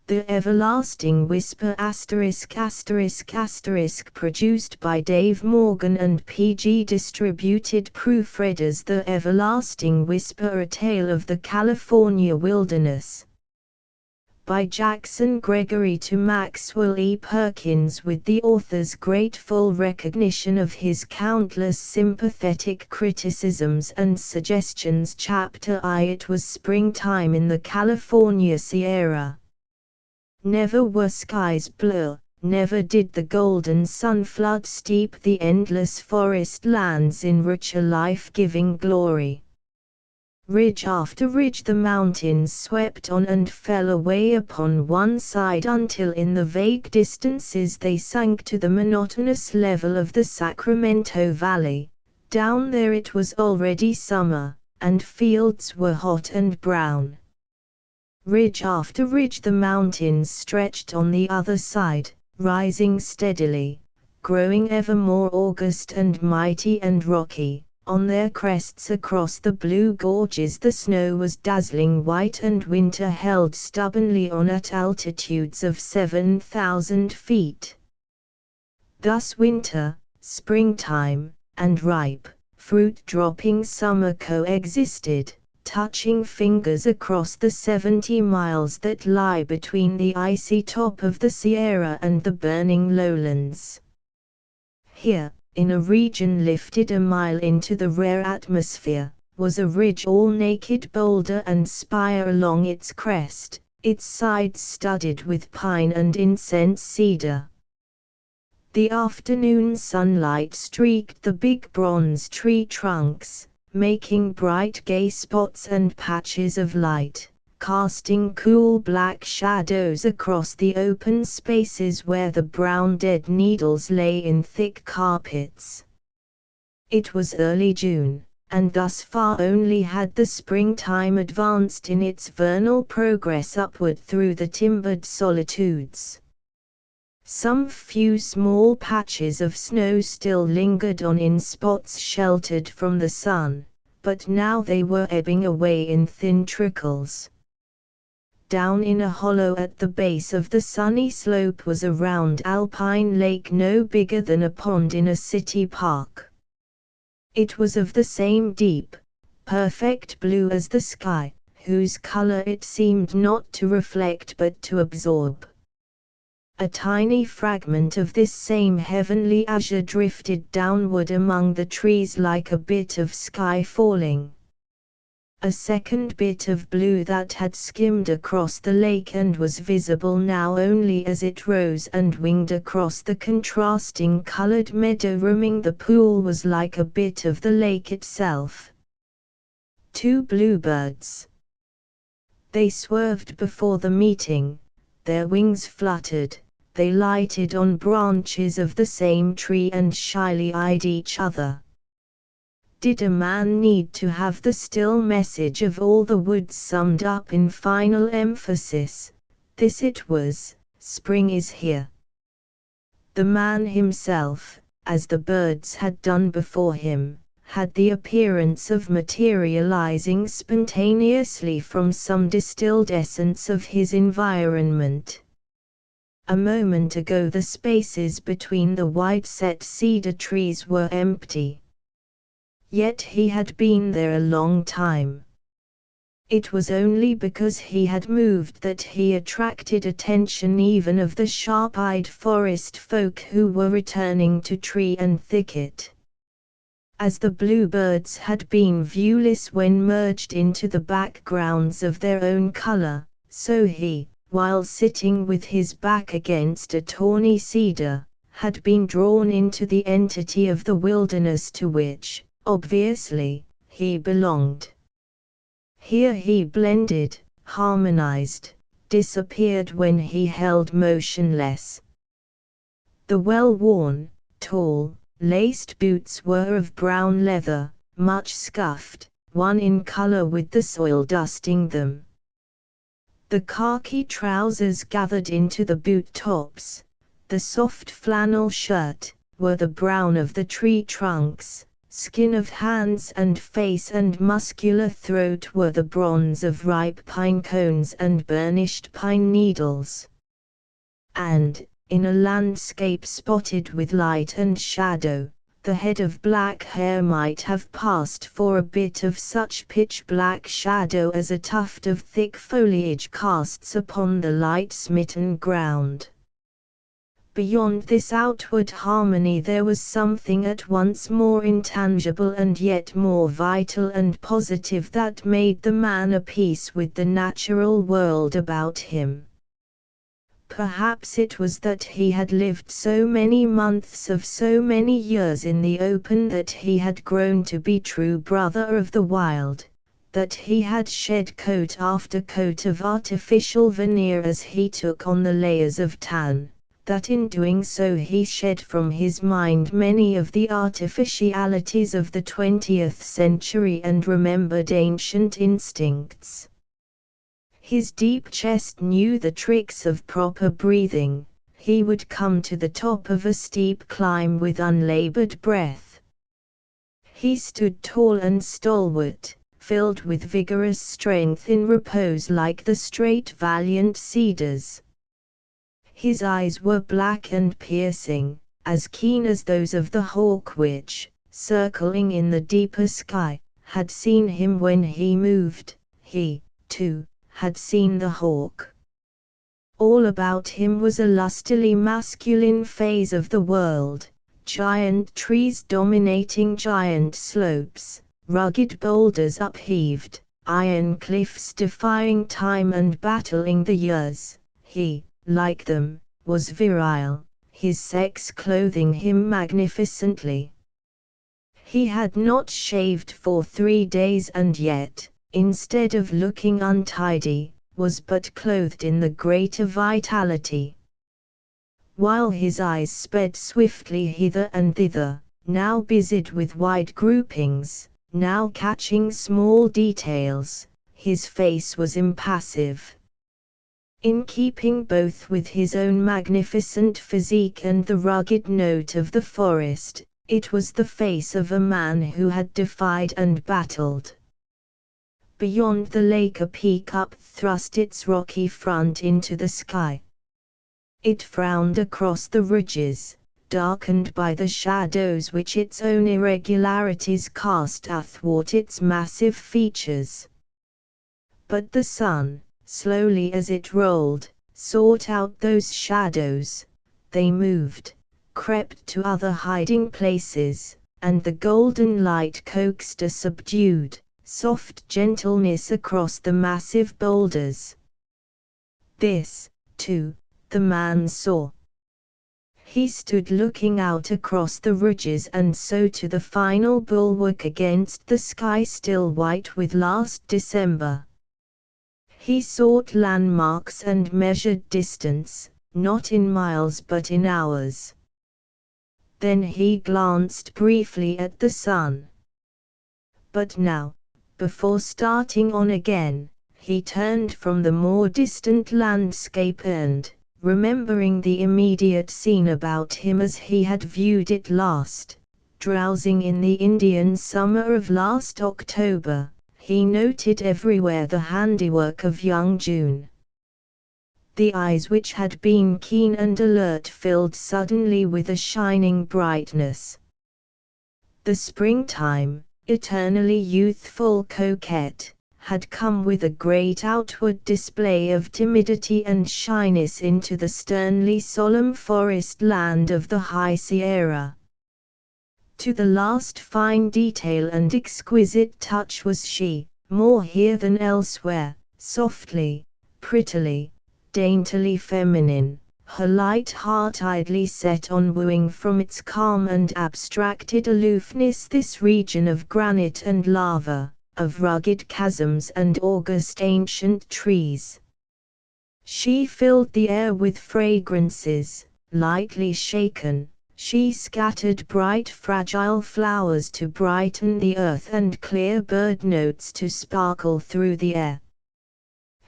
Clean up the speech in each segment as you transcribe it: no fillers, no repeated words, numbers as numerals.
The Everlasting Whisper **** produced by Dave Morgan and PG distributed proofreaders. The Everlasting Whisper, A Tale of the California Wilderness by Jackson Gregory to Maxwell E. Perkins, with the author's grateful recognition of his countless sympathetic criticisms and suggestions. Chapter I. It was springtime in the California Sierra. Never were skies blue, never did the golden sun flood steep the endless forest lands in richer life-giving glory. Ridge after ridge the mountains swept on and fell away upon one side until in the vague distances they sank to the monotonous level of the Sacramento Valley. Down there it was already summer, and fields were hot and brown. Ridge after ridge the mountains stretched on the other side, rising steadily, growing ever more august and mighty and rocky. On their crests across the blue gorges the snow was dazzling white, and winter held stubbornly on at altitudes of 7,000 feet. Thus winter, springtime, and ripe, fruit-dropping summer coexisted, touching fingers across the 70 miles that lie between the icy top of the Sierra and the burning lowlands. Here, in a region lifted a mile into the rare atmosphere, was a ridge all-naked boulder and spire along its crest, its sides studded with pine and incense cedar. The afternoon sunlight streaked the big bronze tree trunks, making bright gay spots and patches of light, casting cool black shadows across the open spaces where the brown dead needles lay in thick carpets. It was early June, and thus far only had the springtime advanced in its vernal progress upward through the timbered solitudes. Some few small patches of snow still lingered on in spots sheltered from the sun, but now they were ebbing away in thin trickles. Down in a hollow at the base of the sunny slope was a round alpine lake no bigger than a pond in a city park. It was of the same deep, perfect blue as the sky, whose color it seemed not to reflect but to absorb. A tiny fragment of this same heavenly azure drifted downward among the trees like a bit of sky falling. A second bit of blue that had skimmed across the lake and was visible now only as it rose and winged across the contrasting colored meadow rimming the pool was like a bit of the lake itself. Two bluebirds. They swerved before the meeting, their wings fluttered, they lighted on branches of the same tree and shyly eyed each other. Did a man need to have the still message of all the woods summed up in final emphasis? This it was: spring is here. The man himself, as the birds had done before him, had the appearance of materializing spontaneously from some distilled essence of his environment. A moment ago the spaces between the wide-set cedar trees were empty. Yet he had been there a long time. It was only because he had moved that he attracted attention even of the sharp-eyed forest folk who were returning to tree and thicket. As the bluebirds had been viewless when merged into the backgrounds of their own color, so he, while sitting with his back against a tawny cedar, had been drawn into the entity of the wilderness to which, obviously, he belonged. Here he blended, harmonized, disappeared when he held motionless. The well-worn, tall, laced boots were of brown leather, much scuffed, one in color with the soil dusting them. The khaki trousers gathered into the boot tops, the soft flannel shirt, were the brown of the tree trunks, skin of hands and face and muscular throat were the bronze of ripe pine cones and burnished pine needles. And, in a landscape spotted with light and shadow, the head of black hair might have passed for a bit of such pitch-black shadow as a tuft of thick foliage casts upon the light-smitten ground. Beyond this outward harmony there was something at once more intangible and yet more vital and positive that made the man a piece with the natural world about him. Perhaps it was that he had lived so many months of so many years in the open that he had grown to be true brother of the wild, that he had shed coat after coat of artificial veneer as he took on the layers of tan, that in doing so he shed from his mind many of the artificialities of the 20th century and remembered ancient instincts. His deep chest knew the tricks of proper breathing. He would come to the top of a steep climb with unlabored breath. He stood tall and stalwart, filled with vigorous strength in repose like the straight valiant cedars. His eyes were black and piercing, as keen as those of the hawk which, circling in the deeper sky, had seen him when he moved. He, too, had seen the hawk. All about him was a lustily masculine phase of the world, giant trees dominating giant slopes, rugged boulders upheaved, iron cliffs defying time and battling the years. He, like them, was virile, his sex clothing him magnificently. He had not shaved for 3 days and yet, instead of looking untidy, was but clothed in the greater vitality. While his eyes sped swiftly hither and thither, now busied with wide groupings, now catching small details, his face was impassive. In keeping both with his own magnificent physique and the rugged note of the forest, it was the face of a man who had defied and battled. Beyond the lake a peak up-thrust its rocky front into the sky. It frowned across the ridges, darkened by the shadows which its own irregularities cast athwart its massive features. But the sun, slowly as it rolled, sought out those shadows. They moved, crept to other hiding places, and the golden light coaxed a subdued, soft gentleness across the massive boulders. This, too, the man saw. He stood looking out across the ridges and so to the final bulwark against the sky still white with last December. He sought landmarks and measured distance, not in miles but in hours. Then he glanced briefly at the sun. But now, before starting on again, he turned from the more distant landscape and, remembering the immediate scene about him as he had viewed it last, drowsing in the Indian summer of last October, he noted everywhere the handiwork of young June. The eyes which had been keen and alert filled suddenly with a shining brightness. The springtime, eternally youthful coquette, had come with a great outward display of timidity and shyness into the sternly solemn forest land of the High Sierra. To the last fine detail and exquisite touch was she, more here than elsewhere, softly, prettily, daintily feminine, her light heart idly set on wooing from its calm and abstracted aloofness this region of granite and lava, of rugged chasms and august ancient trees. She filled the air with fragrances, lightly shaken. She scattered bright fragile flowers to brighten the earth and clear bird notes to sparkle through the air.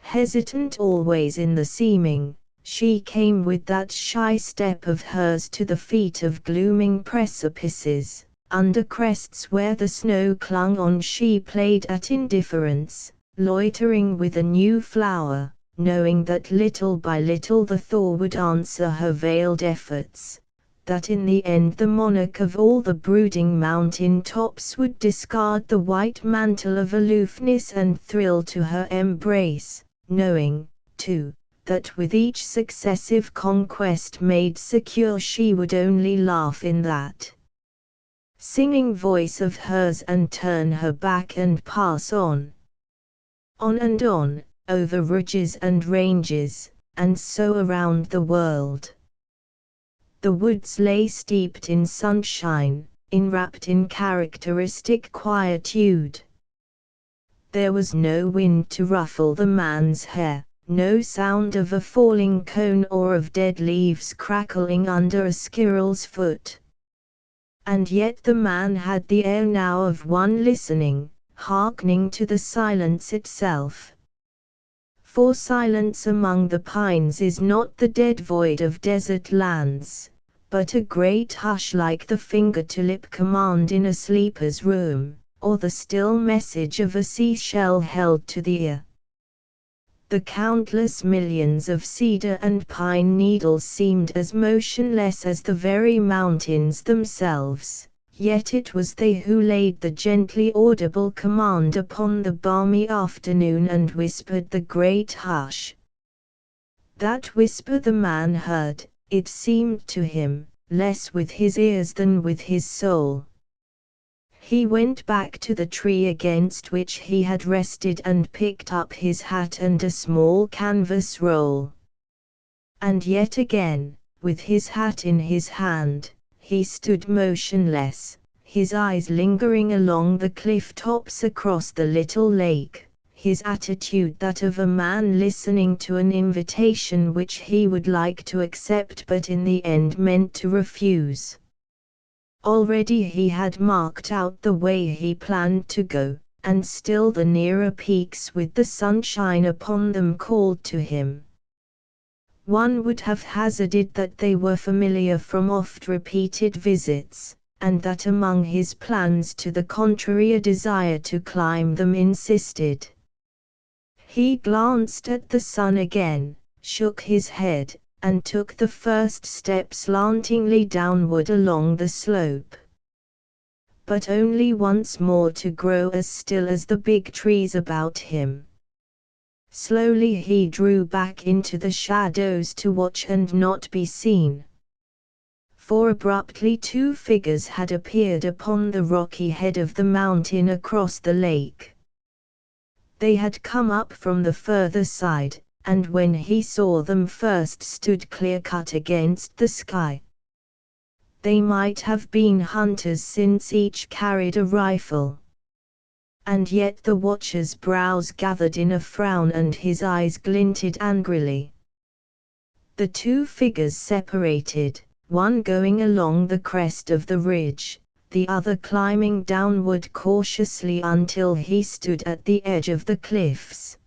Hesitant always in the seeming, she came with that shy step of hers to the feet of glooming precipices, under crests where the snow clung on she played at indifference, loitering with a new flower, knowing that little by little the thaw would answer her veiled efforts, that in the end the monarch of all the brooding mountain tops would discard the white mantle of aloofness and thrill to her embrace, knowing, too, that with each successive conquest made secure she would only laugh in that singing voice of hers and turn her back and pass on. On and on, over ridges and ranges, and so around the world. The woods lay steeped in sunshine, enwrapped in characteristic quietude. There was no wind to ruffle the man's hair, no sound of a falling cone or of dead leaves crackling under a squirrel's foot. And yet the man had the air now of one listening, hearkening to the silence itself. For silence among the pines is not the dead void of desert lands, but a great hush like the finger-to-lip command in a sleeper's room, or the still message of a seashell held to the ear. The countless millions of cedar and pine needles seemed as motionless as the very mountains themselves, yet it was they who laid the gently audible command upon the balmy afternoon and whispered the great hush. That whisper the man heard, it seemed to him, less with his ears than with his soul. He went back to the tree against which he had rested and picked up his hat and a small canvas roll. And yet again, with his hat in his hand, he stood motionless, his eyes lingering along the cliff tops across the little lake, his attitude that of a man listening to an invitation which he would like to accept but in the end meant to refuse. Already he had marked out the way he planned to go, and still the nearer peaks with the sunshine upon them called to him. One would have hazarded that they were familiar from oft-repeated visits, and that among his plans to the contrary a desire to climb them insisted. He glanced at the sun again, shook his head, and took the first step slantingly downward along the slope. But only once more to grow as still as the big trees about him. Slowly he drew back into the shadows to watch and not be seen. For abruptly two figures had appeared upon the rocky head of the mountain across the lake. They had come up from the further side, and when he saw them first stood clear-cut against the sky. They might have been hunters since each carried a rifle. And yet the watcher's brows gathered in a frown and his eyes glinted angrily. The two figures separated, one going along the crest of the ridge, the other climbing downward cautiously until he stood at the edge of the cliffs.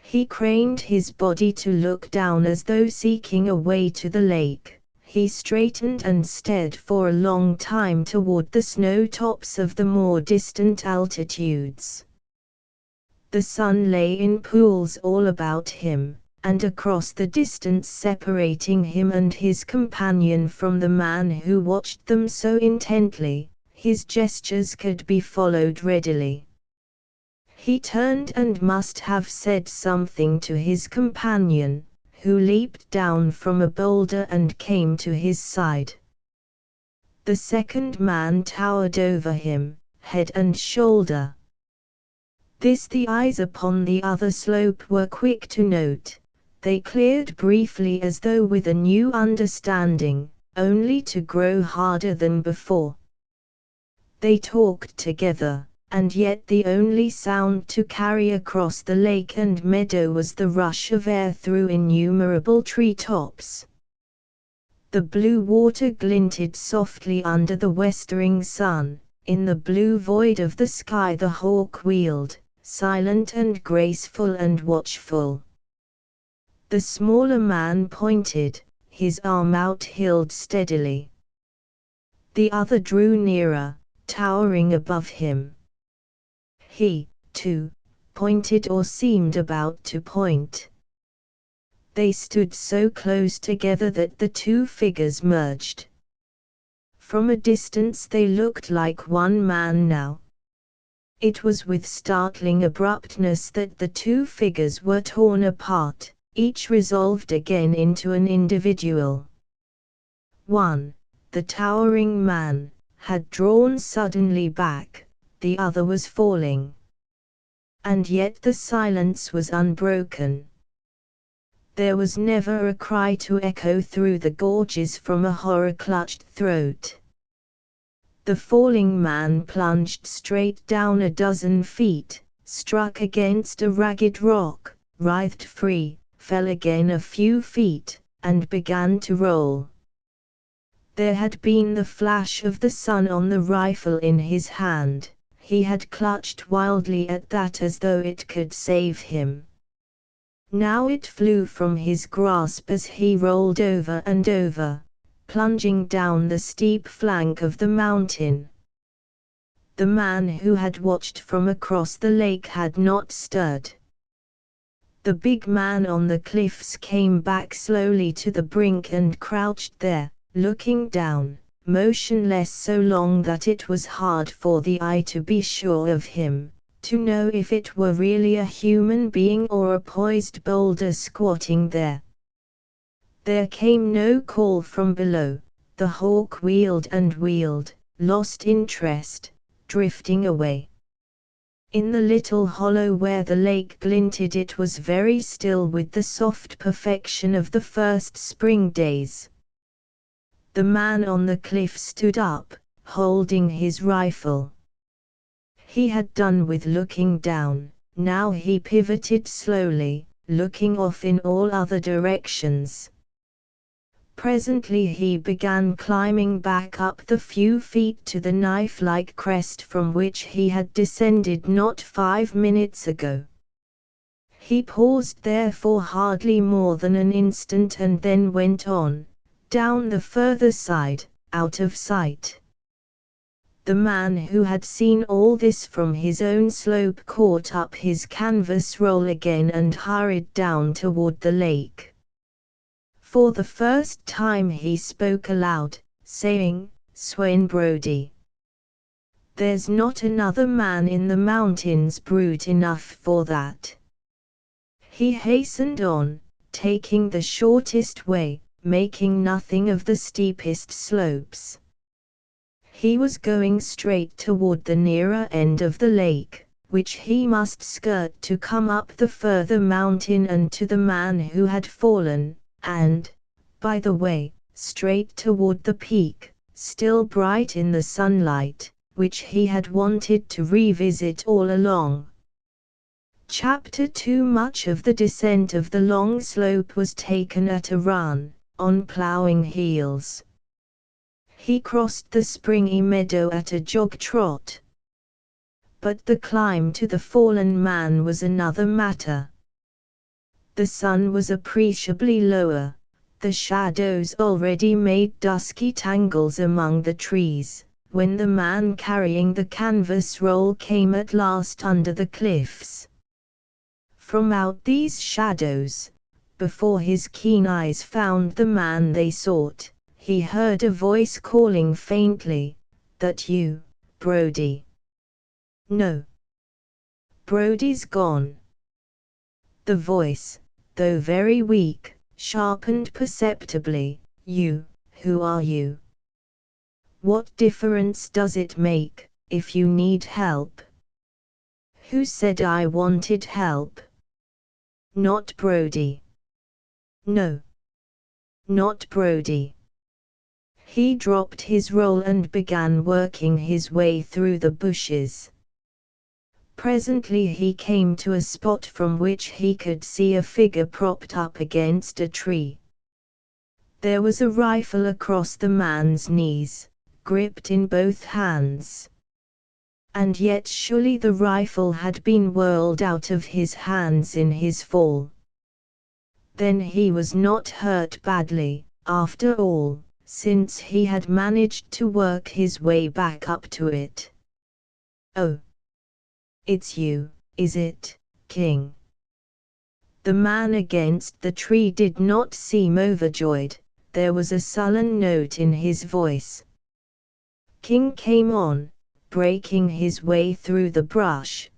He craned his body to look down as though seeking a way to the lake. He straightened and stared for a long time toward the snow tops of the more distant altitudes. The sun lay in pools all about him, and across the distance separating him and his companion from the man who watched them so intently, his gestures could be followed readily. He turned and must have said something to his companion, who leaped down from a boulder and came to his side. The second man towered over him, head and shoulder. This the eyes upon the other slope were quick to note. They cleared briefly as though with a new understanding, only to grow harder than before. They talked together, and yet the only sound to carry across the lake and meadow was the rush of air through innumerable tree-tops. The blue water glinted softly under the westering sun. In the blue void of the sky the hawk wheeled, silent and graceful and watchful. The smaller man pointed, his arm out held steadily. The other drew nearer, towering above him. He, too, pointed or seemed about to point. They stood so close together that the two figures merged. From a distance they looked like one man now. It was with startling abruptness that the two figures were torn apart, each resolved again into an individual. One, the towering man, had drawn suddenly back, the other was falling. And yet the silence was unbroken. There was never a cry to echo through the gorges from a horror-clutched throat. The falling man plunged straight down a dozen feet, struck against a ragged rock, writhed free, fell again a few feet, and began to roll. There had been the flash of the sun on the rifle in his hand. He had clutched wildly at that as though it could save him. Now it flew from his grasp as he rolled over and over, plunging down the steep flank of the mountain. The man who had watched from across the lake had not stirred. The big man on the cliffs came back slowly to the brink and crouched there, looking down, motionless so long that it was hard for the eye to be sure of him, to know if it were really a human being or a poised boulder squatting there. There came no call from below. The hawk wheeled and wheeled, lost interest, drifting away. In the little hollow where the lake glinted it was very still with the soft perfection of the first spring days. The man on the cliff stood up, holding his rifle. He had done with looking down, now he pivoted slowly, looking off in all other directions. Presently he began climbing back up the few feet to the knife-like crest from which he had descended not 5 minutes ago. He paused there for hardly more than an instant and then went on, down the further side, out of sight. The man who had seen all this from his own slope caught up his canvas roll again and hurried down toward the lake. For the first time he spoke aloud, saying, "Swain Brodie. There's not another man in the mountains brute enough for that." He hastened on, taking the shortest way, making nothing of the steepest slopes. He was going straight toward the nearer end of the lake, which he must skirt to come up the further mountain and to the man who had fallen, and, by the way, straight toward the peak, still bright in the sunlight, which he had wanted to revisit all along. Chapter 2. Much of the descent of the long slope was taken at a run, on plowing heels. He crossed the springy meadow at a jog trot. But the climb to the fallen man was another matter. The sun was appreciably lower, the shadows already made dusky tangles among the trees, when the man carrying the canvas roll came at last under the cliffs. From out these shadows, before his keen eyes found the man they sought, he heard a voice calling faintly, "That you, Brodie?" "No. Brodie's gone." The voice, though very weak, sharpened perceptibly. "You, who are you? What difference does it make, if you need help?" "Who said I wanted help?" "Not Brodie." "No. Not Brodie." He dropped his roll and began working his way through the bushes. Presently he came to a spot from which he could see a figure propped up against a tree. There was a rifle across the man's knees, gripped in both hands. And yet surely the rifle had been whirled out of his hands in his fall. Then he was not hurt badly, after all, since he had managed to work his way back up to it. "Oh, it's you, is it, King?" The man against the tree did not seem overjoyed, there was a sullen note in his voice. King came on, breaking his way through the brush.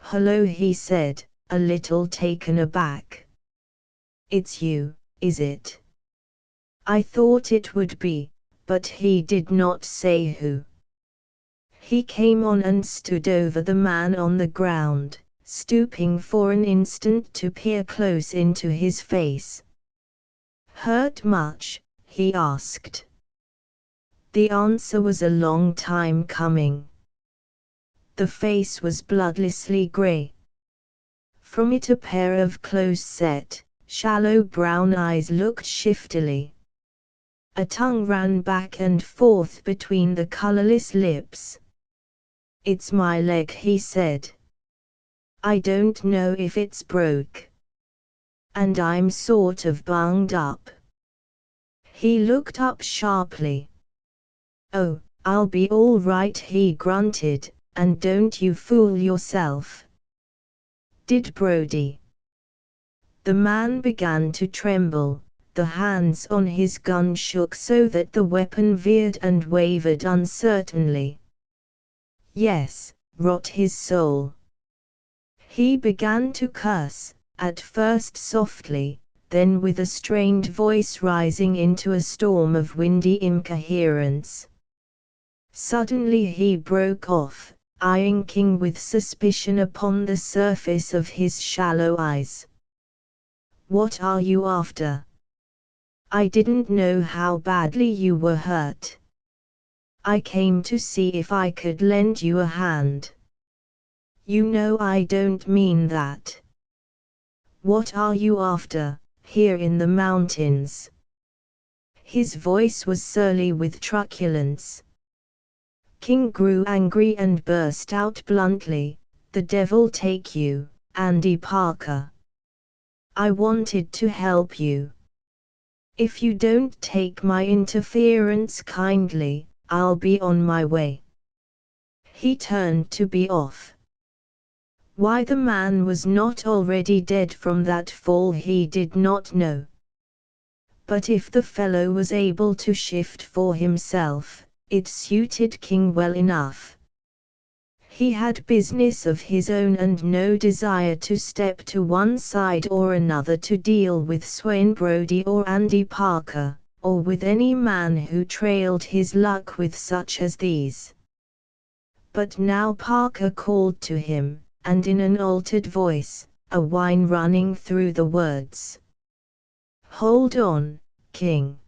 "Hello," he said, a little taken aback. "It's you, is it? I thought it would be," but he did not say who. He came on and stood over the man on the ground, stooping for an instant to peer close into his face. "Hurt much?" he asked. The answer was a long time coming. The face was bloodlessly grey. From it a pair of close-set, shallow brown eyes looked shiftily. A tongue ran back and forth between the colorless lips. "It's my leg," he said. "I don't know if it's broke. And I'm sort of bunged up." He looked up sharply. "Oh, I'll be all right," he grunted, "and don't you fool yourself." "Did Brody?" The man began to tremble. The hands on his gun shook so that the weapon veered and wavered uncertainly. "Yes, rot his soul." He began to curse, at first softly, then with a strained voice rising into a storm of windy incoherence. Suddenly he broke off, eyeing King with suspicion upon the surface of his shallow eyes. "What are you after? I didn't know how badly you were hurt. I came to see if I could lend you a hand." "You know I don't mean that." "What are you after, here in the mountains?" His voice was surly with truculence. King grew angry and burst out bluntly, "The devil take you, Andy Parker. I wanted to help you. If you don't take my interference kindly, I'll be on my way." He turned to be off. Why the man was not already dead from that fall he did not know. But if the fellow was able to shift for himself, it suited King well enough. He had business of his own and no desire to step to one side or another to deal with Swain Brody or Andy Parker, or with any man who trailed his luck with such as these. But now Parker called to him, and in an altered voice, a whine running through the words. "Hold on, King.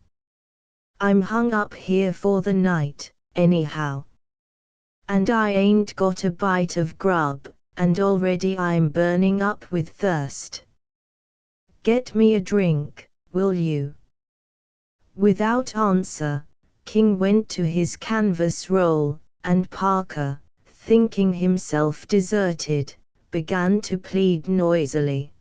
I'm hung up here for the night, anyhow. And I ain't got a bite of grub, and already I'm burning up with thirst. Get me a drink, will you?" Without answer, King went to his canvas roll, and Parker, thinking himself deserted, began to plead noisily.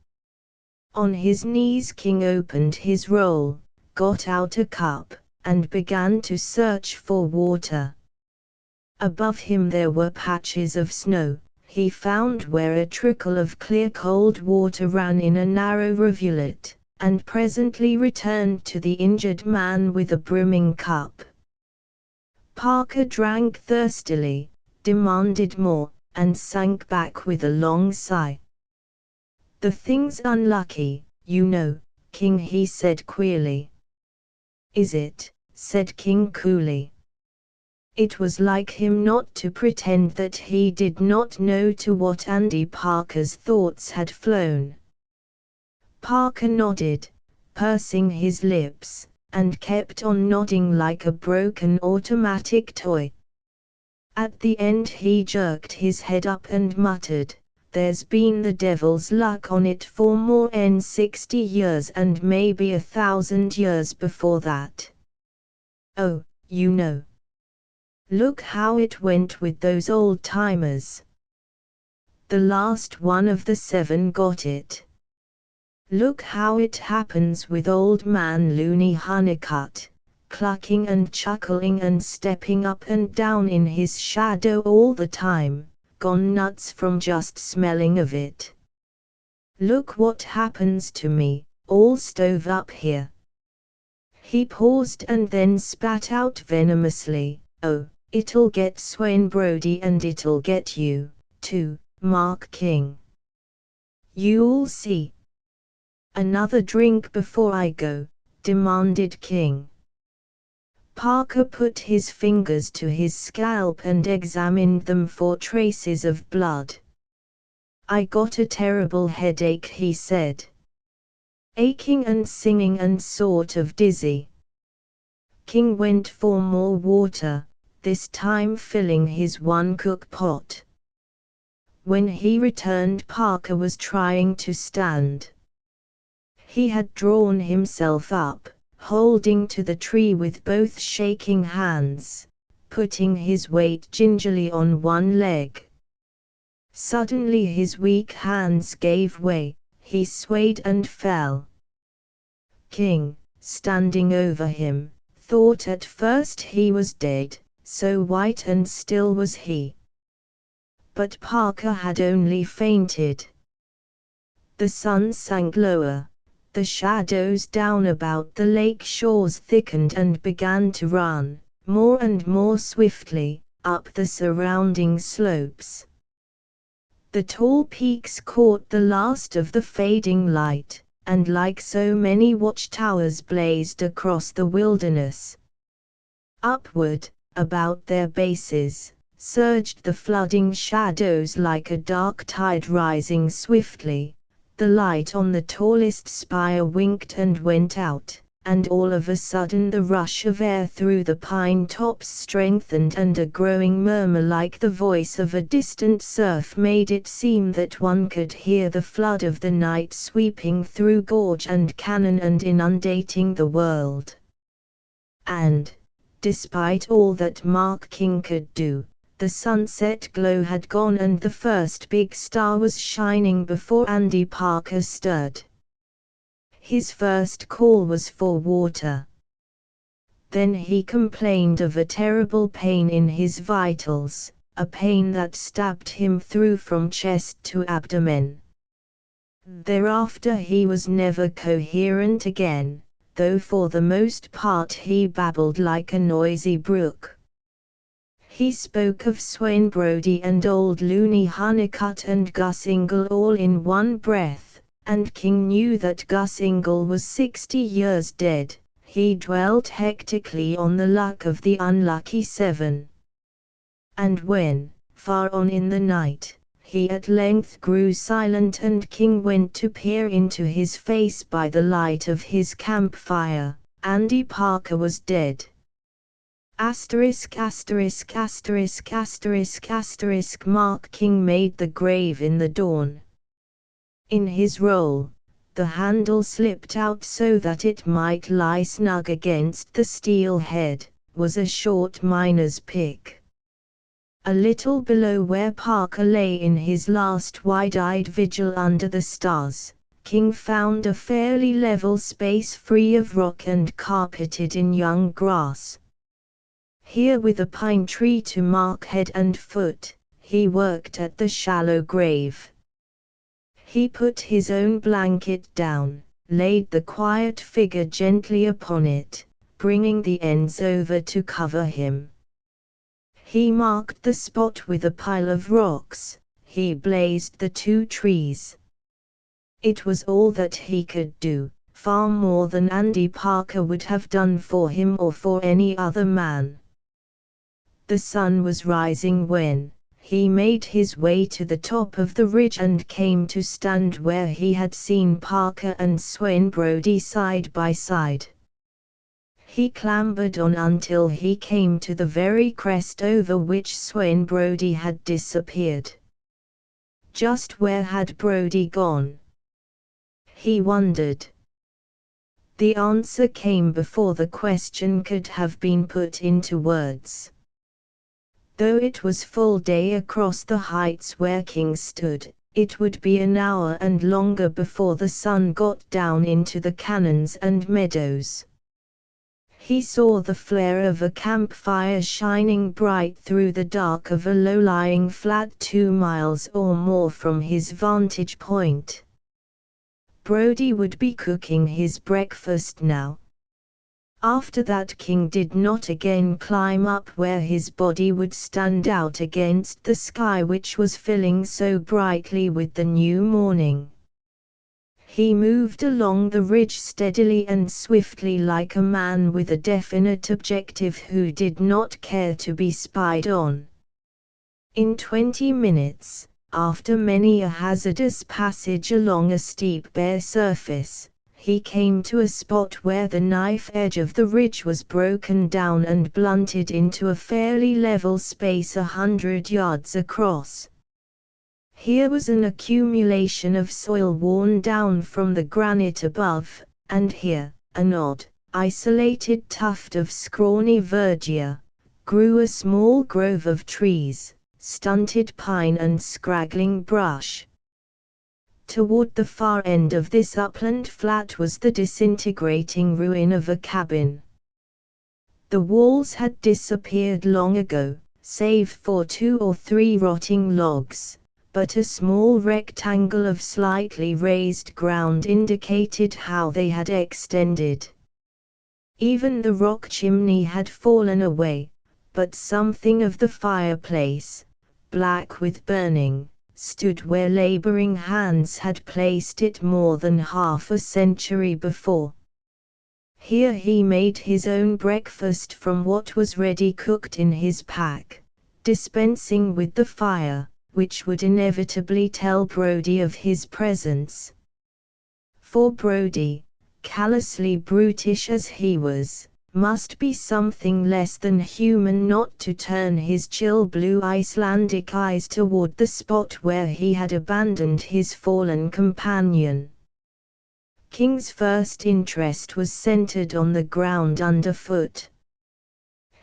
On his knees King opened his roll, got out a cup, and began to search for water. Above him there were patches of snow. He found where a trickle of clear cold water ran in a narrow rivulet, and presently returned to the injured man with a brimming cup. Parker drank thirstily, demanded more, and sank back with a long sigh. "The thing's unlucky, you know, King," he said queerly. "Is it?" said King coolly. It was like him not to pretend that he did not know to what Andy Parker's thoughts had flown. Parker nodded, pursing his lips, and kept on nodding like a broken automatic toy. At the end he jerked his head up and muttered, "There's been the devil's luck on it for more'n 60 years and maybe 1,000 years before that. Oh, you know. Look how it went with those old-timers. The last one of the 7 got it. Look how it happens with old man Looney Honeycutt, clucking and chuckling and stepping up and down in his shadow all the time, gone nuts from just smelling of it. "Look what happens to me, all stove up here." He paused and then spat out venomously, "Oh, it'll get Swain Brody and it'll get you, too, Mark King. You'll see." "Another drink before I go," demanded King. Parker put his fingers to his scalp and examined them for traces of blood. "I got a terrible headache," he said. "Aching and singing and sort of dizzy." King went for more water, this time filling his one cook pot. When he returned, Parker was trying to stand. He had drawn himself up, holding to the tree with both shaking hands, putting his weight gingerly on one leg. Suddenly his weak hands gave way, he swayed and fell. King, standing over him, thought at first he was dead, so white and still was he. But Parker had only fainted. The sun sank lower, the shadows down about the lake shores thickened and began to run, more and more swiftly, up the surrounding slopes. The tall peaks caught the last of the fading light, and like so many watchtowers blazed across the wilderness. Upward, about their bases, surged the flooding shadows like a dark tide rising swiftly. The light on the tallest spire winked and went out, and all of a sudden the rush of air through the pine tops strengthened and a growing murmur like the voice of a distant surf made it seem that one could hear the flood of the night sweeping through gorge and canon and inundating the world. And, despite all that Mark King could do, the sunset glow had gone and the first big star was shining before Andy Parker stirred. His first call was for water. Then he complained of a terrible pain in his vitals, a pain that stabbed him through from chest to abdomen. Thereafter he was never coherent again, though for the most part he babbled like a noisy brook. He spoke of Swain Brody and old Looney Honeycutt and Gus Ingle all in one breath, and King knew that Gus Ingle was 60 years dead. He dwelt hectically on the luck of the unlucky 7. And when, far on in the night, he at length grew silent and King went to peer into his face by the light of his campfire, Andy Parker was dead. ********* Mark King made the grave in the dawn. In his roll, the handle slipped out so that it might lie snug against the steel head, was a short miner's pick. A little below where Parker lay in his last wide-eyed vigil under the stars, King found a fairly level space free of rock and carpeted in young grass. Here, with a pine tree to mark head and foot, he worked at the shallow grave. He put his own blanket down, laid the quiet figure gently upon it, bringing the ends over to cover him. He marked the spot with a pile of rocks, he blazed the 2 trees. It was all that he could do, far more than Andy Parker would have done for him or for any other man. The sun was rising when he made his way to the top of the ridge and came to stand where he had seen Parker and Swain Brody side by side. He clambered on until he came to the very crest over which Swain Brody had disappeared. Just where had Brody gone? He wondered. The answer came before the question could have been put into words. Though it was full day across the heights where King stood, it would be an hour and longer before the sun got down into the canyons and meadows. He saw the flare of a campfire shining bright through the dark of a low-lying flat 2 miles or more from his vantage point. Brody would be cooking his breakfast now. After that, King did not again climb up where his body would stand out against the sky which was filling so brightly with the new morning. He moved along the ridge steadily and swiftly like a man with a definite objective who did not care to be spied on. In 20 minutes, after many a hazardous passage along a steep bare surface, he came to a spot where the knife edge of the ridge was broken down and blunted into a fairly level space 100 yards across. Here was an accumulation of soil worn down from the granite above, and here, an odd, isolated tuft of scrawny verdure, grew a small grove of trees, stunted pine and scraggling brush. Toward the far end of this upland flat was the disintegrating ruin of a cabin. The walls had disappeared long ago, save for 2 or 3 rotting logs, but a small rectangle of slightly raised ground indicated how they had extended. Even the rock chimney had fallen away, but something of the fireplace, black with burning, stood where laboring hands had placed it more than half a century before. Here he made his own breakfast from what was ready cooked in his pack, dispensing with the fire, which would inevitably tell Brody of his presence. For Brody, callously brutish as he was, must be something less than human not to turn his chill blue Icelandic eyes toward the spot where he had abandoned his fallen companion. King's first interest was centered on the ground underfoot.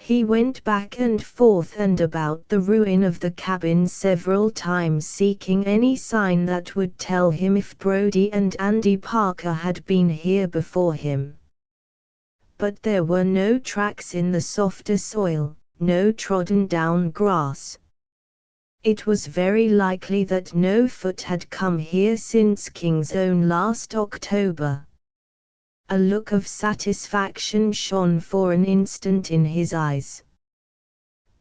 He went back and forth and about the ruin of the cabin several times seeking any sign that would tell him if Brody and Andy Parker had been here before him. But there were no tracks in the softer soil, no trodden down grass. It was very likely that no foot had come here since King's own last October. A look of satisfaction shone for an instant in his eyes.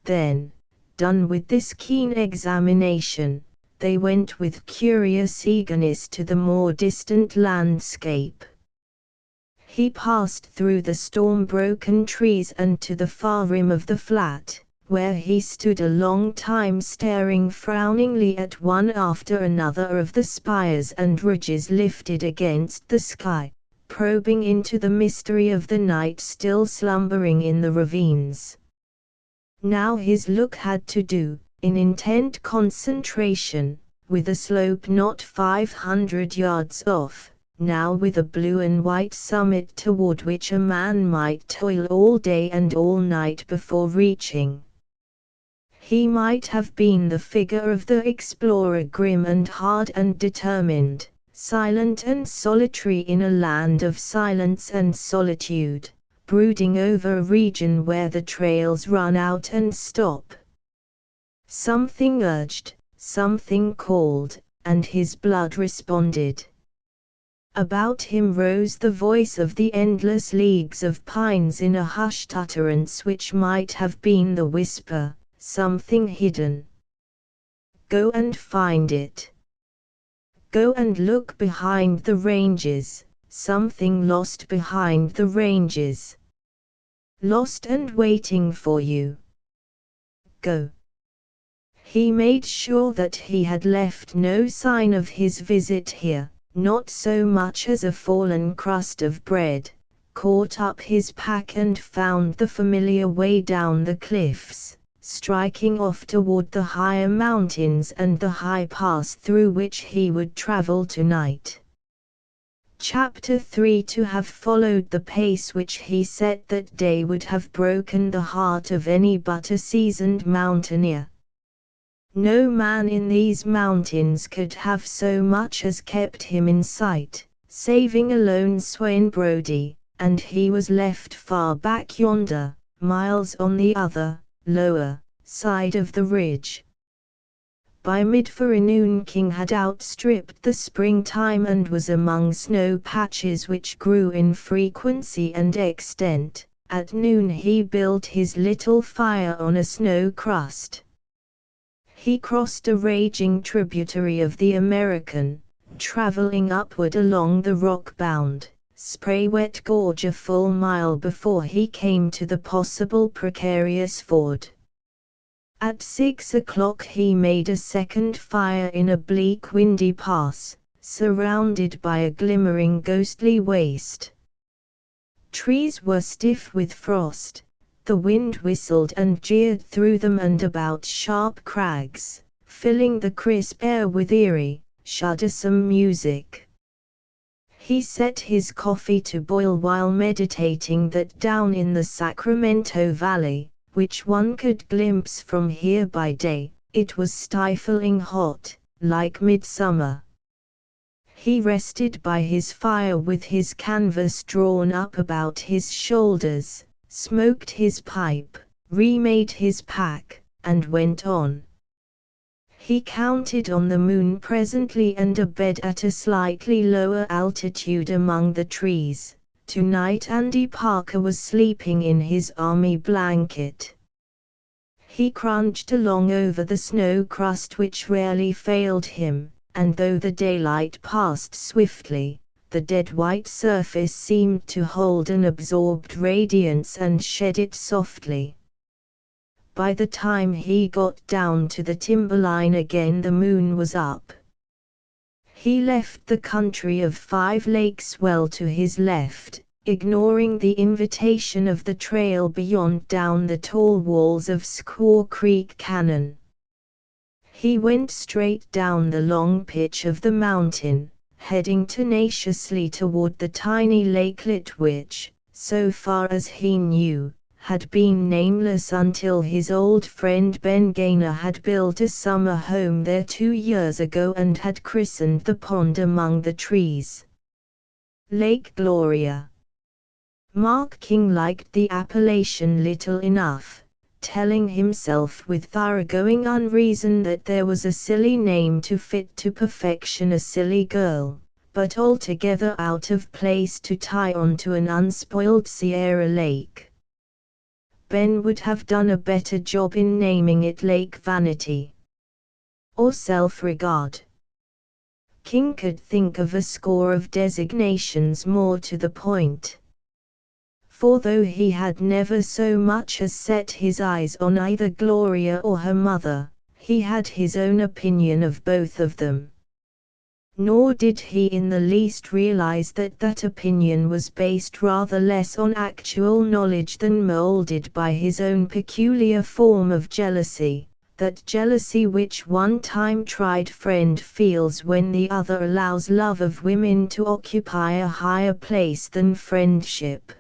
Then, done with this keen examination, they went with curious eagerness to the more distant landscape. He passed through the storm-broken trees and to the far rim of the flat, where he stood a long time staring frowningly at one after another of the spires and ridges lifted against the sky, probing into the mystery of the night still slumbering in the ravines. Now his look had to do, in intent concentration, with a slope not 500 yards off, now with a blue and white summit toward which a man might toil all day and all night before reaching. He might have been the figure of the explorer, grim and hard and determined, silent and solitary in a land of silence and solitude, brooding over a region where the trails run out and stop. Something urged, something called, and his blood responded. About him rose the voice of the endless leagues of pines in a hushed utterance which might have been the whisper, something hidden. Go and find it. Go and look behind the ranges, something lost behind the ranges. Lost and waiting for you. Go. He made sure that he had left no sign of his visit here, not so much as a fallen crust of bread, caught up his pack and found the familiar way down the cliffs, striking off toward the higher mountains and the high pass through which he would travel tonight. Chapter 3. To have followed the pace which he set that day would have broken the heart of any but a seasoned mountaineer. No man in these mountains could have so much as kept him in sight, saving alone Swain Brody, and he was left far back yonder, miles on the other, lower, side of the ridge. By mid-forenoon King had outstripped the springtime and was among snow patches which grew in frequency and extent. At noon he built his little fire on a snow crust. He crossed a raging tributary of the American, traveling upward along the rock-bound, spray-wet gorge a full mile before he came to the possible precarious ford. At 6 o'clock he made a second fire in a bleak windy pass, surrounded by a glimmering ghostly waste. Trees were stiff with frost, the wind whistled and jeered through them and about sharp crags, filling the crisp air with eerie, shuddersome music. He set his coffee to boil while meditating that down in the Sacramento Valley, which one could glimpse from here by day, it was stifling hot, like midsummer. He rested by his fire with his canvas drawn up about his shoulders, smoked his pipe, remade his pack, and went on. He counted on the moon presently and a bed at a slightly lower altitude among the trees. Tonight Andy Parker was sleeping in his army blanket. He crunched along over the snow crust which rarely failed him, and though the daylight passed swiftly, the dead white surface seemed to hold an absorbed radiance and shed it softly. By the time he got down to the timberline again the moon was up. He left the country of 5 Lakes well to his left, ignoring the invitation of the trail beyond down the tall walls of Squaw Creek Canyon. He went straight down the long pitch of the mountain, heading tenaciously toward the tiny lakelet which, so far as he knew, had been nameless until his old friend Ben Gaynor had built a summer home there 2 years ago and had christened the pond among the trees Lake Gloria. Mark King liked the appellation little enough, telling himself with thoroughgoing unreason that there was a silly name to fit to perfection a silly girl, but altogether out of place to tie on to an unspoiled Sierra Lake. Ben would have done a better job in naming it Lake Vanity. Or Self-Regard. King could think of a score of designations more to the point. For though he had never so much as set his eyes on either Gloria or her mother, he had his own opinion of both of them. Nor did he in the least realize that that opinion was based rather less on actual knowledge than molded by his own peculiar form of jealousy, that jealousy which one time-tried friend feels when the other allows love of women to occupy a higher place than friendship.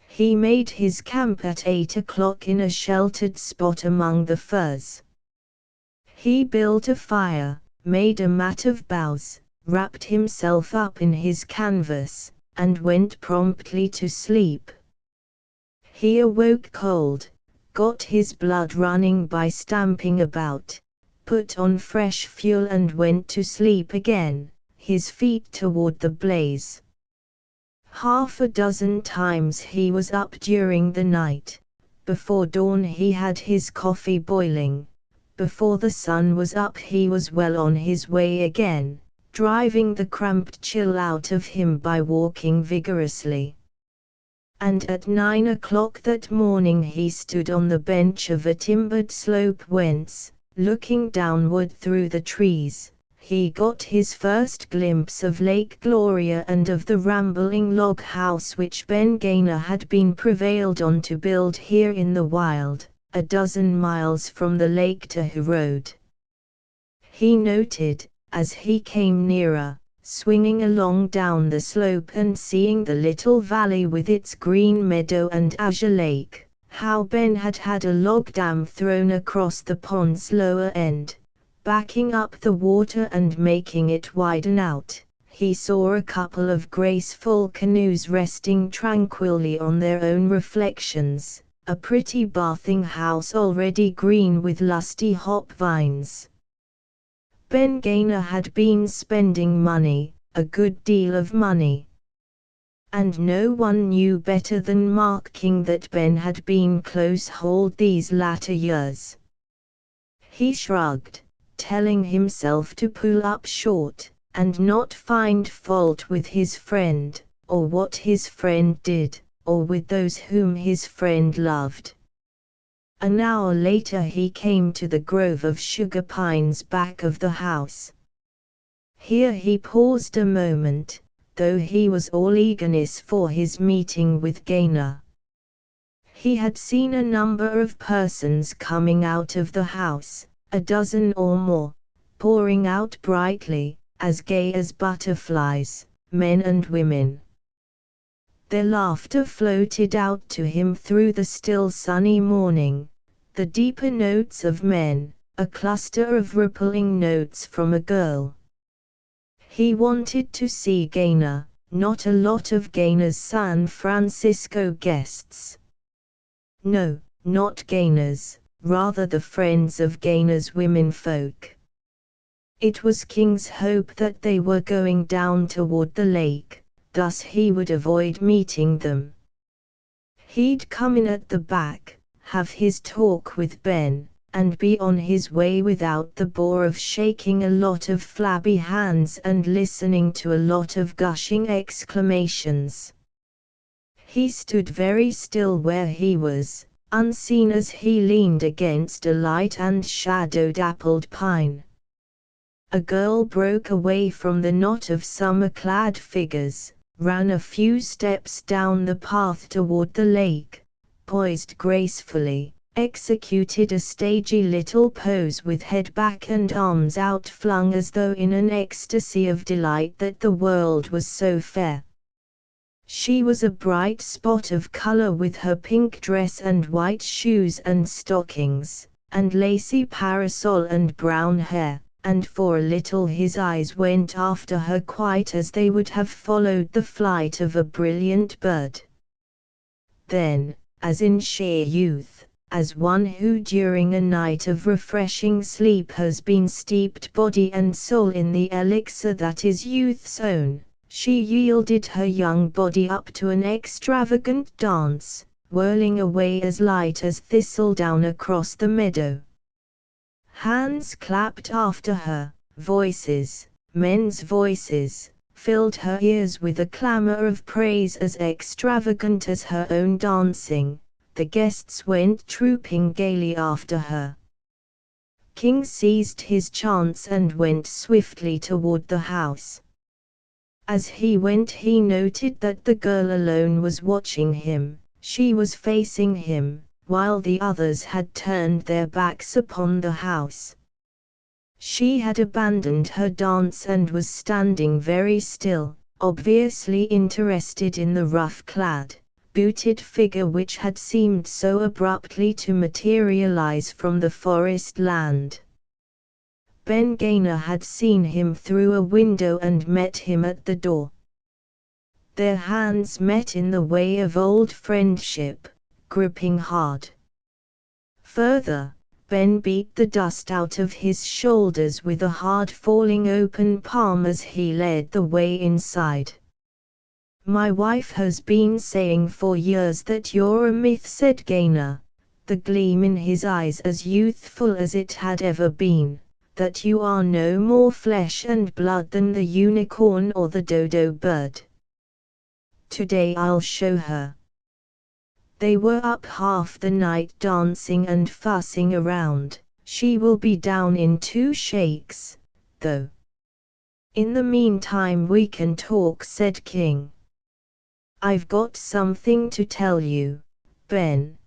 He made his camp at 8 o'clock in a sheltered spot among the firs. He built a fire, made a mat of boughs, wrapped himself up in his canvas, and went promptly to sleep. He awoke cold, got his blood running by stamping about, put on fresh fuel and went to sleep again, his feet toward the blaze. Half a dozen times he was up during the night. Before dawn he had his coffee boiling. Before the sun was up he was well on his way again, driving the cramped chill out of him by walking vigorously. And at 9 o'clock that morning he stood on the bench of a timbered slope whence, looking downward through the trees, he got his first glimpse of Lake Gloria and of the rambling log house which Ben Gaynor had been prevailed on to build here in the wild, a dozen miles from the Lake Tahoe road. He noted, as he came nearer, swinging along down the slope and seeing the little valley with its green meadow and azure lake, how Ben had had a log dam thrown across the pond's lower end, backing up the water and making it widen out. he saw a couple of graceful canoes resting tranquilly on their own reflections, a pretty bathing house already green with lusty hop vines. Ben Gaynor had been spending money, a good deal of money. And no one knew better than Mark King that Ben had been close-hauled these latter years. He shrugged, telling himself to pull up short, and not find fault with his friend, or what his friend did, or with those whom his friend loved. An hour later he came to the grove of sugar pines back of the house. Here he paused a moment, though he was all eagerness for his meeting with Gaynor. He had seen a number of persons coming out of the house, a dozen or more, pouring out brightly, as gay as butterflies, men and women. Their laughter floated out to him through the still sunny morning, the deeper notes of men, a cluster of rippling notes from a girl. He wanted to see Gaynor, not a lot of Gaynor's San Francisco guests. No, not Gaynor's, rather the friends of Gaynor's womenfolk. It was King's hope that they were going down toward the lake, thus he would avoid meeting them. He'd come in at the back, have his talk with Ben, and be on his way without the bore of shaking a lot of flabby hands and listening to a lot of gushing exclamations. He stood very still where he was, unseen as he leaned against a light and shadow-dappled pine. A girl broke away from the knot of summer-clad figures, ran a few steps down the path toward the lake, poised gracefully, executed a stagey little pose with head back and arms outflung as though in an ecstasy of delight that the world was so fair. She was a bright spot of color with her pink dress and white shoes and stockings, and lacy parasol and brown hair, and for a little his eyes went after her quite as they would have followed the flight of a brilliant bird. Then, as in sheer youth, as one who during a night of refreshing sleep has been steeped body and soul in the elixir that is youth's own, she yielded her young body up to an extravagant dance, whirling away as light as thistledown across the meadow. Hands clapped after her, voices, men's voices, filled her ears with a clamor of praise as extravagant as her own dancing. The guests went trooping gaily after her. King seized his chance and went swiftly toward the house. As he went he noted that the girl alone was watching him. She was facing him, while the others had turned their backs upon the house. She had abandoned her dance and was standing very still, obviously interested in the rough-clad, booted figure which had seemed so abruptly to materialize from the forest land. Ben Gaynor had seen him through a window and met him at the door. Their hands met in the way of old friendship, gripping hard. Further, Ben beat the dust out of his shoulders with a hard falling open palm as he led the way inside. "My wife has been saying for years that you're a myth," said Gaynor, the gleam in his eyes as youthful as it had ever been, "that you are no more flesh and blood than the unicorn or the dodo bird. Today I'll show her." They were up half the night dancing and fussing around. "She will be down in 2 shakes, though. In the meantime we can talk," said King. "I've got something to tell you, Ben."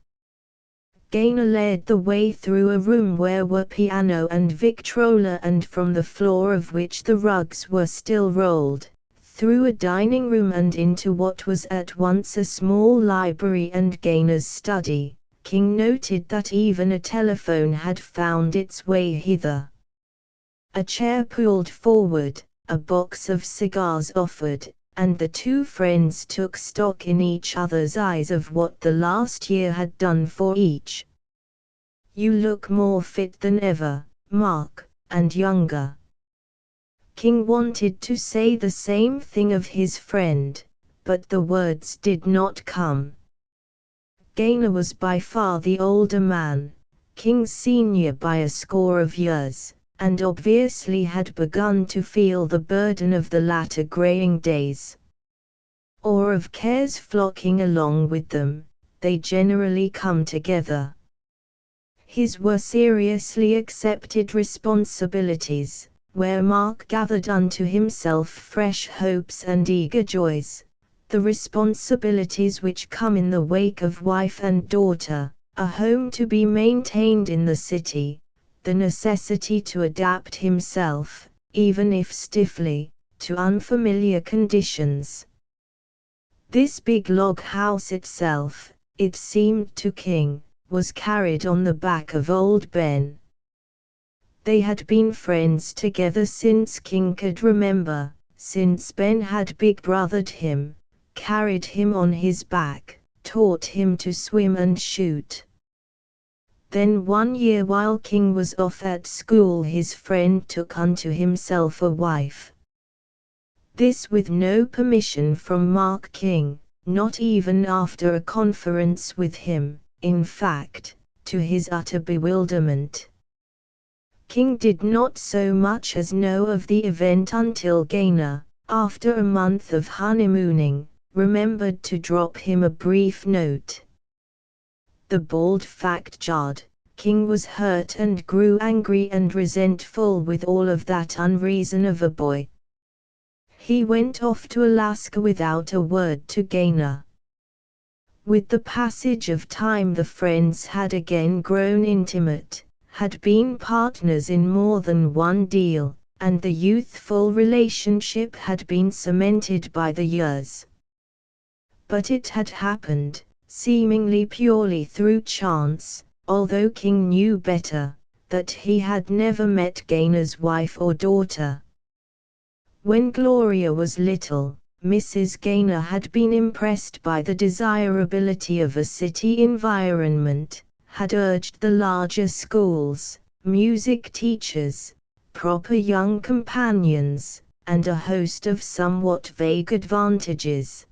Gaynor led the way through a room where were piano and Victrola and from the floor of which the rugs were still rolled, through a dining room and into what was at once a small library and Gaynor's study. King noted that even a telephone had found its way hither. A chair pulled forward, a box of cigars offered, and the two friends took stock in each other's eyes of what the last year had done for each. "You look more fit than ever, Mark, and younger." King wanted to say the same thing of his friend, but the words did not come. Gaynor was by far the older man, King's senior by a score of years, and obviously had begun to feel the burden of the latter greying days. Or of cares flocking along with them, they generally come together. His were seriously accepted responsibilities, where Mark gathered unto himself fresh hopes and eager joys, the responsibilities which come in the wake of wife and daughter, a home to be maintained in the city, the necessity to adapt himself, even if stiffly, to unfamiliar conditions. This big log house itself, it seemed to King, was carried on the back of old Ben. They had been friends together since King could remember, since Ben had big brothered him, carried him on his back, taught him to swim and shoot. Then one year while King was off at school his friend took unto himself a wife. This with no permission from Mark King, not even after a conference with him, in fact, to his utter bewilderment. King did not so much as know of the event until Gaynor, after a month of honeymooning, remembered to drop him a brief note. The bald fact jarred. King was hurt and grew angry and resentful with all of that unreason of a boy. He went off to Alaska without a word to Gaynor. With the passage of time the friends had again grown intimate, had been partners in more than one deal, and the youthful relationship had been cemented by the years. But it had happened, seemingly purely through chance, although King knew better, that he had never met Gaynor's wife or daughter. When Gloria was little, Mrs. Gaynor had been impressed by the desirability of a city environment, had urged the larger schools, music teachers, proper young companions, and a host of somewhat vague advantages.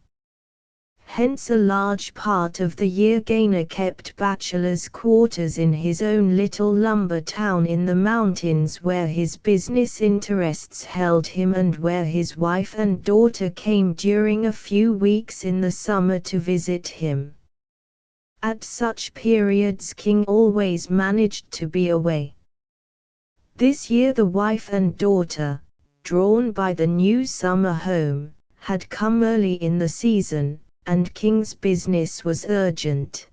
Hence a large part of the year Gaynor kept bachelor's quarters in his own little lumber town in the mountains where his business interests held him and where his wife and daughter came during a few weeks in the summer to visit him. At such periods King always managed to be away. This year the wife and daughter, drawn by the new summer home, had come early in the season, and King's business was urgent.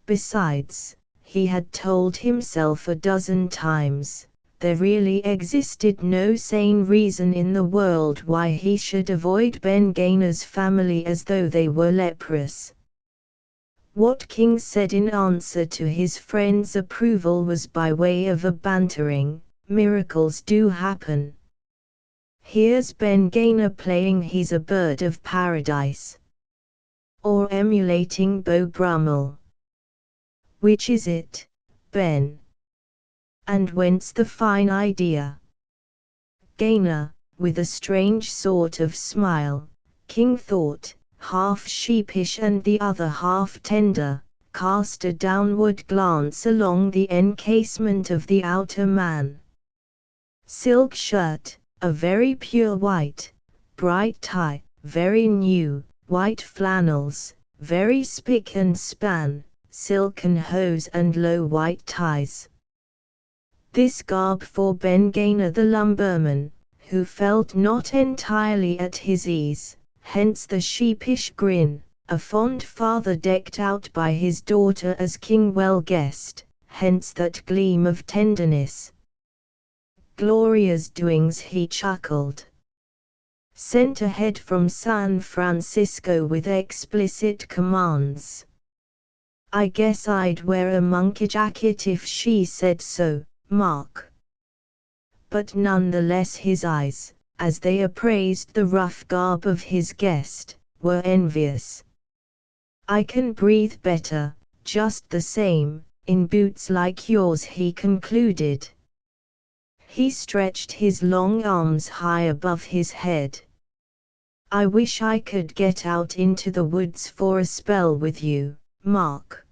Besides, he had told himself a dozen times, there really existed no sane reason in the world why he should avoid Ben Gaynor's family as though they were leprous. What King said in answer to his friend's approval was by way of a bantering, "Miracles do happen. Here's Ben Gaynor playing he's a bird of paradise. Or emulating Beau Brummel. Which is it, Ben? And whence the fine idea?" Gaynor, with a strange sort of smile, King thought, half sheepish and the other half tender, cast a downward glance along the encasement of the outer man. Silk shirt, a very pure white, bright tie, very new, white flannels, very spick and span, silken hose and low white ties. This garb for Ben Gaynor the lumberman, who felt not entirely at his ease, hence the sheepish grin, a fond father decked out by his daughter as King well guessed, hence that gleam of tenderness. Gloria's doings, he chuckled. Sent ahead from San Francisco with explicit commands. I guess I'd wear a monkey jacket if she said so, Mark. But nonetheless his eyes, as they appraised the rough garb of his guest, were envious. "I can breathe better, just the same, in boots like yours," he concluded. He stretched his long arms high above his head. "I wish I could get out into the woods for a spell with you, Mark."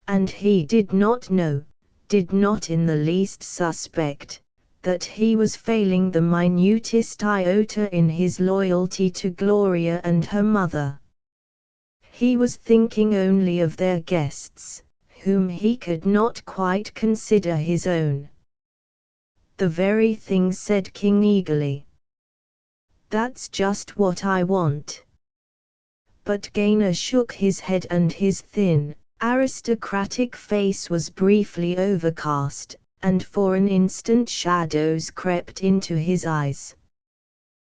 And he did not know, did not in the least suspect, that he was failing the minutest iota in his loyalty to Gloria and her mother. He was thinking only of their guests, whom he could not quite consider his own. "The very thing," said King eagerly. "That's just what I want." But Gaynor shook his head and his thin, aristocratic face was briefly overcast, and for an instant shadows crept into his eyes.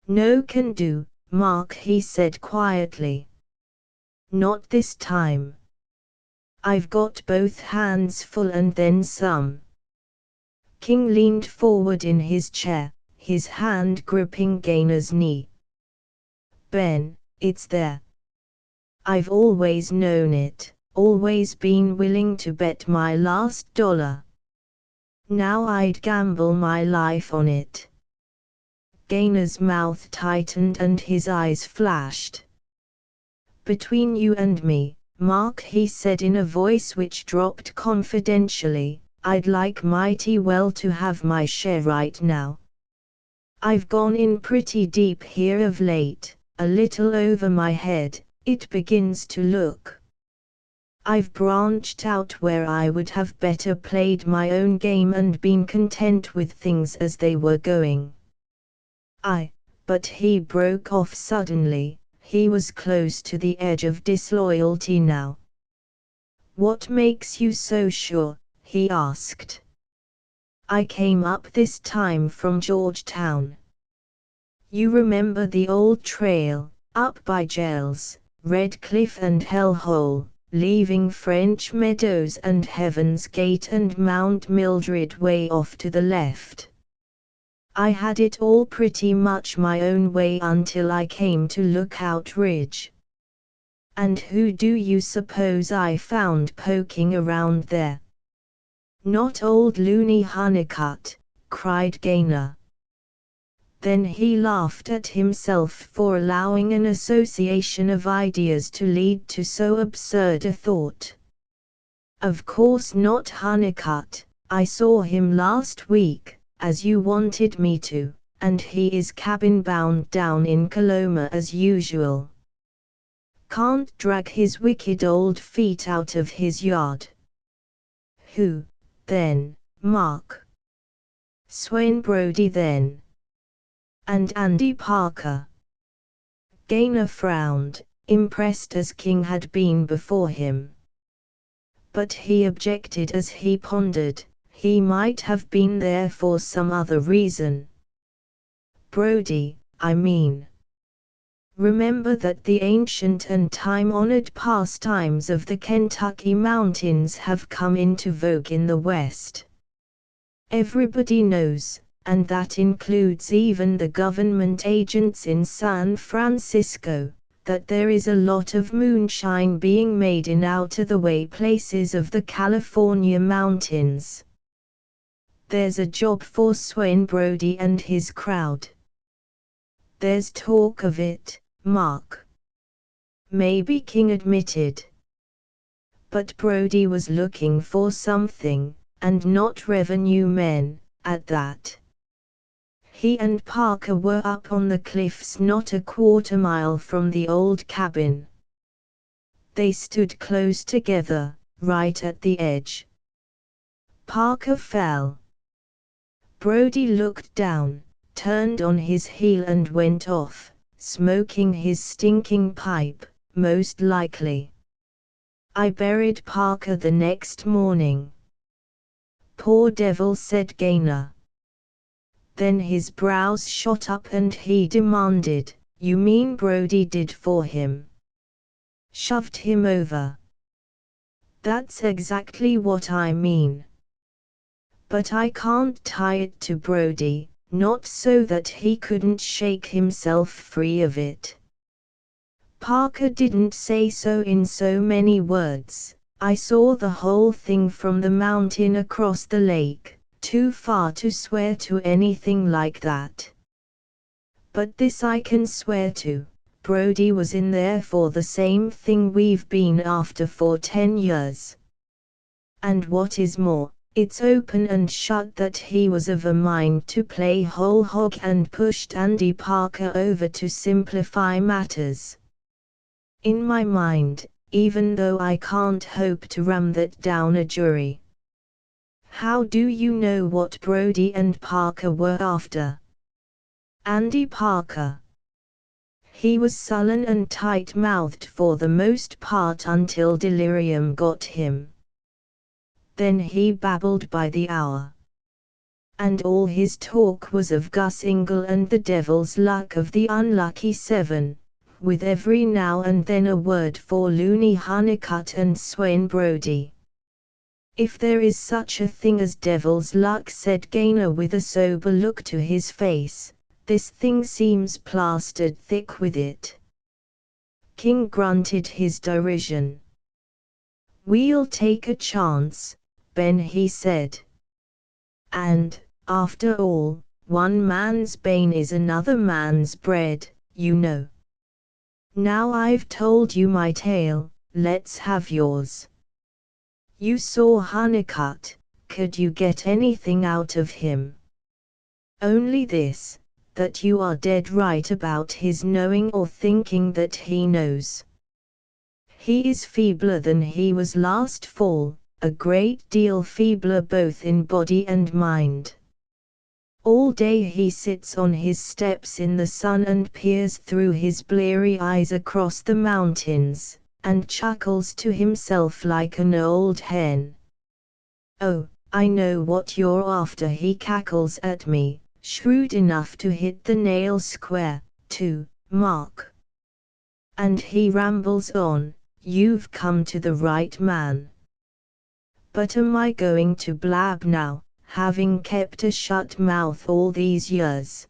"No can do, Mark," he said quietly. "Not this time. I've got both hands full and then some." King leaned forward in his chair, his hand gripping Gaynor's knee. "Ben, it's there. I've always known it, always been willing to bet my last dollar. Now I'd gamble my life on it." Gaynor's mouth tightened and his eyes flashed. "Between you and me, Mark," he said in a voice which dropped confidentially, "I'd like mighty well to have my share right now. I've gone in pretty deep here of late, a little over my head, it begins to look. I've branched out where I would have better played my own game and been content with things as they were going. But he broke off suddenly, he was close to the edge of disloyalty now. "What makes you so sure?" he asked. "I came up this time from Georgetown. You remember the old trail, up by Gels, Red Cliff and Hell Hole, leaving French Meadows and Heaven's Gate and Mount Mildred way off to the left. I had it all pretty much my own way until I came to Lookout Ridge. And who do you suppose I found poking around there? Not old loony Honeycutt," cried Gaynor. Then he laughed at himself for allowing an association of ideas to lead to so absurd a thought. "Of course not Honeycutt, I saw him last week, as you wanted me to, and he is cabin-bound down in Coloma as usual. Can't drag his wicked old feet out of his yard." "Who, then, Mark?" "Swain Brodie then. And Andy Parker." Gaynor frowned, impressed as King had been before him. But he objected as he pondered, he might have been there for some other reason. "Brodie, I mean. Remember that the ancient and time-honored pastimes of the Kentucky mountains have come into vogue in the West. Everybody knows, and that includes even the government agents in San Francisco, that there is a lot of moonshine being made in out-of-the-way places of the California mountains. There's a job for Swain Brodie and his crowd." "There's talk of it, Mark." Maybe, King admitted. But Brodie was looking for something, and not revenue men, at that. He and Parker were up on the cliffs not a quarter-mile from the old cabin. They stood close together, right at the edge. Parker fell. Brodie looked down, turned on his heel and went off, smoking his stinking pipe, most likely. "I buried Parker the next morning." "Poor devil," said Gaynor. Then his brows shot up and he demanded, "You mean Brodie did for him? Shoved him over?" "That's exactly what I mean. But I can't tie it to Brodie, not so that he couldn't shake himself free of it. Parker didn't say so in so many words. I saw the whole thing from the mountain across the lake, too far to swear to anything like that. But this I can swear to. Brody was in there for the same thing we've been after for 10 years. And what is more, it's open and shut that he was of a mind to play whole hog and pushed Andy Parker over to simplify matters. In my mind, even though I can't hope to ram that down a jury. How do you know what Brody and Parker were after? Andy Parker. He was sullen and tight-mouthed for the most part until delirium got him. Then he babbled by the hour. And all his talk was of Gus Ingle and the devil's luck of the unlucky 7, with every now and then a word for Looney Honeycutt and Swain Brody. If there is such a thing as devil's luck, said Gaynor with a sober look to his face, this thing seems plastered thick with it. King grunted his derision. We'll take a chance, Ben, he said. And, after all, one man's bane is another man's bread, you know. Now I've told you my tale, let's have yours. You saw Honeycutt, could you get anything out of him? Only this, that you are dead right about his knowing or thinking that he knows. He is feebler than he was last fall, a great deal feebler both in body and mind. All day he sits on his steps in the sun and peers through his bleary eyes across the mountains, and chuckles to himself like an old hen. Oh, I know what you're after, he cackles at me, shrewd enough to hit the nail square, too, Mark. And he rambles on, you've come to the right man. But am I going to blab now, having kept a shut mouth all these years?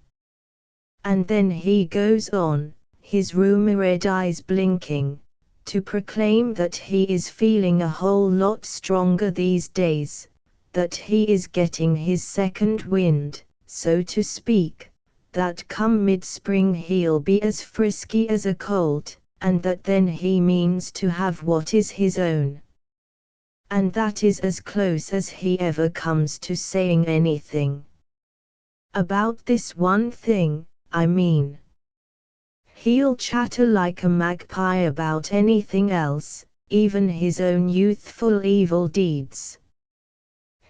And then he goes on, his rheumatoid eyes blinking, to proclaim that he is feeling a whole lot stronger these days, that he is getting his second wind, so to speak, that come mid-spring he'll be as frisky as a colt, and that then he means to have what is his own. And that is as close as he ever comes to saying anything. About this one thing, I mean. He'll chatter like a magpie about anything else, even his own youthful evil deeds.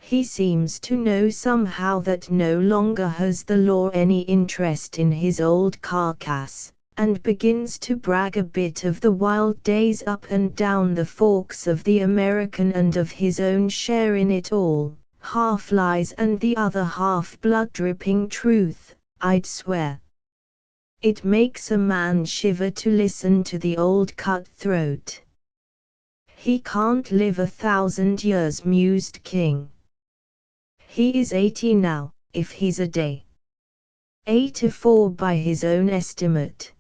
He seems to know somehow that no longer has the law any interest in his old carcass, and begins to brag a bit of the wild days up and down the forks of the American and of his own share in it all, half lies and the other half blood-dripping truth, I'd swear. It makes a man shiver to listen to the old cutthroat. He can't live 1,000 years, mused King. He is 80 now, if he's a day. 84 by his own estimate.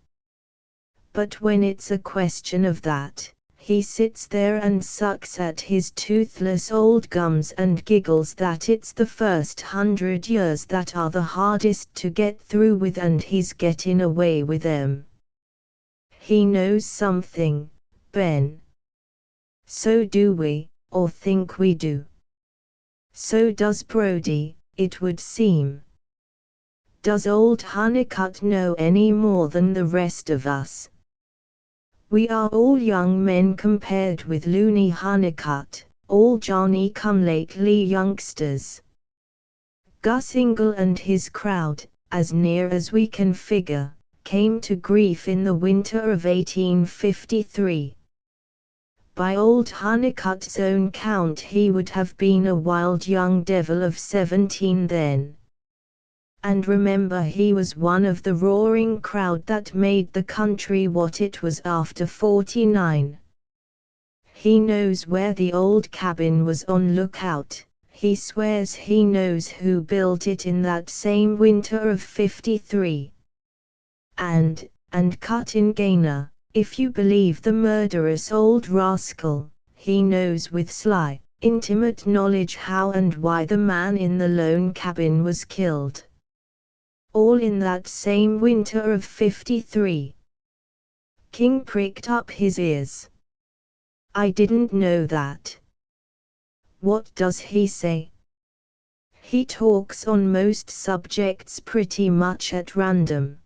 But when it's a question of that, he sits there and sucks at his toothless old gums and giggles that it's the first 100 years that are the hardest to get through with, and he's getting away with them. He knows something, Ben. So do we, or think we do. So does Brody, it would seem. Does old Honeycutt know any more than the rest of us? We are all young men compared with Looney Honeycutt, all Johnny-come-lately youngsters. Gus Ingle and his crowd, as near as we can figure, came to grief in the winter of 1853. By old Honeycutt's own count he would have been a wild young devil of 17 then. And remember, he was one of the roaring crowd that made the country what it was after '49. He knows where the old cabin was on lookout, He swears he knows who built it in that same winter of '53. And cut in Gaynor, if you believe the murderous old rascal, he knows with sly, intimate knowledge how and why the man in the lone cabin was killed. All in that same winter of '53. King pricked up his ears. I didn't know that. What does he say? He talks on most subjects pretty much at random.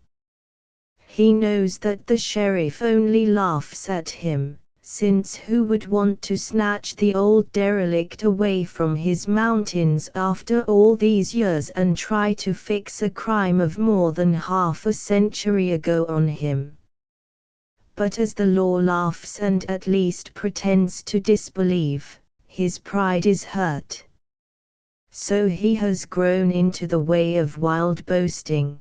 He knows that the sheriff only laughs at him, since who would want to snatch the old derelict away from his mountains after all these years and try to fix a crime of more than half a century ago on him? But as the law laughs and at least pretends to disbelieve, his pride is hurt. So he has grown into the way of wild boasting.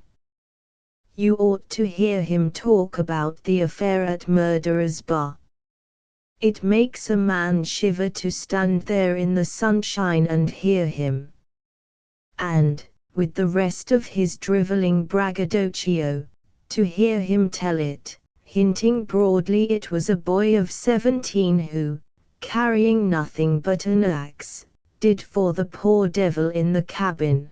You ought to hear him talk about the affair at Murderer's Bar. It makes a man shiver to stand there in the sunshine and hear him. And, with the rest of his driveling braggadocio, to hear him tell it, hinting broadly it was a boy of 17 who, carrying nothing but an axe, did for the poor devil in the cabin.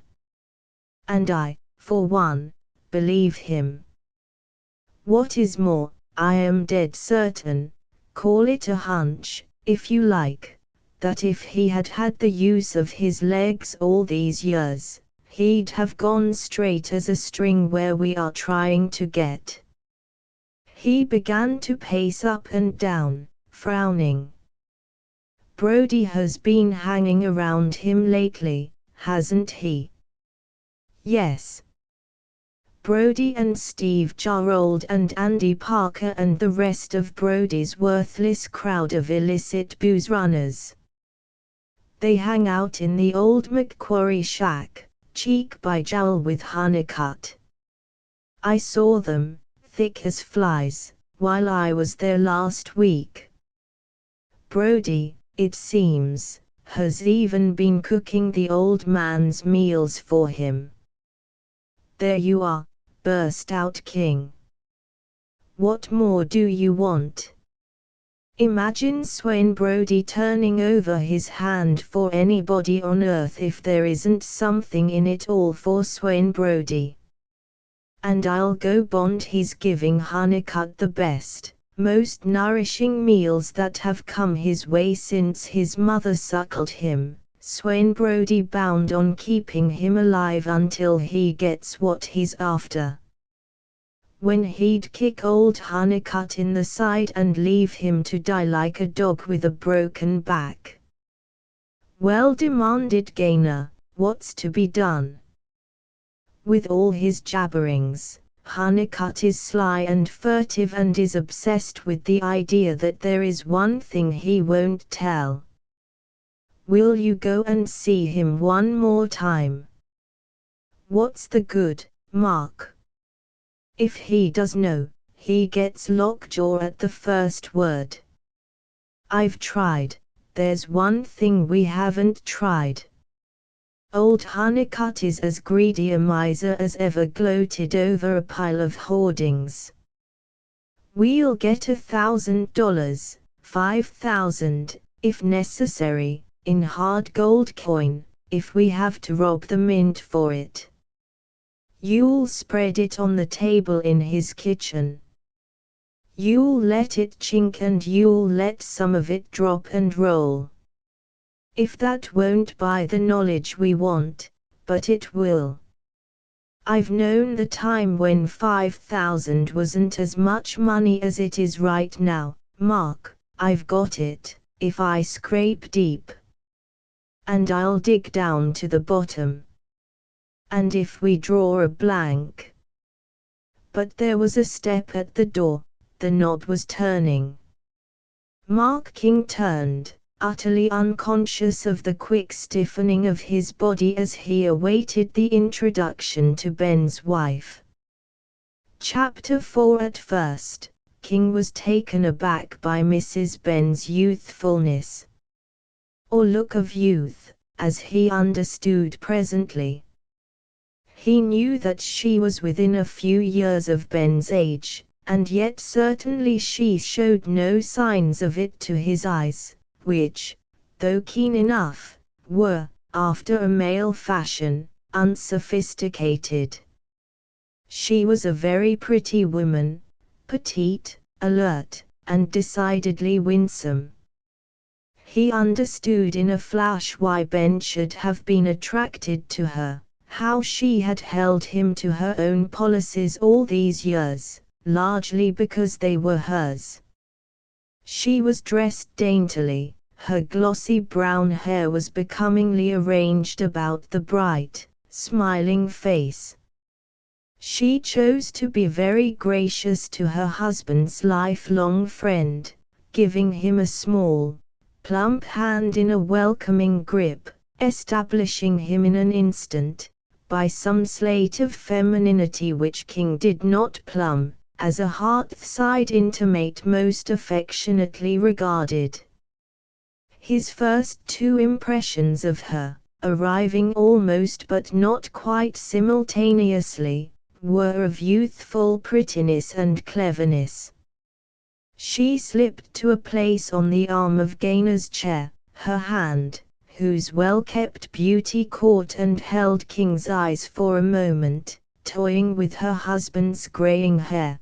And I, for one, believe him. What is more, I am dead certain, call it a hunch, if you like, that if he had had the use of his legs all these years, he'd have gone straight as a string where we are trying to get. He began to pace up and down, frowning. Brody has been hanging around him lately, hasn't he? Yes. Brody and Steve Jarrold and Andy Parker and the rest of Brody's worthless crowd of illicit booze runners. They hang out in the old McQuarrie shack, cheek by jowl with Honeycutt. I saw them, thick as flies, while I was there last week. Brody, it seems, has even been cooking the old man's meals for him. There you are, burst out King. What more do you want? Imagine Swain Brody turning over his hand for anybody on earth if there isn't something in it all for Swain Brody. And I'll go bond he's giving Honeycutt the best, most nourishing meals that have come his way since his mother suckled him. Swain Brody bound on keeping him alive until he gets what he's after. When he'd kick old Honeycutt in the side and leave him to die like a dog with a broken back. Well, demanded Gaynor, what's to be done? With all his jabberings, Honeycutt is sly and furtive and is obsessed with the idea that there is one thing he won't tell. Will you go and see him one more time? What's the good, Mark? If he does know, he gets lockjaw at the first word. I've tried, there's one thing we haven't tried. Old Honeycutt is as greedy a miser as ever gloated over a pile of hoardings. We'll get $1,000, 5,000, if necessary, in hard gold coin, if we have to rob the mint for it. You'll spread it on the table in his kitchen. You'll let it chink and you'll let some of it drop and roll. If that won't buy the knowledge we want, but it will. I've known the time when 5,000 wasn't as much money as it is right now, Mark. I've got it, if I scrape deep. And I'll dig down to the bottom. And if we draw a blank. But there was a step at the door, the knob was turning. Mark King turned, utterly unconscious of the quick stiffening of his body as he awaited the introduction to Ben's wife. Chapter 4. At first, King was taken aback by Mrs. Ben's youthfulness. Or look of youth, as he understood presently. He knew that she was within a few years of Ben's age, and yet certainly she showed no signs of it to his eyes, which, though keen enough, were, after a male fashion, unsophisticated. She was a very pretty woman, petite, alert, and decidedly winsome. He understood in a flash why Ben should have been attracted to her, how she had held him to her own policies all these years, largely because they were hers. She was dressed daintily, her glossy brown hair was becomingly arranged about the bright, smiling face. She chose to be very gracious to her husband's lifelong friend, giving him a small, plump hand in a welcoming grip, establishing him in an instant, by some sleight of femininity which King did not plumb, as a hearthside intimate most affectionately regarded. His first two impressions of her, arriving almost but not quite simultaneously, were of youthful prettiness and cleverness. She slipped to a place on the arm of Gaynor's chair, her hand, whose well-kept beauty caught and held King's eyes for a moment, toying with her husband's greying hair.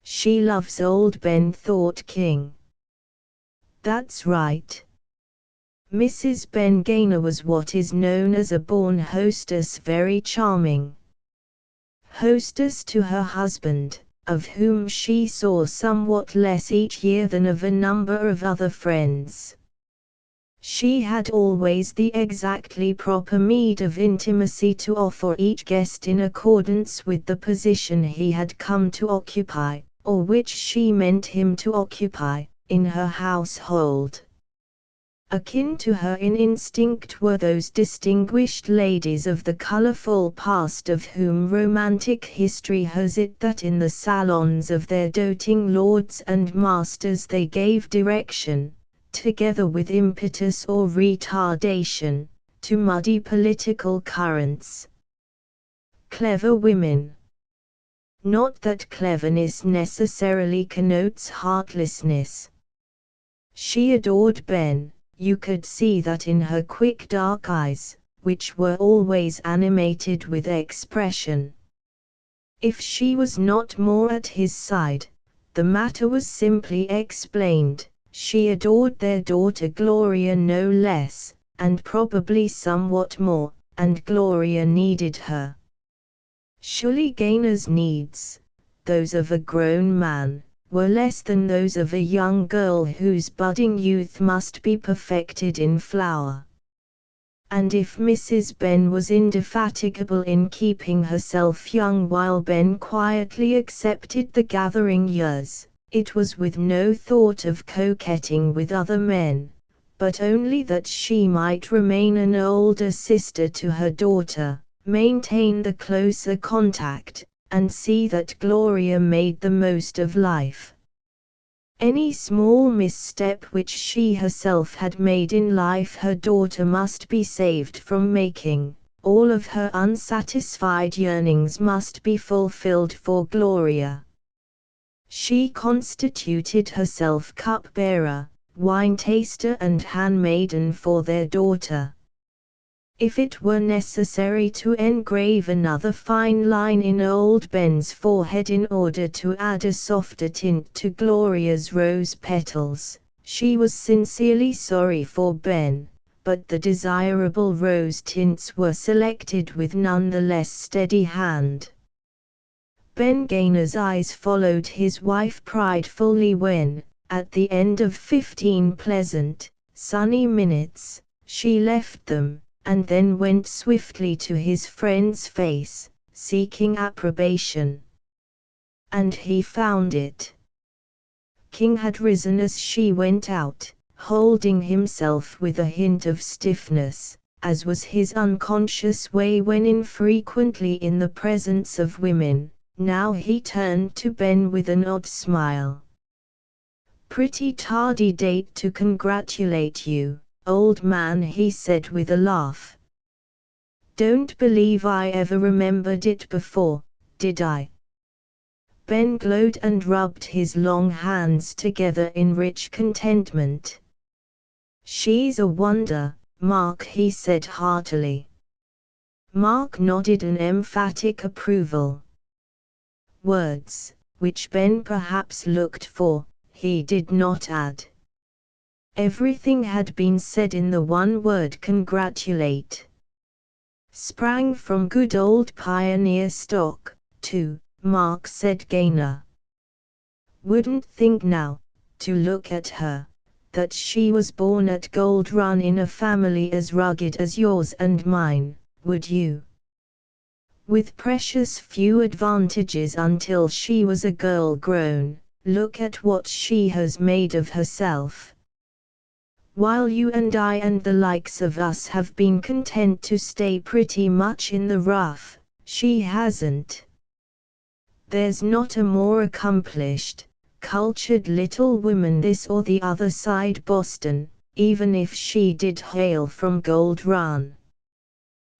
She loves old Ben, thought King. That's right. Mrs. Ben Gaynor was what is known as a born hostess, very charming. Hostess to her husband, of whom she saw somewhat less each year than of a number of other friends. She had always the exactly proper meed of intimacy to offer each guest in accordance with the position he had come to occupy, or which she meant him to occupy, in her household. Akin to her in instinct were those distinguished ladies of the colourful past of whom romantic history has it that in the salons of their doting lords and masters they gave direction, together with impetus or retardation, to muddy political currents. Clever women. Not that cleverness necessarily connotes heartlessness. She adored Ben. You could see that in her quick dark eyes, which were always animated with expression. If she was not more at his side, the matter was simply explained. She adored their daughter Gloria no less, and probably somewhat more, and Gloria needed her. Surely Gaynor's needs, those of a grown man, were less than those of a young girl whose budding youth must be perfected in flower. And if Mrs. Ben was indefatigable in keeping herself young while Ben quietly accepted the gathering years, it was with no thought of coquetting with other men, but only that she might remain an older sister to her daughter, maintain the closer contact, and see that Gloria made the most of life. Any small misstep which she herself had made in life her daughter must be saved from making, all of her unsatisfied yearnings must be fulfilled for Gloria. She constituted herself cup-bearer, wine-taster and handmaiden for their daughter. If it were necessary to engrave another fine line in old Ben's forehead in order to add a softer tint to Gloria's rose petals, she was sincerely sorry for Ben, but the desirable rose tints were selected with none the less steady hand. Ben Gaynor's eyes followed his wife pridefully when, at the end of 15 pleasant, sunny minutes, she left them, and then went swiftly to his friend's face, seeking approbation. And he found it. King had risen as she went out, holding himself with a hint of stiffness, as was his unconscious way when infrequently in the presence of women. Now he turned to Ben with an odd smile. "Pretty tardy date to congratulate you, old man," he said with a laugh. "Don't believe I ever remembered it before, did I?" Ben glowed and rubbed his long hands together in rich contentment. "She's a wonder, Mark," he said heartily. Mark nodded an emphatic approval. Words, which Ben perhaps looked for, he did not add. Everything had been said in the one word congratulate. Sprang from good old pioneer stock, too, Mark said Gaynor. Wouldn't think now, to look at her, that she was born at Gold Run in a family as rugged as yours and mine, would you? With precious few advantages until she was a girl grown, look at what she has made of herself. While you and I and the likes of us have been content to stay pretty much in the rough, she hasn't. There's not a more accomplished, cultured little woman this or the other side Boston, even if she did hail from Gold Run.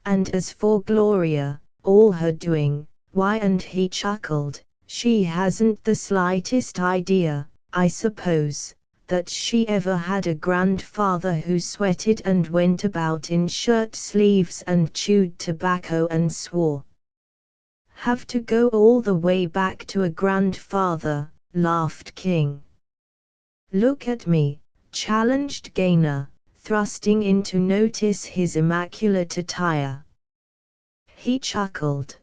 And as for Gloria, all her doing, why, and he chuckled, she hasn't the slightest idea, I suppose, that she ever had a grandfather who sweated and went about in shirt sleeves and chewed tobacco and swore. Have to go all the way back to a grandfather, laughed King. Look at me, challenged Gaynor, thrusting in to notice his immaculate attire. He chuckled.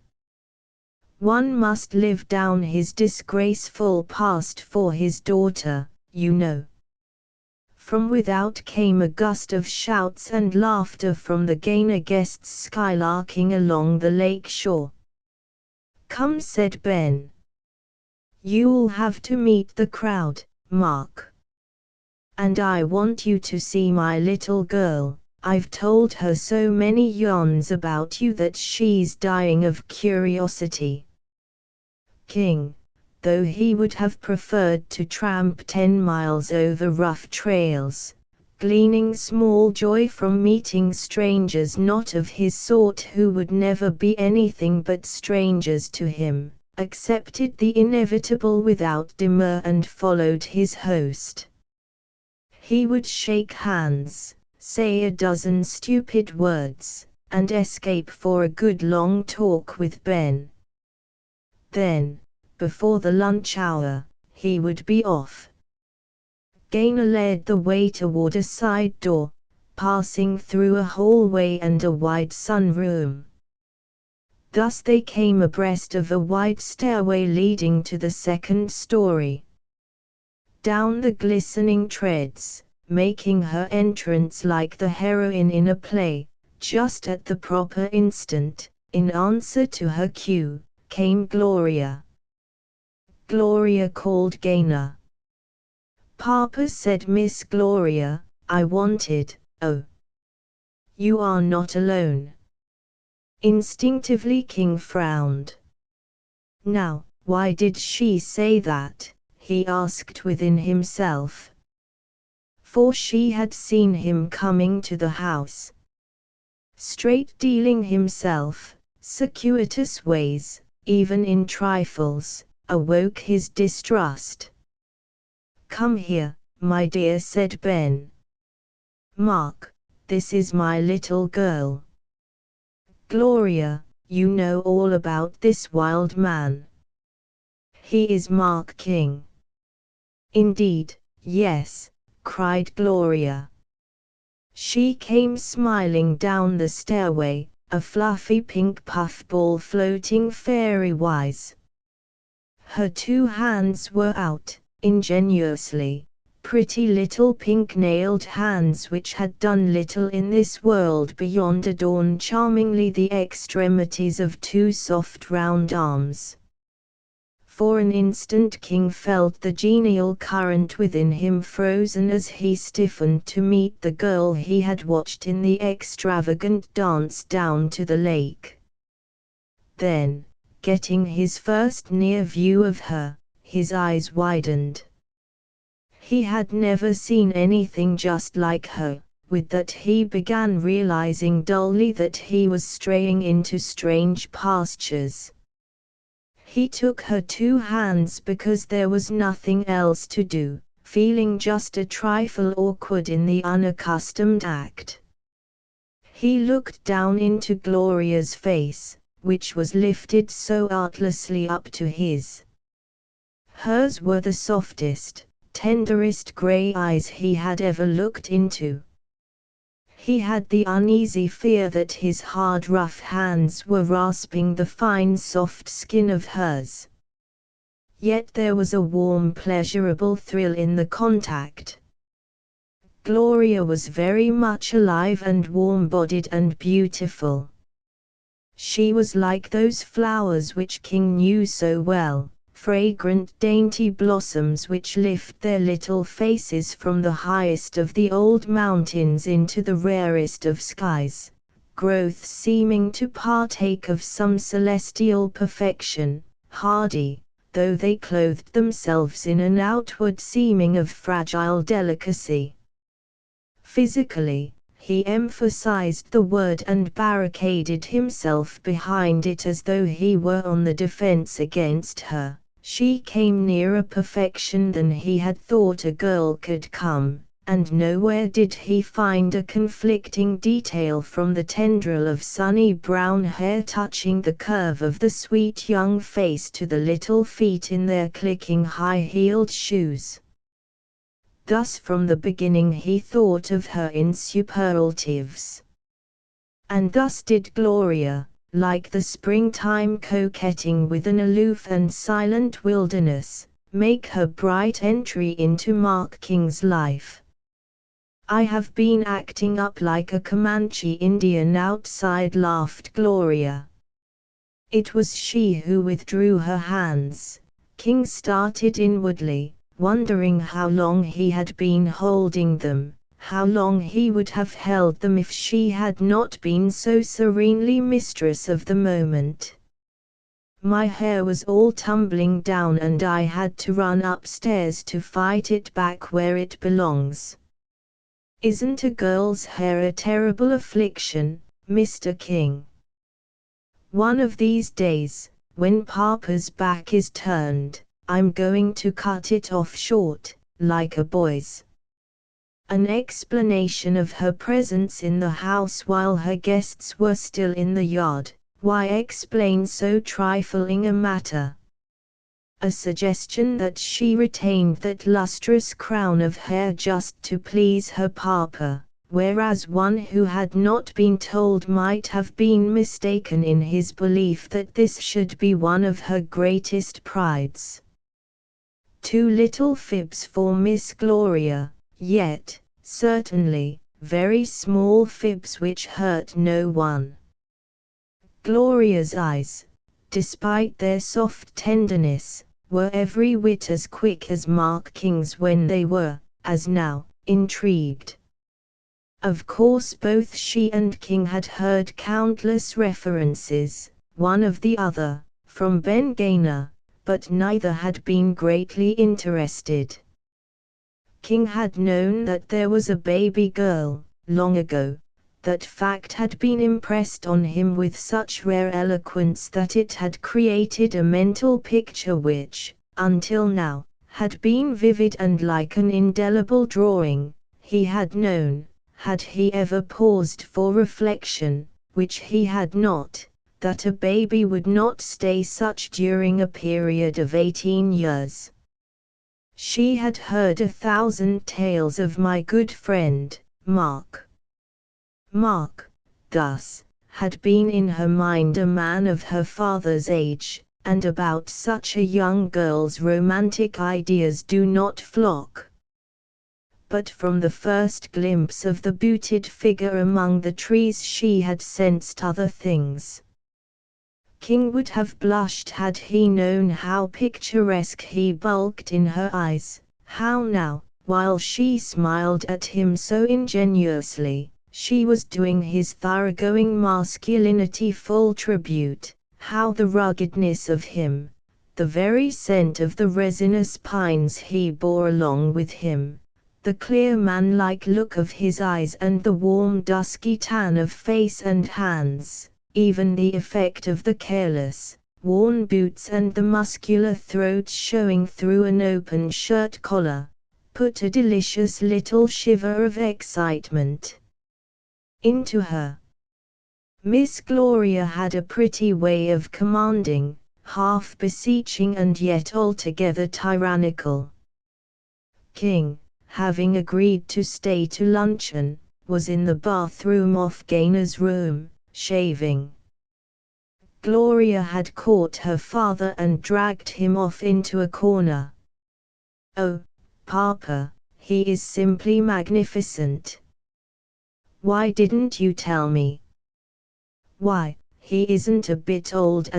One must live down his disgraceful past for his daughter, you know. From without came a gust of shouts and laughter from the Gaynor guests skylarking along the lake shore. Come, said Ben. You'll have to meet the crowd, Mark. And I want you to see my little girl. I've told her so many yarns about you that she's dying of curiosity. King, though he would have preferred to tramp 10 miles over rough trails, gleaning small joy from meeting strangers not of his sort who would never be anything but strangers to him, accepted the inevitable without demur and followed his host. He would shake hands, say a dozen stupid words, and escape for a good long talk with Ben. Then, before the lunch hour, he would be off. Gaynor led the way toward a side door, passing through a hallway and a wide sunroom. Thus they came abreast of a wide stairway leading to the second story. Down the glistening treads, making her entrance like the heroine in a play, just at the proper instant, in answer to her cue, came Gloria. Gloria called Gaynor. Papa, said Miss Gloria, I wanted, oh. You are not alone. Instinctively King frowned. Now, why did she say that, he asked within himself. For she had seen him coming to the house. Straight-dealing himself, circuitous ways, even in trifles, awoke his distrust. Come here, my dear, said Ben. Mark, this is my little girl. Gloria, you know all about this wild man. He is Mark King. Indeed, yes, cried Gloria. She came smiling down the stairway, a fluffy pink puffball floating fairy-wise. Her 2 hands were out, ingenuously, pretty little pink-nailed hands which had done little in this world beyond adorn charmingly the extremities of 2 soft round arms. For an instant King felt the genial current within him frozen as he stiffened to meet the girl he had watched in the extravagant dance down to the lake. Then, getting his first near view of her, his eyes widened. He had never seen anything just like her, with that he began realizing dully that he was straying into strange pastures. He took her 2 hands because there was nothing else to do, feeling just a trifle awkward in the unaccustomed act. He looked down into Gloria's face, which was lifted so artlessly up to his. Hers were the softest, tenderest grey eyes he had ever looked into. He had the uneasy fear that his hard rough hands were rasping the fine soft skin of hers. Yet there was a warm pleasurable thrill in the contact. Gloria was very much alive and warm-bodied and beautiful. She was like those flowers which King knew so well, fragrant dainty blossoms which lift their little faces from the highest of the old mountains into the rarest of skies, growth seeming to partake of some celestial perfection, hardy, though they clothed themselves in an outward seeming of fragile delicacy. Physically, he emphasized the word and barricaded himself behind it as though he were on the defense against her. She came nearer perfection than he had thought a girl could come, and nowhere did he find a conflicting detail from the tendril of sunny brown hair touching the curve of the sweet young face to the little feet in their clicking high-heeled shoes. Thus from the beginning he thought of her in superlatives. And thus did Gloria, like the springtime coquetting with an aloof and silent wilderness, make her bright entry into Mark King's life. "I have been acting up like a Comanche Indian outside," laughed Gloria. It was she who withdrew her hands. King started inwardly, wondering how long he had been holding them, how long he would have held them if she had not been so serenely mistress of the moment. "My hair was all tumbling down and I had to run upstairs to fight it back where it belongs. Isn't a girl's hair a terrible affliction, Mr. King? One of these days, when Papa's back is turned, I'm going to cut it off short, like a boy's." An explanation of her presence in the house while her guests were still in the yard. Why explain so trifling a matter? A suggestion that she retained that lustrous crown of hair just to please her papa, whereas one who had not been told might have been mistaken in his belief that this should be one of her greatest prides. 2 little fibs for Miss Gloria. Yet, certainly, very small fibs which hurt no one. Gloria's eyes, despite their soft tenderness, were every whit as quick as Mark King's when they were, as now, intrigued. Of course both she and King had heard countless references, one of the other, from Ben Gaynor, but neither had been greatly interested. King had known that there was a baby girl, long ago. That fact had been impressed on him with such rare eloquence that it had created a mental picture which, until now, had been vivid and like an indelible drawing. He had known, had he ever paused for reflection, which he had not, that a baby would not stay such during a period of 18 years. She had heard 1,000 tales of my good friend, Mark. Mark, thus, had been in her mind a man of her father's age, and about such a young girl's romantic ideas do not flock. But from the first glimpse of the booted figure among the trees she had sensed other things. King would have blushed had he known how picturesque he bulked in her eyes, how now, while she smiled at him so ingenuously, she was doing his thoroughgoing masculinity full tribute, how the ruggedness of him, the very scent of the resinous pines he bore along with him, the clear man-like look of his eyes and the warm dusky tan of face and hands, even the effect of the careless, worn boots and the muscular throat showing through an open shirt collar, put a delicious little shiver of excitement into her. Miss Gloria had a pretty way of commanding, half beseeching and yet altogether tyrannical. King, having agreed to stay to luncheon, was in the bathroom off Gaynor's room, shaving. Gloria had caught her father and dragged him off into a corner. "Oh, Papa, he is simply magnificent. Why didn't you tell me?" "Why, he isn't a bit old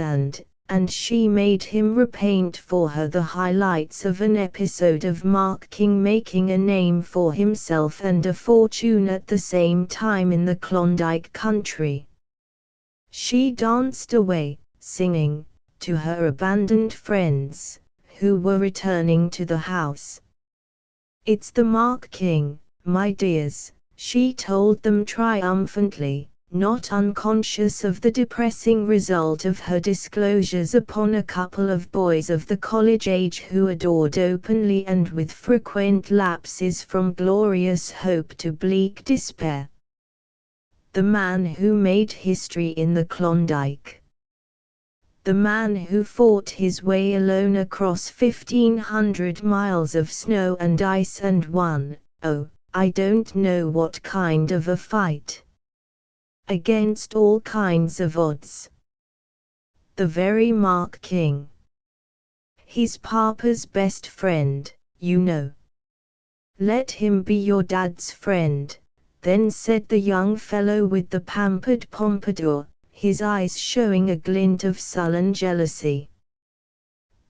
and she made him repaint for her the highlights of an episode of Mark King making a name for himself and a fortune at the same time in the Klondike country. She danced away, singing, to her abandoned friends, who were returning to the house. "It's the Mark King, my dears," she told them triumphantly, not unconscious of the depressing result of her disclosures upon a couple of boys of the college age who adored openly and with frequent lapses from glorious hope to bleak despair. The man who made history in the Klondike. The man who fought his way alone across 1,500 miles of snow and ice and won, oh, I don't know what kind of a fight. Against all kinds of odds. The very Mark King. He's Papa's best friend, you know. Let him be your dad's friend, then said the young fellow with the pampered pompadour, his eyes showing a glint of sullen jealousy.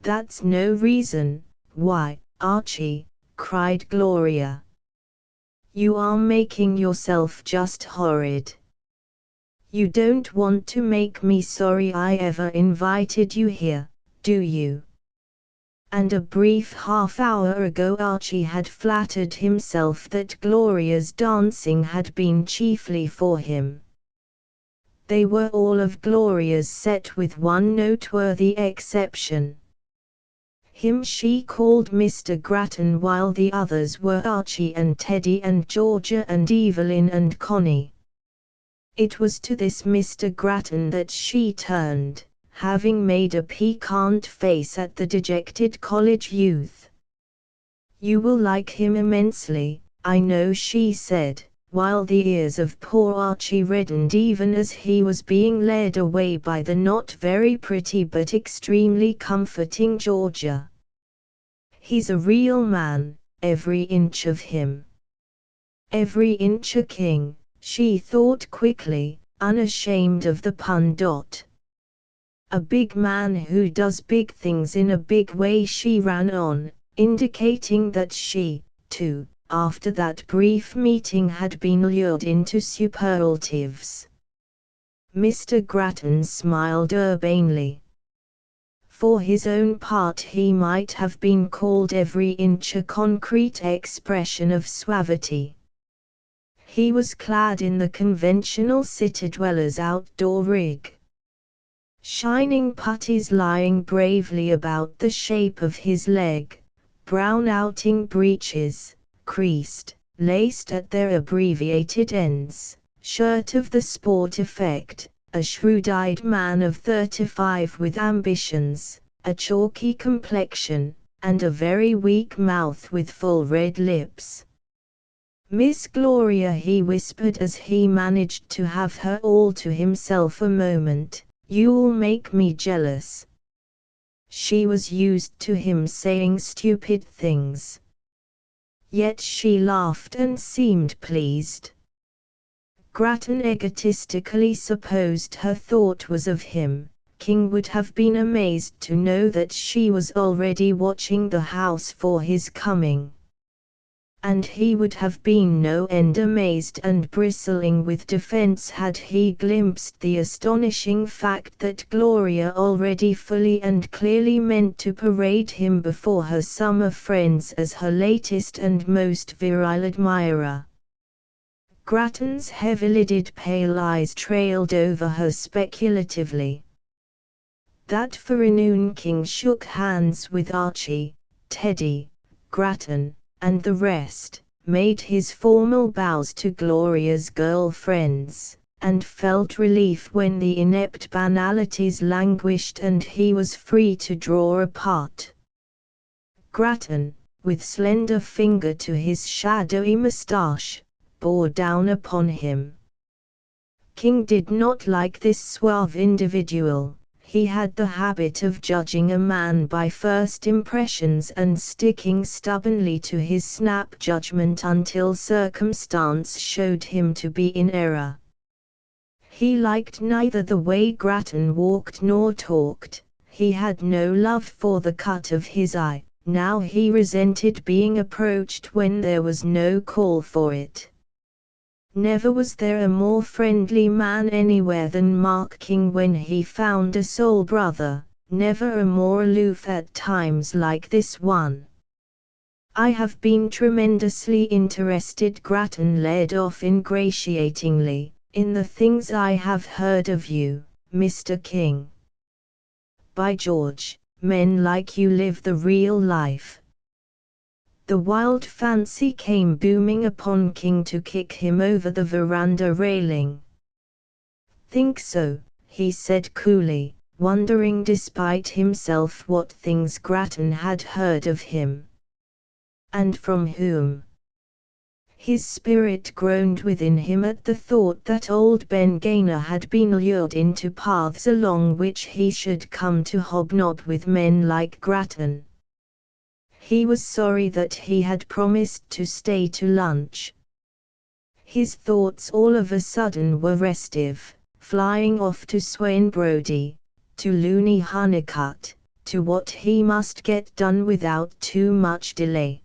"That's no reason, why, Archie," cried Gloria. "You are making yourself just horrid. You don't want to make me sorry I ever invited you here, do you?" And a brief half-hour ago Archie had flattered himself that Gloria's dancing had been chiefly for him. They were all of Gloria's set with one noteworthy exception. Him she called Mr. Grattan while the others were Archie and Teddy and Georgia and Evelyn and Connie. It was to this Mr. Grattan that she turned, having made a piquant face at the dejected college youth. "You will like him immensely, I know," she said, while the ears of poor Archie reddened even as he was being led away by the not very pretty but extremely comforting Georgia. "He's a real man, every inch of him. Every inch a king," she thought quickly, unashamed of the pun. "A big man who does big things in a big way," she ran on, indicating that she, too, after that brief meeting had been lured into superlatives. Mr. Grattan smiled urbanely. For his own part he might have been called every inch a concrete expression of suavity. He was clad in the conventional city-dweller's outdoor rig. Shining puttees lying bravely about the shape of his leg, brown outing breeches, creased, laced at their abbreviated ends, shirt of the sport effect, a shrewd-eyed man of 35 with ambitions, a chalky complexion, and a very weak mouth with full red lips. "Miss Gloria," he whispered as he managed to have her all to himself a moment, "you'll make me jealous." She was used to him saying stupid things. Yet she laughed and seemed pleased. Grattan egotistically supposed her thought was of him. King would have been amazed to know that she was already watching the house for his coming. and he would have been no end amazed and bristling with defense had he glimpsed the astonishing fact that Gloria already fully and clearly meant to parade him before her summer friends as her latest and most virile admirer. Grattan's heavy-lidded pale eyes trailed over her speculatively. That forenoon King shook hands with Archie, Teddy, Grattan, and the rest, made his formal bows to Gloria's girl-friends, and felt relief when the inept banalities languished and he was free to draw apart. Grattan, with slender finger to his shadowy moustache, bore down upon him. King did not like this suave individual. He had the habit of judging a man by first impressions and sticking stubbornly to his snap judgment until circumstance showed him to be in error. He liked neither the way Grattan walked nor talked. He had no love for the cut of his eye. Now he resented being approached when there was no call for it. Never was there a more friendly man anywhere than Mark King when he found a soul brother, never a more aloof at times like this one. "I have been tremendously interested," Grattan led off ingratiatingly, "in the things I have heard of you, Mr. King. By George, men like you live the real life." The wild fancy came booming upon King to kick him over the veranda railing. "Think so," he said coolly, wondering despite himself what things Grattan had heard of him. And from whom? His spirit groaned within him at the thought that old Ben Gaynor had been lured into paths along which he should come to hobnob with men like Grattan. He was sorry that he had promised to stay to lunch. His thoughts all of a sudden were restive, flying off to Swain Brodie, to Looney Honeycutt, to what he must get done without too much delay.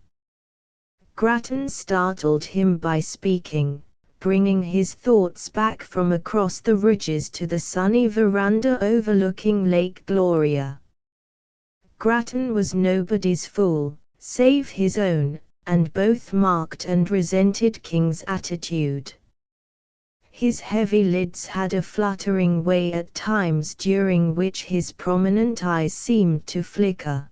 Grattan startled him by speaking, bringing his thoughts back from across the ridges to the sunny veranda overlooking Lake Gloria. Grattan was nobody's fool, save his own, and both marked and resented King's attitude. His heavy lids had a fluttering way at times during which his prominent eyes seemed to flicker.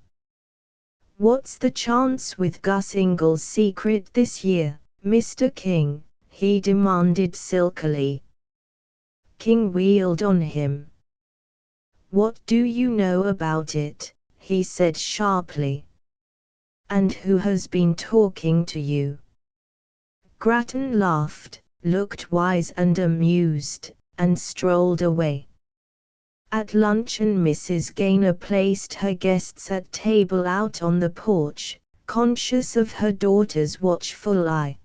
"What's the chance with Gus Ingall's secret this year, Mr. King?" he demanded silkily. King wheeled on him. "What do you know about it?" he said sharply. "And who has been talking to you?" Grattan laughed, looked wise and amused, and strolled away. At luncheon Mrs. Gaynor placed her guests at table out on the porch, conscious of her daughter's watchful eye.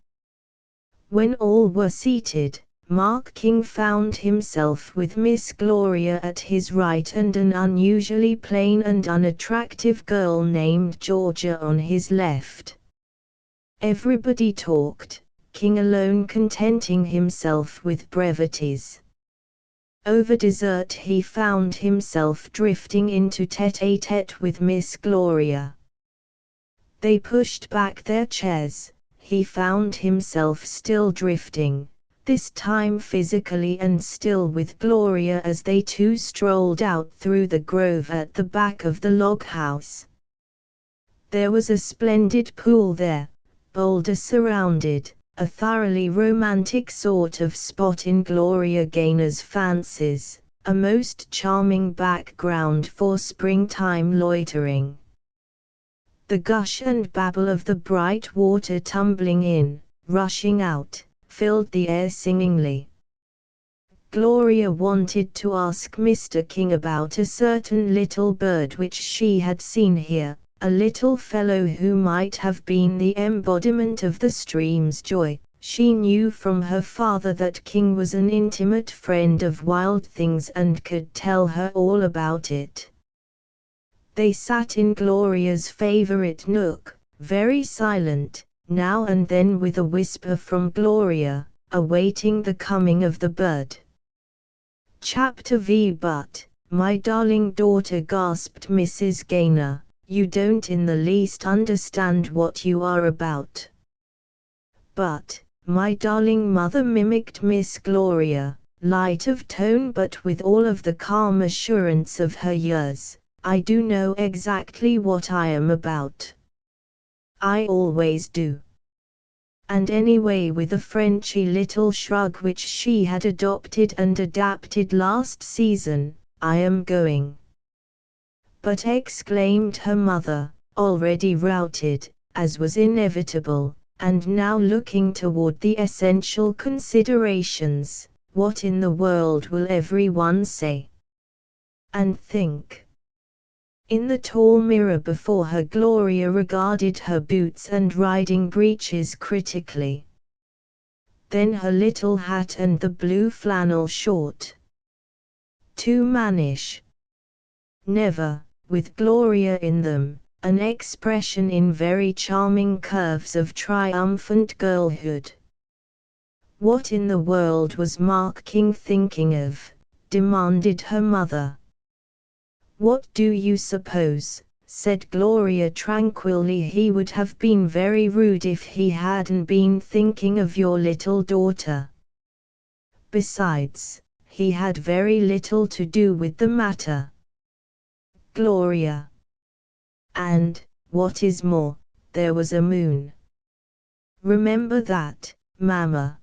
When all were seated, Mark King found himself with Miss Gloria at his right and an unusually plain and unattractive girl named Georgia on his left. Everybody talked, King alone contenting himself with brevities. Over dessert he found himself drifting into tête-à-tête with Miss Gloria. They pushed back their chairs. He found himself still drifting, this time physically and still with Gloria as they two strolled out through the grove at the back of the log house. There was a splendid pool there, boulder surrounded, a thoroughly romantic sort of spot in Gloria Gaynor's fancies, a most charming background for springtime loitering. The gush and babble of the bright water tumbling in, rushing out, filled the air singingly. Gloria wanted to ask Mr. King about a certain little bird which she had seen here, a little fellow who might have been the embodiment of the stream's joy. She knew from her father that King was an intimate friend of Wild Things and could tell her all about it. They sat in Gloria's favorite nook, very silent, now and then with a whisper from Gloria, awaiting the coming of the bird. Chapter V. But, my darling daughter, gasped Mrs. Gaynor, you don't in the least understand what you are about. But, my darling mother, mimicked Miss Gloria, light of tone but with all of the calm assurance of her years, I do know exactly what I am about. I always do. And anyway, with a Frenchy little shrug which she had adopted and adapted last season, I am going. But, exclaimed her mother, already routed, as was inevitable, and now looking toward the essential considerations, what in the world will everyone say and think? In the tall mirror before her, Gloria regarded her boots and riding breeches critically. Then her little hat and the blue flannel short. Too mannish. Never, with Gloria in them, an expression in very charming curves of triumphant girlhood. What in the world was Mark King thinking of? Demanded her mother. What do you suppose? Said Gloria tranquilly. He would have been very rude if he hadn't been thinking of your little daughter. Besides, he had very little to do with the matter. Gloria. And, what is more, there was a moon. Remember that, Mama.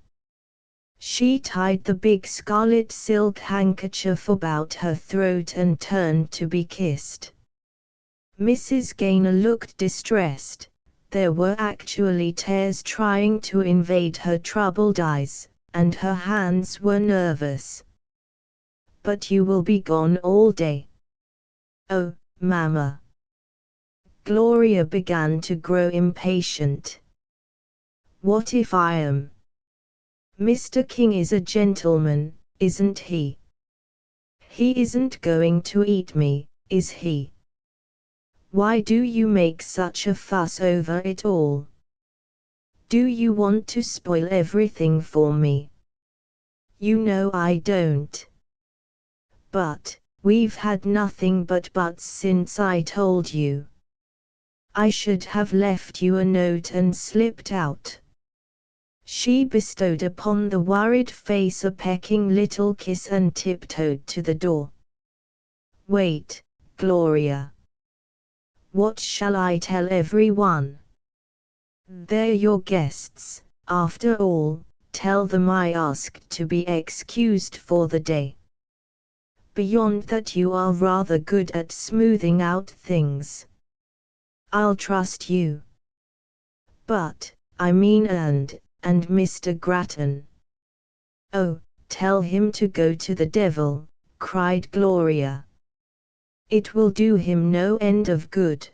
She tied the big scarlet silk handkerchief about her throat and turned to be kissed. Mrs. Gaynor looked distressed. There were actually tears trying to invade her troubled eyes, and her hands were nervous. But you will be gone all day. Oh, Mama. Gloria began to grow impatient. What if I am? Mr. King is a gentleman, isn't he? He isn't going to eat me, is he? Why do you make such a fuss over it all? Do you want to spoil everything for me? You know I don't. But, we've had nothing but buts since I told you. I should have left you a note and slipped out. She bestowed upon the worried face a pecking little kiss and tiptoed to the door. Wait, Gloria. What shall I tell everyone? They're your guests, after all. Tell them I asked to be excused for the day. Beyond that, you are rather good at smoothing out things. I'll trust you. But, I mean and Mr. Grattan. Oh, tell him to go to the devil, cried Gloria. It will do him no end of good.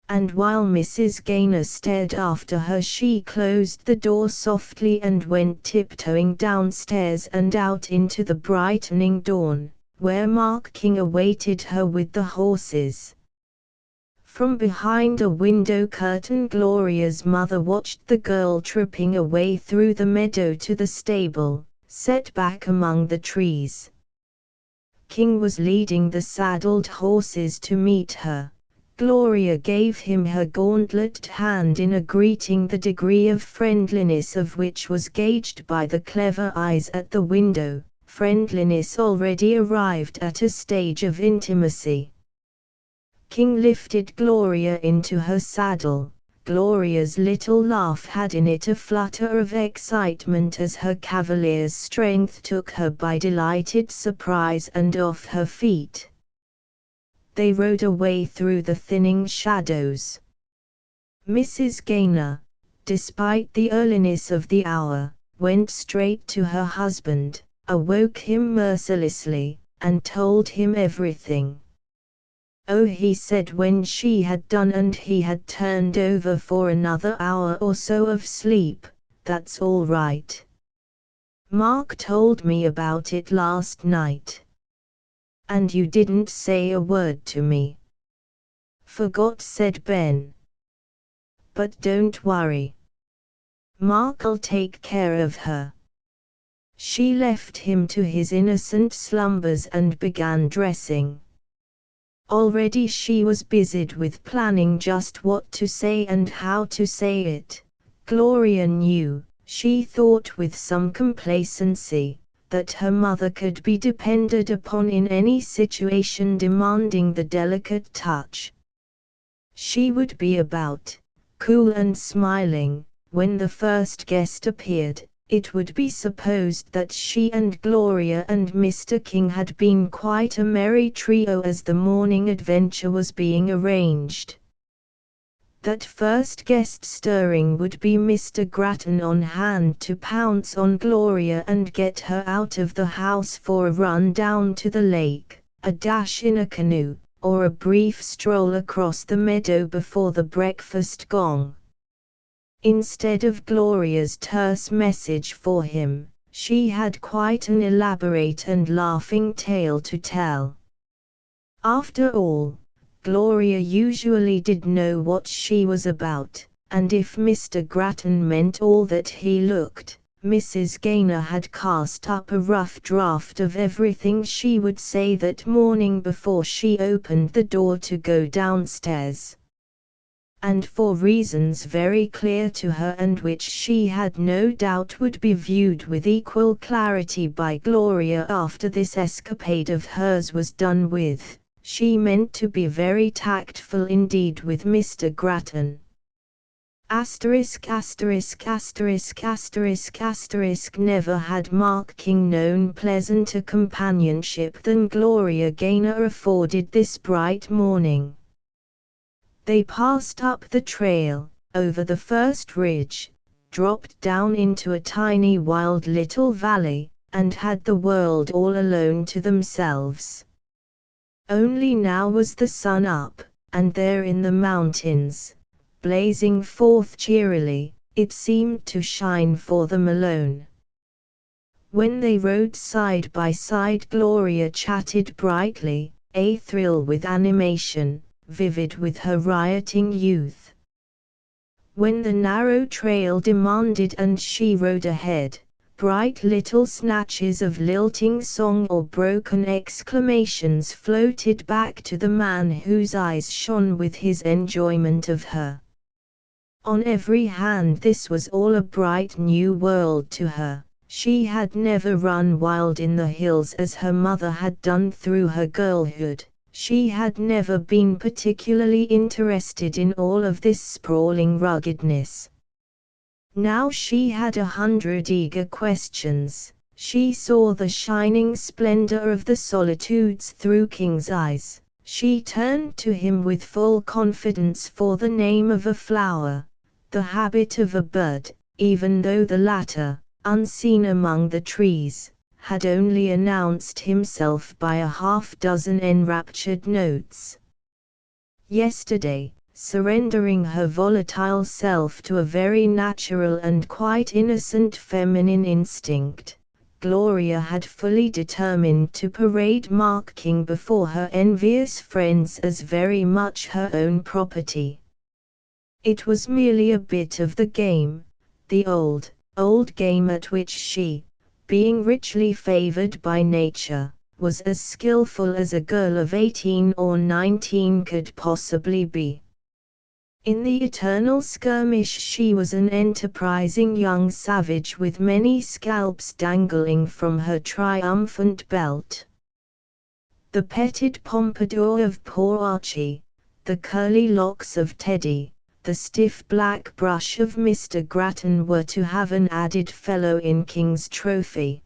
And while Mrs. Gaynor stared after her, she closed the door softly and went tiptoeing downstairs and out into the brightening dawn, where Mark King awaited her with the horses. From behind a window curtain, Gloria's mother watched the girl tripping away through the meadow to the stable, set back among the trees. King was leading the saddled horses to meet her. Gloria gave him her gauntleted hand in a greeting the degree of friendliness of which was gauged by the clever eyes at the window, friendliness already arrived at a stage of intimacy. King lifted Gloria into her saddle. Gloria's little laugh had in it a flutter of excitement as her cavalier's strength took her by delighted surprise and off her feet. They rode away through the thinning shadows. Mrs. Gaynor, despite the earliness of the hour, went straight to her husband, awoke him mercilessly, and told him everything. Oh, he said when she had done and he had turned over for another hour or so of sleep, that's all right. Mark told me about it last night. And you didn't say a word to me. Forgot, said Ben. but don't worry. Mark'll take care of her." She left him to his innocent slumbers and began dressing. Already she was busied with planning just what to say and how to say it. Gloria knew, she thought with some complacency, that her mother could be depended upon in any situation demanding the delicate touch. She would be about, cool and smiling, when the first guest appeared. It would be supposed that she and Gloria and Mr. King had been quite a merry trio as the morning adventure was being arranged. That first guest stirring would be Mr. Grattan, on hand to pounce on Gloria and get her out of the house for a run down to the lake, a dash in a canoe, or a brief stroll across the meadow before the breakfast gong. Instead of Gloria's terse message for him, she had quite an elaborate and laughing tale to tell. After all, Gloria usually did know what she was about, and if Mr. Grattan meant all that he looked, Mrs. Gaynor had cast up a rough draft of everything she would say that morning before she opened the door to go downstairs. And for reasons very clear to her and which she had no doubt would be viewed with equal clarity by Gloria after this escapade of hers was done with, she meant to be very tactful indeed with Mr. Grattan. ********* Never had Mark King known pleasanter companionship than Gloria Gaynor afforded this bright morning. They passed up the trail, over the first ridge, dropped down into a tiny wild little valley, and had the world all alone to themselves. Only now was the sun up, and there in the mountains, blazing forth cheerily, it seemed to shine for them alone. When they rode side by side, Gloria chatted brightly, athrill with animation, vivid with her rioting youth. When the narrow trail demanded and she rode ahead, bright little snatches of lilting song or broken exclamations floated back to the man whose eyes shone with his enjoyment of her. On every hand this was all a bright new world to her. She had never run wild in the hills as her mother had done through her girlhood. She had never been particularly interested in all of this sprawling ruggedness. Now she had 100 eager questions. She saw the shining splendor of the solitudes through King's eyes. She turned to him with full confidence for the name of a flower, the habit of a bird, even though the latter, unseen among the trees, had only announced himself by a half-dozen enraptured notes. Yesterday, surrendering her volatile self to a very natural and quite innocent feminine instinct, Gloria had fully determined to parade Mark King before her envious friends as very much her own property. It was merely a bit of the game, the old game at which she, being richly favored by nature, was as skillful as a girl of 18 or 19 could possibly be. In the eternal skirmish she was an enterprising young savage with many scalps dangling from her triumphant belt. The petted pompadour of poor Archie, the curly locks of Teddy, the stiff black brush of Mr. Grattan were to have an added fellow in King's trophy.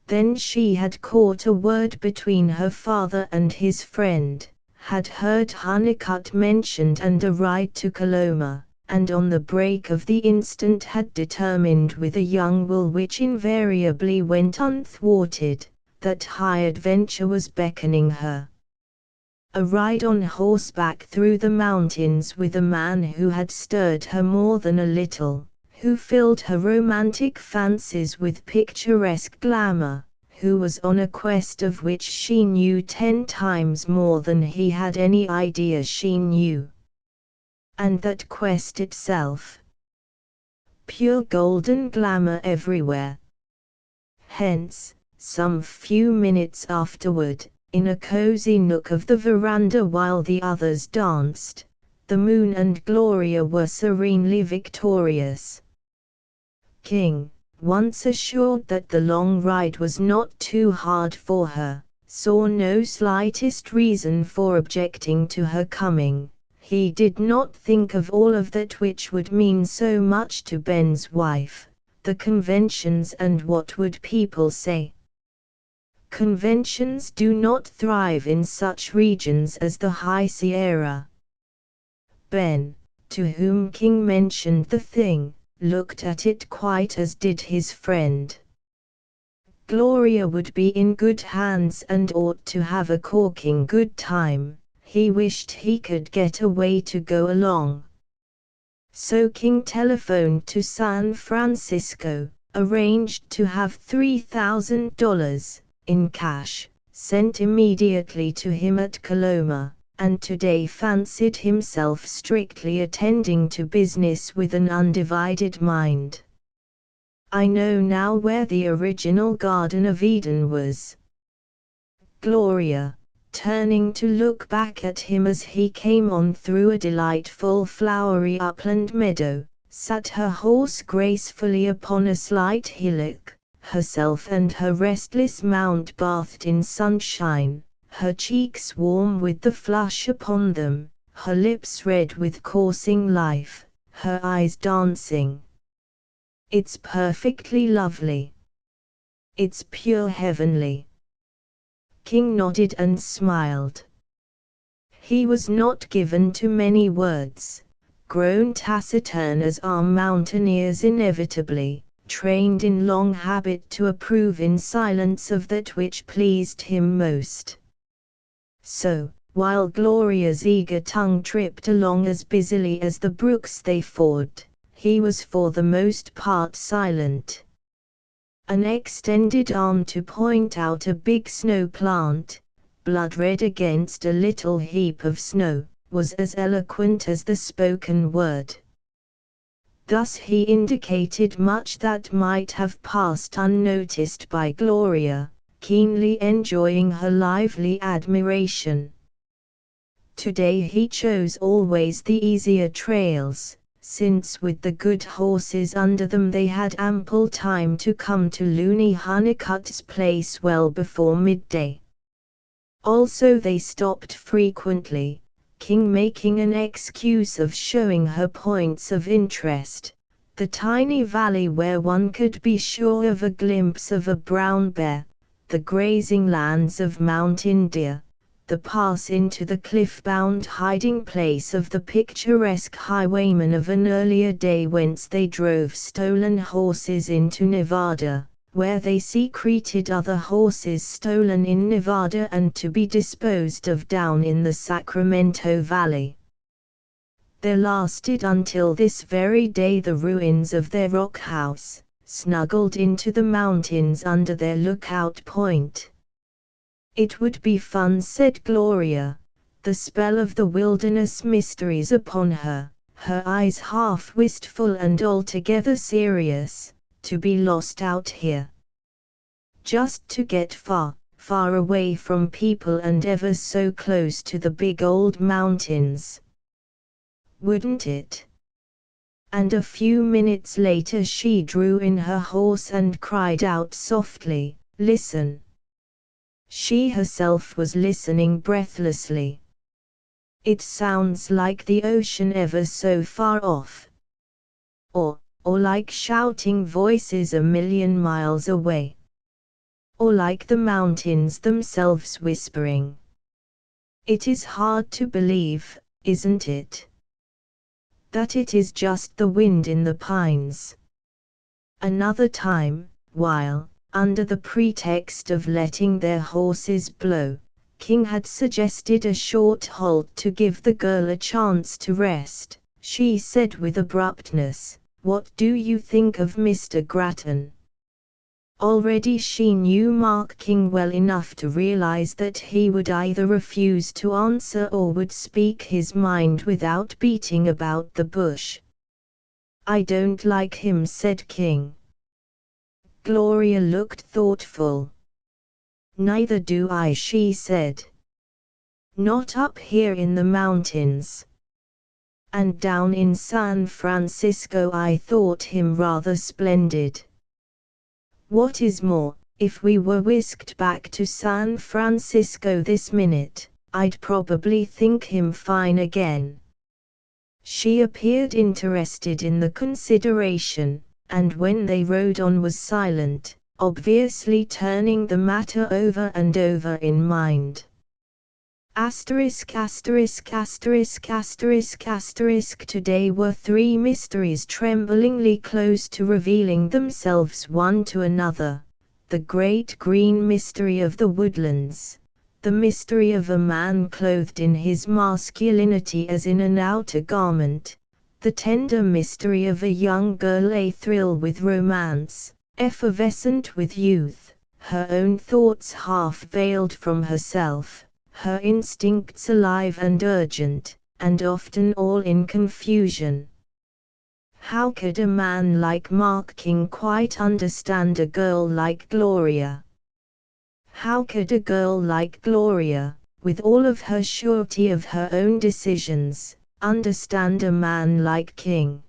Then she had caught a word between her father and his friend, had heard Honeycutt mentioned and a ride to Coloma, and on the break of the instant had determined with a young will which invariably went unthwarted, that high adventure was beckoning her. A ride on horseback through the mountains with a man who had stirred her more than a little, who filled her romantic fancies with picturesque glamour, who was on a quest of which she knew 10 times more than he had any idea she knew. and that quest itself. Pure golden glamour everywhere. Hence, some few minutes afterward, in a cozy nook of the veranda while the others danced, the moon and Gloria were serenely victorious. King, once assured that the long ride was not too hard for her, saw no slightest reason for objecting to her coming. He did not think of all of that which would mean so much to Ben's wife, the conventions and what would people say. Conventions do not thrive in such regions as the High Sierra. Ben, to whom King mentioned the thing, looked at it quite as did his friend. Gloria would be in good hands and ought to have a corking good time. He wished he could get away to go along. So King telephoned to San Francisco, arranged to have $3,000 in cash sent immediately to him at Coloma, and today fancied himself strictly attending to business with an undivided mind. I know now where the original Garden of Eden was. Gloria, turning to look back at him as he came on through a delightful flowery upland meadow, sat her horse gracefully upon a slight hillock, herself and her restless mount bathed in sunshine, her cheeks warm with the flush upon them, her lips red with coursing life, her eyes dancing. It's perfectly lovely. It's pure heavenly. King nodded and smiled. He was not given to many words, grown taciturn as are mountaineers inevitably, trained in long habit to approve in silence of that which pleased him most. So, while Gloria's eager tongue tripped along as busily as the brooks they forded, he was for the most part silent. An extended arm to point out a big snow plant, blood red against a little heap of snow, was as eloquent as the spoken word. Thus he indicated much that might have passed unnoticed by Gloria, keenly enjoying her lively admiration. Today he chose always the easier trails, since with the good horses under them they had ample time to come to Looney Honeycutt's place well before midday. Also they stopped frequently, King making an excuse of showing her points of interest, the tiny valley where one could be sure of a glimpse of a brown bear, the grazing lands of mountain deer, the pass into the cliff-bound hiding place of the picturesque highwaymen of an earlier day whence they drove stolen horses into Nevada, where they secreted other horses stolen in Nevada and to be disposed of down in the Sacramento Valley. There lasted until this very day the ruins of their rock house, snuggled into the mountains under their lookout point. It would be fun, said Gloria, the spell of the wilderness mysteries upon her, her eyes half wistful and altogether serious, to be lost out here. Just to get far, far away from people and ever so close to the big old mountains. Wouldn't it? And a few minutes later she drew in her horse and cried out softly, "Listen!" She herself was listening breathlessly. It sounds like the ocean ever so far off. Or like shouting voices a million miles away. Or like the mountains themselves whispering. It is hard to believe, isn't it? That it is just the wind in the pines. Another time, while, under the pretext of letting their horses blow, King had suggested a short halt to give the girl a chance to rest, she said with abruptness, "What do you think of Mr. Grattan?" Already she knew Mark King well enough to realize that he would either refuse to answer or would speak his mind without beating about the bush. "I don't like him," said King. Gloria looked thoughtful. "Neither do I," she said. "Not up here in the mountains. And down in San Francisco I thought him rather splendid. What is more, if we were whisked back to San Francisco this minute, I'd probably think him fine again." She appeared interested in the consideration, and when they rode on was silent, obviously turning the matter over and over in mind. Asterisk asterisk asterisk asterisk asterisk Today were three mysteries tremblingly close to revealing themselves one to another: the great green mystery of the woodlands, the mystery of a man clothed in his masculinity as in an outer garment, the tender mystery of a young girl athrill with romance, effervescent with youth, her own thoughts half veiled from herself, her instincts alive and urgent, and often all in confusion. How could a man like Mark King quite understand a girl like Gloria? How could a girl like Gloria, with all of her surety of her own decisions, understand a man like King?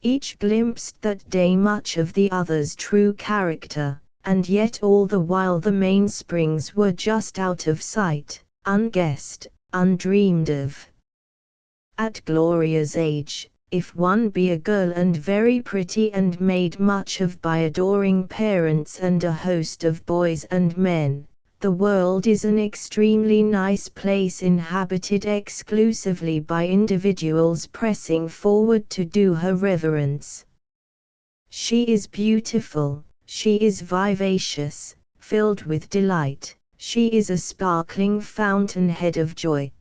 Each glimpsed that day much of the other's true character, and yet all the while the mainsprings were just out of sight, unguessed, undreamed of. At Gloria's age, if one be a girl and very pretty and made much of by adoring parents and a host of boys and men, the world is an extremely nice place inhabited exclusively by individuals pressing forward to do her reverence. She is beautiful. She is vivacious, filled with delight, she is a sparkling fountainhead of joy.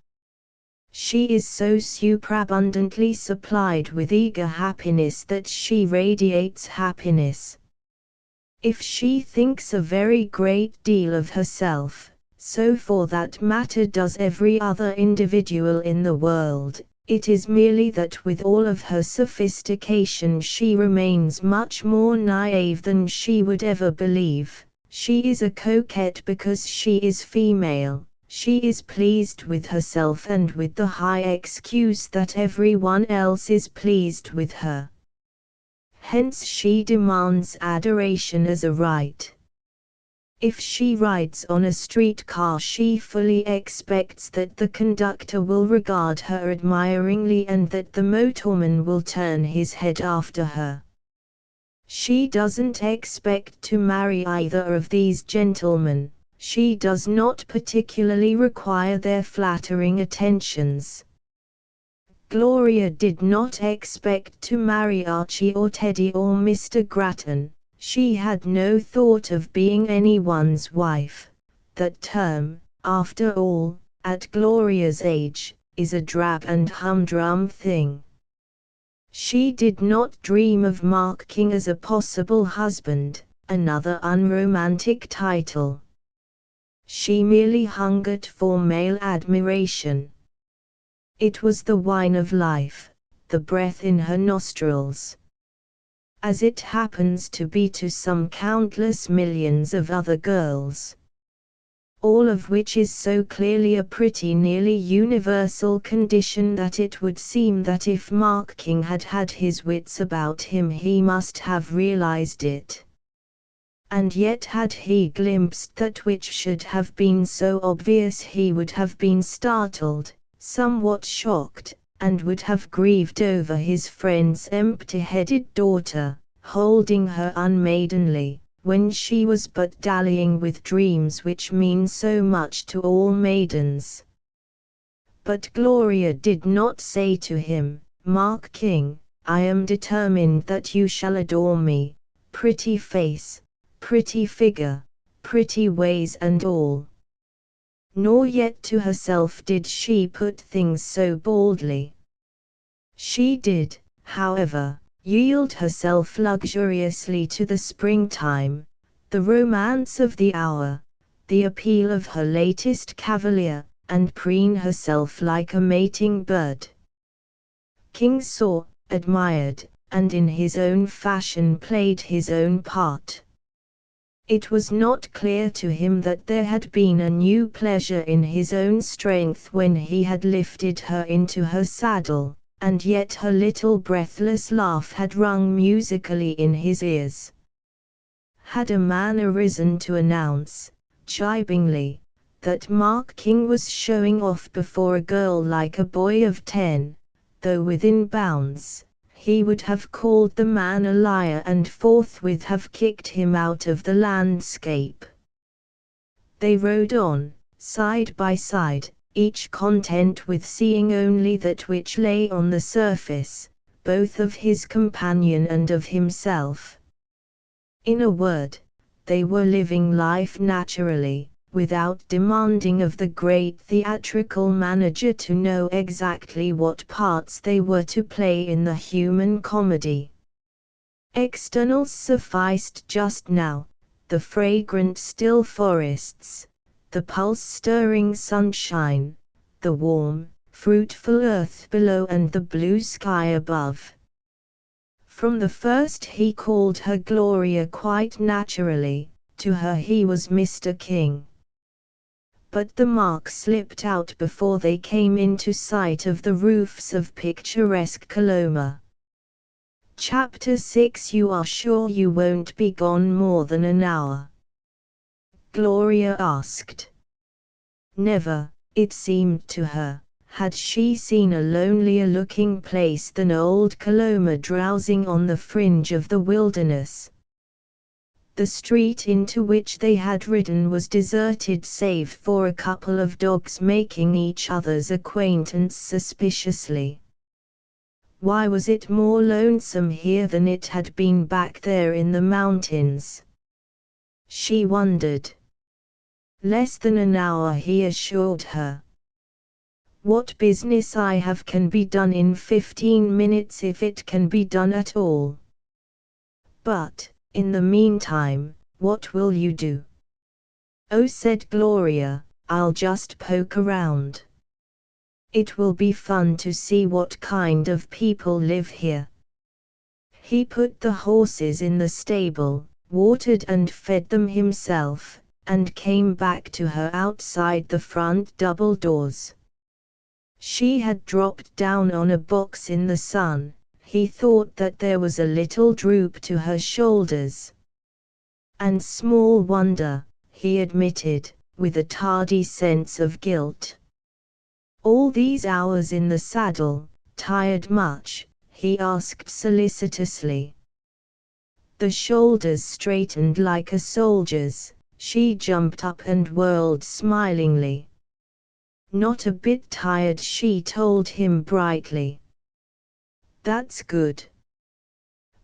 She is so superabundantly supplied with eager happiness that she radiates happiness. If she thinks a very great deal of herself, so for that matter does every other individual in the world, it is merely that with all of her sophistication she remains much more naive than she would ever believe. She is a coquette because she is female. She is pleased with herself and with the high excuse that everyone else is pleased with her. Hence she demands adoration as a right. If she rides on a streetcar she fully expects that the conductor will regard her admiringly and that the motorman will turn his head after her. She doesn't expect to marry either of these gentlemen, she does not particularly require their flattering attentions. Gloria did not expect to marry Archie or Teddy or Mr. Grattan. She had no thought of being anyone's wife. That term, after all, at Gloria's age, is a drab and humdrum thing. She did not dream of Mark King as a possible husband, another unromantic title. She merely hungered for male admiration. It was the wine of life, the breath in her nostrils. As it happens to be to some countless millions of other girls. All of which is so clearly a pretty nearly universal condition that it would seem that if Mark King had had his wits about him he must have realized it. And yet had he glimpsed that which should have been so obvious he would have been startled, somewhat shocked, and would have grieved over his friend's empty-headed daughter, holding her unmaidenly, when she was but dallying with dreams which mean so much to all maidens. But Gloria did not say to him, "Mark King, I am determined that you shall adore me, pretty face, pretty figure, pretty ways and all." Nor yet to herself did she put things so boldly. She did, however, yield herself luxuriously to the springtime, the romance of the hour, the appeal of her latest cavalier, and preen herself like a mating bird. King saw, admired, and in his own fashion played his own part. It was not clear to him that there had been a new pleasure in his own strength when he had lifted her into her saddle, and yet her little breathless laugh had rung musically in his ears. Had a man arisen to announce, gibingly, that Mark King was showing off before a girl like a boy of 10, though within bounds, he would have called the man a liar and forthwith have kicked him out of the landscape. They rode on, side by side, each content with seeing only that which lay on the surface, both of his companion and of himself. In a word, they were living life naturally, without demanding of the great theatrical manager to know exactly what parts they were to play in the human comedy. Externals sufficed just now, the fragrant still forests, the pulse-stirring sunshine, the warm, fruitful earth below and the blue sky above. From the first he called her Gloria quite naturally, to her he was Mr. King. But the mark slipped out before they came into sight of the roofs of picturesque Coloma. Chapter 6. You are sure you won't be gone more than an hour? Gloria asked. Never, it seemed to her, had she seen a lonelier-looking place than old Coloma drowsing on the fringe of the wilderness. The street into which they had ridden was deserted save for a couple of dogs making each other's acquaintance suspiciously. Why was it more lonesome here than it had been back there in the mountains? She wondered. Less than an hour, he assured her. What business I have can be done in 15 minutes if it can be done at all. But, in the meantime, what will you do? Oh, said Gloria, I'll just poke around. It will be fun to see what kind of people live here. He put the horses in the stable, watered and fed them himself, and came back to her outside the front double doors. She had dropped down on a box in the sun. He thought that there was a little droop to her shoulders. And small wonder, he admitted, with a tardy sense of guilt. All these hours in the saddle, tired much? He asked solicitously. The shoulders straightened like a soldier's. She jumped up and whirled smilingly. Not a bit tired, she told him brightly. That's good.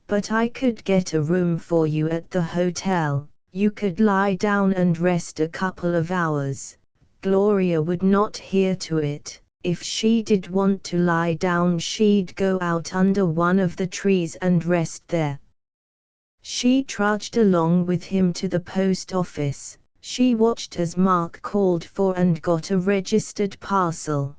But I could get a room for you at the hotel. You could lie down and rest a couple of hours. Gloria would not hear to it. If she did want to lie down, she'd go out under one of the trees and rest there. She trudged along with him to the post office. She watched as Mark called for and got a registered parcel.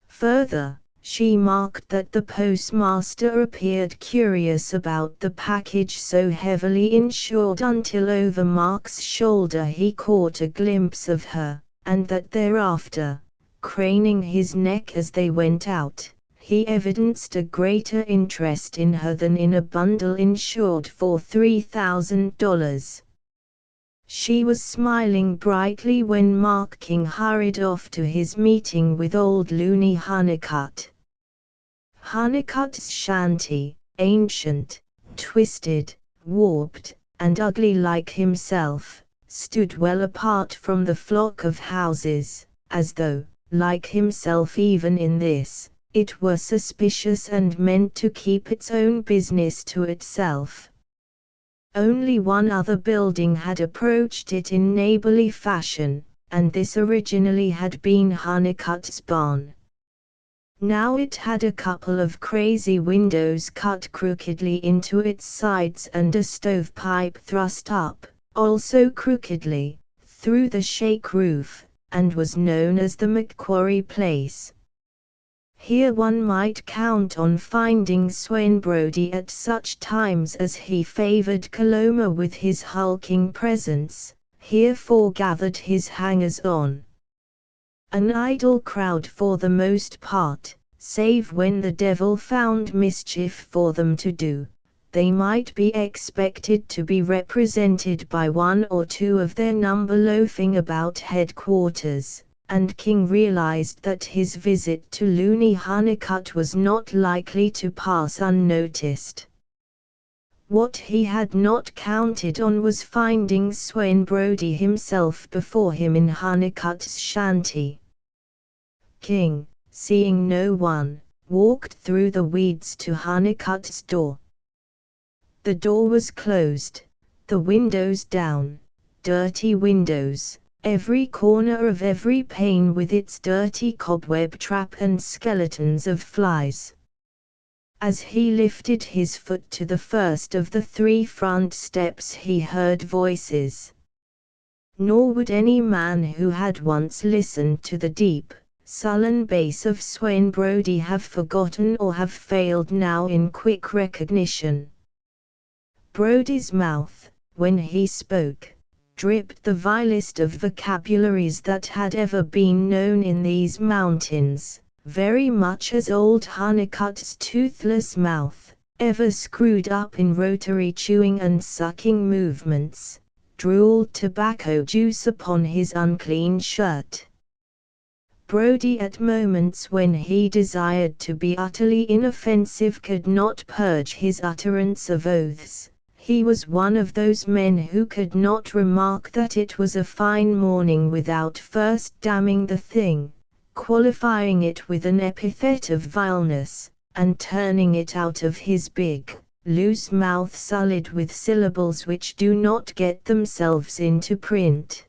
Further, she marked that the postmaster appeared curious about the package so heavily insured until over Mark's shoulder he caught a glimpse of her, and that thereafter, craning his neck as they went out, he evidenced a greater interest in her than in a bundle insured for $3,000. She was smiling brightly when Mark King hurried off to his meeting with old Looney Honeycutt. Honeycutt's shanty, ancient, twisted, warped, and ugly like himself, stood well apart from the flock of houses, as though, like himself even in this, it were suspicious and meant to keep its own business to itself. Only one other building had approached it in neighborly fashion, and this originally had been Honeycutt's barn. Now it had a couple of crazy windows cut crookedly into its sides and a stovepipe thrust up, also crookedly, through the shake roof, and was known as the Macquarie Place. Here one might count on finding Swinbrody at such times as he favoured Coloma with his hulking presence, here foregathered his hangers-on. An idle crowd for the most part, save when the devil found mischief for them to do. They might be expected to be represented by one or two of their number loafing about headquarters, and King realized that his visit to Looney Honeycutt was not likely to pass unnoticed. What he had not counted on was finding Swinbrody himself before him in Honeycutt's shanty. King, seeing no one, walked through the weeds to Honeycutt's door. The door was closed, the windows down, dirty windows, every corner of every pane with its dirty cobweb trap and skeletons of flies. As he lifted his foot to the first of the 3 front steps he heard voices. Nor would any man who had once listened to the deep, sullen bass of Swinbrody have forgotten or have failed now in quick recognition. Brody's mouth, when he spoke, dripped the vilest of vocabularies that had ever been known in these mountains, very much as old Honeycutt's toothless mouth, ever screwed up in rotary chewing and sucking movements, drooled tobacco juice upon his unclean shirt. Brody at moments when he desired to be utterly inoffensive could not purge his utterance of oaths. He was one of those men who could not remark that it was a fine morning without first damning the thing, qualifying it with an epithet of vileness, and turning it out of his big, loose mouth sullied with syllables which do not get themselves into print.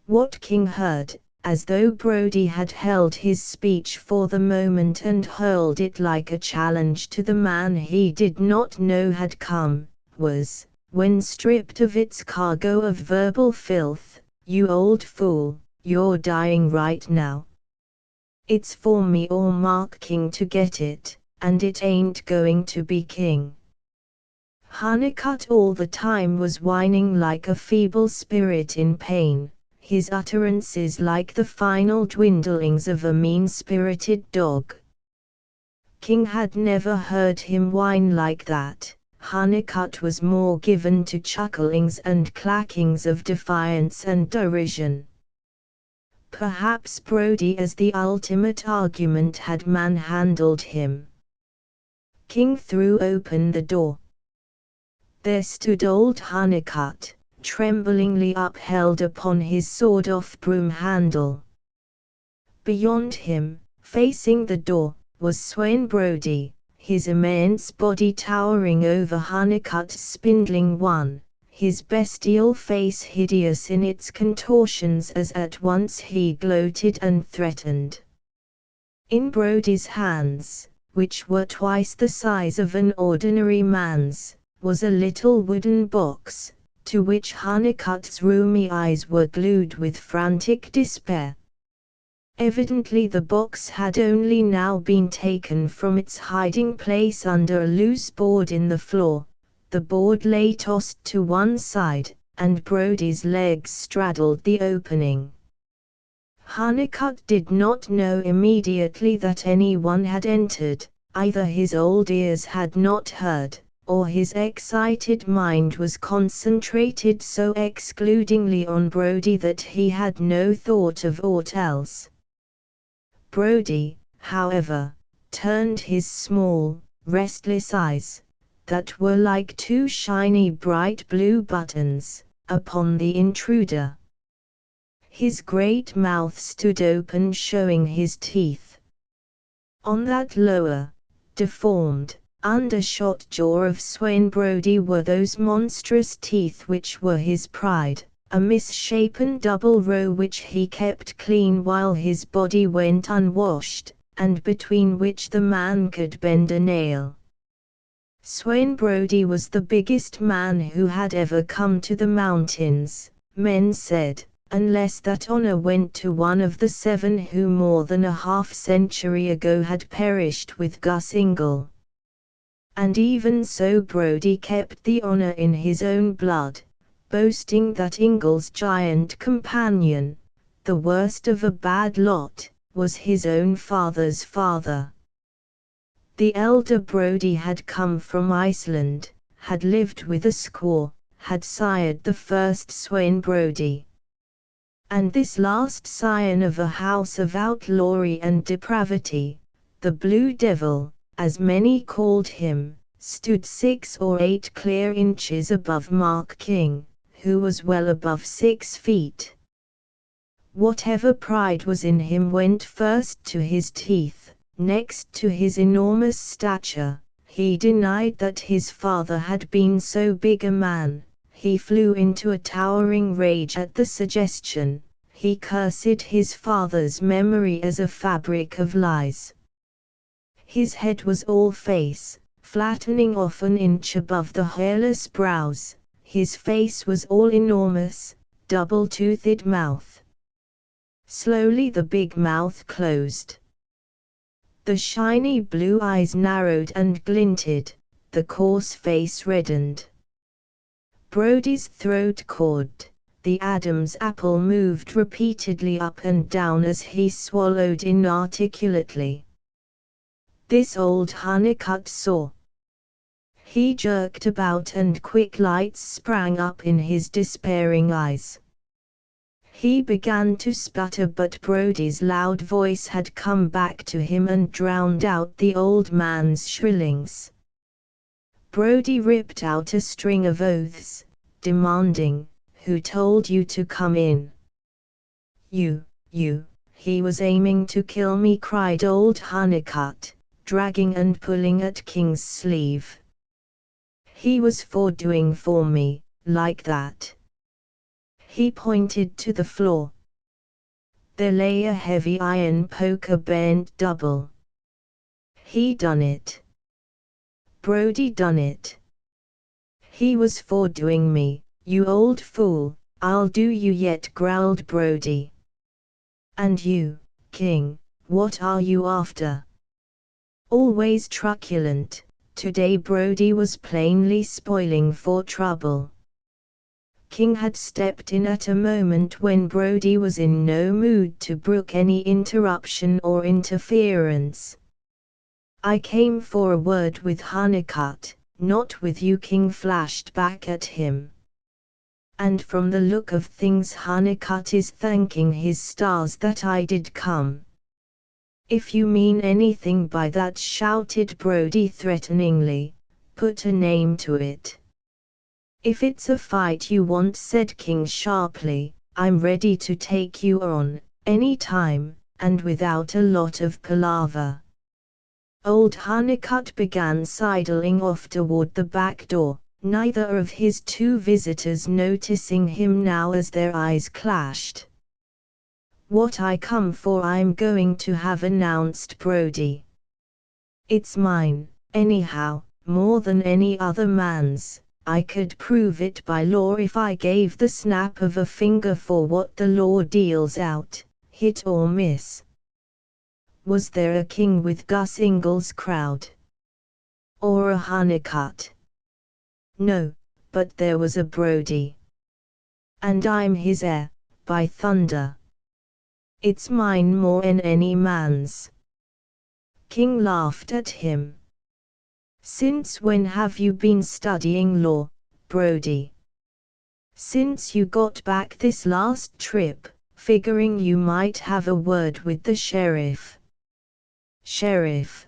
What King heard, as though Brody had held his speech for the moment and hurled it like a challenge to the man he did not know had come, was, when stripped of its cargo of verbal filth, "You old fool, you're dying right now. It's for me or Mark King to get it, and it ain't going to be King." Honeycutt all the time was whining like a feeble spirit in pain, his utterances like the final dwindlings of a mean-spirited dog. King had never heard him whine like that. Honeycutt was more given to chucklings and clackings of defiance and derision. Perhaps Brody as the ultimate argument had manhandled him. King threw open the door. There stood old Honeycutt, tremblingly upheld upon his sawed-off broom handle. Beyond him, facing the door, was Swinbrody, his immense body towering over Honeycutt's spindling one, his bestial face hideous in its contortions as at once he gloated and threatened. In Brody's hands, which were twice the size of an ordinary man's, was a little wooden box, to which Honeycutt's rheumy eyes were glued with frantic despair. Evidently the box had only now been taken from its hiding place under a loose board in the floor. The board lay tossed to one side, and Brody's legs straddled the opening. Honeycutt did not know immediately that anyone had entered, either his old ears had not heard, or his excited mind was concentrated so excludingly on Brody that he had no thought of aught else. Brody, however, turned his small, restless eyes, that were like 2 shiny bright blue buttons, upon the intruder. His great mouth stood open showing his teeth. On that lower, deformed, undershot jaw of Swinbrody were those monstrous teeth which were his pride, a misshapen double row which he kept clean while his body went unwashed, and between which the man could bend a nail. Swain Brody was the biggest man who had ever come to the mountains, men said, unless that honor went to one of the 7 who more than a half-century ago had perished with Gus Ingle. And even so Brody kept the honor in his own blood, boasting that Ingle's giant companion, the worst of a bad lot, was his own father's father. The elder Brody had come from Iceland, had lived with a squaw, had sired the first Swain Brody. And this last scion of a house of outlawry and depravity, the Blue Devil, as many called him, stood 6 or 8 clear inches above Mark King, who was well above 6 feet. Whatever pride was in him went first to his teeth, next to his enormous stature. He denied that his father had been so big a man, he flew into a towering rage at the suggestion, he cursed his father's memory as a fabric of lies. His head was all face, flattening off an inch above the hairless brows, his face was all enormous, double-toothed mouth. Slowly the big mouth closed. The shiny blue eyes narrowed and glinted, the coarse face reddened. Brody's throat caught, the Adam's apple moved repeatedly up and down as he swallowed inarticulately. This old honeycut saw. He jerked about and quick lights sprang up in his despairing eyes. He began to sputter, but Brody's loud voice had come back to him and drowned out the old man's shrillings. Brody ripped out a string of oaths, demanding, "Who told you to come in?" You, he was aiming to kill me," cried old Honeycutt, dragging and pulling at King's sleeve. "He was doing for me, like that." He pointed to the floor. There lay a heavy iron poker bent double. "He done it. Brody done it. He was doing me, you old fool, I'll do you yet," growled Brody. "And you, King, what are you after?" Always truculent, today Brody was plainly spoiling for trouble. King had stepped in at a moment when Brody was in no mood to brook any interruption or interference. "I came for a word with Honeycutt, not with you," King flashed back at him. "And from the look of things Honeycutt is thanking his stars that I did come." "If you mean anything by that," shouted Brody threateningly, "put a name to it." "If it's a fight you want," said King sharply, "I'm ready to take you on, any time, and without a lot of palaver." Old Honeycutt began sidling off toward the back door, neither of his 2 visitors noticing him now as their eyes clashed. "What I come for I'm going to have," announced Brody. "It's mine, anyhow, more than any other man's. I could prove it by law if I gave the snap of a finger for what the law deals out, hit or miss." Was there a king with Gus Ingle's crowd? Or a Honeycutt? No, but there was a Brody. And I'm his heir, by thunder. It's mine more'n any man's. King laughed at him. "Since when have you been studying law, Brody?" "Since you got back this last trip, figuring you might have a word with the sheriff." "Sheriff?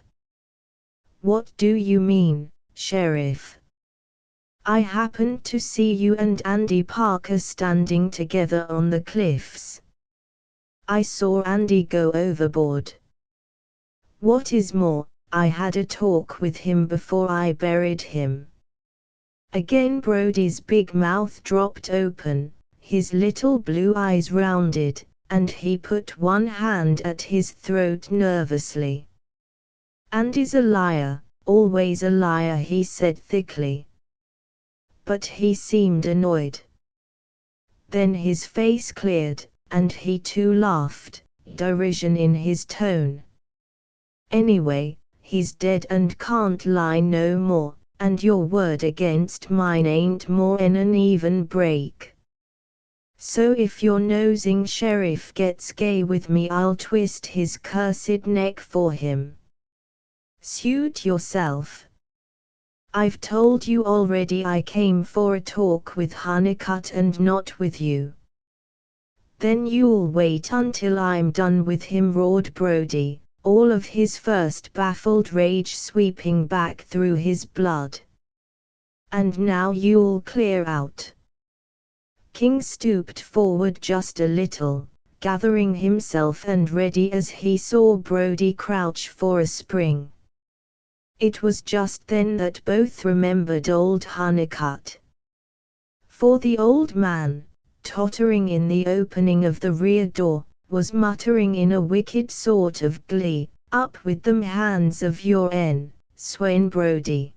What do you mean, sheriff?" "I happened to see you and Andy Parker standing together on the cliffs. I saw Andy go overboard. What is more, I had a talk with him before I buried him." Again Brody's big mouth dropped open, his little blue eyes rounded, and he put one hand at his throat nervously. "Andy's a liar, Always a liar, he said thickly. But he seemed annoyed. Then his face cleared, and he too laughed, derision in his tone. Anyway, he's dead and can't lie no more, and your word against mine ain't more'n an even break. So if your nosing sheriff gets gay with me, I'll twist his cursed neck for him. Suit yourself. I've told you already I came for a talk with Honeycutt and not with you. Then you'll wait until I'm done with him, roared Brody, all of his first baffled rage sweeping back through his blood. And now you'll clear out. King stooped forward just a little, gathering himself and ready as he saw Brody crouch for a spring. It was just then that both remembered old Honeycutt. For the old man, tottering in the opening of the rear door, was muttering in a wicked sort of glee, "Up with them hands of your'n, Swain Brody.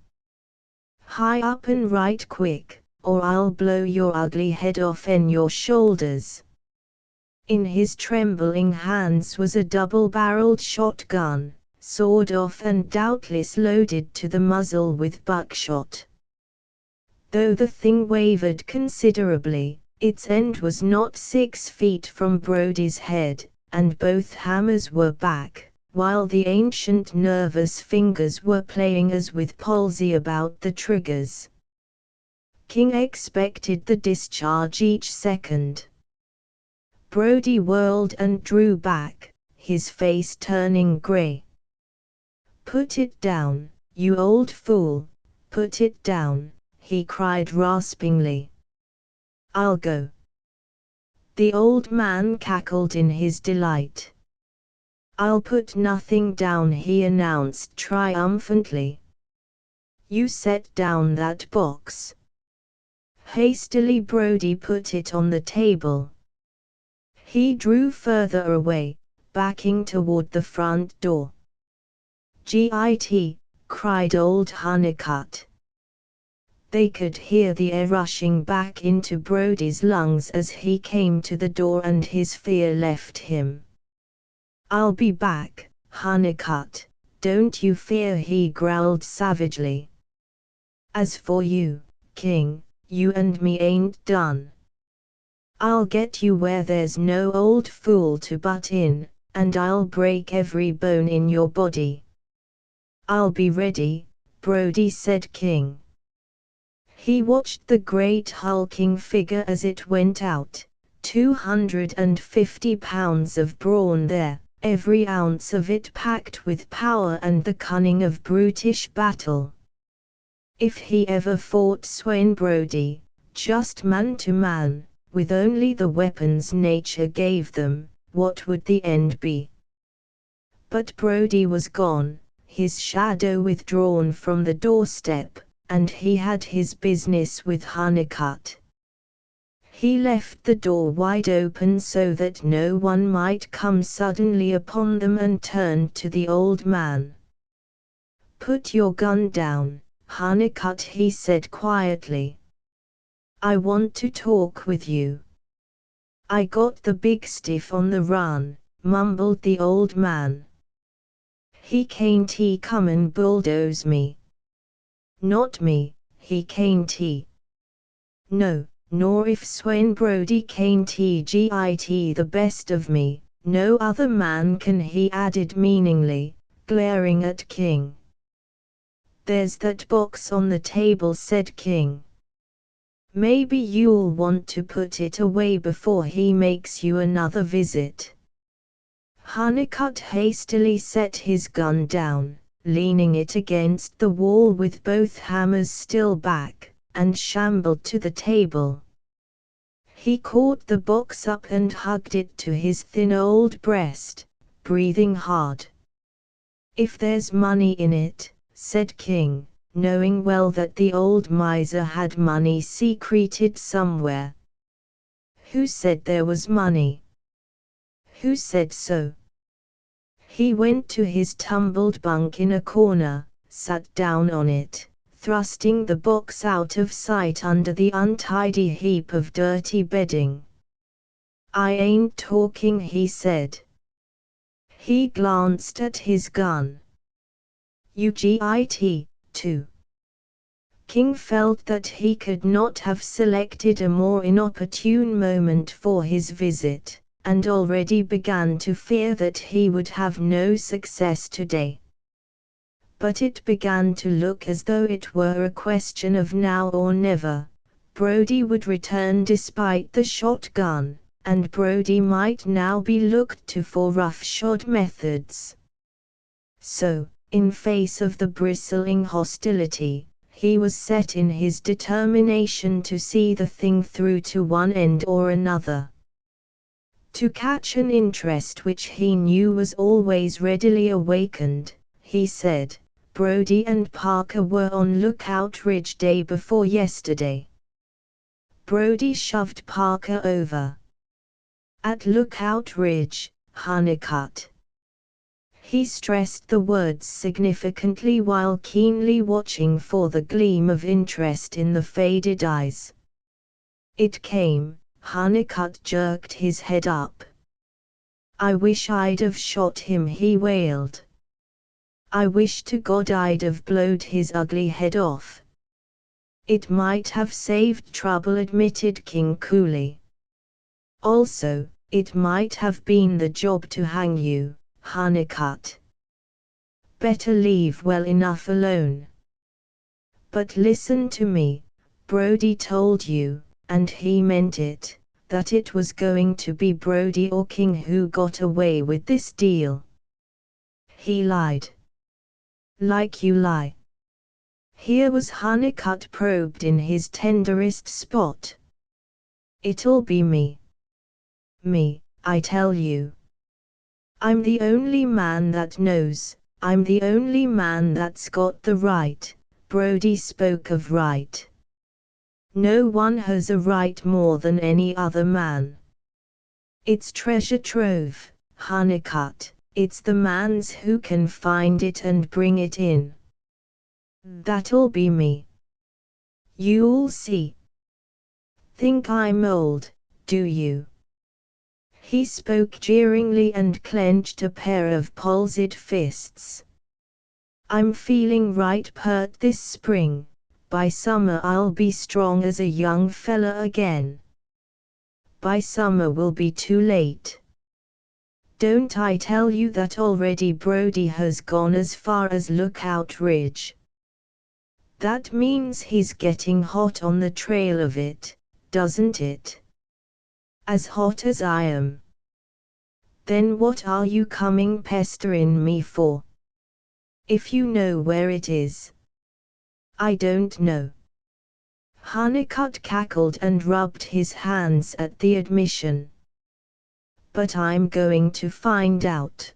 High up and right quick, or I'll blow your ugly head off and your shoulders." In his trembling hands was a double-barreled shotgun, sawed off and doubtless loaded to the muzzle with buckshot. Though the thing wavered considerably, its end was not 6 feet from Brody's head, and both hammers were back, while the ancient nervous fingers were playing as with palsy about the triggers. King expected the discharge each second. Brody whirled and drew back, his face turning gray. "Put it down, you old fool, put it down," he cried raspingly. "I'll go." The old man cackled in his delight. "I'll put nothing down," he announced triumphantly. "You set down that box." Hastily Brody put it on the table. He drew further away, backing toward the front door. "Git!" cried old Honeycutt. They could hear the air rushing back into Brody's lungs as he came to the door, and his fear left him. "I'll be back, Honeycutt, don't you fear," he growled savagely. "As for you, King, you and me ain't done. I'll get you where there's no old fool to butt in, and I'll break every bone in your body." "I'll be ready," Brody said. King. He watched the great hulking figure as it went out, 250 pounds of brawn there, every ounce of it packed with power and the cunning of brutish battle. If he ever fought Swain Brody, just man to man, with only the weapons nature gave them, what would the end be? But Brody was gone, his shadow withdrawn from the doorstep, and he had his business with Honeycutt. He left the door wide open so that no one might come suddenly upon them, and turned to the old man. "Put your gun down, Honeycutt," he said quietly. "I want to talk with you." "I got the big stiff on the run," mumbled the old man. "He can't come and bulldoze me." "Not me, he can't." "No, nor if Swain Brody can't git the best of me, no other man can," he added meaningly, glaring at King. "There's that box on the table," said King. "Maybe you'll want to put it away before he makes you another visit." Honeycutt hastily set his gun down, leaning it against the wall with both hammers still back, and shambled to the table. He caught the box up and hugged it to his thin old breast, breathing hard. "If there's money in it," said King, knowing well that the old miser had money secreted somewhere. "Who said there was money? Who said so?" He went to his tumbled bunk in a corner, sat down on it, thrusting the box out of sight under the untidy heap of dirty bedding. "I ain't talking," he said. He glanced at his gun. "You git, too." King felt that he could not have selected a more inopportune moment for his visit, and already began to fear that he would have no success today. But it began to look as though it were a question of now or never. Brody would return despite the shotgun, and Brody might now be looked to for roughshod methods. So, in face of the bristling hostility, he was set in his determination to see the thing through to one end or another. To catch an interest which he knew was always readily awakened, he said, "Brody and Parker were on Lookout Ridge day before yesterday." Brody shoved Parker over. "At Lookout Ridge, Honeycutt." He stressed the words significantly while keenly watching for the gleam of interest in the faded eyes. It came. Honeycutt jerked his head up. "I wish I'd have shot him," he wailed. "I wish to God I'd have blowed his ugly head off." "It might have saved trouble," admitted King coolly. "Also, it might have been the job to hang you, Honeycutt. Better leave well enough alone." "But listen to me," Brody told you, and he meant it, that it was going to be Brody or King who got away with this deal. He lied. Like you lie. Here was Honeycutt probed in his tenderest spot. "It'll be me. Me, I tell you. I'm the only man that knows, I'm the only man that's got the right." Brody spoke of right. "No one has a right more than any other man. It's treasure trove, Honeycutt, it's the man's who can find it and bring it in. That'll be me. You'll see." "Think I'm old, do you?" He spoke jeeringly and clenched a pair of palsied fists. "I'm feeling right pert this spring. By summer I'll be strong as a young fella again." "By summer will be too late. Don't I tell you that already?" Brody has gone as far as Lookout Ridge. That means he's getting hot on the trail of it, doesn't it? As hot as I am. Then what are you coming pesterin' me for? If you know where it is." "I don't know." Honeycutt cackled and rubbed his hands at the admission. "But I'm going to find out.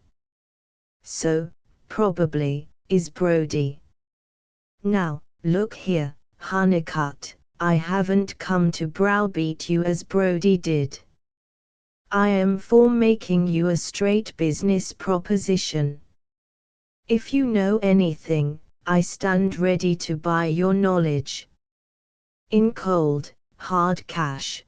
So, probably, is Brody. Now, look here, Honeycutt, I haven't come to browbeat you as Brody did. I am for making you a straight business proposition. If you know anything, I stand ready to buy your knowledge. In cold, hard cash.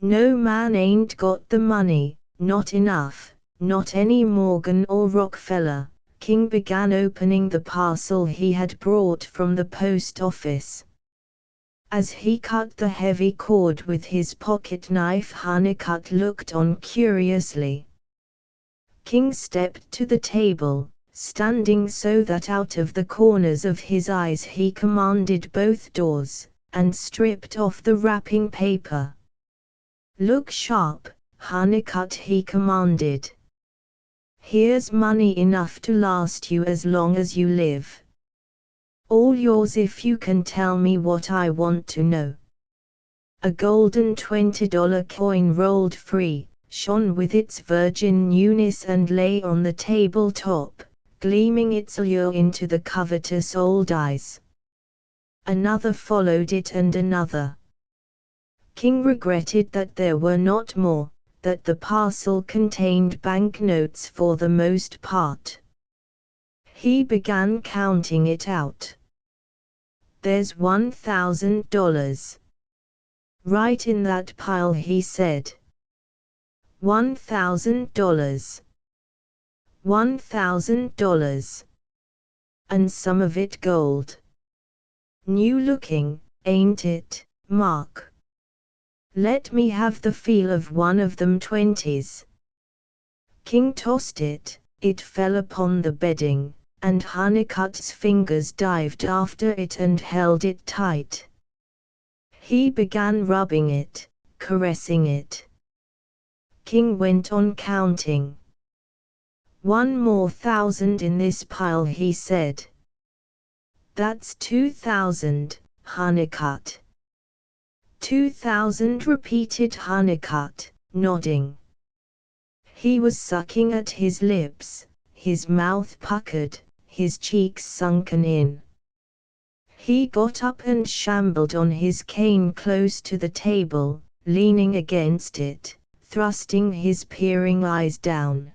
No man ain't got the money, not enough, not any Morgan or Rockefeller." King began opening the parcel he had brought from the post office. As he cut the heavy cord with his pocket knife, Honeycutt looked on curiously. King stepped to the table, standing so that out of the corners of his eyes he commanded both doors, and stripped off the wrapping paper. "Look sharp, Honeycutt," he commanded. "Here's money enough to last you as long as you live. All yours if you can tell me what I want to know." A golden $20 coin rolled free, shone with its virgin newness and lay on the tabletop, gleaming its allure into the covetous old eyes. Another followed it and another. King regretted that there were not more, that the parcel contained banknotes for the most part. He began counting it out. "There's $1,000. Right in that pile," he said. $1,000. $1,000. And some of it gold. New looking, ain't it, Mark? Let me have the feel of one of them 20s. King tossed it, it fell upon the bedding, and Honeycutt's fingers dived after it and held it tight. He began rubbing it, caressing it. King went on counting. "One more thousand in this pile," he said. "That's 2,000, Honeycutt." 2,000, repeated Honeycutt, nodding. He was sucking at his lips, his mouth puckered, his cheeks sunken in. He got up and shambled on his cane close to the table, leaning against it, thrusting his peering eyes down.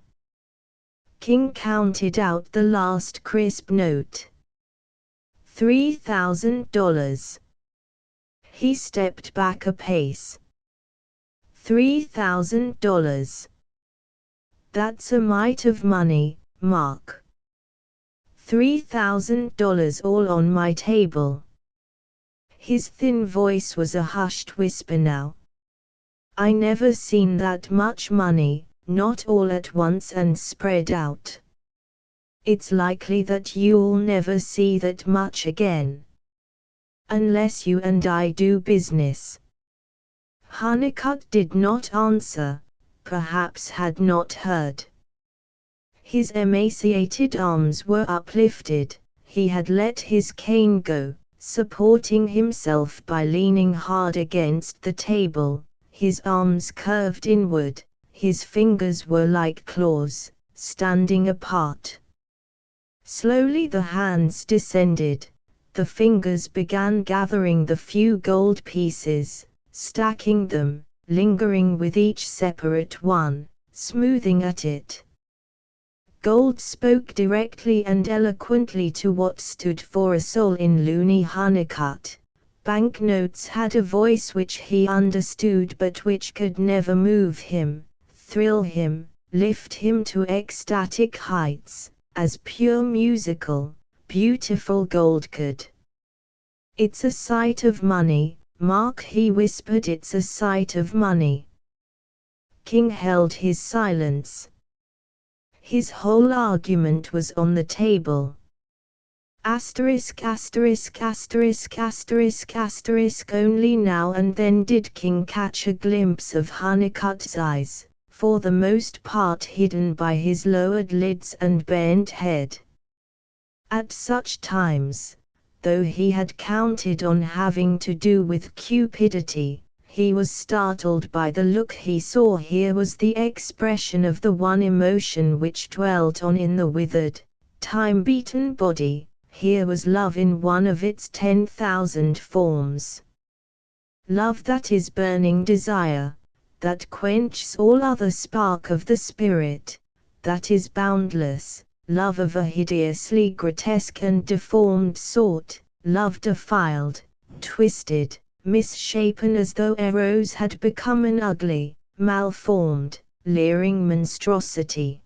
King counted out the last crisp note. $3,000. He stepped back a pace. $3,000. That's a mite of money, Mark. $3,000 all on my table. His thin voice was a hushed whisper now. I never seen that much money, not all at once and spread out. It's likely that you'll never see that much again. Unless you and I do business. Honeycutt did not answer, perhaps had not heard. His emaciated arms were uplifted, he had let his cane go, supporting himself by leaning hard against the table, his arms curved inward, his fingers were like claws, standing apart. Slowly the hands descended, the fingers began gathering the few gold pieces, stacking them, lingering with each separate one, smoothing at it. Gold spoke directly and eloquently to what stood for a soul in Looney Honeycutt. Banknotes had a voice which he understood but which could never move him, thrill him, lift him to ecstatic heights, as pure musical, beautiful gold could. It's a sight of money, Mark, he whispered, it's a sight of money. King held his silence. His whole argument was on the table. Asterisk, asterisk, asterisk, asterisk, asterisk. Only now and then did King catch a glimpse of Honeycutt's eyes, for the most part hidden by his lowered lids and bent head. At such times, though he had counted on having to do with cupidity, he was startled by the look he saw. Here was the expression of the one emotion which dwelt on in the withered, time-beaten body. Here was love in one of its 10,000 forms. Love that is burning desire, that quenches all other spark of the spirit, that is boundless, love of a hideously grotesque and deformed sort, love defiled, twisted, misshapen as though Eros had become an ugly, malformed, leering monstrosity.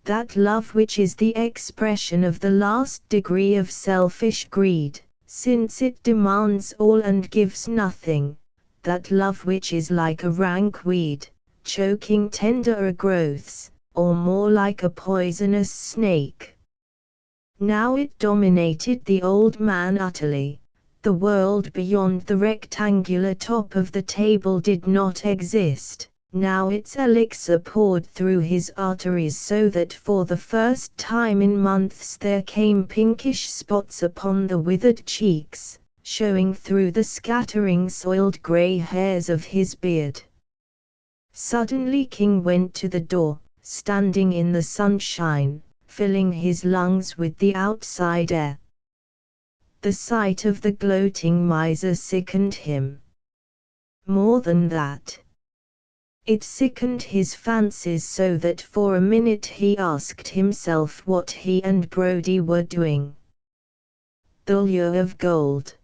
That love which is the expression of the last degree of selfish greed, since it demands all and gives nothing, that love which is like a rank weed, choking tenderer growths, or more like a poisonous snake. Now it dominated the old man utterly. The world beyond the rectangular top of the table did not exist. Now its elixir poured through his arteries so that for the first time in months there came pinkish spots upon the withered cheeks, showing through the scattering soiled grey hairs of his beard. Suddenly King went to the door, standing in the sunshine, filling his lungs with the outside air. The sight of the gloating miser sickened him. More than that. It sickened his fancies so that for a minute he asked himself what he and Brody were doing. The lure of gold.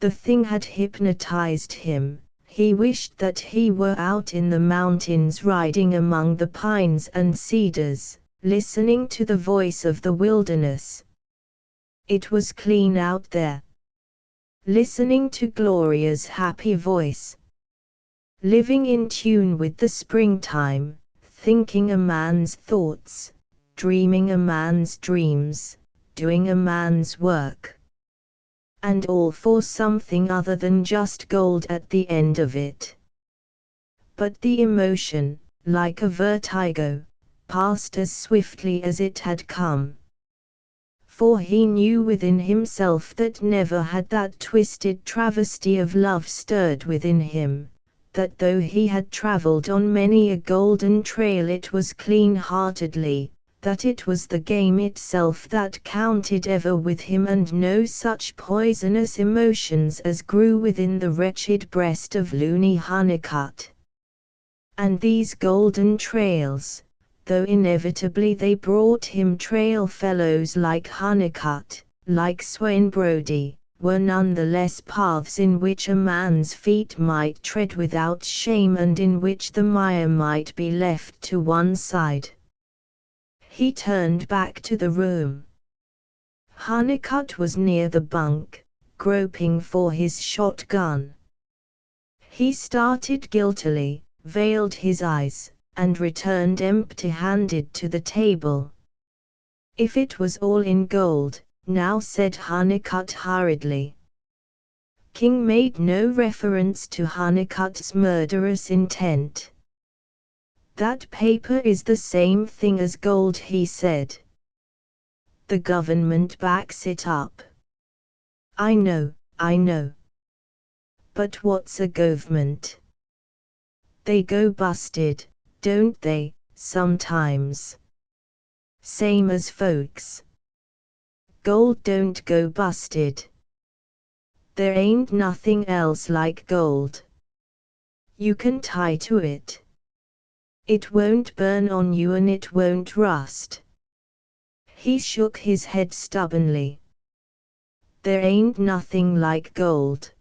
The thing had hypnotized him. He wished that he were out in the mountains riding among the pines and cedars, listening to the voice of the wilderness. It was clean out there. Listening to Gloria's happy voice. Living in tune with the springtime, thinking a man's thoughts, dreaming a man's dreams, doing a man's work. And all for something other than just gold at the end of it. But the emotion, like a vertigo, passed as swiftly as it had come. For he knew within himself that never had that twisted travesty of love stirred within him, that though he had traveled on many a golden trail it was clean-heartedly, that it was the game itself that counted ever with him and no such poisonous emotions as grew within the wretched breast of Looney Honeycutt. And these golden trails, though inevitably they brought him trail fellows like Honeycutt, like Swain Brody, were none the less paths in which a man's feet might tread without shame and in which the mire might be left to one side. He turned back to the room. Honeycutt was near the bunk, groping for his shotgun. He started guiltily, veiled his eyes, and returned empty-handed to the table. If it was all in gold, now, said Honeycutt hurriedly. King made no reference to Honeycutt's murderous intent. That paper is the same thing as gold, he said. The government backs it up. I know. But what's a government? They go busted, don't they, sometimes? Same as folks. Gold don't go busted. There ain't nothing else like gold. You can tie to it. It won't burn on you and it won't rust. He shook his head stubbornly. There ain't nothing like gold.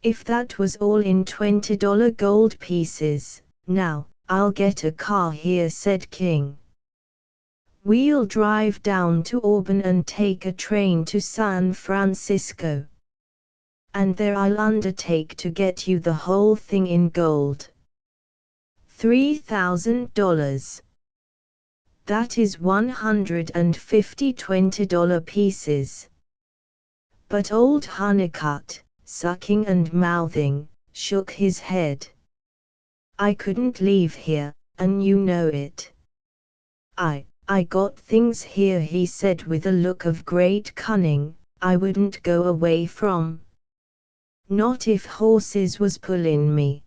If that was all in $20 gold pieces, now, I'll get a car here, said King. We'll drive down to Auburn and take a train to San Francisco. And there I'll undertake to get you the whole thing in gold. $3,000. That is 150 $20 pieces. But old Honeycutt, sucking and mouthing, shook his head. I couldn't leave here, and you know it. I got things here, he said with a look of great cunning, I wouldn't go away from. Not if horses was pullin' me.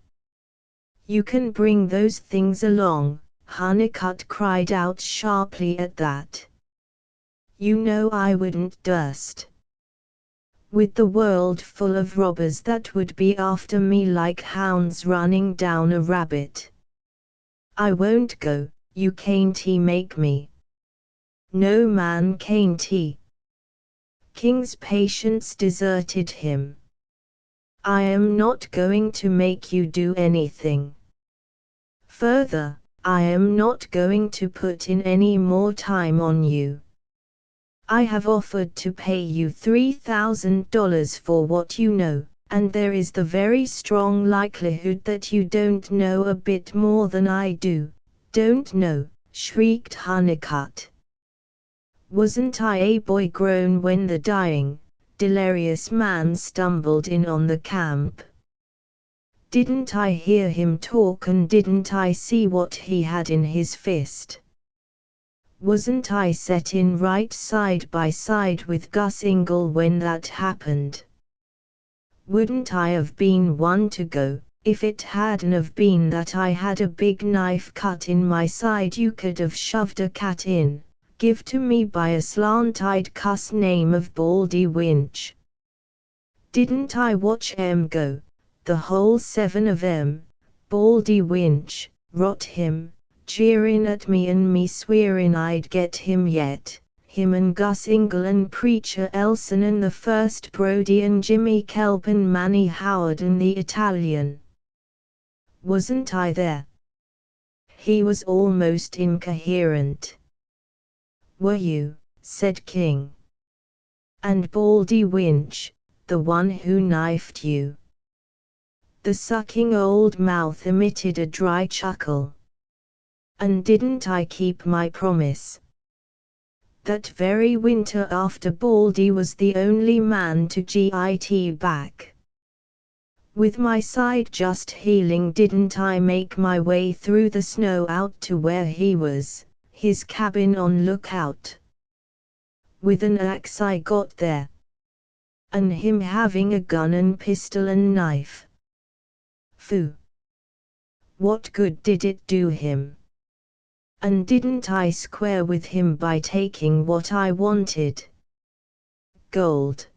You can bring those things along, Honeycutt cried out sharply at that. You know I wouldn't durst. With the world full of robbers that would be after me like hounds running down a rabbit. I won't go, you can't make me. No man can't. King's patience deserted him. I am not going to make you do anything. Further, I am not going to put in any more time on you. I have offered to pay you $3,000 for what you know, and there is the very strong likelihood that you don't know a bit more than I do. Don't know, shrieked Honeycutt. Wasn't I a boy grown when the dying, delirious man stumbled in on the camp? Didn't I hear him talk and didn't I see what he had in his fist? Wasn't I set in right side by side with Gus Ingle when that happened? Wouldn't I have been one to go, if it hadn't have been that I had a big knife cut in my side you could have shoved a cat in, give to me by a slant-eyed cuss name of Baldy Winch? Didn't I watch 'em go, the whole 7 of 'em, Baldy Winch, rot him, jeerin' at me and me swearin' I'd get him yet, him and Gus Ingle and Preacher Elson and the first Brody and Jimmy Kelp and Manny Howard and the Italian. Wasn't I there? He was almost incoherent. Were you, said King. And Baldy Winch, the one who knifed you? The sucking old mouth emitted a dry chuckle. And didn't I keep my promise? That very winter after Baldy was the only man to get back. With my side just healing, didn't I make my way through the snow out to where he was, his cabin on lookout? With an axe I got there. And him having a gun and pistol and knife. Phoo! What good did it do him? And didn't I square with him by taking what I wanted? Gold.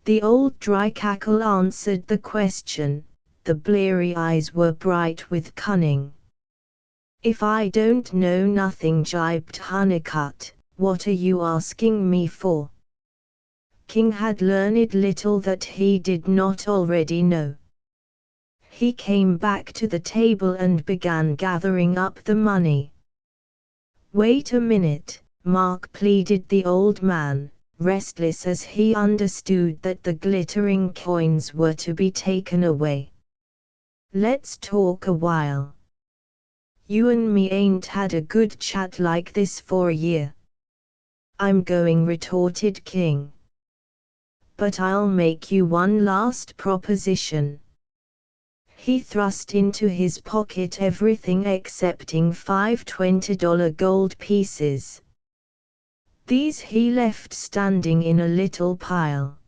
The old dry cackle answered the question, the bleary eyes were bright with cunning. If I don't know nothing, jibed Honeycutt, what are you asking me for? King had learned little that he did not already know. He came back to the table and began gathering up the money. Wait a minute, Mark, pleaded the old man, restless as he understood that the glittering coins were to be taken away. Let's talk a while. You and me ain't had a good chat like this for a year. I'm going, retorted King. But I'll make you one last proposition. He thrust into his pocket everything excepting 5 $20 gold pieces. These he left standing in a little pile.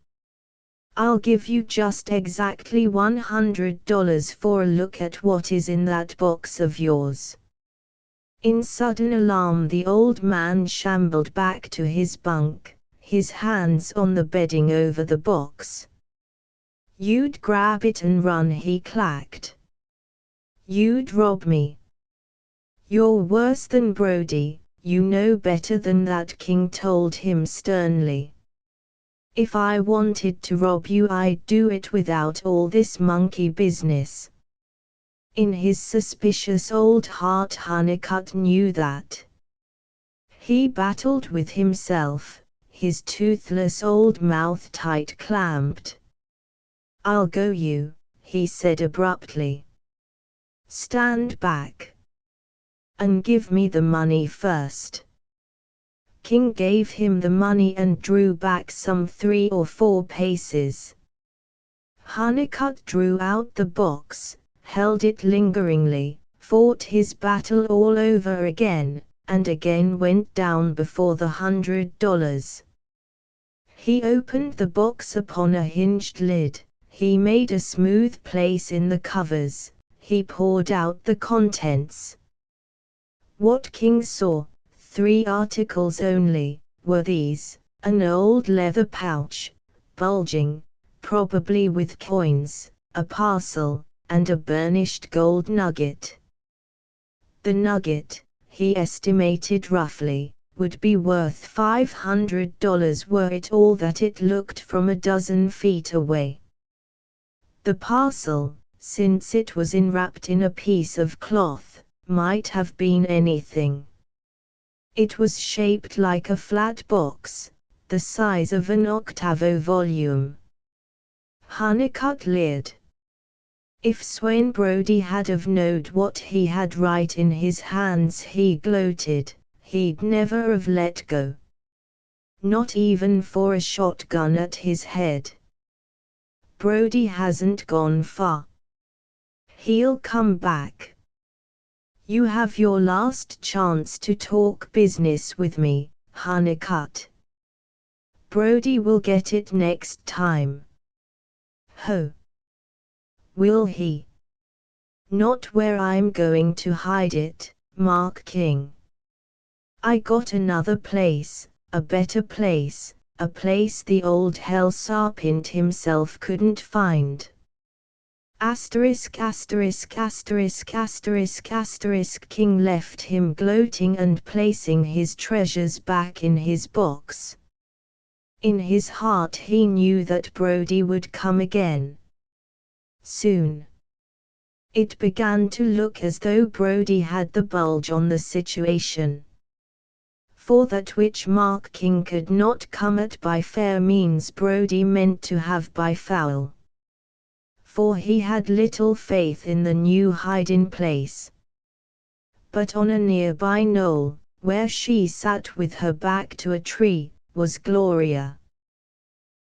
I'll give you just exactly $100 for a look at what is in that box of yours. In sudden alarm the old man shambled back to his bunk, his hands on the bedding over the box. You'd grab it and run, he clacked. You'd rob me. You're worse than Brody, you know better than that, King told him sternly. If I wanted to rob you, I'd do it without all this monkey business. In his suspicious old heart Honeycutt knew that. He battled with himself, his toothless old mouth tight-clamped. I'll go you, he said abruptly. Stand back. And give me the money first. King gave him the money and drew back some 3 or 4 paces. Honeycutt drew out the box, held it lingeringly, fought his battle all over again, and again went down before the $100. He opened the box upon a hinged lid. He made a smooth place in the covers, he poured out the contents. What King saw, 3 articles only, were these: an old leather pouch, bulging, probably with coins, a parcel, and a burnished gold nugget. The nugget, he estimated roughly, would be worth $500 were it all that it looked from a dozen feet away. The parcel, since it was enwrapped in a piece of cloth, might have been anything. It was shaped like a flat box, the size of an octavo volume. Honeycutt leered. If Swain Brody had have knowed what he had right in his hands, he gloated, he'd never have let go. Not even for a shotgun at his head. Brody hasn't gone far. He'll come back. You have your last chance to talk business with me, Honeycutt. Brody will get it next time. Ho! Will he? Not where I'm going to hide it, Mark King. I got another place, a better place, a place the old hell serpent himself couldn't find. *********** King left him gloating and placing his treasures back in his box. In his heart he knew that Brody would come again. Soon. It began to look as though Brody had the bulge on the situation. For that which Mark King could not come at by fair means Brody meant to have by foul. For he had little faith in the new hiding place. But on a nearby knoll, where she sat with her back to a tree, was Gloria.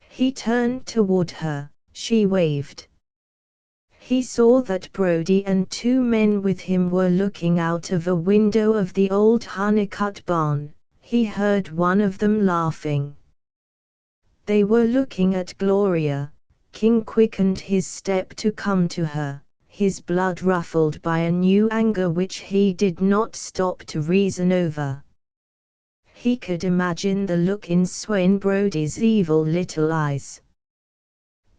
He turned toward her, she waved. He saw that Brody and 2 men with him were looking out of a window of the old Honeycutt barn. He heard one of them laughing. They were looking at Gloria. King quickened his step to come to her, his blood ruffled by a new anger which he did not stop to reason over. He could imagine the look in Swain Brody's evil little eyes.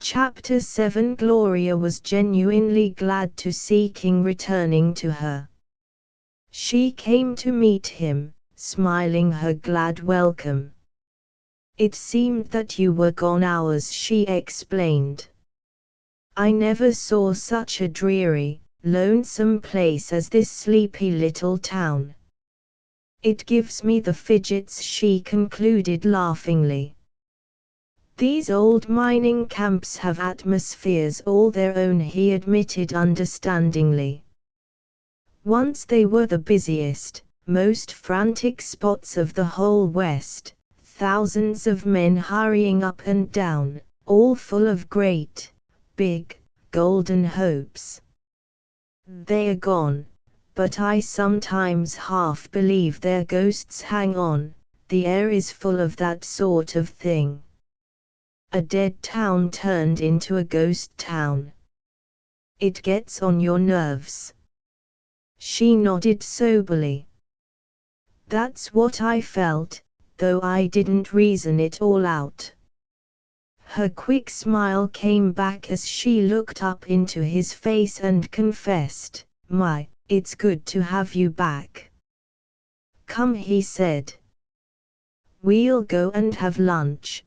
Chapter 7 Gloria was genuinely glad to see King returning to her. She came to meet him, smiling her glad welcome. "It seemed that you were gone hours," she explained. "I never saw such a dreary, lonesome place as this sleepy little town. It gives me the fidgets," she concluded laughingly. "These old mining camps have atmospheres all their own," he admitted understandingly. "Once they were the busiest, most frantic spots of the whole West. Thousands of men hurrying up and down, all full of great, big, golden hopes. They are gone, but I sometimes half believe their ghosts hang on. The air is full of that sort of thing. A dead town turned into a ghost town. It gets on your nerves." She nodded soberly. "That's what I felt, though I didn't reason it all out." Her quick smile came back as she looked up into his face and confessed, "My, it's good to have you back." "Come," he said. "We'll go and have lunch.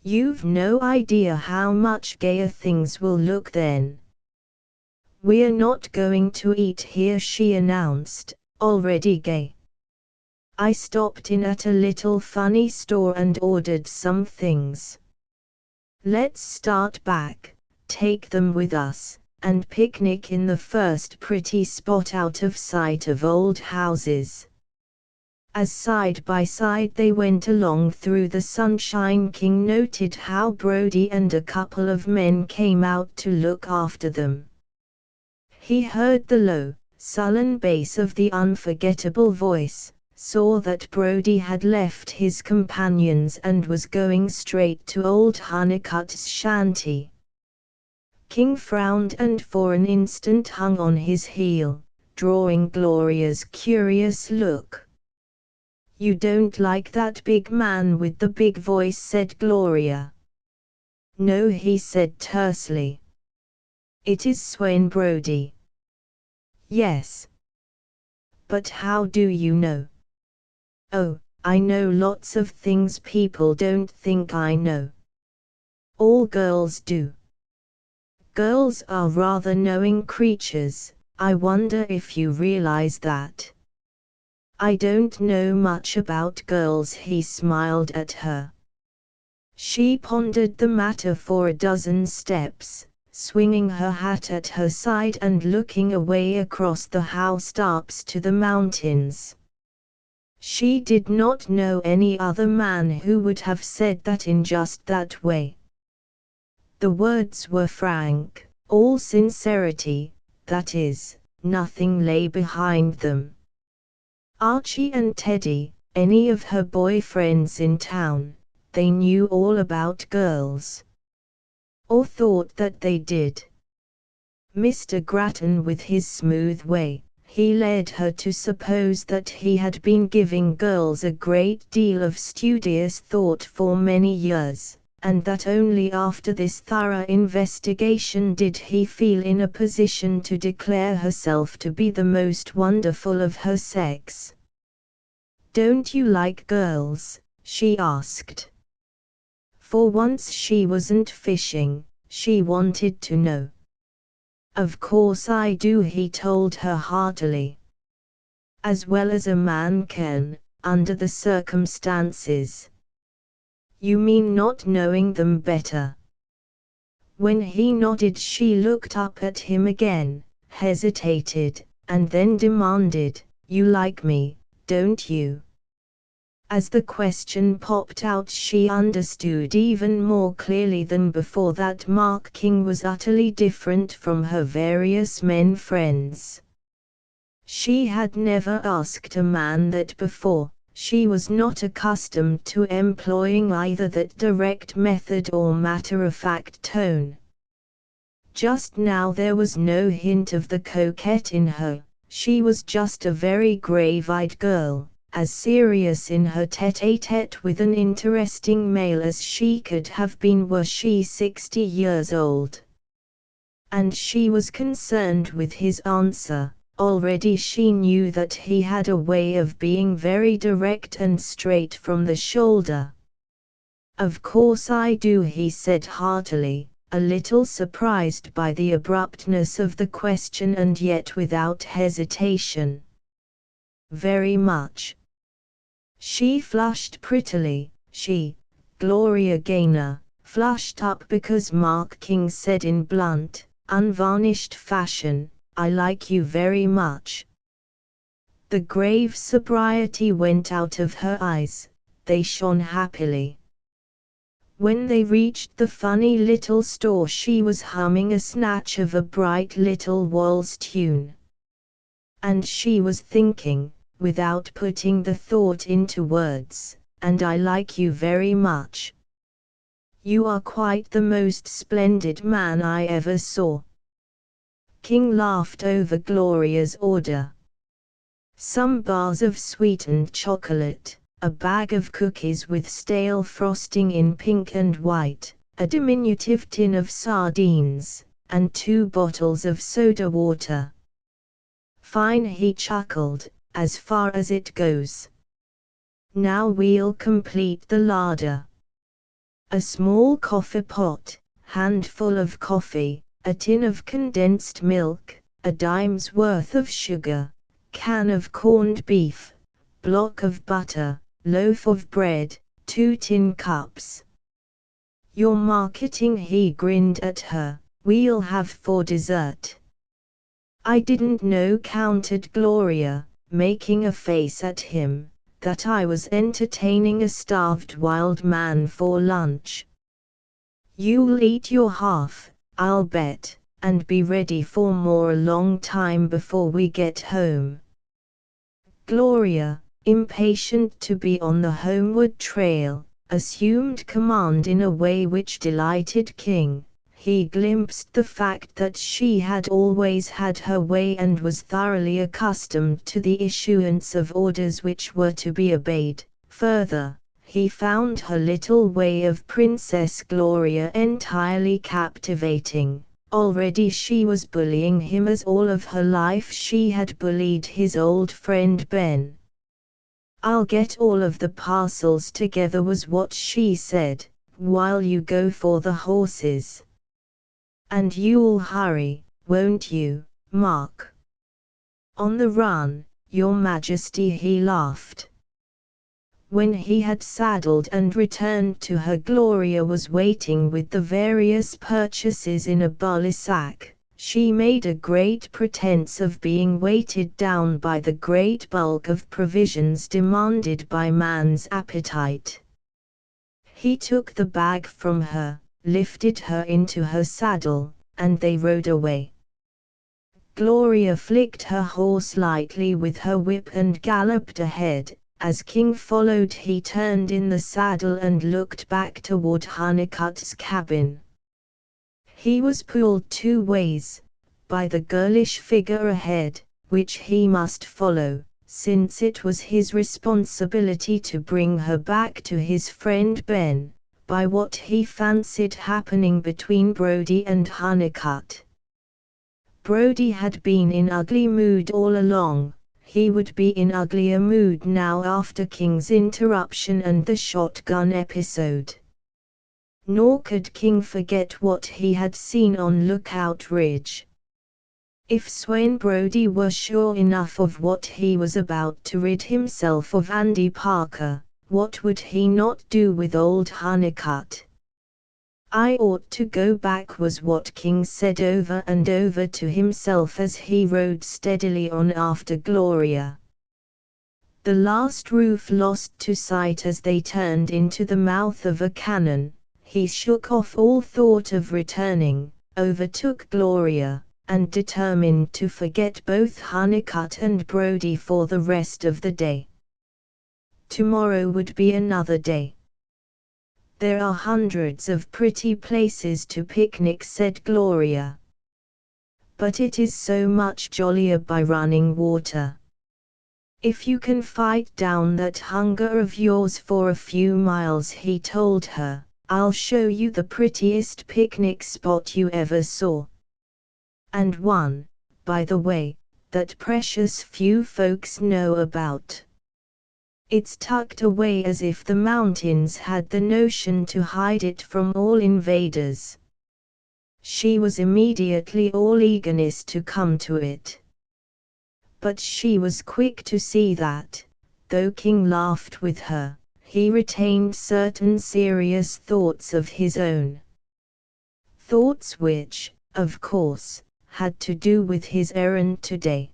You've no idea how much gayer things will look then." "We're not going to eat here," she announced, already gay. "I stopped in at a little funny store and ordered some things. Let's start back, take them with us, and picnic in the first pretty spot out of sight of old houses." As side by side they went along through the sunshine, King noted how Brody and a couple of men came out to look after them. He heard the low, sullen bass of the unforgettable voice, saw that Brody had left his companions and was going straight to old Honeycutt's shanty. King frowned and for an instant hung on his heel, drawing Gloria's curious look. "You don't like that big man with the big voice," said Gloria. "No," he said tersely. "It is Swain Brody." "Yes. But how do you know?" "Oh, I know lots of things people don't think I know. All girls do. Girls are rather knowing creatures. I wonder if you realize that." "I don't know much about girls," he smiled at her. She pondered the matter for a dozen steps, swinging her hat at her side and looking away across the housetops to the mountains. She did not know any other man who would have said that in just that way. The words were frank, all sincerity, that is, nothing lay behind them. Archie and Teddy, any of her boyfriends in town, they knew all about girls. Or thought that they did. Mr. Grattan, with his smooth way, he led her to suppose that he had been giving girls a great deal of studious thought for many years, and that only after this thorough investigation did he feel in a position to declare herself to be the most wonderful of her sex. "Don't you like girls?" she asked. For once she wasn't fishing, she wanted to know. "Of course I do," he told her heartily. "As well as a man can, under the circumstances." "You mean not knowing them better?" When he nodded, she looked up at him again, hesitated, and then demanded, "You like me, don't you?" As the question popped out, she understood even more clearly than before that Mark King was utterly different from her various men friends. She had never asked a man that before. She was not accustomed to employing either that direct method or matter-of-fact tone. Just now there was no hint of the coquette in her. She was just a very grave-eyed girl, as serious in her tête-à-tête with an interesting male as she could have been were she 60 years old. And she was concerned with his answer. Already she knew that he had a way of being very direct and straight from the shoulder. "Of course I do," he said heartily, a little surprised by the abruptness of the question and yet without hesitation. "Very much." She flushed prettily. Gloria Gaynor, flushed up because Mark King said in blunt, unvarnished fashion, "I like you very much." The grave sobriety went out of her eyes. They shone happily. When they reached the funny little store, she was humming a snatch of a bright little waltz tune. And she was thinking, without putting the thought into words, "And I like you very much. You are quite the most splendid man I ever saw." King laughed over Gloria's order. Some bars of sweetened chocolate, a bag of cookies with stale frosting in pink and white, a diminutive tin of sardines, and 2 bottles of soda water. "Fine," he chuckled, "as far as it goes. Now we'll complete the larder. A small coffee pot, handful of coffee, a tin of condensed milk, a dime's worth of sugar, can of corned beef, block of butter, loaf of bread, 2 tin cups. Your marketing," he grinned at her, "we'll have for dessert." "I didn't know," countered Gloria, making a face at him, "that I was entertaining a starved wild man for lunch. You'll eat your half, I'll bet, and be ready for more a long time before we get home." Gloria, impatient to be on the homeward trail, assumed command in a way which delighted King. He glimpsed the fact that she had always had her way and was thoroughly accustomed to the issuance of orders which were to be obeyed. Further, he found her little way of Princess Gloria entirely captivating. Already she was bullying him as all of her life she had bullied his old friend Ben. "I'll get all of the parcels together," was what she said, "while you go for the horses. And you'll hurry, won't you, Mark?" "On the run, Your Majesty," he laughed. When he had saddled and returned to her, Gloria was waiting with the various purchases in a bully sack. She made a great pretense of being weighted down by the great bulk of provisions demanded by man's appetite. He took the bag from her, lifted her into her saddle, and they rode away. Gloria flicked her horse lightly with her whip and galloped ahead. As King followed, he turned in the saddle and looked back toward Honeycutt's cabin. He was pulled 2 ways, by the girlish figure ahead, which he must follow, since it was his responsibility to bring her back to his friend Ben, by what he fancied happening between Brody and Hunnicutt. Brody had been in ugly mood all along. He would be in uglier mood now after King's interruption and the shotgun episode. Nor could King forget what he had seen on Lookout Ridge. If Swain Brody were sure enough of what he was about to rid himself of Andy Parker, what would he not do with old Hunnicutt? "I ought to go back," was what King said over and over to himself as he rode steadily on after Gloria. The last roof lost to sight as they turned into the mouth of a canon, he shook off all thought of returning, overtook Gloria, and determined to forget both Hunnicutt and Brody for the rest of the day. Tomorrow would be another day. "There are hundreds of pretty places to picnic," said Gloria. "But it is so much jollier by running water. If you can fight down that hunger of yours for a few miles," he told her, "I'll show you the prettiest picnic spot you ever saw. And one, by the way, that precious few folks know about. It's tucked away as if the mountains had the notion to hide it from all invaders." She was immediately all eagerness to come to it. But she was quick to see that, though King laughed with her, he retained certain serious thoughts of his own. Thoughts which, of course, had to do with his errand today.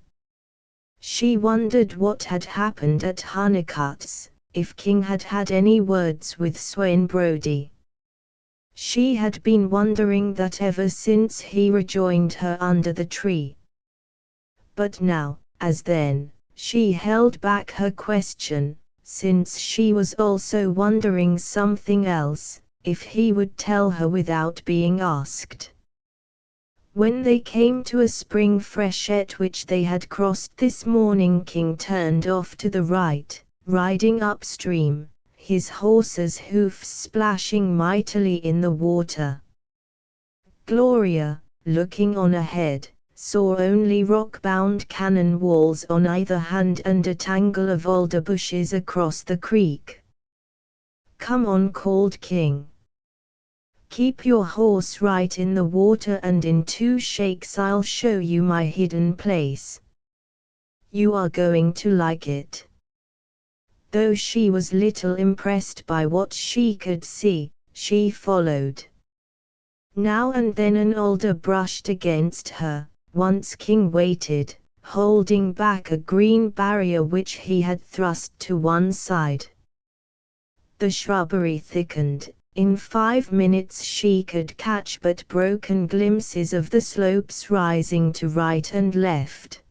She wondered what had happened at Hunnicutt's, if King had had any words with Swain Brody. She had been wondering that ever since he rejoined her under the tree. But now, as then, she held back her question, since she was also wondering something else, if he would tell her without being asked. When they came to a spring freshet which they had crossed this morning, King turned off to the right, riding upstream, his horse's hoofs splashing mightily in the water. Gloria, looking on ahead, saw only rock-bound cannon walls on either hand and a tangle of alder bushes across the creek. "Come on," called King. "Keep your horse right in the water and in 2 shakes I'll show you my hidden place. You are going to like it." Though she was little impressed by what she could see, she followed. Now and then an alder brushed against her. Once King waited, holding back a green barrier which he had thrust to one side. The shrubbery thickened. In 5 minutes she could catch but broken glimpses of the slopes rising to right and left.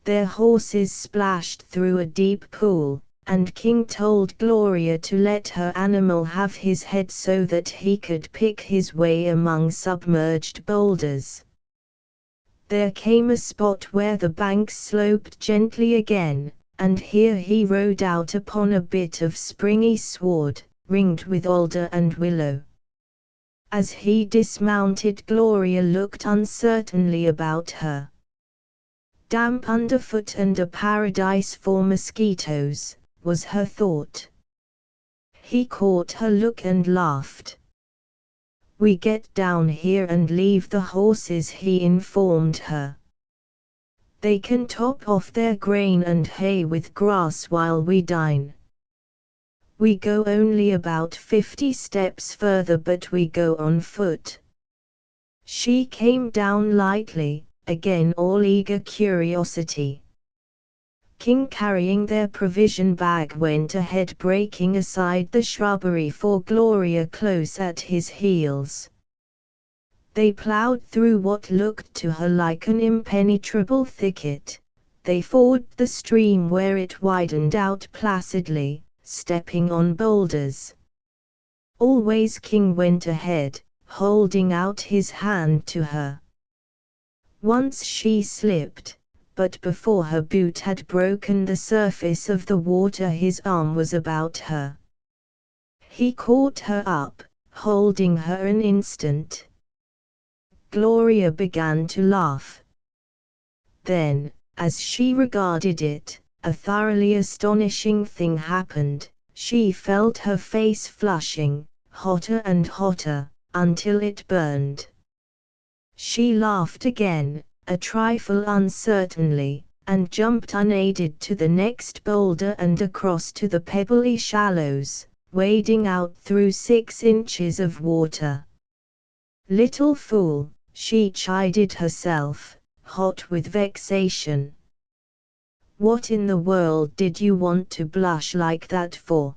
Their horses splashed through a deep pool, and King told Gloria to let her animal have his head so that he could pick his way among submerged boulders. There came a spot where the bank sloped gently again, and here he rode out upon a bit of springy sward, ringed with alder and willow. As he dismounted, Gloria looked uncertainly about her. Damp underfoot and a paradise for mosquitoes, was her thought. He caught her look and laughed. "We get down here and leave the horses," he informed her. "They can top off their grain and hay with grass while we dine. We go only about 50 steps further, but we go on foot." She came down lightly, again all eager curiosity. King, carrying their provision bag, went ahead, breaking aside the shrubbery for Gloria close at his heels. They plowed through what looked to her like an impenetrable thicket. They forded the stream where it widened out placidly, stepping on boulders. Always King went ahead, holding out his hand to her. Once she slipped, but before her boot had broken the surface of the water his arm was about her. He caught her up, holding her an instant. Gloria began to laugh. Then, as she regarded it, a thoroughly astonishing thing happened. She felt her face flushing, hotter and hotter, until it burned. She laughed again, a trifle uncertainly, and jumped unaided to the next boulder and across to the pebbly shallows, wading out through 6 inches of water. Little fool, she chided herself, hot with vexation. What in the world did you want to blush like that for?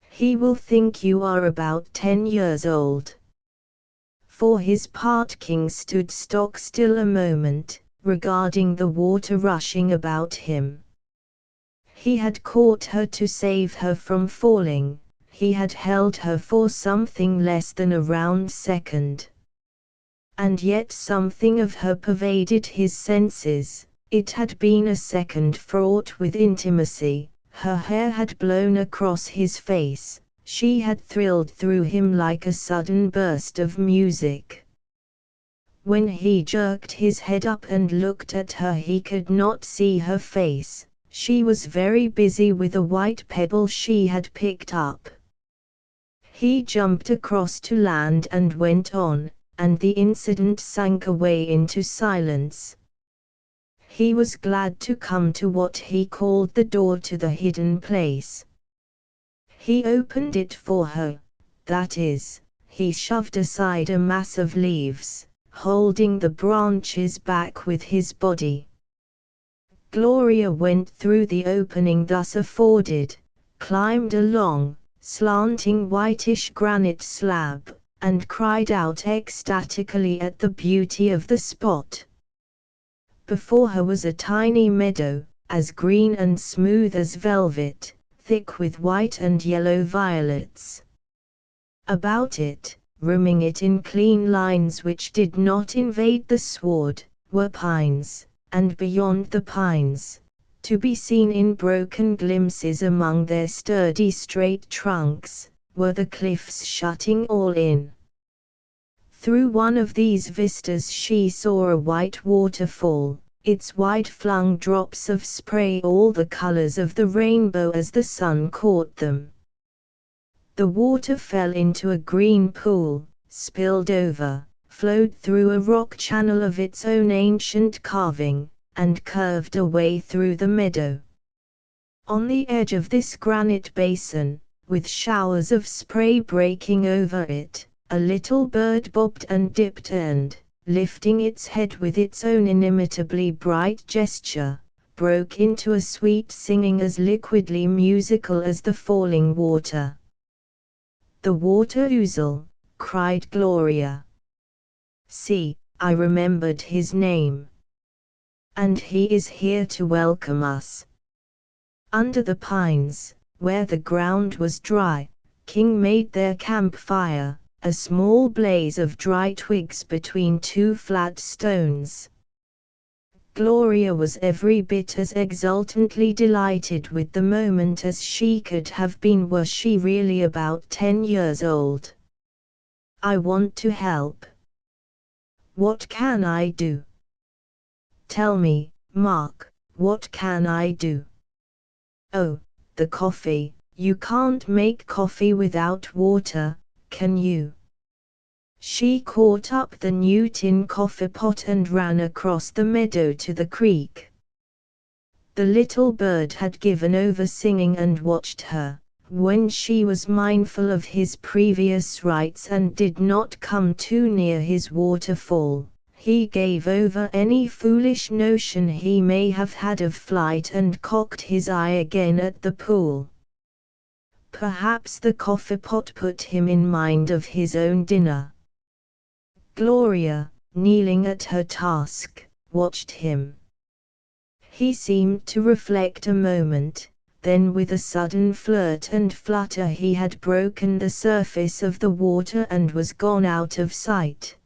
He will think you are about 10 years old. For his part King stood stock still a moment, regarding the water rushing about him. He had caught her to save her from falling, he had held her for something less than a round second. And yet something of her pervaded his senses. It had been a second fraught with intimacy, her hair had blown across his face, she had thrilled through him like a sudden burst of music. When he jerked his head up and looked at her he could not see her face, she was very busy with a white pebble she had picked up. He jumped across to land and went on, and the incident sank away into silence. He was glad to come to what he called the door to the hidden place. He opened it for her, that is, he shoved aside a mass of leaves, holding the branches back with his body. Gloria went through the opening thus afforded, climbed a long, slanting whitish granite slab, and cried out ecstatically at the beauty of the spot. Before her was a tiny meadow, as green and smooth as velvet, thick with white and yellow violets. About it, rimming it in clean lines which did not invade the sward, were pines, and beyond the pines, to be seen in broken glimpses among their sturdy straight trunks, were the cliffs shutting all in. Through one of these vistas she saw a white waterfall, its wide-flung drops of spray all the colors of the rainbow as the sun caught them. The water fell into a green pool, spilled over, flowed through a rock channel of its own ancient carving, and curved away through the meadow. On the edge of this granite basin, with showers of spray breaking over it, a little bird bobbed and dipped and, lifting its head with its own inimitably bright gesture, broke into a sweet singing as liquidly musical as the falling water. "The water ouzel," cried Gloria. "See, I remembered his name. And he is here to welcome us." Under the pines, where the ground was dry, King made their campfire, a small blaze of dry twigs between 2 flat stones. Gloria was every bit as exultantly delighted with the moment as she could have been were she really about 10 years old. "I want to help. What can I do? Tell me, Mark, what can I do?" "Oh, the coffee, you can't make coffee without water, can you?" She caught up the new tin coffee pot and ran across the meadow to the creek. The little bird had given over singing and watched her, when she was mindful of his previous rights and did not come too near his waterfall. He gave over any foolish notion he may have had of flight and cocked his eye again at the pool. Perhaps the coffee pot put him in mind of his own dinner. Gloria, kneeling at her task, watched him. He seemed to reflect a moment, then with a sudden flirt and flutter he had broken the surface of the water and was gone out of sight.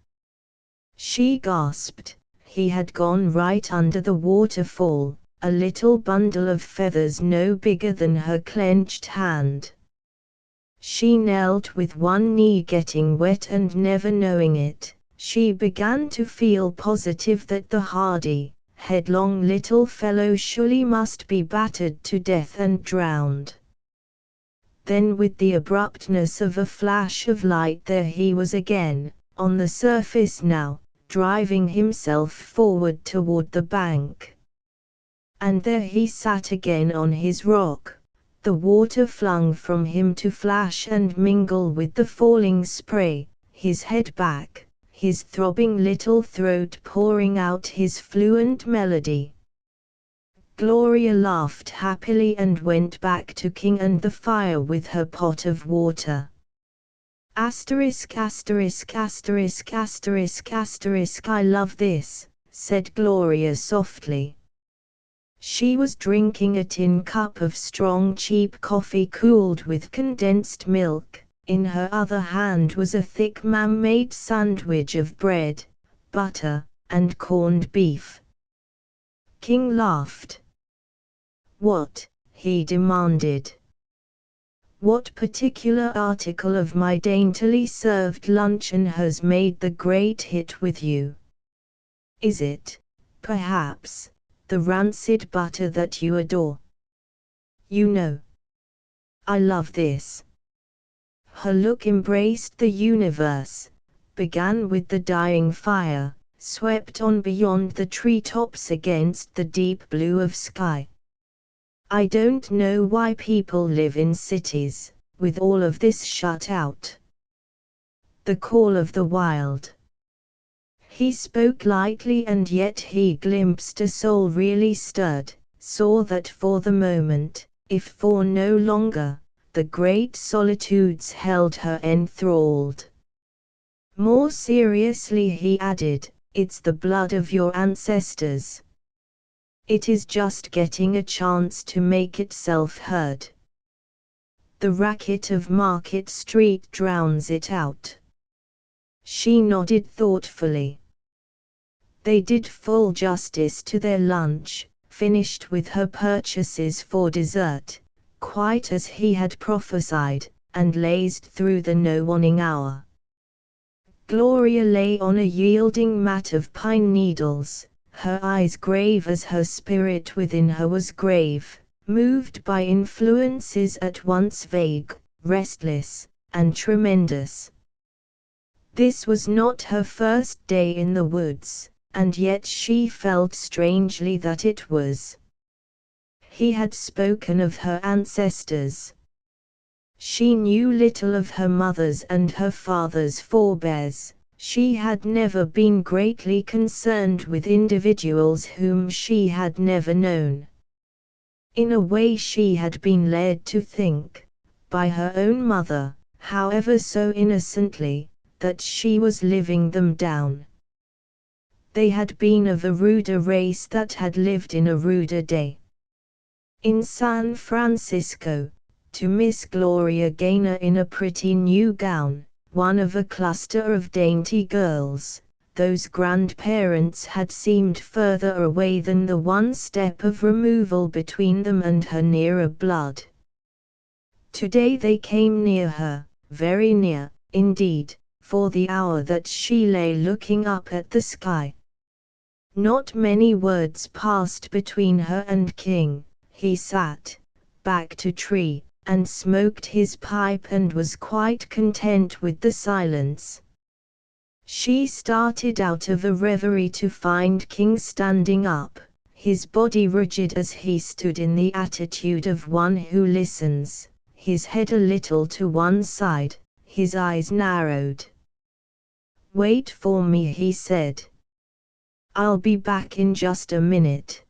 She gasped, he had gone right under the waterfall, a little bundle of feathers no bigger than her clenched hand. She knelt with one knee getting wet and never knowing it. She began to feel positive that the hardy, headlong little fellow surely must be battered to death and drowned. Then with the abruptness of a flash of light there he was again, on the surface now, driving himself forward toward the bank. And there he sat again on his rock, the water flung from him to flash and mingle with the falling spray, his head back, his throbbing little throat pouring out his fluent melody. Gloria laughed happily and went back to King and the fire with her pot of water. Asterisk asterisk asterisk asterisk asterisk I love this, said Gloria softly. She was drinking a tin cup of strong cheap coffee cooled with condensed milk. In her other hand was a thick man-made sandwich of bread, butter, and corned beef. King laughed. What? He demanded. What particular article of my daintily served luncheon has made the great hit with you? Is it, perhaps, the rancid butter that you adore? You know, I love this. Her look embraced the universe, began with the dying fire, swept on beyond the treetops against the deep blue of sky. I don't know why people live in cities, with all of this shut out. The call of the wild. He spoke lightly and yet he glimpsed a soul really stirred, saw that for the moment, if for no longer, the great solitudes held her enthralled. More seriously he added, it's the blood of your ancestors. It is just getting a chance to make itself heard. The racket of Market Street drowns it out. She nodded thoughtfully. They did full justice to their lunch, finished with her purchases for dessert, quite as he had prophesied, and lazed through the no-warning hour. Gloria lay on a yielding mat of pine needles, her eyes grave as her spirit within her was grave, moved by influences at once vague, restless, and tremendous. This was not her first day in the woods, and yet she felt strangely that it was. He had spoken of her ancestors. She knew little of her mother's and her father's forebears. She had never been greatly concerned with individuals whom she had never known. In a way she had been led to think, by her own mother, however so innocently, that she was living them down. They had been of a ruder race that had lived in a ruder day. In San Francisco, to Miss Gloria Gaynor in a pretty new gown, one of a cluster of dainty girls, those grandparents had seemed further away than the one step of removal between them and her nearer blood. Today they came near her, very near, indeed, for the hour that she lay looking up at the sky. Not many words passed between her and King. He sat, back to tree, and smoked his pipe and was quite content with the silence. She started out of a reverie to find King standing up, his body rigid as he stood in the attitude of one who listens, his head a little to one side, his eyes narrowed. "Wait for me," he said. "I'll be back in just a minute."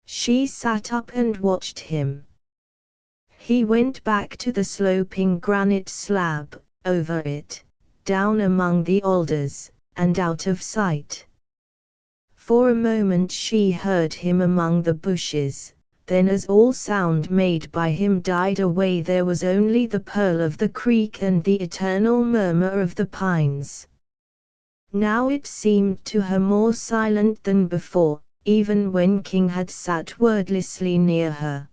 She sat up and watched him. He went back to the sloping granite slab, over it, down among the alders, and out of sight. For a moment she heard him among the bushes, then as all sound made by him died away there was only the purl of the creek and the eternal murmur of the pines. Now it seemed to her more silent than before, even when King had sat wordlessly near her.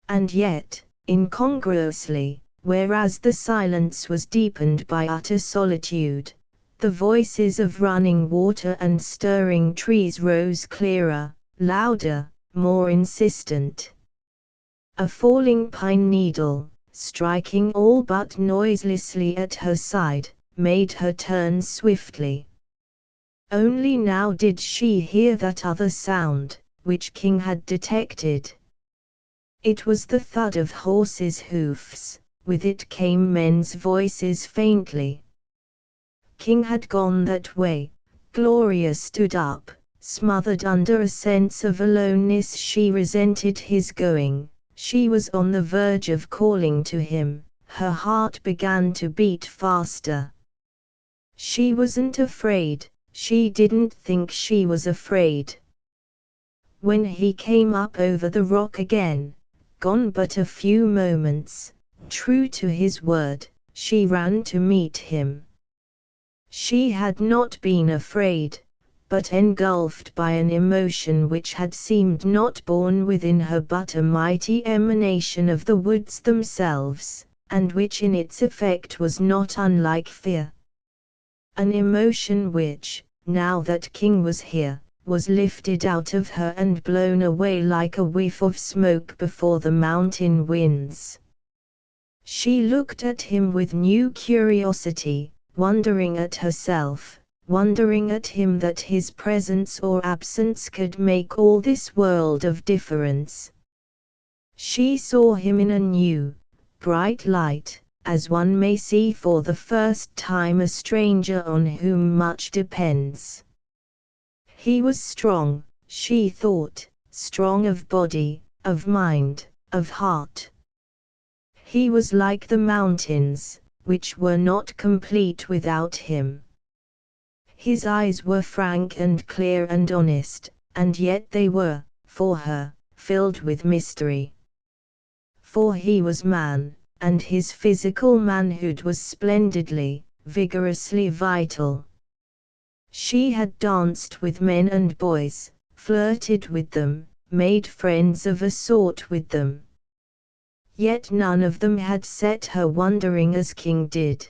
And yet, incongruously, whereas the silence was deepened by utter solitude. The voices of running water and stirring trees rose clearer, louder, more insistent. A falling pine needle, striking all but noiselessly at her side, made her turn swiftly. Only now did she hear that other sound, which King had detected. It was the thud of horses' hoofs, with it came men's voices faintly. King had gone that way. Gloria stood up, smothered under a sense of aloneness. She resented his going. She was on the verge of calling to him. Her heart began to beat faster. She wasn't afraid. She didn't think she was afraid. When he came up over the rock again, gone but a few moments, true to his word, she ran to meet him. She had not been afraid, but engulfed by an emotion which had seemed not born within her but a mighty emanation of the woods themselves, and which in its effect was not unlike fear. An emotion which, now that King was here, was lifted out of her and blown away like a whiff of smoke before the mountain winds. She looked at him with new curiosity, wondering at herself, wondering at him that his presence or absence could make all this world of difference. She saw him in a new, bright light, as one may see for the first time a stranger on whom much depends. He was strong, she thought, strong of body, of mind, of heart. He was like the mountains, which were not complete without him. His eyes were frank and clear and honest, and yet they were, for her, filled with mystery. For he was man, and his physical manhood was splendidly, vigorously vital. She had danced with men and boys, flirted with them, made friends of a sort with them. Yet none of them had set her wondering as King did.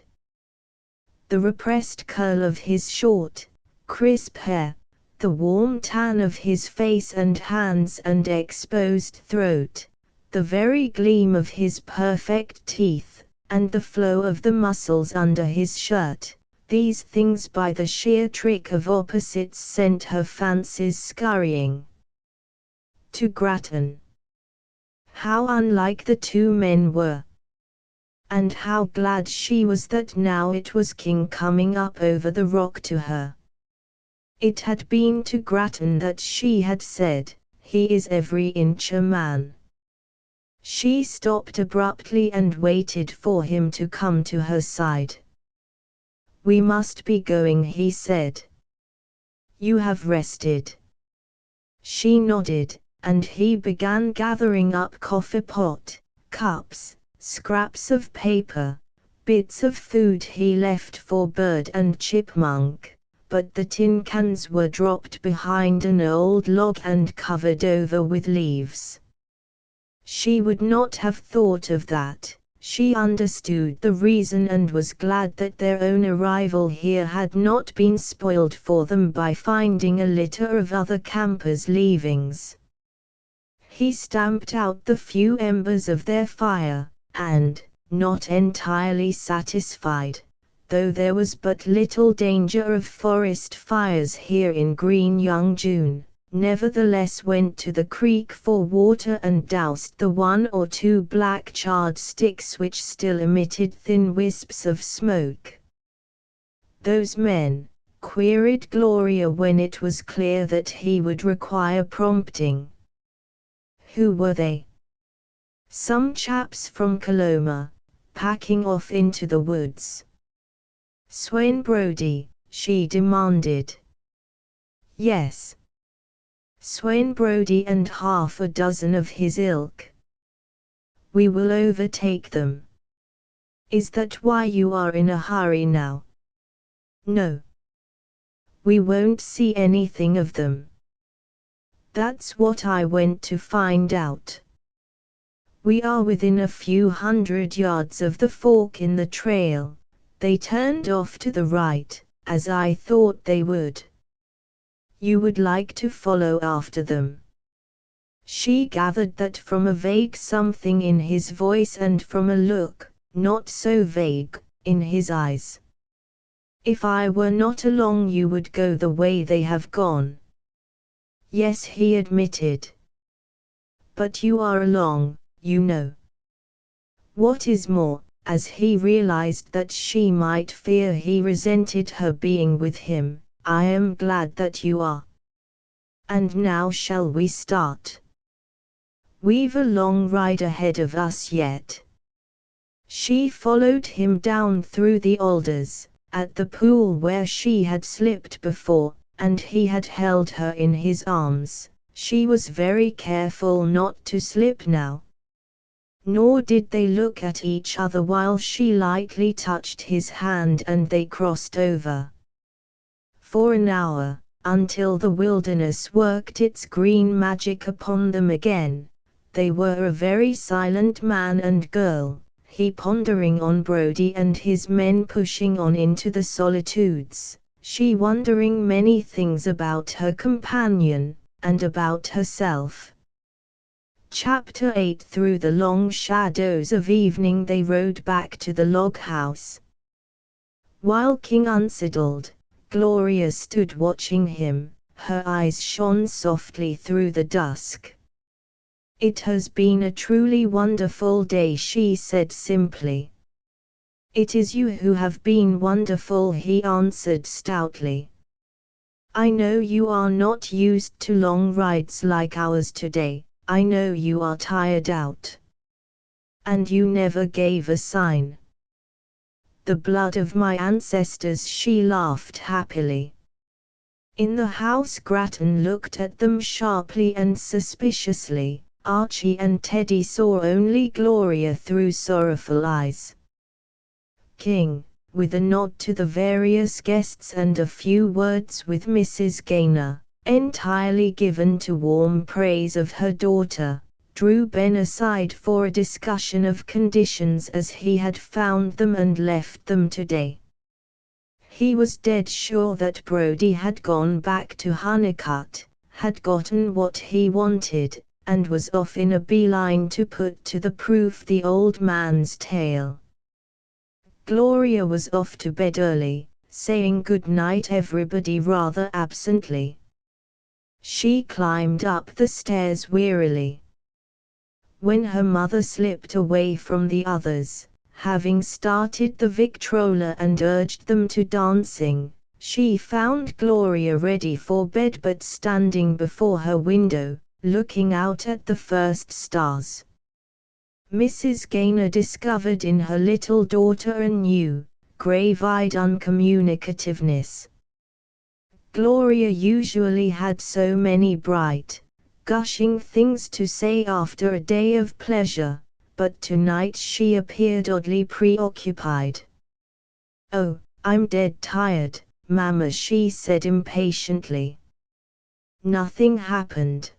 The repressed curl of his short, crisp hair, the warm tan of his face and hands and exposed throat, the very gleam of his perfect teeth, and the flow of the muscles under his shirt, these things by the sheer trick of opposites sent her fancies scurrying. To Grattan. How unlike the two men were! And how glad she was that now it was King coming up over the rock to her. It had been to Grattan that she had said, "He is every inch a man." She stopped abruptly and waited for him to come to her side. "We must be going," he said. "You have rested." She nodded, and he began gathering up coffee pot, cups, scraps of paper, bits of food he left for bird and chipmunk, but the tin cans were dropped behind an old log and covered over with leaves. She would not have thought of that. She understood the reason and was glad that their own arrival here had not been spoiled for them by finding a litter of other campers' leavings. He stamped out the few embers of their fire, and, not entirely satisfied, though there was but little danger of forest fires here in green young June, nevertheless went to the creek for water and doused the one or two black charred sticks which still emitted thin wisps of smoke. "Those men?" queried Gloria when it was clear that he would require prompting. "Who were they?" "Some chaps from Coloma, packing off into the woods." "Swain Brodie?" she demanded. "Yes. Swain Brodie and half a dozen of his ilk." "We will overtake them." "Is that why you are in a hurry now?" "No. We won't see anything of them." "That's what I went to find out." We are within a few hundred yards of the fork in the trail. They turned off to the right, as I thought they would. You would like to follow after them?" She gathered that from a vague something in his voice and from a look, not so vague, in his eyes. "If I were not along, you would go the way they have gone." "Yes," he admitted. "But you are along, you know. What is more," as he realized that she might fear he resented her being with him, "I am glad that you are. And now shall we start? We've a long ride ahead of us yet." She followed him down through the alders, at the pool where she had slipped before, and he had held her in his arms. She was very careful not to slip now. Nor did they look at each other while she lightly touched his hand and they crossed over. For an hour, until the wilderness worked its green magic upon them again, they were a very silent man and girl, he pondering on Brody and his men pushing on into the solitudes, she wondering many things about her companion, and about herself. Chapter 8. Through the long shadows of evening they rode back to the log house. While King unsaddled, Gloria stood watching him, her eyes shone softly through the dusk. "It has been a truly wonderful day," she said simply. "It is you who have been wonderful," he answered stoutly. "I know you are not used to long rides like ours today. I know you are tired out. And you never gave a sign." "The blood of my ancestors," she laughed happily. In the house Grattan looked at them sharply and suspiciously. Archie and Teddy saw only Gloria through sorrowful eyes. King, with a nod to the various guests and a few words with Mrs. Gaynor, entirely given to warm praise of her daughter, drew Ben aside for a discussion of conditions as he had found them and left them today. He was dead sure that Brody had gone back to Hunnicut, had gotten what he wanted, and was off in a beeline to put to the proof the old man's tale. Gloria was off to bed early, saying good night everybody rather absently. She climbed up the stairs wearily. When her mother slipped away from the others, having started the Victrola and urged them to dancing, she found Gloria ready for bed but standing before her window, looking out at the first stars. Mrs. Gaynor discovered in her little daughter a new, grave-eyed uncommunicativeness. Gloria usually had so many bright, gushing things to say after a day of pleasure, but tonight she appeared oddly preoccupied. "Oh, I'm dead tired, Mama," she said impatiently. "Nothing happened.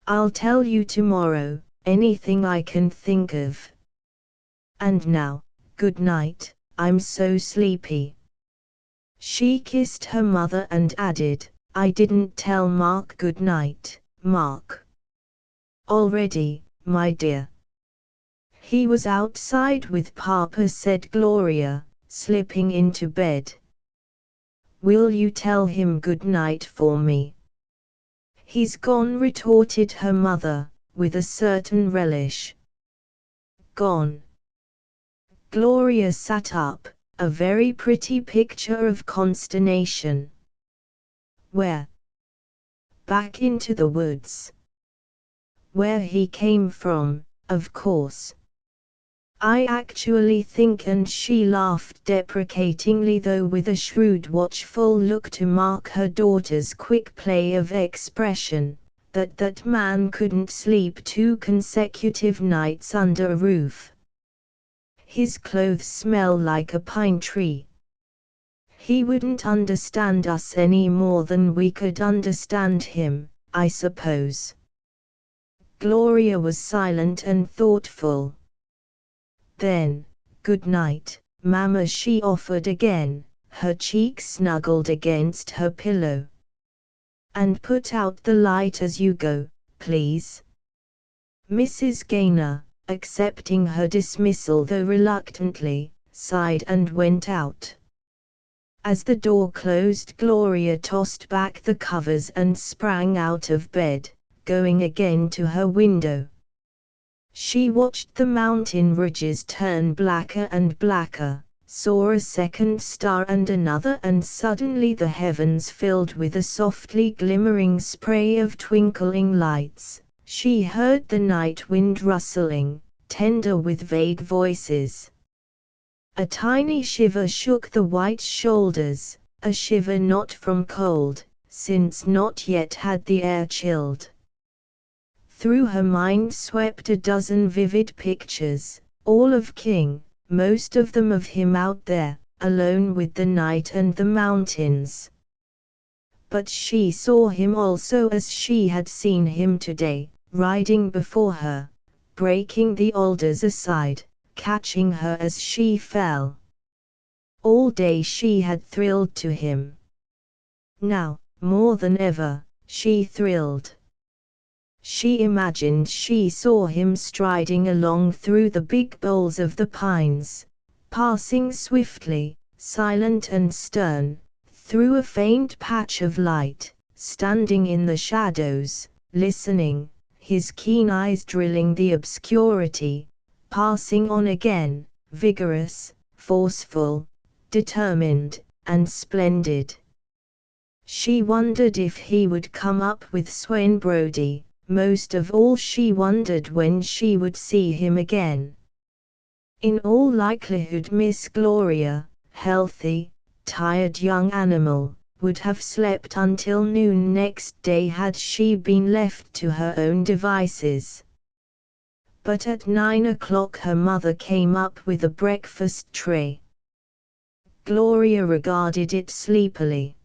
I'll tell you tomorrow, anything I can think of. And now, good night, I'm so sleepy." She kissed her mother and added, "I didn't tell Mark good night, Mark." "Already, my dear?" "He was outside with Papa," said Gloria, slipping into bed. "Will you tell him good night for me?" "He's gone," retorted her mother, with a certain relish. "Gone?" Gloria sat up, a very pretty picture of consternation. "Where?" "Back into the woods." "Where he came from, of course. I actually think," and she laughed deprecatingly though with a shrewd watchful look to mark her daughter's quick play of expression, that man couldn't sleep 2 consecutive nights under a roof. His clothes smell like a pine tree. He wouldn't understand us any more than we could understand him, I suppose." Gloria was silent and thoughtful. Then, "Good night, Mama," she offered again, her cheek snuggled against her pillow. "And put out the light as you go, please." Mrs. Gaynor, accepting her dismissal though reluctantly, sighed and went out. As the door closed, Gloria tossed back the covers and sprang out of bed, going again to her window. She watched the mountain ridges turn blacker and blacker, saw a second star and another, and suddenly the heavens filled with a softly glimmering spray of twinkling lights. She heard the night wind rustling, tender with vague voices. A tiny shiver shook the white shoulders, a shiver not from cold, since not yet had the air chilled. Through her mind swept a dozen vivid pictures, all of King, most of them of him out there, alone with the night and the mountains. But she saw him also as she had seen him today, riding before her, breaking the alders aside, catching her as she fell. All day she had thrilled to him. Now, more than ever, she thrilled. She imagined she saw him striding along through the big boles of the pines, passing swiftly, silent and stern, through a faint patch of light, standing in the shadows, listening, his keen eyes drilling the obscurity, passing on again, vigorous, forceful, determined, and splendid. She wondered if he would come up with Swain Brodie. Most of all she wondered when she would see him again. In all likelihood Miss Gloria, healthy, tired young animal, would have slept until noon next day had she been left to her own devices. But at 9 o'clock her mother came up with a breakfast tray. Gloria regarded it sleepily.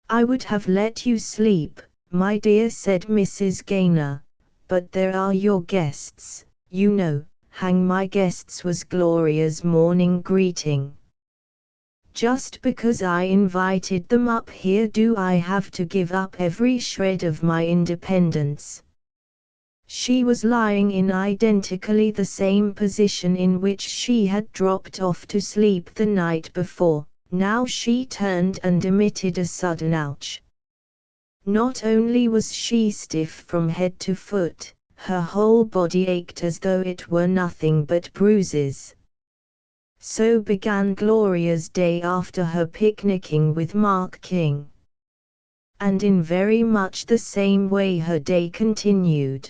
"I would have let you sleep, my dear," said Mrs. Gaynor, "but there are your guests, you know." "Hang my guests," was Gloria's morning greeting. "Just because I invited them up here do I have to give up every shred of my independence?" She was lying in identically the same position in which she had dropped off to sleep the night before. Now she turned and emitted a sudden ouch. Not only was she stiff from head to foot, her whole body ached as though it were nothing but bruises. So began Gloria's day after her picnicking with Mark King. And in very much the same way her day continued.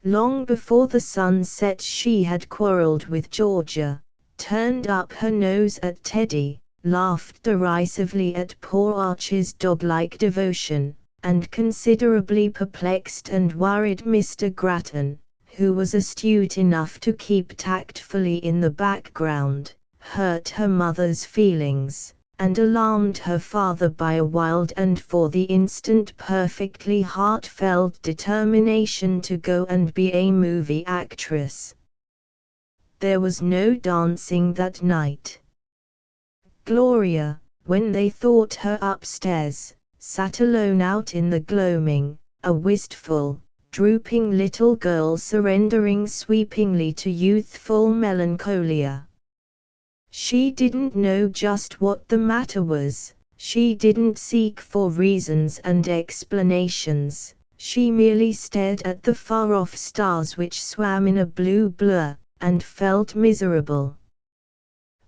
Long before the sun set she had quarreled with Georgia, turned up her nose at Teddy, laughed derisively at poor Archie's dog-like devotion, and considerably perplexed and worried Mr. Grattan, who was astute enough to keep tactfully in the background, hurt her mother's feelings, and alarmed her father by a wild and for the instant perfectly heartfelt determination to go and be a movie actress. There was no dancing that night. Gloria, when they thought her upstairs, sat alone out in the gloaming, a wistful, drooping little girl surrendering sweepingly to youthful melancholia. She didn't know just what the matter was, she didn't seek for reasons and explanations, she merely stared at the far-off stars which swam in a blue blur, and felt miserable.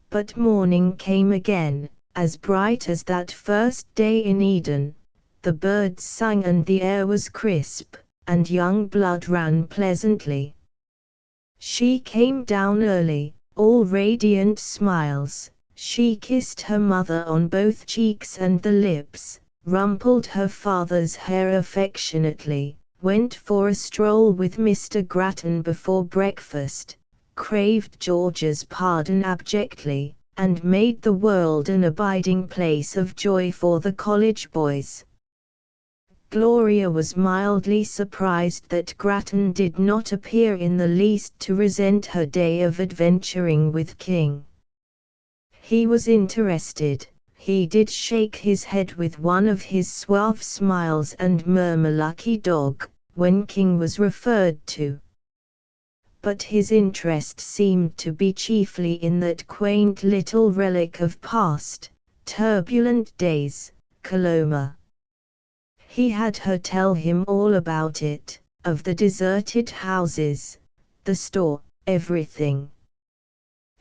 But morning came again, as bright as that first day in Eden. The birds sang and the air was crisp, and young blood ran pleasantly. She came down early, all radiant smiles. She kissed her mother on both cheeks and the lips, rumpled her father's hair affectionately, went for a stroll with Mr. Grattan before breakfast, craved George's pardon abjectly, and made the world an abiding place of joy for the college boys. Gloria was mildly surprised that Grattan did not appear in the least to resent her day of adventuring with King. He was interested. He did shake his head with one of his suave smiles and murmur "lucky dog" when King was referred to. But his interest seemed to be chiefly in that quaint little relic of past, turbulent days, Coloma. He had her tell him all about it, of the deserted houses, the store, everything.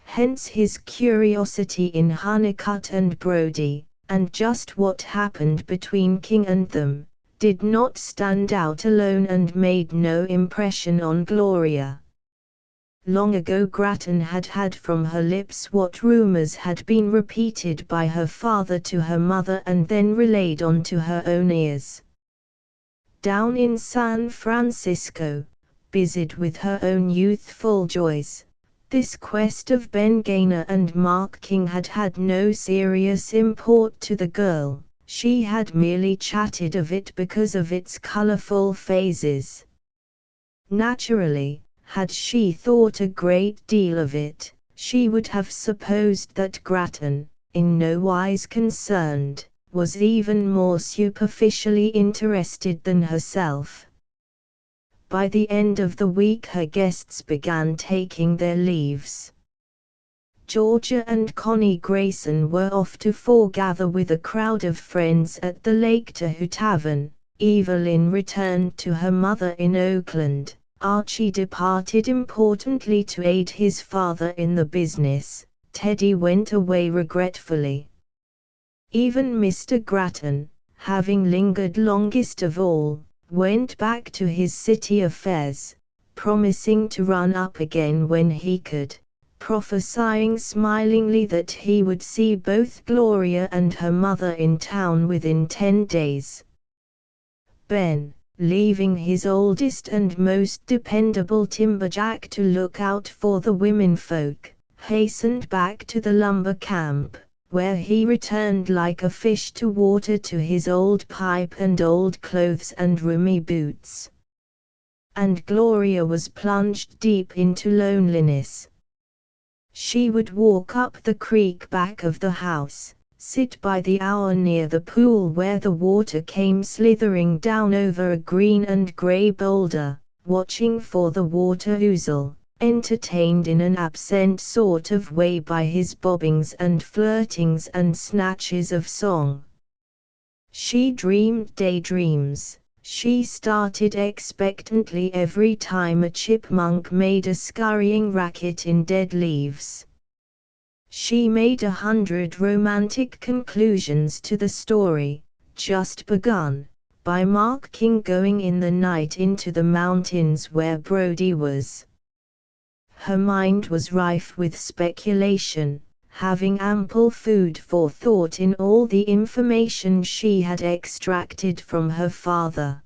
Hence his curiosity in Hunnicutt and Brodie, and just what happened between King and them, did not stand out alone and made no impression on Gloria. Long ago Grattan had had from her lips what rumors had been repeated by her father to her mother and then relayed on to her own ears. Down in San Francisco, busied with her own youthful joys, this quest of Ben Gaynor and Mark King had had no serious import to the girl. She had merely chatted of it because of its colorful phases. Naturally, had she thought a great deal of it, she would have supposed that Grattan, in no wise concerned, was even more superficially interested than herself. By the end of the week her guests began taking their leaves. Georgia and Connie Grayson were off to foregather with a crowd of friends at the Lake Tahoe Tavern. Evelyn returned to her mother in Oakland. Archie departed importantly to aid his father in the business. Teddy went away regretfully. Even Mr. Grattan, having lingered longest of all, went back to his city affairs, promising to run up again when he could, prophesying smilingly that he would see both Gloria and her mother in town within 10 days. Ben, leaving his oldest and most dependable timberjack to look out for the womenfolk, hastened back to the lumber camp, where he returned like a fish to water to his old pipe and old clothes and roomy boots. And Gloria was plunged deep into loneliness. She would walk up the creek back of the house, sit by the hour near the pool where the water came slithering down over a green and grey boulder, watching for the water ouzel, entertained in an absent sort of way by his bobbings and flirtings and snatches of song. She dreamed daydreams. She started expectantly every time a chipmunk made a scurrying racket in dead leaves. She made 100 romantic conclusions to the story, just begun, by Mark King going in the night into the mountains where Brodie was. Her mind was rife with speculation, having ample food for thought in all the information she had extracted from her father.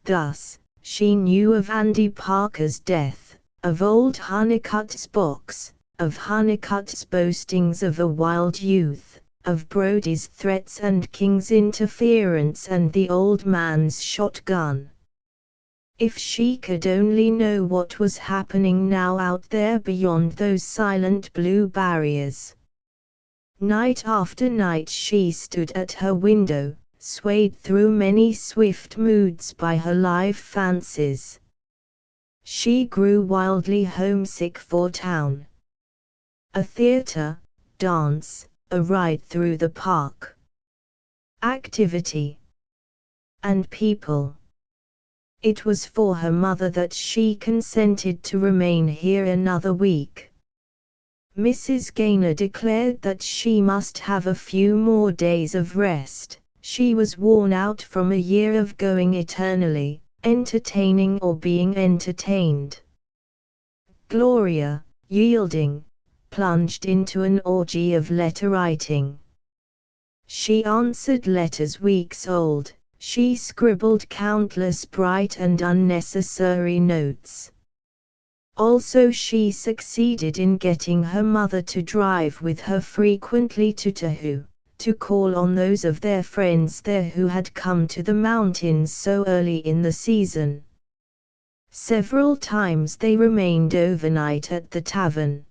Thus, she knew of Andy Parker's death, of old Hunnicutt's box, of Hunnicutt's boastings of a wild youth, of Brodie's threats and King's interference and the old man's shotgun. If she could only know what was happening now out there beyond those silent blue barriers. Night after night she stood at her window, swayed through many swift moods by her live fancies. She grew wildly homesick for town. A theater, dance, a ride through the park. Activity. And people. It was for her mother that she consented to remain here another week. Mrs. Gaynor declared that she must have a few more days of rest. She was worn out from a year of going eternally, entertaining or being entertained. Gloria, yielding, plunged into an orgy of letter writing. She answered letters weeks old. She scribbled countless bright and unnecessary notes. Also she succeeded in getting her mother to drive with her frequently to Tahoe, to call on those of their friends there who had come to the mountains so early in the season. Several times they remained overnight at the tavern.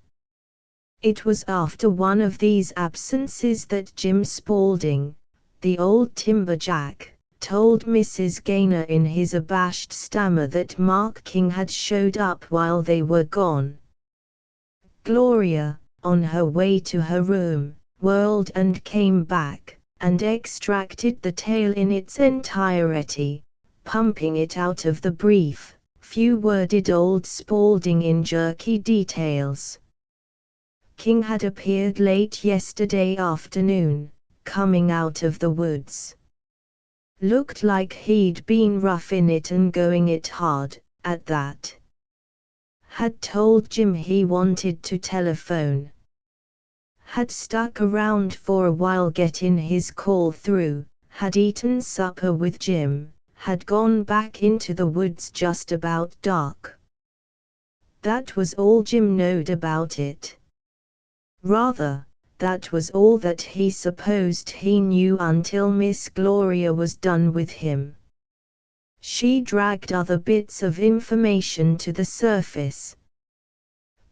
It was after one of these absences that Jim Spaulding, the old timberjack, told Mrs. Gaynor in his abashed stammer that Mark King had showed up while they were gone. Gloria, on her way to her room, whirled and came back, and extracted the tale in its entirety, pumping it out of the brief, few-worded old Spaulding in jerky details. King had appeared late yesterday afternoon, coming out of the woods. Looked like he'd been rough in it and going it hard, at that. Had told Jim he wanted to telephone. Had stuck around for a while getting his call through, had eaten supper with Jim, had gone back into the woods just about dark. That was all Jim knowed about it. Rather, that was all that he supposed he knew until Miss Gloria was done with him. She dragged other bits of information to the surface.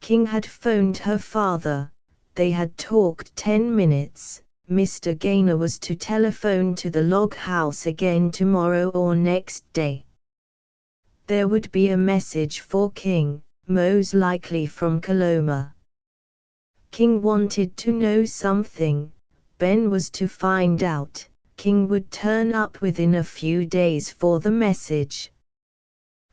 King had phoned her father, they had talked 10 minutes, Mr. Gaynor was to telephone to the log house again tomorrow or next day. There would be a message for King, most likely from Coloma. King wanted to know something, Ben was to find out. King would turn up within a few days for the message.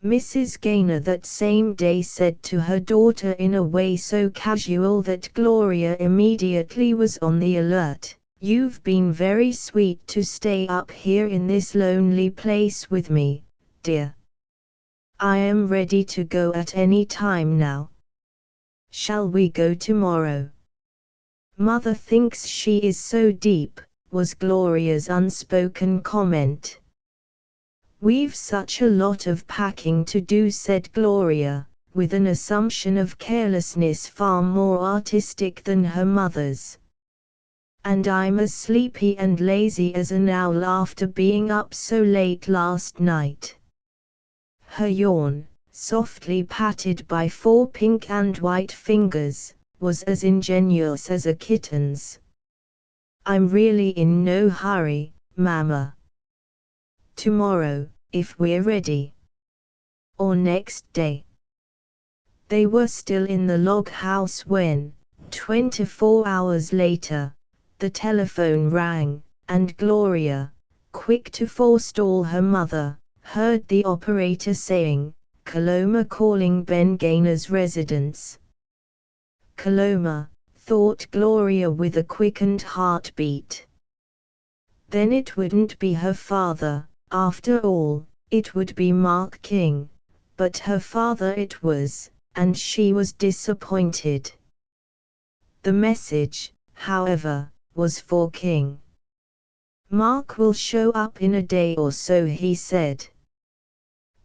Mrs. Gaynor that same day said to her daughter in a way so casual that Gloria immediately was on the alert, "You've been very sweet to stay up here in this lonely place with me, dear. I am ready to go at any time now. Shall we go tomorrow?" "Mother thinks she is so deep," was Gloria's unspoken comment. "We've such a lot of packing to do," said Gloria, with an assumption of carelessness far more artistic than her mother's. "And I'm as sleepy and lazy as an owl after being up so late last night." Her yawn, softly patted by 4 pink and white fingers, was as ingenuous as a kitten's. "I'm really in no hurry, Mama. Tomorrow, if we're ready. Or next day." They were still in the log house when, 24 hours later, the telephone rang, and Gloria, quick to forestall her mother, heard the operator saying, "Coloma calling Ben Gaynor's residence." Coloma, thought Gloria with a quickened heartbeat. Then it wouldn't be her father, after all, it would be Mark King, but her father it was, and she was disappointed. The message, however, was for King. "Mark will show up in a day or so," he said.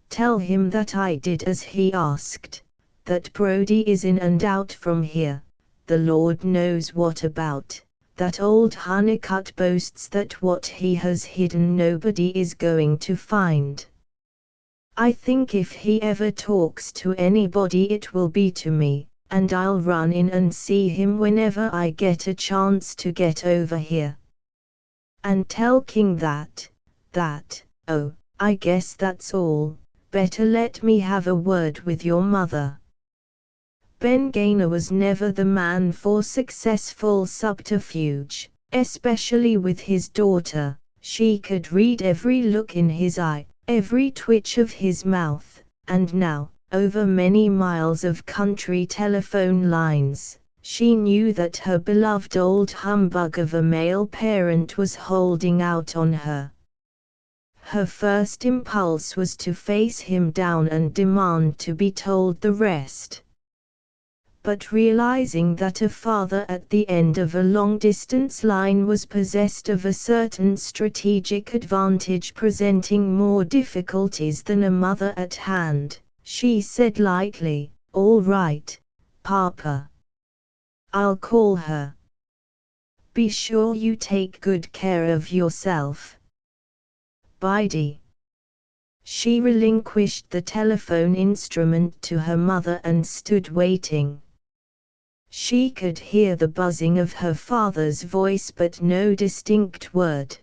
"Tell him that I did as he asked, that Brody is in and out from here, the Lord knows what about, that old Honeycutt boasts that what he has hidden nobody is going to find. I think if he ever talks to anybody it will be to me, and I'll run in and see him whenever I get a chance to get over here. And tell King that, oh, I guess that's all, better let me have a word with your mother." Ben Gaynor was never the man for successful subterfuge, especially with his daughter. She could read every look in his eye, every twitch of his mouth, and now, over many miles of country telephone lines, she knew that her beloved old humbug of a male parent was holding out on her. Her first impulse was to face him down and demand to be told the rest. But realizing that a father at the end of a long-distance line was possessed of a certain strategic advantage presenting more difficulties than a mother at hand, she said lightly, "All right, Papa. I'll call her." Be sure you take good care of yourself. Biddy. She relinquished the telephone instrument to her mother and stood waiting. She could hear the buzzing of her father's voice but no distinct word.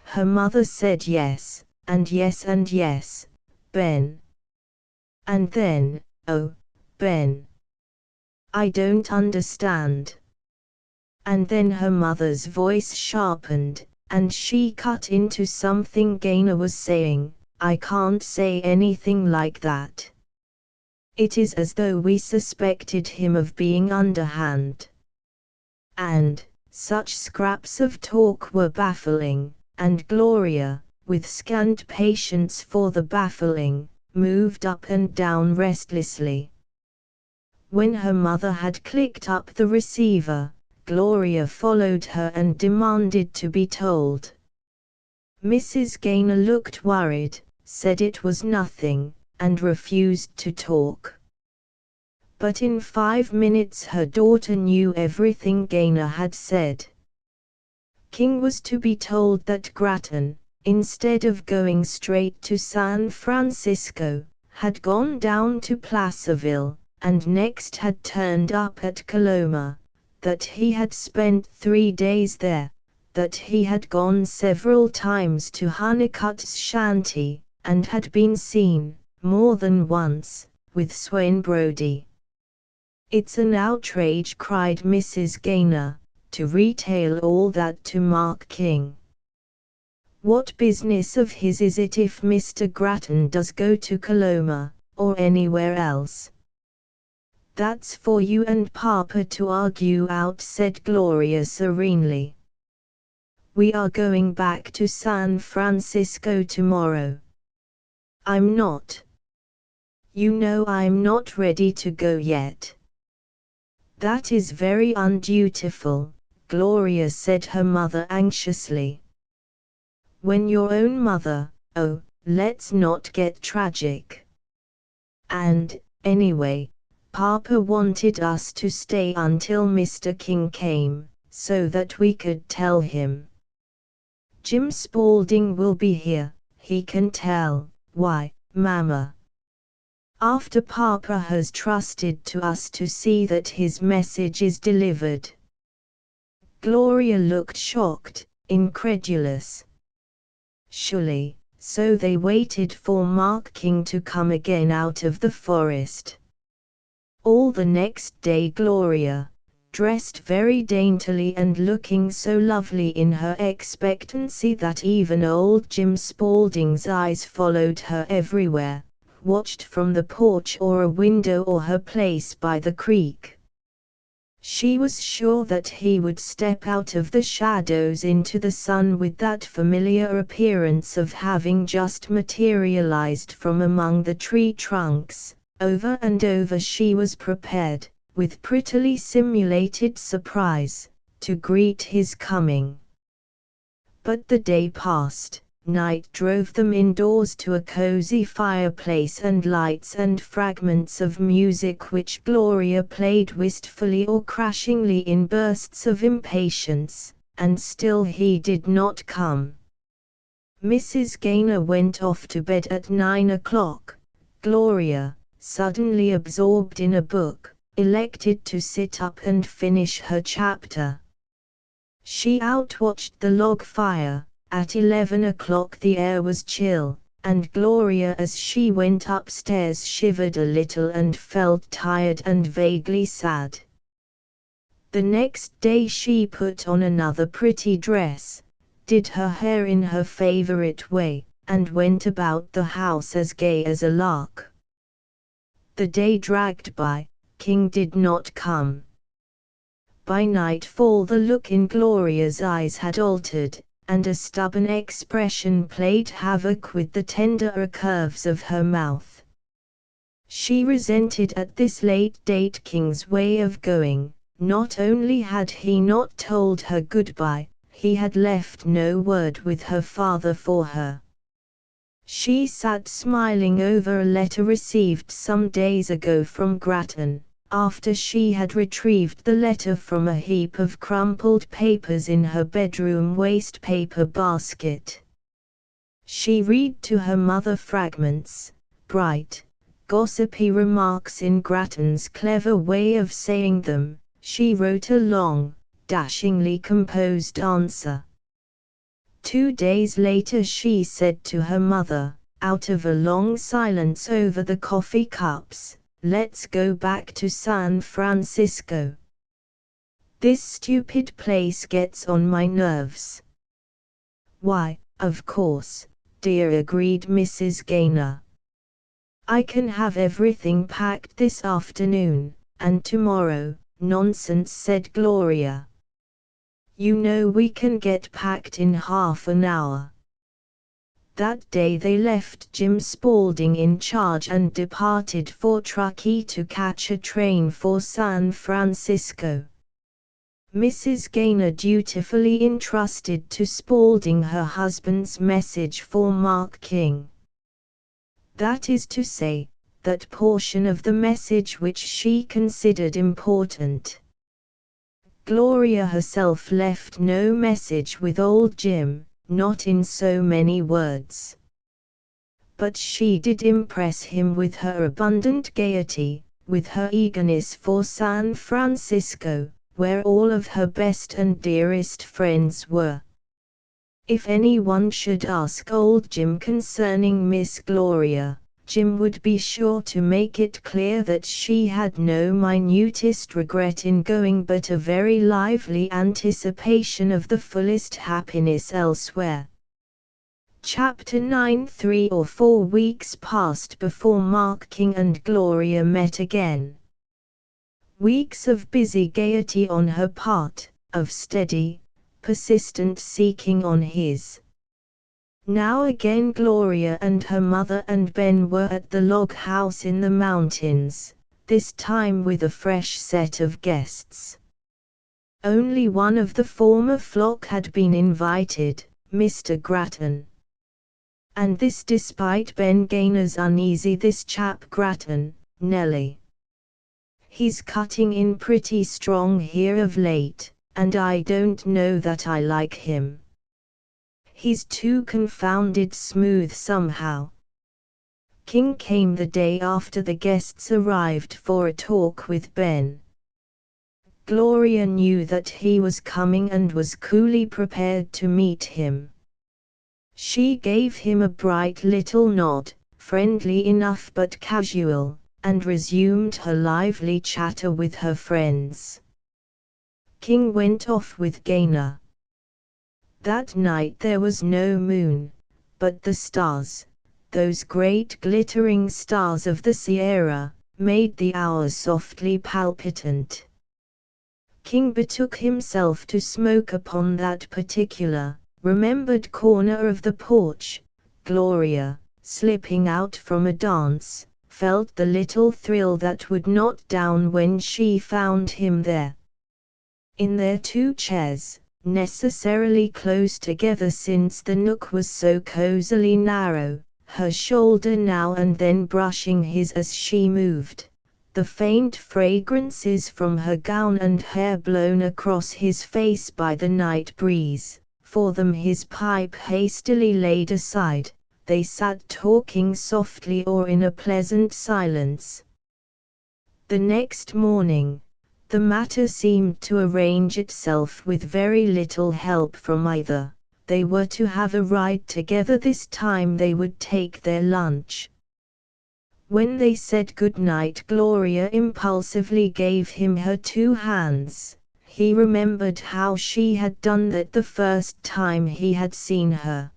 Her mother said yes, and yes and yes, Ben. And then, oh, Ben. I don't understand. And then her mother's voice sharpened, and she cut into something Gaynor was saying. I can't say anything like that. It is as though we suspected him of being underhand. And, such scraps of talk were baffling, and Gloria, with scant patience for the baffling, moved up and down restlessly. When her mother had clicked up the receiver, Gloria followed her and demanded to be told. Mrs. Gaynor looked worried, said it was nothing, and refused to talk. But in 5 minutes her daughter knew everything Gaynor had said. King was to be told that Grattan, instead of going straight to San Francisco, had gone down to Placerville, and next had turned up at Coloma, that he had spent 3 days there, that he had gone several times to Honeycutt's shanty, and had been seen, more than once, with Swain Brodie. It's an outrage, cried Mrs. Gaynor, to retail all that to Mark King. What business of his is it if Mr. Grattan does go to Coloma, or anywhere else? That's for you and Papa to argue out, said Gloria serenely. We are going back to San Francisco tomorrow. I'm not. You know I'm not ready to go yet. That is very undutiful, Gloria said her mother anxiously. When your own mother, oh, let's not get tragic. And, anyway, Papa wanted us to stay until Mr. King came, so that we could tell him. Jim Spaulding will be here, he can tell. Why, Mama? After Papa has trusted to us to see that his message is delivered. Gloria looked shocked, incredulous. Surely, so they waited for Mark King to come again out of the forest. All the next day Gloria, dressed very daintily and looking so lovely in her expectancy that even old Jim Spaulding's eyes followed her everywhere, watched from the porch or a window or her place by the creek. She was sure that he would step out of the shadows into the sun with that familiar appearance of having just materialized from among the tree trunks. Over and over she was prepared, with prettily simulated surprise, to greet his coming. But the day passed, night drove them indoors to a cozy fireplace and lights and fragments of music which Gloria played wistfully or crashingly in bursts of impatience, and still he did not come. Mrs. Gaynor went off to bed at 9 o'clock. Gloria, suddenly absorbed in a book, elected to sit up and finish her chapter. She outwatched the log fire. At 11 o'clock the air was chill, and Gloria as she went upstairs shivered a little and felt tired and vaguely sad. The next day she put on another pretty dress, did her hair in her favorite way, and went about the house as gay as a lark. The day dragged by. King did not come. By nightfall the look in Gloria's eyes had altered, and a stubborn expression played havoc with the tenderer curves of her mouth. She resented at this late date King's way of going. Not only had he not told her goodbye, he had left no word with her father for her. She sat smiling over a letter received some days ago from Grattan. after she had retrieved the letter from a heap of crumpled papers in her bedroom wastepaper basket. She read to her mother fragments, bright, gossipy remarks in Grattan's clever way of saying them. She wrote a long, dashingly composed answer. 2 days later she said to her mother, out of a long silence over the coffee cups, "Let's go back to San Francisco. This stupid place gets on my nerves." "Why, of course, dear," agreed Mrs. Gaynor. "I can have everything packed this afternoon, and tomorrow." "Nonsense," said Gloria. "You know we can get packed in half an hour." That day they left Jim Spaulding in charge and departed for Truckee to catch a train for San Francisco. Mrs. Gaynor dutifully entrusted to Spaulding her husband's message for Mark King. That is to say, that portion of the message which she considered important. Gloria herself left no message with old Jim, not in so many words. But she did impress him with her abundant gaiety, with her eagerness for San Francisco, where all of her best and dearest friends were. If anyone should ask old Jim concerning Miss Gloria, Jim would be sure to make it clear that she had no minutest regret in going, but a very lively anticipation of the fullest happiness elsewhere. Chapter 9. 3 or 4 weeks passed before Mark King and Gloria met again. Weeks of busy gaiety on her part, of steady, persistent seeking on his. Now again Gloria and her mother and Ben were at the log house in the mountains, this time with a fresh set of guests. Only one of the former flock had been invited, Mr. Grattan. And this despite Ben Gaynor's uneasy "This chap Grattan, Nellie. He's cutting in pretty strong here of late, and I don't know that I like him. He's too confounded smooth somehow." King came the day after the guests arrived for a talk with Ben. Gloria knew that he was coming and was coolly prepared to meet him. She gave him a bright little nod, friendly enough but casual, and resumed her lively chatter with her friends. King went off with Gaynor. That night there was no moon, but the stars, those great glittering stars of the Sierra, made the hours softly palpitant. King betook himself to smoke upon that particular, remembered corner of the porch. Gloria, slipping out from a dance, felt the little thrill that would not down when she found him there. In their 2 chairs, necessarily close together since the nook was so cosily narrow, her shoulder now and then brushing his as she moved, the faint fragrances from her gown and hair blown across his face by the night breeze, for them his pipe hastily laid aside, they sat talking softly or in a pleasant silence. The next morning, the matter seemed to arrange itself with very little help from either. They were to have a ride together this time. They would take their lunch. When they said good night, Gloria impulsively gave him her 2 hands. He remembered how she had done that the first time he had seen her.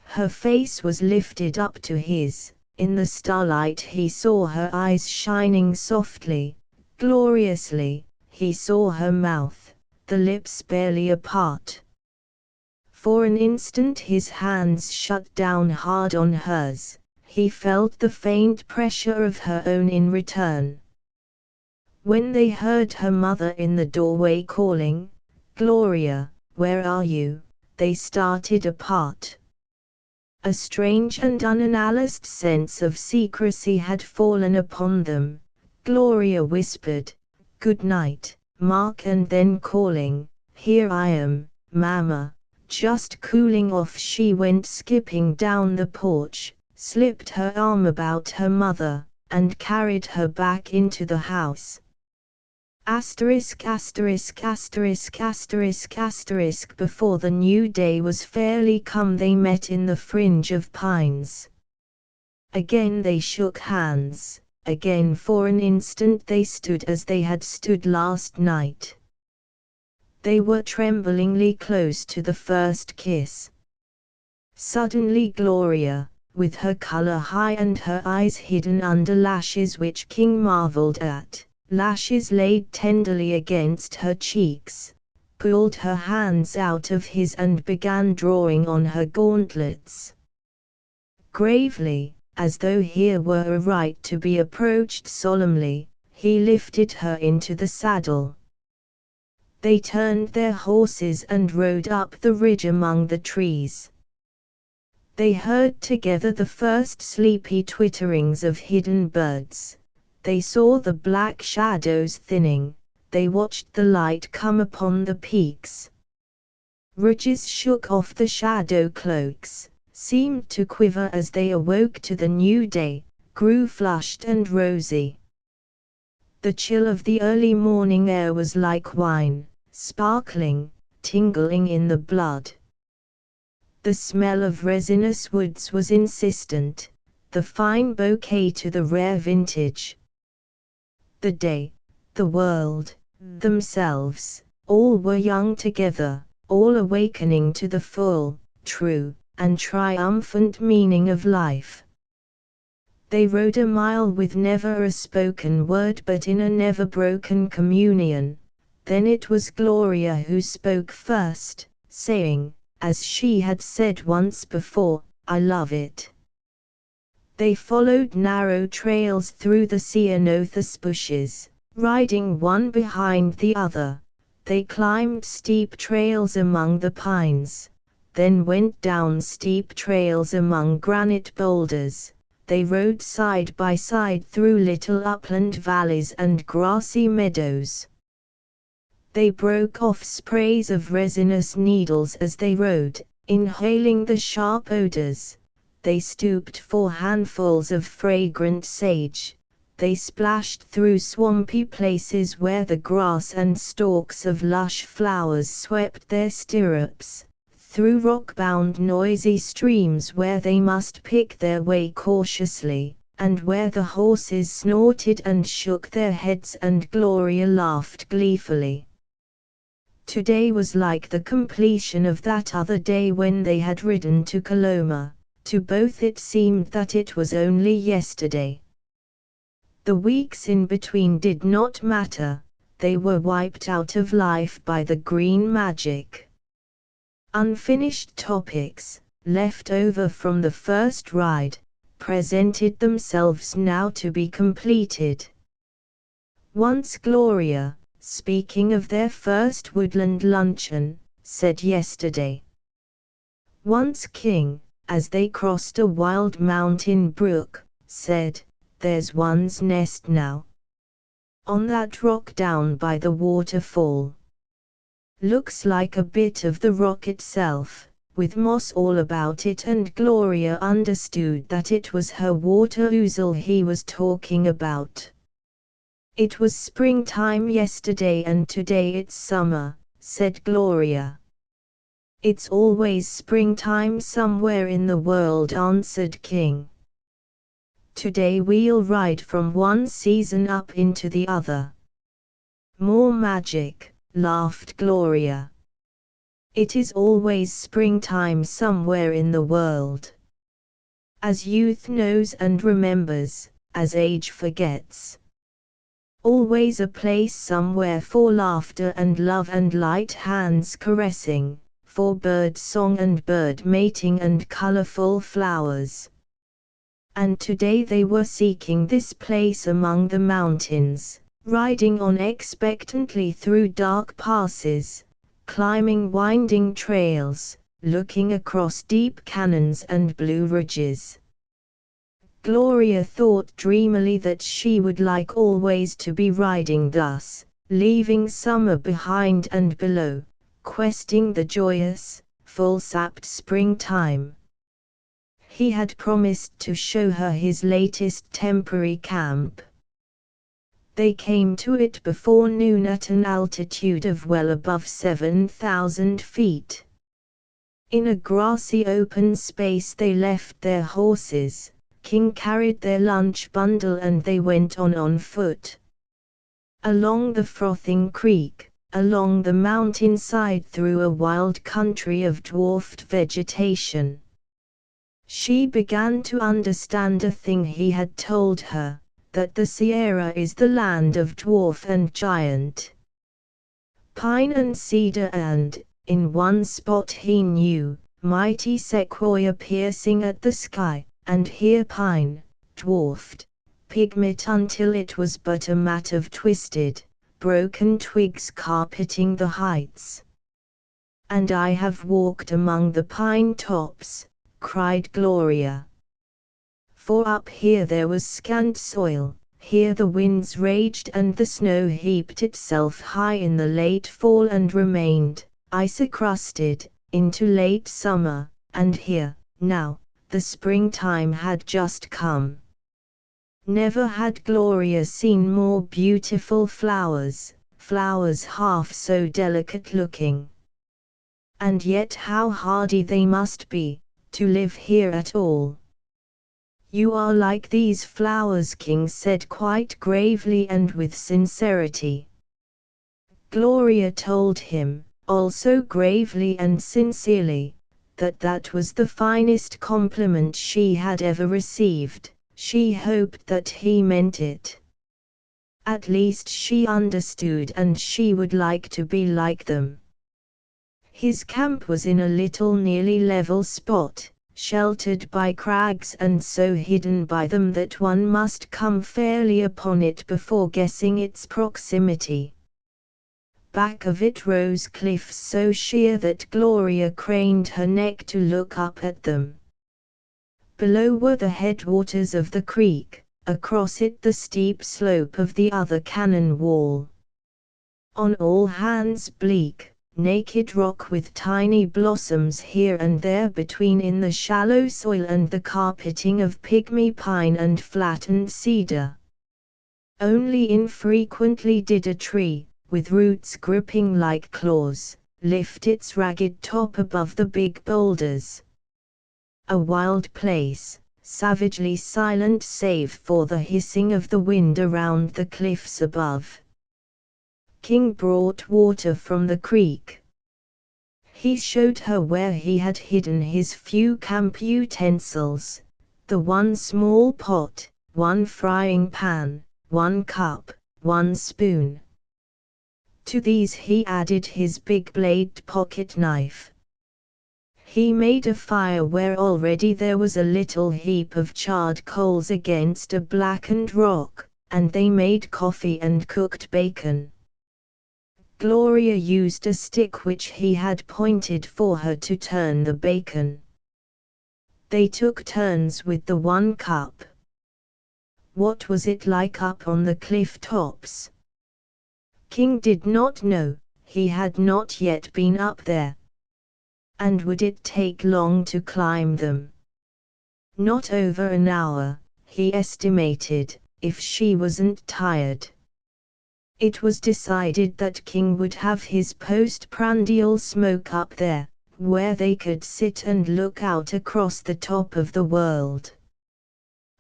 Her face was lifted up to his. In the starlight he saw her eyes shining softly, gloriously. He saw her mouth, the lips barely apart. For an instant his hands shut down hard on hers. He felt the faint pressure of her own in return. When they heard her mother in the doorway calling, "Gloria, where are you?" they started apart. A strange and unannounced sense of secrecy had fallen upon them. Gloria whispered, "Good night, Mark," and then calling, "Here I am, Mama," just cooling off, she went skipping down the porch, slipped her arm about her mother, and carried her back into the house. ********** Before the new day was fairly come, they met in the fringe of pines. Again they shook hands, again for an instant they stood as they had stood last night. They were tremblingly close to the first kiss. Suddenly Gloria, with her color high and her eyes hidden under lashes which King marveled at, lashes laid tenderly against her cheeks, pulled her hands out of his and began drawing on her gauntlets. Gravely, as though here were a right to be approached solemnly, he lifted her into the saddle. They turned their horses and rode up the ridge among the trees. They heard together the first sleepy twitterings of hidden birds. They saw the black shadows thinning. They watched the light come upon the peaks. Ridges shook off the shadow cloaks, seemed to quiver as they awoke to the new day, grew flushed and rosy. The chill of the early morning air was like wine, sparkling, tingling in the blood. The smell of resinous woods was insistent, the fine bouquet to the rare vintage. The day, the world, themselves, all were young together, all awakening to the full, true, and triumphant meaning of life. They rode a mile with never a spoken word but in a never-broken communion. Then it was Gloria who spoke first, saying, as she had said once before, "I love it." They followed narrow trails through the ceanothus bushes, riding one behind the other. They climbed steep trails among the pines, then went down steep trails among granite boulders. They rode side by side through little upland valleys and grassy meadows. They broke off sprays of resinous needles as they rode, inhaling the sharp odors. They stooped for handfuls of fragrant sage. They splashed through swampy places where the grass and stalks of lush flowers swept their stirrups, through rock-bound noisy streams where they must pick their way cautiously, and where the horses snorted and shook their heads and Gloria laughed gleefully. Today was like the completion of that other day when they had ridden to Coloma. To both it seemed that it was only yesterday. The weeks in between did not matter, they were wiped out of life by the green magic. Unfinished topics, left over from the first ride, presented themselves now to be completed. Once Gloria, speaking of their first woodland luncheon, said yesterday. Once King, as they crossed a wild mountain brook, said, "There's one's nest now. On that rock down by the waterfall. Looks like a bit of the rock itself, with moss all about it," and Gloria understood that it was her water ouzel he was talking about. "It was springtime yesterday and today it's summer," said Gloria. "It's always springtime somewhere in the world," answered King. "Today we'll ride from one season up into the other." "More magic," laughed Gloria. "It is always springtime somewhere in the world. As youth knows and remembers, as age forgets. Always a place somewhere for laughter and love and light hands caressing, for bird song and bird mating and colorful flowers." And today they were seeking this place among the mountains, riding on expectantly through dark passes, climbing winding trails, looking across deep canyons and blue ridges. Gloria thought dreamily that she would like always to be riding thus, leaving summer behind and below, questing the joyous, full-sapped springtime. He had promised to show her his latest temporary camp. They came to it before noon at an altitude of well above 7,000 feet. In a grassy open space they left their horses. King carried their lunch bundle and they went on foot. Along the frothing creek, along the mountainside through a wild country of dwarfed vegetation. She began to understand a thing he had told her, that the Sierra is the land of dwarf and giant. Pine and cedar and, in one spot he knew, mighty sequoia piercing at the sky. And here pine, dwarfed, pygmate until it was but a mat of twisted, broken twigs carpeting the heights. And I have walked among the pine tops, cried Gloria. For up here there was scant soil, here the winds raged and the snow heaped itself high in the late fall and remained, ice-crusted, into late summer, and here, now, the springtime had just come. Never had Gloria seen more beautiful flowers, flowers half so delicate looking. And yet how hardy they must be, to live here at all. You are like these flowers, King said quite gravely and with sincerity. Gloria told him, also gravely and sincerely, that was the finest compliment she had ever received. She hoped that he meant it. At least she understood and she would like to be like them. His camp was in a little nearly level spot, sheltered by crags and so hidden by them that one must come fairly upon it before guessing its proximity. Back of it rose cliffs so sheer that Gloria craned her neck to look up at them. Below were the headwaters of the creek, across it the steep slope of the other cannon wall. On all hands bleak, naked rock with tiny blossoms here and there between in the shallow soil and the carpeting of pygmy pine and flattened cedar. Only infrequently did a tree, with roots gripping like claws, lift its ragged top above the big boulders. A wild place, savagely silent save for the hissing of the wind around the cliffs above. King brought water from the creek. He showed her where he had hidden his few camp utensils, the one small pot, one frying pan, one cup, one spoon. To these he added his big bladed pocket knife. He made a fire where already there was a little heap of charred coals against a blackened rock, and they made coffee and cooked bacon. Gloria used a stick which he had pointed for her to turn the bacon. They took turns with the one cup. What was it like up on the cliff tops? King did not know, he had not yet been up there. And would it take long to climb them? Not over an hour, he estimated, if she wasn't tired. It was decided that King would have his postprandial smoke up there, where they could sit and look out across the top of the world.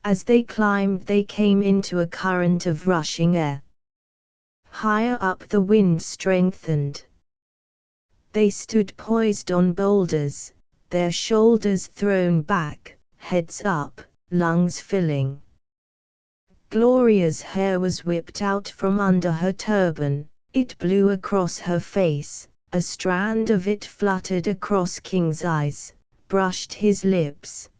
As they climbed they came into a current of rushing air. Higher up the wind strengthened. They stood poised on boulders, their shoulders thrown back, heads up, lungs filling. Gloria's hair was whipped out from under her turban, it blew across her face, a strand of it fluttered across King's eyes, brushed his lips.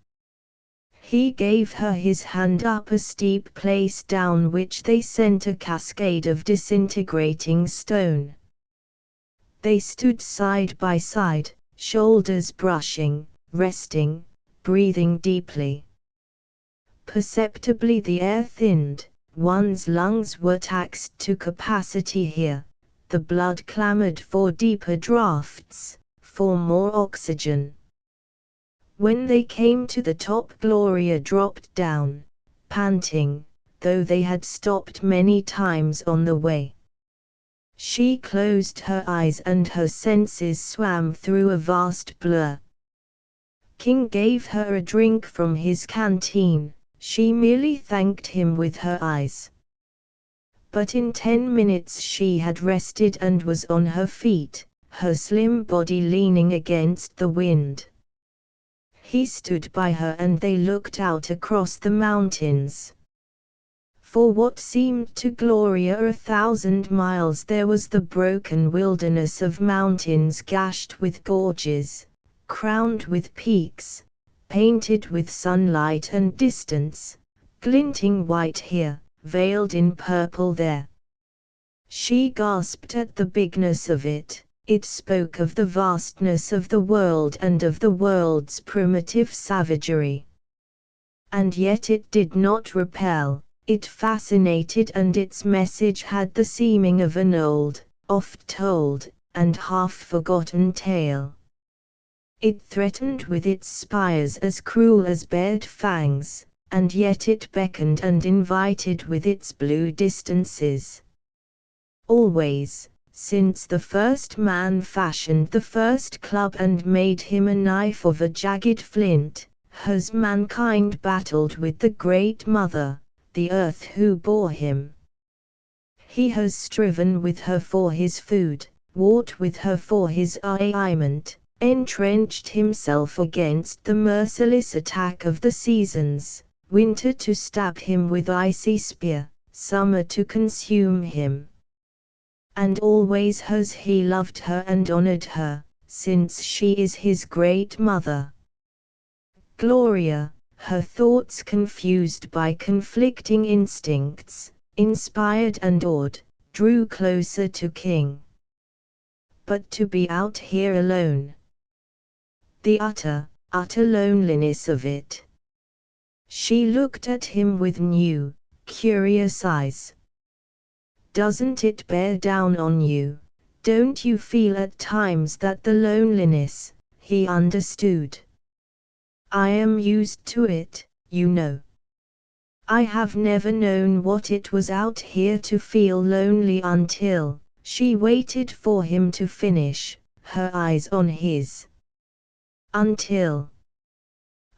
He gave her his hand up a steep place down which they sent a cascade of disintegrating stone. They stood side by side, shoulders brushing, resting, breathing deeply. Perceptibly the air thinned, one's lungs were taxed to capacity here, the blood clamored for deeper draughts, for more oxygen. When they came to the top, Gloria dropped down, panting, though they had stopped many times on the way. She closed her eyes and her senses swam through a vast blur. King gave her a drink from his canteen. She merely thanked him with her eyes. But in 10 minutes she had rested and was on her feet, her slim body leaning against the wind. He stood by her and they looked out across the mountains. For what seemed to Gloria 1,000 miles there was the broken wilderness of mountains gashed with gorges, crowned with peaks, painted with sunlight and distance, glinting white here, veiled in purple there. She gasped at the bigness of it. It spoke of the vastness of the world and of the world's primitive savagery. And yet it did not repel, it fascinated, and its message had the seeming of an old, oft-told, and half-forgotten tale. It threatened with its spires as cruel as bared fangs, and yet it beckoned and invited with its blue distances. Always, since the first man fashioned the first club and made him a knife of a jagged flint, has mankind battled with the Great Mother, the earth who bore him. He has striven with her for his food, warred with her for his aliment, entrenched himself against the merciless attack of the seasons, winter to stab him with icy spear, summer to consume him. And always has he loved her and honored her, since she is his great mother. Gloria, her thoughts confused by conflicting instincts, inspired and awed, drew closer to King. But to be out here alone. The utter loneliness of it. She looked at him with new, curious eyes. Doesn't it bear down on you? Don't you feel at times that the loneliness, he understood? I am used to it, you know. I have never known what it was out here to feel lonely until, she waited for him to finish, her eyes on his. Until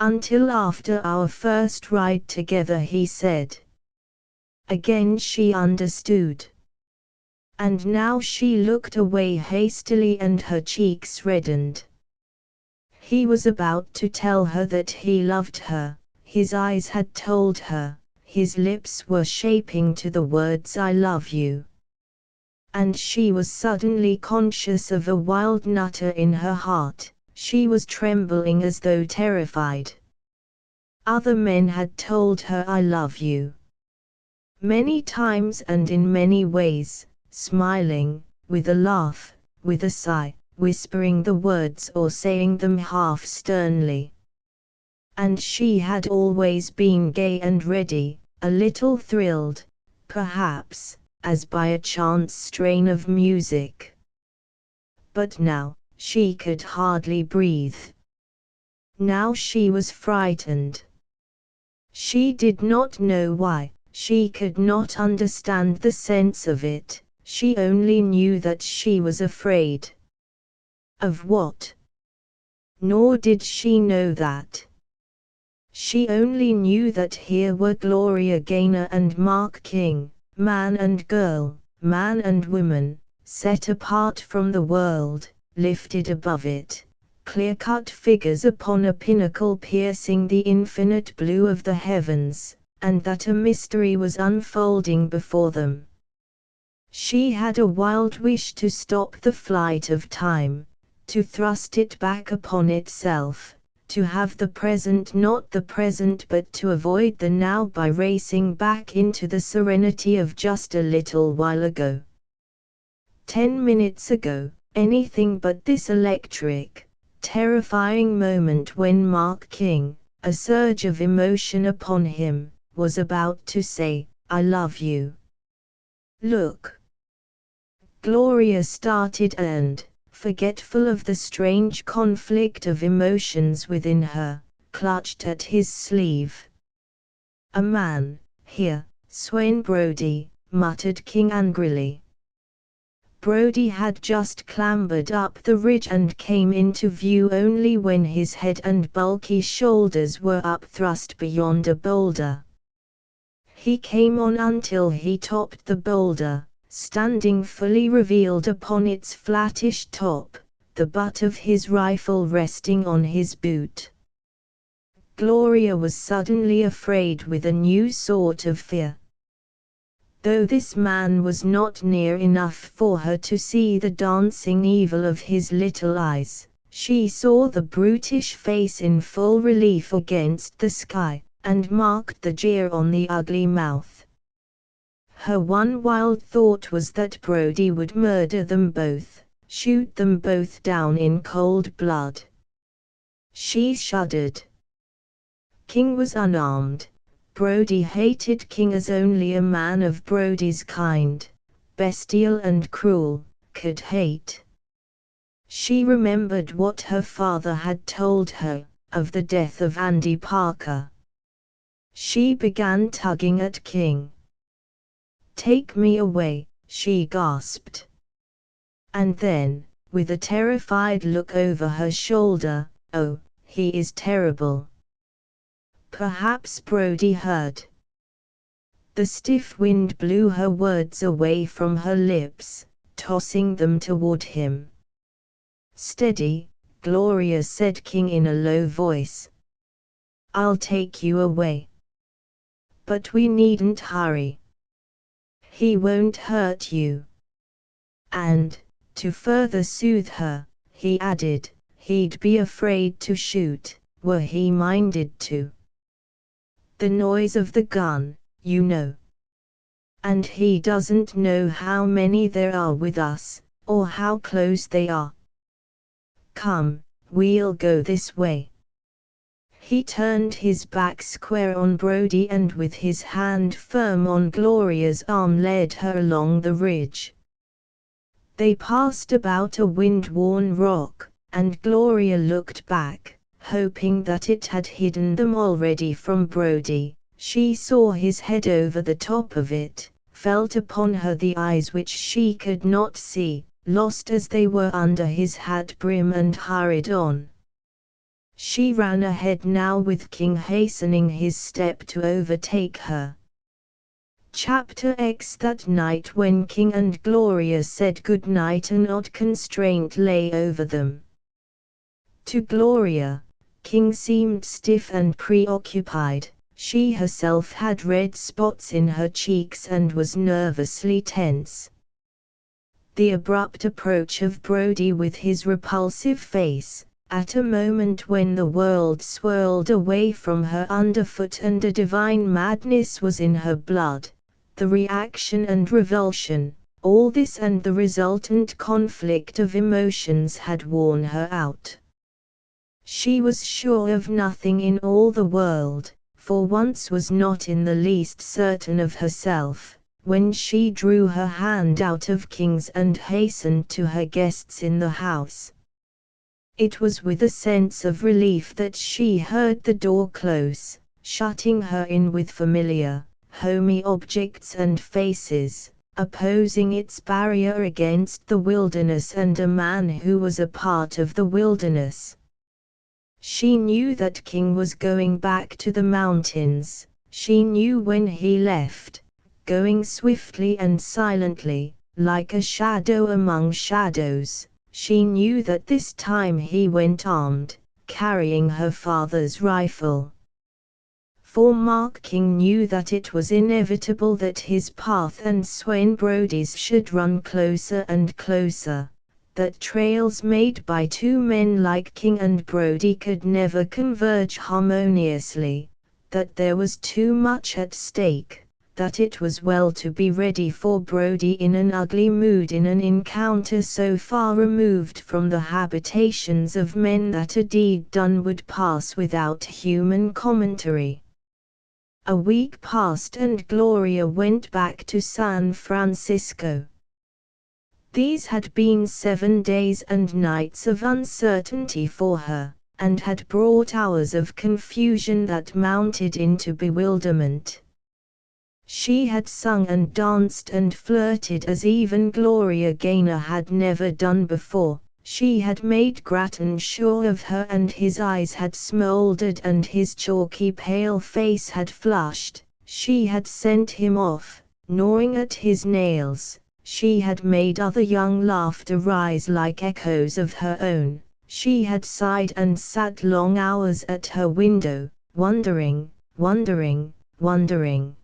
after our first ride together, he said. Again she understood. And now she looked away hastily and her cheeks reddened. He was about to tell her that he loved her, his eyes had told her, his lips were shaping to the words I love you. And she was suddenly conscious of a wild nutter in her heart. She was trembling as though terrified. Other men had told her I love you. Many times and in many ways, smiling, with a laugh, with a sigh, whispering the words or saying them half sternly. And she had always been gay and ready, a little thrilled, perhaps, as by a chance strain of music. But now, she could hardly breathe. Now she was frightened. She did not know why, she could not understand the sense of it, she only knew that she was afraid. Of what? Nor did she know that. She only knew that here were Gloria Gaynor and Mark King, man and girl, man and woman, set apart from the world, lifted above it, clear-cut figures upon a pinnacle piercing the infinite blue of the heavens, and that a mystery was unfolding before them. She had a wild wish to stop the flight of time, to thrust it back upon itself, to have the present not the present but to avoid the now by racing back into the serenity of just a little while ago. 10 minutes ago, anything but this electric, terrifying moment when Mark King, a surge of emotion upon him, was about to say, "I love you." "Look." Gloria started and, forgetful of the strange conflict of emotions within her, clutched at his sleeve. "A man, here, Swain Brody," muttered King angrily. Brody had just clambered up the ridge and came into view only when his head and bulky shoulders were upthrust beyond a boulder. He came on until he topped the boulder, standing fully revealed upon its flattish top, the butt of his rifle resting on his boot. Gloria was suddenly afraid with a new sort of fear. Though this man was not near enough for her to see the dancing evil of his little eyes, she saw the brutish face in full relief against the sky, and marked the jeer on the ugly mouth. Her one wild thought was that Brody would murder them both, shoot them both down in cold blood. She shuddered. King was unarmed. Brody hated King as only a man of Brody's kind, bestial and cruel, could hate. She remembered what her father had told her, of the death of Andy Parker. She began tugging at King. "Take me away," she gasped. And then, with a terrified look over her shoulder, "Oh, he is terrible." Perhaps Brody heard. The stiff wind blew her words away from her lips, tossing them toward him. "Steady," Gloria said King in a low voice. "I'll take you away. But we needn't hurry. He won't hurt you." And, to further soothe her, he added, "He'd be afraid to shoot, were he minded to. The noise of the gun, you know. And he doesn't know how many there are with us, or how close they are. Come, we'll go this way." He turned his back square on Brody and with his hand firm on Gloria's arm led her along the ridge. They passed about a wind-worn rock, and Gloria looked back, hoping that it had hidden them already from Brody. She saw his head over the top of it, felt upon her the eyes which she could not see, lost as they were under his hat brim, and hurried on. She ran ahead now with King hastening his step to overtake her. Chapter X. That night when King and Gloria said good night, an odd constraint lay over them. To Gloria, King seemed stiff and preoccupied. She herself had red spots in her cheeks and was nervously tense. The abrupt approach of Brody with his repulsive face, at a moment when the world swirled away from her underfoot and a divine madness was in her blood, the reaction and revulsion, all this and the resultant conflict of emotions had worn her out. She was sure of nothing in all the world, for once was not in the least certain of herself, when she drew her hand out of King's and hastened to her guests in the house. It was with a sense of relief that she heard the door close, shutting her in with familiar, homey objects and faces, opposing its barrier against the wilderness and a man who was a part of the wilderness. She knew that King was going back to the mountains. She knew when he left, going swiftly and silently, like a shadow among shadows. She knew that this time he went armed, carrying her father's rifle. For Mark King knew that it was inevitable that his path and Swain Brody's should run closer and closer, that trails made by two men like King and Brody could never converge harmoniously, that there was too much at stake, that it was well to be ready for Brody in an ugly mood in an encounter so far removed from the habitations of men that a deed done would pass without human commentary. A week passed and Gloria went back to San Francisco. These had been 7 days and nights of uncertainty for her, and had brought hours of confusion that mounted into bewilderment. She had sung and danced and flirted as even Gloria Gaynor had never done before. She had made Grattan sure of her, and his eyes had smoldered and his chalky pale face had flushed. She had sent him off, gnawing at his nails. She had made other young laughter rise like echoes of her own. She had sighed and sat long hours at her window, wondering, wondering, wondering.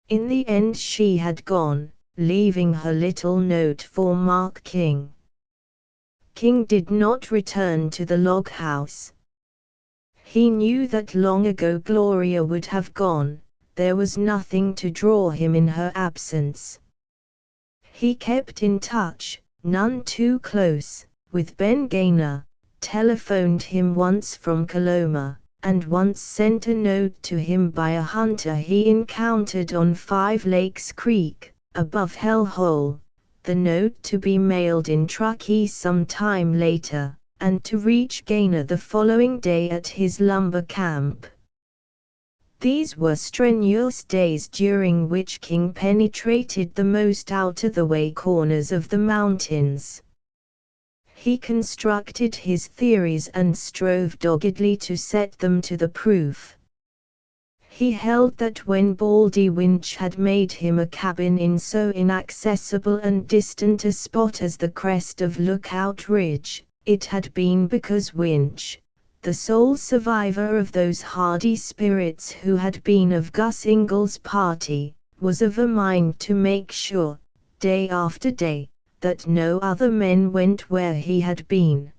In the end she had gone, leaving her little note for Mark King. King did not return to the log house. He knew that long ago Gloria would have gone. There was nothing to draw him in her absence. He kept in touch, none too close, with Ben Gaynor, telephoned him once from Coloma, and once sent a note to him by a hunter he encountered on 5 Lakes Creek, above Hell Hole, the note to be mailed in Truckee some time later, and to reach Gaynor the following day at his lumber camp. These were strenuous days during which King penetrated the most out-of-the-way corners of the mountains. He constructed his theories and strove doggedly to set them to the proof. He held that when Baldy Winch had made him a cabin in so inaccessible and distant a spot as the crest of Lookout Ridge, it had been because Winch, the sole survivor of those hardy spirits who had been of Gus Ingall's party, was of a mind to make sure, day after day, that no other men went where he had been.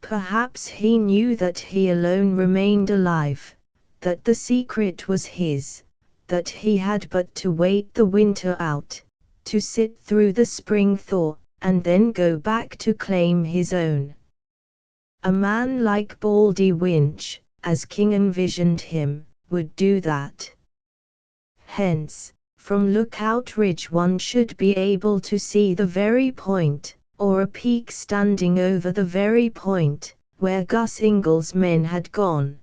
Perhaps he knew that he alone remained alive, that the secret was his, that he had but to wait the winter out, to sit through the spring thaw, and then go back to claim his own. A man like Baldy Winch, as King envisioned him, would do that. Hence, from Lookout Ridge one should be able to see the very point, or a peak standing over the very point, where Gus Ingall's men had gone.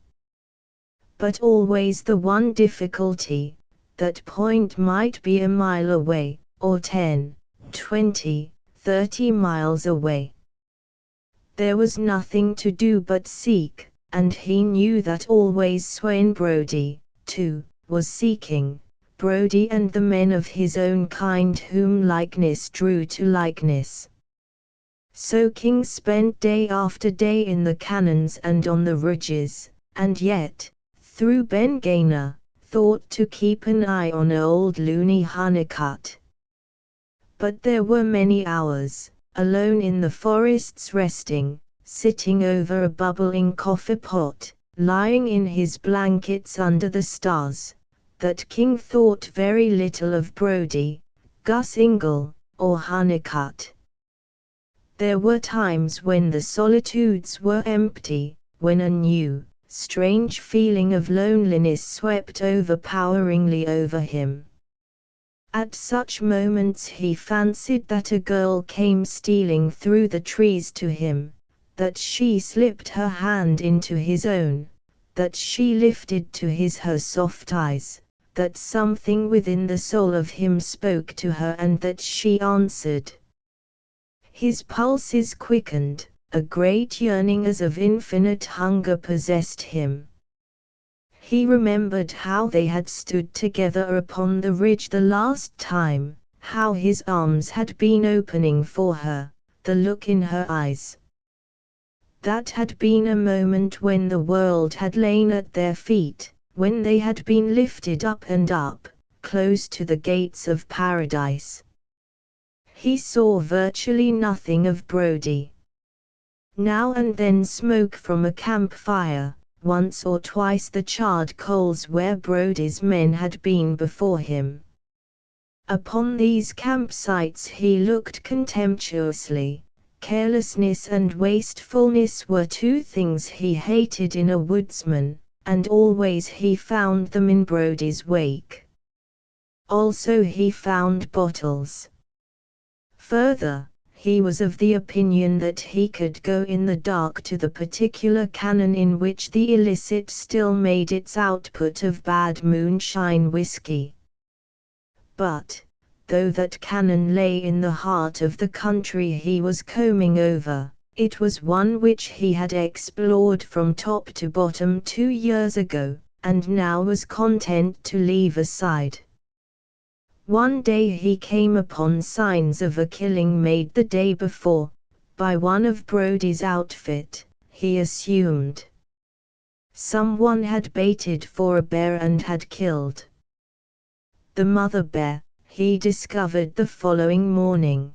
But always the one difficulty, that point might be a mile away, or 10, 20, 30 miles away. There was nothing to do but seek, and he knew that always Swain Brody, too, was seeking. Brody and the men of his own kind whom likeness drew to likeness. So King spent day after day in the canyons and on the ridges, and yet, through Ben Gaynor, thought to keep an eye on old Looney Honeycutt. But there were many hours, alone in the forests resting, sitting over a bubbling coffee pot, lying in his blankets under the stars, that King thought very little of Brody, Gus Ingall, or Honeycutt. There were times when the solitudes were empty, when a new, strange feeling of loneliness swept overpoweringly over him. At such moments he fancied that a girl came stealing through the trees to him, that she slipped her hand into his own, that she lifted to his her soft eyes, that something within the soul of him spoke to her and that she answered. His pulses quickened, a great yearning as of infinite hunger possessed him. He remembered how they had stood together upon the ridge the last time, how his arms had been opening for her, the look in her eyes. That had been a moment when the world had lain at their feet, when they had been lifted up and up, close to the gates of paradise. He saw virtually nothing of Brody. Now and then smoke from a campfire, once or twice the charred coals where Brodie's men had been before him. Upon these campsites he looked contemptuously. Carelessness and wastefulness were two things he hated in a woodsman, and always he found them in Brodie's wake. Also he found bottles. Further, he was of the opinion that he could go in the dark to the particular cannon in which the illicit still made its output of bad moonshine whiskey. But, though that cannon lay in the heart of the country he was combing over, it was one which he had explored from top to bottom 2 years ago, and now was content to leave aside. One day he came upon signs of a killing made the day before, by one of Brodie's outfit, he assumed. Someone had baited for a bear and had killed the mother bear, he discovered the following morning.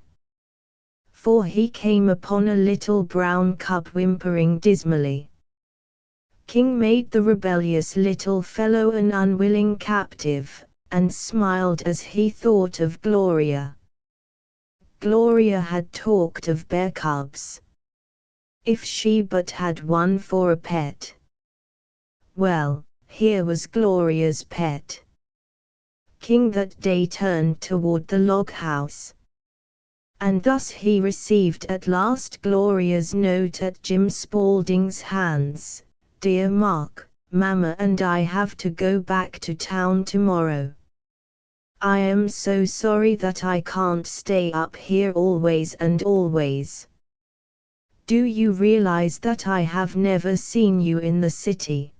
For he came upon a little brown cub whimpering dismally. King made the rebellious little fellow an unwilling captive, and smiled as he thought of Gloria. Gloria had talked of bear cubs. If she but had one for a pet. Well, here was Gloria's pet. King that day turned toward the log house. And thus he received at last Gloria's note at Jim Spaulding's hands. Dear Mark, Mama and I have to go back to town tomorrow. I am so sorry that I can't stay up here always and always. Do you realize that I have never seen you in the city?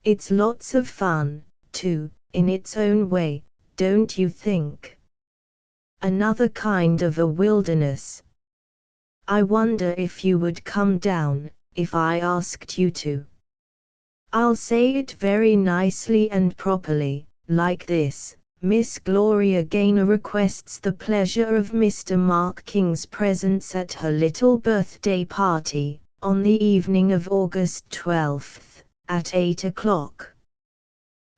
It's lots of fun, too, in its own way, don't you think? Another kind of a wilderness. I wonder if you would come down, if I asked you to. I'll say it very nicely and properly, like this. Miss Gloria Gaynor requests the pleasure of Mr. Mark King's presence at her little birthday party, on the evening of August 12th, at 8 o'clock.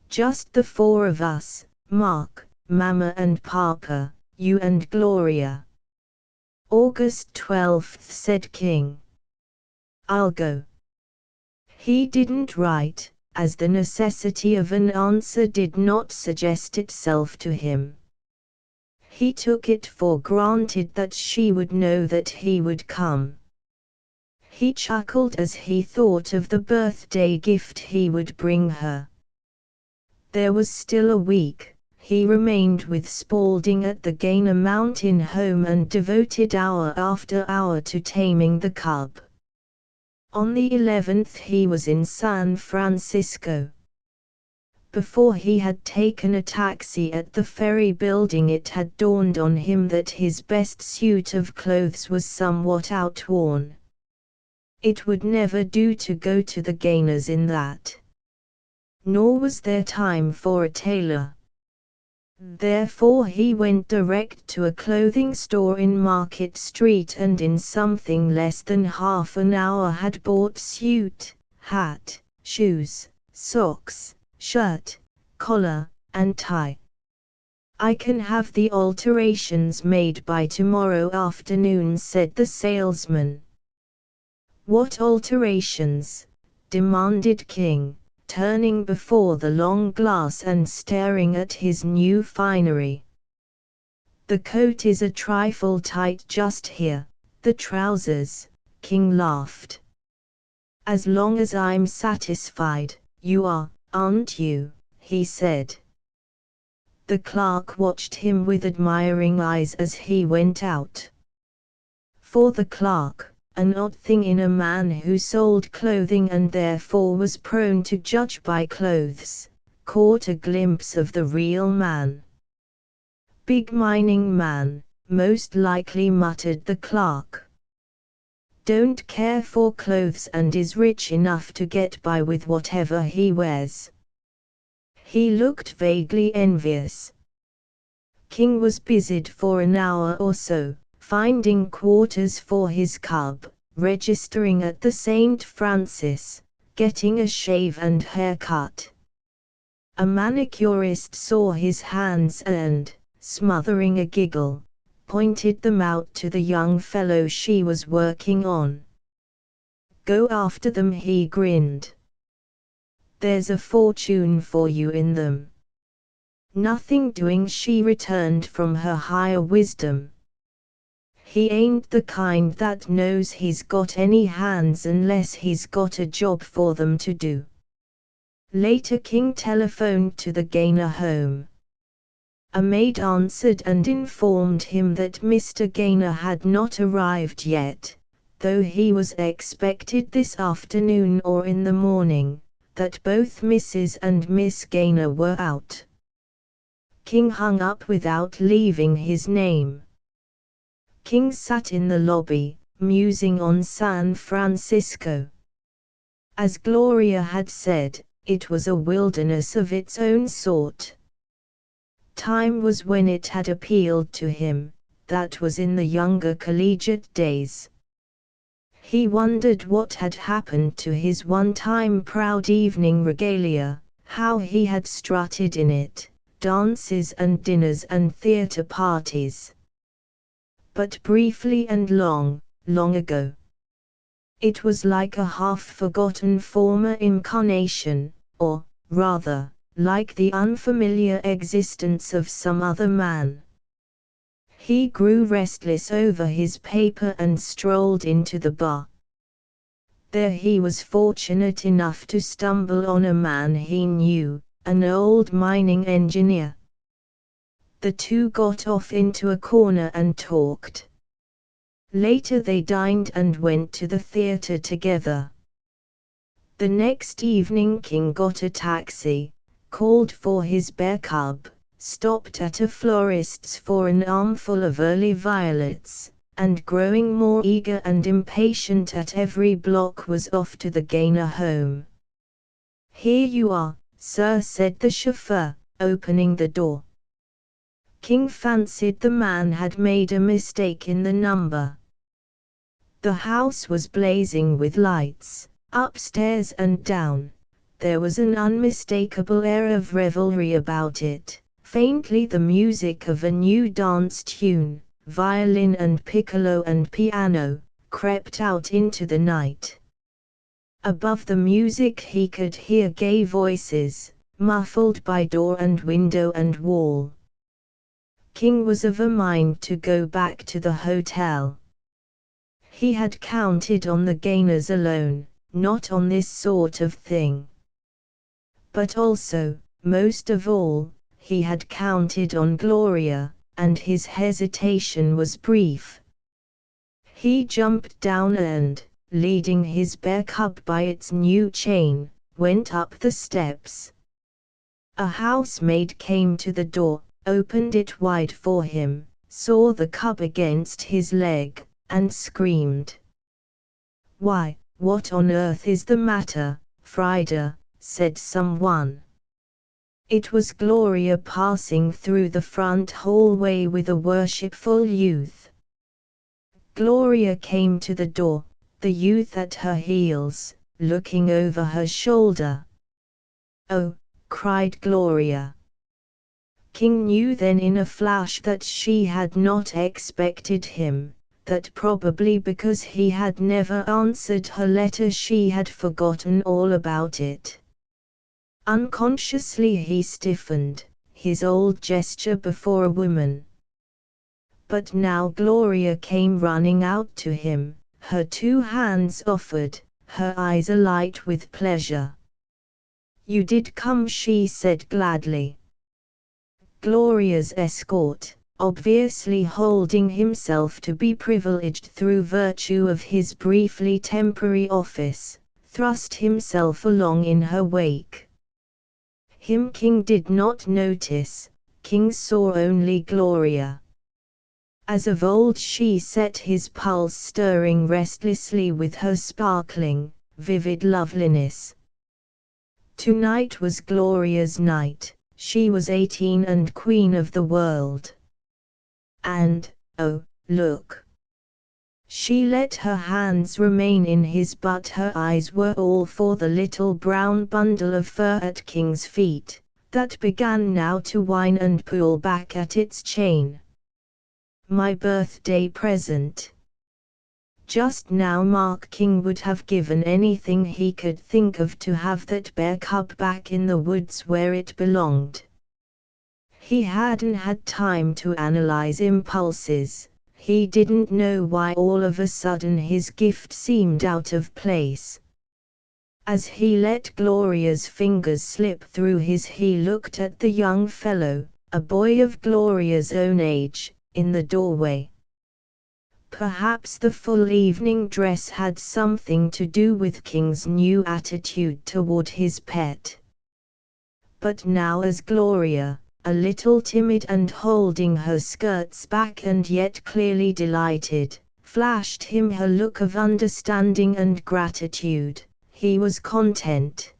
Just the four of us, Mark, Mama and Papa, you and Gloria. August 12th, said King. I'll go. He didn't write, as the necessity of an answer did not suggest itself to him. He took it for granted that she would know that he would come. He chuckled as he thought of the birthday gift he would bring her. There was still a week. He remained with Spaulding at the Gaynor Mountain home and devoted hour after hour to taming the cub. On the 11th he was in San Francisco. Before he had taken a taxi at the ferry building it had dawned on him that his best suit of clothes was somewhat outworn. It would never do to go to the Gaynors in that. Nor was there time for a tailor. Therefore he went direct to a clothing store in Market Street and in something less than half an hour had bought suit, hat, shoes, socks, shirt, collar, and tie. I can have the alterations made by tomorrow afternoon, said the salesman. What alterations? Demanded King, turning before the long glass and staring at his new finery. The coat is a trifle tight just here, the trousers, King laughed. As long as I'm satisfied, you are, aren't you? He said. The clerk watched him with admiring eyes as he went out. For the clerk, an odd thing in a man who sold clothing and therefore was prone to judge by clothes, caught a glimpse of the real man. Big mining man, most likely, muttered the clerk. Don't care for clothes and is rich enough to get by with whatever he wears. He looked vaguely envious. King was busied for an hour or so, finding quarters for his cub, registering at the St. Francis, getting a shave and haircut. A manicurist saw his hands and, smothering a giggle, pointed them out to the young fellow she was working on. "Go after them," he grinned. "There's a fortune for you in them." "Nothing doing," she returned from her higher wisdom. "He ain't the kind that knows he's got any hands unless he's got a job for them to do." Later King telephoned to the Gaynor home. A maid answered and informed him that Mr. Gaynor had not arrived yet, though he was expected this afternoon or in the morning, that both Mrs. and Miss Gaynor were out. King hung up without leaving his name. King sat in the lobby, musing on San Francisco. As Gloria had said, it was a wilderness of its own sort. Time was when it had appealed to him, that was in the younger collegiate days. He wondered what had happened to his one-time proud evening regalia, how he had strutted in it, dances and dinners and theatre parties. But briefly and long ago. It was like a half-forgotten former incarnation, or, rather, like the unfamiliar existence of some other man. He grew restless over his paper and strolled into the bar. There he was fortunate enough to stumble on a man he knew, an old mining engineer. The two got off into a corner and talked. Later they dined and went to the theatre together. The next evening King got a taxi, called for his bear cub, stopped at a florist's for an armful of early violets, and growing more eager and impatient at every block was off to the Gaynor home. "Here you are, sir," said the chauffeur, opening the door. King fancied the man had made a mistake in the number. The house was blazing with lights. Upstairs and down, there was an unmistakable air of revelry about it, faintly the music of a new dance tune, violin and piccolo and piano, crept out into the night. Above the music he could hear gay voices, muffled by door and window and wall. King was of a mind to go back to the hotel. He had counted on the Gaynors alone, not on this sort of thing. But also, most of all, he had counted on Gloria, and his hesitation was brief. He jumped down and, leading his bear cub by its new chain, went up the steps. A housemaid came to the door, opened it wide for him, saw the cub against his leg, and screamed. "Why, what on earth is the matter, Frida?" said someone. It was Gloria passing through the front hallway with a worshipful youth. Gloria came to the door, the youth at her heels, looking over her shoulder. "Oh," cried Gloria. King knew then in a flash that she had not expected him, that probably because he had never answered her letter she had forgotten all about it. Unconsciously he stiffened, his old gesture before a woman. But now Gloria came running out to him, her two hands offered, her eyes alight with pleasure. "You did come," she said gladly. Gloria's escort, obviously holding himself to be privileged through virtue of his briefly temporary office, thrust himself along in her wake. Him King did not notice, King saw only Gloria. As of old she set his pulse stirring restlessly with her sparkling, vivid loveliness. Tonight was Gloria's night, she was 18 and queen of the world. And, oh, look! She let her hands remain in his, but her eyes were all for the little brown bundle of fur at King's feet, that began now to whine and pull back at its chain. My birthday present. Just now Mark King would have given anything he could think of to have that bear cub back in the woods where it belonged. He hadn't had time to analyze impulses. He didn't know why all of a sudden his gift seemed out of place. As he let Gloria's fingers slip through his, he looked at the young fellow, a boy of Gloria's own age, in the doorway. Perhaps the full evening dress had something to do with King's new attitude toward his pet. But now as Gloria, a little timid and holding her skirts back and yet clearly delighted, flashed him her look of understanding and gratitude, he was content.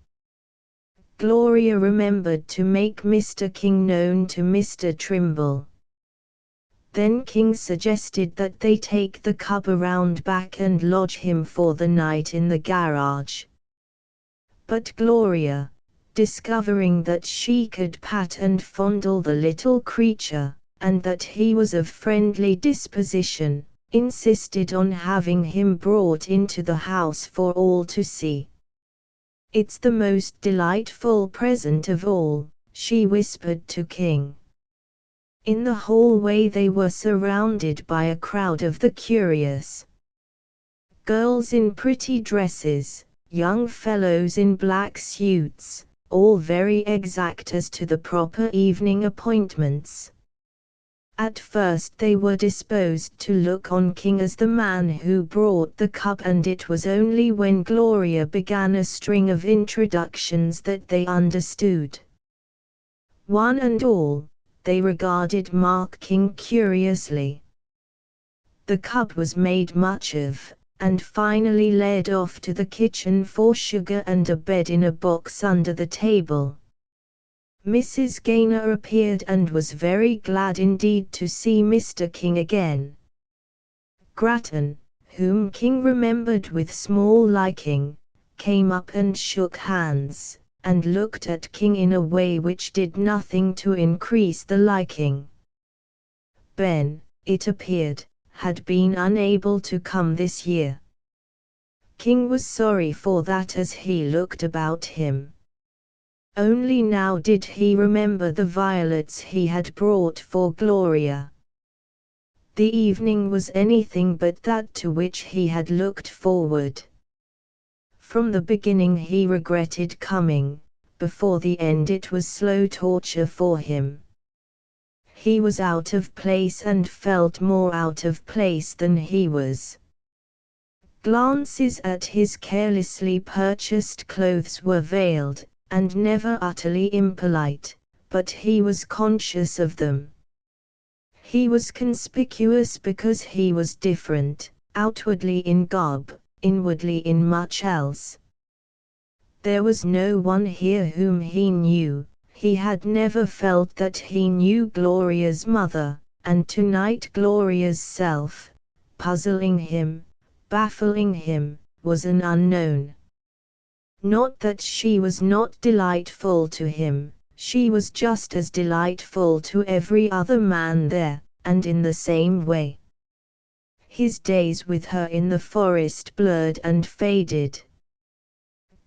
Gloria remembered to make Mr. King known to Mr. Trimble. Then King suggested that they take the cub around back and lodge him for the night in the garage. But Gloria, discovering that she could pat and fondle the little creature, and that he was of friendly disposition, insisted on having him brought into the house for all to see. "It's the most delightful present of all," she whispered to King. In the hallway they were surrounded by a crowd of the curious. Girls in pretty dresses, young fellows in black suits, all very exact as to the proper evening appointments. At first they were disposed to look on King as the man who brought the cub, and it was only when Gloria began a string of introductions that they understood. One and all, they regarded Mark King curiously. The cub was made much of, and finally led off to the kitchen for sugar and a bed in a box under the table. Mrs. Gaynor appeared and was very glad indeed to see Mr. King again. Grattan, whom King remembered with small liking, came up and shook hands, and looked at King in a way which did nothing to increase the liking. Ben, it appeared, had been unable to come this year. King was sorry for that as he looked about him. Only now did he remember the violets he had brought for Gloria. The evening was anything but that to which he had looked forward. From the beginning he regretted coming, before the end it was slow torture for him. He was out of place and felt more out of place than he was. Glances at his carelessly purchased clothes were veiled, and never utterly impolite, but he was conscious of them. He was conspicuous because he was different, outwardly in garb, inwardly in much else. There was no one here whom he knew. He had never felt that he knew Gloria's mother, and tonight Gloria's self, puzzling him, baffling him, was an unknown. Not that she was not delightful to him, she was just as delightful to every other man there, and in the same way. His days with her in the forest blurred and faded.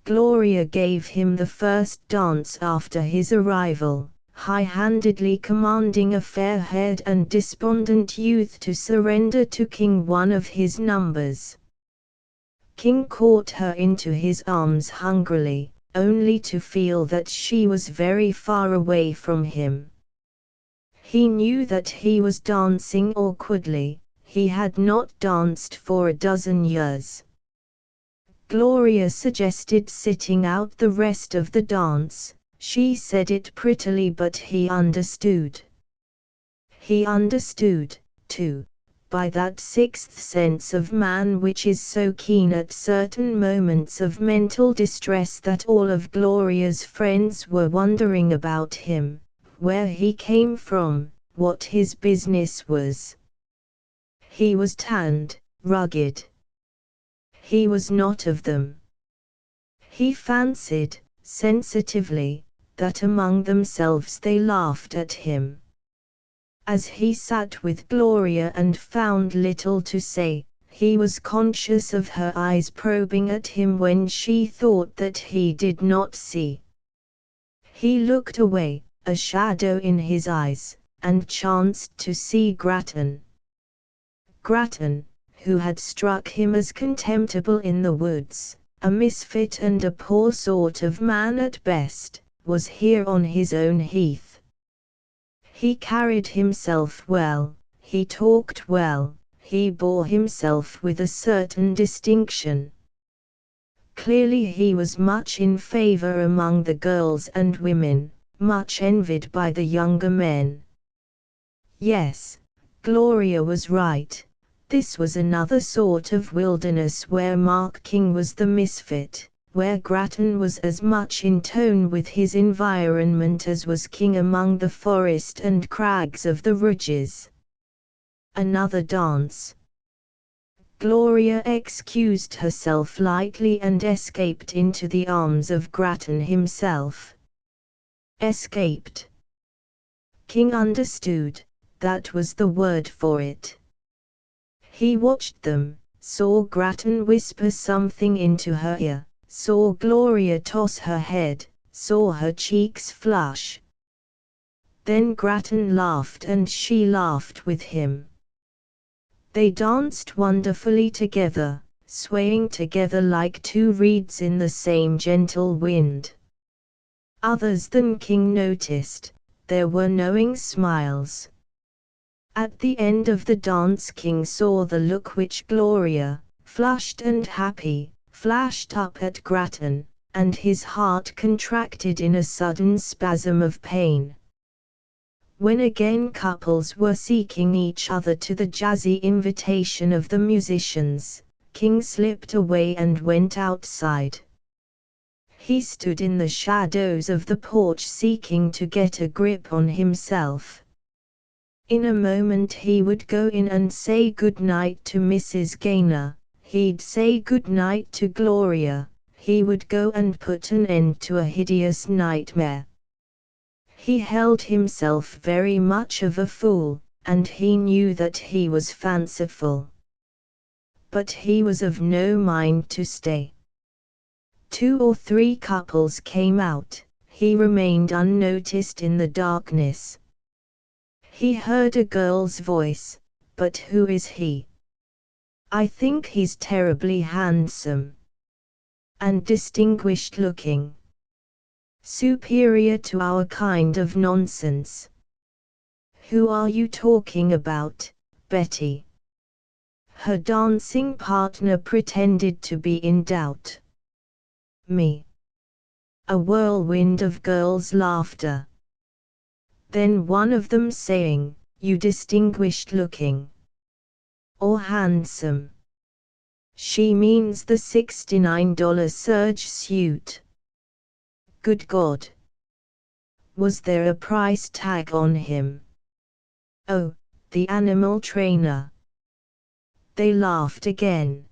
Gloria gave him the first dance after his arrival, high-handedly commanding a fair-haired and despondent youth to surrender to King one of his numbers. King caught her into his arms hungrily, only to feel that she was very far away from him. He knew that he was dancing awkwardly. He had not danced for a dozen years. Gloria suggested sitting out the rest of the dance. She said it prettily, but he understood. He understood, too, by that sixth sense of man which is so keen at certain moments of mental distress that all of Gloria's friends were wondering about him, where he came from, what his business was. He was tanned, rugged. He was not of them. He fancied, sensitively, that among themselves they laughed at him. As he sat with Gloria and found little to say, he was conscious of her eyes probing at him when she thought that he did not see. He looked away, a shadow in his eyes, and chanced to see Grattan. Grattan, who had struck him as contemptible in the woods, a misfit and a poor sort of man at best, was here on his own heath. He carried himself well, he talked well, he bore himself with a certain distinction. Clearly he was much in favor among the girls and women, much envied by the younger men. Yes, Gloria was right. This was another sort of wilderness where Mark King was the misfit, where Grattan was as much in tone with his environment as was King among the forest and crags of the ridges. Another dance. Gloria excused herself lightly and escaped into the arms of Grattan himself. Escaped. King understood, that was the word for it. He watched them, saw Grattan whisper something into her ear, saw Gloria toss her head, saw her cheeks flush. Then Grattan laughed and she laughed with him. They danced wonderfully together, swaying together like two reeds in the same gentle wind. Others than King noticed, there were knowing smiles. At the end of the dance King saw the look which Gloria, flushed and happy, flashed up at Grattan, and his heart contracted in a sudden spasm of pain. When again couples were seeking each other to the jazzy invitation of the musicians, King slipped away and went outside. He stood in the shadows of the porch seeking to get a grip on himself. In a moment he would go in and say good night to Mrs. Gaynor, he'd say good night to Gloria, he would go and put an end to a hideous nightmare. He held himself very much of a fool, and he knew that he was fanciful. But he was of no mind to stay. 2 or 3 couples came out, he remained unnoticed in the darkness. He heard a girl's voice, but who is he? I think he's terribly handsome. And distinguished looking. Superior to our kind of nonsense. Who are you talking about, Betty? Her dancing partner pretended to be in doubt. Me. A whirlwind of girls' laughter. Then one of them saying, you distinguished looking. Or handsome. She means the $69 serge suit. Good God! Was there a price tag on him? Oh, the animal trainer. They laughed again.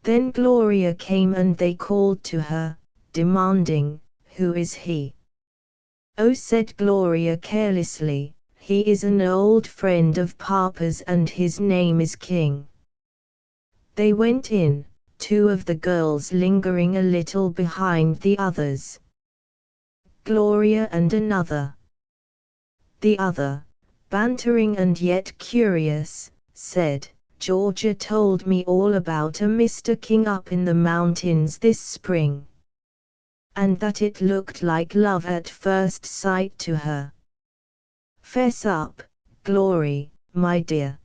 Then Gloria came and they called to her, demanding, who is he? Oh, said Gloria carelessly, he is an old friend of Papa's and his name is King. They went in, 2 of the girls lingering a little behind the others. Gloria and another. The other, bantering and yet curious, said, Georgia told me all about a Mr. King up in the mountains this spring. And that it looked like love at first sight to her. Fess up, Glory, my dear.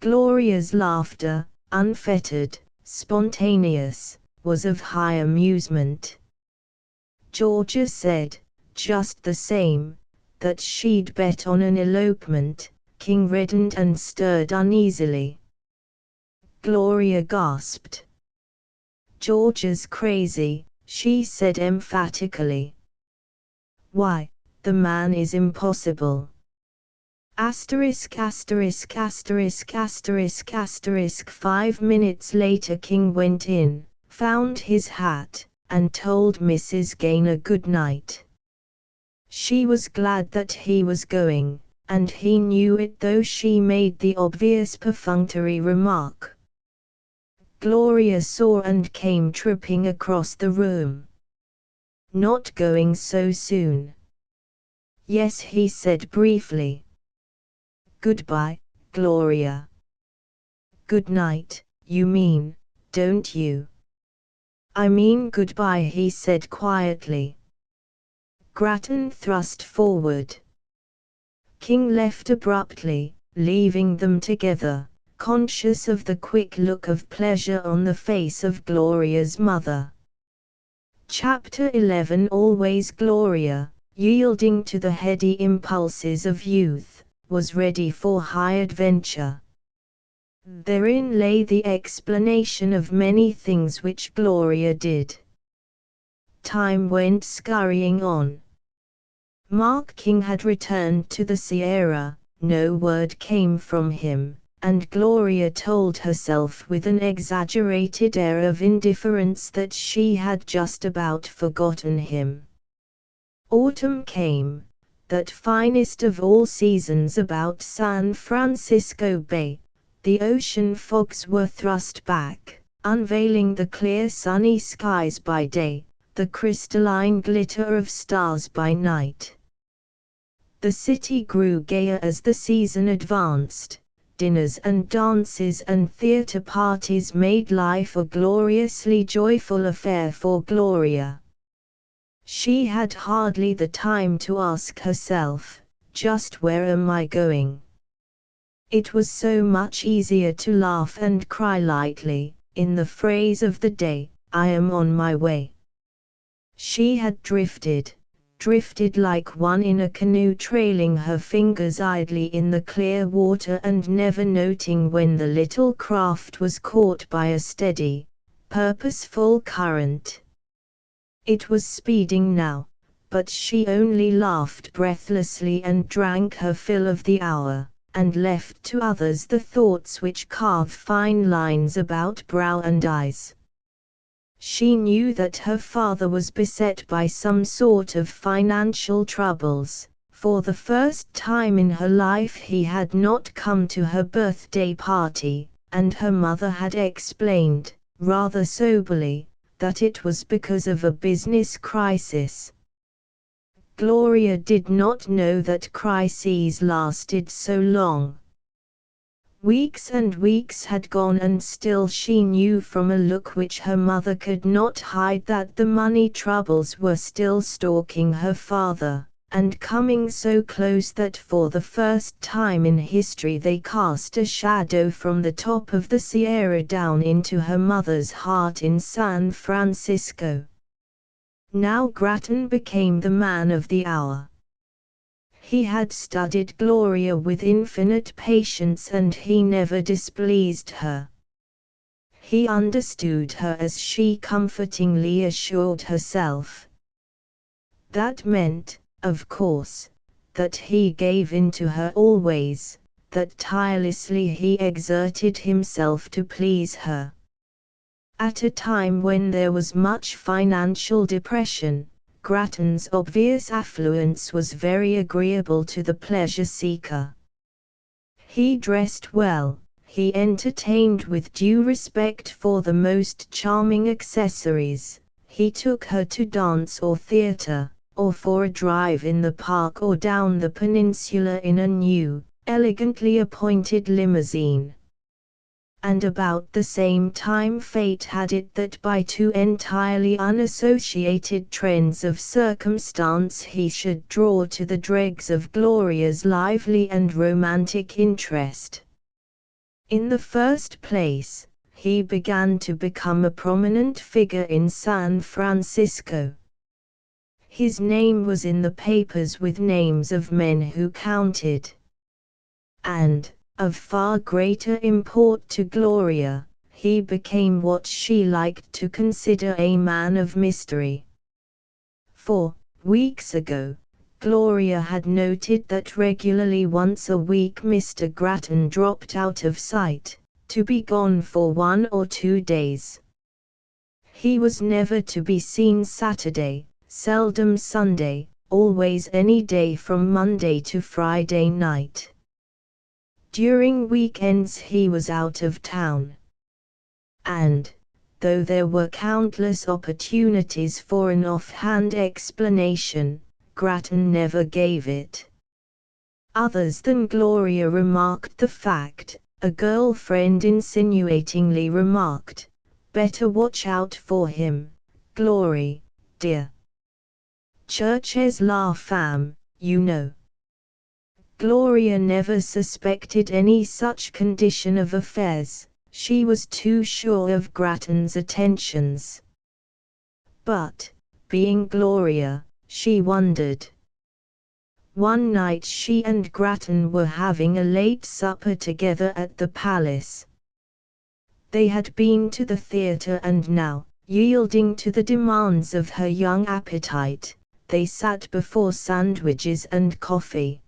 Gloria's laughter, unfettered, spontaneous, was of high amusement. Georgia said, just the same, that she'd bet on an elopement. King reddened and stirred uneasily. Gloria gasped. Georgia's crazy, she said emphatically. Why, the man is impossible. Asterisk asterisk asterisk asterisk asterisk 5 minutes later King went in, found his hat, and told Mrs. Gaynor good night. She was glad that he was going, and he knew it though she made the obvious perfunctory remark. Gloria saw and came tripping across the room. Not going so soon? Yes, he said briefly. Goodbye, Gloria. Good night, you mean, don't you? I mean goodbye, he said quietly. Grattan thrust forward. King left abruptly, leaving them together, conscious of the quick look of pleasure on the face of Gloria's mother. Chapter 11. Always Gloria, yielding to the heady impulses of youth, was ready for high adventure. Therein lay the explanation of many things which Gloria did. Time went scurrying on. Mark King had returned to the Sierra, no word came from him, and Gloria told herself with an exaggerated air of indifference that she had just about forgotten him. Autumn came, that finest of all seasons about San Francisco Bay. The ocean fogs were thrust back, unveiling the clear sunny skies by day, the crystalline glitter of stars by night. The city grew gayer as the season advanced. Dinners and dances and theatre parties made life a gloriously joyful affair for Gloria. She had hardly the time to ask herself, just where am I going? It was so much easier to laugh and cry lightly, in the phrase of the day, I am on my way. She had drifted like one in a canoe, trailing her fingers idly in the clear water and never noting when the little craft was caught by a steady, purposeful current. It was speeding now, but she only laughed breathlessly and drank her fill of the hour, and left to others the thoughts which carve fine lines about brow and eyes. She knew that her father was beset by some sort of financial troubles. For the first time in her life he had not come to her birthday party, and her mother had explained, rather soberly, that it was because of a business crisis. Gloria did not know that crises lasted so long. Weeks and weeks had gone and still she knew from a look which her mother could not hide that the money troubles were still stalking her father, and coming so close that for the first time in history they cast a shadow from the top of the Sierra down into her mother's heart in San Francisco. Now Grattan became the man of the hour. He had studied Gloria with infinite patience and he never displeased her. He understood her as she comfortingly assured herself. That meant, of course, that he gave in to her always, that tirelessly he exerted himself to please her. At a time when there was much financial depression, Grattan's obvious affluence was very agreeable to the pleasure seeker. He dressed well, he entertained with due respect for the most charming accessories, he took her to dance or theatre, or for a drive in the park or down the peninsula in a new, elegantly appointed limousine. And about the same time fate had it that by two entirely unassociated trends of circumstance he should draw to the dregs of Gloria's lively and romantic interest. In the first place, he began to become a prominent figure in San Francisco. His name was in the papers with names of men who counted. And, of far greater import to Gloria, he became what she liked to consider a man of mystery. 4 weeks ago, Gloria had noted that regularly once a week Mr. Grattan dropped out of sight, to be gone for 1 or 2 days. He was never to be seen Saturday, seldom Sunday, always any day from Monday to Friday night. During weekends he was out of town. And, though there were countless opportunities for an offhand explanation, Grattan never gave it. Others than Gloria remarked the fact, a girlfriend insinuatingly remarked, "Better watch out for him, Glory, dear. Church is la femme, you know." Gloria never suspected any such condition of affairs. She was too sure of Grattan's attentions. But, being Gloria, she wondered. One night she and Grattan were having a late supper together at the palace. They had been to the theatre and now, yielding to the demands of her young appetite, they sat before sandwiches and coffee.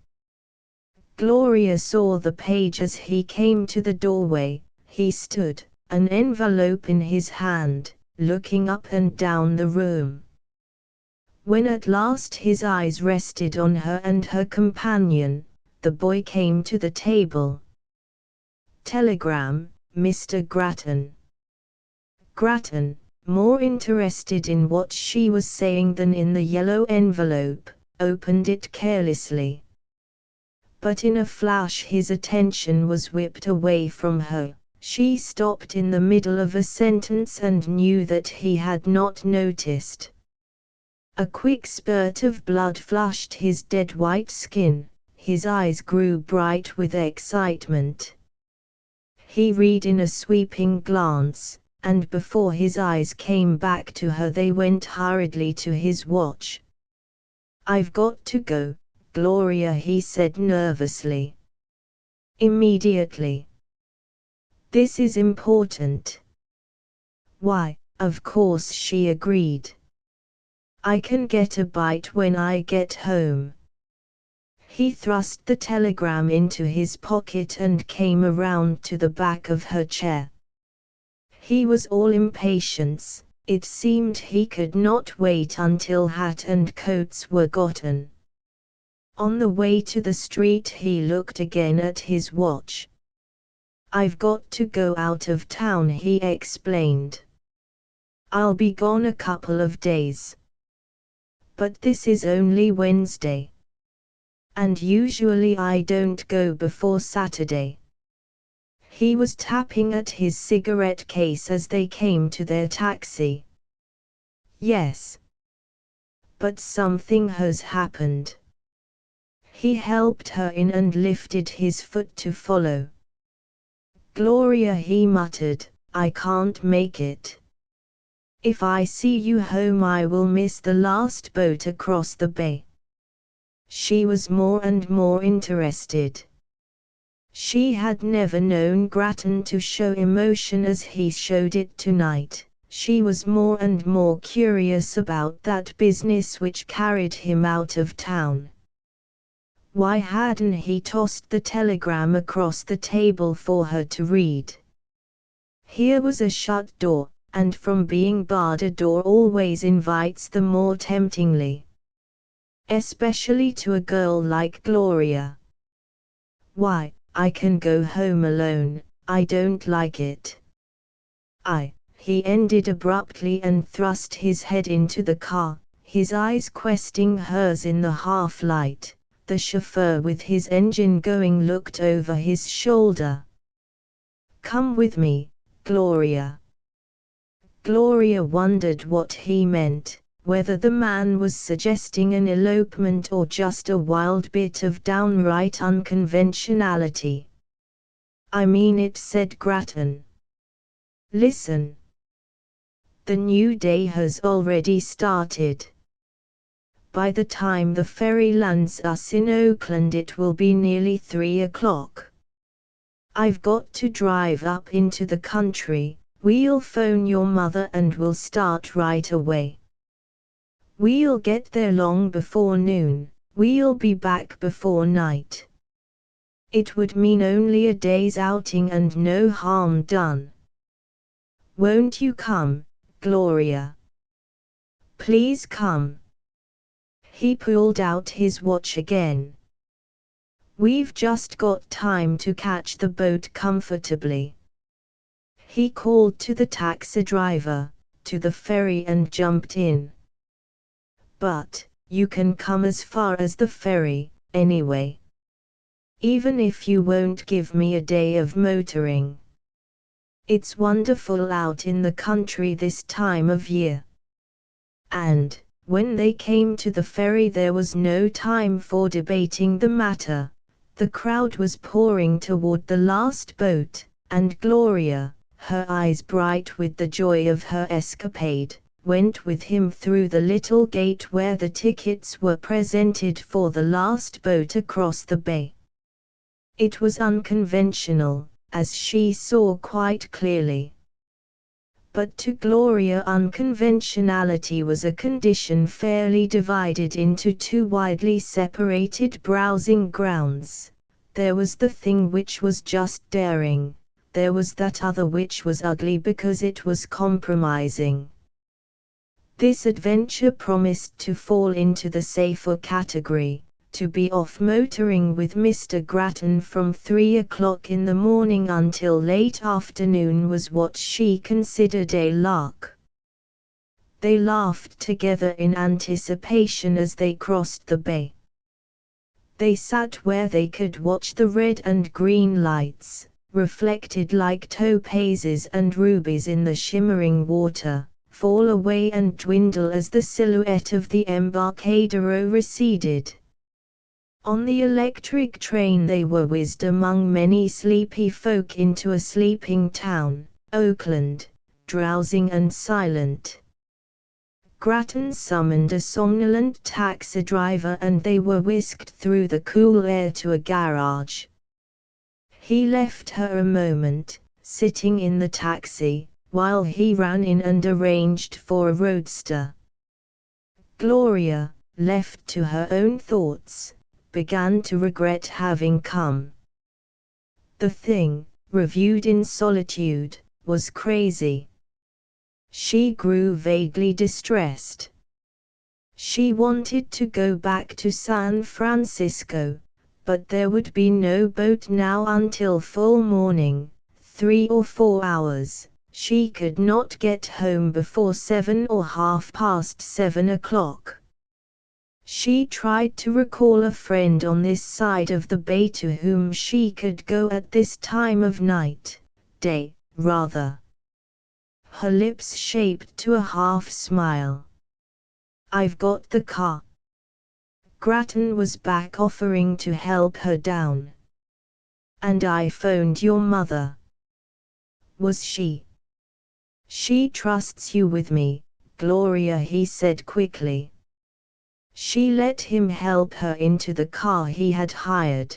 Gloria saw the page as he came to the doorway. He stood, an envelope in his hand, looking up and down the room. When at last his eyes rested on her and her companion, the boy came to the table. "Telegram, Mr. Grattan." Grattan, more interested in what she was saying than in the yellow envelope, opened it carelessly. But in a flash his attention was whipped away from her. She stopped in the middle of a sentence and knew that he had not noticed. A quick spurt of blood flushed his dead white skin, his eyes grew bright with excitement. He read in a sweeping glance, and before his eyes came back to her they went hurriedly to his watch. "I've got to go, Gloria," he said nervously. "Immediately. This is important." "Why, of course," she agreed. "I can get a bite when I get home." He thrust the telegram into his pocket and came around to the back of her chair. He was all impatience. It seemed he could not wait until hat and coats were gotten. On the way to the street he looked again at his watch. "I've got to go out of town," he explained. "I'll be gone a couple of days. But this is only Wednesday. And usually I don't go before Saturday." He was tapping at his cigarette case as they came to their taxi. "Yes. But something has happened." He helped her in and lifted his foot to follow. "Gloria," he muttered, "I can't make it. If I see you home I will miss the last boat across the bay." She was more and more interested. She had never known Grattan to show emotion as he showed it tonight. She was more and more curious about that business which carried him out of town. Why hadn't he tossed the telegram across the table for her to read? Here was a shut door, and from being barred a door always invites them more temptingly. Especially to a girl like Gloria. "Why, I can go home alone, I don't like it. He ended abruptly and thrust his head into the car, his eyes questing hers in the half-light. The chauffeur with his engine going looked over his shoulder. "Come with me, Gloria." Gloria wondered what he meant, whether the man was suggesting an elopement or just a wild bit of downright unconventionality. "I mean it," said Grattan. "Listen. The new day has already started. By the time the ferry lands us in Oakland it will be nearly 3 o'clock. I've got to drive up into the country. We'll phone your mother and we'll start right away. We'll get there long before noon, We'll be back before night. It would mean only a day's outing and no harm done. Won't you come, Gloria? Please come. He pulled out his watch again. We've just got time to catch the boat comfortably. He called to the taxi driver, to the ferry, and jumped in. But, you can come as far as the ferry, anyway. Even if you won't give me a day of motoring. It's wonderful out in the country this time of year. And, when they came to the ferry, there was no time for debating the matter. The crowd was pouring toward the last boat, and Gloria, her eyes bright with the joy of her escapade, went with him through the little gate where the tickets were presented for the last boat across the bay. It was unconventional, as she saw quite clearly. But to Gloria, unconventionality was a condition fairly divided into two widely separated browsing grounds. There was the thing which was just daring, there was that other which was ugly because it was compromising. This adventure promised to fall into the safer category. To be off motoring with Mr. Grattan from 3 o'clock in the morning until late afternoon was what she considered a lark. They laughed together in anticipation as they crossed the bay. They sat where they could watch the red and green lights, reflected like topazes and rubies in the shimmering water, fall away and dwindle as the silhouette of the Embarcadero receded. On the electric train they were whizzed among many sleepy folk into a sleeping town, Oakland, drowsing and silent. Grattan summoned a somnolent taxi driver and they were whisked through the cool air to a garage. He left her a moment, sitting in the taxi, while he ran in and arranged for a roadster. Gloria, left to her own thoughts, began to regret having come. The thing, reviewed in solitude, was crazy. She grew vaguely distressed. She wanted to go back to San Francisco, but there would be no boat now until full morning, 3 or 4 hours. She could not get home before 7 or 7:30 o'clock. She tried to recall a friend on this side of the bay to whom she could go at this time of night, day, rather. Her lips shaped to a half smile. I've got the car. Grattan was back offering to help her down. And I phoned your mother. Was she? She trusts you with me, Gloria, he said quickly. She let him help her into the car he had hired.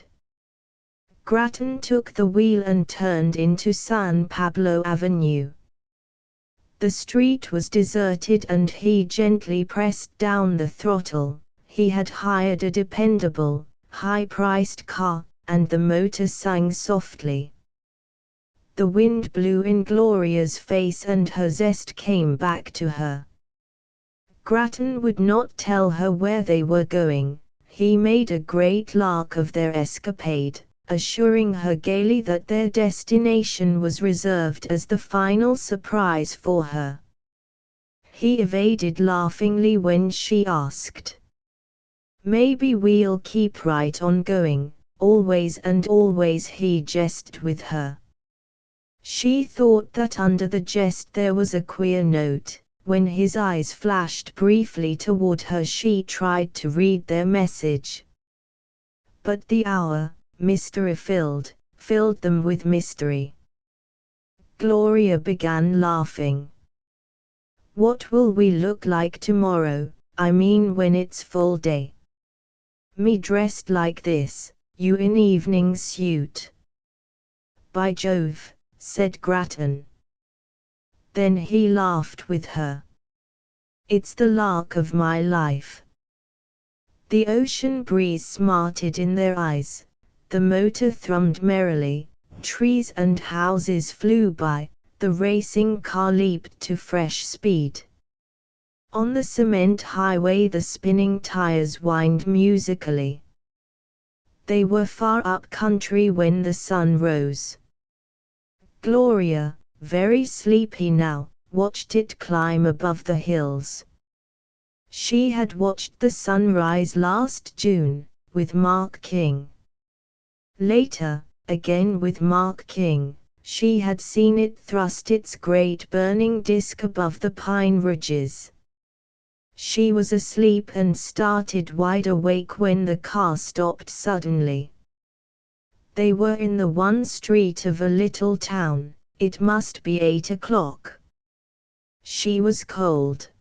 Grattan took the wheel and turned into San Pablo Avenue. The street was deserted and he gently pressed down the throttle. He had hired a dependable, high-priced car, and the motor sang softly. The wind blew in Gloria's face and her zest came back to her. Grattan would not tell her where they were going. He made a great lark of their escapade, assuring her gaily that their destination was reserved as the final surprise for her. He evaded laughingly when she asked. Maybe we'll keep right on going, always and always, he jested with her. She thought that under the jest there was a queer note. When his eyes flashed briefly toward her she tried to read their message. But the hour, mystery filled them with mystery. Gloria began laughing. What will we look like tomorrow, I mean when it's full day? Me dressed like this, you in evening suit. By Jove, said Grattan. Then he laughed with her. It's the lark of my life. The ocean breeze smarted in their eyes, the motor thrummed merrily, trees and houses flew by, the racing car leaped to fresh speed. On the cement highway the spinning tires whined musically. They were far up country when the sun rose. Gloria, very sleepy now, watched it climb above the hills. She had watched the sunrise last June, with Mark King. Later, again with Mark King, she had seen it thrust its great burning disk above the pine ridges. She was asleep and started wide awake when the car stopped suddenly. They were in the one street of a little town. It must be 8 o'clock. She was cold.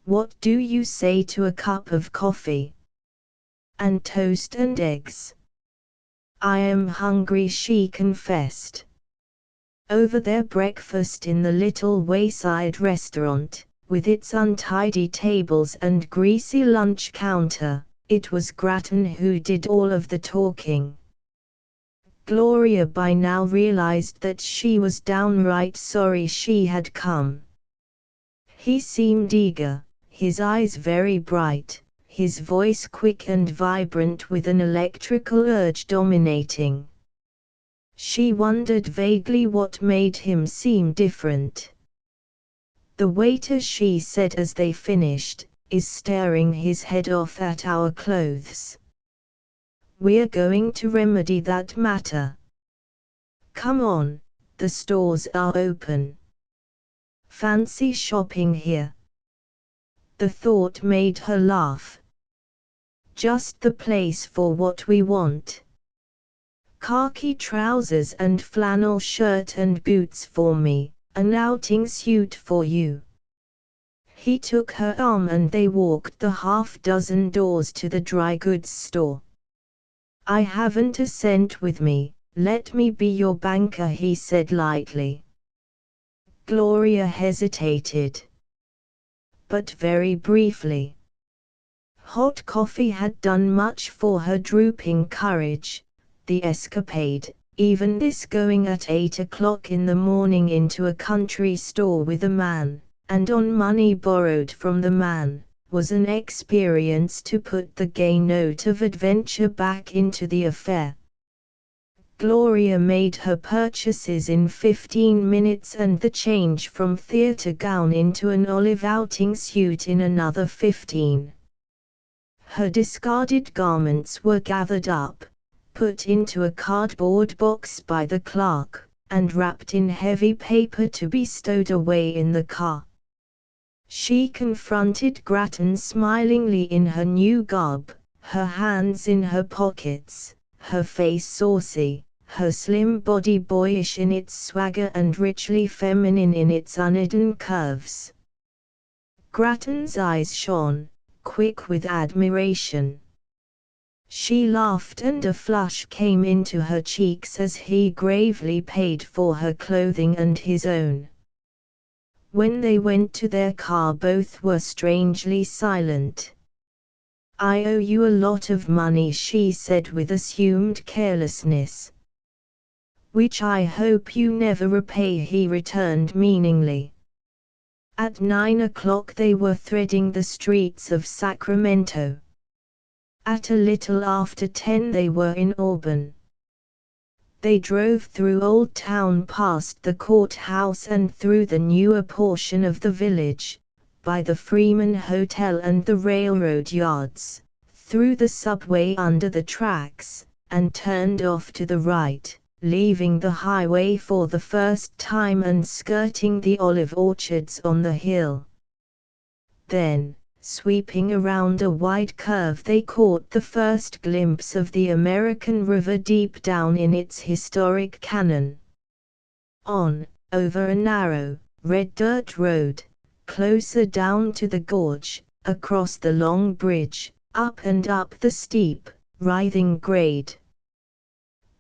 What do you say to a cup of coffee? And toast and eggs? I am hungry, she confessed. Over their breakfast in the little wayside restaurant, with its untidy tables and greasy lunch counter, it was Grattan who did all of the talking. Gloria by now realized that she was downright sorry she had come. He seemed eager, his eyes very bright, his voice quick and vibrant with an electrical urge dominating. She wondered vaguely what made him seem different. The waiter, she said as they finished, is staring his head off at our clothes. We're going to remedy that matter. Come on, the stores are open. Fancy shopping here? The thought made her laugh. Just the place for what we want. Khaki trousers and flannel shirt and boots for me, an outing suit for you. He took her arm and they walked the half-dozen doors to the dry goods store. I haven't a cent with me, let me be your banker, he said lightly. Gloria hesitated. But very briefly. Hot coffee had done much for her drooping courage. The escapade, even this going at 8 o'clock in the morning into a country store with a man, and on money borrowed from the man, was an experience to put the gay note of adventure back into the affair. Gloria made her purchases in 15 minutes and the change from theatre gown into an olive outing suit in another 15. Her discarded garments were gathered up, put into a cardboard box by the clerk, and wrapped in heavy paper to be stowed away in the car. She confronted Grattan smilingly in her new garb, her hands in her pockets, her face saucy, her slim body boyish in its swagger and richly feminine in its uneven curves. Grattan's eyes shone, quick with admiration. She laughed and a flush came into her cheeks as he gravely paid for her clothing and his own. When they went to their car both were strangely silent. I owe you a lot of money, she said with assumed carelessness. Which I hope you never repay, he returned meaningly. At 9 o'clock they were threading the streets of Sacramento. At a little after 10 they were in Auburn. They drove through Old Town past the courthouse and through the newer portion of the village, by the Freeman Hotel and the railroad yards, through the subway under the tracks, and turned off to the right, leaving the highway for the first time and skirting the olive orchards on the hill. Then, sweeping around a wide curve, they caught the first glimpse of the American River deep down in its historic canon. On, over a narrow, red dirt road, closer down to the gorge, across the long bridge, up and up the steep, writhing grade.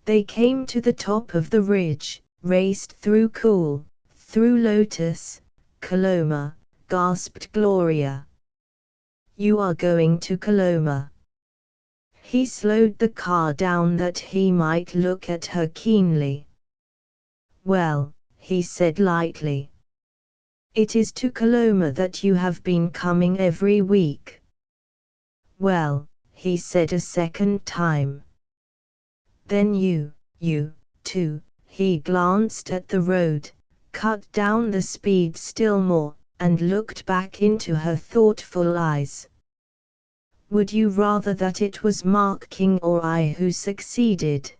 They came to the top of the ridge, raced through Cool, through Lotus, Coloma, gasped Gloria. You are going to Coloma. He slowed the car down that he might look at her keenly. Well, he said lightly. It is to Coloma that you have been coming every week. Well, he said a second time. Then you, too, he glanced at the road, cut down the speed still more, and looked back into her thoughtful eyes. Would you rather that it was Mark King or I who succeeded?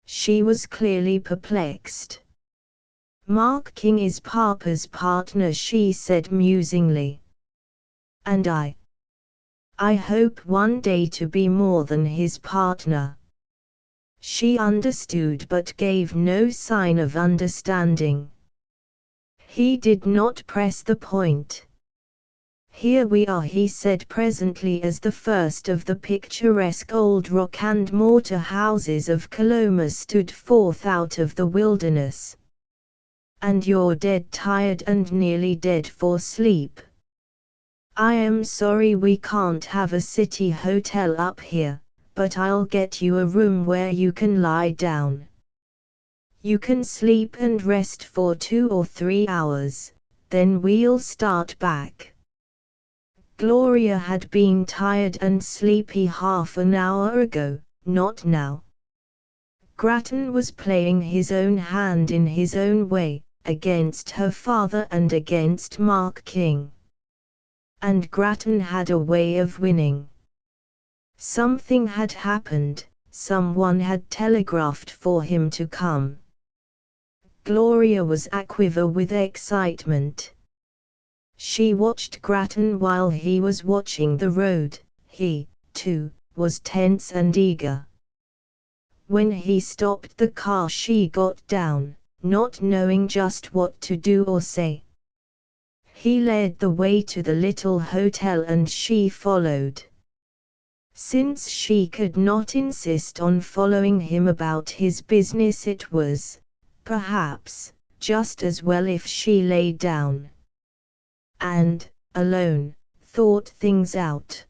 She was clearly perplexed. Mark King is Papa's partner, she said musingly. And I hope one day to be more than his partner. She understood but gave no sign of understanding. He did not press the point. Here we are, he said presently, as the first of the picturesque old rock and mortar houses of Coloma stood forth out of the wilderness. And you're dead tired and nearly dead for sleep. I am sorry we can't have a city hotel up here, but I'll get you a room where you can lie down. You can sleep and rest for 2 or 3 hours, then we'll start back. Gloria had been tired and sleepy half an hour ago, not now. Grattan was playing his own hand in his own way, against her father and against Mark King. And Grattan had a way of winning. Something had happened, someone had telegraphed for him to come. Gloria was aquiver with excitement. She watched Grattan while he was watching the road. He, too, was tense and eager. When he stopped the car she got down, not knowing just what to do or say. He led the way to the little hotel and she followed. Since she could not insist on following him about his business, it was, perhaps, just as well if she lay down and, alone, thought things out.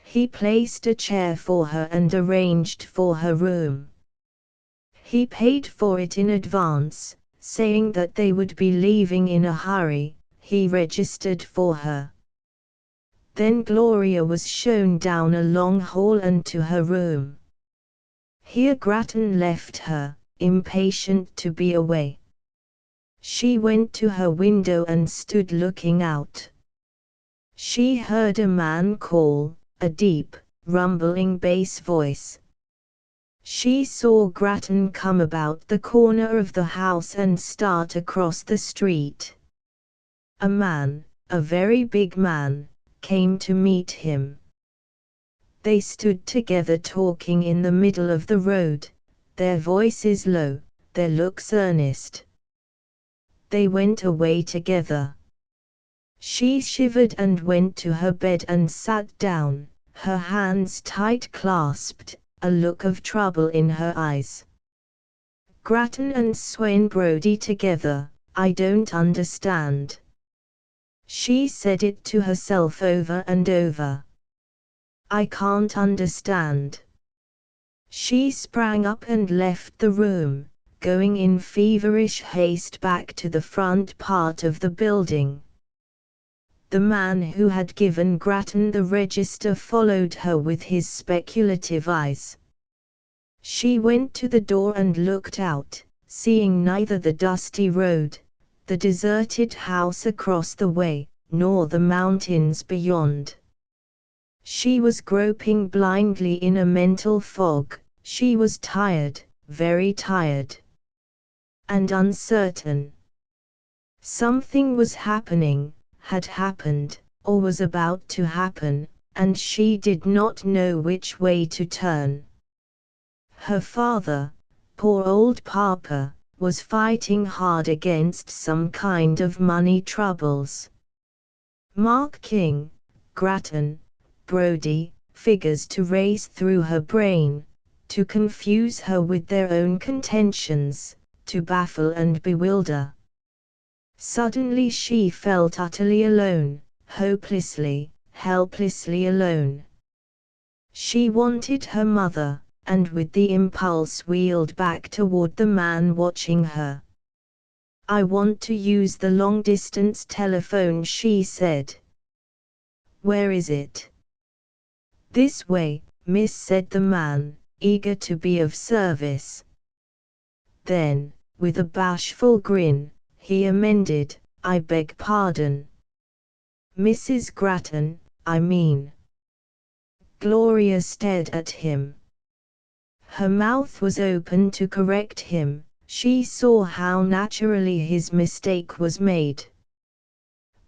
He placed a chair for her and arranged for her room. He paid for it in advance, saying that they would be leaving in a hurry. He registered for her. Then Gloria was shown down a long hall and to her room. Here Grattan left her, impatient to be away. She went to her window and stood looking out. She heard a man call, a deep, rumbling bass voice. She saw Grattan come about the corner of the house and start across the street. A man, a very big man, came to meet him. They stood together talking in the middle of the road, their voices low, their looks earnest. They went away together. She shivered and went to her bed and sat down, her hands tight clasped, a look of trouble in her eyes. Grattan and Swinbrody together, I don't understand. She said it to herself over and over. I can't understand. She sprang up and left the room, going in feverish haste back to the front part of the building. The man who had given Grattan the register followed her with his speculative eyes. She went to the door and looked out, seeing neither the dusty road, the deserted house across the way, nor the mountains beyond. She was groping blindly in a mental fog. She was tired, very tired. And uncertain. Something was happening, had happened, or was about to happen, and she did not know which way to turn. Her father, poor old Papa, was fighting hard against some kind of money troubles. Mark King, Grattan, Brody, figures to race through her brain, to confuse her with their own contentions, to baffle and bewilder. Suddenly she felt utterly alone, hopelessly, helplessly alone. She wanted her mother, and with the impulse wheeled back toward the man watching her. "I want to use the long-distance telephone," she said. "Where is it?" "This way, miss," said the man, eager to be of service. Then, with a bashful grin, he amended, "I beg pardon. Mrs. Grattan, I mean." Gloria stared at him. Her mouth was open to correct him. She saw how naturally his mistake was made.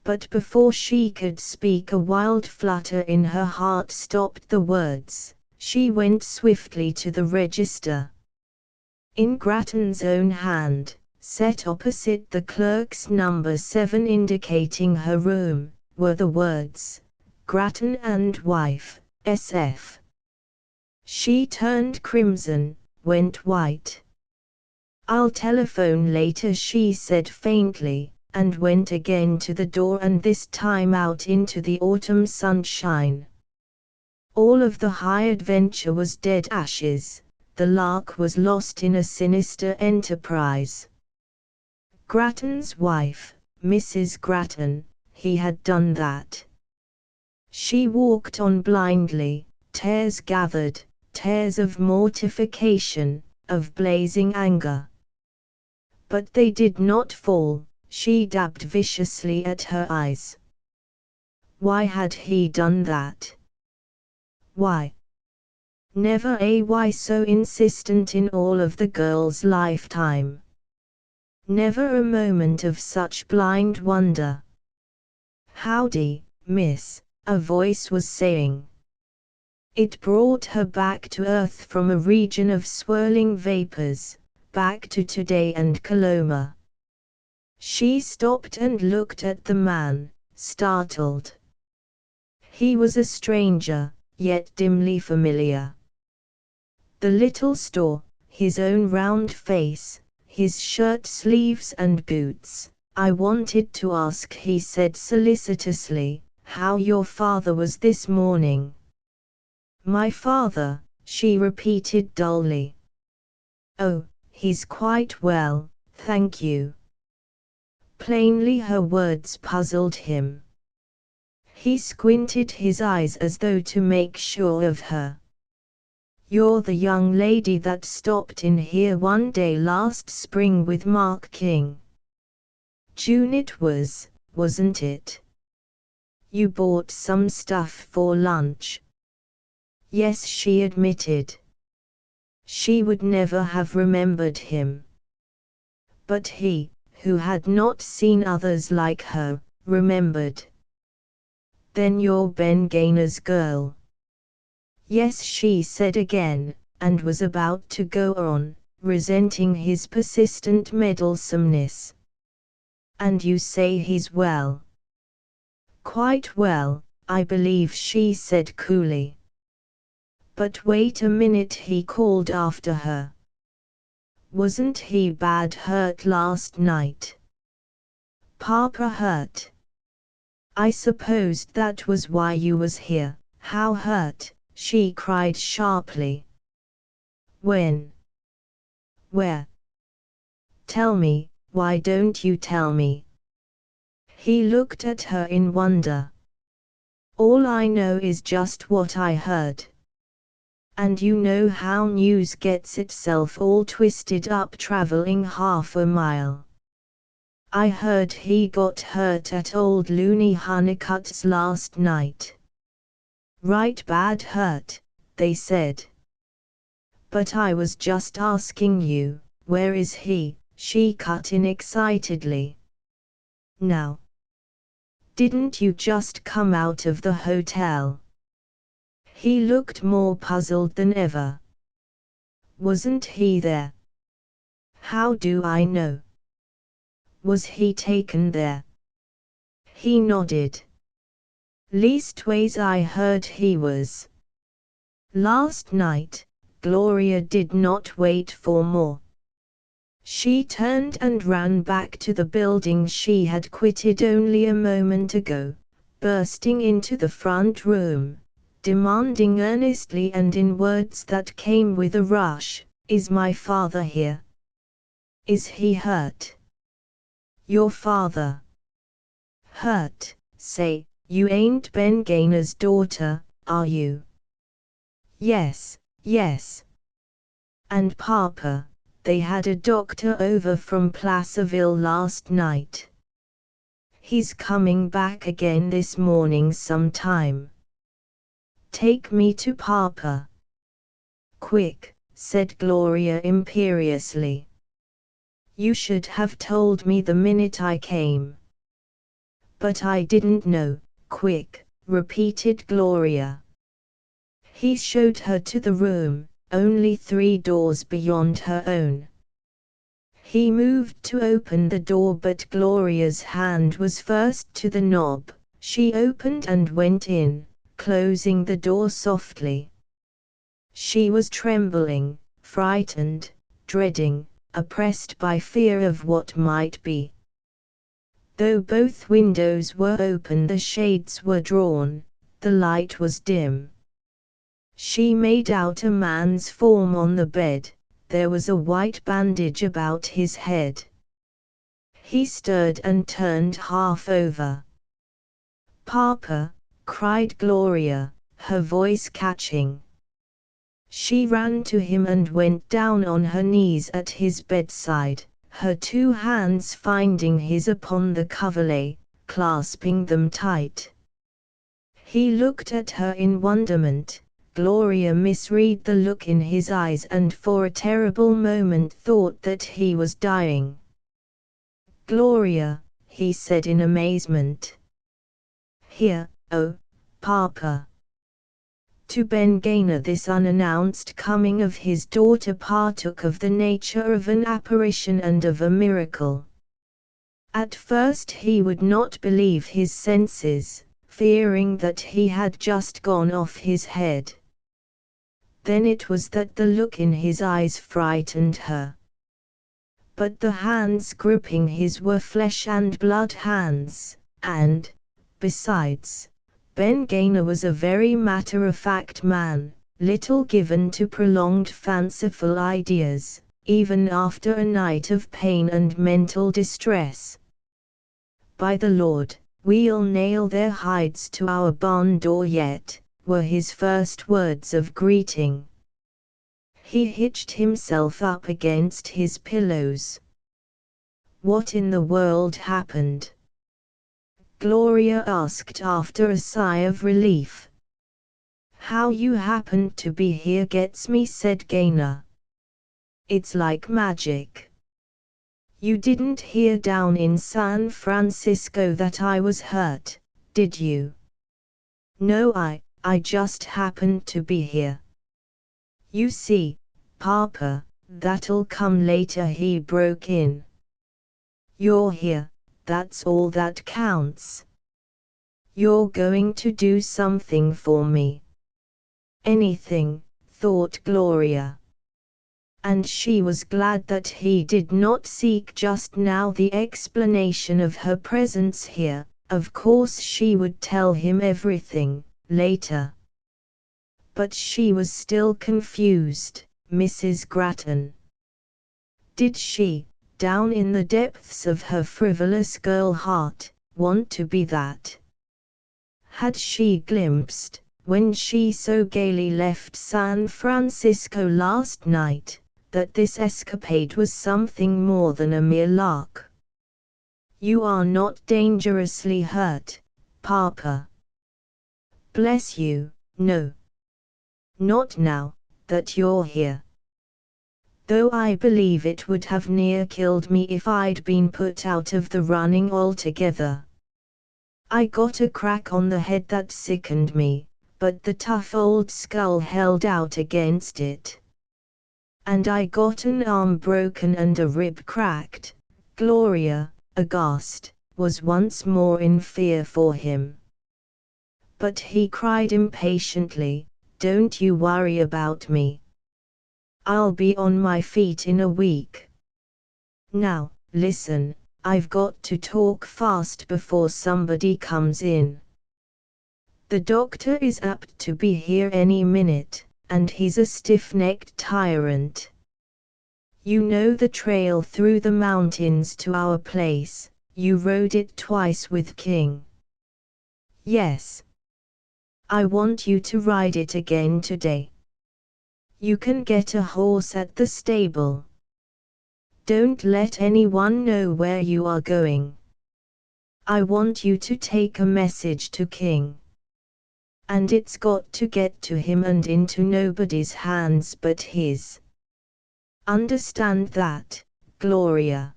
But before she could speak, a wild flutter in her heart stopped the words. She went swiftly to the register. In Grattan's own hand, set opposite the clerk's number 7 indicating her room, were the words, "Grattan and wife, SF." She turned crimson, went white. "I'll telephone later," she said faintly, and went again to the door, and this time out into the autumn sunshine. All of the high adventure was dead ashes. The lark was lost in a sinister enterprise. Grattan's wife, Mrs. Grattan, he had done that. She walked on blindly, tears gathered, tears of mortification, of blazing anger. But they did not fall. She dabbed viciously at her eyes. Why had he done that? Why? Never a why so insistent in all of the girl's lifetime. Never a moment of such blind wonder. "Howdy, miss," a voice was saying. It brought her back to earth from a region of swirling vapors, back to today and Coloma. She stopped and looked at the man, startled. He was a stranger, yet dimly familiar. The little store, his own round face, his shirt sleeves and boots. "I wanted to ask," he said solicitously, "how your father was this morning." "My father," she repeated dully. "Oh, he's quite well, thank you." Plainly her words puzzled him. He squinted his eyes as though to make sure of her. "You're the young lady that stopped in here one day last spring with Mark King. June it was, wasn't it? You bought some stuff for lunch." Yes, she admitted. She would never have remembered him. But he, who had not seen others like her, remembered. "Then you're Ben Gaynor's girl." "Yes," she said again, and was about to go on, resenting his persistent meddlesomeness. "And you say he's well?" "Quite well, I believe," she said coolly. "But wait a minute," he called after her. "Wasn't he bad hurt last night?" "Papa hurt?" "I supposed that was why you was here." "How hurt?" she cried sharply. "When? Where? Tell me, why don't you tell me?" He looked at her in wonder. "All I know is just what I heard. And you know how news gets itself all twisted up traveling half a mile. I heard he got hurt at old Looney Honeycutt's last night." "Right bad hurt," they said. "But I was just asking you, where is he?" she cut in excitedly. "Now. Didn't you just come out of the hotel?" He looked more puzzled than ever. "Wasn't he there?" "How do I know?" "Was he taken there?" He nodded. "Leastways I heard he was." Last night. Gloria did not wait for more. She turned and ran back to the building she had quitted only a moment ago, bursting into the front room, demanding earnestly and in words that came with a rush, "Is my father here? Is he hurt?" "Your father? Hurt? Say, you ain't Ben Gaynor's daughter, are you?" "Yes, yes. And Papa, they had a doctor over from Placerville last night. He's coming back again this morning sometime. Take me to Papa." "Quick," said Gloria imperiously. "You should have told me the minute I came." "But I didn't know." "Quick," repeated Gloria. He showed her to the room, only 3 doors beyond her own. He moved to open the door, but Gloria's hand was first to the knob. She opened and went in, closing the door softly. She was trembling, frightened, dreading, oppressed by fear of what might be. Though both windows were open, the shades were drawn, the light was dim. She made out a man's form on the bed. There was a white bandage about his head. He stirred and turned half over. "Papa!" cried Gloria, her voice catching. She ran to him and went down on her knees at his bedside, her 2 hands finding his upon the coverlet, clasping them tight. He looked at her in wonderment. Gloria misread the look in his eyes and for a terrible moment thought that he was dying. "Gloria," he said in amazement. "Here, oh, Papa." To Ben Gaynor this unannounced coming of his daughter partook of the nature of an apparition and of a miracle. At first he would not believe his senses, fearing that he had just gone off his head. Then it was that the look in his eyes frightened her. But the hands gripping his were flesh and blood hands, and, besides, Ben Gaynor was a very matter-of-fact man, little given to prolonged fanciful ideas, even after a night of pain and mental distress. "By the Lord, we'll nail their hides to our barn door yet," were his first words of greeting. He hitched himself up against his pillows. "What in the world happened?" Gloria asked after a sigh of relief. "How you happened to be here gets me," said Gaynor. "It's like magic. You didn't hear down in San Francisco that I was hurt, did you?" "No, I just happened to be here." "You see, Papa, that'll come later," he broke in. "You're here, that's all that counts. You're going to do something for me." Anything, thought Gloria. And she was glad that he did not seek just now the explanation of her presence here. Of course she would tell him everything, later. But she was still confused, Mrs. Grattan. Did she, down in the depths of her frivolous girl heart, want to be that? Had she glimpsed, when she so gaily left San Francisco last night, that this escapade was something more than a mere lark? "You are not dangerously hurt, Papa?" "Bless you, no. Not now that you're here. Though I believe it would have near killed me if I'd been put out of the running altogether. I got a crack on the head that sickened me, but the tough old skull held out against it. And I got an arm broken and a rib cracked." Gloria, aghast, was once more in fear for him. But he cried impatiently, "Don't you worry about me. I'll be on my feet in a week. Now, listen, I've got to talk fast before somebody comes in." The doctor is apt to be here any minute, and he's a stiff-necked tyrant. You know the trail through the mountains to our place, you rode it twice with King. Yes. I want you to ride it again today. You can get a horse at the stable. Don't let anyone know where you are going. I want you to take a message to King. And it's got to get to him and into nobody's hands but his. Understand that, Gloria?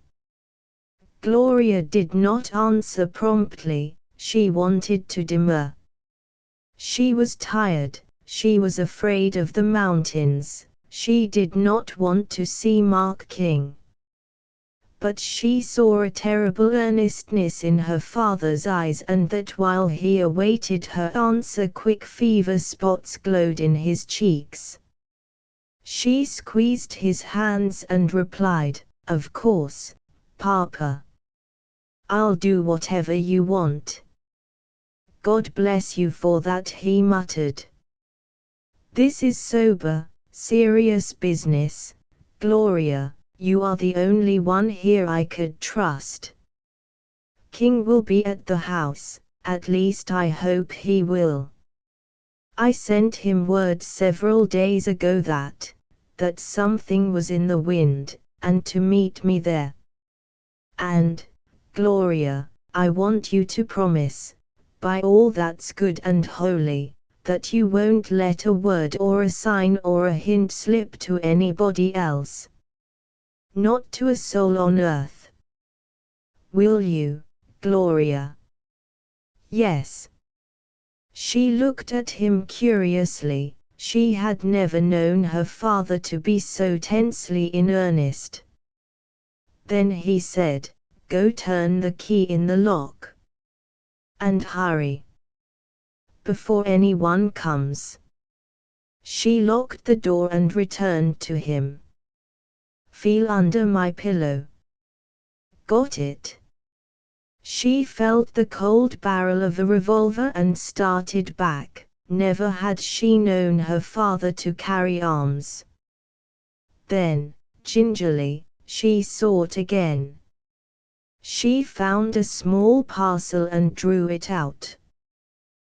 Gloria did not answer promptly, she wanted to demur. She was tired, she was afraid of the mountains, she did not want to see Mark King. But she saw a terrible earnestness in her father's eyes, and that while he awaited her answer quick fever spots glowed in his cheeks. She squeezed his hands and replied, "Of course, Papa. I'll do whatever you want." "God bless you for that," he muttered. "This is sober, serious business, Gloria. You are the only one here I could trust. King will be at the house, at least I hope he will. I sent him word several days ago that something was in the wind, and to meet me there. And, Gloria, I want you to promise, by all that's good and holy, that you won't let a word or a sign or a hint slip to anybody else. Not to a soul on earth. Will you, Gloria?" "Yes." She looked at him curiously. She had never known her father to be so tensely in earnest. Then he said, "Go turn the key in the lock. And hurry. Before anyone comes." She locked the door and returned to him. "Feel under my pillow." "Got it." She felt the cold barrel of a revolver and started back. Never had she known her father to carry arms. Then, gingerly, she sought again. She found a small parcel and drew it out.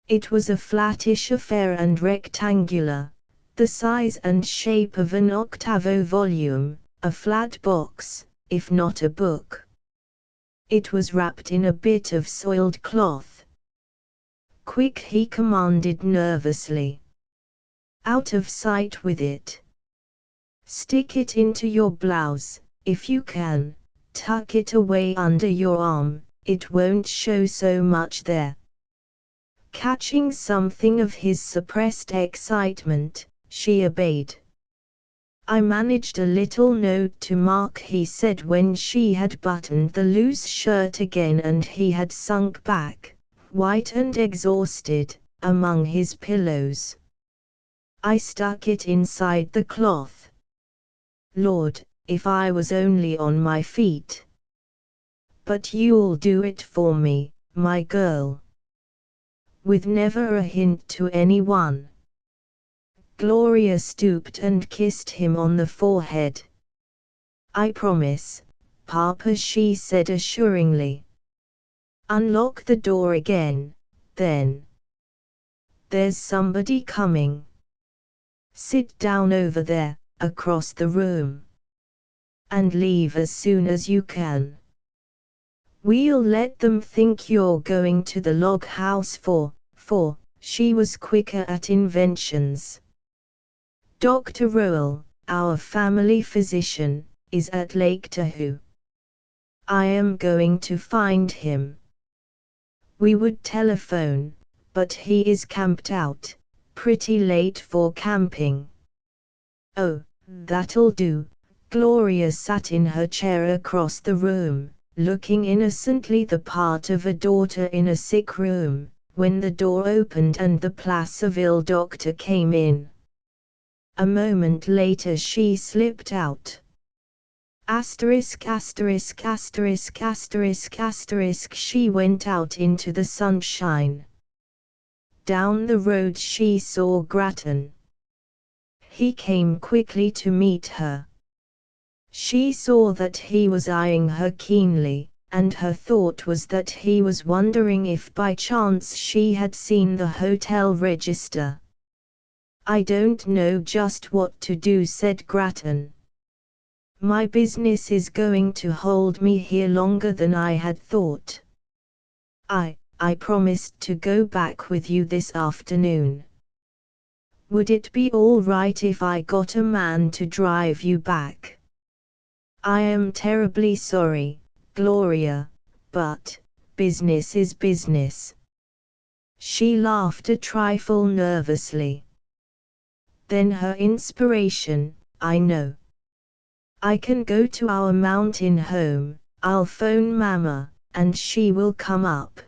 It was a flattish affair and rectangular, the size and shape of an octavo volume, a flat box, if not a book. It was wrapped in a bit of soiled cloth. "Quick," he commanded nervously. "Out of sight with it. Stick it into your blouse, if you can, tuck it away under your arm, it won't show so much there." Catching something of his suppressed excitement, she obeyed. "I managed a little note to Mark," he said when she had buttoned the loose shirt again and he had sunk back, white and exhausted, among his pillows. "I stuck it inside the cloth. Lord, if I was only on my feet! But you'll do it for me, my girl. With never a hint to anyone." Gloria stooped and kissed him on the forehead. "I promise, Papa," she said assuringly. "Unlock the door again, then. There's somebody coming. Sit down over there, across the room. And leave as soon as you can. We'll let them think you're going to the log house for, she was quicker at inventions. Dr. Rowell, our family physician, is at Lake Tahoe. I am going to find him. We would telephone, but he is camped out, pretty late for camping." "Oh, that'll do." Gloria sat in her chair across the room, looking innocently the part of a daughter in a sick room, when the door opened and the Placerville doctor came in. A moment later she slipped out. Asterisk asterisk asterisk asterisk asterisk she went out into the sunshine. Down the road she saw Grattan. He came quickly to meet her. She saw that he was eyeing her keenly, and her thought was that he was wondering if by chance she had seen the hotel register. "I don't know just what to do," said Grattan. "My business is going to hold me here longer than I had thought. I promised to go back with you this afternoon. Would it be all right if I got a man to drive you back?" "I am terribly sorry, Gloria, but business is business." She laughed a trifle nervously. Then her inspiration: "I know. I can go to our mountain home, I'll phone Mama, and she will come up.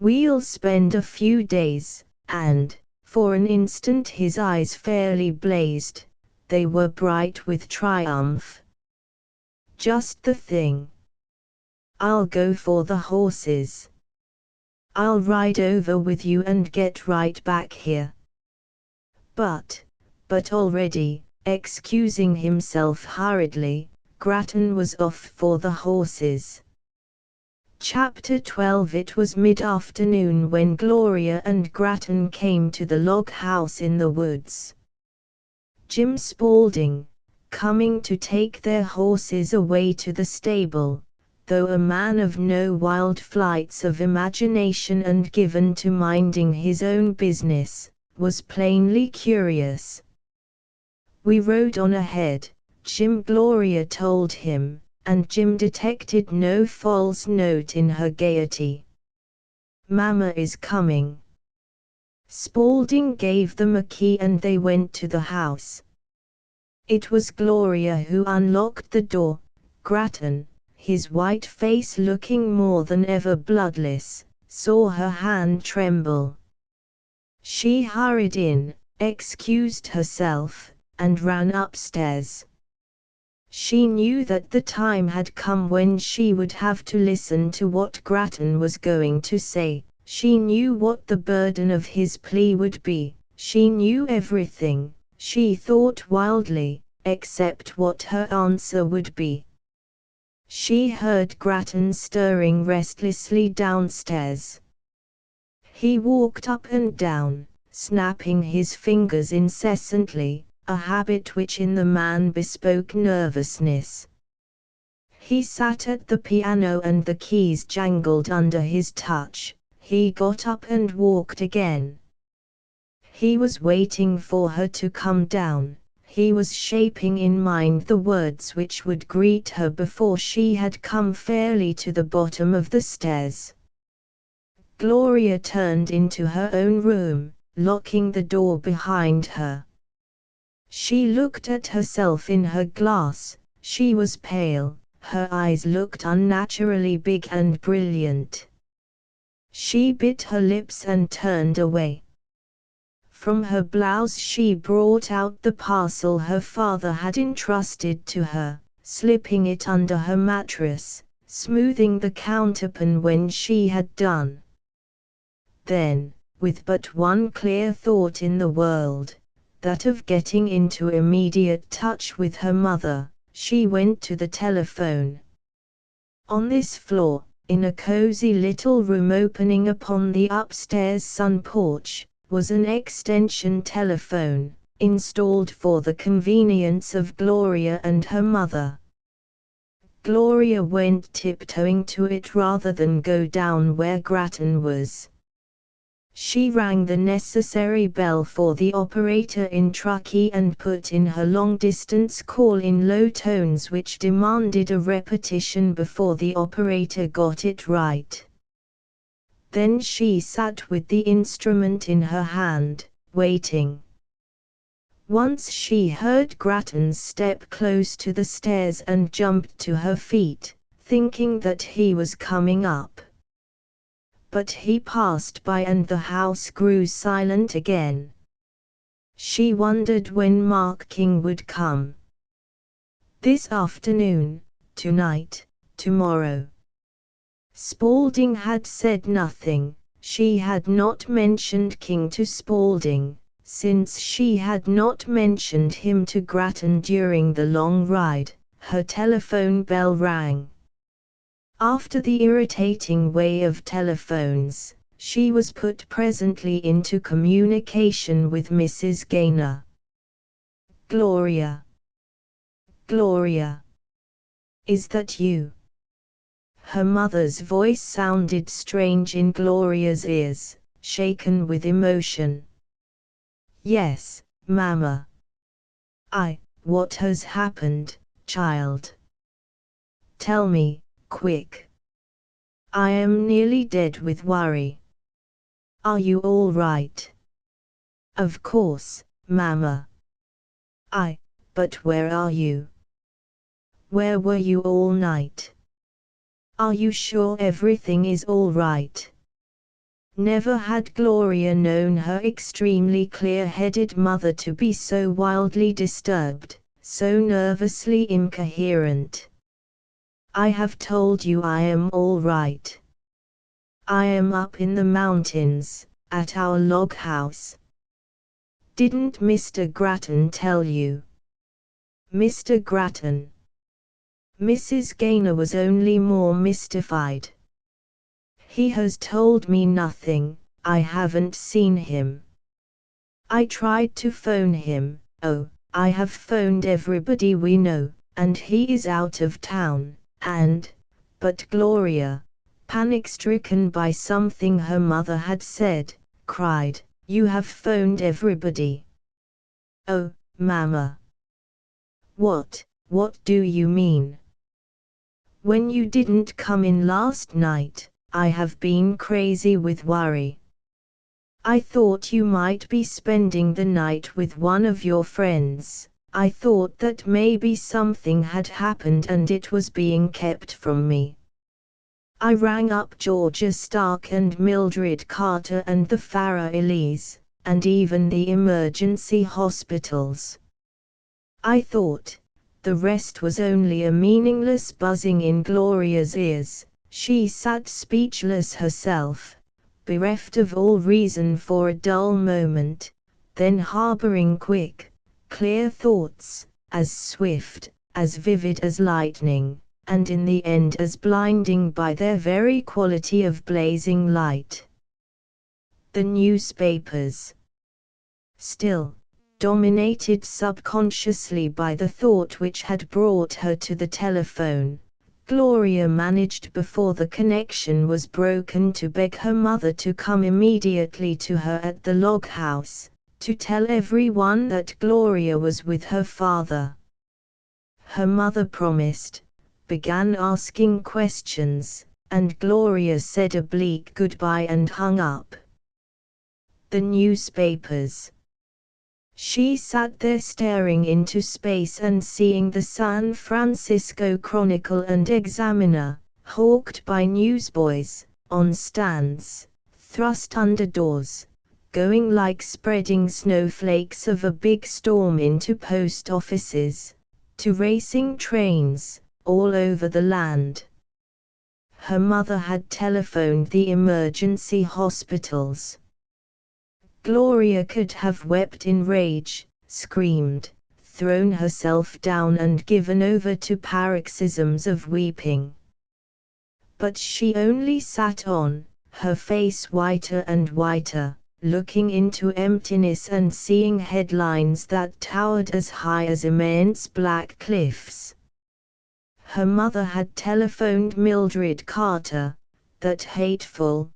We'll spend a few days," and, for an instant his eyes fairly blazed, they were bright with triumph. "Just the thing. I'll go for the horses. I'll ride over with you and get right back here." But already, excusing himself hurriedly, Grattan was off for the horses. Chapter 12. It was mid-afternoon when Gloria and Grattan came to the log house in the woods. Jim Spaulding, coming to take their horses away to the stable, though a man of no wild flights of imagination and given to minding his own business, was plainly curious. "We rode on ahead," Gloria told him, and Jim detected no false note in her gaiety. "Mama is coming." Spaulding gave them a key and they went to the house. It was Gloria who unlocked the door. Grattan, his white face looking more than ever bloodless, saw her hand tremble. She hurried in, excused herself, and ran upstairs. She knew that the time had come when she would have to listen to what Grattan was going to say. She knew what the burden of his plea would be. She knew everything, she thought wildly, except what her answer would be. She heard Grattan stirring restlessly downstairs. He walked up and down, snapping his fingers incessantly, a habit which in the man bespoke nervousness. He sat at the piano and the keys jangled under his touch. He got up and walked again. He was waiting for her to come down. He was shaping in mind the words which would greet her before she had come fairly to the bottom of the stairs. Gloria turned into her own room, locking the door behind her. She looked at herself in her glass. She was pale, her eyes looked unnaturally big and brilliant. She bit her lips and turned away. From her blouse she brought out the parcel her father had entrusted to her, slipping it under her mattress, smoothing the counterpane when she had done. Then, with but one clear thought in the world, that of getting into immediate touch with her mother, she went to the telephone. On this floor, in a cozy little room opening upon the upstairs sun porch, was an extension telephone, installed for the convenience of Gloria and her mother. Gloria went tiptoeing to it rather than go down where Grattan was. She rang the necessary bell for the operator in Truckee and put in her long-distance call in low tones which demanded a repetition before the operator got it right. Then she sat with the instrument in her hand, waiting. Once she heard Grattan's step close to the stairs and jumped to her feet, thinking that he was coming up. But he passed by and the house grew silent again. She wondered when Mark King would come. This afternoon, tonight, tomorrow. Spaulding had said nothing. She had not mentioned King to Spaulding, since she had not mentioned him to Grattan during the long ride. Her telephone bell rang. After the irritating way of telephones, she was put presently into communication with Mrs. Gaynor. "Gloria. Gloria. Is that you?" Her mother's voice sounded strange in Gloria's ears, shaken with emotion. "Yes, Mama." What has happened, child? Tell me, quick. I am nearly dead with worry. Are you all right?" "Of course, Mama." But where are you? Where were you all night? Are you sure everything is all right?" Never had Gloria known her extremely clear-headed mother to be so wildly disturbed, so nervously incoherent. "I have told you I am all right. I am up in the mountains, at our log house." "Didn't Mr. Grattan tell you?" "Mr. Grattan?" Mrs. Gaynor was only more mystified. "He has told me nothing. I haven't seen him. I tried to phone him. I have phoned everybody we know, and he is out of town, but Gloria, panic-stricken by something her mother had said, cried, "You have phoned everybody?" "Oh, Mama." What do you mean?" "When you didn't come in last night, I have been crazy with worry. I thought you might be spending the night with one of your friends. I thought that maybe something had happened and it was being kept from me. I rang up Georgia Stark and Mildred Carter and the Farah Elise, and even the emergency hospitals. I thought." The rest was only a meaningless buzzing in Gloria's ears. She sat speechless herself, bereft of all reason for a dull moment, then harboring quick, clear thoughts, as swift, as vivid as lightning, and in the end as blinding by their very quality of blazing light. The newspapers. Still, dominated subconsciously by the thought which had brought her to the telephone, Gloria managed before the connection was broken to beg her mother to come immediately to her at the log house, to tell everyone that Gloria was with her father. Her mother promised, began asking questions, and Gloria said a bleak goodbye and hung up. The newspapers. She sat there staring into space and seeing the San Francisco Chronicle and Examiner, hawked by newsboys, on stands, thrust under doors, going like spreading snowflakes of a big storm into post offices, to racing trains, all over the land. Her mother had telephoned the emergency hospitals. Gloria could have wept in rage, screamed, thrown herself down and given over to paroxysms of weeping. But she only sat on, her face whiter and whiter, looking into emptiness and seeing headlines that towered as high as immense black cliffs. Her mother had telephoned Mildred Carter, that hateful,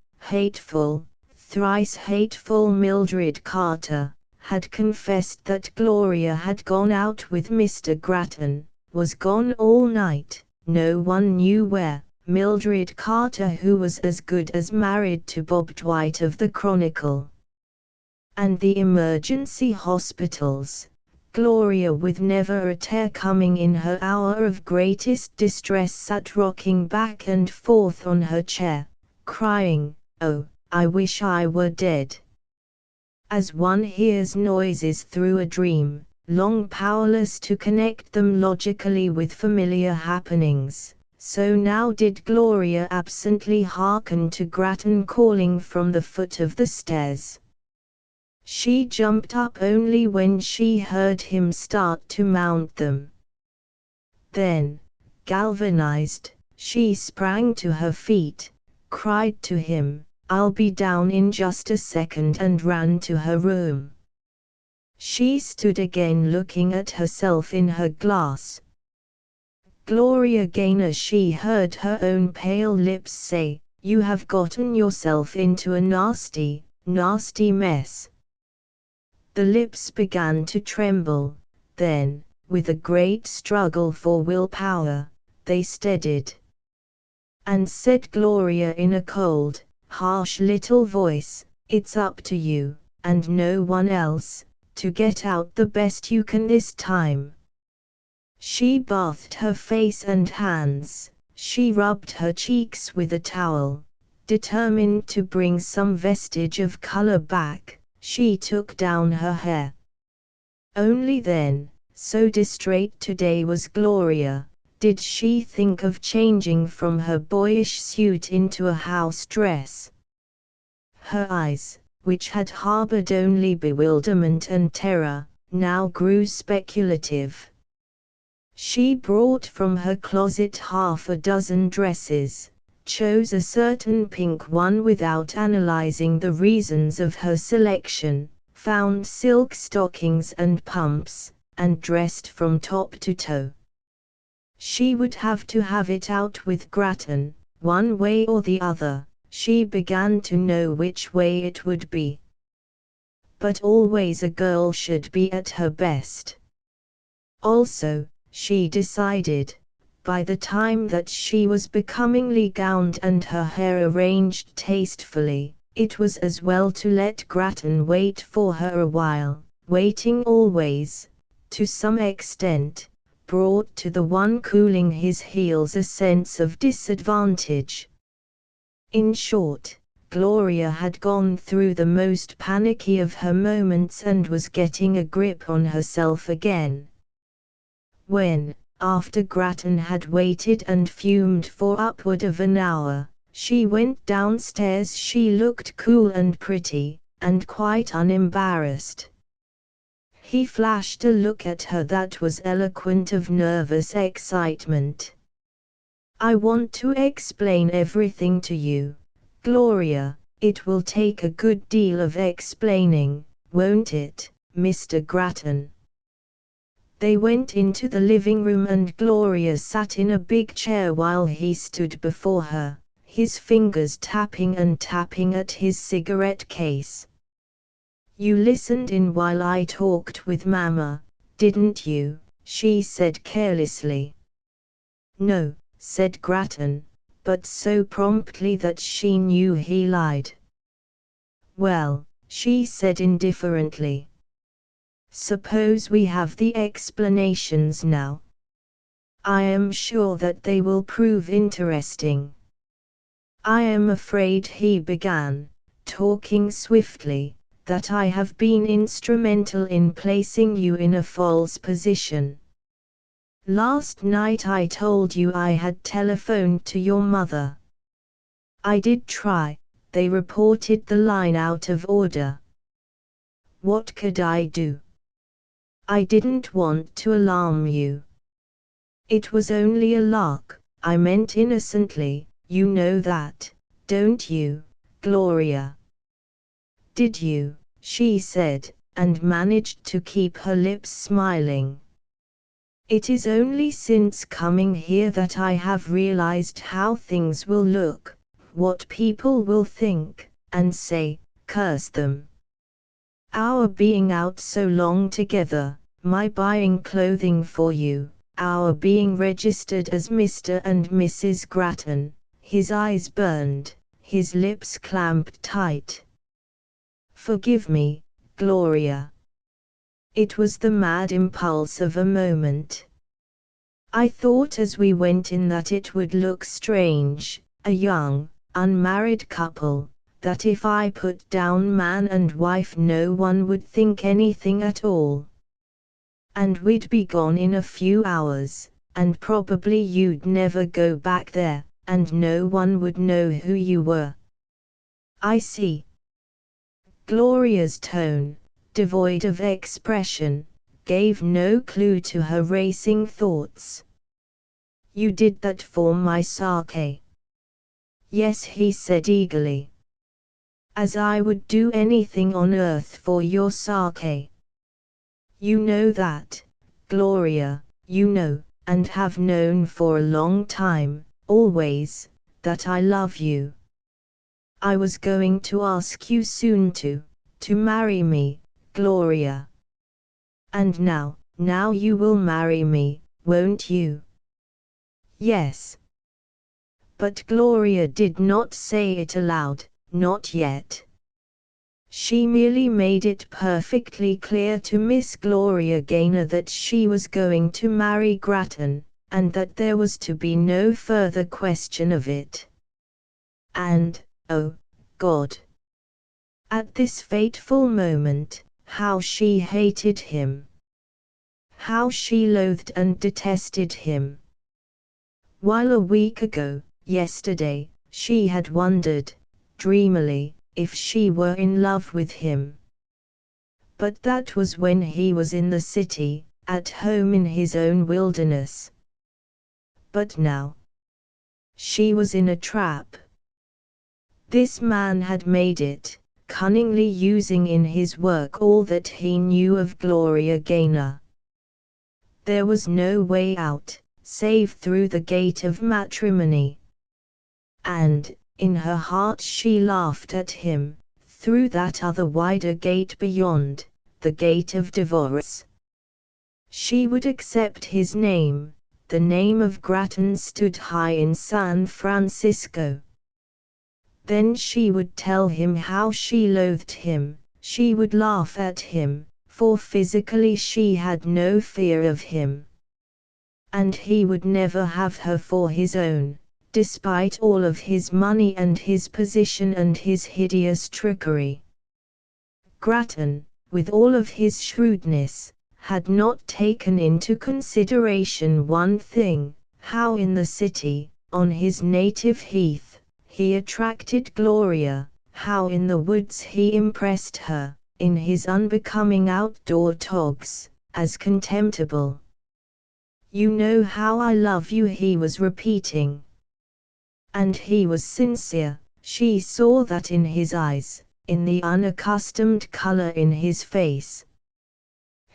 thrice hateful Mildred Carter, had confessed that Gloria had gone out with Mr. Grattan, was gone all night, no one knew where. Mildred Carter, who was as good as married to Bob Dwight of the Chronicle. And the emergency hospitals. Gloria, with never a tear coming in her hour of greatest distress, sat rocking back and forth on her chair, crying, "Oh, I wish I were dead." As one hears noises through a dream, long powerless to connect them logically with familiar happenings, So now did Gloria absently hearken to Grattan calling from the foot of the stairs. She jumped up only when she heard him start to mount them. Then, galvanized, she sprang to her feet, cried to him, "I'll be down in just a second," and ran to her room. She stood again looking at herself in her glass. Gloria Gaynor, she heard her own pale lips say, "You have gotten yourself into a nasty, nasty mess." The lips began to tremble, then, with a great struggle for willpower, they steadied. And said Gloria in a cold, harsh little voice, "It's up to you, and no one else, to get out the best you can this time." She bathed her face and hands, she rubbed her cheeks with a towel, determined to bring some vestige of color back. She took down her hair. Only then, so distrait today was Gloria, did she think of changing from her boyish suit into a house dress. Her eyes, which had harbored only bewilderment and terror, now grew speculative. She brought from her closet half a dozen dresses, chose a certain pink one without analyzing the reasons of her selection, found silk stockings and pumps, and dressed from top to toe. She would have to have it out with Grattan, one way or the other. She began to know which way it would be. But always a girl should be at her best. Also, she decided, by the time that she was becomingly gowned and her hair arranged tastefully, it was as well to let Grattan wait for her a while. Waiting always, to some extent, brought to the one cooling his heels a sense of disadvantage. In short, Gloria had gone through the most panicky of her moments and was getting a grip on herself again. When, after Grattan had waited and fumed for upward of an hour, she went downstairs, she looked cool and pretty, and quite unembarrassed. He flashed a look at her that was eloquent of nervous excitement. "I want to explain everything to you, Gloria. It will take a good deal of explaining, won't it, Mr. Grattan?" They went into the living room and Gloria sat in a big chair while he stood before her, his fingers tapping and tapping at his cigarette case. "You listened in while I talked with Mama, didn't you?" she said carelessly. "No," said Grattan, but so promptly that she knew he lied. "Well," she said indifferently. "Suppose we have the explanations now. I am sure that they will prove interesting." "I am afraid," he began, talking swiftly, "that I have been instrumental in placing you in a false position. Last night I told you I had telephoned to your mother. I did try," they reported the line out of order. "What could I do? I didn't want to alarm you. It was only a lark, I meant innocently, you know that, don't you, Gloria?" "Did you?" she said, and managed to keep her lips smiling. "It is only since coming here that I have realized how things will look, what people will think, and say, curse them. Our being out so long together, my buying clothing for you, our being registered as Mr. and Mrs. Grattan." His eyes burned, his lips clamped tight. "Forgive me, Gloria. It was the mad impulse of a moment. I thought as we went in that it would look strange, a young, unmarried couple, that if I put down man and wife no one would think anything at all. And we'd be gone in a few hours, and probably you'd never go back there, and no one would know who you were." "I see." Gloria's tone, devoid of expression, gave no clue to her racing thoughts. "You did that for my sake?" "Yes," he said eagerly. "As I would do anything on earth for your sake. You know that, Gloria, you know, and have known for a long time, always, that I love you. I was going to ask you soon to marry me, Gloria. And now you will marry me, won't you?" "Yes." But Gloria did not say it aloud, not yet. She merely made it perfectly clear to Miss Gloria Gaynor that she was going to marry Grattan, and that there was to be no further question of it. And, oh, God! At this fateful moment, how she hated him! How she loathed and detested him! While a week ago, yesterday, she had wondered, dreamily, if she were in love with him. But that was when he was in the city, at home in his own wilderness. But now, she was in a trap. This man had made it, cunningly using in his work all that he knew of Gloria Gaynor. There was no way out, save through the gate of matrimony. And, in her heart she laughed at him, through that other wider gate beyond, the gate of divorce. She would accept his name, the name of Grattan stood high in San Francisco. Then she would tell him how she loathed him, she would laugh at him, for physically she had no fear of him. And he would never have her for his own, despite all of his money and his position and his hideous trickery. Grattan, with all of his shrewdness, had not taken into consideration one thing: how in the city, on his native heath, he attracted Gloria, how in the woods he impressed her, in his unbecoming outdoor togs, as contemptible. "You know how I love you," he was repeating. And he was sincere, she saw that in his eyes, in the unaccustomed color in his face.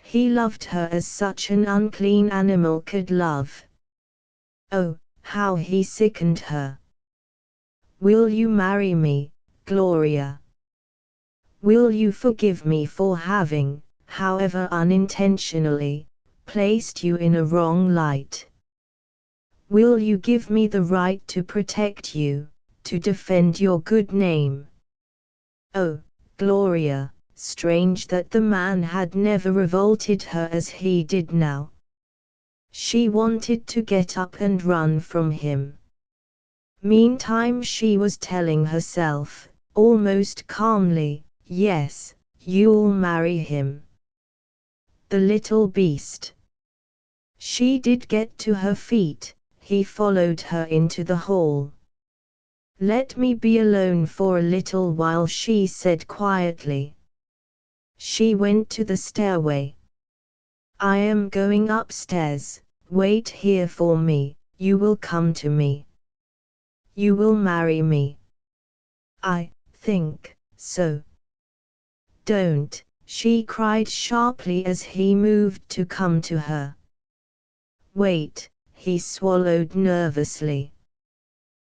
He loved her as such an unclean animal could love. Oh, how he sickened her. "Will you marry me, Gloria? Will you forgive me for having, however unintentionally, placed you in a wrong light? Will you give me the right to protect you, to defend your good name?" Oh, Gloria, strange that the man had never revolted her as he did now. She wanted to get up and run from him. Meantime she was telling herself, almost calmly, "Yes, you'll marry him." The little beast. She did get to her feet. He followed her into the hall. "Let me be alone for a little while," she said quietly. She went to the stairway. "I am going upstairs, wait here for me, you will come to me. You will marry me." "I think so." "Don't," she cried sharply as he moved to come to her. "Wait," he swallowed nervously.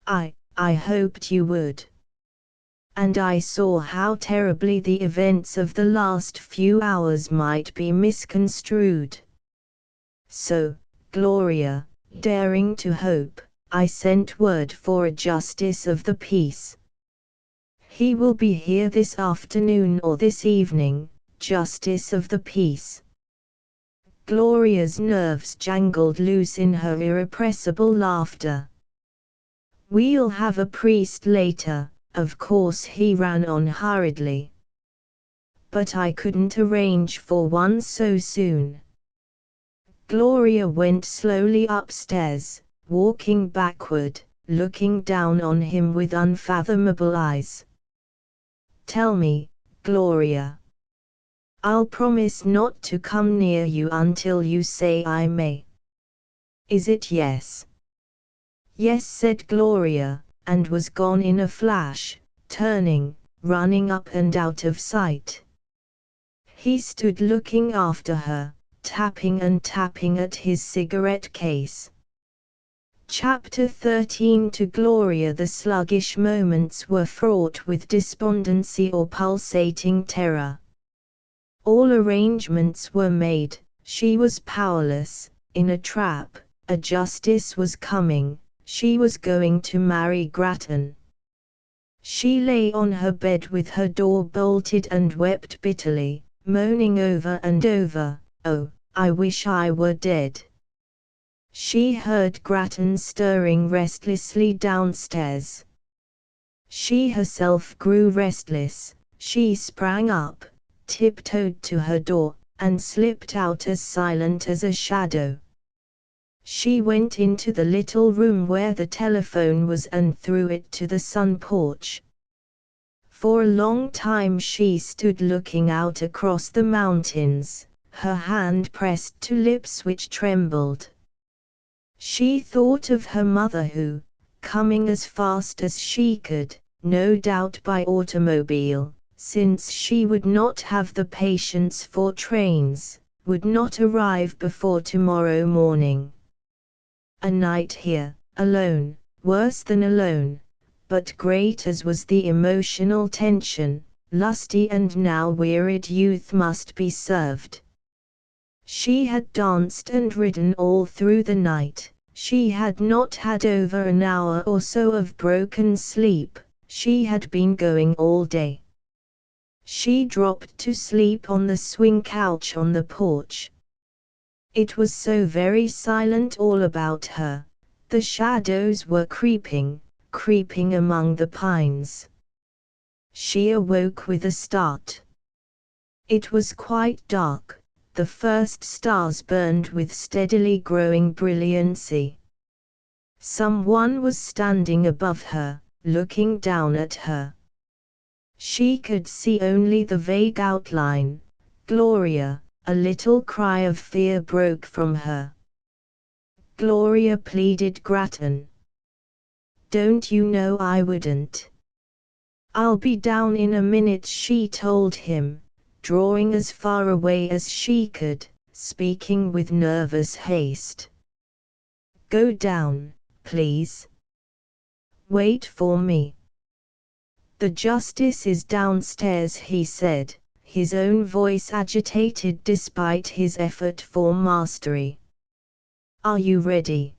I hoped you would." And I saw how terribly the events of the last few hours might be misconstrued. So, Gloria, daring to hope, I sent word for a justice of the peace. He will be here this afternoon or this evening, justice of the peace. Gloria's nerves jangled loose in her irrepressible laughter. "We'll have a priest later, of course," he ran on hurriedly. "But I couldn't arrange for one so soon." Gloria went slowly upstairs, walking backward, looking down on him with unfathomable eyes. "Tell me, Gloria. I'll promise not to come near you until you say I may. Is it yes?" "Yes," said Gloria, and was gone in a flash, turning, running up and out of sight. He stood looking after her, tapping and tapping at his cigarette case. Chapter 13. To Gloria the sluggish moments were fraught with despondency or pulsating terror. All arrangements were made, she was powerless, in a trap, a justice was coming, she was going to marry Grattan. She lay on her bed with her door bolted and wept bitterly, moaning over and over, "Oh, I wish I were dead." She heard Grattan stirring restlessly downstairs. She herself grew restless, she sprang up, tiptoed to her door, and slipped out as silent as a shadow. She went into the little room where the telephone was and threw it to the sun porch. For a long time she stood looking out across the mountains, her hand pressed to lips which trembled. She thought of her mother who, coming as fast as she could, no doubt by automobile, since she would not have the patience for trains, would not arrive before tomorrow morning. A night here, alone, worse than alone, but great as was the emotional tension, lusty and now wearied youth must be served. She had danced and ridden all through the night, she had not had over an hour or so of broken sleep, she had been going all day. She dropped to sleep on the swing couch on the porch. It was so very silent all about her, the shadows were creeping among the pines. She awoke with a start. It was quite dark, the first stars burned with steadily growing brilliancy. Someone was standing above her, looking down at her. She could see only the vague outline. "Gloria!" A little cry of fear broke from her. "Gloria," pleaded Grattan. "Don't you know I wouldn't?" "I'll be down in a minute," she told him, drawing as far away as she could, speaking with nervous haste. "Go down, please. Wait for me." "The justice is downstairs," he said, his own voice agitated despite his effort for mastery. "Are you ready?"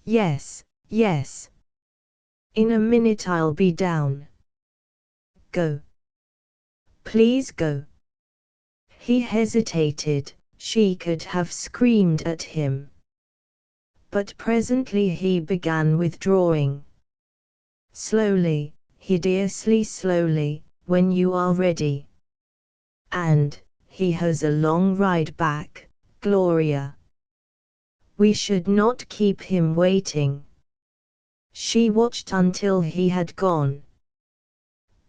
"Yes, yes. In a minute I'll be down." "Go. Please go." He hesitated, she could have screamed at him. But presently he began withdrawing. "Slowly, hideously slowly, when you are ready. And, he has a long ride back, Gloria. We should not keep him waiting." She watched until he had gone.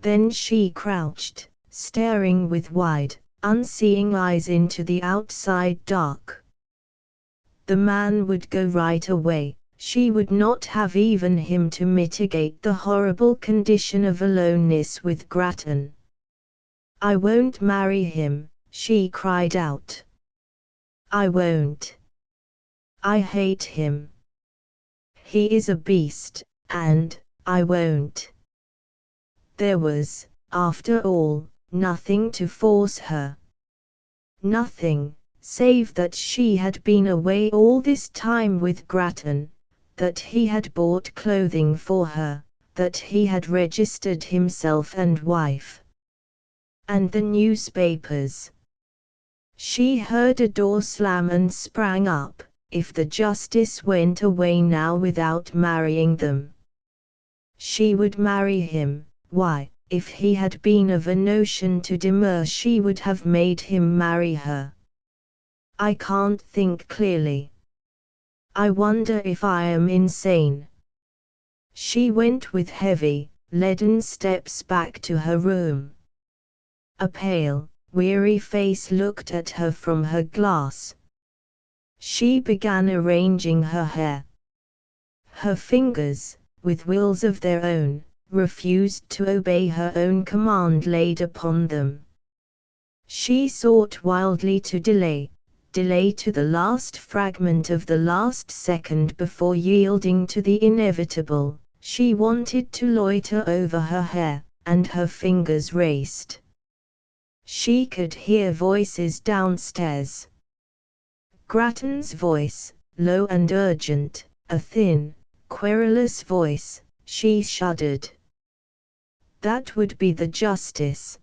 Then she crouched, staring with wide, unseeing eyes into the outside dark. The man would go right away, she would not have even him to mitigate the horrible condition of aloneness with Grattan. "I won't marry him," she cried out. "I won't. I hate him. He is a beast, and I won't." There was, after all, nothing to force her. Nothing, save that she had been away all this time with Grattan, that he had bought clothing for her, that he had registered himself and wife. And the newspapers. She heard a door slam and sprang up. If the justice went away now without marrying them, she would marry him. Why, if he had been of a notion to demur, she would have made him marry her. I can't think clearly. I wonder if I am insane. She went with heavy, leaden steps back to her room. A pale, weary face looked at her from her glass. She began arranging her hair. Her fingers, with wills of their own, refused to obey her own command laid upon them. She sought wildly to delay to the last fragment of the last second before yielding to the inevitable. She wanted to loiter over her hair, and her fingers raced. She could hear voices downstairs. Grattan's voice, low and urgent, a thin, querulous voice. She shuddered. That would be the justice.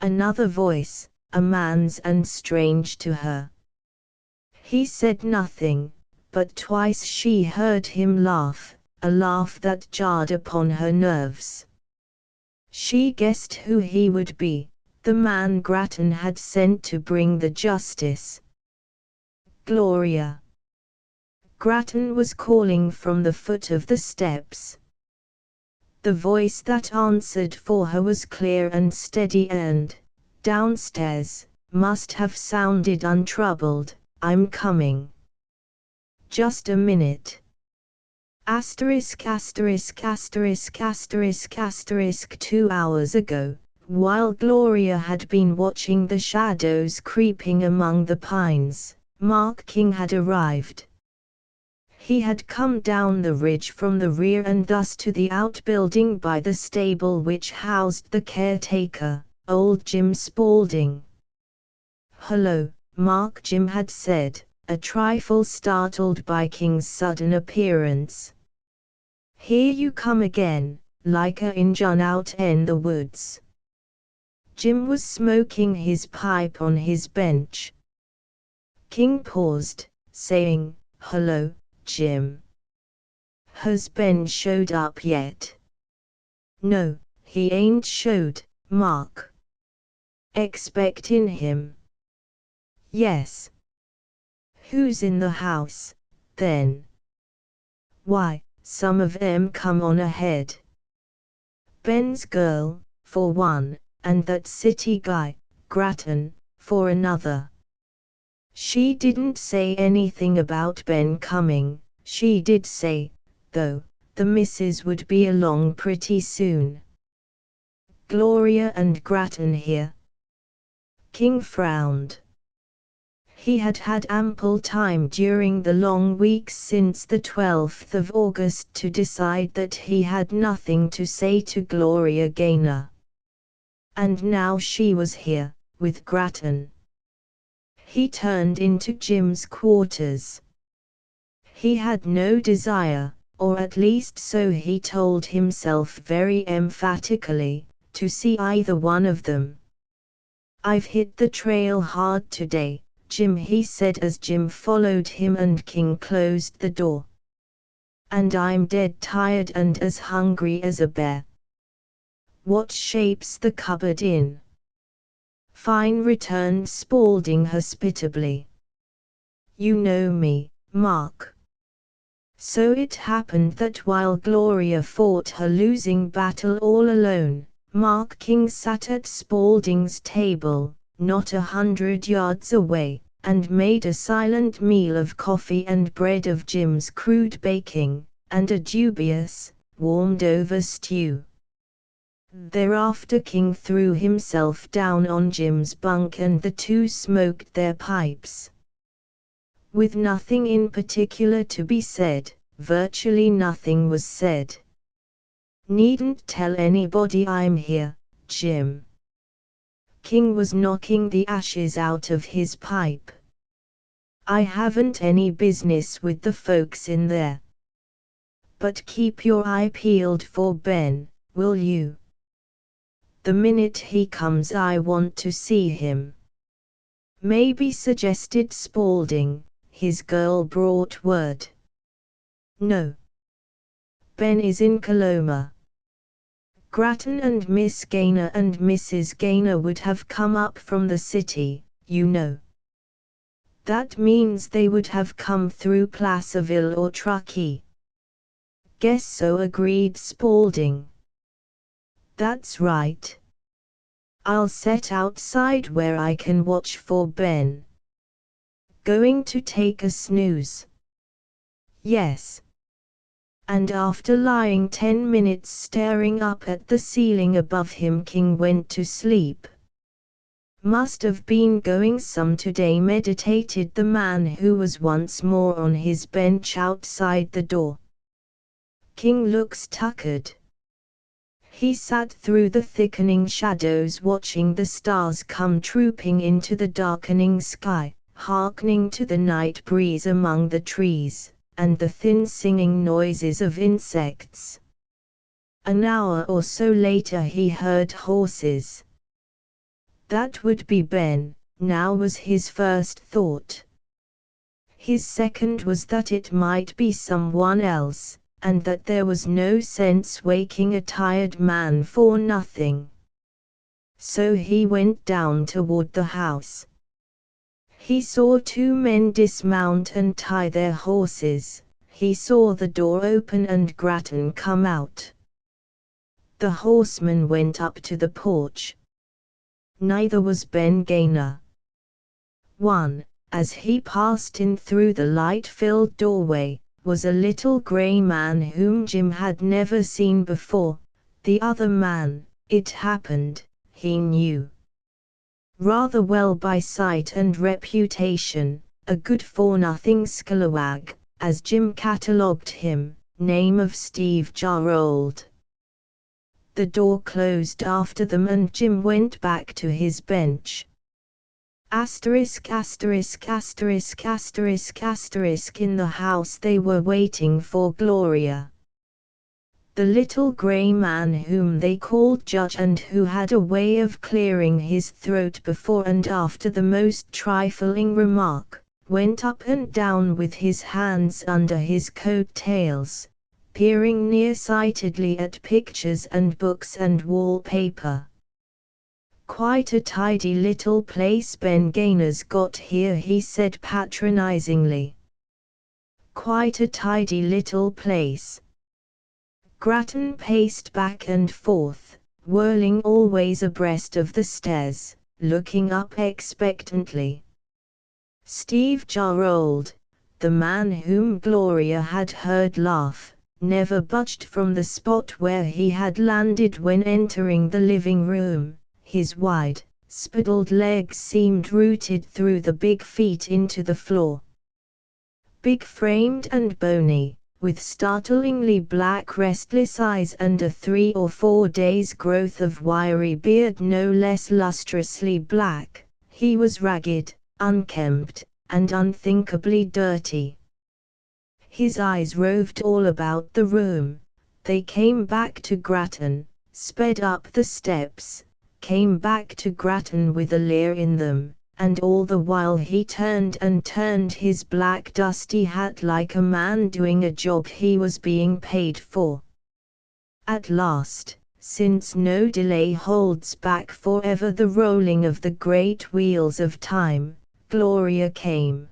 Another voice, a man's and strange to her. He said nothing, but twice she heard him laugh, a laugh that jarred upon her nerves. She guessed who he would be, the man Grattan had sent to bring the justice. Gloria. Grattan was calling from the foot of the steps. The voice that answered for her was clear and steady and, downstairs, must have sounded untroubled. I'm coming. Just a minute. Asterisk asterisk asterisk asterisk asterisk 2 hours ago, while Gloria had been watching the shadows creeping among the pines, Mark King had arrived. He had come down the ridge from the rear and thus to the outbuilding by the stable which housed the caretaker, old Jim Spaulding. "Hello, Mark," Jim had said, a trifle startled by King's sudden appearance. "Here you come again, like a Injun out in the woods." Jim was smoking his pipe on his bench. King paused, saying, "Hello, Jim. Has Ben showed up yet?" "No, he ain't showed, Mark." "Expectin' him?" "Yes." "Who's in the house, then?" "Why, some of 'em come on ahead. Ben's girl, for one, and that city guy, Grattan, for another." She didn't say anything about Ben coming. She did say, though, the missus would be along pretty soon. "Gloria and Grattan here?" King frowned. He had had ample time during the long weeks since the 12th of August to decide that he had nothing to say to Gloria Gaynor. And now she was here, with Grattan. He turned into Jim's quarters. He had no desire, or at least so he told himself very emphatically, to see either one of them. "I've hit the trail hard today, Jim," he said as Jim followed him and King closed the door. "And I'm dead tired and as hungry as a bear." "What shape's the cupboard in?" "Fine," returned Spaulding hospitably. "You know me, Mark." So it happened that while Gloria fought her losing battle all alone, Mark King sat at Spaulding's table, not 100 yards away, and made a silent meal of coffee and bread of Jim's crude baking, and a dubious, warmed-over stew. Thereafter King threw himself down on Jim's bunk and the two smoked their pipes. With nothing in particular to be said, virtually nothing was said. "Needn't tell anybody I'm here, Jim." King was knocking the ashes out of his pipe. "I haven't any business with the folks in there. But keep your eye peeled for Ben, will you? The minute he comes I want to see him." "Maybe," suggested Spaulding. His girl brought word. "No. Ben is in Coloma." Grattan and Miss Gaynor and Mrs. Gaynor would have come up from the city, you know. That means they would have come through Placerville or Truckee. Guess so, agreed Spaulding. That's right. I'll set outside where I can watch for Ben. Going to take a snooze? Yes. And after lying 10 minutes staring up at the ceiling above him, King went to sleep. Must have been going some today, meditated the man who was once more on his bench outside the door. King looks tuckered. He sat through the thickening shadows watching the stars come trooping into the darkening sky, hearkening to the night breeze among the trees, and the thin singing noises of insects. An hour or so later he heard horses. That would be Ben, now was his first thought. His second was that it might be someone else, and that there was no sense waking a tired man for nothing. So he went down toward the house. He saw two men dismount and tie their horses. He saw the door open and Grattan come out. The horseman went up to the porch. Neither was Ben Gaynor. 1. As he passed in through the light-filled doorway, was a little grey man whom Jim had never seen before. The other man, it happened, he knew rather well by sight and reputation, a good-for-nothing scalawag, as Jim catalogued him, name of Steve Jarrold. The door closed after them and Jim went back to his bench. Asterisk asterisk asterisk asterisk asterisk in the house they were waiting for Gloria. The little grey man whom they called Judge and who had a way of clearing his throat before and after the most trifling remark, went up and down with his hands under his coat tails, peering nearsightedly at pictures and books and wallpaper. Quite a tidy little place Ben Gaynor's got here, he said patronizingly. Quite a tidy little place. Grattan paced back and forth, whirling always abreast of the stairs, looking up expectantly. Steve Jarrold, the man whom Gloria had heard laugh, never budged from the spot where he had landed when entering the living room. His wide, spiddled legs seemed rooted through the big feet into the floor. Big-framed and bony, with startlingly black restless eyes and a 3 or 4 days' growth of wiry beard no less lustrously black, he was ragged, unkempt, and unthinkably dirty. His eyes roved all about the room. They came back to Grattan, sped up the steps, came back to Grattan with a leer in them, and all the while he turned and turned his black dusty hat like a man doing a job he was being paid for. At last, since no delay holds back forever the rolling of the great wheels of time, Gloria came.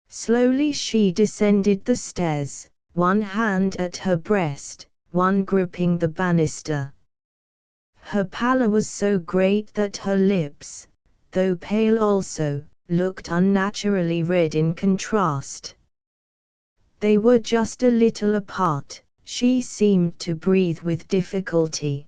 Slowly she descended the stairs, one hand at her breast, one gripping the banister. Her pallor was so great that her lips, though pale also, looked unnaturally red in contrast. They were just a little apart. She seemed to breathe with difficulty.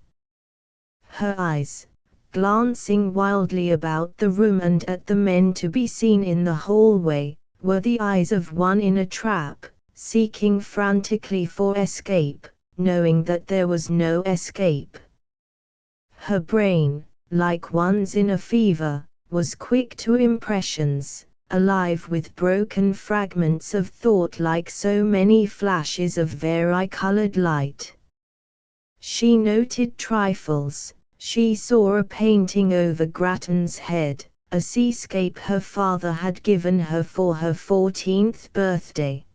Her eyes, glancing wildly about the room and at the men to be seen in the hallway, were the eyes of one in a trap, seeking frantically for escape, knowing that there was no escape. Her brain, like one's in a fever, was quick to impressions, alive with broken fragments of thought like so many flashes of vari-colored light. She noted trifles. She saw a painting over Grattan's head, a seascape her father had given her for her 14th birthday.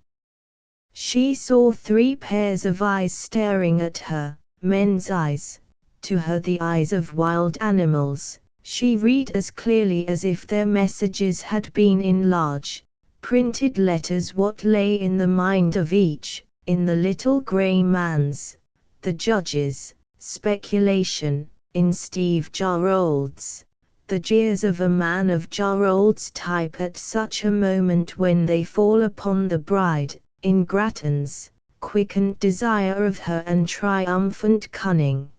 She saw 3 pairs of eyes staring at her, men's eyes, to her the eyes of wild animals. She read as clearly as if their messages had been in large, printed letters what lay in the mind of each, in the little grey man's, the judge's, speculation, in Steve Jarrold's, the jeers of a man of Jarrold's type at such a moment when they fall upon the bride, in Grattan's, quickened desire of her and triumphant cunning.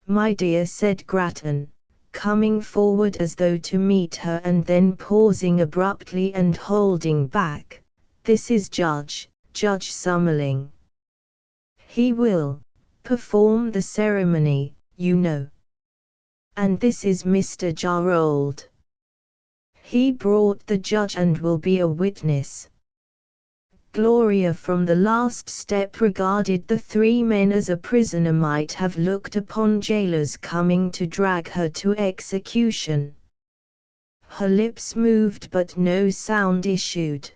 "My dear," said Grattan, coming forward as though to meet her and then pausing abruptly and holding back, "this is Judge Summerling. He will perform the ceremony, you know. And this is Mr. Jarrold. He brought the judge and will be a witness." Gloria from the last step regarded the three men as a prisoner might have looked upon jailers coming to drag her to execution. Her lips moved but no sound issued.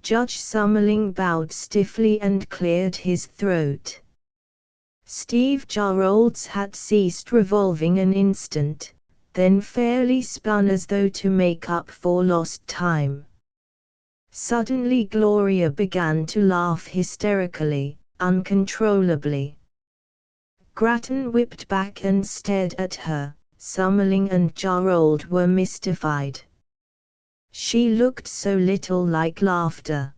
Judge Summerling bowed stiffly and cleared his throat. Steve Jarrold's hat ceased revolving an instant, then fairly spun as though to make up for lost time. Suddenly Gloria began to laugh hysterically, uncontrollably. Grattan whipped back and stared at her. Summerling and Jarrold were mystified. She looked so little like laughter.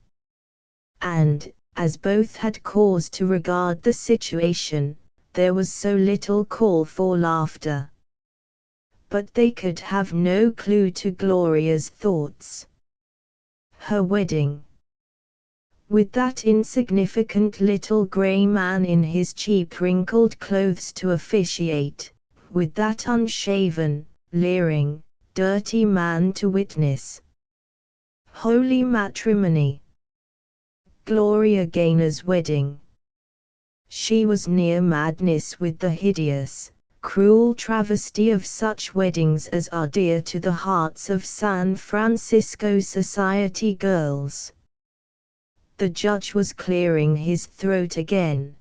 And, as both had cause to regard the situation, there was so little call for laughter. But they could have no clue to Gloria's thoughts. Her wedding. With that insignificant little grey man in his cheap wrinkled clothes to officiate, with that unshaven, leering, dirty man to witness. Holy matrimony. Gloria Gaynor's wedding. She was near madness with the hideous, cruel travesty of such weddings as are dear to the hearts of San Francisco society girls. The judge was clearing his throat again.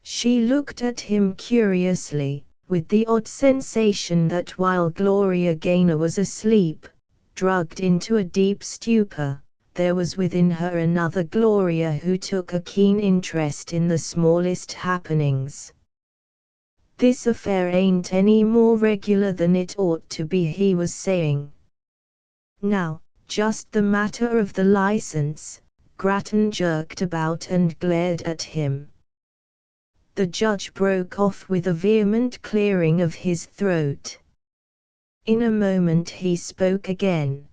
She looked at him curiously, with the odd sensation that while Gloria Gaynor was asleep, drugged into a deep stupor, there was within her another Gloria who took a keen interest in the smallest happenings. "This affair ain't any more regular than it ought to be," he was saying. "Now, just the matter of the license." Grattan jerked about and glared at him. The judge broke off with a vehement clearing of his throat. In a moment he spoke again.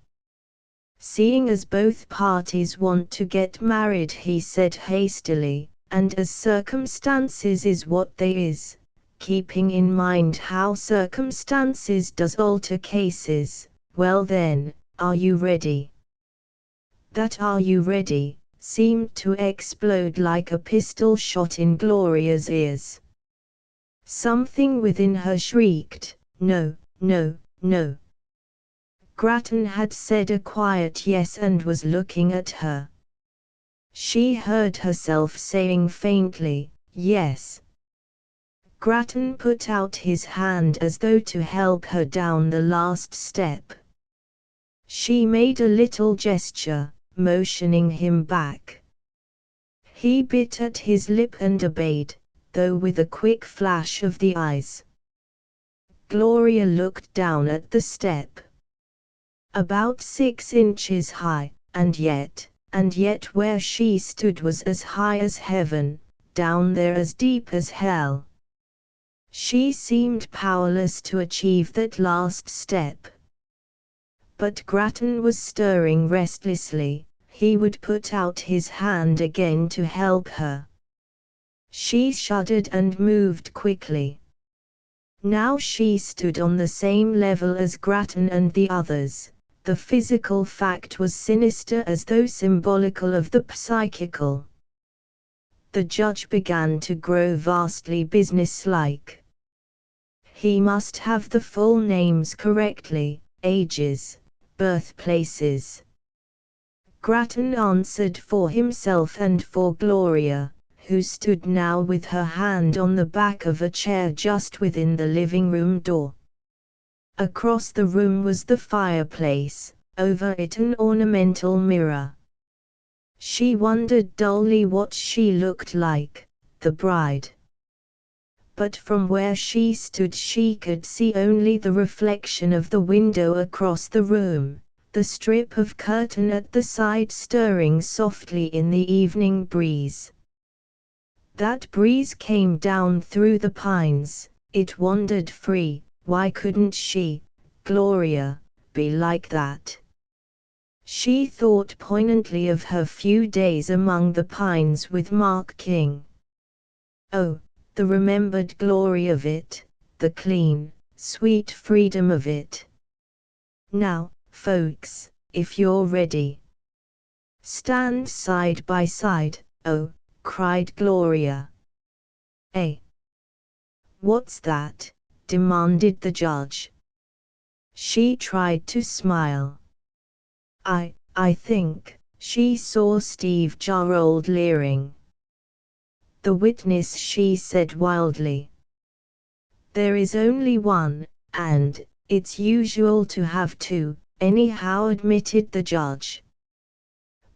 "Seeing as both parties want to get married," he said hastily, "and as circumstances is what they is, keeping in mind how circumstances does alter cases, well then, are you ready?" That "are you ready" seemed to explode like a pistol shot in Gloria's ears. Something within her shrieked, "No, no, no." Grattan had said a quiet yes and was looking at her. She heard herself saying faintly, "Yes." Grattan put out his hand as though to help her down the last step. She made a little gesture, motioning him back. He bit at his lip and obeyed, though with a quick flash of the eyes. Gloria looked down at the step. About 6 inches high, and yet where she stood was as high as heaven, down there as deep as hell. She seemed powerless to achieve that last step. But Grattan was stirring restlessly. He would put out his hand again to help her. She shuddered and moved quickly. Now she stood on the same level as Grattan and the others. The physical fact was sinister as though symbolical of the psychical. The judge began to grow vastly businesslike. He must have the full names correctly, ages, birthplaces. Grattan answered for himself and for Gloria, who stood now with her hand on the back of a chair just within the living room door. Across the room was the fireplace, over it an ornamental mirror. She wondered dully what she looked like, the bride. But from where she stood she could see only the reflection of the window across the room, the strip of curtain at the side stirring softly in the evening breeze. That breeze came down through the pines, it wandered free. Why couldn't she, Gloria, be like that? She thought poignantly of her few days among the pines with Mark King. Oh, the remembered glory of it, the clean, sweet freedom of it. Now, folks, if you're ready. Stand side by side, oh, cried Gloria. Eh? What's that? Demanded the judge. She tried to smile. I think, she saw Steve Jarrold leering. The witness, she said wildly. There is only one, and it's usual to have two, anyhow, admitted the judge.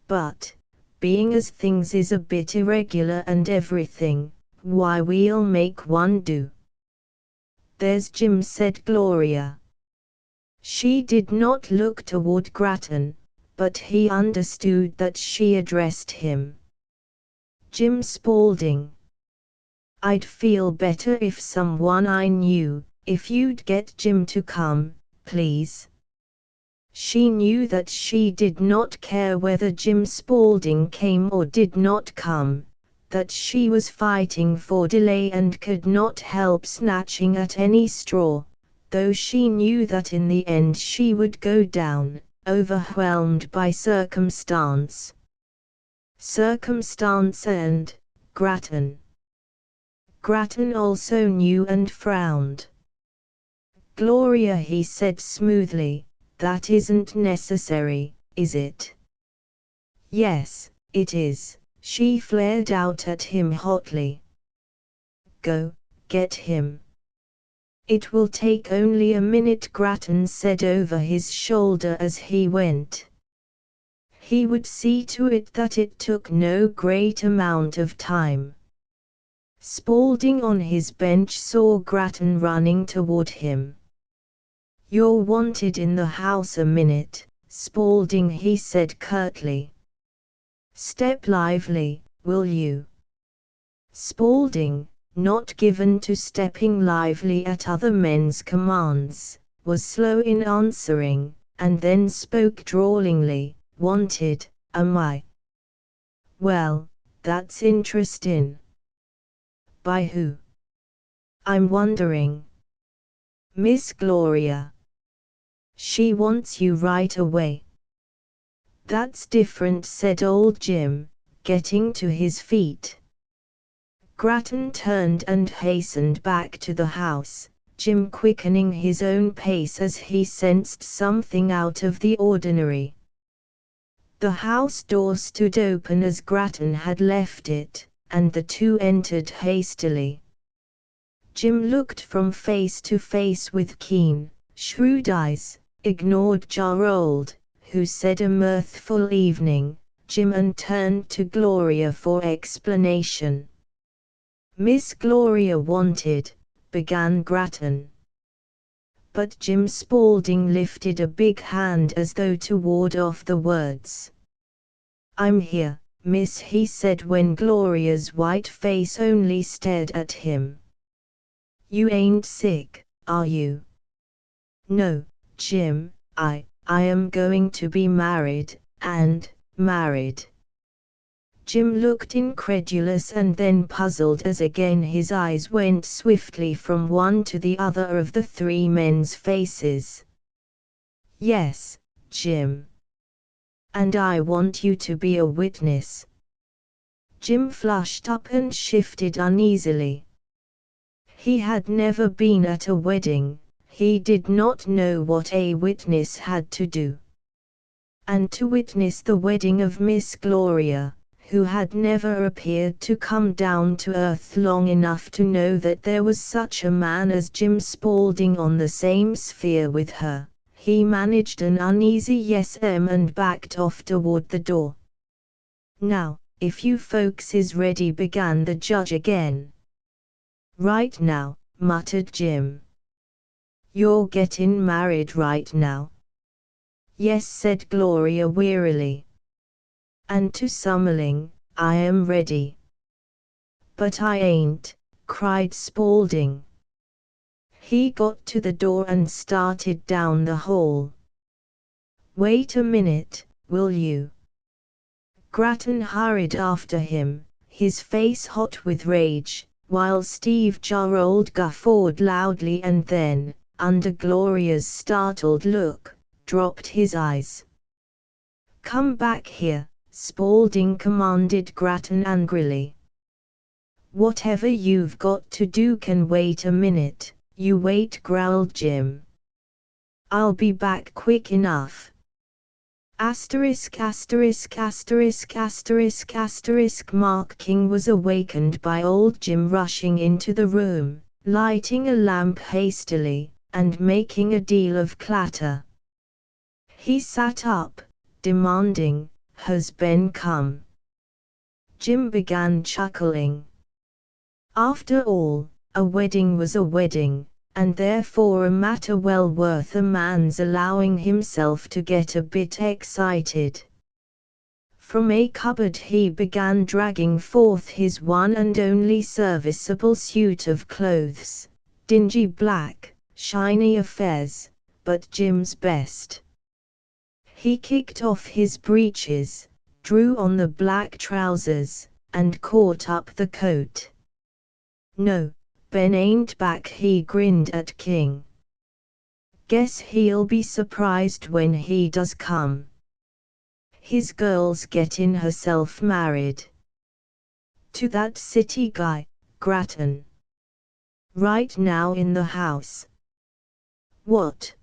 But, being as things is a bit irregular and everything, why we'll make one do. There's Jim, said Gloria. She did not look toward Grattan, but he understood that she addressed him. Jim Spaulding. I'd feel better if someone I knew, if you'd get Jim to come, please. She knew that she did not care whether Jim Spaulding came or did not come, that she was fighting for delay and could not help snatching at any straw, though she knew that in the end she would go down, overwhelmed by circumstance. Circumstance and Grattan. Grattan also knew and frowned. Gloria, he said smoothly, that isn't necessary, is it? Yes, it is, she flared out at him hotly. Go, get him. It will take only a minute, Grattan said over his shoulder as he went. He would see to it that it took no great amount of time. Spaulding on his bench saw Grattan running toward him. You're wanted in the house a minute, Spaulding, he said curtly. Step lively, will you? Spaulding, not given to stepping lively at other men's commands, was slow in answering, and then spoke drawlingly. Wanted, am I? Well, that's interesting. By who? I'm wondering. Miss Gloria. She wants you right away. That's different, said old Jim, getting to his feet. Grattan turned and hastened back to the house, Jim quickening his own pace as he sensed something out of the ordinary. The house door stood open as Grattan had left it, and the two entered hastily. Jim looked from face to face with keen, shrewd eyes, ignored Jarrold, who said a mirthful evening, Jim, and turned to Gloria for explanation. Miss Gloria wanted, began Grattan. But Jim Spaulding lifted a big hand as though to ward off the words. I'm here, miss, he said when Gloria's white face only stared at him. You ain't sick, are you? No, Jim, I am going to be married, and married. Jim looked incredulous and then puzzled as again his eyes went swiftly from one to the other of the three men's faces. Yes, Jim. And I want you to be a witness. Jim flushed up and shifted uneasily. He had never been at a wedding, he did not know what a witness had to do. And to witness the wedding of Miss Gloria, who had never appeared to come down to earth long enough to know that there was such a man as Jim Spaulding on the same sphere with her, he managed an uneasy yes and backed off toward the door. "Now, if you folks is ready," began the judge again. "Right now," muttered Jim. "You're gettin' married right now?" "Yes," said Gloria wearily. "And to Summerling, I am ready." "But I ain't," cried Spaulding. He got to the door and started down the hall. "Wait a minute, will you?" Grattan hurried after him, his face hot with rage, while Steve Jarrold guffawed loudly and then, under Gloria's startled look, dropped his eyes. "Come back here," Spaulding commanded Grattan angrily. "Whatever you've got to do can wait a minute." "You wait," growled Jim. "I'll be back quick enough." Mark King was awakened by old Jim rushing into the room, lighting a lamp hastily, and making a deal of clatter. He sat up, demanding, "Has Ben come?" Jim began chuckling. After all, a wedding was a wedding, and therefore a matter well worth a man's allowing himself to get a bit excited. From a cupboard he began dragging forth his one and only serviceable suit of clothes, dingy black, shiny affairs, but Jim's best. He kicked off his breeches, drew on the black trousers, and caught up the coat. "No, Ben ain't back," he grinned at King. "Guess he'll be surprised when he does come. His girl's gettin' herself married." "To that city guy, Grattan. Right now in the house." "What?"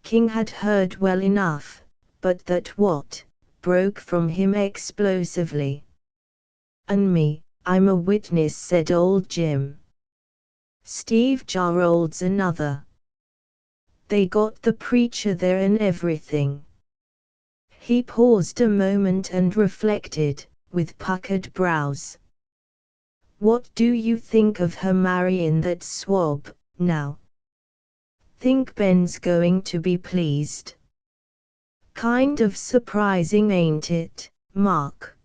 King had heard well enough, but that "what" broke from him explosively. "And me, I'm a witness," said old Jim. "Steve Jarrold's another. They got the preacher there and everything." He paused a moment and reflected, with puckered brows. "What do you think of her marryin' that swab, now?" "Think Ben's going to be pleased." "Kind of surprising, ain't it, Mark?"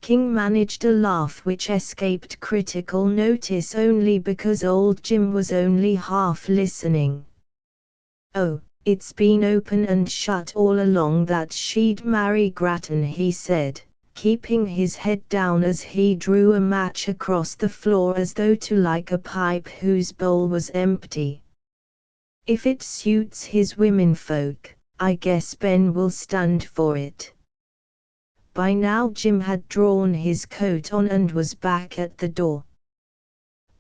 King managed a laugh which escaped critical notice only because old Jim was only half listening. "Oh, it's been open and shut all along that she'd marry Grattan," he said, keeping his head down as he drew a match across the floor as though to light a pipe whose bowl was empty. "If it suits his womenfolk, I guess Ben will stand for it." By now Jim had drawn his coat on and was back at the door.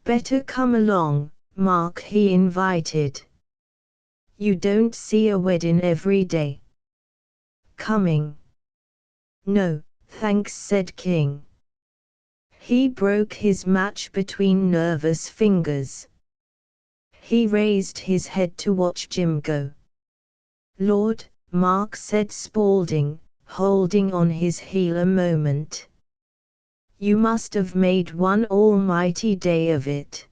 "Better come along, Mark," he invited. "You don't see a wedding every day." "Coming?" "No, thanks," said King. He broke his match between nervous fingers. He raised his head to watch Jim go. "Lord, Mark," said Spaulding, holding on his heel a moment. "You must have made one almighty day of it.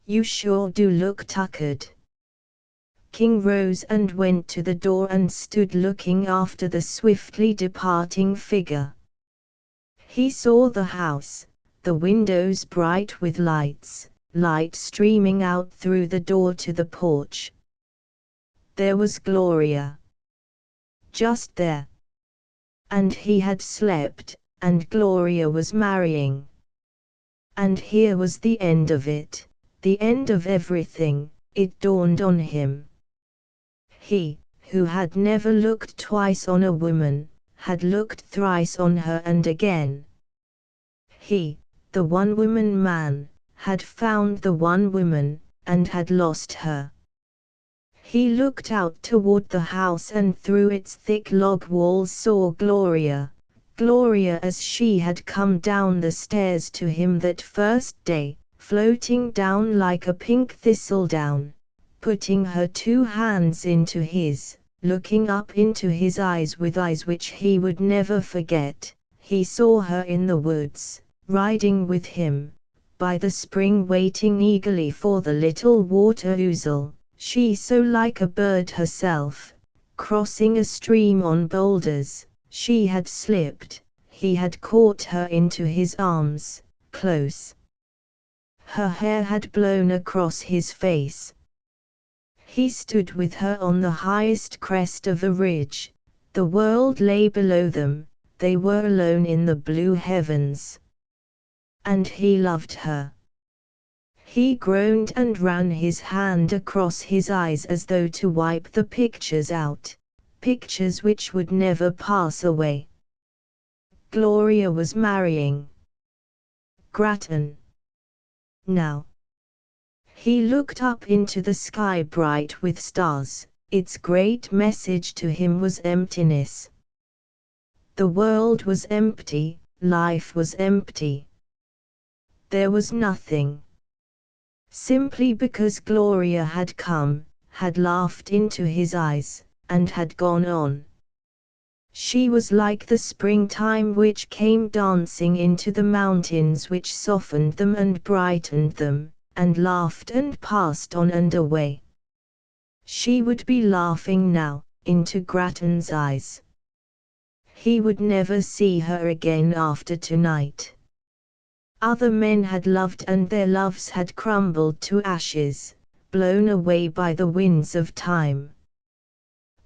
You sure do look tuckered." King rose and went to the door and stood looking after the swiftly departing figure. He saw the house, the windows bright with lights, light streaming out through the door to the porch. There was Gloria. Just there. And he had slept, and Gloria was marrying. And here was the end of it, the end of everything, it dawned on him. He, who had never looked twice on a woman, had looked thrice on her and again. He, the one-woman man, had found the one woman, and had lost her. He looked out toward the house and through its thick log walls saw Gloria, Gloria as she had come down the stairs to him that first day, floating down like a pink thistledown, putting her two hands into his, looking up into his eyes with eyes which he would never forget. He saw her in the woods, riding with him, by the spring waiting eagerly for the little water ouzel, she so like a bird herself, crossing a stream on boulders. She had slipped, he had caught her into his arms, close. Her hair had blown across his face. He stood with her on the highest crest of a ridge. The world lay below them, they were alone in the blue heavens. And he loved her. He groaned and ran his hand across his eyes as though to wipe the pictures out, pictures which would never pass away. Gloria was marrying Grattan. Now. He looked up into the sky bright with stars. Its great message to him was emptiness. The world was empty, life was empty. There was nothing. Simply because Gloria had come, had laughed into his eyes, and had gone on. She was like the springtime which came dancing into the mountains, which softened them and brightened them, and laughed and passed on and away. She would be laughing now, into Grattan's eyes. He would never see her again after tonight. Other men had loved and their loves had crumbled to ashes, blown away by the winds of time.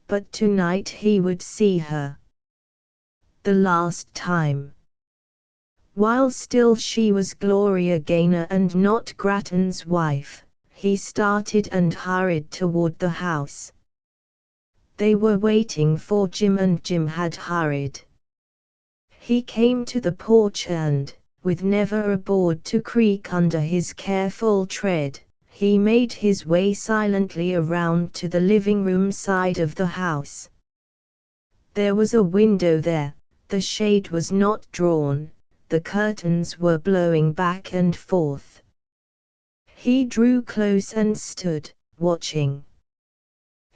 But tonight he would see her. The last time. While still she was Gloria Gaynor and not Grattan's wife, he started and hurried toward the house. They were waiting for Jim and Jim had hurried. He came to the porch and, with never a board to creak under his careful tread, he made his way silently around to the living room side of the house. There was a window there, the shade was not drawn, the curtains were blowing back and forth. He drew close and stood, watching.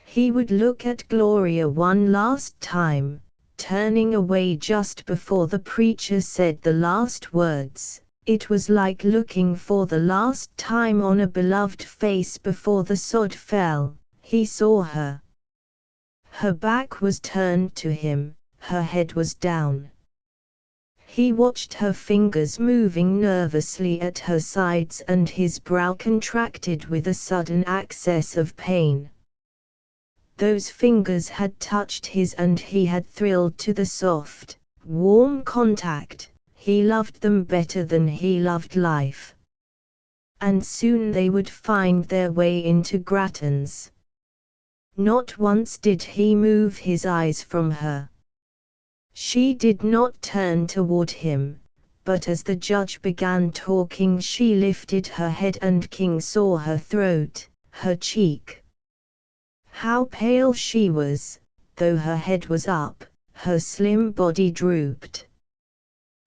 He would look at Gloria one last time, turning away just before the preacher said the last words. It was like looking for the last time on a beloved face before the sod fell. He saw her. Her back was turned to him, her head was down. He watched her fingers moving nervously at her sides and his brow contracted with a sudden access of pain. Those fingers had touched his and he had thrilled to the soft, warm contact. He loved them better than he loved life. And soon they would find their way into Grattan's. Not once did he move his eyes from her. She did not turn toward him, but as the judge began talking she lifted her head and King saw her throat, her cheek. How pale she was, though her head was up, her slim body drooped.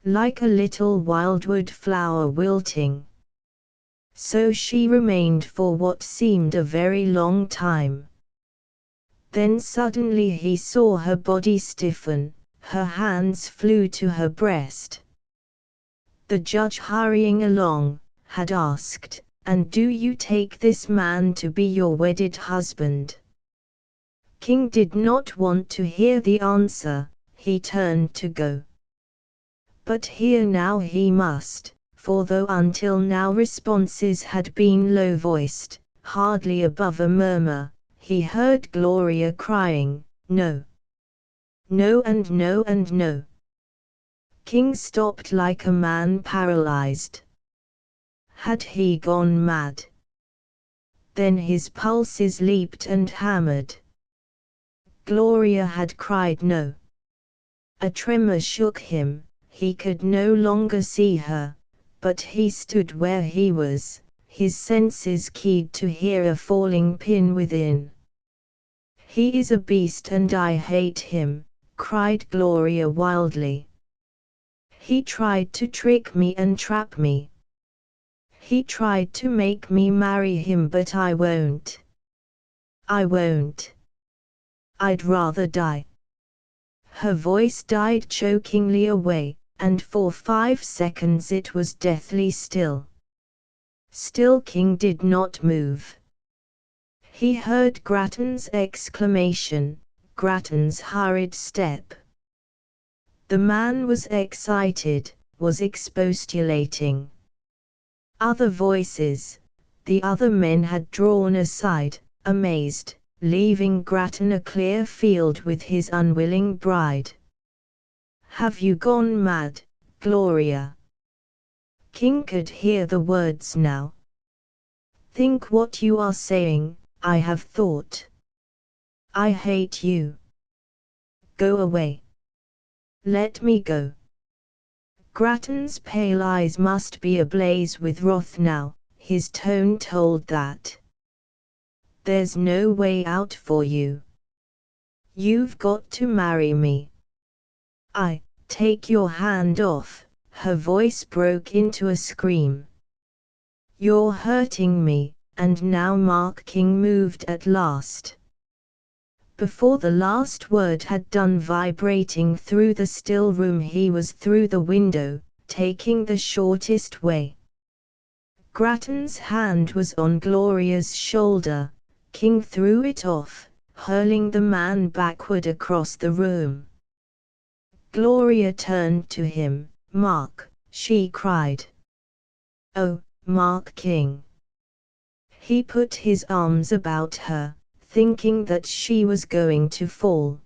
Like a little wildwood flower wilting. So she remained for what seemed a very long time. Then suddenly he saw her body stiffen, her hands flew to her breast. The judge hurrying along, had asked, "And do you take this man to be your wedded husband?" King did not want to hear the answer, he turned to go. But here now he must, for though until now responses had been low-voiced, hardly above a murmur, he heard Gloria crying, "No. No and no and no." King stopped like a man paralyzed. Had he gone mad? Then his pulses leaped and hammered. Gloria had cried no. A tremor shook him, he could no longer see her, but he stood where he was, his senses keyed to hear a falling pin within. "He is a beast and I hate him," cried Gloria wildly. He tried to trick me and trap me. He tried to make me marry him, but I won't. I won't. I'd rather die." Her voice died chokingly away, and for 5 seconds it was deathly still. Still King did not move. He heard Grattan's exclamation, Grattan's hurried step. The man was excited, was expostulating. Other voices, the other men had drawn aside, amazed, leaving Grattan a clear field with his unwilling bride. "Have you gone mad, Gloria?" King could hear the words now. "Think what you are saying." "I have thought. I hate you. Go away. Let me go." Grattan's pale eyes must be ablaze with wrath now, his tone told that. "There's no way out for you. You've got to marry me." Take your hand off." Her voice broke into a scream. "You're hurting me." And now Mark King moved at last. Before the last word had done vibrating through the still room, he was through the window, taking the shortest way. Grattan's hand was on Gloria's shoulder. King threw it off, hurling the man backward across the room. Gloria turned to him. "Mark," she cried. "Oh, Mark King." He put his arms about her, thinking that she was going to fall.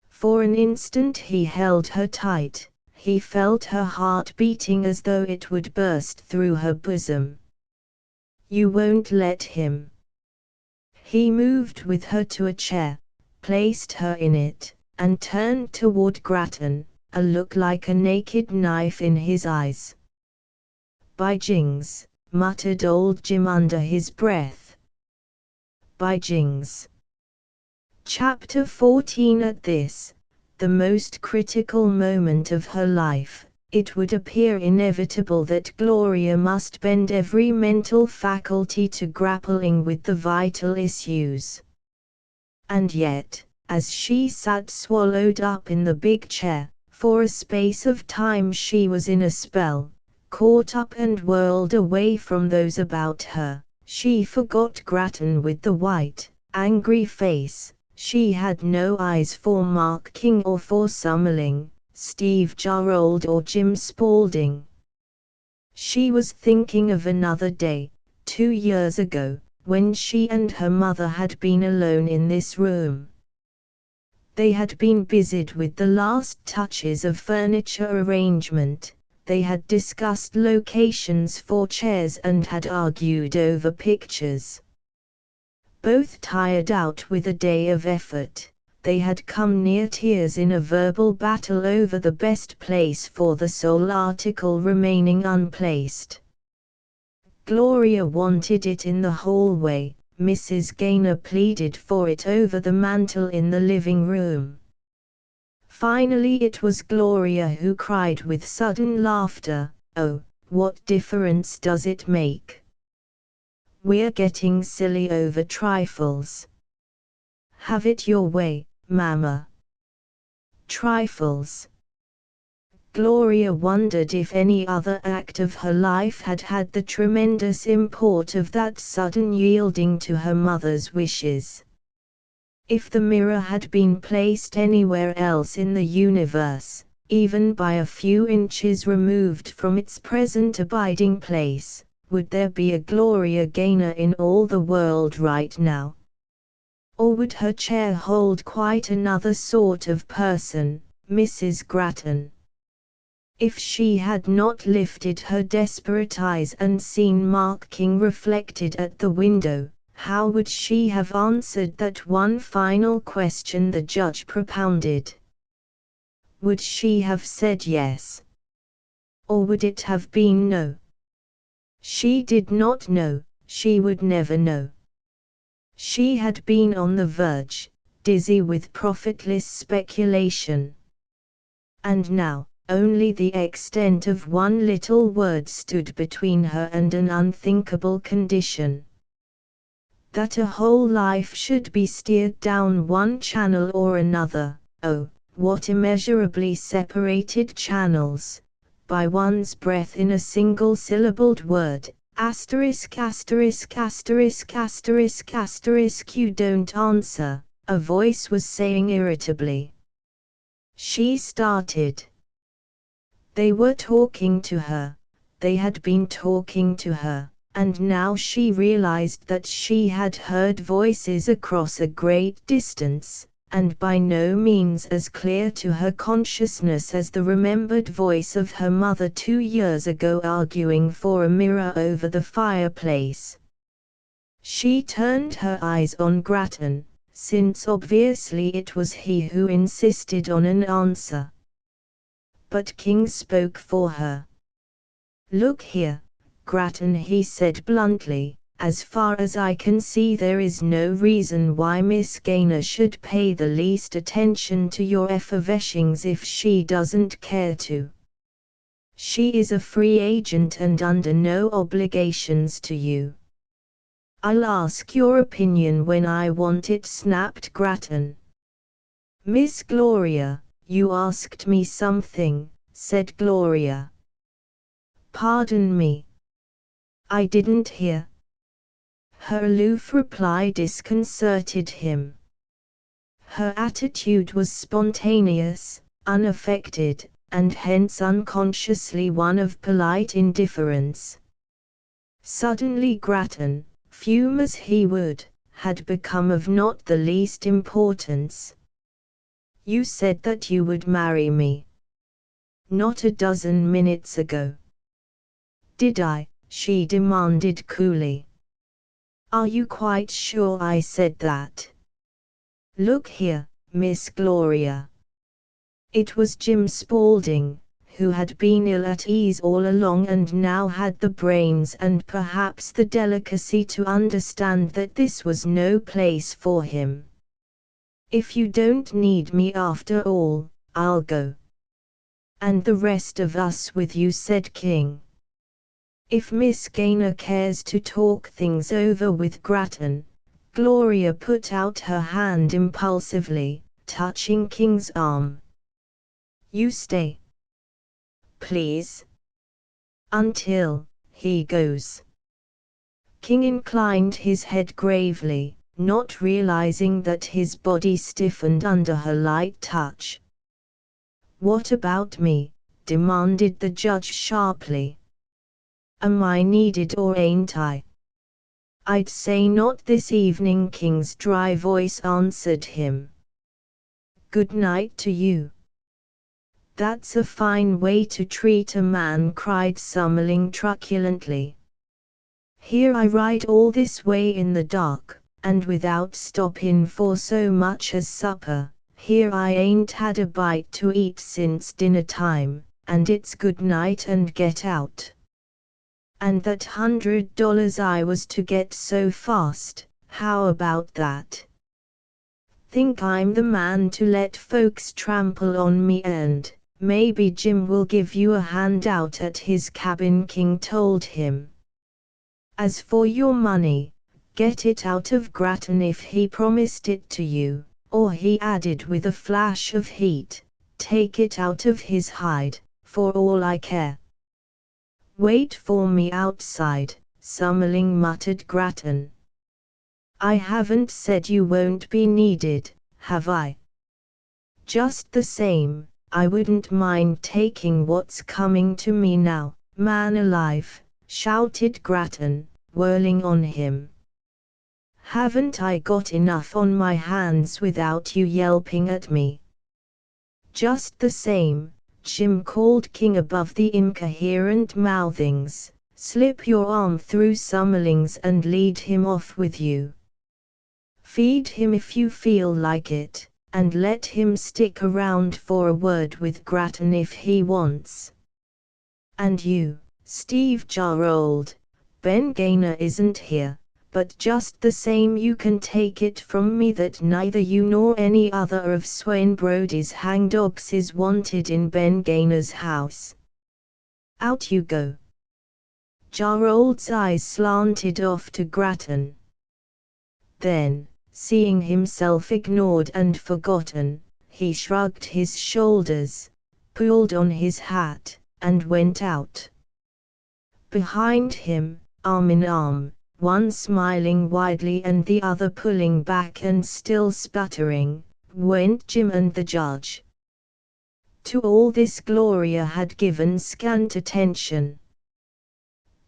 For an instant he held her tight. He felt her heart beating as though it would burst through her bosom. "You won't let him?" He moved with her to a chair, placed her in it, and turned toward Grattan, a look like a naked knife in his eyes. "By jings," muttered old Jim under his breath. "By jings." Chapter 14. At this, the most critical moment of her life, it would appear inevitable that Gloria must bend every mental faculty to grappling with the vital issues. And yet, as she sat swallowed up in the big chair, for a space of time she was in a spell, caught up and whirled away from those about her. She forgot Grattan with the white, angry face. She had no eyes for Mark King or for Summerling, Steve Jarrold or Jim Spaulding. She was thinking of another day, 2 years ago, when she and her mother had been alone in this room. They had been busied with the last touches of furniture arrangement. They had discussed locations for chairs and had argued over pictures. Both tired out with a day of effort, they had come near tears in a verbal battle over the best place for the sole article remaining unplaced. Gloria wanted it in the hallway. Mrs. Gaynor pleaded for it over the mantel in the living room. Finally it was Gloria who cried with sudden laughter, "Oh, what difference does it make? We're getting silly over trifles. Have it your way, Mama." Trifles. Gloria wondered if any other act of her life had had the tremendous import of that sudden yielding to her mother's wishes. If the mirror had been placed anywhere else in the universe, even by a few inches removed from its present abiding place, would there be a Gloria Gaynor in all the world right now? Or would her chair hold quite another sort of person, Mrs. Grattan? If she had not lifted her desperate eyes and seen Mark King reflected at the window, how would she have answered that one final question the judge propounded? Would she have said yes? Or would it have been no? She did not know, she would never know. She had been on the verge, dizzy with profitless speculation. And now, only the extent of one little word stood between her and an unthinkable condition. That a whole life should be steered down one channel or another, oh, what immeasurably separated channels, by one's breath in a single syllabled word. Asterisk asterisk asterisk asterisk asterisk. You don't answer, a voice was saying irritably. She started. They were talking to her, they had been talking to her, and now she realized that she had heard voices across a great distance, and by no means as clear to her consciousness as the remembered voice of her mother 2 years ago arguing for a mirror over the fireplace. She turned her eyes on Grattan, since obviously it was he who insisted on an answer. But King spoke for her. "Look here, Grattan," he said bluntly, "as far as I can see there is no reason why Miss Gaynor should pay the least attention to your efferveshings if she doesn't care to. She is a free agent and under no obligations to you." "I'll ask your opinion when I want it," snapped Grattan. "Miss Gloria, you asked me something," said Gloria. "Pardon me. I didn't hear." Her aloof reply disconcerted him. Her attitude was spontaneous, unaffected, and hence unconsciously one of polite indifference. Suddenly Grattan, fume as he would, had become of not the least importance. "You said that you would marry me. Not a dozen minutes ago." "Did I?" she demanded coolly. "Are you quite sure I said that?" "Look here, Miss Gloria." It was Jim Spaulding, who had been ill at ease all along and now had the brains and perhaps the delicacy to understand that this was no place for him. "If you don't need me after all, I'll go." "And the rest of us with you," said King. "If Miss Gaynor cares to talk things over with Grattan." Gloria put out her hand impulsively, touching King's arm. "You stay. Please. Until he goes." King inclined his head gravely, not realizing that his body stiffened under her light touch. "What about me?" demanded the judge sharply. "Am I needed or ain't I?" "I'd say not this evening," King's dry voice answered him. "Good night to you." "That's a fine way to treat a man," cried Summerling truculently. "Here I ride all this way in the dark, and without stoppin' for so much as supper. Here I ain't had a bite to eat since dinner time, and it's good night and get out. And that $100 I was to get so fast, how about that? Think I'm the man to let folks trample on me, and maybe Jim will give you a hand out at his cabin," King told him. "As for your money, get it out of Grattan if he promised it to you, or," he added with a flash of heat, "take it out of his hide, for all I care." "Wait for me outside," Summerling muttered. Grattan. "I haven't said you won't be needed, have I? Just the same, I wouldn't mind taking what's coming to me now, man alive," shouted Grattan, whirling on him. "Haven't I got enough on my hands without you yelping at me?" "Just the same," Jim called King above the incoherent mouthings, "slip your arm through Summerling's and lead him off with you. Feed him if you feel like it, and let him stick around for a word with Grattan if he wants. And you, Steve Jarrold, Ben Gaynor isn't here, but just the same you can take it from me that neither you nor any other of Swain Brodie's hangdogs is wanted in Ben Gainer's house. Out you go." Jarrold's eyes slanted off to Grattan. Then, seeing himself ignored and forgotten, he shrugged his shoulders, pulled on his hat, and went out. Behind him, arm in arm, one smiling widely and the other pulling back and still sputtering, went Jim and the judge. To all this Gloria had given scant attention.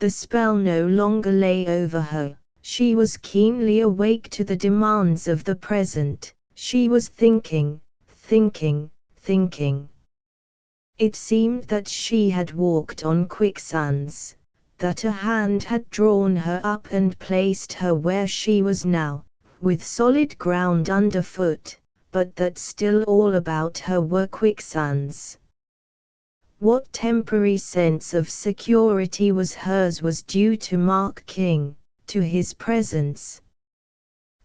The spell no longer lay over her. She was keenly awake to the demands of the present. She was thinking, thinking, thinking. It seemed that she had walked on quicksands, that a hand had drawn her up and placed her where she was now, with solid ground underfoot, but that still all about her were quicksands. What temporary sense of security was hers was due to Mark King, to his presence.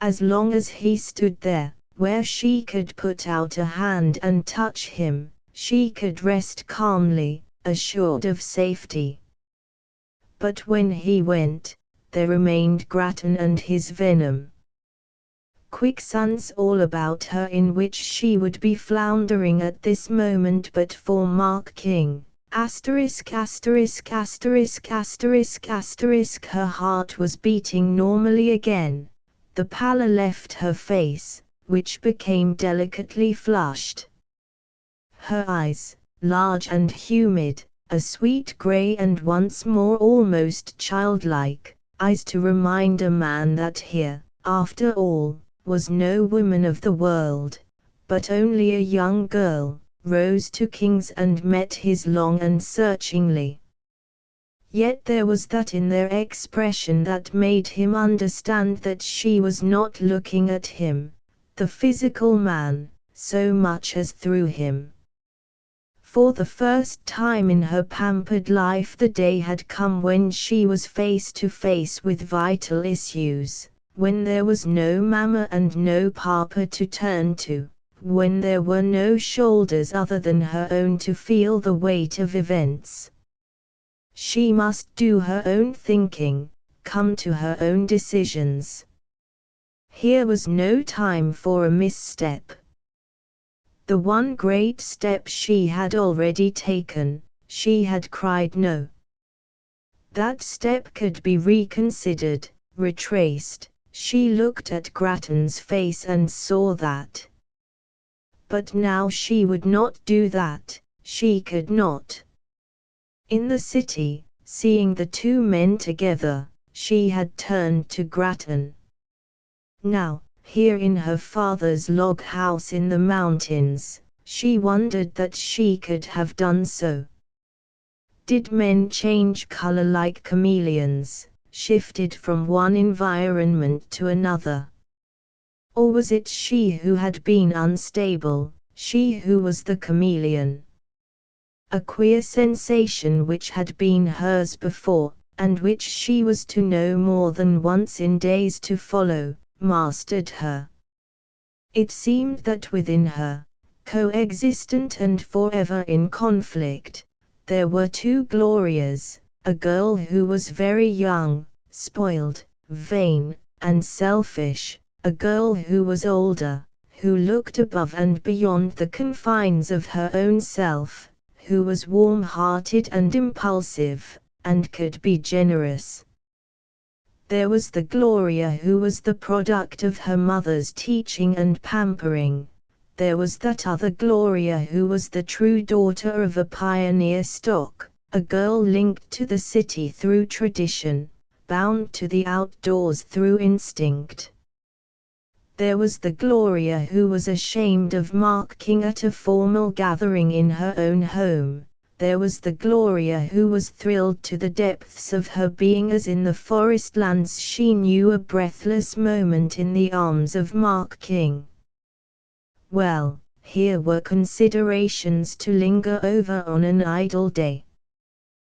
As long as he stood there, where she could put out a hand and touch him, she could rest calmly, assured of safety. But when he went, there remained Grattan and his venom. Quicksands all about her in which she would be floundering at this moment but for Mark King. Her heart was beating normally again. The pallor left her face, which became delicately flushed. Her eyes, large and humid, a sweet grey and once more almost childlike, eyes to remind a man that here, after all, was no woman of the world, but only a young girl, rose to King's and met his long and searchingly. Yet there was that in their expression that made him understand that she was not looking at him, the physical man, so much as through him. For the first time in her pampered life the day had come when she was face to face with vital issues. When there was no mamma and no papa to turn to, when there were no shoulders other than her own to feel the weight of events. She must do her own thinking, come to her own decisions. Here was no time for a misstep. The one great step she had already taken, she had cried no. That step could be reconsidered, retraced. She looked at Grattan's face and saw that. But now she would not do that, she could not. In the city, seeing the two men together, she had turned to Grattan. Now, here in her father's log house in the mountains, she wondered that she could have done so. Did men change color like chameleons, shifted from one environment to another? Or was it she who had been unstable, she who was the chameleon? A queer sensation which had been hers before, and which she was to know more than once in days to follow, mastered her. It seemed that within her, coexistent and forever in conflict, there were two Glorias, a girl who was very young, spoiled, vain, and selfish, a girl who was older, who looked above and beyond the confines of her own self, who was warm-hearted and impulsive, and could be generous. There was the Gloria who was the product of her mother's teaching and pampering. There was that other Gloria who was the true daughter of a pioneer stock, a girl linked to the city through tradition, bound to the outdoors through instinct. There was the Gloria who was ashamed of Mark King at a formal gathering in her own home. There was the Gloria who was thrilled to the depths of her being as in the forest lands she knew a breathless moment in the arms of Mark King. Well, here were considerations to linger over on an idle day.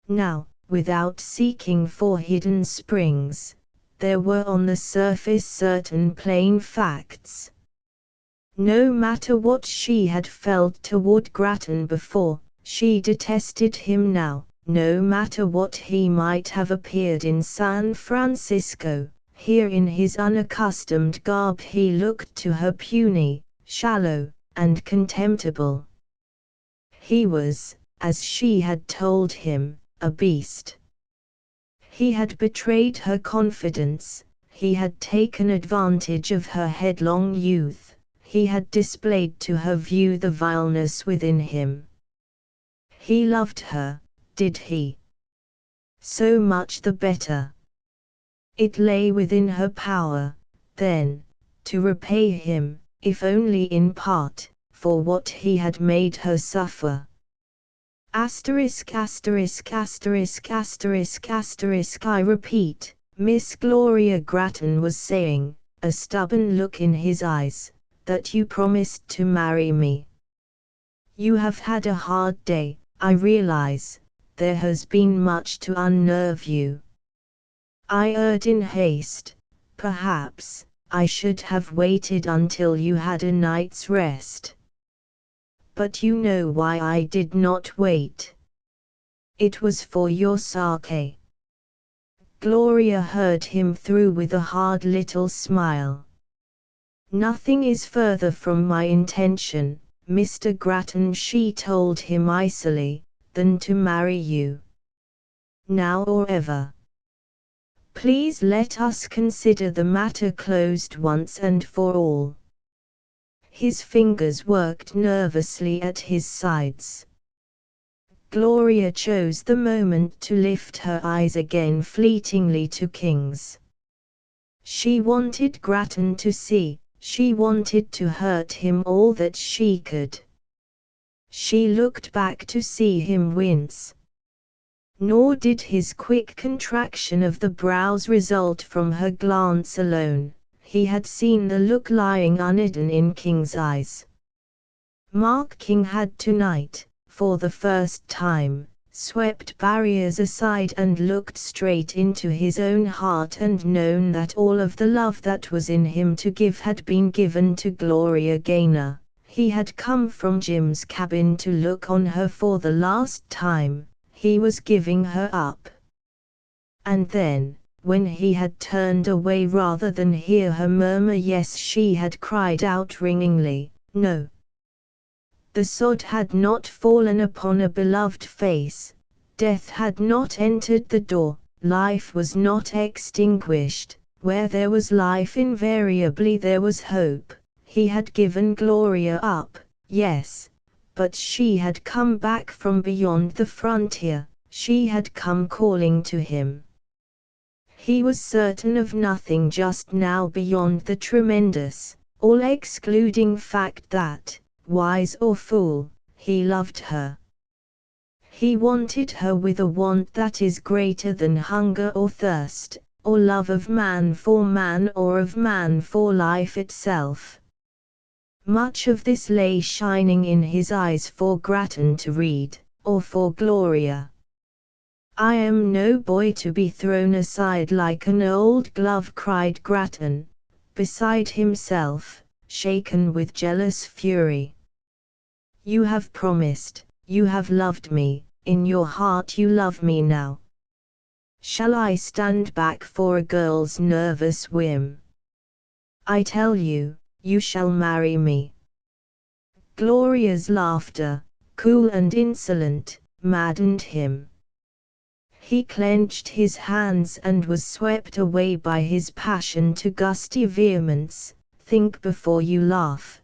Now, without seeking for hidden springs, there were on the surface certain plain facts. No matter what she had felt toward Grattan before, she detested him now. No matter what he might have appeared in San Francisco, here in his unaccustomed garb he looked to her puny, shallow, and contemptible. He was, as she had told him, a beast. He had betrayed her confidence, he had taken advantage of her headlong youth, he had displayed to her view the vileness within him. He loved her, did he? So much the better. It lay within her power, then, to repay him, if only in part, for what he had made her suffer. Asterisk asterisk asterisk asterisk asterisk I repeat, Miss Gloria Grattan was saying, a stubborn look in his eyes, that you promised to marry me. You have had a hard day, I realize. There has been much to unnerve you. I erred in haste. Perhaps I should have waited until you had a night's rest. But you know why I did not wait. It was for your sake. Gloria heard him through with a hard little smile. Nothing is further from my intention, Mr. Grattan, she told him icily, than to marry you. Now or ever. Please let us consider the matter closed once and for all. His fingers worked nervously at his sides. Gloria chose the moment to lift her eyes again fleetingly to King's. She wanted Grattan to see, she wanted to hurt him all that she could. She looked back to see him wince. Nor did his quick contraction of the brows result from her glance alone, he had seen the look lying unhidden in King's eyes. Mark King had tonight, for the first time, swept barriers aside and looked straight into his own heart and known that all of the love that was in him to give had been given to Gloria Gaynor. He had come from Jim's cabin to look on her for the last time. He was giving her up. And then, when he had turned away rather than hear her murmur yes, she had cried out ringingly, no. The sod had not fallen upon a beloved face, death had not entered the door, life was not extinguished. Where there was life invariably there was hope. He had given Gloria up, yes. But she had come back from beyond the frontier, she had come calling to him. He was certain of nothing just now beyond the tremendous, all-excluding fact that, wise or fool, he loved her. He wanted her with a want that is greater than hunger or thirst, or love of man for man or of man for life itself. Much of this lay shining in his eyes for Grattan to read, or for Gloria. I am no boy to be thrown aside like an old glove, cried Grattan, beside himself, shaken with jealous fury. You have promised, you have loved me, in your heart you love me now. Shall I stand back for a girl's nervous whim? I tell you, you shall marry me. Gloria's laughter, cool and insolent, maddened him. He clenched his hands and was swept away by his passion to gusty vehemence. Think before you laugh.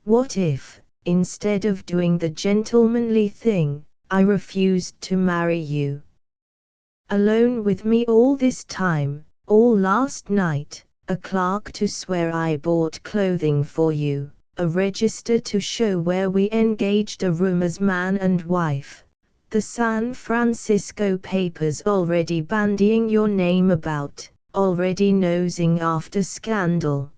What if, instead of doing the gentlemanly thing, I refused to marry you? Alone with me all this time, all last night, a clerk to swear I bought clothing for you, a register to show where we engaged a room as man and wife, the San Francisco papers already bandying your name about, already nosing after scandal.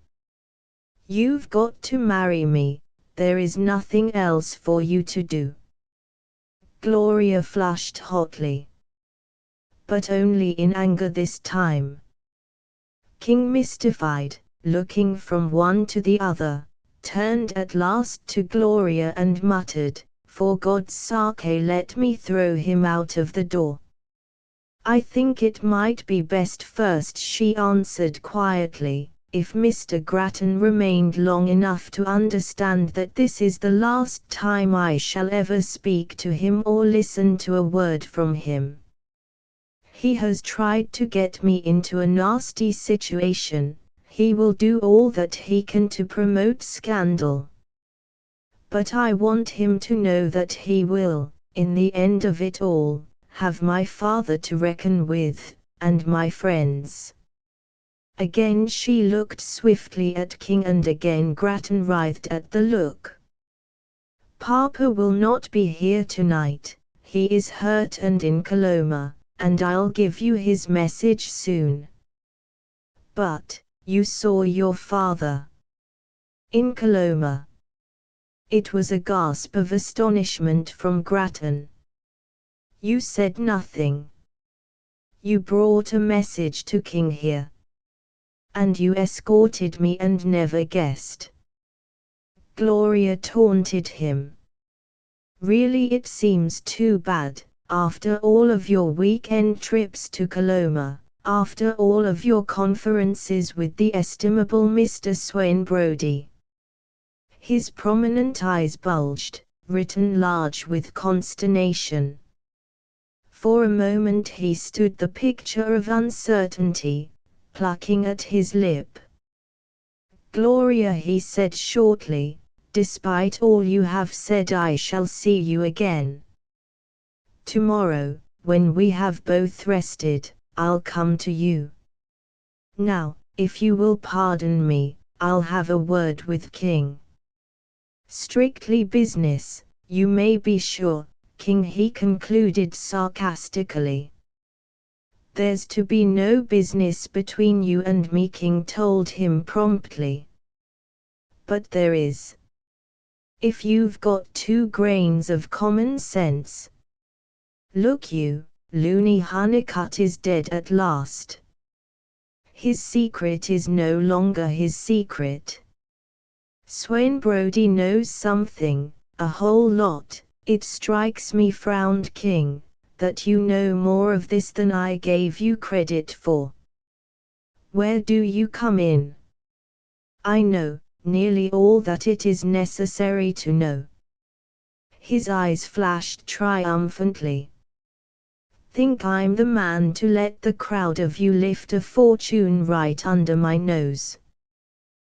You've got to marry me, there is nothing else for you to do. Gloria flushed hotly. But only in anger this time. King, mystified, looking from one to the other, turned at last to Gloria and muttered, "For God's sake, let me throw him out of the door." "I think it might be best first," she answered quietly, "if Mr. Grattan remained long enough to understand that this is the last time I shall ever speak to him or listen to a word from him. He has tried to get me into a nasty situation, he will do all that he can to promote scandal. But I want him to know that he will, in the end of it all, have my father to reckon with, and my friends." Again she looked swiftly at King, and again Grattan writhed at the look. "Papa will not be here tonight, he is hurt and in Coloma, and I'll give you his message soon." "But, you saw your father in Coloma?" It was a gasp of astonishment from Grattan. "You said nothing. You brought a message to King here. And you escorted me and never guessed." Gloria taunted him. "Really, it seems too bad, after all of your weekend trips to Coloma, after all of your conferences with the estimable Mr. Swain Brodie." His prominent eyes bulged, written large with consternation. For a moment he stood the picture of uncertainty, plucking at his lip. "Gloria," he said shortly, "despite all you have said, I shall see you again. Tomorrow, when we have both rested, I'll come to you. Now, if you will pardon me, I'll have a word with King. Strictly business, you may be sure, King," he concluded sarcastically. "There's to be no business between you and me," King told him promptly. "But there is. If you've got 2 grains of common sense. Look you, Looney Honeycutt is dead at last. His secret is no longer his secret. Swain Brodie knows something, a whole lot, it strikes me," frowned King, "that you know more of this than I gave you credit for. Where do you come in?" "I know nearly all that it is necessary to know." His eyes flashed triumphantly. "Think I'm the man to let the crowd of you lift a fortune right under my nose?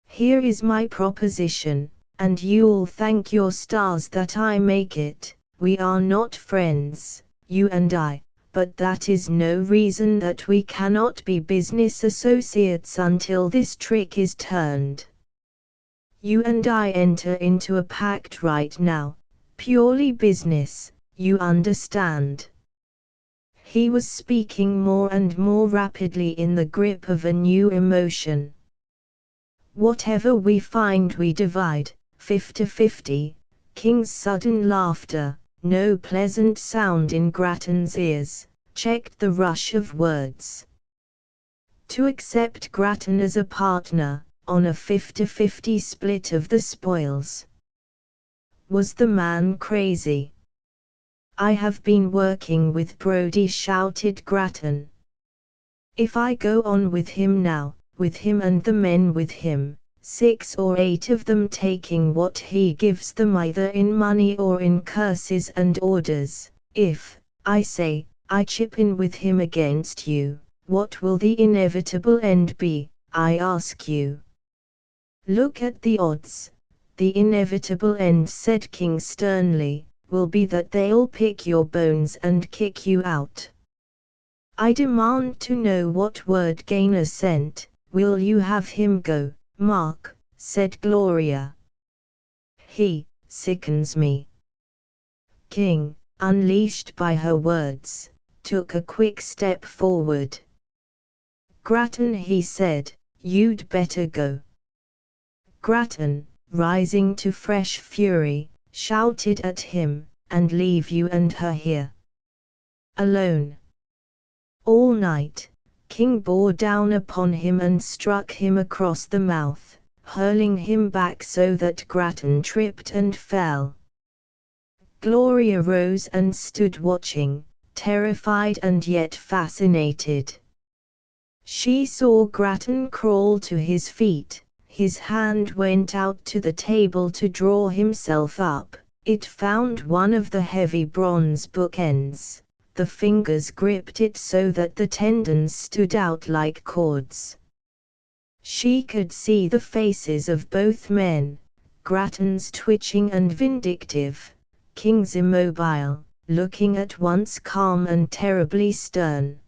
Here is my proposition, and you'll thank your stars that I make it. We are not friends, you and I, but that is no reason that we cannot be business associates until this trick is turned. You and I enter into a pact right now, purely business, you understand." He was speaking more and more rapidly in the grip of a new emotion. "Whatever we find we divide, 50-50, King's sudden laughter, no pleasant sound in Grattan's ears, checked the rush of words. To accept Grattan as a partner, on a 50-50 split of the spoils. Was the man crazy? "I have been working with Brodie," shouted Grattan. "If I go on with him now, with him and the men with him, 6 or 8 of them taking what he gives them either in money or in curses and orders, if, I say, I chip in with him against you, what will the inevitable end be, I ask you?" "Look at the odds." "The inevitable end," said King sternly, "will be that they'll pick your bones and kick you out. I demand to know what word Gaynor sent. Will you have him go, Mark?" said Gloria. "He sickens me." King, unleashed by her words, took a quick step forward. "Grattan," he said, "you'd better go." Grattan, rising to fresh fury, shouted at him, "And leave you and her here? Alone? All night? King bore down upon him and struck him across the mouth, hurling him back so that Grattan tripped and fell. Gloria rose and stood watching, terrified and yet fascinated. She saw Grattan crawl to his feet, his hand went out to the table to draw himself up, it found one of the heavy bronze bookends, the fingers gripped it so that the tendons stood out like cords. She could see the faces of both men, Grattan's twitching and vindictive, King's immobile, looking at once calm and terribly stern.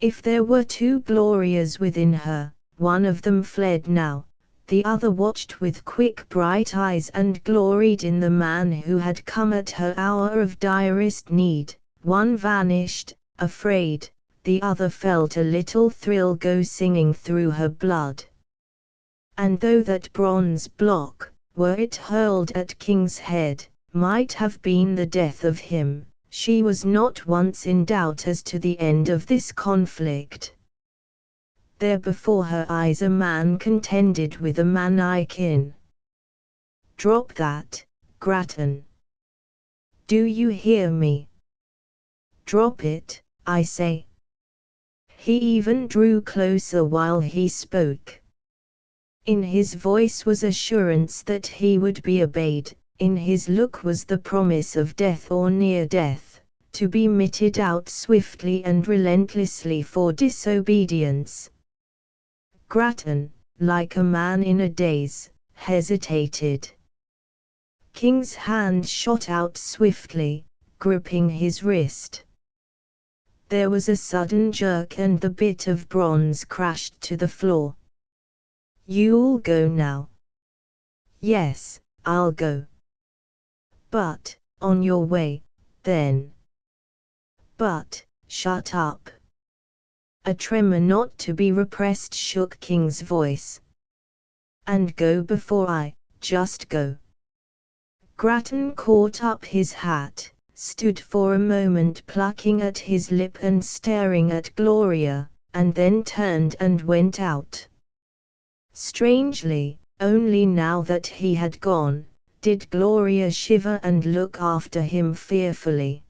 If there were two Glorias within her, one of them fled now, the other watched with quick bright eyes and gloried in the man who had come at her hour of direst need. One vanished, afraid, the other felt a little thrill go singing through her blood. And though that bronze block, were it hurled at King's head, might have been the death of him, she was not once in doubt as to the end of this conflict. There before her eyes a man contended with a mannikin. "Drop that, Grattan. Do you hear me? Drop it, I say." He even drew closer while he spoke. In his voice was assurance that he would be obeyed, in his look was the promise of death or near death, to be meted out swiftly and relentlessly for disobedience. Grattan, like a man in a daze, hesitated. King's hand shot out swiftly, gripping his wrist. There was a sudden jerk and the bit of bronze crashed to the floor. "You'll go now?" "Yes, I'll go." "But, on your way, then." "But, shut up." A tremor not to be repressed shook King's voice. "And go before I, just go." Grattan caught up his hat, stood for a moment plucking at his lip and staring at Gloria, and then turned and went out. Strangely, only now that he had gone, did Gloria shiver and look after him fearfully.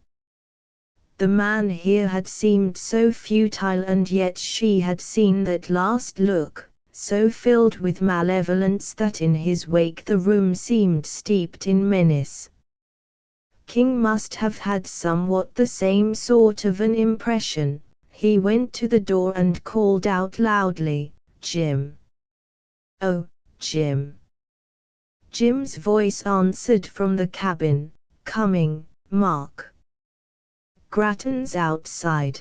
The man here had seemed so futile and yet she had seen that last look, so filled with malevolence that in his wake the room seemed steeped in menace. King must have had somewhat the same sort of an impression. He went to the door and called out loudly, "Jim." "Oh, Jim." Jim's voice answered from the cabin, "Coming, Mark." "Grattan's outside.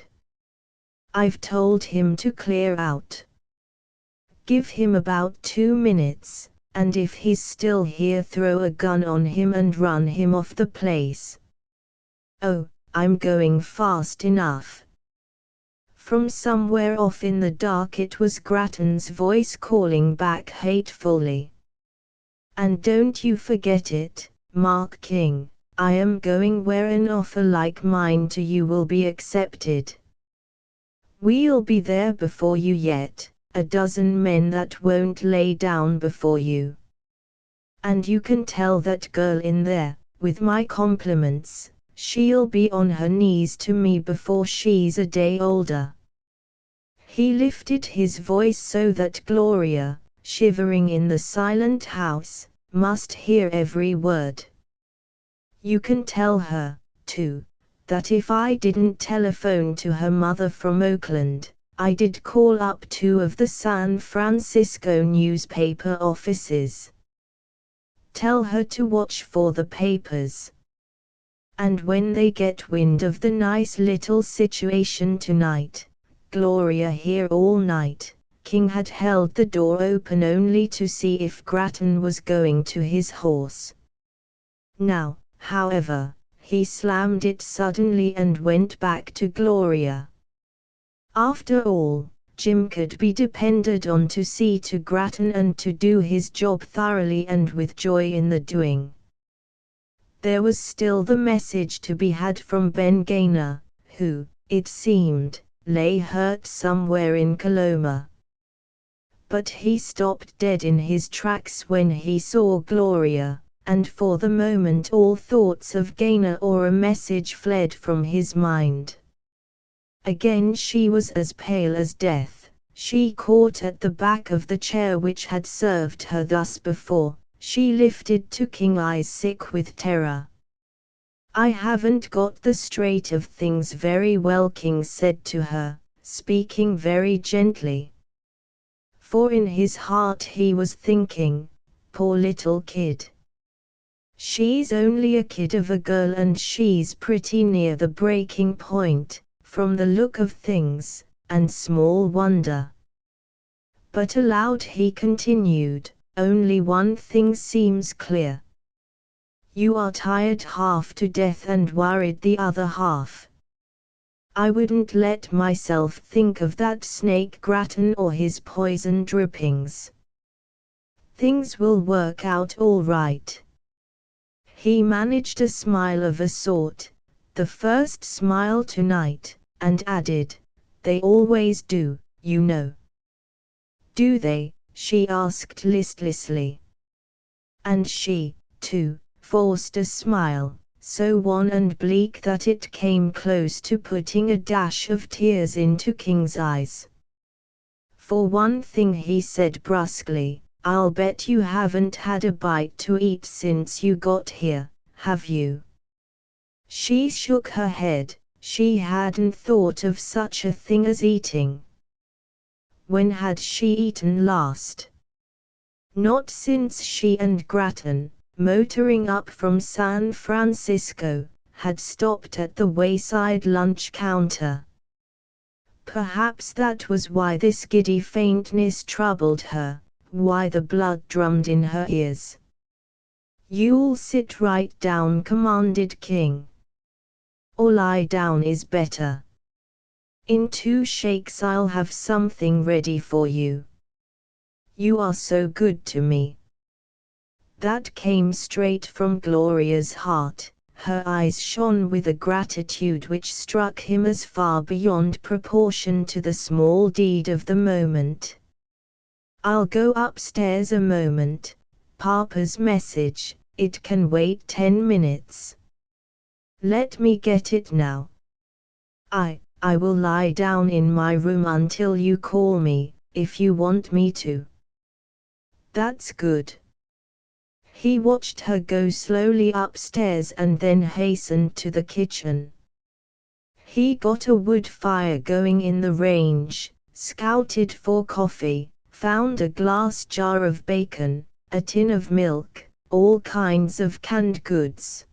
I've told him to clear out. Give him about 2 minutes, and if he's still here throw a gun on him and run him off the place." "Oh, I'm going fast enough." From somewhere off in the dark it was Grattan's voice calling back hatefully. "And don't you forget it, Mark King, I am going where an offer like mine to you will be accepted. We'll be there before you yet, a dozen men that won't lay down before you. And you can tell that girl in there, with my compliments, she'll be on her knees to me before she's a day older." He lifted his voice so that Gloria, shivering in the silent house, must hear every word. "You can tell her, too, that if I didn't telephone to her mother from Oakland, I did call up 2 of the San Francisco newspaper offices. Tell her to watch for the papers. And when they get wind of the nice little situation tonight, Gloria here all night." King had held the door open only to see if Grattan was going to his horse. Now, however, he slammed it suddenly and went back to Gloria. After all, Jim could be depended on to see to Grattan and to do his job thoroughly and with joy in the doing. There was still the message to be had from Ben Gaynor, who, it seemed, lay hurt somewhere in Coloma. But he stopped dead in his tracks when he saw Gloria, and for the moment all thoughts of Gaynor or a message fled from his mind. Again she was as pale as death. She caught at the back of the chair which had served her thus before. She lifted to King, eyes sick with terror. "I haven't got the straight of things very well," King said to her, speaking very gently. For in his heart he was thinking, "Poor little kid. She's only a kid of a girl and she's pretty near the breaking point, from the look of things, and small wonder." But aloud he continued, "Only one thing seems clear. You are tired half to death and worried the other half. I wouldn't let myself think of that snake Grattan or his poison drippings. Things will work out all right." He managed a smile of a sort, the first smile tonight, and added, "They always do, you know." "Do they?" she asked listlessly. And she, too, forced a smile, so wan and bleak that it came close to putting a dash of tears into King's eyes. "For one thing," he said brusquely, "I'll bet you haven't had a bite to eat since you got here, have you?" She shook her head. She hadn't thought of such a thing as eating. When had she eaten last? Not since she and Grattan, motoring up from San Francisco, had stopped at the wayside lunch counter. Perhaps that was why this giddy faintness troubled her, why the blood drummed in her ears. "You'll sit right down," commanded King. "Or lie down is better. In 2 shakes I'll have something ready for you. You are so good to me." That came straight from Gloria's heart. Her eyes shone with a gratitude which struck him as far beyond proportion to the small deed of the moment. "I'll go upstairs a moment. Papa's message, it can wait 10 minutes. Let me get it now. I will lie down in my room until you call me, if you want me to." "That's good." He watched her go slowly upstairs and then hastened to the kitchen. He got a wood fire going in the range, scouted for coffee, found a glass jar of bacon, a tin of milk, all kinds of canned goods.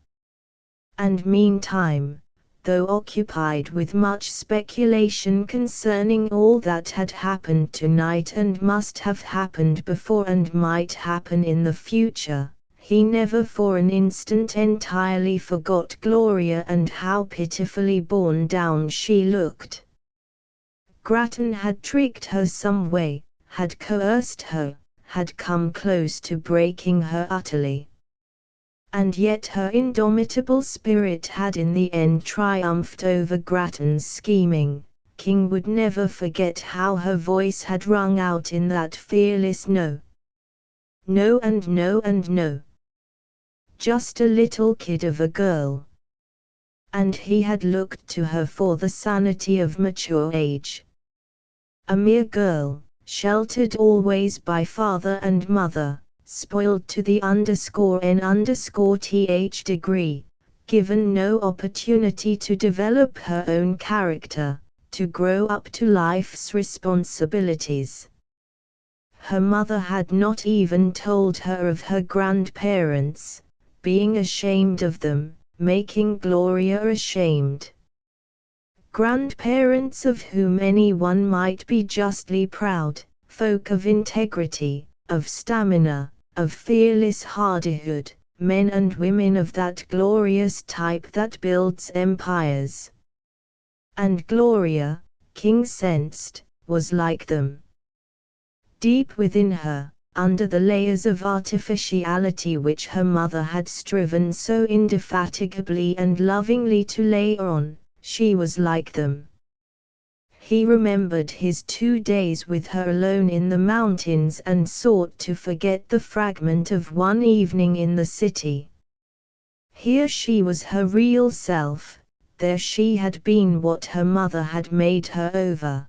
And meantime, though occupied with much speculation concerning all that had happened tonight and must have happened before and might happen in the future, he never for an instant entirely forgot Gloria and how pitifully borne down she looked. Grattan had tricked her some way, had coerced her, had come close to breaking her utterly. And yet her indomitable spirit had in the end triumphed over Grattan's scheming. King would never forget how her voice had rung out in that fearless no. No and no and no. Just a little kid of a girl. And he had looked to her for the sanity of mature age. A mere girl, sheltered always by father and mother, spoiled to the _n_th degree, given no opportunity to develop her own character, to grow up to life's responsibilities. Her mother had not even told her of her grandparents, being ashamed of them, making Gloria ashamed. Grandparents of whom anyone might be justly proud, folk of integrity, of stamina, of fearless hardihood, men and women of that glorious type that builds empires. And Gloria, King sensed, was like them. Deep within her, under the layers of artificiality which her mother had striven so indefatigably and lovingly to lay on, she was like them. He remembered his 2 days with her alone in the mountains and sought to forget the fragment of one evening in the city. Here she was her real self, there she had been what her mother had made her over.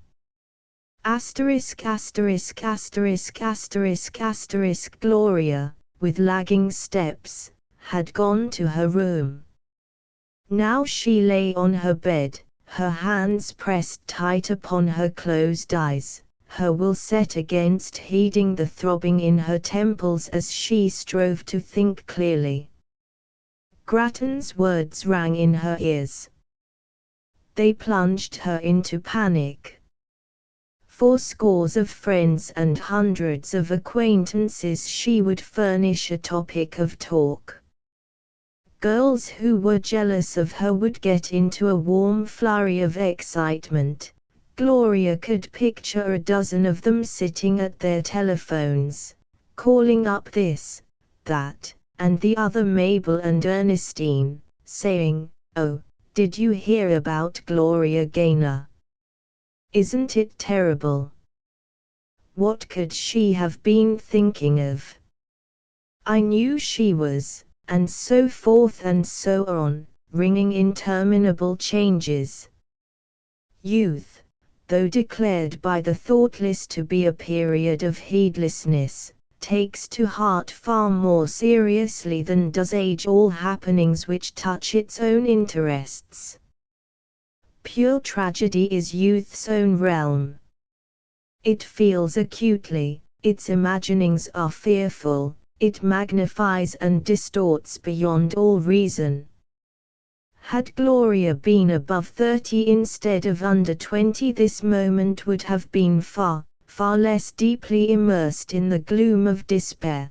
Gloria, with lagging steps, had gone to her room. Now she lay on her bed, her hands pressed tight upon her closed eyes, her will set against heeding the throbbing in her temples as she strove to think clearly. Grattan's words rang in her ears. They plunged her into panic. For scores of friends and hundreds of acquaintances she would furnish a topic of talk. Girls who were jealous of her would get into a warm flurry of excitement. Gloria could picture a dozen of them sitting at their telephones, calling up this, that, and the other Mabel and Ernestine, saying, "Oh, did you hear about Gloria Gaynor? Isn't it terrible? What could she have been thinking of? I knew she was," and so forth and so on, ringing interminable changes. Youth, though declared by the thoughtless to be a period of heedlessness, takes to heart far more seriously than does age all happenings which touch its own interests. Pure tragedy is youth's own realm. It feels acutely, its imaginings are fearful, it magnifies and distorts beyond all reason. Had Gloria been above 30 instead of under 20, this moment would have been far, far less deeply immersed in the gloom of despair.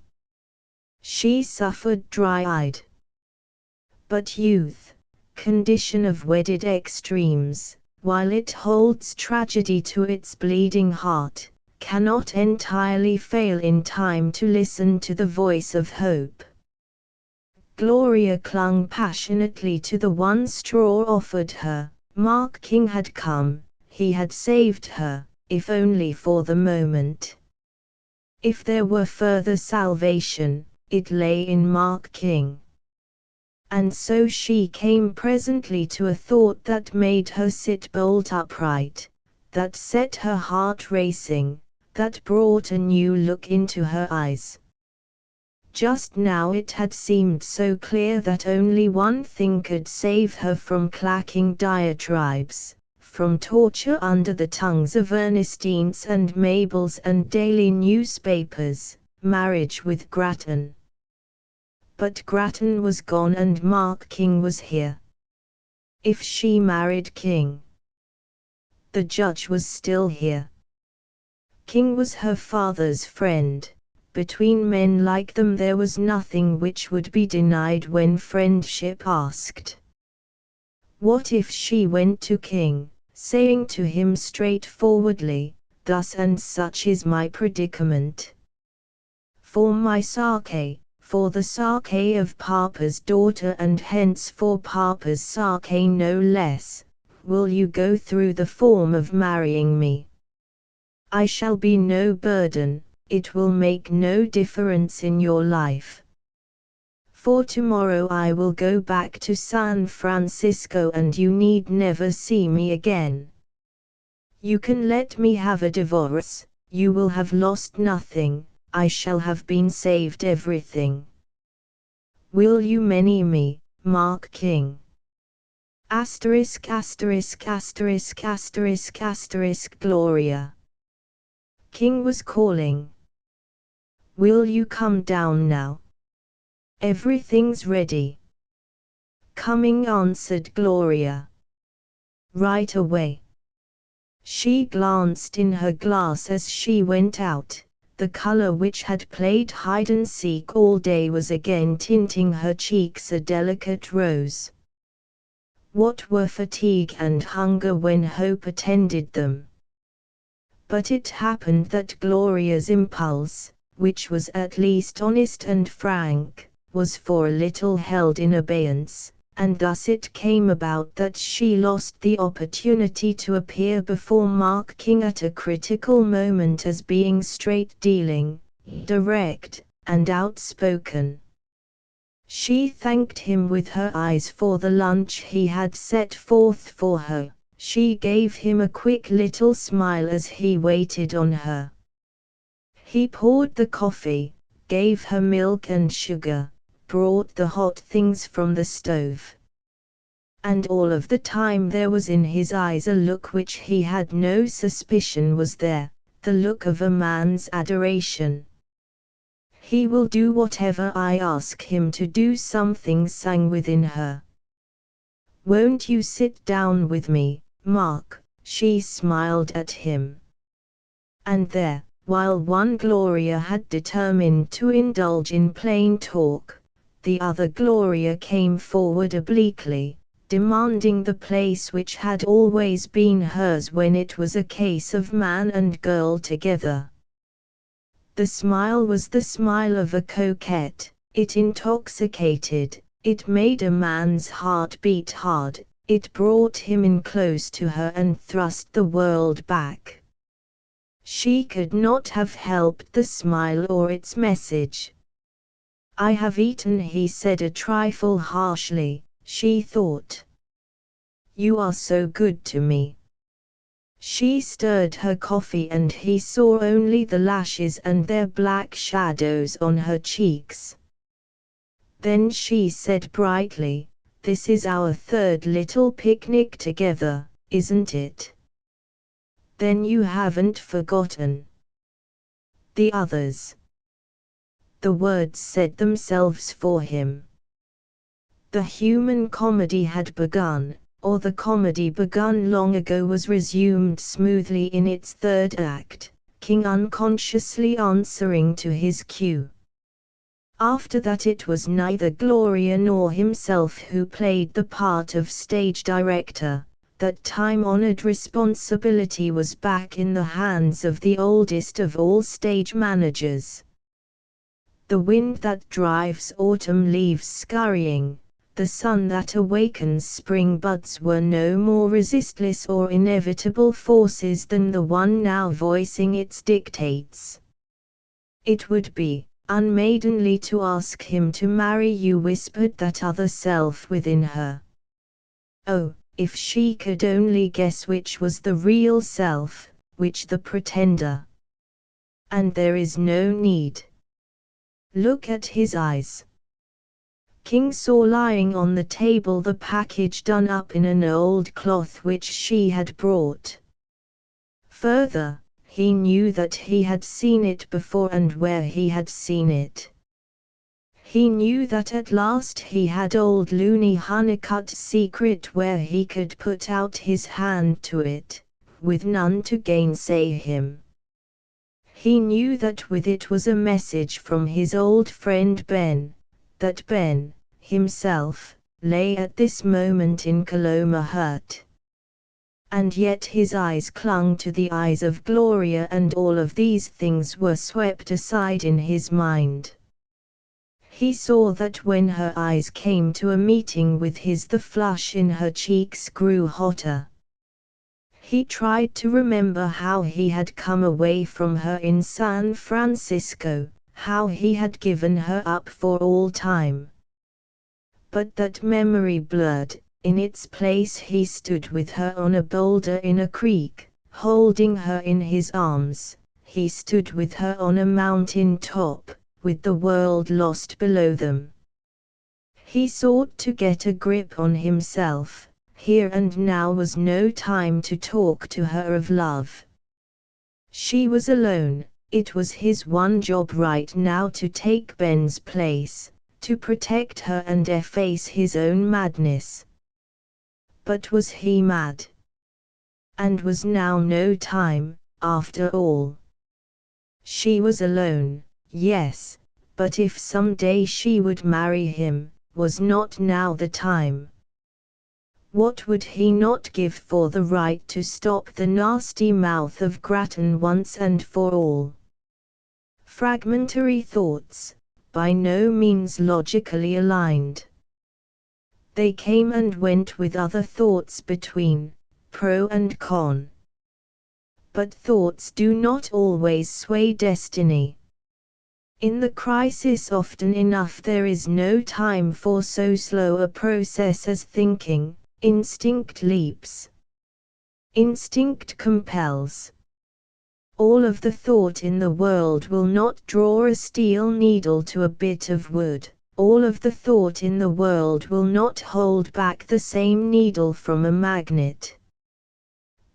She suffered dry-eyed. But youth, condition of wedded extremes, while it holds tragedy to its bleeding heart, cannot entirely fail in time to listen to the voice of hope. Gloria clung passionately to the one straw offered her. Mark King had come, he had saved her, if only for the moment. If there were further salvation, it lay in Mark King. And so she came presently to a thought that made her sit bolt upright, that set her heart racing, that brought a new look into her eyes. Just now it had seemed so clear that only one thing could save her from clacking diatribes, from torture under the tongues of Ernestine's and Mabel's and daily newspapers: marriage with Grattan. But Grattan was gone and Mark King was here. If she married King, the judge was still here. King was her father's friend. Between men like them there was nothing which would be denied when friendship asked. What if she went to King, saying to him straightforwardly, "Thus and such is my predicament. For my sake, for the sake of Papa's daughter and hence for Papa's sake no less, will you go through the form of marrying me? I shall be no burden. It will make no difference in your life. For tomorrow I will go back to San Francisco and you need never see me again. You can let me have a divorce, you will have lost nothing, I shall have been saved everything. Will you marry me, Mark King?" Gloria. King was calling. "Will you come down now? Everything's ready." "Coming," answered Gloria. "Right away." She glanced in her glass as she went out. The color which had played hide-and-seek all day was again tinting her cheeks a delicate rose. What were fatigue and hunger when hope attended them? But it happened that Gloria's impulse, which was at least honest and frank, was for a little held in abeyance, and thus it came about that she lost the opportunity to appear before Mark King at a critical moment as being straight-dealing, direct, and outspoken. She thanked him with her eyes for the lunch he had set forth for her. She gave him a quick little smile as he waited on her. He poured the coffee, gave her milk and sugar, brought the hot things from the stove. And all of the time there was in his eyes a look which he had no suspicion was there, the look of a man's adoration. "He will do whatever I ask him to do," something sang within her. "Won't you sit down with me, Mark?" She smiled at him. And there, while one Gloria had determined to indulge in plain talk, the other Gloria came forward obliquely, demanding the place which had always been hers when it was a case of man and girl together. The smile was the smile of a coquette. It intoxicated, it made a man's heart beat hard, it brought him in close to her and thrust the world back. She could not have helped the smile or its message. "I have eaten," he said a trifle harshly, she thought. "You are so good to me." She stirred her coffee and he saw only the lashes and their black shadows on her cheeks. Then she said brightly, "This is our third little picnic together, isn't it? Then you haven't forgotten the others." The words said themselves for him. The human comedy had begun, or the comedy begun long ago was resumed smoothly in its third act, King unconsciously answering to his cue. After that it was neither Gloria nor himself who played the part of stage director. That time-honored responsibility was back in the hands of the oldest of all stage managers. The wind that drives autumn leaves scurrying, the sun that awakens spring buds were no more resistless or inevitable forces than the one now voicing its dictates. "It would be unmaidenly to ask him to marry you," whispered that other self within her. Oh, if she could only guess which was the real self, which the pretender. And there is no need. Look at his eyes. King saw lying on the table the package done up in an old cloth which she had brought. Further, he knew that he had seen it before and where he had seen it. He knew that at last he had old Looney Honeycutt's secret where he could put out his hand to it, with none to gainsay him. He knew that with it was a message from his old friend Ben, that Ben, himself, lay at this moment in Coloma hurt. And yet his eyes clung to the eyes of Gloria and all of these things were swept aside in his mind. He saw that when her eyes came to a meeting with his the flush in her cheeks grew hotter. He tried to remember how he had come away from her in San Francisco, how he had given her up for all time. But that memory blurred. In its place he stood with her on a boulder in a creek, holding her in his arms. He stood with her on a mountain top, with the world lost below them. He sought to get a grip on himself. Here and now was no time to talk to her of love. She was alone. It was his one job right now to take Ben's place, to protect her and efface his own madness. But was he mad? And was now no time, after all? She was alone, yes, but if some day she would marry him, was not now the time? What would he not give for the right to stop the nasty mouth of Grattan once and for all? Fragmentary thoughts, by no means logically aligned. They came and went with other thoughts between, pro and con. But thoughts do not always sway destiny. In the crisis often enough there is no time for so slow a process as thinking. Instinct leaps. Instinct compels. All of the thought in the world will not draw a steel needle to a bit of wood. All of the thought in the world will not hold back the same needle from a magnet.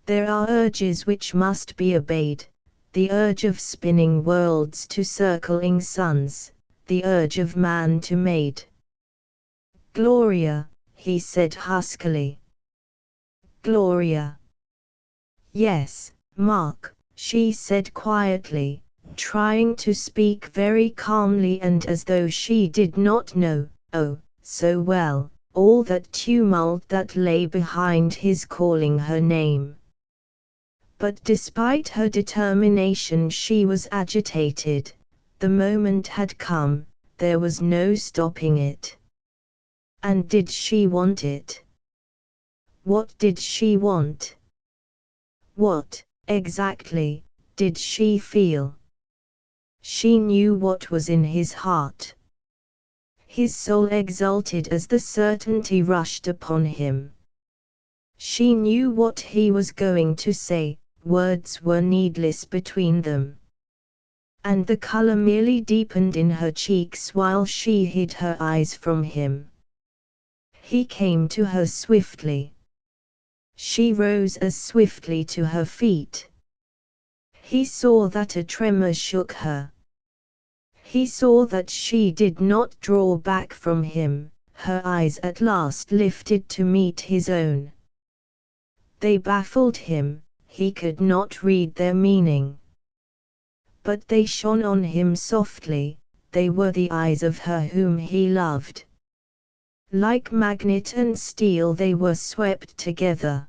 There are urges which must be obeyed. The urge of spinning worlds to circling suns, the urge of man to mate. Gloria, he said huskily. Gloria. Yes, Mark, she said quietly, trying to speak very calmly and as though she did not know, oh, so well, all that tumult that lay behind his calling her name. But despite her determination she was agitated. The moment had come, there was no stopping it. And did she want it? What did she want? What, exactly, did she feel? She knew what was in his heart. His soul exulted as the certainty rushed upon him. She knew what he was going to say. Words were needless between them. And the color merely deepened in her cheeks while she hid her eyes from him. He came to her swiftly. She rose as swiftly to her feet. He saw that a tremor shook her. He saw that she did not draw back from him, her eyes at last lifted to meet his own. They baffled him. He could not read their meaning. But they shone on him softly, they were the eyes of her whom he loved. Like magnet and steel they were swept together.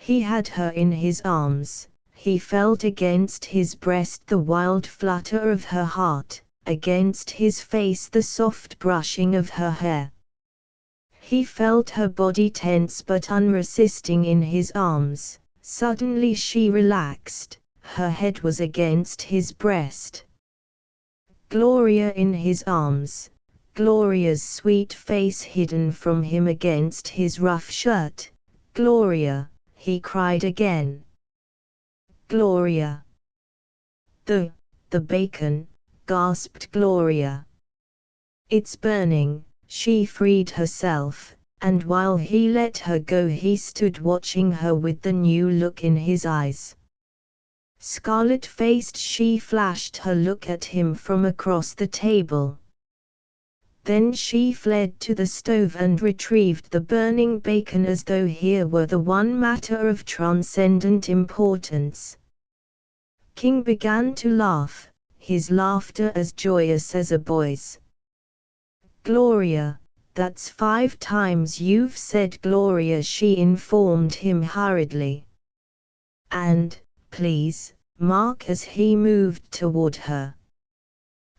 He had her in his arms, he felt against his breast the wild flutter of her heart, against his face the soft brushing of her hair. He felt her body tense but unresisting in his arms. Suddenly she relaxed, her head was against his breast. Gloria in his arms, Gloria's sweet face hidden from him against his rough shirt. Gloria, he cried again. Gloria. The bacon, gasped Gloria. It's burning, she freed herself. And while he let her go he stood watching her with the new look in his eyes. Scarlet-faced she flashed her look at him from across the table. Then she fled to the stove and retrieved the burning bacon as though here were the one matter of transcendent importance. King began to laugh, his laughter as joyous as a boy's. Gloria. That's 5 times you've said Gloria, she informed him hurriedly. And, please, Mark, as he moved toward her.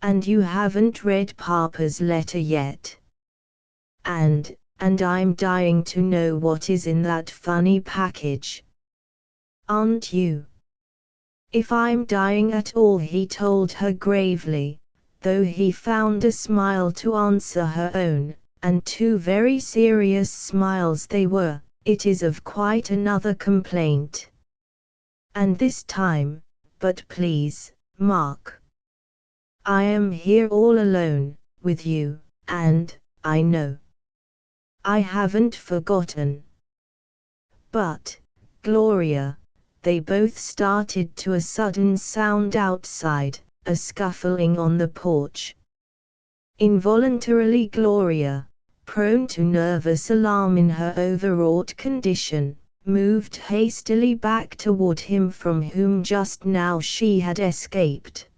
And you haven't read Papa's letter yet. And I'm dying to know what is in that funny package. Aren't you? If I'm dying at all, he told her gravely, though he found a smile to answer her own. And 2 very serious smiles they were. It is of quite another complaint. And this time, but please, Mark. I am here all alone, with you, and, I know. I haven't forgotten. But, Gloria, they both started to a sudden sound outside, a scuffling on the porch. Involuntarily Gloria, prone to nervous alarm in her overwrought condition, moved hastily back toward him from whom just now she had escaped.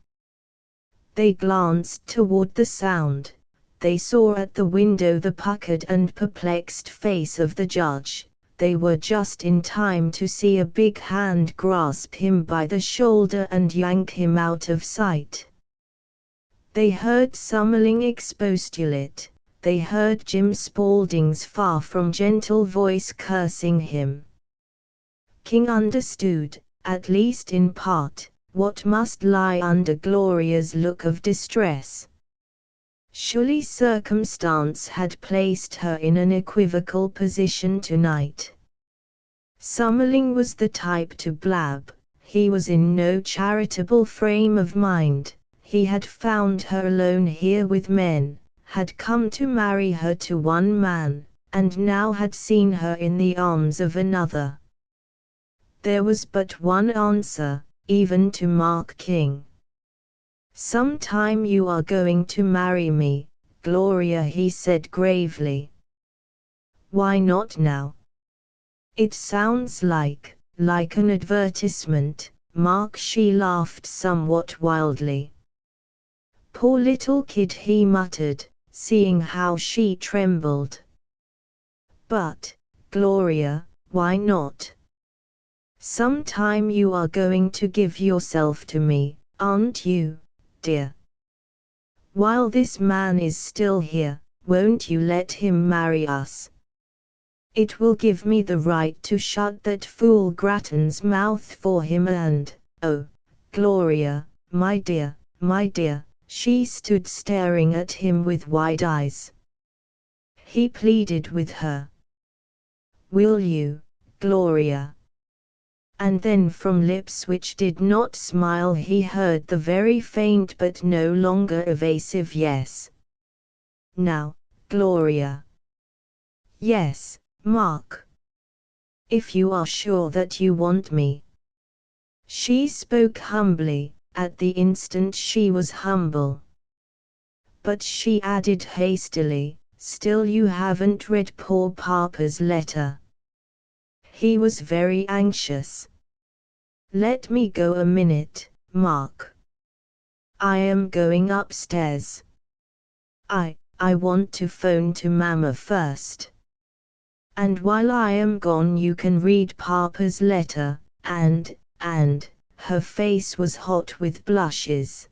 They glanced toward the sound. They saw at the window the puckered and perplexed face of the judge. They were just in time to see a big hand grasp him by the shoulder and yank him out of sight. They heard summoning expostulate. they heard Jim Spaulding's far from gentle voice cursing him. King understood, at least in part, what must lie under Gloria's look of distress. Surely circumstance had placed her in an equivocal position tonight. Summerling was the type to blab. He was in no charitable frame of mind. He had found her alone here with men, had come to marry her to one man, and now had seen her in the arms of another. There was but one answer, even to Mark King. "Sometime you are going to marry me, Gloria," he said gravely. "Why not now?" "It sounds like an advertisement, Mark." She laughed somewhat wildly. "Poor little kid," he muttered, seeing how she trembled. "But, Gloria, why not? Sometime you are going to give yourself to me, aren't you, dear? While this man is still here, won't you let him marry us? It will give me the right to shut that fool Grattan's mouth for him and, oh, Gloria, my dear, my dear." She stood staring at him with wide eyes. He pleaded with her. "Will you, Gloria?" And then from lips which did not smile he heard the very faint but no longer evasive yes. "Now, Gloria." "Yes, Mark. If you are sure that you want me." She spoke humbly. At the instant she was humble. But she added hastily, "Still you haven't read poor Papa's letter." He was very anxious. "Let me go a minute, Mark. I am going upstairs. I want to phone to Mama first. And while I am gone you can read Papa's letter, and, her face was hot with blushes.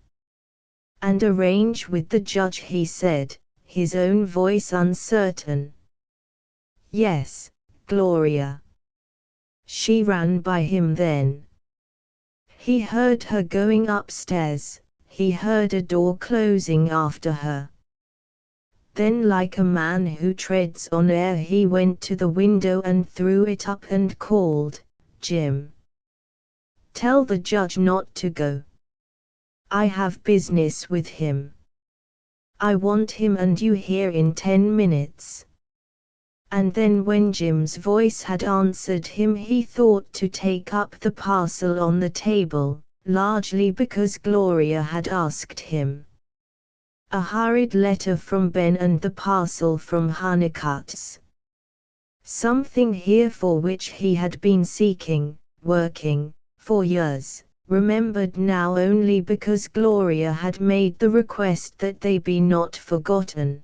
"And arrange with the judge," he said, his own voice uncertain. "Yes, Gloria." She ran by him then. He heard her going upstairs, he heard a door closing after her. Then like a man who treads on air he went to the window and threw it up and called, "Jim! Tell the judge not to go. I have business with him. I want him and you here in 10 minutes." And then when Jim's voice had answered him he thought to take up the parcel on the table, largely because Gloria had asked him. A hurried letter from Ben and the parcel from Honeycutt's. Something here for which he had been seeking, working, for years, remembered now only because Gloria had made the request that they be not forgotten.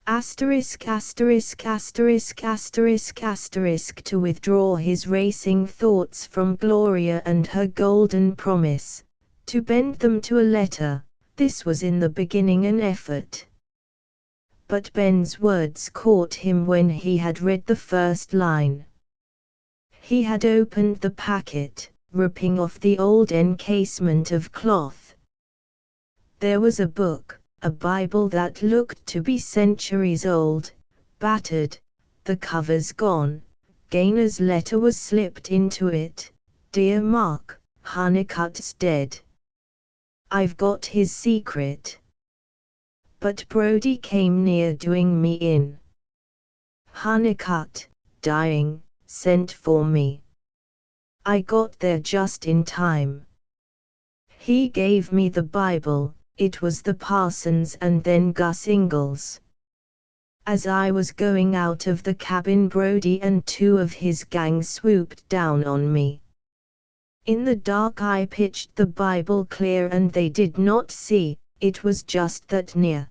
Asterisk asterisk asterisk asterisk asterisk. To withdraw his racing thoughts from Gloria and her golden promise, to bend them to a letter, this was in the beginning an effort. But Ben's words caught him when he had read the first line. He had opened the packet, ripping off the old encasement of cloth. There was a book, a Bible that looked to be centuries old, battered, the covers gone. Gaynor's letter was slipped into it. "Dear Mark, Honeycutt's dead. I've got his secret. But Brody came near doing me in. Honeycutt, dying, sent for me. I got there just in time. He gave me the Bible." It was the parson's and then Gus Ingles. "As I was going out of the cabin Brody and 2 of his gang swooped down on me. In the dark I pitched the Bible clear and they did not see, it was just that near.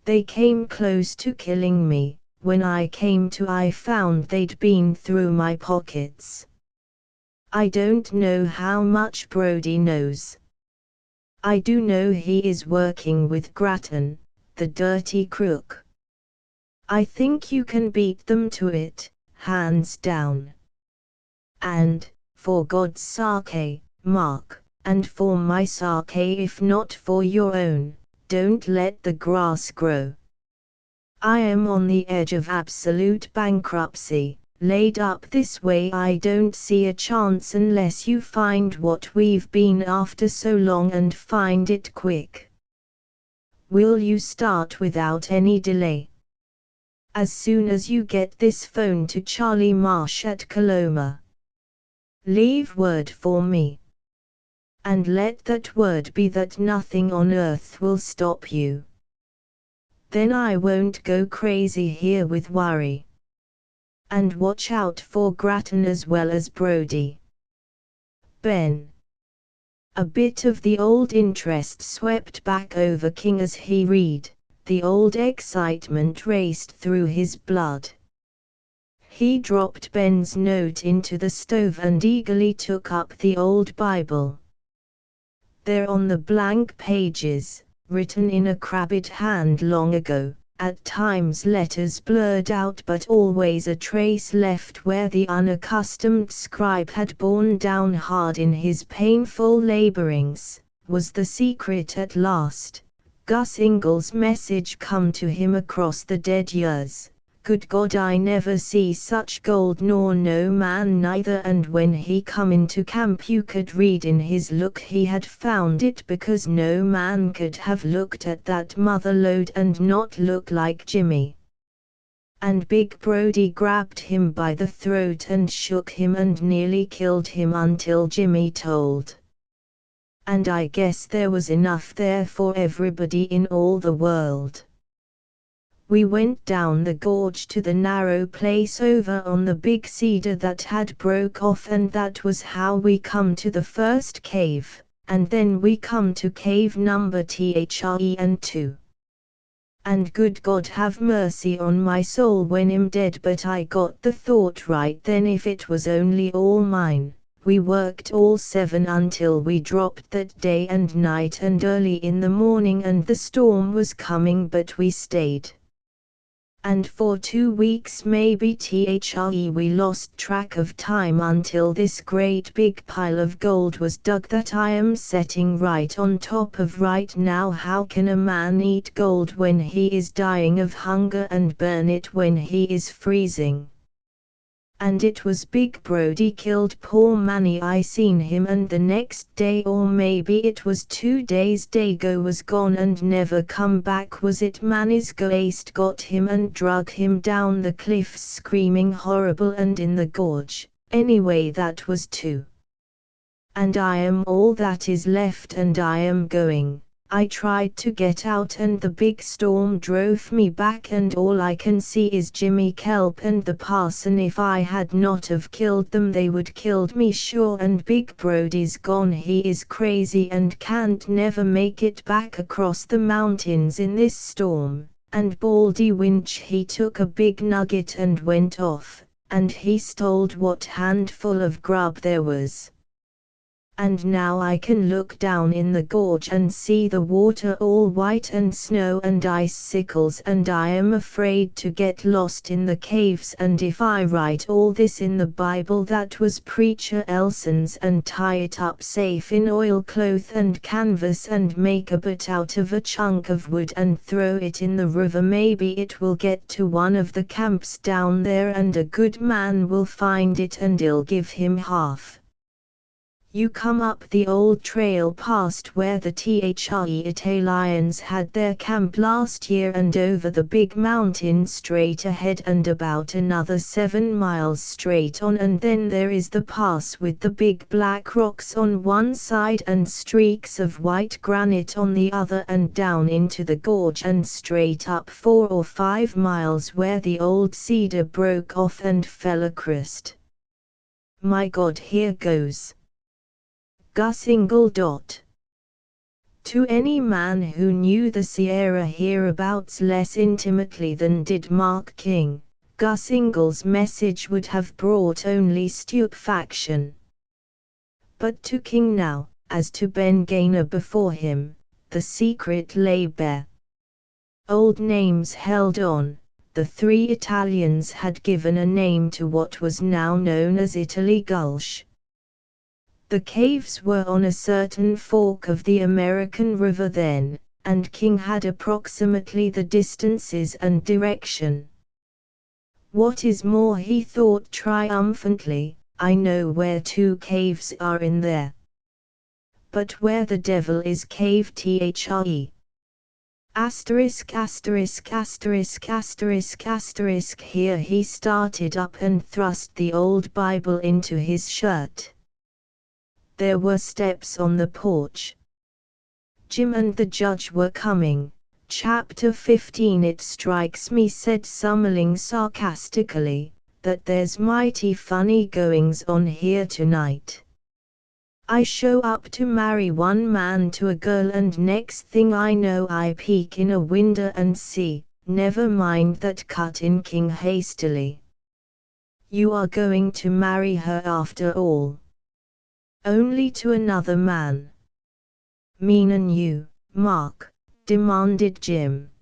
They came close to killing me. When I came to I found they'd been through my pockets. I don't know how much Brody knows. I do know he is working with Grattan, the dirty crook. I think you can beat them to it, hands down. And, for God's sake, Mark, and for my sake if not for your own, don't let the grass grow. I am on the edge of absolute bankruptcy. Laid up this way I don't see a chance unless you find what we've been after so long and find it quick. Will you start without any delay? As soon as you get this phone to Charlie Marsh at Coloma. Leave word for me. And let that word be that nothing on earth will stop you. Then I won't go crazy here with worry. And watch out for Grattan as well as Brody. Ben. A bit of the old interest swept back over King as he read, the old excitement raced through his blood. He dropped Ben's note into the stove and eagerly took up the old Bible. There on the blank pages, written in a crabbed hand long ago, at times letters blurred out but always a trace left where the unaccustomed scribe had borne down hard in his painful labourings, was the secret at last. Gus Ingall's message come to him across the dead years. Good God, I never see such gold nor no man neither, and when he come into camp you could read in his look he had found it, because no man could have looked at that mother lode and not look like Jimmy. And Big Brody grabbed him by the throat and shook him and nearly killed him until Jimmy told. And I guess there was enough there for everybody in all the world. We went down the gorge to the narrow place over on the big cedar that had broke off, and that was how we come to the first cave, and then we come to cave number 3 and 2. And good God have mercy on my soul when I'm dead, but I got the thought right then, if it was only all mine. We worked all 7 until we dropped that day and night and early in the morning, and the storm was coming but we stayed. And for 2 weeks maybe we lost track of time until this great big pile of gold was dug that I am setting right on top of right now. How can a man eat gold when he is dying of hunger and burn it when he is freezing? And it was Big Brody killed poor Manny. I seen him, and the next day, or maybe it was 2 days Dago was gone and never come back. Was it Manny's ghost got him and drug him down the cliffs screaming horrible and in the gorge? Anyway, that was 2. And I am all that is left, and I am going. I tried to get out and the big storm drove me back, and all I can see is Jimmy Kelp and the parson. If I had not have killed them they would killed me sure, and Big Brody's gone. He is crazy and can't never make it back across the mountains in this storm. And Baldy Winch, he took a big nugget and went off, and he stole what handful of grub there was. And now I can look down in the gorge and see the water all white and snow and icicles, and I am afraid to get lost in the caves. And if I write all this in the Bible that was Preacher Elson's and tie it up safe in oilcloth and canvas and make a boat out of a chunk of wood and throw it in the river, maybe it will get to one of the camps down there and a good man will find it and I'll give him half. You come up the old trail past where the Italians had their camp last year and over the big mountain straight ahead and about another 7 miles straight on, and then there is the pass with the big black rocks on one side and streaks of white granite on the other, and down into the gorge and straight up 4 or 5 miles where the old cedar broke off and fell across. My God, here goes. Gus Ingall. To any man who knew the Sierra hereabouts less intimately than did Mark King, Gus Ingall's message would have brought only stupefaction. But to King now, as to Ben Gaynor before him, the secret lay bare. Old names held on. The three Italians had given a name to what was now known as Italy Gulch. The caves were on a certain fork of the American River then, and King had approximately the distances and direction. What is more, he thought triumphantly, I know where two caves are in there. But where the devil is cave THRE? Asterisk asterisk asterisk asterisk asterisk. Here he started up and thrust the old Bible into his shirt. There were steps on the porch. Jim and the judge were coming. Chapter 15. It strikes me, said Summerling sarcastically, that there's mighty funny goings on here tonight. I show up to marry one man to a girl, and next thing I know I peek in a window and see, never mind that, cut in King hastily. You are going to marry her after all. Only to another man. Meanin' you, Mark? Demanded Jim.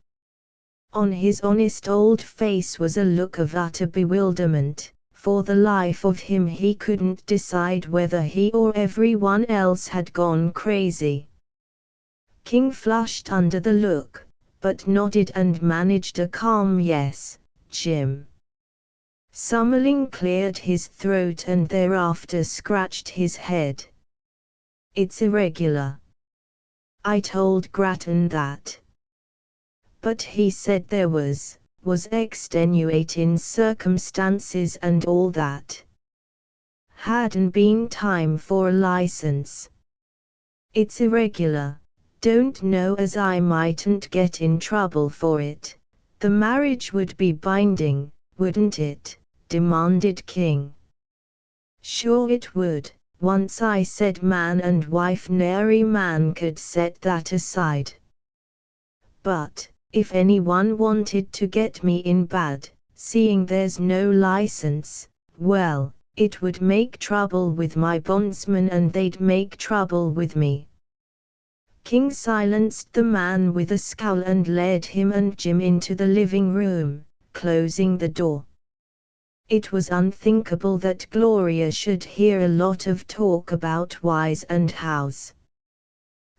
On his honest old face was a look of utter bewilderment. For the life of him he couldn't decide whether he or everyone else had gone crazy. King flushed under the look, but nodded and managed a calm yes, Jim. Summerling cleared his throat and thereafter scratched his head. It's irregular. I told Grattan that. But he said there was extenuating circumstances and all that. Hadn't been time for a license. It's irregular. Don't know as I mightn't get in trouble for it. The marriage would be binding, wouldn't it? Demanded King. Sure it would. Once I said man and wife, nary man could set that aside. But if anyone wanted to get me in bad, seeing there's no license, well, it would make trouble with my bondsmen and they'd make trouble with me. King silenced the man with a scowl and led him and Jim into the living room, closing the door. It was unthinkable that Gloria should hear a lot of talk about whys and hows.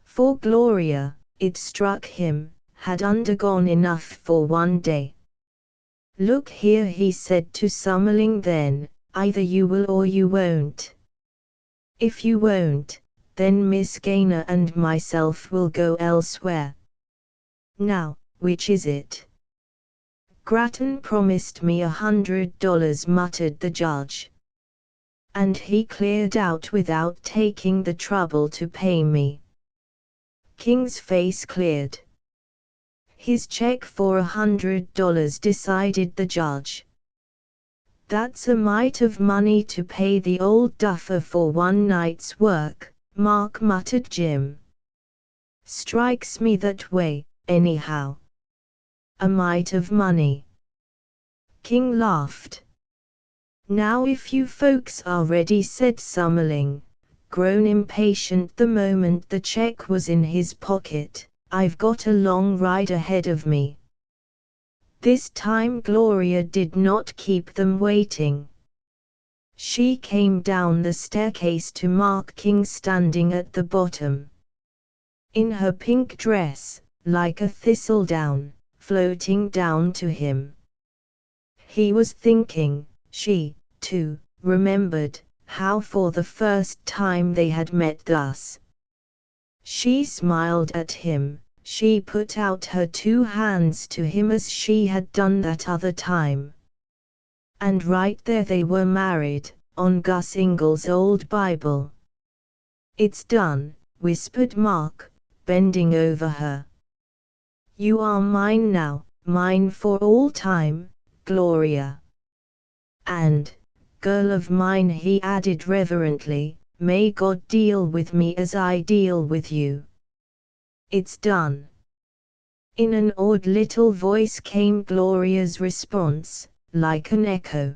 For Gloria, it struck him, had undergone enough for one day. Look here, he said to Summerling then, either you will or you won't. If you won't, then Miss Gaynor and myself will go elsewhere. Now, which is it? Grattan promised me $100, muttered the judge. And he cleared out without taking the trouble to pay me. King's face cleared. His check for $100, decided the judge. That's a mite of money to pay the old duffer for one night's work, Mark, muttered Jim. Strikes me that way, anyhow. A mite of money. King laughed. Now if you folks are ready, said Summerling, grown impatient the moment the check was in his pocket. I've got a long ride ahead of me. This time Gloria did not keep them waiting. She came down the staircase to Mark King standing at the bottom. In her pink dress, like a thistledown, floating down to him. He was thinking, she, too, remembered, how for the first time they had met thus. She smiled at him, she put out her two hands to him as she had done that other time. And right there they were married, on Gus Ingall's old Bible. It's done, whispered Mark, bending over her. You are mine now, mine for all time, Gloria. And, girl of mine, he added reverently, may God deal with me as I deal with you. It's done. In an awed little voice came Gloria's response, like an echo.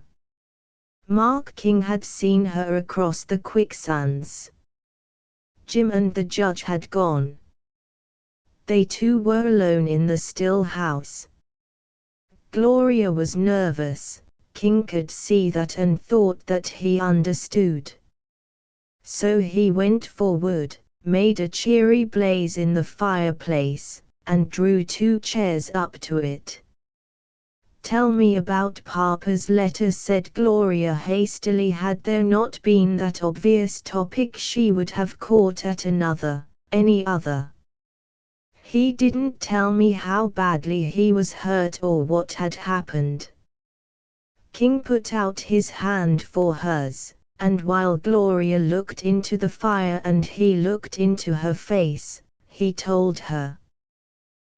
Mark King had seen her across the quicksands. Jim and the judge had gone. They two were alone in the still house. Gloria was nervous. King could see that and thought that he understood. So he went forward, made a cheery blaze in the fireplace, and drew two chairs up to it. "Tell me about Papa's letter," said Gloria hastily. Had there not been that obvious topic she would have caught at any other. "He didn't tell me how badly he was hurt or what had happened." King put out his hand for hers, and while Gloria looked into the fire and he looked into her face, he told her.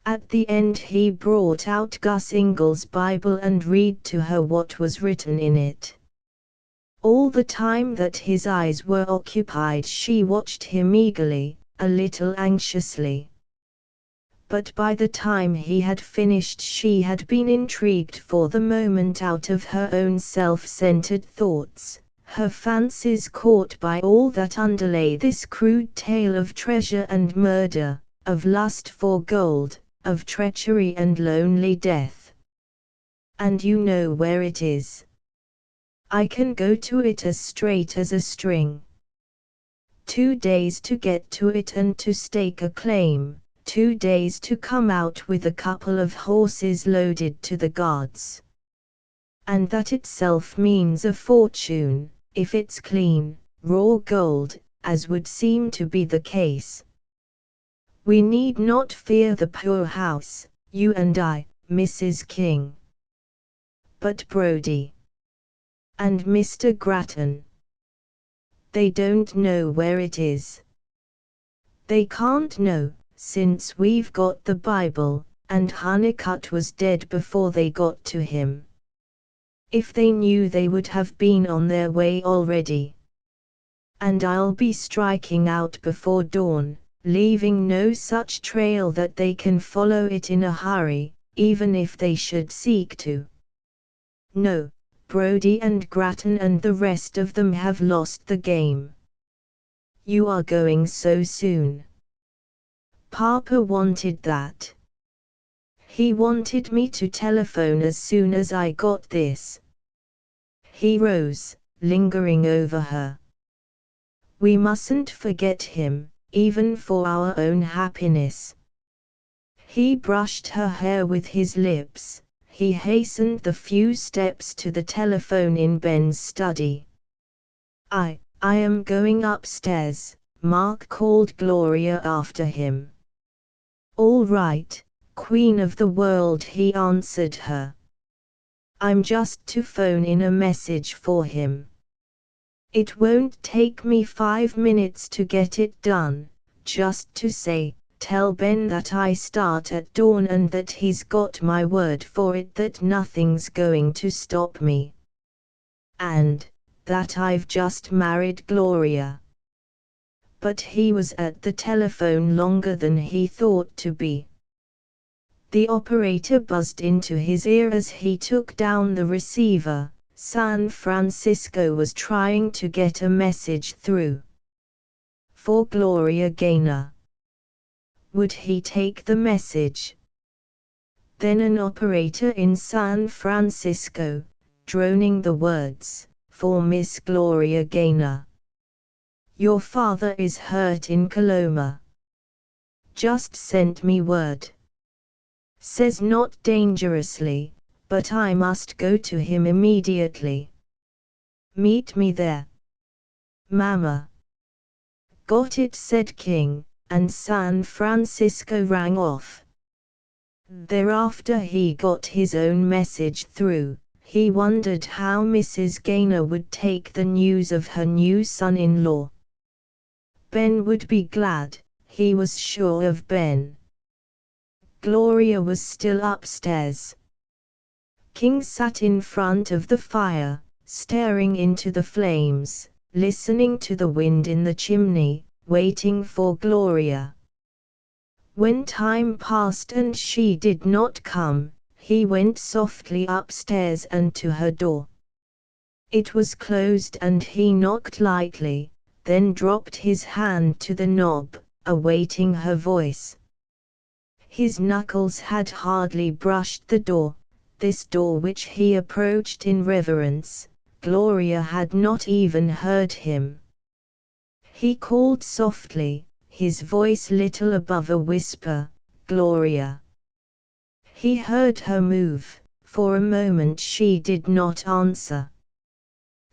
At the end he brought out Gus Ingall's Bible and read to her what was written in it. All the time that his eyes were occupied she watched him eagerly, a little anxiously. But by the time he had finished she had been intrigued for the moment out of her own self-centered thoughts, her fancies caught by all that underlay this crude tale of treasure and murder, of lust for gold, of treachery and lonely death. "And you know where it is?" "I can go to it as straight as a string." 2 days to get to it and to stake a claim, 2 days to come out with a couple of horses loaded to the gods. And that itself means a fortune, if it's clean, raw gold, as would seem to be the case. We need not fear the poor house, you and I, Mrs. King. But Brodie and Mr. Grattan, they don't know where it is. They can't know, since we've got the Bible, and Honeycutt was dead before they got to him. If they knew they would have been on their way already. And I'll be striking out before dawn, leaving no such trail that they can follow it in a hurry, even if they should seek to. No, Brodie and Grattan and the rest of them have lost the game. You are going so soon. Papa wanted that. He wanted me to telephone as soon as I got this. He rose, lingering over her. We mustn't forget him, even for our own happiness. He brushed her hair with his lips. He hastened the few steps to the telephone in Ben's study. I am going upstairs," Mark called Gloria after him. "All right, Queen of the World," he answered her. "I'm just to phone in a message for him. It won't take me 5 minutes to get it done, just to say, tell Ben that I start at dawn and that he's got my word for it that nothing's going to stop me. And that I've just married Gloria." But he was at the telephone longer than he thought to be. The operator buzzed into his ear as he took down the receiver. San Francisco was trying to get a message through. For Gloria Gaynor. Would he take the message? Then an operator in San Francisco, droning the words, "For Miss Gloria Gaynor. Your father is hurt in Coloma. Just sent me word. Says not dangerously, but I must go to him immediately. Meet me there. Mama." "Got it," said King, and San Francisco rang off. Thereafter he got his own message through. He wondered how Mrs. Gaynor would take the news of her new son-in-law. Ben would be glad, he was sure of Ben. Gloria was still upstairs. King sat in front of the fire, staring into the flames, listening to the wind in the chimney, waiting for Gloria. When time passed and she did not come, he went softly upstairs and to her door. It was closed and he knocked lightly, then dropped his hand to the knob, awaiting her voice. His knuckles had hardly brushed the door, this door which he approached in reverence. Gloria had not even heard him. He called softly, his voice little above a whisper, "Gloria." He heard her move. For a moment she did not answer.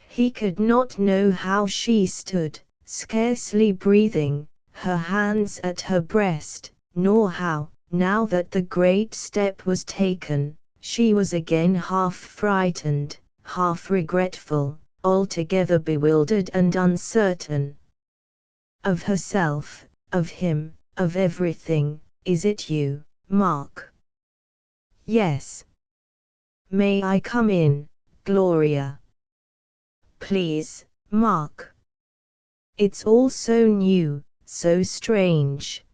He could not know how she stood, scarcely breathing, her hands at her breast, nor how, now that the great step was taken, she was again half frightened, half regretful, altogether bewildered and uncertain. Of herself, of him, of everything. "Is it you, Mark?" "Yes." "May I come in, Gloria?" "Please, Mark." "It's all so new, so strange.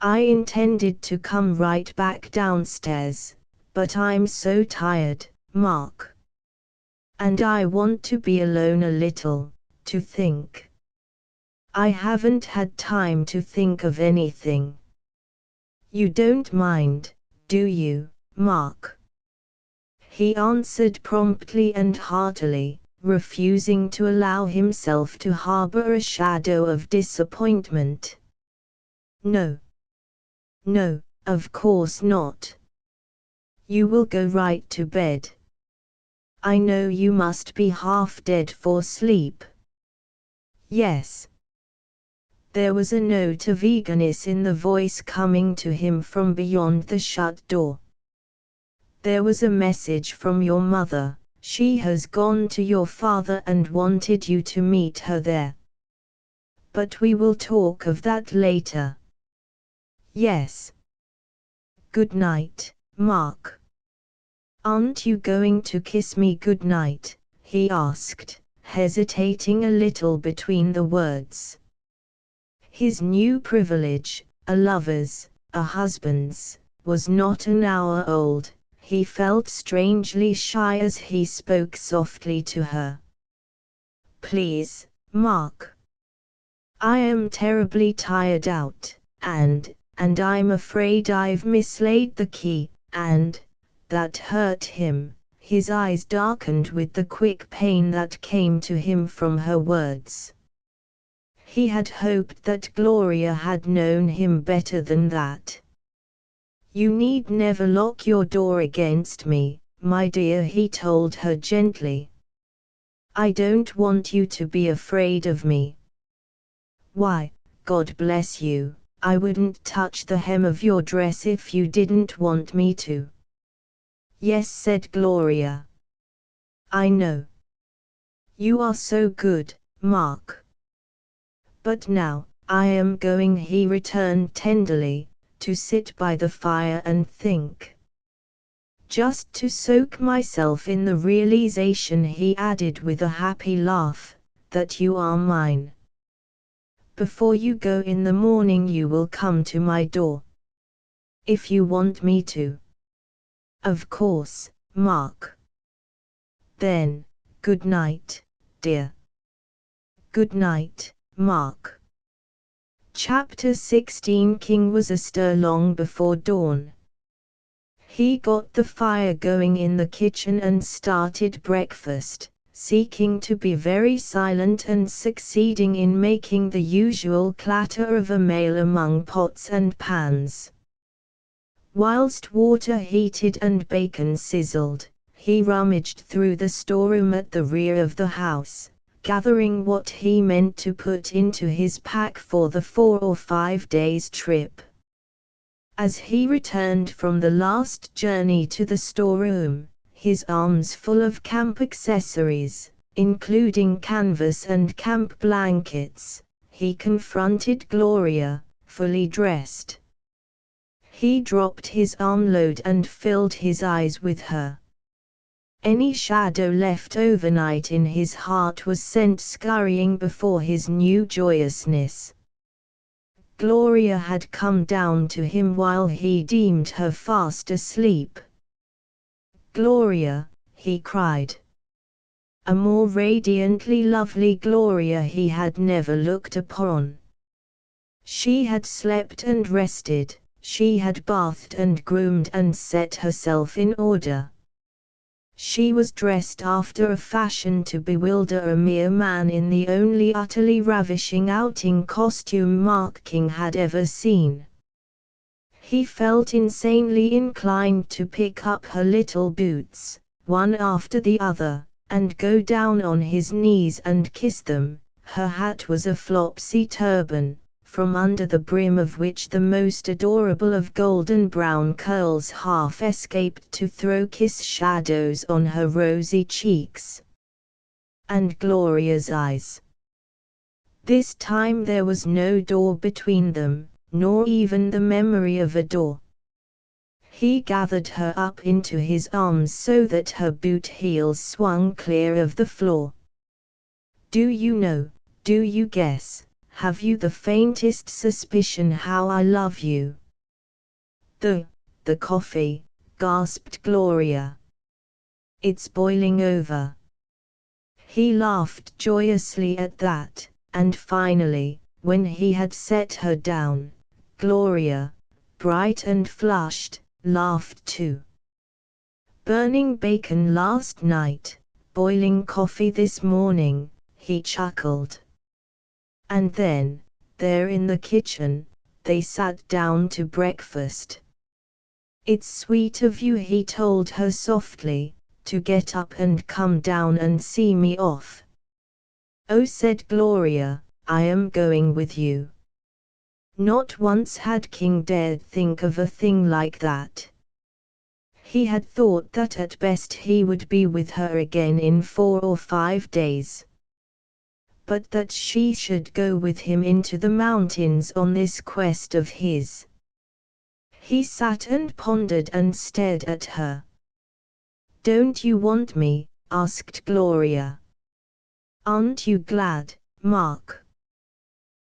I intended to come right back downstairs, but I'm so tired, Mark. And I want to be alone a little, to think. I haven't had time to think of anything." "You don't mind, do you, Mark?" He answered promptly and heartily, refusing to allow himself to harbor a shadow of disappointment. "No. No, of course not. You will go right to bed. I know you must be half dead for sleep." "Yes." There was a note of eagerness in the voice coming to him from beyond the shut door. "There was a message from your mother. She has gone to your father and wanted you to meet her there. But we will talk of that later." "Yes." "Good night, Mark." "Aren't you going to kiss me good night?" he asked, hesitating a little between the words. His new privilege, a lover's, a husband's, was not an hour old. He felt strangely shy as he spoke softly to her. "Please, Mark. I am terribly tired out, and I'm afraid I've mislaid the key, and that hurt him." His eyes darkened with the quick pain that came to him from her words. He had hoped that Gloria had known him better than that. "You need never lock your door against me, my dear," he told her gently. "I don't want you to be afraid of me. Why, God bless you, I wouldn't touch the hem of your dress if you didn't want me to." "Yes," said Gloria. "I know. You are so good, Mark. But now, I am going," he returned tenderly, "to sit by the fire and think. Just to soak myself in the realization," he added with a happy laugh, "that you are mine. Before you go in the morning you will come to my door. If you want me to." "Of course, Mark." "Then, good night, dear." "Good night, Mark." Chapter 16. King was astir long before dawn. He got the fire going in the kitchen and started breakfast, seeking to be very silent and succeeding in making the usual clatter of a mail among pots and pans. Whilst water heated and bacon sizzled, he rummaged through the storeroom at the rear of the house, gathering what he meant to put into his pack for the 4 or 5 days' trip. As he returned from the last journey to the storeroom, his arms full of camp accessories, including canvas and camp blankets, he confronted Gloria, fully dressed. He dropped his armload and filled his eyes with her. Any shadow left overnight in his heart was sent scurrying before his new joyousness. Gloria had come down to him while he deemed her fast asleep. "Gloria," he cried. A more radiantly lovely Gloria he had never looked upon. She had slept and rested, She had bathed and groomed and set herself in order. She was dressed after a fashion to bewilder a mere man in the only utterly ravishing outing costume Mark King had ever seen. He felt insanely inclined to pick up her little boots, one after the other, and go down on his knees and kiss them. Her hat was a flopsy turban, from under the brim of which the most adorable of golden brown curls half escaped to throw kiss shadows on her rosy cheeks. And Gloria's eyes. This time there was no door between them, nor even the memory of a door. He gathered her up into his arms so that her boot heels swung clear of the floor. Do you know, do you guess, have you the faintest suspicion how I love you? The coffee, gasped Gloria. It's boiling over. He laughed joyously at that, and finally, when he had set her down, Gloria, bright and flushed, laughed too. Burning bacon last night, boiling coffee this morning, he chuckled. And then, there in the kitchen, they sat down to breakfast. It's sweet of you, he told her softly, to get up and come down and see me off. Oh, said Gloria, I am going with you. Not once had King dared think of a thing like that. He had thought that at best he would be with her again in 4 or 5 days. But that she should go with him into the mountains on this quest of his. He sat and pondered and stared at her. Don't you want me? Asked Gloria. Aren't you glad, Mark?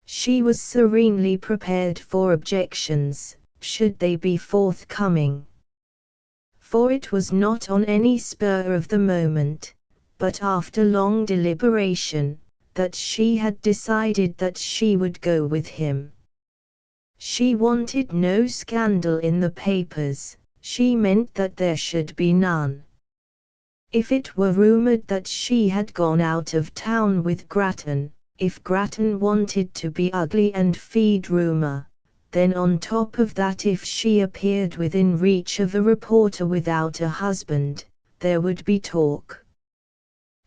She was serenely prepared for objections, should they be forthcoming. For it was not on any spur of the moment, but after long deliberation, that she had decided that she would go with him. She wanted no scandal in the papers, she meant that there should be none. If it were rumored that she had gone out of town with Grattan, if Grattan wanted to be ugly and feed rumor, then on top of that if she appeared within reach of a reporter without a husband, there would be talk.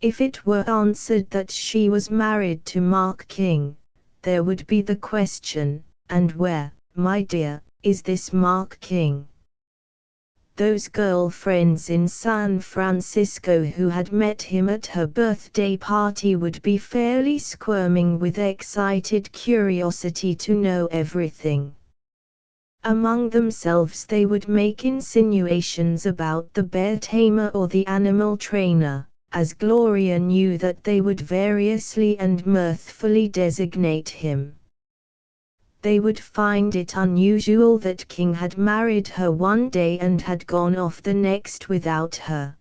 If it were answered that she was married to Mark King, there would be the question, and where, my dear, is this Mark King? Those girlfriends in San Francisco who had met him at her birthday party would be fairly squirming with excited curiosity to know everything. Among themselves they would make insinuations about the bear tamer or the animal trainer, as Gloria knew that they would variously and mirthfully designate him. They would find it unusual that King had married her one day and had gone off the next without her.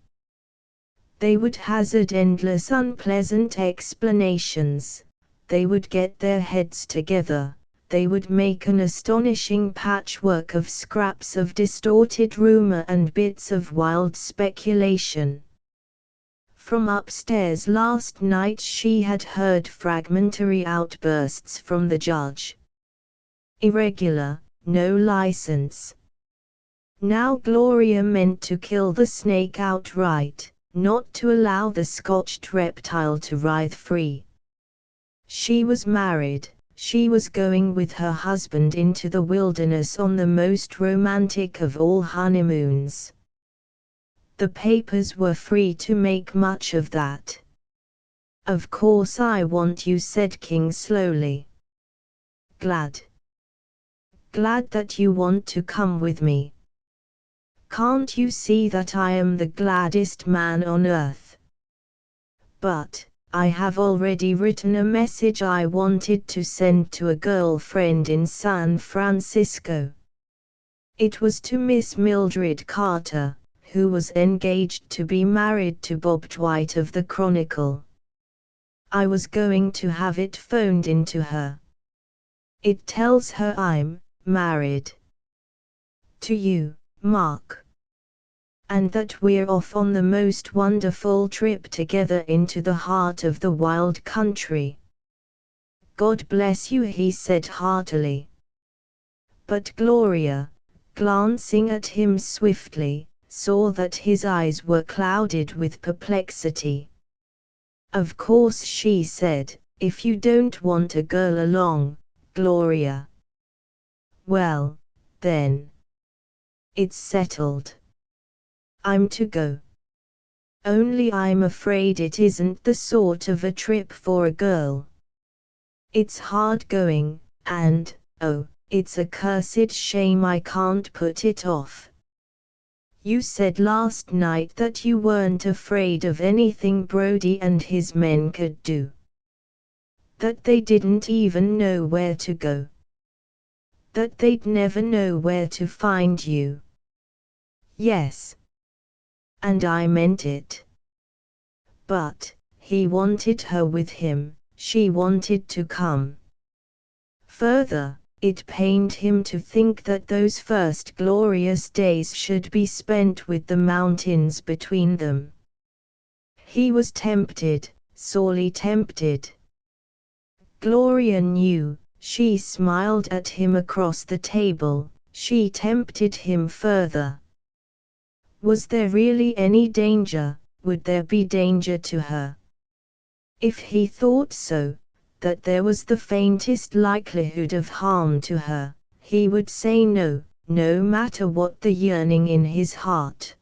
They would hazard endless unpleasant explanations, they would get their heads together, they would make an astonishing patchwork of scraps of distorted rumor and bits of wild speculation. From upstairs last night she had heard fragmentary outbursts from the judge. Irregular, no license. Now Gloria meant to kill the snake outright, not to allow the scotched reptile to writhe free. She was married, she was going with her husband into the wilderness on the most romantic of all honeymoons. The papers were free to make much of that. Of course I want you, said King slowly. Glad that you want to come with me. Can't you see that I am the gladdest man on earth? But, I have already written a message I wanted to send to a girlfriend in San Francisco. It was to Miss Mildred Carter, who was engaged to be married to Bob Dwight of the Chronicle. I was going to have it phoned into her. It tells her I'm married. To you, Mark. And that we're off on the most wonderful trip together into the heart of the wild country. God bless you, he said heartily. But Gloria, glancing at him swiftly, saw that his eyes were clouded with perplexity. Of course, she said, if you don't want a girl along, Gloria. Well, then. It's settled. I'm to go. Only I'm afraid it isn't the sort of a trip for a girl. It's hard going, and, oh, it's a cursed shame I can't put it off. You said last night that you weren't afraid of anything Brody and his men could do. That they didn't even know where to go. That they'd never know where to find you. Yes. And I meant it. But, he wanted her with him, she wanted to come. Further, it pained him to think that those first glorious days should be spent with the mountains between them. He was tempted, sorely tempted. Gloria knew, she smiled at him across the table, she tempted him further. Was there really any danger? Would there be danger to her? If he thought so, that there was the faintest likelihood of harm to her, he would say no, no matter what the yearning in his heart.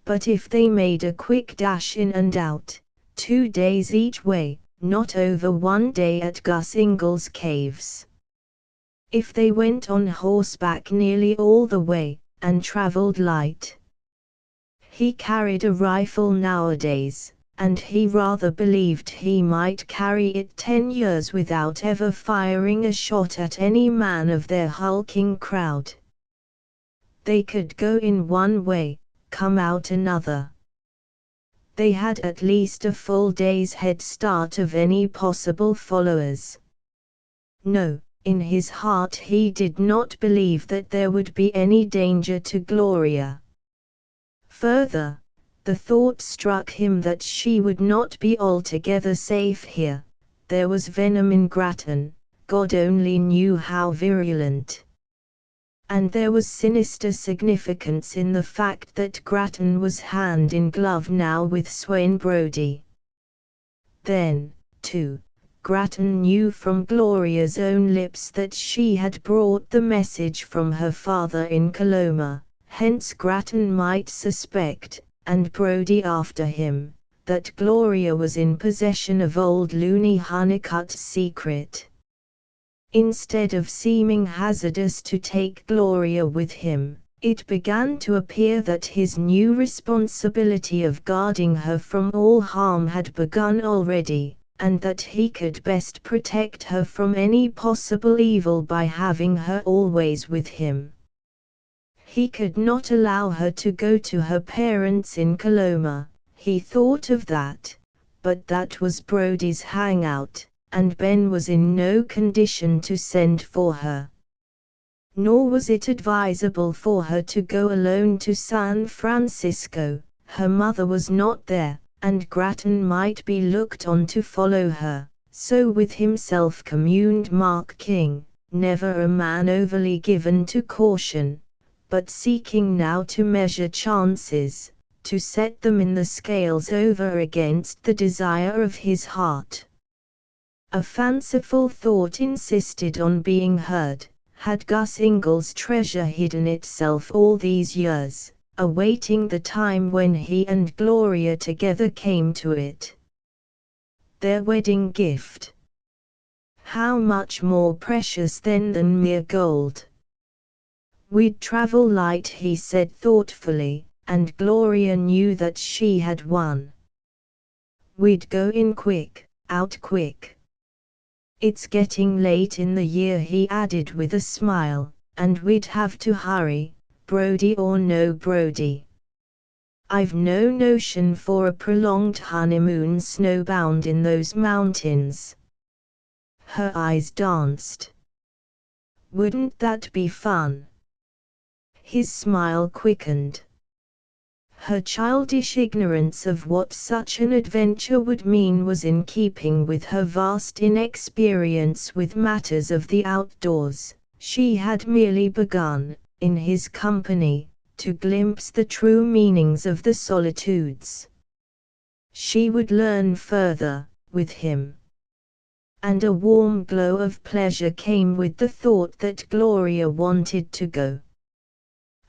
But if they made a quick dash in and out, 2 days each way, not over 1 day at Gus Ingall's caves. If they went on horseback nearly all the way, and traveled light. He carried a rifle nowadays, and he rather believed he might carry it 10 years without ever firing a shot at any man of their hulking crowd. They could go in one way, come out another. They had at least a full day's head start of any possible followers. No, in his heart he did not believe that there would be any danger to Gloria. Further, the thought struck him that she would not be altogether safe here. There was venom in Grattan, God only knew how virulent. And there was sinister significance in the fact that Grattan was hand in glove now with Swain Brody. Then, too, Grattan knew from Gloria's own lips that she had brought the message from her father in Coloma, hence Grattan might suspect, and Brody after him, that Gloria was in possession of old Looney Honeycutt's secret. Instead of seeming hazardous to take Gloria with him, it began to appear that his new responsibility of guarding her from all harm had begun already, and that he could best protect her from any possible evil by having her always with him. He could not allow her to go to her parents in Coloma, he thought of that, but that was Brody's hangout, and Ben was in no condition to send for her. Nor was it advisable for her to go alone to San Francisco, her mother was not there, and Grattan might be looked on to follow her, so with himself communed Mark King, never a man overly given to caution, but seeking now to measure chances, to set them in the scales over against the desire of his heart. A fanciful thought insisted on being heard. Had Gus Ingall's treasure hidden itself all these years, awaiting the time when he and Gloria together came to it? Their wedding gift. How much more precious then than mere gold? We'd travel light, he said thoughtfully, and Gloria knew that she had won. We'd go in quick, out quick. It's getting late in the year, he added with a smile, and we'd have to hurry, Brody or no Brody. I've no notion for a prolonged honeymoon snowbound in those mountains. Her eyes danced. Wouldn't that be fun? His smile quickened. Her childish ignorance of what such an adventure would mean was in keeping with her vast inexperience with matters of the outdoors. She had merely begun, in his company, to glimpse the true meanings of the solitudes. She would learn further, with him. And a warm glow of pleasure came with the thought that Gloria wanted to go.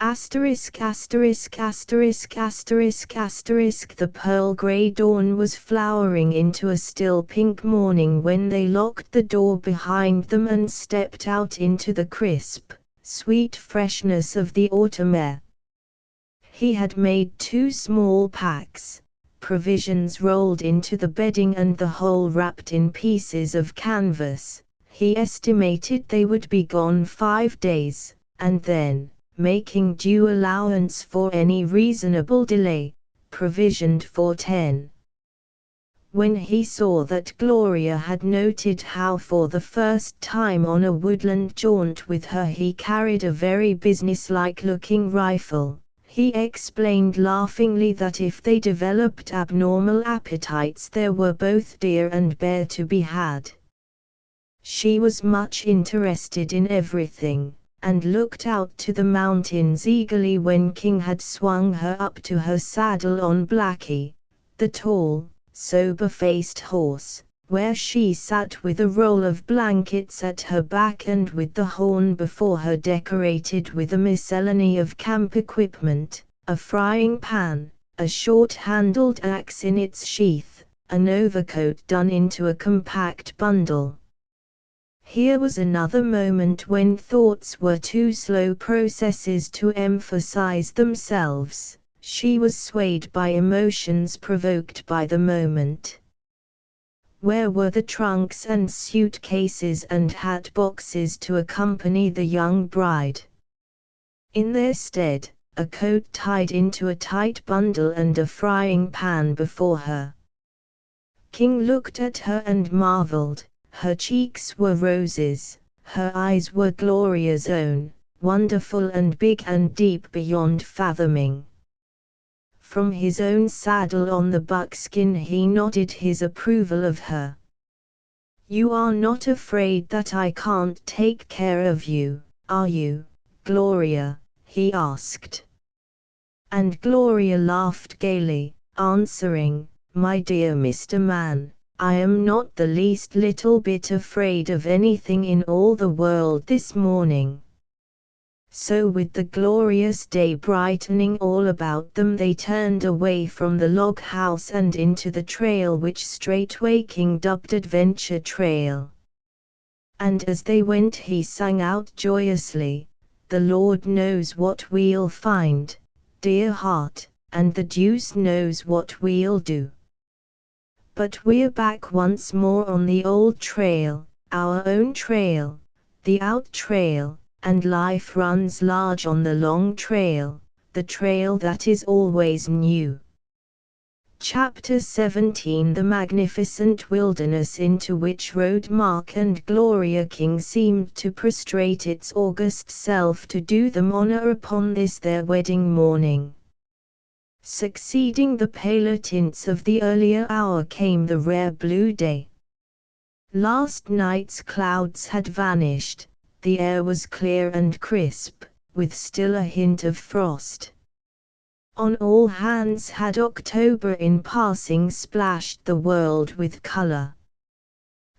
Asterisk asterisk asterisk asterisk asterisk. The pearl-grey dawn was flowering into a still pink morning when they locked the door behind them and stepped out into the crisp, sweet freshness of the autumn air. He had made 2 small packs, provisions rolled into the bedding and the whole wrapped in pieces of canvas. He estimated they would be gone 5 days, and then, making due allowance for any reasonable delay, provisioned for 10. When he saw that Gloria had noted how for the first time on a woodland jaunt with her he carried a very businesslike looking rifle, he explained laughingly that if they developed abnormal appetites there were both deer and bear to be had. She was much interested in everything, and looked out to the mountains eagerly when King had swung her up to her saddle on Blackie, the tall, sober-faced horse, where she sat with a roll of blankets at her back and with the horn before her decorated with a miscellany of camp equipment, a frying pan, a short-handled axe in its sheath, an overcoat done into a compact bundle. Here was another moment when thoughts were too slow processes to emphasize themselves. She was swayed by emotions provoked by the moment. Where were the trunks and suitcases and hat boxes to accompany the young bride? In their stead, a coat tied into a tight bundle and a frying pan before her. King looked at her and marveled. Her cheeks were roses, her eyes were Gloria's own, wonderful and big and deep beyond fathoming. From his own saddle on the buckskin he nodded his approval of her. "You are not afraid that I can't take care of you, are you, Gloria?" he asked. And Gloria laughed gaily, answering, "My dear Mr. Man, I am not the least little bit afraid of anything in all the world this morning." So with the glorious day brightening all about them they turned away from the log house and into the trail which straightway King dubbed Adventure Trail. And as they went he sang out joyously, "The Lord knows what we'll find, dear heart, and the deuce knows what we'll do. But we're back once more on the old trail, our own trail, the out trail, and life runs large on the long trail, the trail that is always new." Chapter 17. The magnificent wilderness into which rode Mark and Gloria King seemed to prostrate its august self to do them honor upon this their wedding morning. Succeeding the paler tints of the earlier hour came the rare blue day. Last night's clouds had vanished, the air was clear and crisp, with still a hint of frost. On all hands had October in passing splashed the world with color.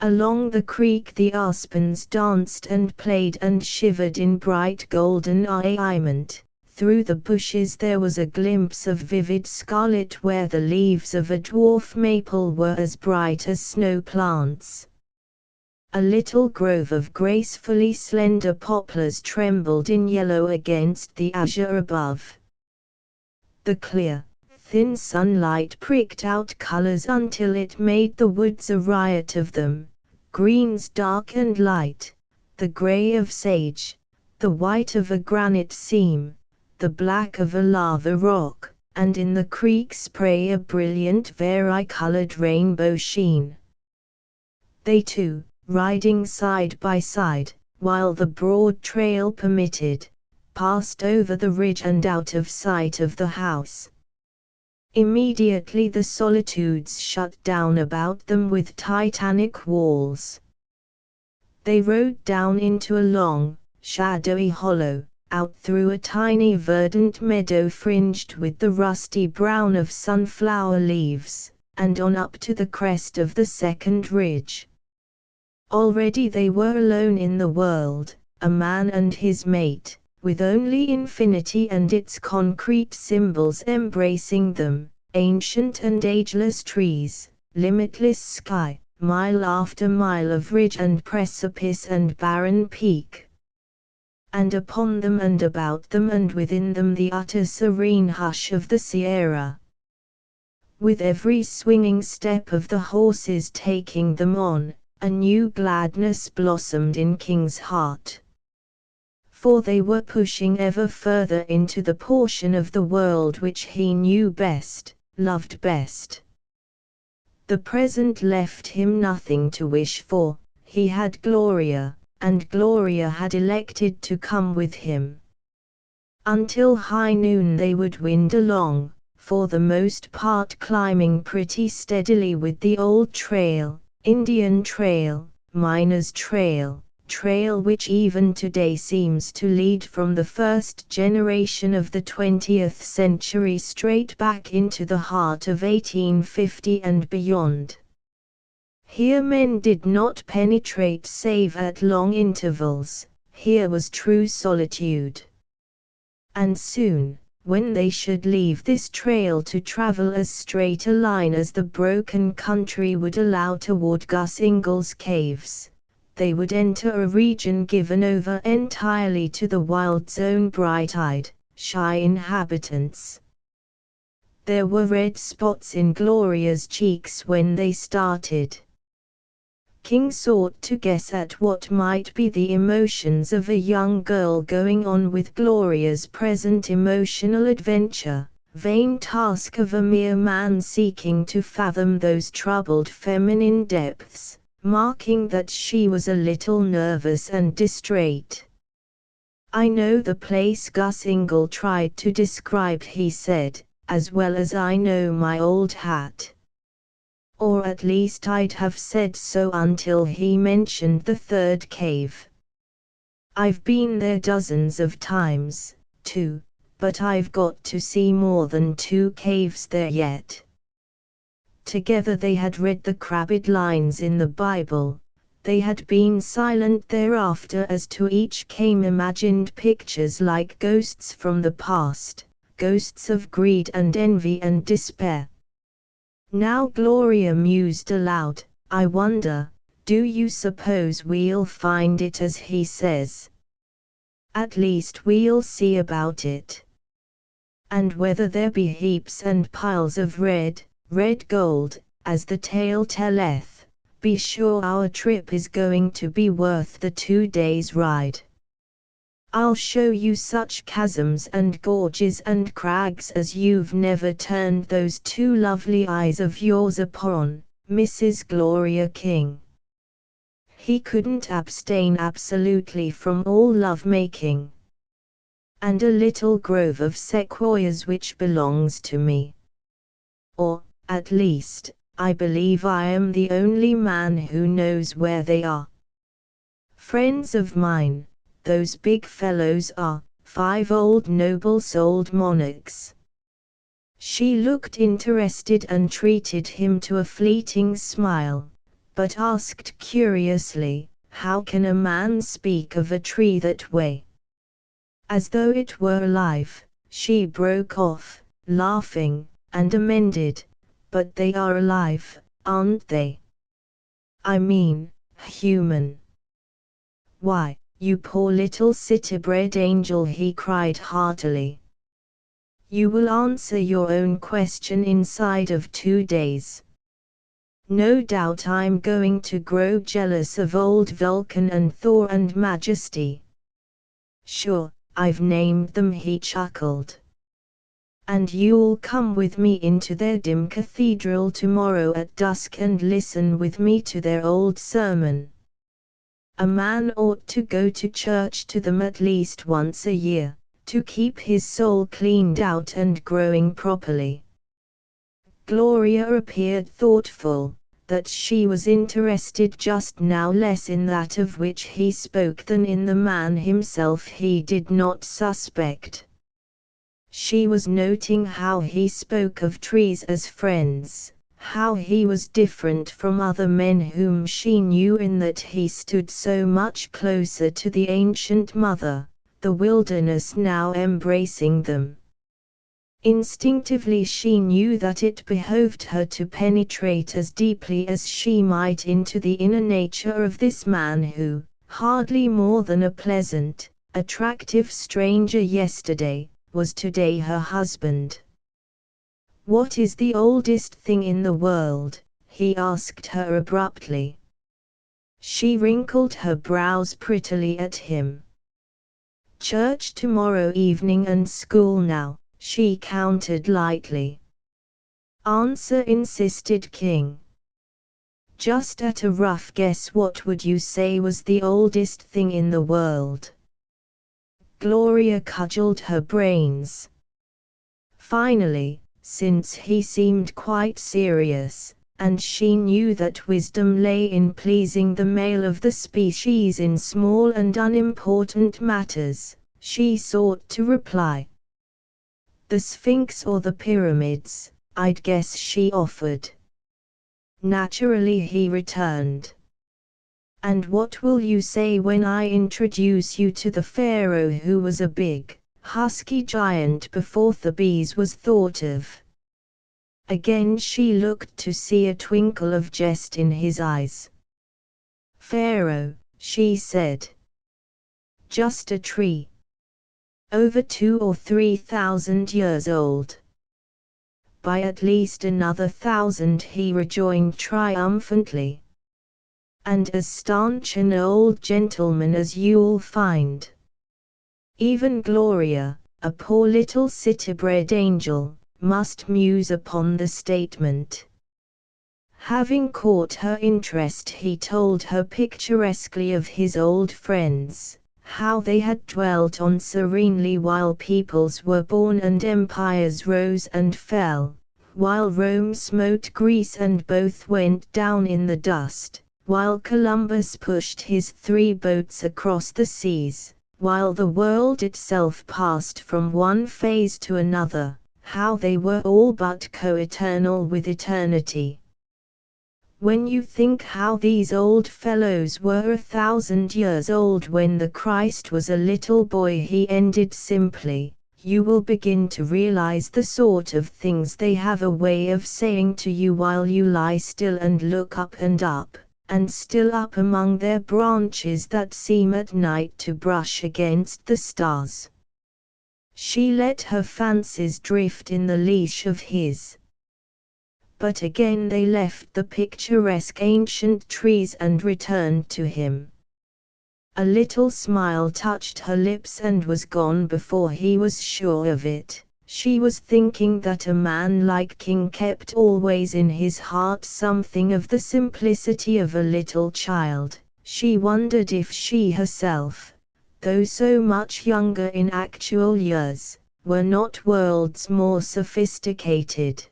Along the creek the aspens danced and played and shivered in bright golden ornament. Through the bushes there was a glimpse of vivid scarlet where the leaves of a dwarf maple were as bright as snow plants. A little grove of gracefully slender poplars trembled in yellow against the azure above. The clear, thin sunlight pricked out colors until it made the woods a riot of them, greens dark and light, the gray of sage, the white of a granite seam, the black of a lava rock, and in the creek spray a brilliant vari-colored rainbow sheen. They two, riding side by side, while the broad trail permitted, passed over the ridge and out of sight of the house. Immediately the solitudes shut down about them with titanic walls. They rode down into a long, shadowy hollow, out through a tiny verdant meadow fringed with the rusty brown of sunflower leaves, and on up to the crest of the second ridge. Already they were alone in the world, a man and his mate, with only infinity and its concrete symbols embracing them, ancient and ageless trees, limitless sky, mile after mile of ridge and precipice and barren peak. And upon them and about them and within them the utter serene hush of the Sierra. With every swinging step of the horses taking them on, a new gladness blossomed in King's heart. For they were pushing ever further into the portion of the world which he knew best, loved best. The present left him nothing to wish for. He had Gloria, and Gloria had elected to come with him. Until high noon they would wind along, for the most part climbing pretty steadily with the old trail, Indian trail, miner's trail, trail which even today seems to lead from the first generation of the 20th century straight back into the heart of 1850 and beyond. Here men did not penetrate save at long intervals, here was true solitude. And soon, when they should leave this trail to travel as straight a line as the broken country would allow toward Gus Ingall's caves, they would enter a region given over entirely to the wild's own bright-eyed, shy inhabitants. There were red spots in Gloria's cheeks when they started. King sought to guess at what might be the emotions of a young girl going on with Gloria's present emotional adventure, vain task of a mere man seeking to fathom those troubled feminine depths, marking that she was a little nervous and distraught. "I know the place Gus Ingall tried to describe," he said, "as well as I know my old hat." Or at least I'd have said so until he mentioned the third cave. "I've been there dozens of times, too, but I've got to see more than 2 caves there yet." Together they had read the crabbed lines in the Bible. They had been silent thereafter as to each came imagined pictures like ghosts from the past, ghosts of greed and envy and despair. Now Gloria mused aloud, "I wonder, do you suppose we'll find it as he says? At least we'll see about it. And whether there be heaps and piles of red gold, as the tale telleth, be sure our trip is going to be worth the 2 days' ride. I'll show you such chasms and gorges and crags as you've never turned those 2 lovely eyes of yours upon, Mrs. Gloria King." He couldn't abstain absolutely from all love-making. "And a little grove of sequoias which belongs to me. Or, at least, I believe I am the only man who knows where they are. Friends of mine, those big fellows are 5 old noble-souled monarchs." She looked interested and treated him to a fleeting smile, but asked curiously, "How can a man speak of a tree that way?" As though it were alive, she broke off, laughing, and amended, "But they are alive, aren't they? I mean, human." "Why, you poor little city-bred angel," he cried heartily. "You will answer your own question inside of 2 days. No doubt I'm going to grow jealous of old Vulcan and Thor and Majesty. Sure, I've named them," he chuckled. "And you'll come with me into their dim cathedral tomorrow at dusk and listen with me to their old sermon. A man ought to go to church to them at least once a year, to keep his soul cleaned out and growing properly. Gloria appeared thoughtful, that she was interested just now less in that of which he spoke than in the man himself he did not suspect. She was noting how he spoke of trees as friends, how he was different from other men whom she knew in that he stood so much closer to the ancient mother, the wilderness now embracing them. Instinctively she knew that it behoved her to penetrate as deeply as she might into the inner nature of this man who, hardly more than a pleasant, attractive stranger yesterday, was today her husband. "What is the oldest thing in the world?" he asked her abruptly. She wrinkled her brows prettily at him. "Church tomorrow evening and school now," she countered lightly. "Answer," insisted King. "Just at a rough guess, what would you say was the oldest thing in the world?" Gloria cudgelled her brains. Finally, since he seemed quite serious, and she knew that wisdom lay in pleasing the male of the species in small and unimportant matters, she sought to reply. "The Sphinx or the pyramids, I'd guess," she offered. "Naturally," he returned. "And what will you say when I introduce you to the pharaoh who was a big, husky giant before Thebes was thought of?" Again she looked to see a twinkle of jest in his eyes. "Pharaoh," she said. "Just a tree. Over 2,000 or 3,000 years old." "By at least another 1,000, he rejoined triumphantly. "And as staunch an old gentleman as you'll find." Even Gloria, a poor little city-bred angel, must muse upon the statement. Having caught her interest, he told her picturesquely of his old friends, how they had dwelt on serenely while peoples were born and empires rose and fell, while Rome smote Greece and both went down in the dust, while Columbus pushed his 3 boats across the seas, while the world itself passed from one phase to another, how they were all but co-eternal with eternity. "When you think how these old fellows were 1,000 years old when the Christ was a little boy," he ended simply, "you will begin to realize the sort of things they have a way of saying to you while you lie still and look up, and still up among their branches that seem at night to brush against the stars." She let her fancies drift in the leash of his. But again they left the picturesque ancient trees and returned to him. A little smile touched her lips and was gone before he was sure of it. She was thinking that a man like King kept always in his heart something of the simplicity of a little child. She wondered if she herself, though so much younger in actual years, were not worlds more sophisticated.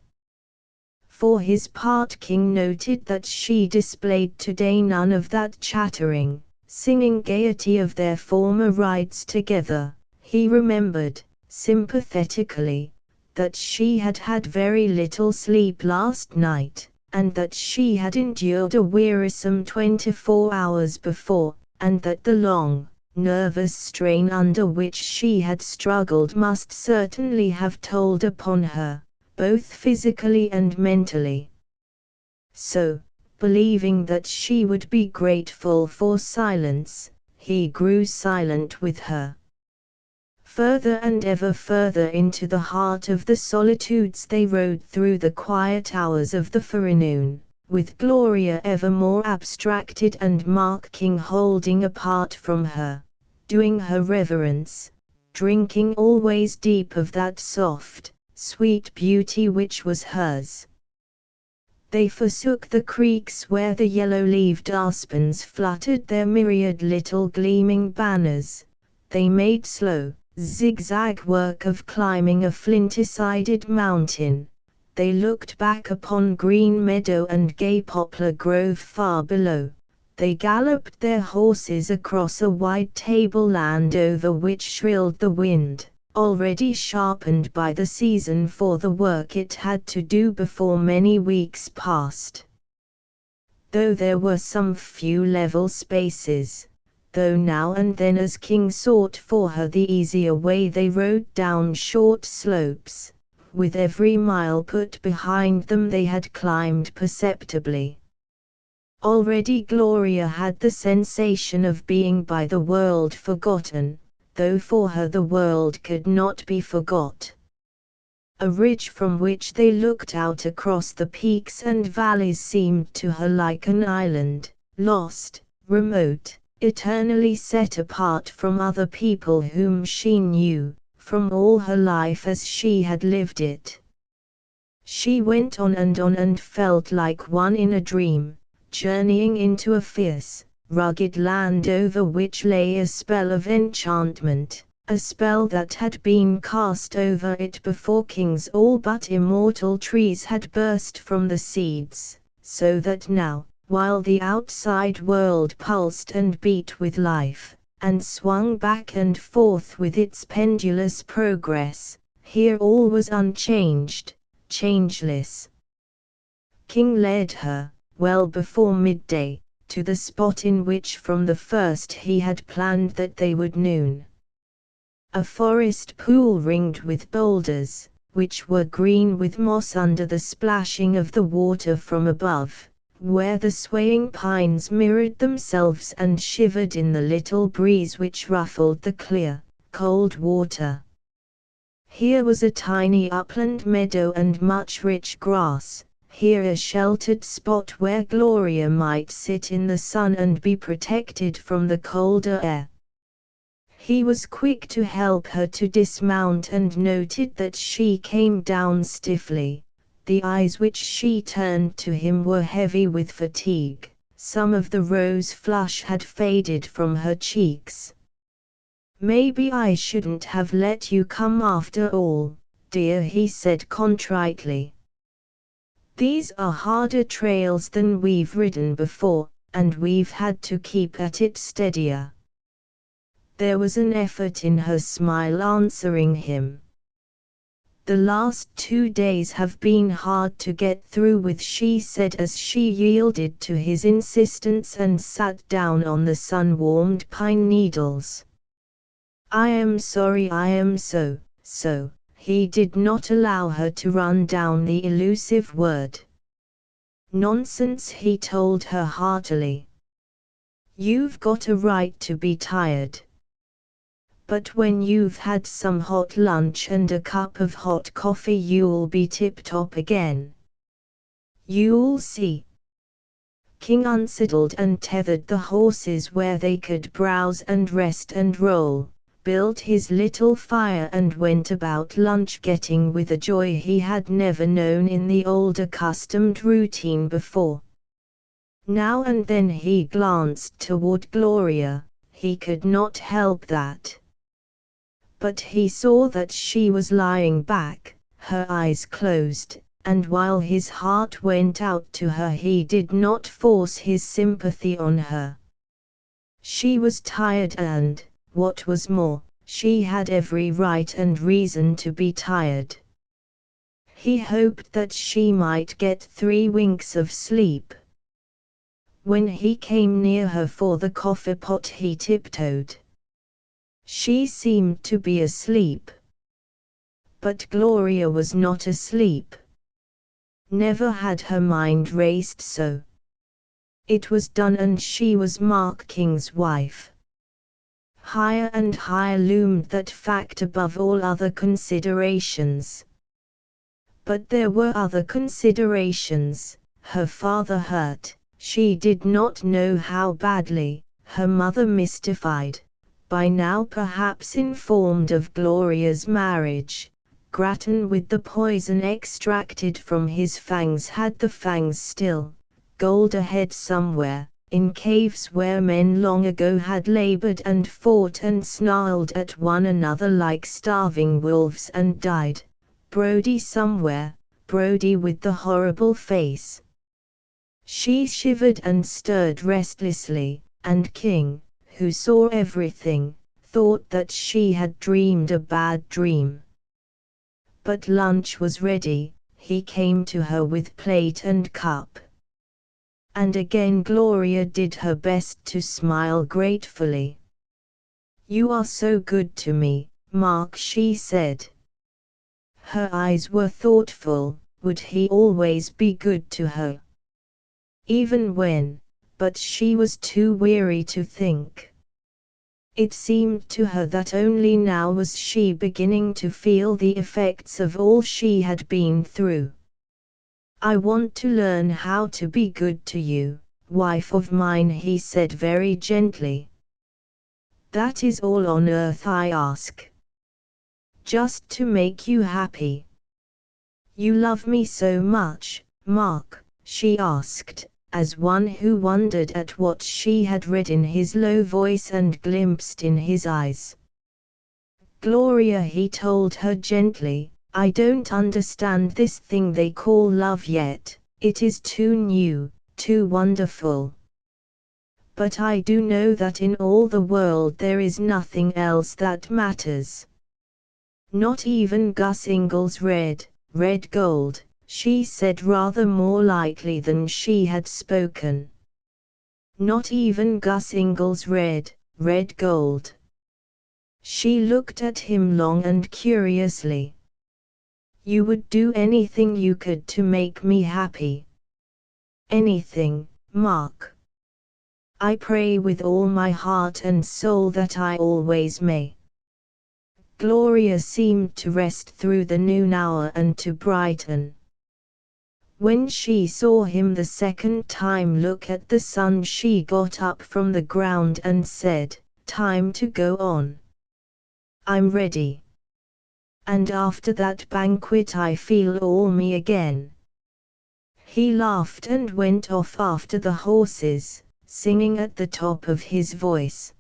For his part, King noted that she displayed today none of that chattering, singing gaiety of their former rides together. He remembered, sympathetically, that she had had very little sleep last night, and that she had endured a wearisome 24 hours before, and that the long, nervous strain under which she had struggled must certainly have told upon her, both physically and mentally. So, believing that she would be grateful for silence, he grew silent with her. Further and ever further into the heart of the solitudes they rode through the quiet hours of the forenoon, with Gloria ever more abstracted and Mark King holding apart from her, doing her reverence, drinking always deep of that soft, sweet beauty which was hers. They forsook the creeks where the yellow-leaved aspens fluttered their myriad little gleaming banners. They made slow, zigzag work of climbing a flinty-sided mountain. They looked back upon green meadow and gay poplar grove far below. They galloped their horses across a wide tableland over which shrilled the wind, already sharpened by the season for the work it had to do before many weeks passed. Though there were some few level spaces, though now and then as King sought for her the easier way they rode down short slopes, with every mile put behind them they had climbed perceptibly. Already Gloria had the sensation of being by the world forgotten, though for her the world could not be forgot. A ridge from which they looked out across the peaks and valleys seemed to her like an island, lost, remote, eternally set apart from other people whom she knew, from all her life as she had lived it. She went on and felt like one in a dream, journeying into a fierce, rugged land over which lay a spell of enchantment, a spell that had been cast over it before kings all but immortal trees had burst from the seeds, so that now, while the outside world pulsed and beat with life, and swung back and forth with its pendulous progress, here all was unchanged, changeless. King led her, well before midday, to the spot in which from the first he had planned that they would noon. A forest pool ringed with boulders, which were green with moss under the splashing of the water from above, where the swaying pines mirrored themselves and shivered in the little breeze which ruffled the clear, cold water. Here was a tiny upland meadow and much rich grass, here a sheltered spot where Gloria might sit in the sun and be protected from the colder air. He was quick to help her to dismount and noted that she came down stiffly. The eyes which she turned to him were heavy with fatigue, some of the rose flush had faded from her cheeks. "Maybe I shouldn't have let you come after all, dear," he said contritely. "These are harder trails than we've ridden before, and we've had to keep at it steadier." There was an effort in her smile answering him. "The last 2 days have been hard to get through with," she said as she yielded to his insistence and sat down on the sun-warmed pine needles. "I am sorry I am so. He did not allow her to run down the elusive word. "Nonsense," he told her heartily. "You've got a right to be tired. But when you've had some hot lunch and a cup of hot coffee you'll be tip-top again. You'll see." King unsaddled and tethered the horses where they could browse and rest and roll, built his little fire and went about lunch getting with a joy he had never known in the old accustomed routine before. Now and then he glanced toward Gloria, he could not help that. But he saw that she was lying back, her eyes closed, and while his heart went out to her he did not force his sympathy on her. She was tired and, what was more, she had every right and reason to be tired. He hoped that she might get 3 winks of sleep. When he came near her for the coffee pot he tiptoed. She seemed to be asleep. But Gloria was not asleep. Never had her mind raced so. It was done and she was Mark King's wife. Higher and higher loomed that fact above all other considerations. But there were other considerations. Her father hurt, she did not know how badly, her mother mystified, by now perhaps informed of Gloria's marriage. Grattan with the poison extracted from his fangs had the fangs still, gold ahead somewhere, in caves where men long ago had labored and fought and snarled at one another like starving wolves and died. Brody somewhere, Brody with the horrible face. She shivered and stirred restlessly, and King, who saw everything, thought that she had dreamed a bad dream. But lunch was ready. He came to her with plate and cup. And again Gloria did her best to smile gratefully. "You are so good to me, Mark," she said. Her eyes were thoughtful. Would he always be good to her? Even when, but she was too weary to think. It seemed to her that only now was she beginning to feel the effects of all she had been through. "I want to learn how to be good to you, wife of mine," he said very gently. "That is all on earth I ask. Just to make you happy." "You love me so much, Mark?" she asked, as one who wondered at what she had read in his low voice and glimpsed in his eyes. "Gloria," he told her gently, "I don't understand this thing they call love yet. It is too new, too wonderful. But I do know that in all the world there is nothing else that matters. Not even Gus Ingall's red gold," she said rather more lightly than she had spoken. "Not even Gus Ingall's red gold." She looked at him long and curiously. "You would do anything you could to make me happy?" "Anything, Mark. I pray with all my heart and soul that I always may." Gloria seemed to rest through the noon hour and to brighten. When she saw him the second time look at the sun, she got up from the ground and said, "Time to go on. I'm ready. And after that banquet I feel all me again." He laughed and went off after the horses, singing at the top of his voice.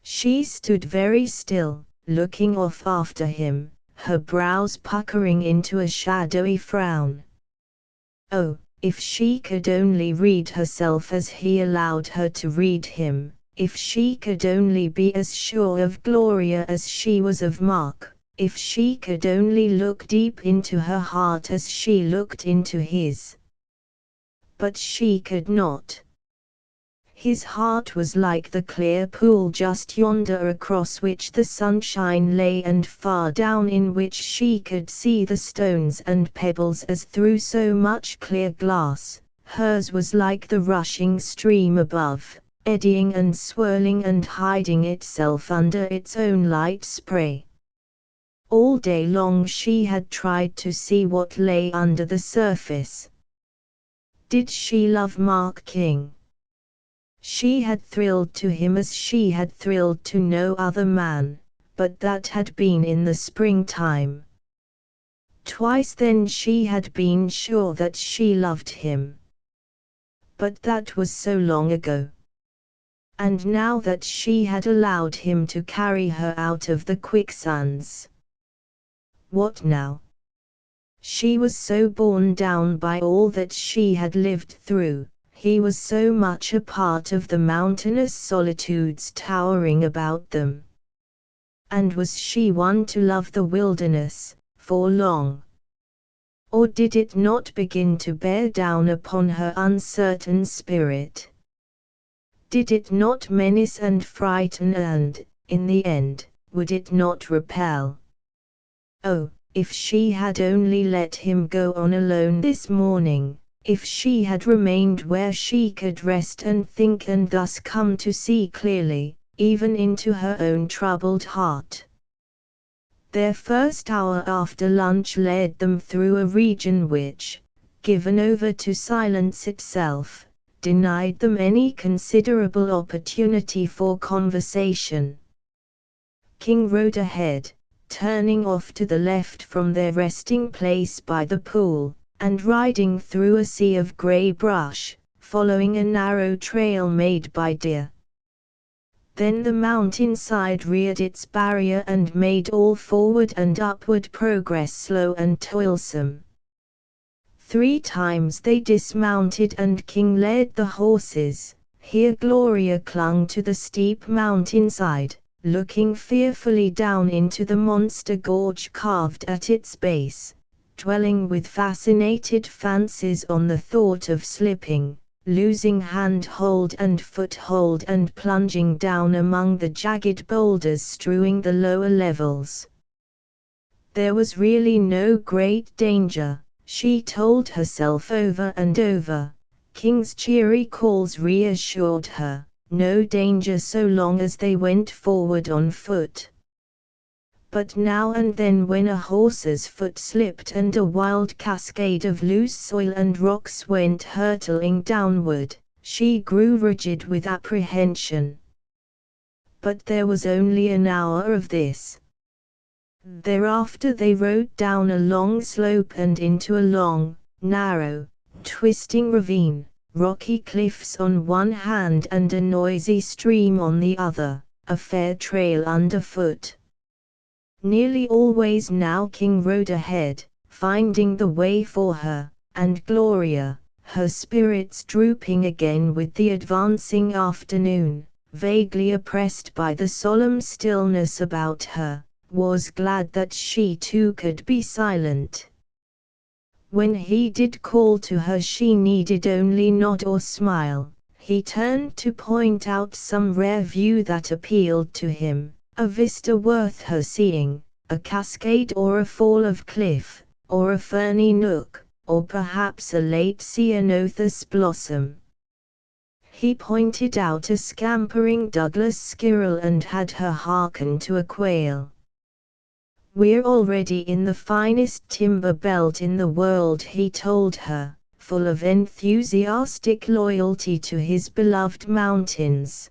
She stood very still, looking off after him, her brows puckering into a shadowy frown. Oh, if she could only read herself as he allowed her to read him, if she could only be as sure of Gloria as she was of Mark, if she could only look deep into her heart as she looked into his. But she could not. His heart was like the clear pool just yonder across which the sunshine lay, and far down in which she could see the stones and pebbles as through so much clear glass. Hers was like the rushing stream above, eddying and swirling and hiding itself under its own light spray. All day long she had tried to see what lay under the surface. Did she love Mark King? She had thrilled to him as she had thrilled to no other man, but that had been in the springtime. Twice then she had been sure that she loved him. But that was so long ago. And now that she had allowed him to carry her out of the quicksands. What now? She was so borne down by all that she had lived through. He was so much a part of the mountainous solitudes towering about them. And was she one to love the wilderness, for long? Or did it not begin to bear down upon her uncertain spirit? Did it not menace and frighten and, in the end, would it not repel? Oh, if she had only let him go on alone this morning! If she had remained where she could rest and think and thus come to see clearly, even into her own troubled heart. Their first hour after lunch led them through a region which, given over to silence itself, denied them any considerable opportunity for conversation. King rode ahead, turning off to the left from their resting place by the pool, and riding through a sea of grey brush, following a narrow trail made by deer. Then the mountainside reared its barrier and made all forward and upward progress slow and toilsome. 3 times they dismounted and King led the horses. Here Gloria clung to the steep mountainside, looking fearfully down into the monster gorge carved at its base, dwelling with fascinated fancies on the thought of slipping, losing handhold and foothold and plunging down among the jagged boulders strewing the lower levels. There was really no great danger, she told herself over and over. King's cheery calls reassured her, no danger so long as they went forward on foot. But now and then when a horse's foot slipped and a wild cascade of loose soil and rocks went hurtling downward, she grew rigid with apprehension. But there was only an hour of this. Thereafter they rode down a long slope and into a long, narrow, twisting ravine, rocky cliffs on one hand and a noisy stream on the other, a fair trail underfoot. Nearly always now King rode ahead, finding the way for her, and Gloria, her spirits drooping again with the advancing afternoon, vaguely oppressed by the solemn stillness about her, was glad that she too could be silent. When he did call to her she needed only nod or smile. He turned to point out some rare view that appealed to him, a vista worth her seeing, a cascade or a fall of cliff, or a ferny nook, or perhaps a late ceanothus blossom. He pointed out a scampering Douglas squirrel and had her hearken to a quail. "We're already in the finest timber belt in the world," he told her, full of enthusiastic loyalty to his beloved mountains.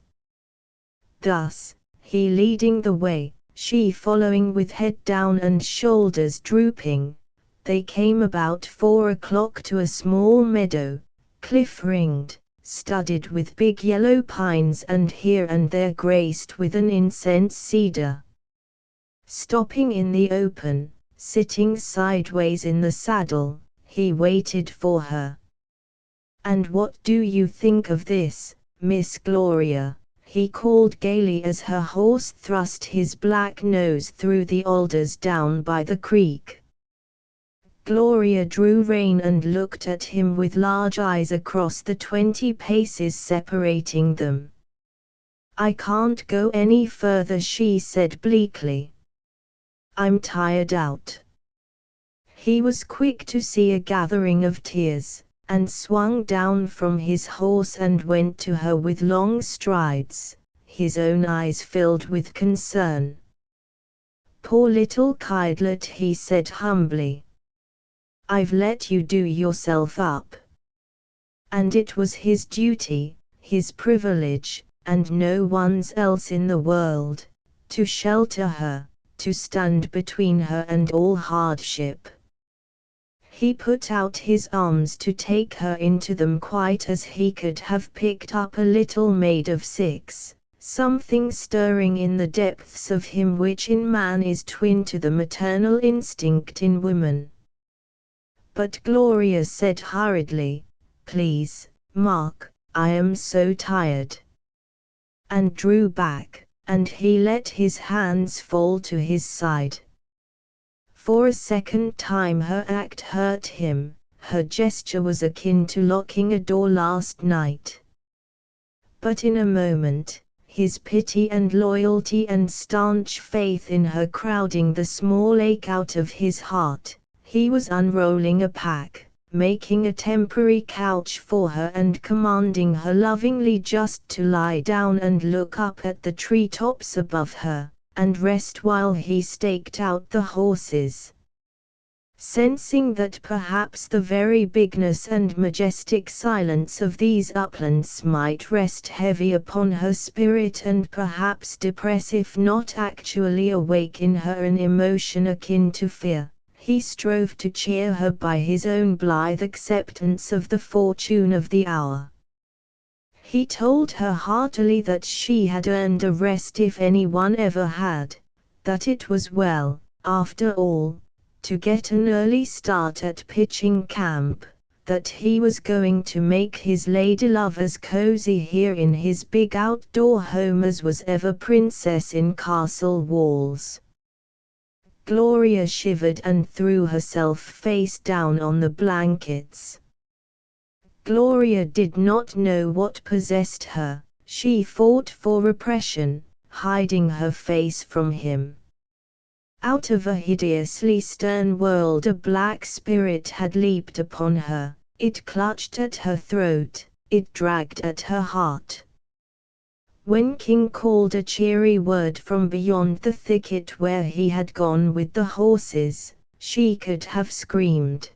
Thus, he leading the way, she following with head down and shoulders drooping, they came about 4 o'clock to a small meadow, cliff-ringed, studded with big yellow pines and here and there graced with an incense cedar. Stopping in the open, sitting sideways in the saddle, he waited for her. "And what do you think of this, Miss Gloria?" he called gaily as her horse thrust his black nose through the alders down by the creek. Gloria drew rein and looked at him with large eyes across the 20 paces separating them. "I can't go any further," she said bleakly. "I'm tired out." He was quick to see a gathering of tears, and swung down from his horse and went to her with long strides, his own eyes filled with concern. "Poor little Kidlet," he said humbly. "I've let you do yourself up." And it was his duty, his privilege, and no one's else in the world, to shelter her, to stand between her and all hardship. He put out his arms to take her into them quite as he could have picked up a little maid of 6, something stirring in the depths of him which in man is twin to the maternal instinct in woman. But Gloria said hurriedly, "Please, Mark, I am so tired," and drew back, and he let his hands fall to his side. For a second time her act hurt him, her gesture was akin to locking a door last night. But in a moment, his pity and loyalty and staunch faith in her crowding the small ache out of his heart, he was unrolling a pack, making a temporary couch for her and commanding her lovingly just to lie down and look up at the treetops above her, and rest while he staked out the horses. Sensing that perhaps the very bigness and majestic silence of these uplands might rest heavy upon her spirit and perhaps depress if not actually awaken her an emotion akin to fear, he strove to cheer her by his own blithe acceptance of the fortune of the hour. He told her heartily that she had earned a rest if anyone ever had, that it was well, after all, to get an early start at pitching camp, that he was going to make his ladylove as cozy here in his big outdoor home as was ever princess in castle walls. Gloria shivered and threw herself face down on the blankets. Gloria did not know what possessed her. She fought for repression, hiding her face from him. Out of a hideously stern world a black spirit had leaped upon her. It clutched at her throat, it dragged at her heart. When King called a cheery word from beyond the thicket where he had gone with the horses, she could have screamed.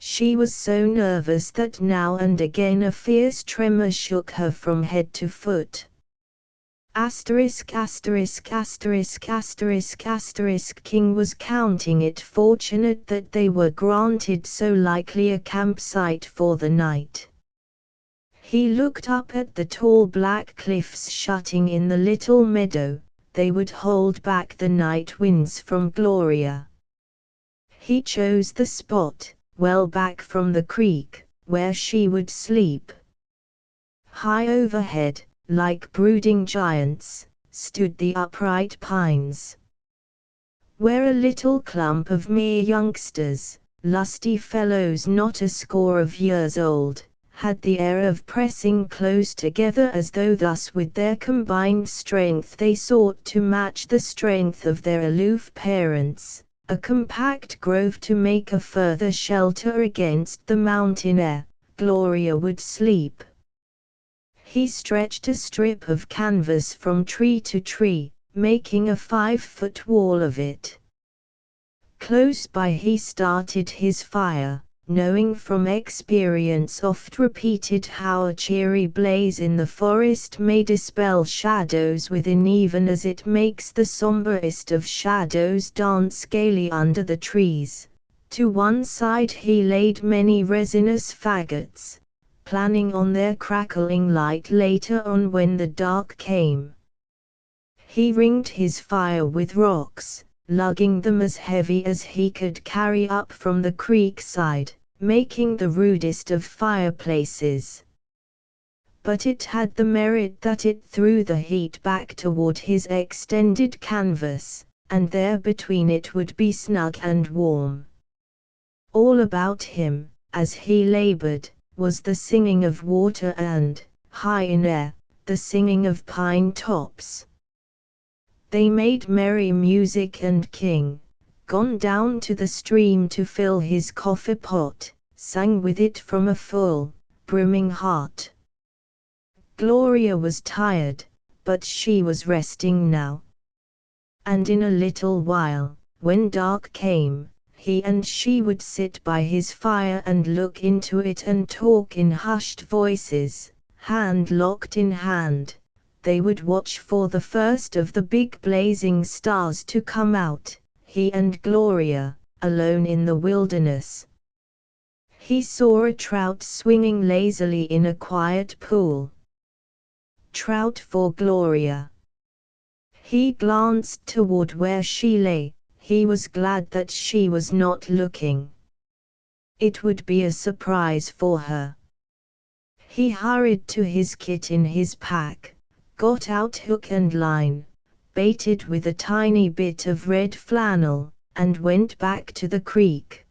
She was so nervous that now and again a fierce tremor shook her from head to foot. Asterisk asterisk asterisk asterisk asterisk King was counting it fortunate that they were granted so likely a campsite for the night. He looked up at the tall black cliffs shutting in the little meadow. They would hold back the night winds from Gloria. He chose the spot, well back from the creek, where she would sleep. High overhead, like brooding giants, stood the upright pines. Where a little clump of mere youngsters, lusty fellows not a score of years old, had the air of pressing close together as though thus with their combined strength they sought to match the strength of their aloof parents, a compact grove to make a further shelter against the mountain air, Gloria would sleep. He stretched a strip of canvas from tree to tree, making a 5-foot wall of it. Close by he started his fire, knowing from experience oft repeated how a cheery blaze in the forest may dispel shadows within even as it makes the somberest of shadows dance gaily under the trees. To one side he laid many resinous faggots, planning on their crackling light later on when the dark came. He ringed his fire with rocks, lugging them as heavy as he could carry up from the creek side, making the rudest of fireplaces. But it had the merit that it threw the heat back toward his extended canvas, and there between it would be snug and warm. All about him, as he labored, was the singing of water and, high in air, the singing of pine tops. They made merry music and King, gone down to the stream to fill his coffee pot, sang with it from a full, brimming heart. Gloria was tired, but she was resting now. And in a little while, when dark came, he and she would sit by his fire and look into it and talk in hushed voices, hand locked in hand. They would watch for the first of the big blazing stars to come out, he and Gloria, alone in the wilderness. He saw a trout swinging lazily in a quiet pool. Trout for Gloria. He glanced toward where she lay. He was glad that she was not looking. It would be a surprise for her. He hurried to his kit in his pack, got out hook and line, baited with a tiny bit of red flannel, and went back to the creek.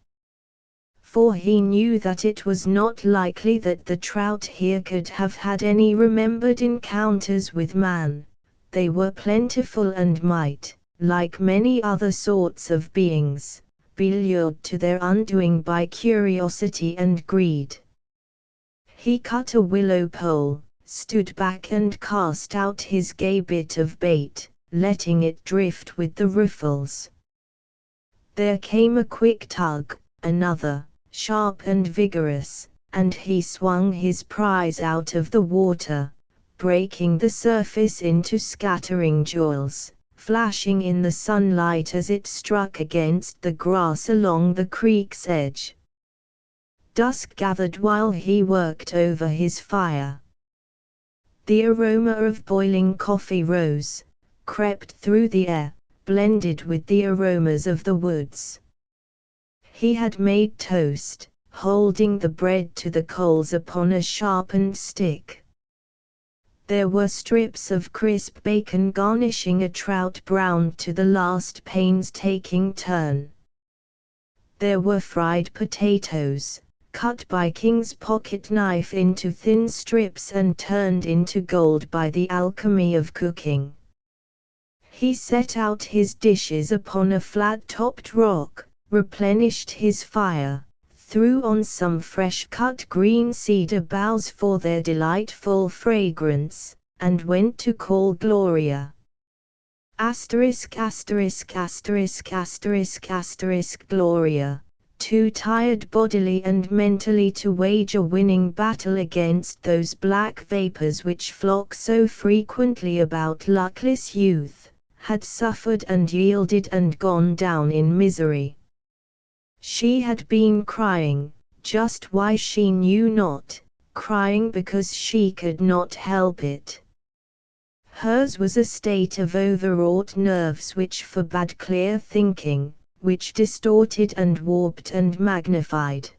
For he knew that it was not likely that the trout here could have had any remembered encounters with man. They were plentiful and might, like many other sorts of beings, be lured to their undoing by curiosity and greed. He cut a willow pole, stood back and cast out his gay bit of bait, letting it drift with the riffles. There came a quick tug, another, sharp and vigorous, and he swung his prize out of the water, breaking the surface into scattering jewels, flashing in the sunlight as it struck against the grass along the creek's edge. Dusk gathered while he worked over his fire. The aroma of boiling coffee rose, crept through the air, blended with the aromas of the woods. He had made toast, holding the bread to the coals upon a sharpened stick. There were strips of crisp bacon garnishing a trout browned to the last painstaking turn. There were fried potatoes, cut by King's pocket knife into thin strips and turned into gold by the alchemy of cooking. He set out his dishes upon a flat-topped rock, replenished his fire, threw on some fresh-cut green cedar boughs for their delightful fragrance, and went to call Gloria. Gloria, too tired bodily and mentally to wage a winning battle against those black vapors which flock so frequently about luckless youth, had suffered and yielded and gone down in misery. She had been crying, just why she knew not, crying because she could not help it. Hers was a state of overwrought nerves which forbade clear thinking, which distorted and warped and magnified.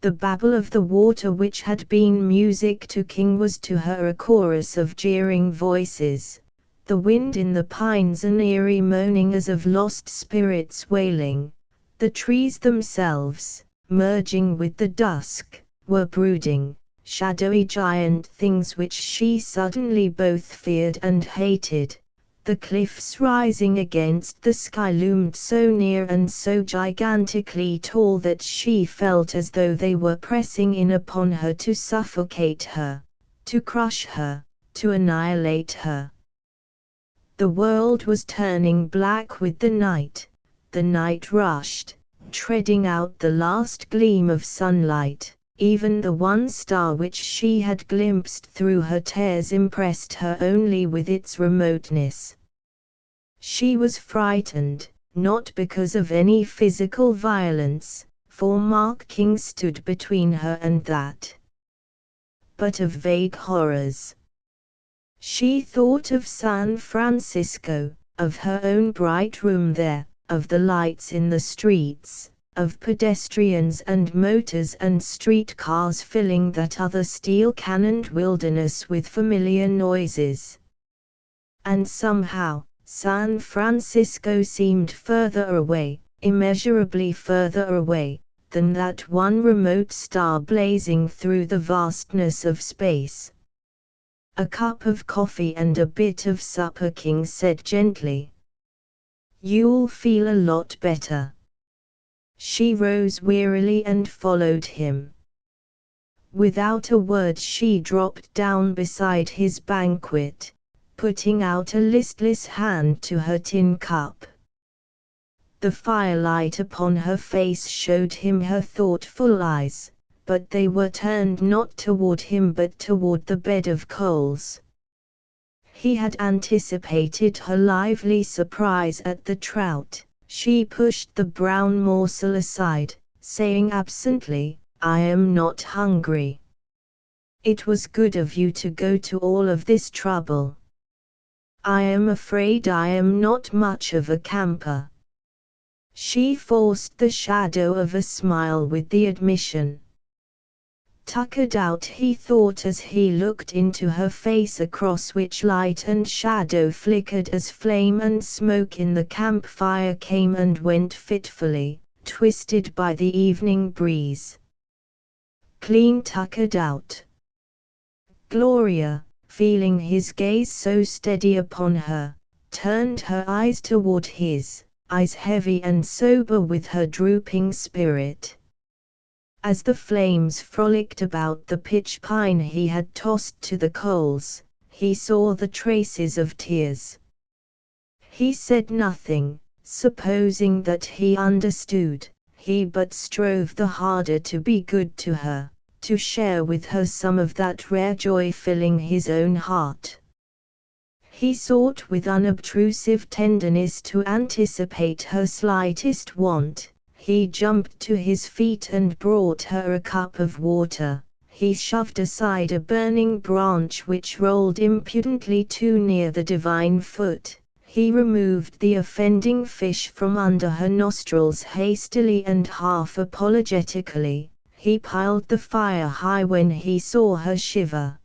The babble of the water which had been music to King was to her a chorus of jeering voices, the wind in the pines an eerie moaning as of lost spirits wailing. The trees themselves, merging with the dusk, were brooding, shadowy giant things which she suddenly both feared and hated. The cliffs rising against the sky loomed so near and so gigantically tall that she felt as though they were pressing in upon her to suffocate her, to crush her, to annihilate her. The world was turning black with the night. The night rushed, treading out the last gleam of sunlight. Even the one star which she had glimpsed through her tears impressed her only with its remoteness. She was frightened, not because of any physical violence, for Mark King stood between her and that, but of vague horrors. She thought of San Francisco, of her own bright room there, of the lights in the streets, of pedestrians and motors and streetcars filling that other steel-cannoned wilderness with familiar noises. And somehow, San Francisco seemed further away, immeasurably further away, than that one remote star blazing through the vastness of space. "A cup of coffee and a bit of supper," King said gently. "You'll feel a lot better." She rose wearily and followed him. Without a word she dropped down beside his banquet, putting out a listless hand to her tin cup. The firelight upon her face showed him her thoughtful eyes, but they were turned not toward him but toward the bed of coals. He had anticipated her lively surprise at the trout. She pushed the brown morsel aside, saying absently, "I am not hungry." "It was good of you to go to all of this trouble." "I am afraid I am not much of a camper." She forced the shadow of a smile with the admission. Tuckered out, he thought as he looked into her face across which light and shadow flickered as flame and smoke in the campfire came and went fitfully, twisted by the evening breeze. Clean tuckered out. Gloria, feeling his gaze so steady upon her, turned her eyes toward his, eyes heavy and sober with her drooping spirit. As the flames frolicked about the pitch pine he had tossed to the coals, he saw the traces of tears. He said nothing, supposing that he understood. He but strove the harder to be good to her, to share with her some of that rare joy filling his own heart. He sought with unobtrusive tenderness to anticipate her slightest want. He jumped to his feet and brought her a cup of water. he shoved aside a burning branch which rolled impudently too near the divine foot. He removed the offending fish from under her nostrils hastily and half apologetically. He piled the fire high when he saw her shiver.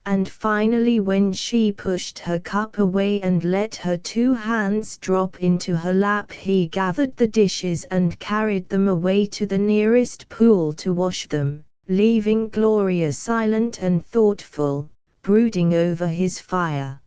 And finally, when she pushed her cup away and let her two hands drop into her lap, he gathered the dishes and carried them away to the nearest pool to wash them, leaving Gloria silent and thoughtful, brooding over his fire.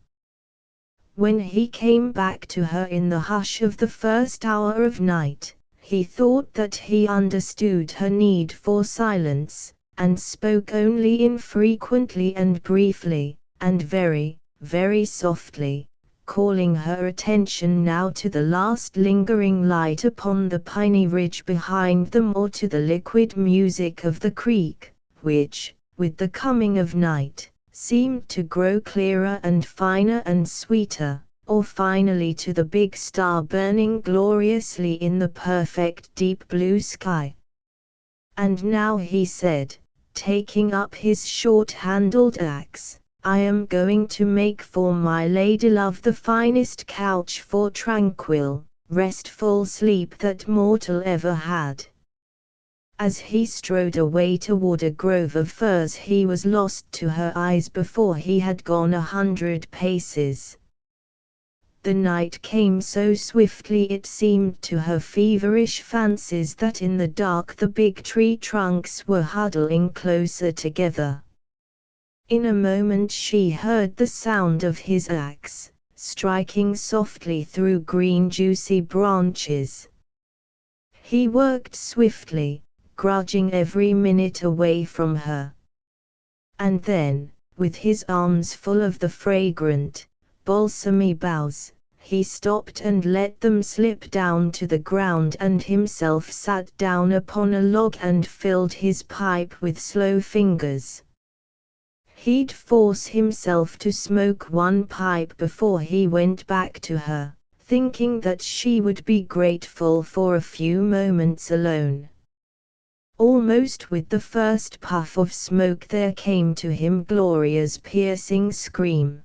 When he came back to her in the hush of the first hour of night, he thought that he understood her need for silence, and spoke only infrequently and briefly, and very, very softly, calling her attention now to the last lingering light upon the piney ridge behind them, or to the liquid music of the creek, which, with the coming of night, seemed to grow clearer and finer and sweeter, or finally to the big star burning gloriously in the perfect deep blue sky. "And now," he said, taking up his short-handled axe, "I am going to make for my ladylove the finest couch for tranquil, restful sleep that mortal ever had." As he strode away toward a grove of firs, he was lost to her eyes before he had gone 100 paces. The night came so swiftly it seemed to her feverish fancies that in the dark the big tree trunks were huddling closer together. In a moment she heard the sound of his axe, striking softly through green juicy branches. He worked swiftly, grudging every minute away from her. And then, with his arms full of the fragrant, balsamy boughs, he stopped and let them slip down to the ground, and himself sat down upon a log and filled his pipe with slow fingers. He'd force himself to smoke one pipe before he went back to her, thinking that she would be grateful for a few moments alone. Almost with the first puff of smoke there came to him Gloria's piercing scream.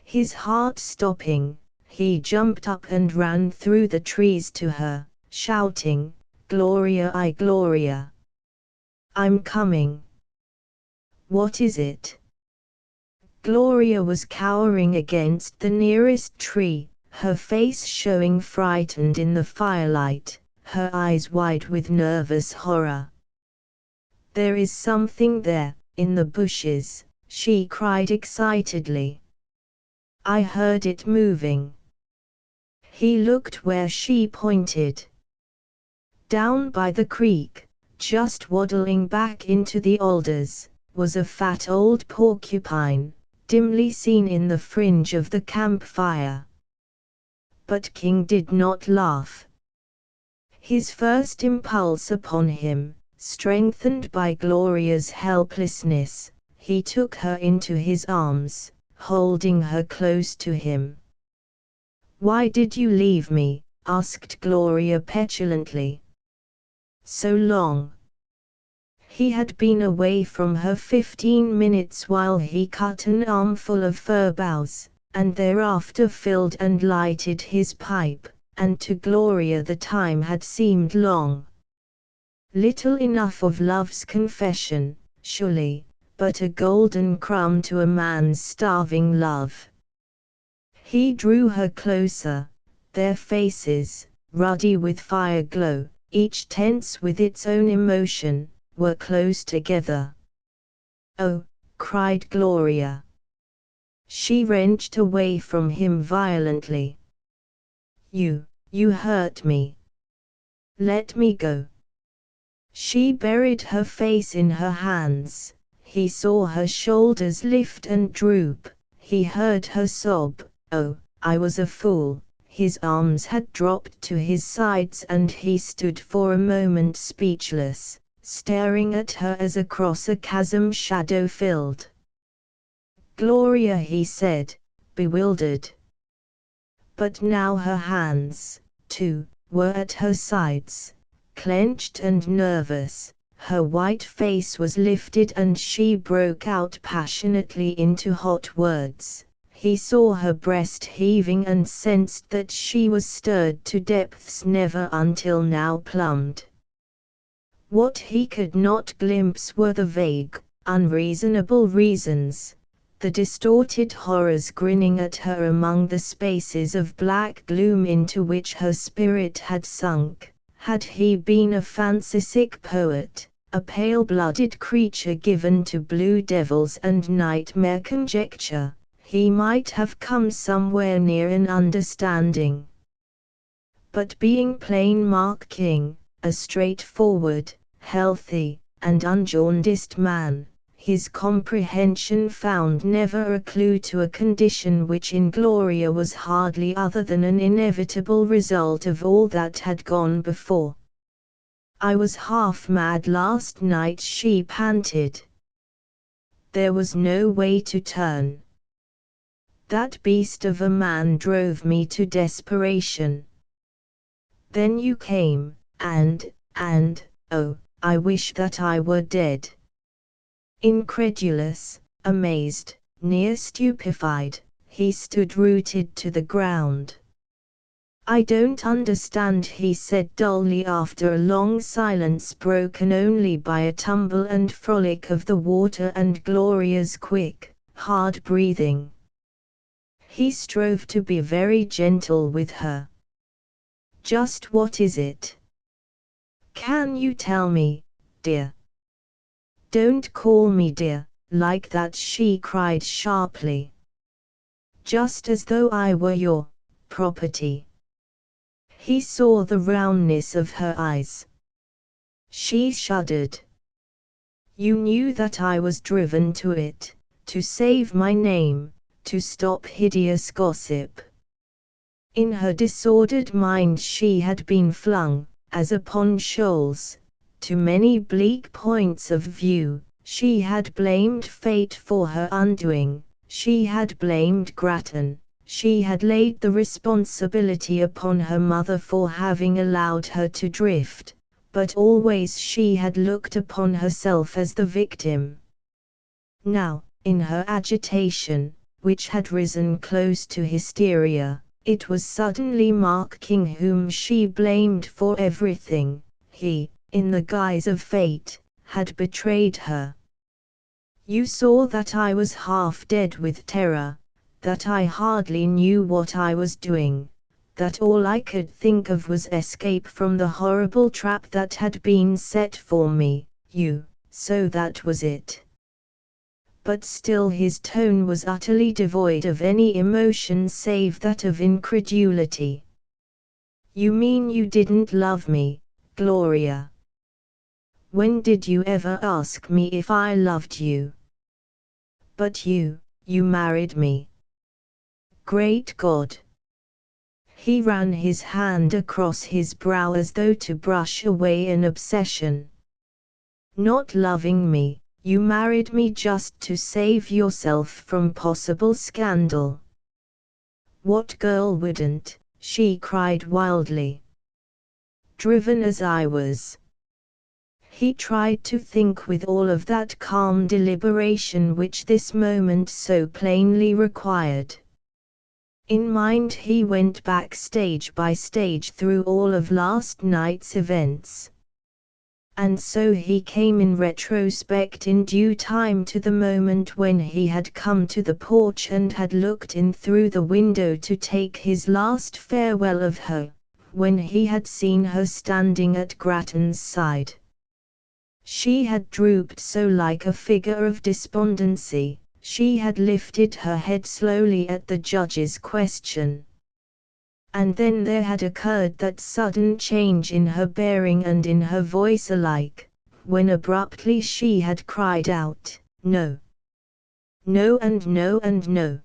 His heart stopping, he jumped up and ran through the trees to her, shouting, "Gloria, Gloria! I'm coming!" "What is it?" Gloria was cowering against the nearest tree, her face showing frightened in the firelight, her eyes wide with nervous horror. "There is something there, in the bushes," she cried excitedly. "I heard it moving." He looked where she pointed. Down by the creek, just waddling back into the alders, was a fat old porcupine, dimly seen in the fringe of the campfire. But King did not laugh. His first impulse upon him, strengthened by Gloria's helplessness, he took her into his arms, holding her close to him. "Why did you leave me?" asked Gloria petulantly. "So long." He had been away from her 15 minutes while he cut an armful of fir boughs, and thereafter filled and lighted his pipe, and to Gloria the time had seemed long. Little enough of love's confession, surely, but a golden crumb to a man's starving love. He drew her closer, their faces, ruddy with fire glow, each tense with its own emotion, were close together. "Oh!" cried Gloria. She wrenched away from him violently. You hurt me. Let me go." She buried her face in her hands. He saw her shoulders lift and droop. He heard her sob, "Oh, I was a fool." His arms had dropped to his sides and he stood for a moment speechless, staring at her as across a chasm shadow-filled. "Gloria," he said, bewildered. But now her hands, too, were at her sides, clenched and nervous, Her white face was lifted and she broke out passionately into hot words. He saw her breast heaving and sensed that she was stirred to depths never until now plumbed. What he could not glimpse were the vague, unreasonable reasons, the distorted horrors grinning at her among the spaces of black gloom into which her spirit had sunk. Had he been a fancy-sick poet, a pale-blooded creature given to blue devils and nightmare conjecture, he might have come somewhere near an understanding. But being plain Mark King, a straightforward, healthy, and unjaundiced man, his comprehension found never a clue to a condition which in Gloria was hardly other than an inevitable result of all that had gone before. "I was half mad last night," she panted. "There was no way to turn. That beast of a man drove me to desperation. Then you came, and, oh, I wish that I were dead." Incredulous, amazed, near stupefied, he stood rooted to the ground. "I don't understand," he said dully after a long silence broken only by a tumble and frolic of the water and Gloria's quick, hard breathing. He strove to be very gentle with her. "Just what is it? Can you tell me, dear?" "Don't call me dear, like that," she cried sharply. "Just as though I were your property." He saw the roundness of her eyes. She shuddered. "You knew that I was driven to it, to save my name, to stop hideous gossip." In her disordered mind she had been flung, as upon shoals, to many bleak points of view. She had blamed fate for her undoing, she had blamed Grattan, she had laid the responsibility upon her mother for having allowed her to drift, but always she had looked upon herself as the victim. Now, in her agitation, which had risen close to hysteria, it was suddenly Mark King whom she blamed for everything. He, in the guise of fate, had betrayed her. "You saw that I was half dead with terror, that I hardly knew what I was doing, that all I could think of was escape from the horrible trap that had been set for me. So that was it." But still his tone was utterly devoid of any emotion save that of incredulity. "You mean you didn't love me, Gloria? When did you ever ask me if I loved you? But you married me. Great God!" He ran his hand across his brow as though to brush away an obsession. "Not loving me, you married me just to save yourself from possible scandal." "What girl wouldn't?" she cried wildly. "Driven as I was." He tried to think with all of that calm deliberation which this moment so plainly required. In mind he went back stage by stage through all of last night's events. And so he came in retrospect in due time to the moment when he had come to the porch and had looked in through the window to take his last farewell of her, when he had seen her standing at Grattan's side. She had drooped so like a figure of despondency, she had lifted her head slowly at the judge's question. And then there had occurred that sudden change in her bearing and in her voice alike, when abruptly she had cried out, "No! No and no and no!"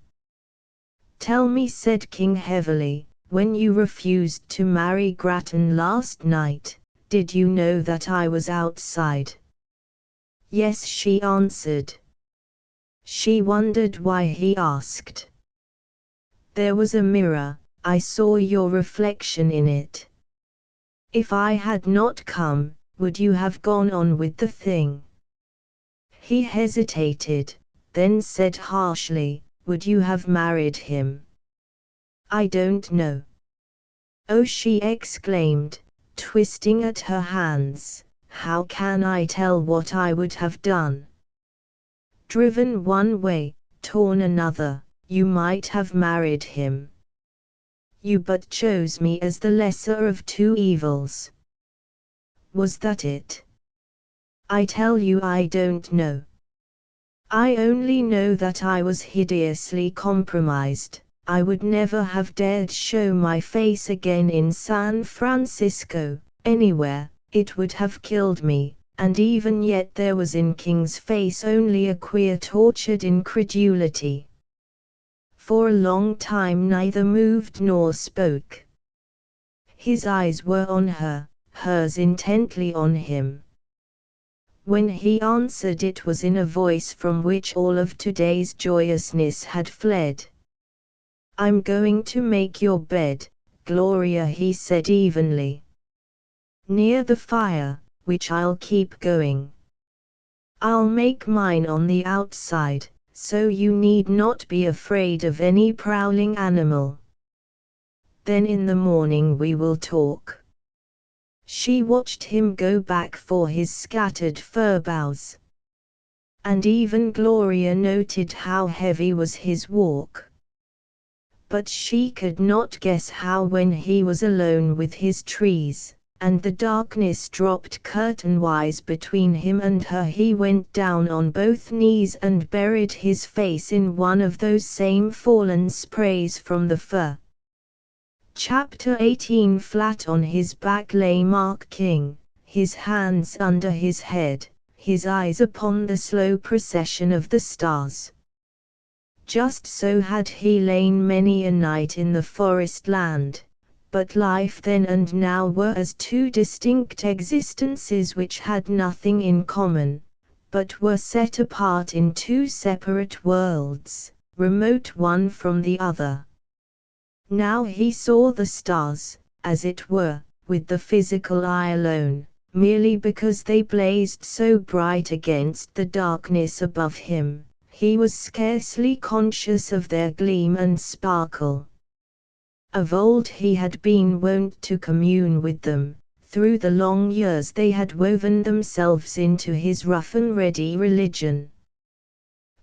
"Tell me," said King heavily, "when you refused to marry Grattan last night, did you know that I was outside?" "Yes," she answered. She wondered why he asked. "There was a mirror, I saw your reflection in it. If I had not come, would you have gone on with the thing? He hesitated, then said harshly, would you have married him? I don't know. Oh, she exclaimed, twisting at her hands, how can I tell what I would have done? Driven one way, torn another, you might have married him. You but chose me as the lesser of two evils. Was that it? I tell you I don't know. I only know that I was hideously compromised. I would never have dared show my face again in San Francisco, anywhere. It would have killed me, and even yet there was in King's face only a queer tortured incredulity. For a long time neither moved nor spoke. His eyes were on her, hers intently on him. When he answered it was in a voice from which all of today's joyousness had fled. I'm going to make your bed, Gloria, he said evenly. Near the fire, which I'll keep going. I'll make mine on the outside, so you need not be afraid of any prowling animal. Then in the morning we will talk. She watched him go back for his scattered fir boughs. And even Gloria noted how heavy was his walk. But she could not guess how when he was alone with his trees, and the darkness dropped curtain-wise between him and her, he went down on both knees and buried his face in one of those same fallen sprays from the fir. Chapter 18. Flat on his back lay Mark King, his hands under his head, his eyes upon the slow procession of the stars. Just so had he lain many a night in the forest land, but life then and now were as two distinct existences which had nothing in common, but were set apart in two separate worlds, remote one from the other. Now he saw the stars, as it were, with the physical eye alone, merely because they blazed so bright against the darkness above him. He was scarcely conscious of their gleam and sparkle. Of old he had been wont to commune with them, through the long years they had woven themselves into his rough and ready religion.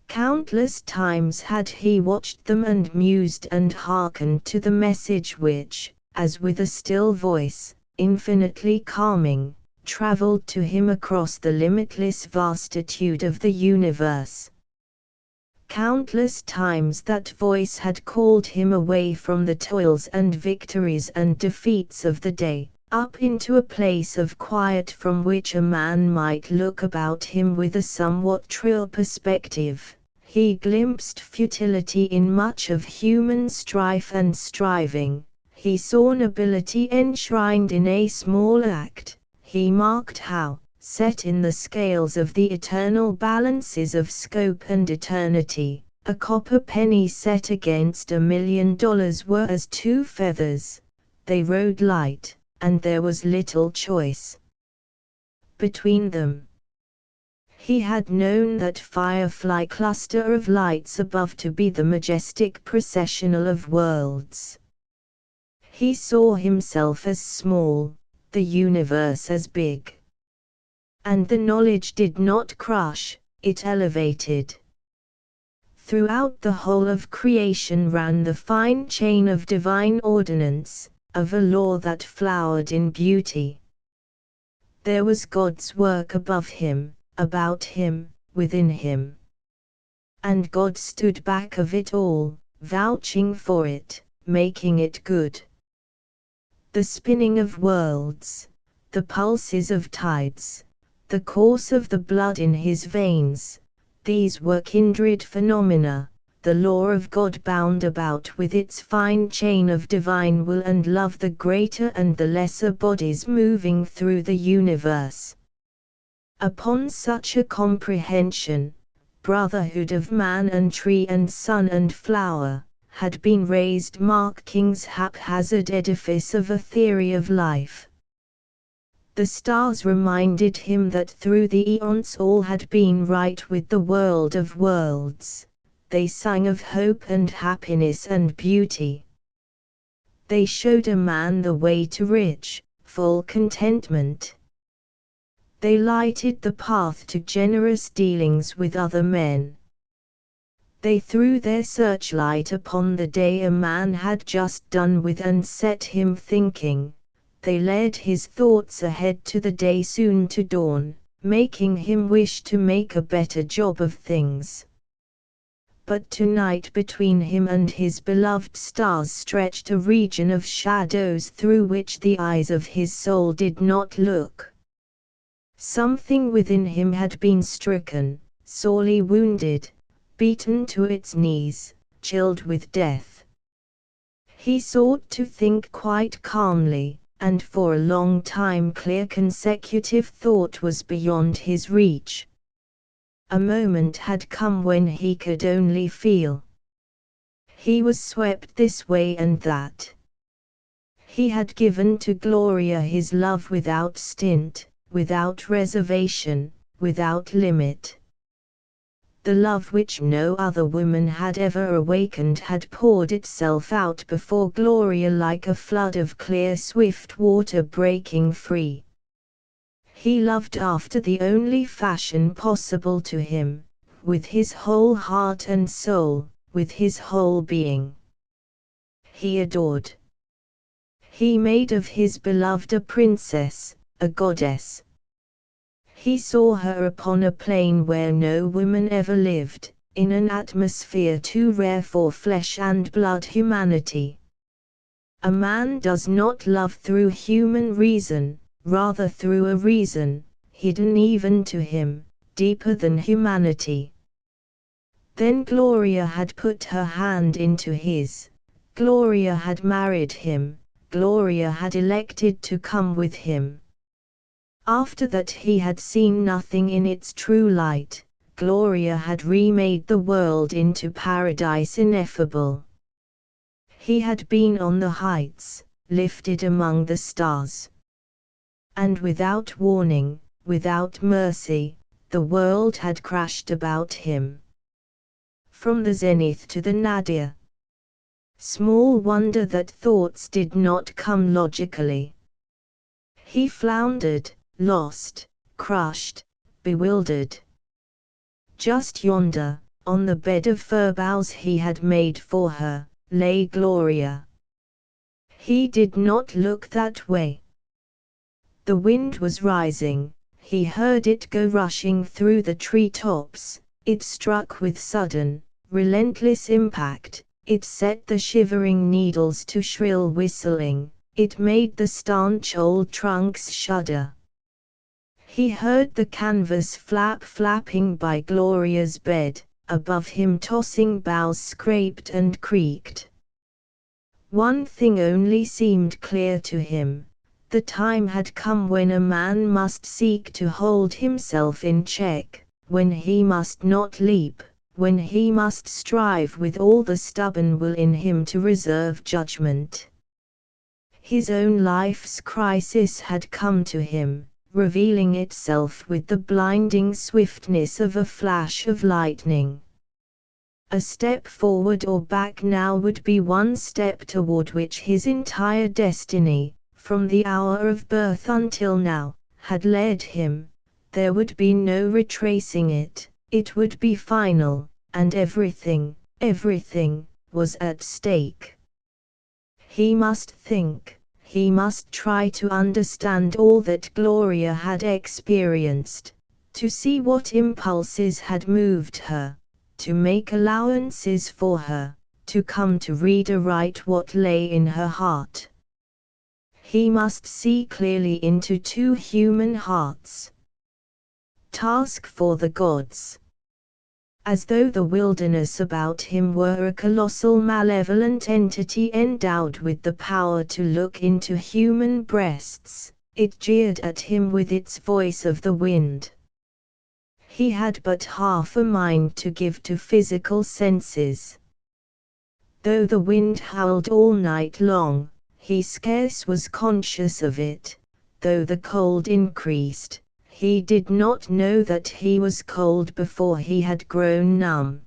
Countless times had he watched them and mused and hearkened to the message which, as with a still voice, infinitely calming, travelled to him across the limitless vastitude of the universe. Countless times that voice had called him away from the toils and victories and defeats of the day, up into a place of quiet from which a man might look about him with a somewhat trill perspective. He glimpsed futility in much of human strife and striving. He saw nobility enshrined in a small act. He marked how, set in the scales of the eternal balances of scope and eternity, a copper penny set against $1 million were as two feathers. They rode light, and there was little choice between them. He had known that firefly cluster of lights above to be the majestic processional of worlds. He saw himself as small, the universe as big. And the knowledge did not crush, it elevated. Throughout the whole of creation ran the fine chain of divine ordinance, of a law that flowered in beauty. There was God's work above him, about him, within him. And God stood back of it all, vouching for it, making it good. The spinning of worlds, the pulses of tides, the course of the blood in his veins, these were kindred phenomena, the law of God bound about with its fine chain of divine will and love the greater and the lesser bodies moving through the universe. Upon such a comprehension, brotherhood of man and tree and sun and flower, had been raised Mark King's haphazard edifice of a theory of life. The stars reminded him that through the eons all had been right with the world of worlds. They sang of hope and happiness and beauty. They showed a man the way to rich, full contentment. They lighted the path to generous dealings with other men. They threw their searchlight upon the day a man had just done with and set him thinking. They led his thoughts ahead to the day soon to dawn, making him wish to make a better job of things. But tonight between him and his beloved stars stretched a region of shadows through which the eyes of his soul did not look. Something within him had been stricken, sorely wounded, beaten to its knees, chilled with death. He sought to think quite calmly, and for a long time clear consecutive thought was beyond his reach. A moment had come when he could only feel. He was swept this way and that. He had given to Gloria his love without stint, without reservation, without limit. The love which no other woman had ever awakened had poured itself out before Gloria like a flood of clear swift water breaking free. He loved after the only fashion possible to him, with his whole heart and soul, with his whole being. He adored. He made of his beloved a princess, a goddess. He saw her upon a plane where no woman ever lived, in an atmosphere too rare for flesh and blood humanity. A man does not love through human reason, rather through a reason, hidden even to him, deeper than humanity. Then Gloria had put her hand into his. Gloria had married him. Gloria had elected to come with him. After that he had seen nothing in its true light, Gloria had remade the world into paradise ineffable. He had been on the heights, lifted among the stars. And without warning, without mercy, the world had crashed about him. From the zenith to the nadir. Small wonder that thoughts did not come logically. He floundered, lost, crushed, bewildered. Just yonder, on the bed of fir boughs he had made for her, lay Gloria. He did not look that way. The wind was rising, he heard it go rushing through the tree-tops, it struck with sudden, relentless impact, it set the shivering needles to shrill whistling, it made the stanch old trunks shudder. He heard the canvas flapping by Gloria's bed, above him tossing boughs scraped and creaked. One thing only seemed clear to him. The time had come when a man must seek to hold himself in check, when he must not leap, when he must strive with all the stubborn will in him to reserve judgment. His own life's crisis had come to him, revealing itself with the blinding swiftness of a flash of lightning. A step forward or back now would be one step toward which his entire destiny, from the hour of birth until now, had led him. There would be no retracing it, it would be final, and everything, was at stake. He must think. He must try to understand all that Gloria had experienced, to see what impulses had moved her, to make allowances for her, to come to read aright what lay in her heart. He must see clearly into two human hearts. Task for the gods. As though the wilderness about him were a colossal malevolent entity endowed with the power to look into human breasts, it jeered at him with its voice of the wind. He had but half a mind to give to physical senses. Though the wind howled all night long, he scarce was conscious of it. though the cold increased, he did not know that he was cold before he had grown numb.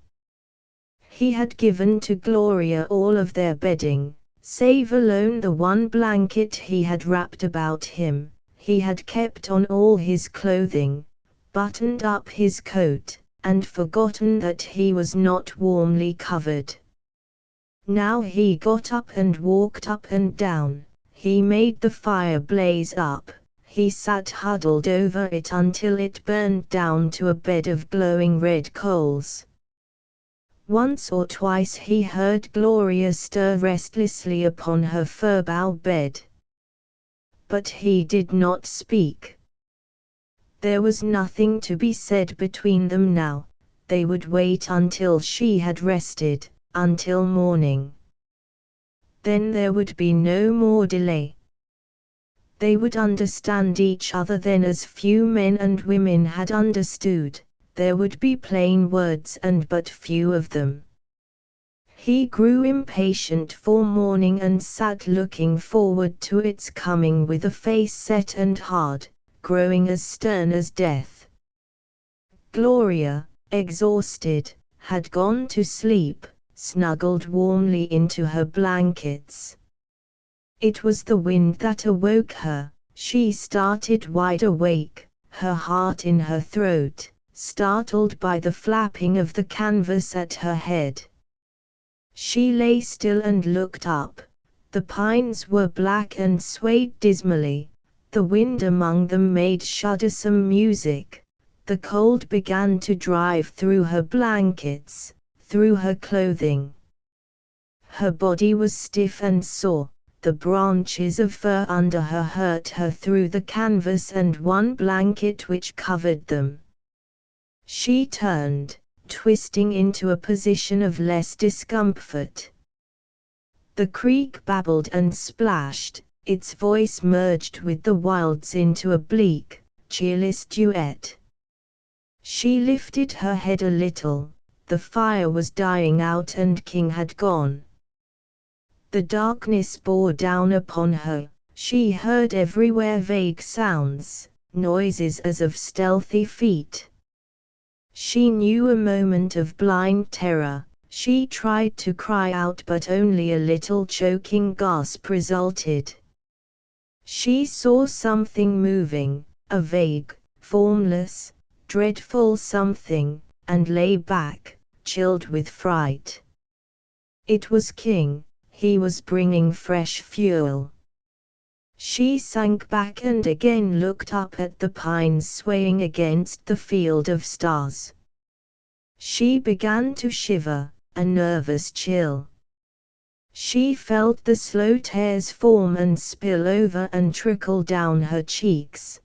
He had given to Gloria all of their bedding, save alone the one blanket he had wrapped about him. He had kept on all his clothing, buttoned up his coat, and forgotten that he was not warmly covered. Now he got up and walked up and down. He made the fire blaze up. He sat huddled over it until it burned down to a bed of glowing red coals. Once or twice he heard Gloria stir restlessly upon her fir-bough bed. But he did not speak. There was nothing to be said between them now. They would wait until she had rested, until morning. Then there would be no more delay. They would understand each other then as few men and women had understood. There would be plain words and but few of them. He grew impatient for morning and sat looking forward to its coming with a face set and hard, growing as stern as death. Gloria, exhausted, had gone to sleep, snuggled warmly into her blankets. It was the wind that awoke her. She started wide awake, her heart in her throat, startled by the flapping of the canvas at her head. She lay still and looked up. The pines were black and swayed dismally. The wind among them made shuddersome music. The cold began to drive through her blankets, through her clothing. Her body was stiff and sore. The branches of fir under her hurt her through the canvas and one blanket which covered them. She turned, twisting into a position of less discomfort. The creek babbled and splashed, its voice merged with the wilds into a bleak, cheerless duet. She lifted her head a little. The fire was dying out and King had gone. The darkness bore down upon her. She heard everywhere vague sounds, noises as of stealthy feet. She knew a moment of blind terror. She tried to cry out but only a little choking gasp resulted. She saw something moving, a vague, formless, dreadful something, and lay back, chilled with fright. It was King. He was bringing fresh fuel. She sank back and again looked up at the pines swaying against the field of stars. She began to shiver, a nervous chill. She felt the slow tears form and spill over and trickle down her cheeks.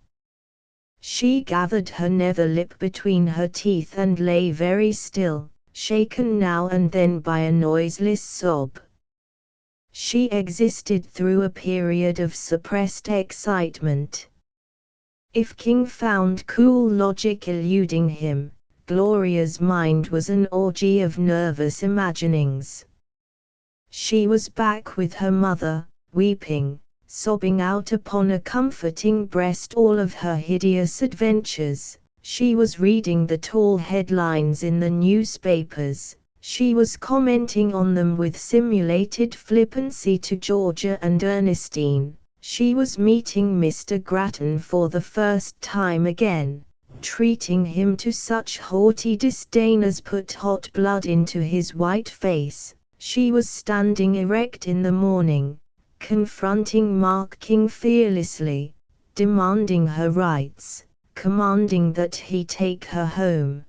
She gathered her nether lip between her teeth and lay very still, shaken now and then by a noiseless sob. She existed through a period of suppressed excitement. If King found cool logic eluding him, Gloria's mind was an orgy of nervous imaginings. She was back with her mother, weeping, sobbing out upon a comforting breast all of her hideous adventures. She was reading the tall headlines in the newspapers. She was commenting on them with simulated flippancy to Georgia and Ernestine. She was meeting Mr. Grattan for the first time again, treating him to such haughty disdain as put hot blood into his white face. She was standing erect in the morning, confronting Mark King fearlessly, demanding her rights, commanding that he take her home.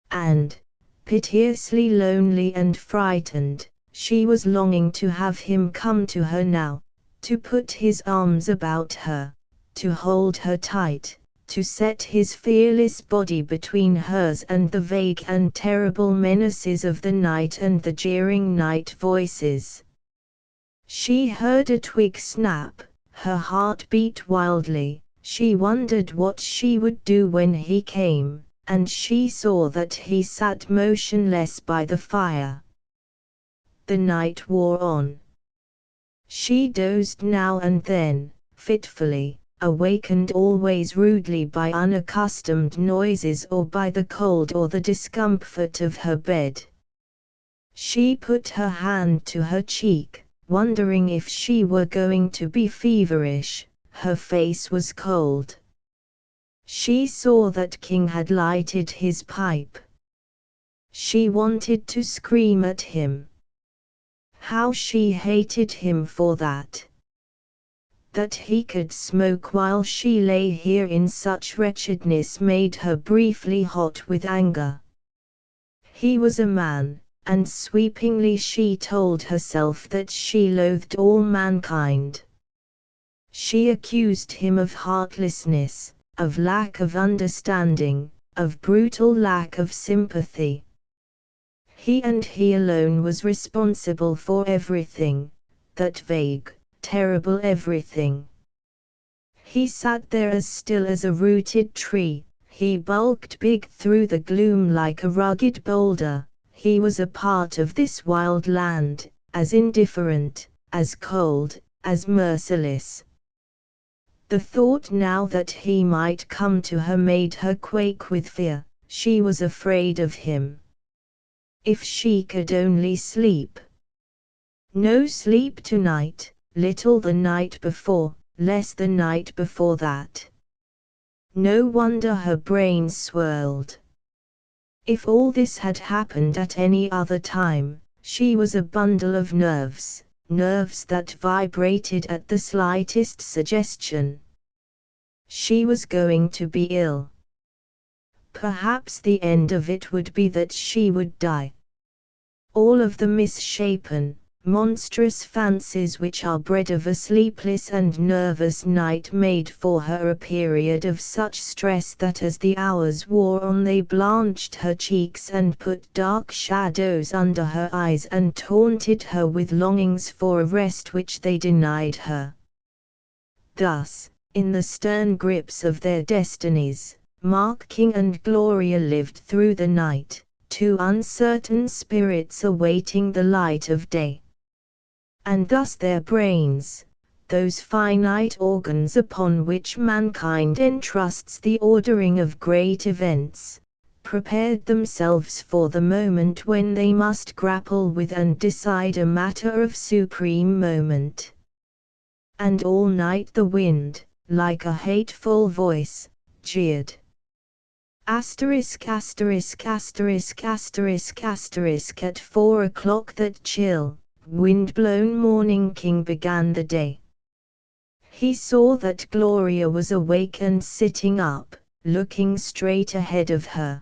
And, piteously lonely and frightened, she was longing to have him come to her now, to put his arms about her, to hold her tight, to set his fearless body between hers and the vague and terrible menaces of the night and the jeering night voices. She heard a twig snap, her heart beat wildly. She wondered what she would do when he came, and she saw that he sat motionless by the fire. The night wore on. She dozed now and then, fitfully, awakened always rudely by unaccustomed noises or by the cold or the discomfort of her bed. She put her hand to her cheek, wondering if she were going to be feverish. Her face was cold. She saw that King had lighted his pipe. She wanted to scream at him. How she hated him for that. That he could smoke while she lay here in such wretchedness made her briefly hot with anger. He was a man, and sweepingly she told herself that she loathed all mankind. She accused him of heartlessness, of lack of understanding, of brutal lack of sympathy. He and he alone was responsible for everything, that vague, terrible everything. He sat there as still as a rooted tree, he bulked big through the gloom like a rugged boulder. He was a part of this wild land, as indifferent, as cold, as merciless. The thought now that he might come to her made her quake with fear. She was afraid of him. If she could only sleep. No sleep tonight, little the night before, less the night before that. No wonder her brain swirled. If all this had happened at any other time, she was a bundle of nerves, nerves that vibrated at the slightest suggestion. She was going to be ill. Perhaps the end of it would be that she would die. All of the misshapen, monstrous fancies which are bred of a sleepless and nervous night made for her a period of such stress that as the hours wore on they blanched her cheeks and put dark shadows under her eyes and taunted her with longings for a rest which they denied her. Thus, in the stern grips of their destinies, Mark King and Gloria lived through the night, two uncertain spirits awaiting the light of day. And thus their brains, those finite organs upon which mankind entrusts the ordering of great events, prepared themselves for the moment when they must grapple with and decide a matter of supreme moment. And all night the wind, like a hateful voice, jeered. Asterisk asterisk asterisk asterisk asterisk at 4 o'clock that chill, wind-blown morning King began the day. He saw that Gloria was awake and sitting up, looking straight ahead of her.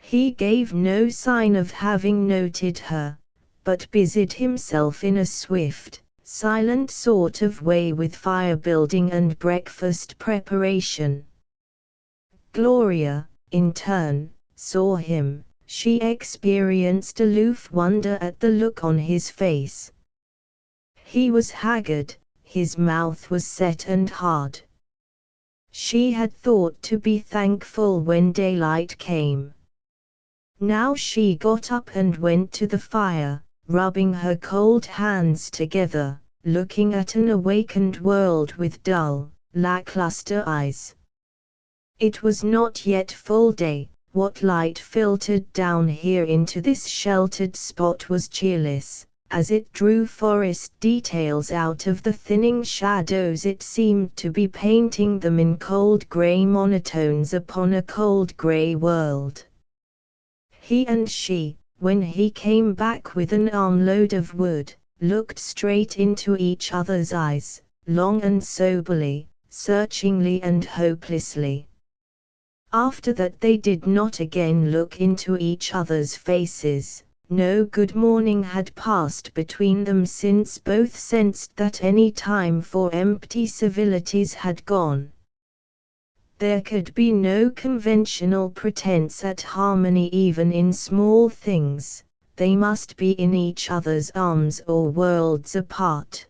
He gave no sign of having noted her, but busied himself in a swift, silent sort of way with fire building and breakfast preparation. Gloria, in turn, saw him. She experienced aloof wonder at the look on his face. He was haggard, his mouth was set and hard. She had thought to be thankful when daylight came. Now she got up and went to the fire, rubbing her cold hands together, looking at an awakened world with dull, lackluster eyes. It was not yet full day. What light filtered down here into this sheltered spot was cheerless. As it drew forest details out of the thinning shadows, it seemed to be painting them in cold grey monotones upon a cold grey world. He and she, when he came back with an armload of wood, looked straight into each other's eyes, long and soberly, searchingly and hopelessly. After that they did not again look into each other's faces. No good morning had passed between them since both sensed that any time for empty civilities had gone. There could be no conventional pretense at harmony even in small things. They must be in each other's arms or worlds apart.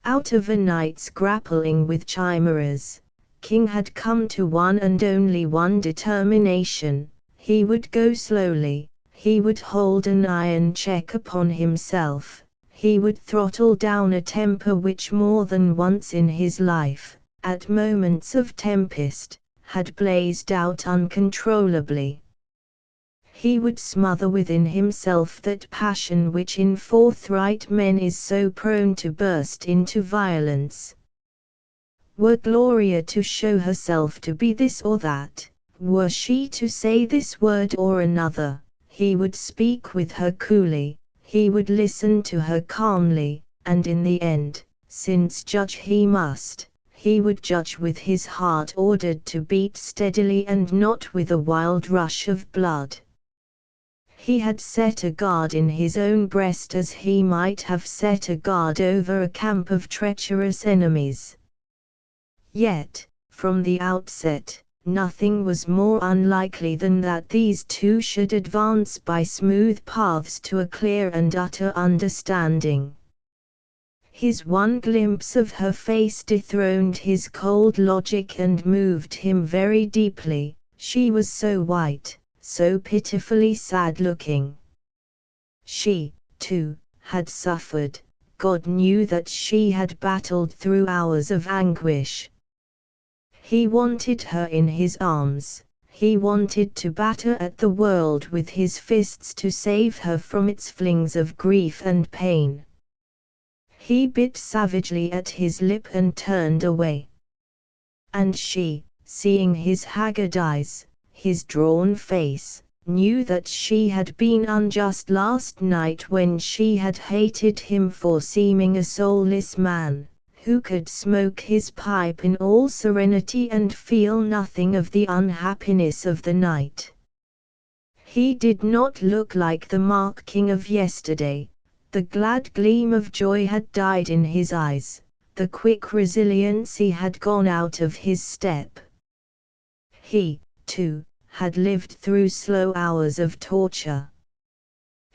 Out of a night's grappling with chimeras, King had come to one and only one determination. He would go slowly, he would hold an iron check upon himself, he would throttle down a temper which more than once in his life, at moments of tempest, had blazed out uncontrollably. He would smother within himself that passion which in forthright men is so prone to burst into violence. Were Gloria to show herself to be this or that, were she to say this word or another, he would speak with her coolly, he would listen to her calmly, and in the end, since judge he must, he would judge with his heart ordered to beat steadily and not with a wild rush of blood. He had set a guard in his own breast as he might have set a guard over a camp of treacherous enemies. Yet, from the outset, nothing was more unlikely than that these two should advance by smooth paths to a clear and utter understanding. His one glimpse of her face dethroned his cold logic and moved him very deeply. She was so white, so pitifully sad-looking. She, too, had suffered. God knew that she had battled through hours of anguish. He wanted her in his arms, he wanted to batter at the world with his fists to save her from its flings of grief and pain. He bit savagely at his lip and turned away. And she, seeing his haggard eyes, his drawn face, knew that she had been unjust last night when she had hated him for seeming a soulless man, who could smoke his pipe in all serenity and feel nothing of the unhappiness of the night. He did not look like the Mark King of yesterday. The glad gleam of joy had died in his eyes, the quick resiliency had gone out of his step. He, too, had lived through slow hours of torture.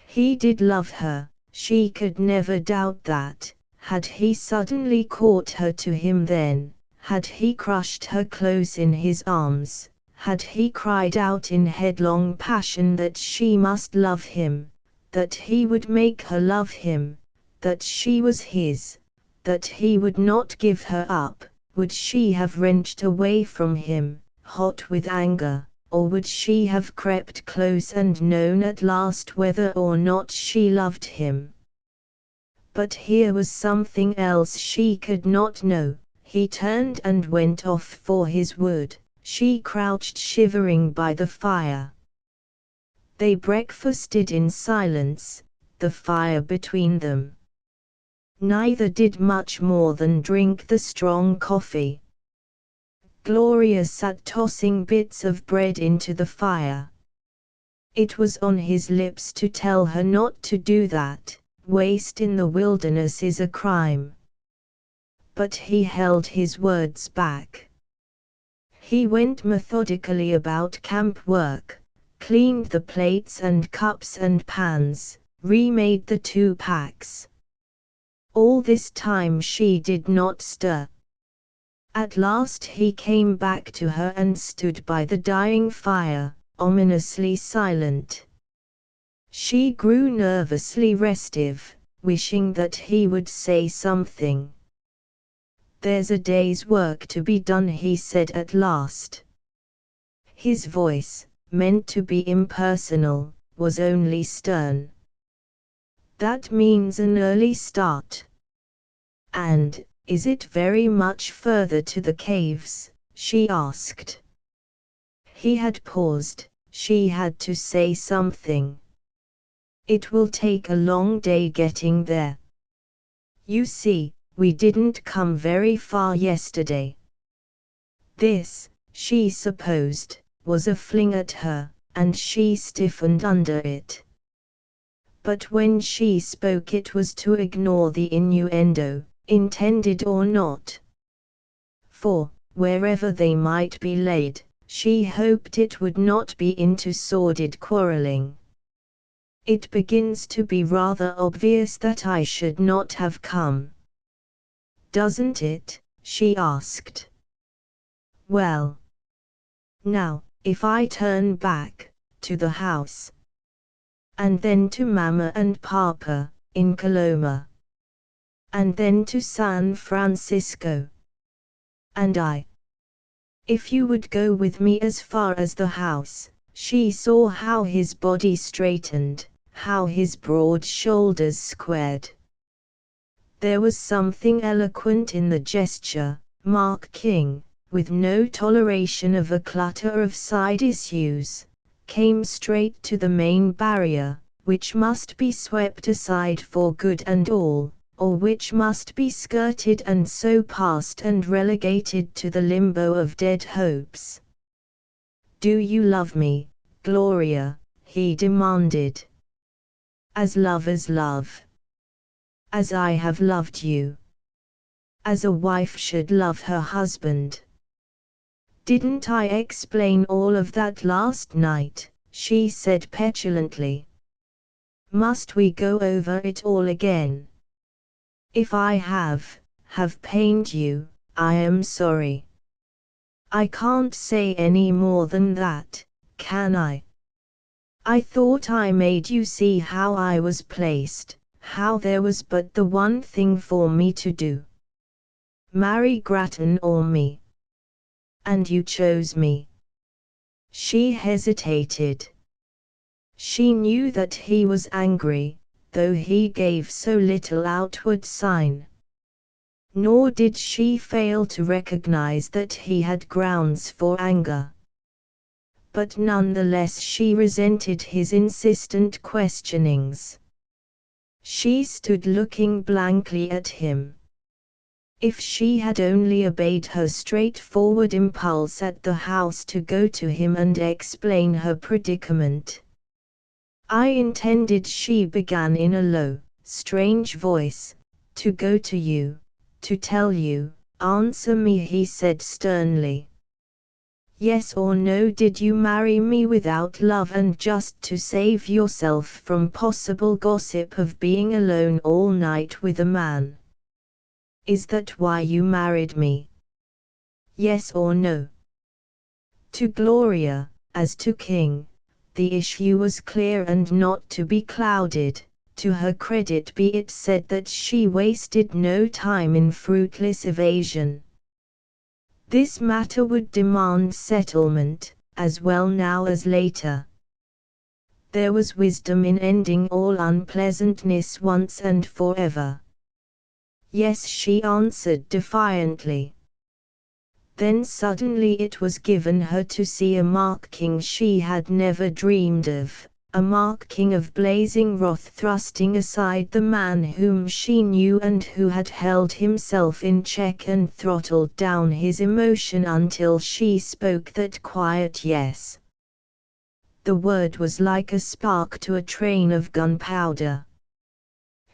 He did love her, she could never doubt that. Had he suddenly caught her to him then, had he crushed her close in his arms, had he cried out in headlong passion that she must love him, that he would make her love him, that she was his, that he would not give her up, would she have wrenched away from him, hot with anger, or would she have crept close and known at last whether or not she loved him? But here was something else she could not know. He turned and went off for his wood, she crouched shivering by the fire. They breakfasted in silence, the fire between them. Neither did much more than drink the strong coffee. Gloria sat tossing bits of bread into the fire. It was on his lips to tell her not to do that. Waste in the wilderness is a crime. But he held his words back. He went methodically about camp work, cleaned the plates and cups and pans, remade the 2 packs. All this time she did not stir. At last he came back to her and stood by the dying fire, ominously silent. She grew nervously restive, wishing that he would say something. "There's a day's work to be done," he said at last. His voice, meant to be impersonal, was only stern. "That means an early start." "And, is it very much further to the caves?" she asked. He had paused, she had to say something. "It will take a long day getting there. You see, we didn't come very far yesterday." This, she supposed, was a fling at her, and she stiffened under it. But when she spoke it was to ignore the innuendo, intended or not. For, wherever they might be laid, she hoped it would not be into sordid quarreling. "It begins to be rather obvious that I should not have come." "Doesn't it?" she asked. "Well, now, if I turn back, to the house, and then to Mama and Papa, in Coloma, and then to San Francisco, And I. If you would go with me as far as the house. She saw how his body straightened, how his broad shoulders squared. There was something eloquent in the gesture. Mark King, with no toleration of a clutter of side issues, came straight to the main barrier, which must be swept aside for good and all, or which must be skirted and so passed and relegated to the limbo of dead hopes. "Do you love me, Gloria?" he demanded. "As love. As I have loved you. As a wife should love her husband." "Didn't I explain all of that last night?" she said petulantly. "Must we go over it all again? If I have pained you, I am sorry. I can't say any more than that, can I? I thought I made you see how I was placed, how there was but the one thing for me to do. Marry Grattan or me. And you chose me." She hesitated. She knew that he was angry, though he gave so little outward sign. Nor did she fail to recognize that he had grounds for anger. But nonetheless she resented his insistent questionings. She stood looking blankly at him. If she had only obeyed her straightforward impulse at the house to go to him and explain her predicament. "I intended," she began in a low, strange voice, "to go to you, to tell you." "Answer me," he said sternly. "Yes or no, did you marry me without love and just to save yourself from possible gossip of being alone all night with a man? Is that why you married me? Yes or no?" To Gloria, as to King, the issue was clear and not to be clouded. To her credit be it said that she wasted no time in fruitless evasion. This matter would demand settlement, as well now as later. There was wisdom in ending all unpleasantness once and forever. "Yes," she answered defiantly. Then suddenly it was given her to see a Mark King she had never dreamed of. A Mark King of blazing wrath thrusting aside the man whom she knew and who had held himself in check and throttled down his emotion until she spoke that quiet yes. The word was like a spark to a train of gunpowder.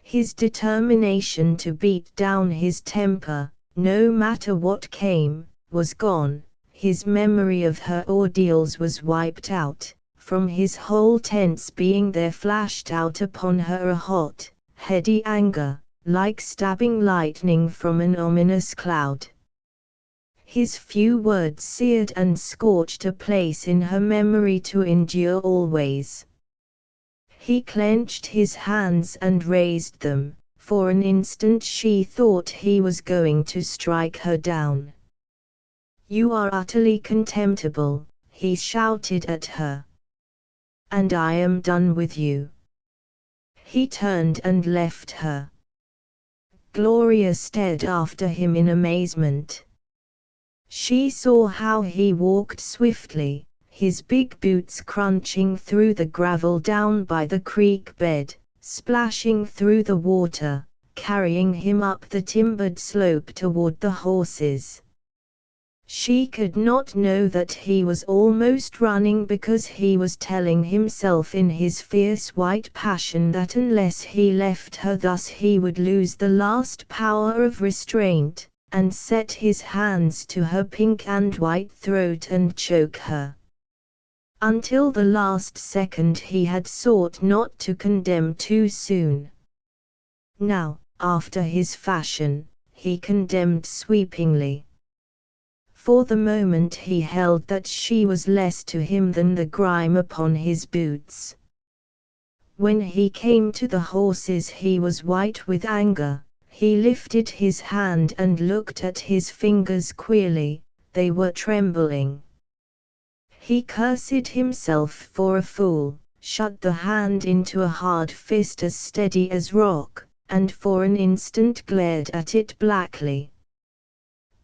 His determination to beat down his temper, no matter what came, was gone. His memory of her ordeals was wiped out. From his whole tense being there flashed out upon her a hot, heady anger, like stabbing lightning from an ominous cloud. His few words seared and scorched a place in her memory to endure always. He clenched his hands and raised them. For an instant she thought he was going to strike her down. "You are utterly contemptible," he shouted at her. "And I am done with you." He turned and left her. Gloria stared after him in amazement. She saw how he walked swiftly, his big boots crunching through the gravel down by the creek bed, splashing through the water, carrying him up the timbered slope toward the horses. She could not know that he was almost running because he was telling himself in his fierce white passion that unless he left her thus he would lose the last power of restraint, and set his hands to her pink and white throat and choke her. Until the last second he had sought not to condemn too soon. Now, after his fashion, he condemned sweepingly. For the moment he held that she was less to him than the grime upon his boots. When he came to the horses he was white with anger, He lifted his hand and looked at his fingers queerly, they were trembling. He cursed himself for a fool, shut the hand into a hard fist as steady as rock, and for an instant glared at it blackly.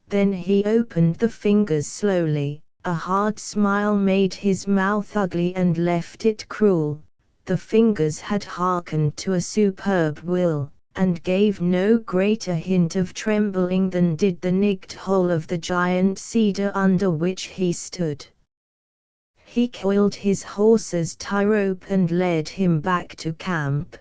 Then he opened the fingers slowly, a hard smile made his mouth ugly and left it cruel. The fingers had hearkened to a superb will, and gave no greater hint of trembling than did the nigged hole of the giant cedar under which he stood. He coiled his horse's tie rope and led him back to camp.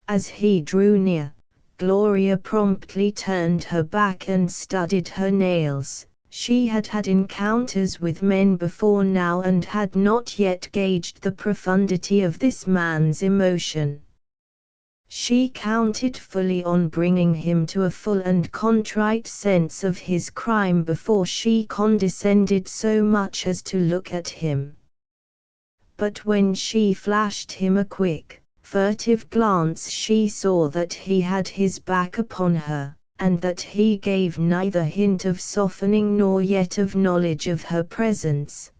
As he drew near, Gloria promptly turned her back and studied her nails. She had had encounters with men before now and had not yet gauged the profundity of this man's emotion. She counted fully on bringing him to a full and contrite sense of his crime before she condescended so much as to look at him. But when she flashed him a quick, furtive glance, she saw that he had his back upon her, and that he gave neither hint of softening nor yet of knowledge of her presence.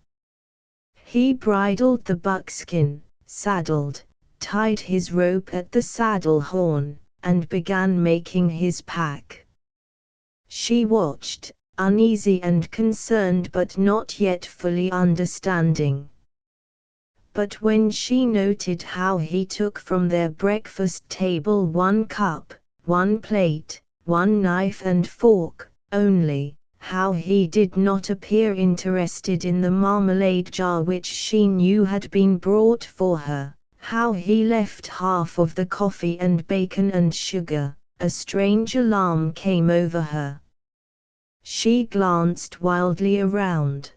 He bridled the buckskin, saddled, tied his rope at the saddle horn, and began making his pack. She watched, uneasy and concerned but not yet fully understanding. But when she noted how he took from their breakfast table 1 cup, 1 plate, 1 knife and fork, only, how he did not appear interested in the marmalade jar which she knew had been brought for her, how he left half of the coffee and bacon and sugar, a strange alarm came over her. She glanced wildly around.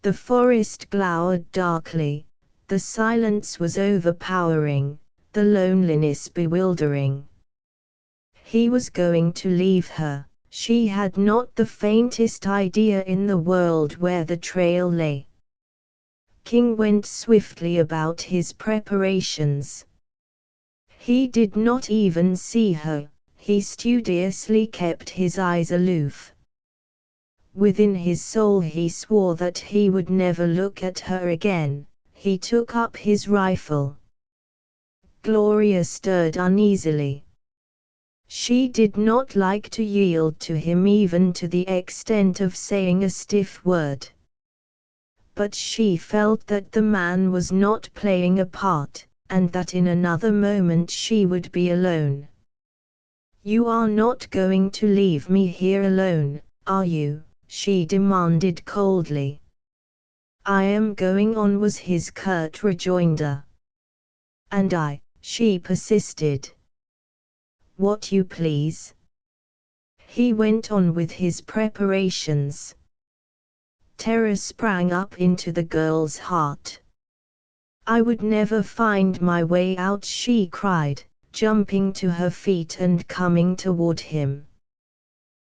The forest glowered darkly, the silence was overpowering, the loneliness bewildering. He was going to leave her. She had not the faintest idea in the world where the trail lay. King went swiftly about his preparations. He did not even see her, he studiously kept his eyes aloof. Within his soul he swore that he would never look at her again. He took up his rifle. Gloria stirred uneasily. She did not like to yield to him even to the extent of saying a stiff word. But she felt that the man was not playing a part, and that in another moment she would be alone. "You are not going to leave me here alone, are you?" she demanded coldly. "I am going on," was his curt rejoinder. "And I," she persisted. "What you please." He went on with his preparations. Terror sprang up into the girl's heart. "I would never find my way out," she cried, jumping to her feet and coming toward him.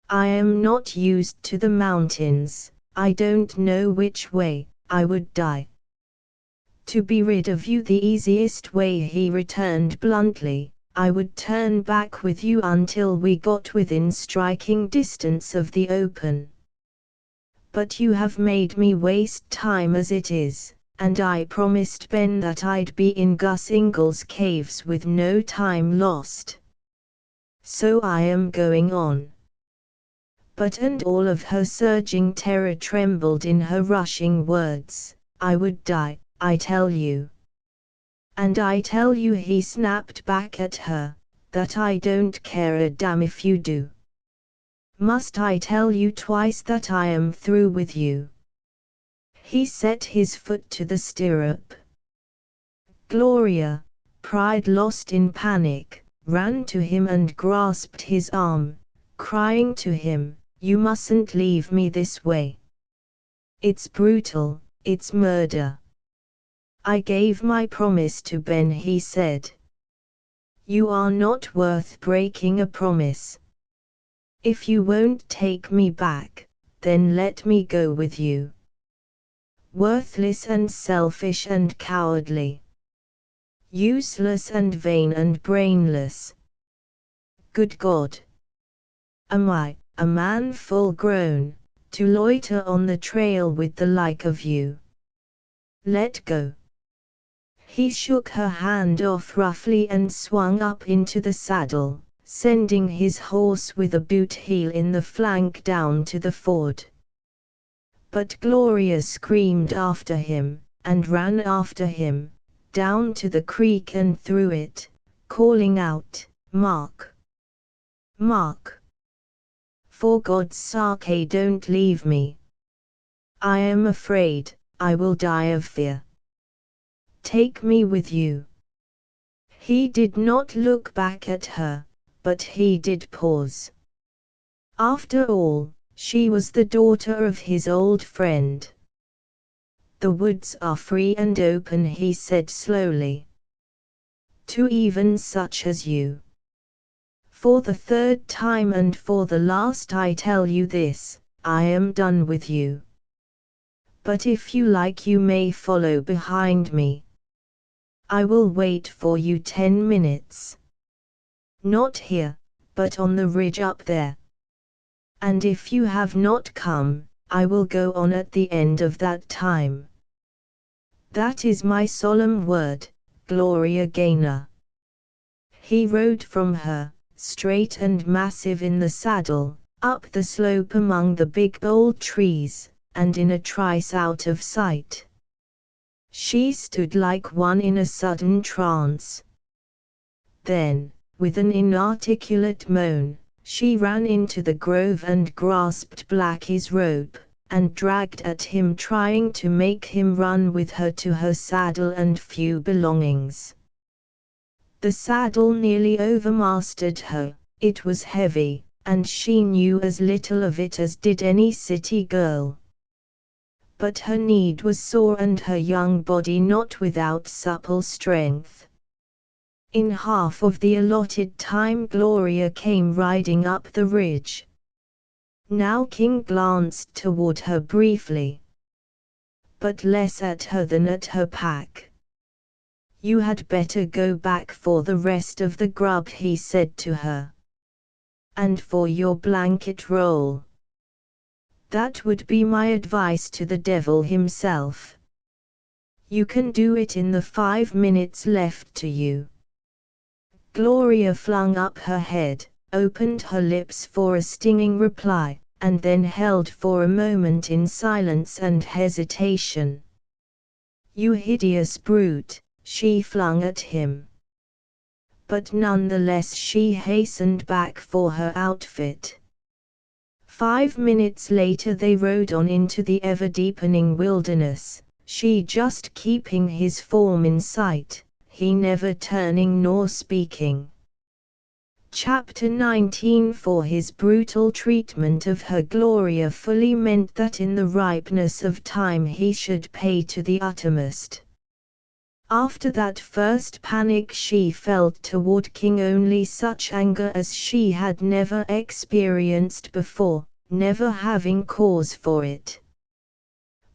"I am not used to the mountains, I don't know which way, I would die." "To be rid of you the easiest way," he returned bluntly. "I would turn back with you until we got within striking distance of the open. But you have made me waste time as it is, and I promised Ben that I'd be in Gus Ingall's caves with no time lost. So I am going on." But and all of her surging terror trembled in her rushing words. "I would die, I tell you. And I tell you," he snapped back at her, "that I don't care a damn if you do. Must I tell you twice that I am through with you?" He set his foot to the stirrup. Gloria, pride lost in panic, ran to him and grasped his arm, crying to him, "You mustn't leave me this way. It's brutal, it's murder." "I gave my promise to Ben," he said. "You are not worth breaking a promise. If you won't take me back, then let me go with you." Worthless and selfish and cowardly. Useless and vain and brainless. Good God! Am I, a man full grown, to loiter on the trail with the like of you? Let go. He shook her hand off roughly and swung up into the saddle, sending his horse with a boot heel in the flank down to the ford. But Gloria screamed after him, and ran after him, down to the creek and through it, calling out, "Mark! Mark! For God's sake, don't leave me! I am afraid, I will die of fear. Take me with you." He did not look back at her, but he did pause. After all, she was the daughter of his old friend. "The woods are free and open," he said slowly. "To even such as you. For the third time and for the last I tell you this, I am done with you. But if you like you may follow behind me. I will wait for you 10 minutes. Not here, but on the ridge up there. And if you have not come, I will go on at the end of that time. That is my solemn word, Gloria Gaynor." He rode from her, straight and massive in the saddle, up the slope among the big old trees, and in a trice out of sight. She stood like one in a sudden trance. Then, with an inarticulate moan, she ran into the grove and grasped Blackie's rope, and dragged at him, trying to make him run with her to her saddle and few belongings. The saddle nearly overmastered her, it was heavy, and she knew as little of it as did any city girl. But her need was sore and her young body not without supple strength. In half of the allotted time Gloria came riding up the ridge. Now King glanced toward her briefly, but less at her than at her pack. "You had better go back for the rest of the grub," he said to her. "And for your blanket roll. That would be my advice to the devil himself. You can do it in the 5 minutes left to you." Gloria flung up her head, opened her lips for a stinging reply, and then held for a moment in silence and hesitation. "You hideous brute," she flung at him. But nonetheless she hastened back for her outfit. 5 minutes later they rode on into the ever-deepening wilderness, she just keeping his form in sight, he never turning nor speaking. Chapter 19. For his brutal treatment of her, Gloria fully meant that in the ripeness of time he should pay to the uttermost. After that first panic she felt toward King only such anger as she had never experienced before, never having cause for it.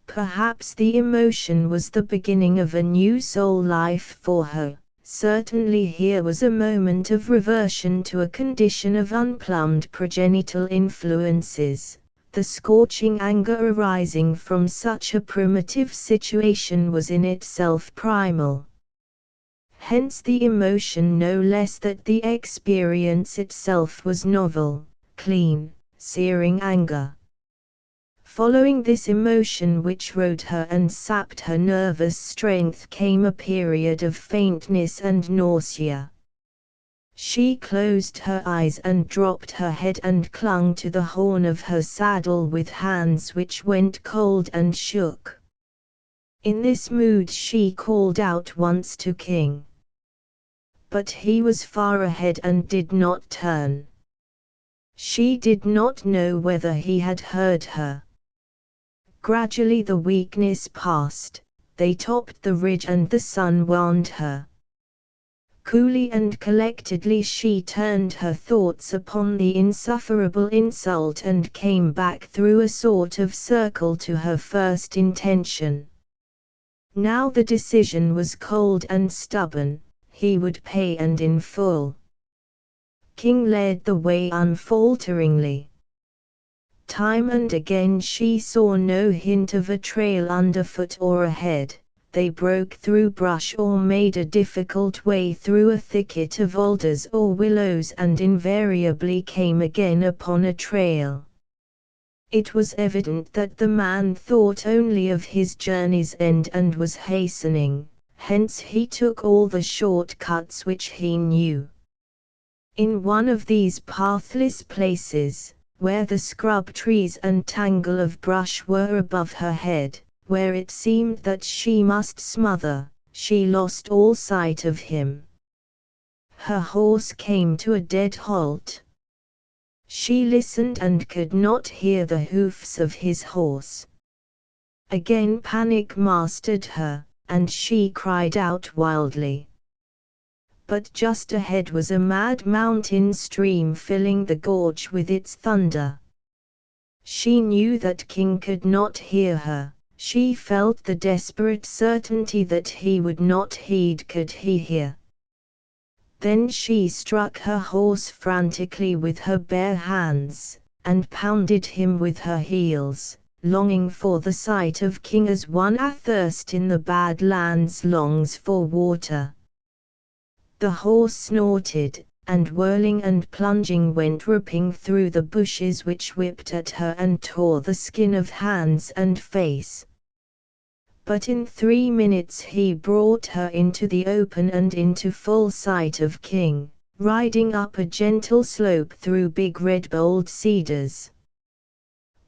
Perhaps the emotion was the beginning of a new soul life for her. Certainly here was a moment of reversion to a condition of unplumbed progenital influences. The scorching anger arising from such a primitive situation was in itself primal. Hence the emotion no less that the experience itself was novel, clean, searing anger. Following this emotion which rode her and sapped her nervous strength came a period of faintness and nausea. She closed her eyes and dropped her head and clung to the horn of her saddle with hands which went cold and shook. In this mood she called out once to King. But he was far ahead and did not turn. She did not know whether he had heard her. Gradually the weakness passed, they topped the ridge and the sun warmed her. Coolly and collectedly she turned her thoughts upon the insufferable insult and came back through a sort of circle to her first intention. Now the decision was cold and stubborn, he would pay and in full. King led the way unfalteringly. Time and again she saw no hint of a trail underfoot or ahead. They broke through brush or made a difficult way through a thicket of alders or willows and invariably came again upon a trail. It was evident that the man thought only of his journey's end and was hastening, hence he took all the short cuts which he knew. In one of these pathless places, where the scrub trees and tangle of brush were above her head, where it seemed that she must smother, she lost all sight of him. Her horse came to a dead halt. She listened and could not hear the hoofs of his horse. Again panic mastered her, and she cried out wildly. But just ahead was a mad mountain stream filling the gorge with its thunder. She knew that King could not hear her. She felt the desperate certainty that he would not heed could he hear. Then she struck her horse frantically with her bare hands, and pounded him with her heels, longing for the sight of King as one athirst in the bad lands longs for water. The horse snorted, and whirling and plunging went ripping through the bushes which whipped at her and tore the skin of hands and face. But in 3 minutes he brought her into the open and into full sight of King, riding up a gentle slope through big red-boled cedars.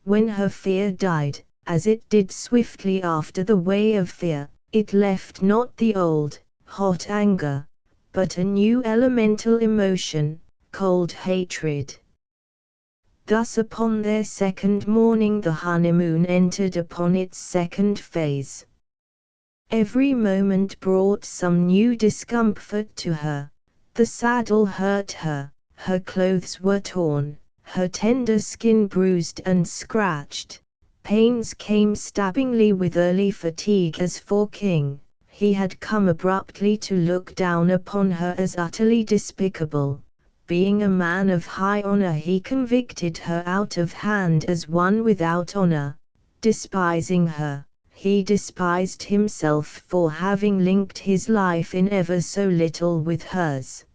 When her fear died, as it did swiftly after the way of fear, it left not the old, hot anger, but a new elemental emotion, cold hatred. Thus upon their second morning the honeymoon entered upon its second phase. Every moment brought some new discomfort to her. The saddle hurt her, her clothes were torn, her tender skin bruised and scratched. Pains came stabbingly with early fatigue as for King. He had come abruptly to look down upon her as utterly despicable. Being a man of high honor, he convicted her out of hand as one without honor. Despising her, he despised himself for having linked his life in ever so little with hers.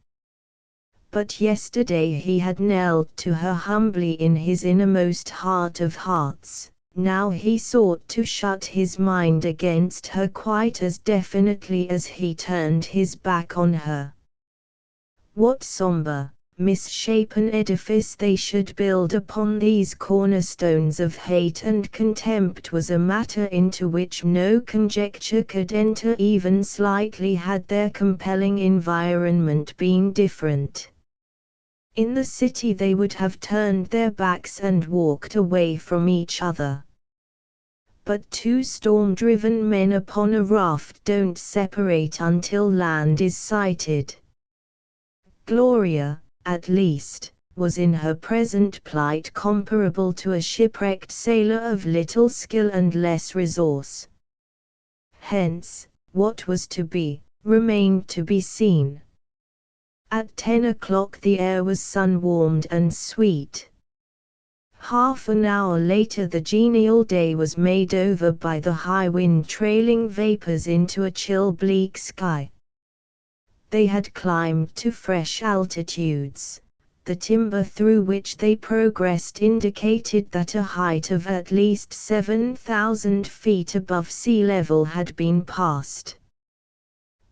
But yesterday he had knelt to her humbly in his innermost heart of hearts. Now he sought to shut his mind against her quite as definitely as he turned his back on her. What somber, misshapen edifice they should build upon these cornerstones of hate and contempt was a matter into which no conjecture could enter even slightly had their compelling environment been different. In the city they would have turned their backs and walked away from each other. But two storm-driven men upon a raft don't separate until land is sighted. Gloria, at least, was in her present plight comparable to a shipwrecked sailor of little skill and less resource. Hence, what was to be, remained to be seen. At 10 o'clock the air was sun-warmed and sweet. Half an hour later the genial day was made over by the high wind trailing vapors into a chill bleak sky. They had climbed to fresh altitudes. The timber through which they progressed indicated that a height of at least 7,000 feet above sea level had been passed.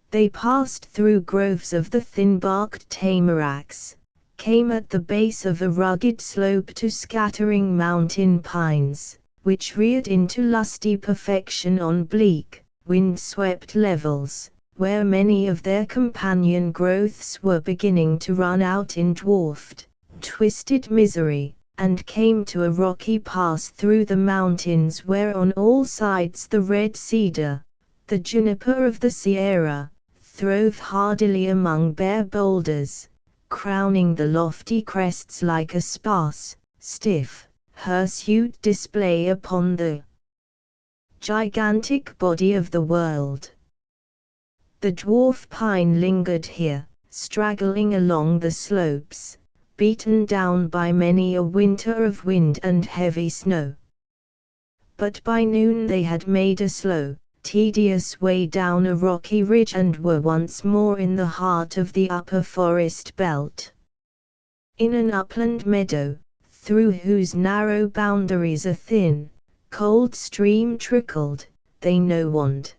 They passed through groves of the thin-barked tamaracks, came at the base of a rugged slope to scattering mountain pines, which reared into lusty perfection on bleak, wind-swept levels, where many of their companion growths were beginning to run out in dwarfed, twisted misery, and came to a rocky pass through the mountains where on all sides the red cedar, the juniper of the Sierra, throve hardily among bare boulders, crowning the lofty crests like a sparse, stiff, hirsute display upon the gigantic body of the world. The dwarf pine lingered here, straggling along the slopes, beaten down by many a winter of wind and heavy snow. But by noon they had made a slow, tedious way down a rocky ridge and were once more in the heart of the upper forest belt. In an upland meadow, through whose narrow boundaries a thin, cold stream trickled, they no wond.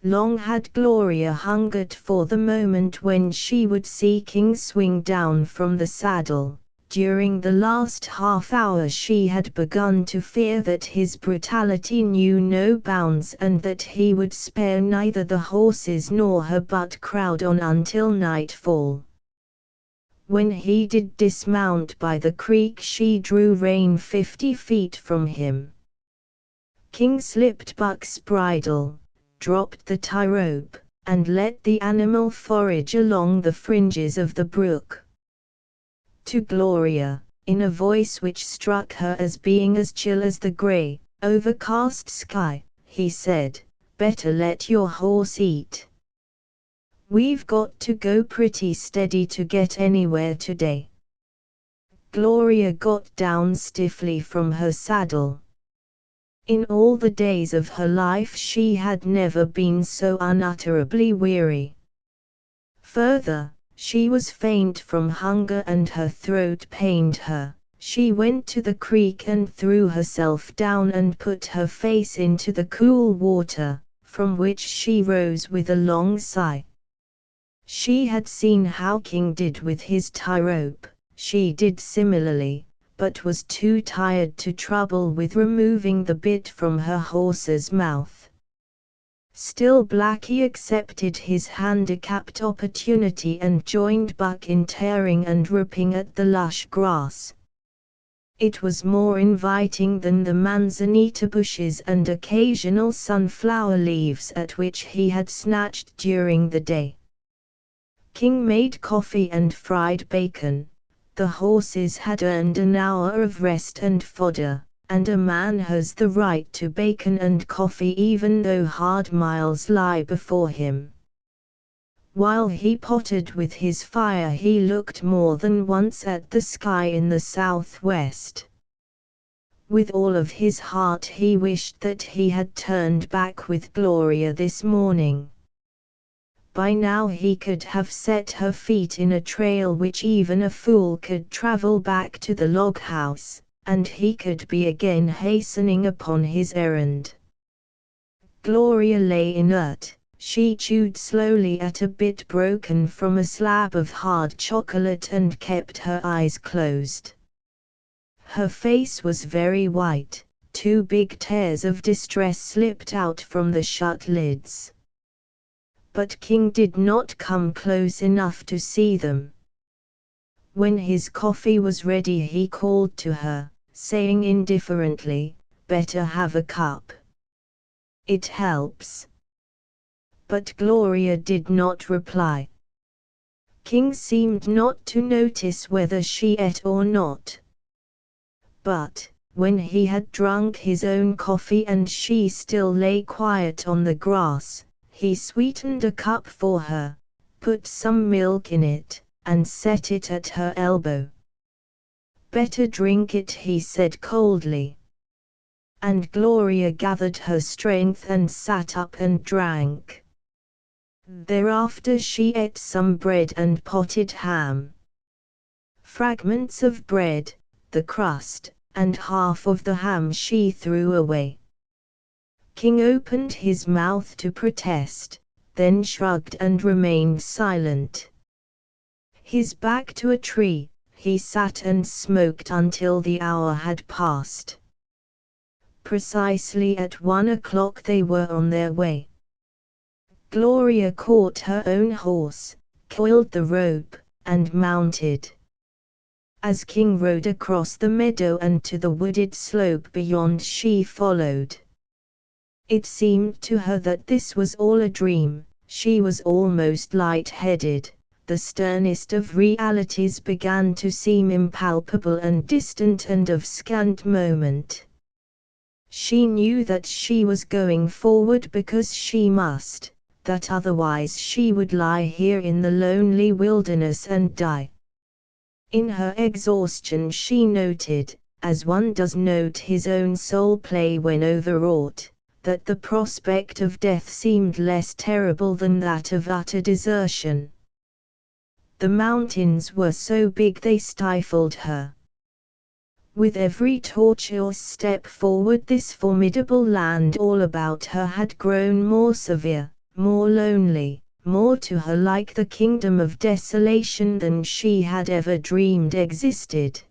Long had Gloria hungered for the moment when she would see King swing down from the saddle. During the last half-hour she had begun to fear that his brutality knew no bounds and that he would spare neither the horses nor her but crowd on until nightfall. When he did dismount by the creek she drew rein 50 feet from him. King slipped Buck's bridle, dropped the tie rope, and let the animal forage along the fringes of the brook. To Gloria, in a voice which struck her as being as chill as the grey, overcast sky, he said, "Better let your horse eat. We've got to go pretty steady to get anywhere today." Gloria got down stiffly from her saddle. In all the days of her life she had never been so unutterably weary. Further, she was faint from hunger and her throat pained her. She went to the creek and threw herself down and put her face into the cool water, from which she rose with a long sigh. She had seen how King did with his tie rope, she did similarly, but was too tired to trouble with removing the bit from her horse's mouth. Still Blackie accepted his handicapped opportunity and joined Buck in tearing and ripping at the lush grass. It was more inviting than the manzanita bushes and occasional sunflower leaves at which he had snatched during the day. King made coffee and fried bacon. The horses had earned an hour of rest and fodder, and a man has the right to bacon and coffee even though hard miles lie before him. While he pottered with his fire he looked more than once at the sky in the southwest. With all of his heart he wished that he had turned back with Gloria this morning. By now he could have set her feet in a trail which even a fool could travel back to the log house, and he could be again hastening upon his errand. Gloria lay inert. She chewed slowly at a bit broken from a slab of hard chocolate and kept her eyes closed. Her face was very white, 2 big tears of distress slipped out from the shut lids. But King did not come close enough to see them. When his coffee was ready he called to her, saying indifferently, "Better have a cup. It helps." But Gloria did not reply. King seemed not to notice whether she ate or not. But, when he had drunk his own coffee and she still lay quiet on the grass, he sweetened a cup for her, put some milk in it, and set it at her elbow. "Better drink it," he said coldly. And Gloria gathered her strength and sat up and drank. Thereafter she ate some bread and potted ham. Fragments of bread, the crust, and half of the ham she threw away. King opened his mouth to protest, then shrugged and remained silent. His back to a tree, he sat and smoked until the hour had passed. Precisely at 1 o'clock they were on their way. Gloria caught her own horse, coiled the rope, and mounted. As King rode across the meadow and to the wooded slope beyond she followed. It seemed to her that this was all a dream. She was almost light-headed. The sternest of realities began to seem impalpable and distant and of scant moment. She knew that she was going forward because she must, that otherwise she would lie here in the lonely wilderness and die. In her exhaustion she noted, as one does note his own soul play when overwrought, that the prospect of death seemed less terrible than that of utter desertion. The mountains were so big they stifled her. With every tortuous step forward this formidable land all about her had grown more severe, more lonely, more to her like the kingdom of desolation than she had ever dreamed existed.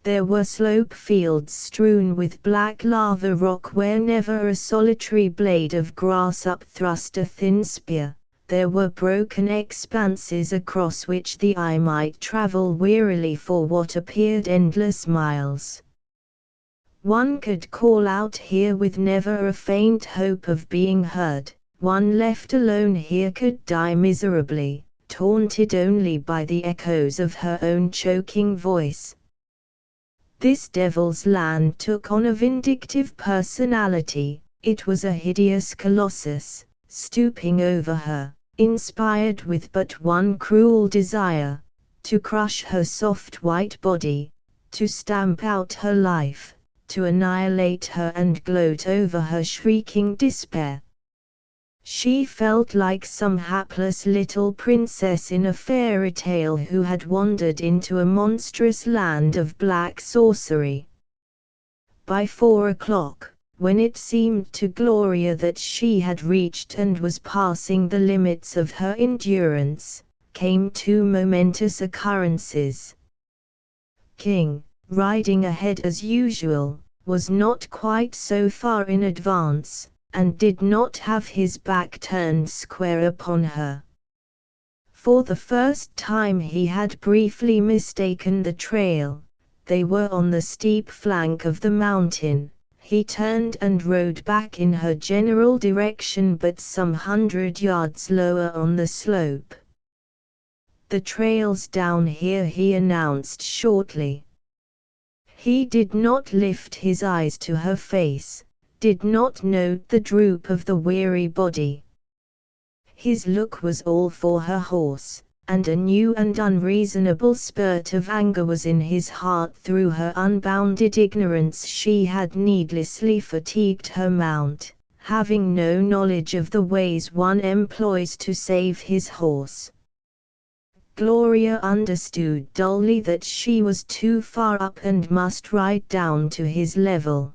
There were slope fields strewn with black lava rock where never a solitary blade of grass upthrust a thin spear. There were broken expanses across which the eye might travel wearily for what appeared endless miles. One could call out here with never a faint hope of being heard. One left alone here could die miserably, taunted only by the echoes of her own choking voice. This devil's land took on a vindictive personality. It was a hideous colossus, stooping over her, inspired with but one cruel desire, to crush her soft white body, to stamp out her life, to annihilate her and gloat over her shrieking despair. She felt like some hapless little princess in a fairy tale who had wandered into a monstrous land of black sorcery. By 4 o'clock, when it seemed to Gloria that she had reached and was passing the limits of her endurance, came two momentous occurrences. King, riding ahead as usual, was not quite so far in advance, and did not have his back turned square upon her. For the first time he had briefly mistaken the trail. They were on the steep flank of the mountain. He turned and rode back in her general direction but some 100 yards lower on the slope. "The trail's down here," he announced shortly. He did not lift his eyes to her face, did not note the droop of the weary body. His look was all for her horse, and a new and unreasonable spurt of anger was in his heart through her unbounded ignorance. She had needlessly fatigued her mount, having no knowledge of the ways one employs to save his horse. Gloria understood dully that she was too far up and must ride down to his level.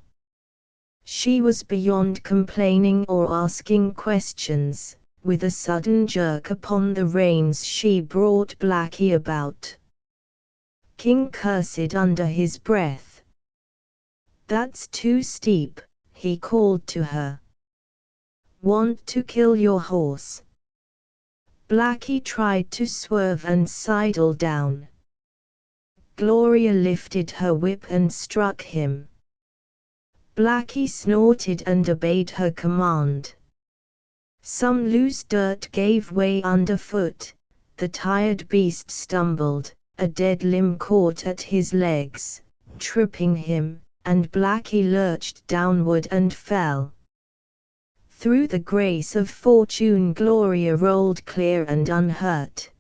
She was beyond complaining or asking questions. With a sudden jerk upon the reins she brought Blackie about. King cursed under his breath. "That's too steep," he called to her. "Want to kill your horse?" Blackie tried to swerve and sidle down. Gloria lifted her whip and struck him. Blackie snorted and obeyed her command. Some loose dirt gave way underfoot, the tired beast stumbled, a dead limb caught at his legs, tripping him, and Blackie lurched downward and fell. Through the grace of fortune Gloria rolled clear and unhurt.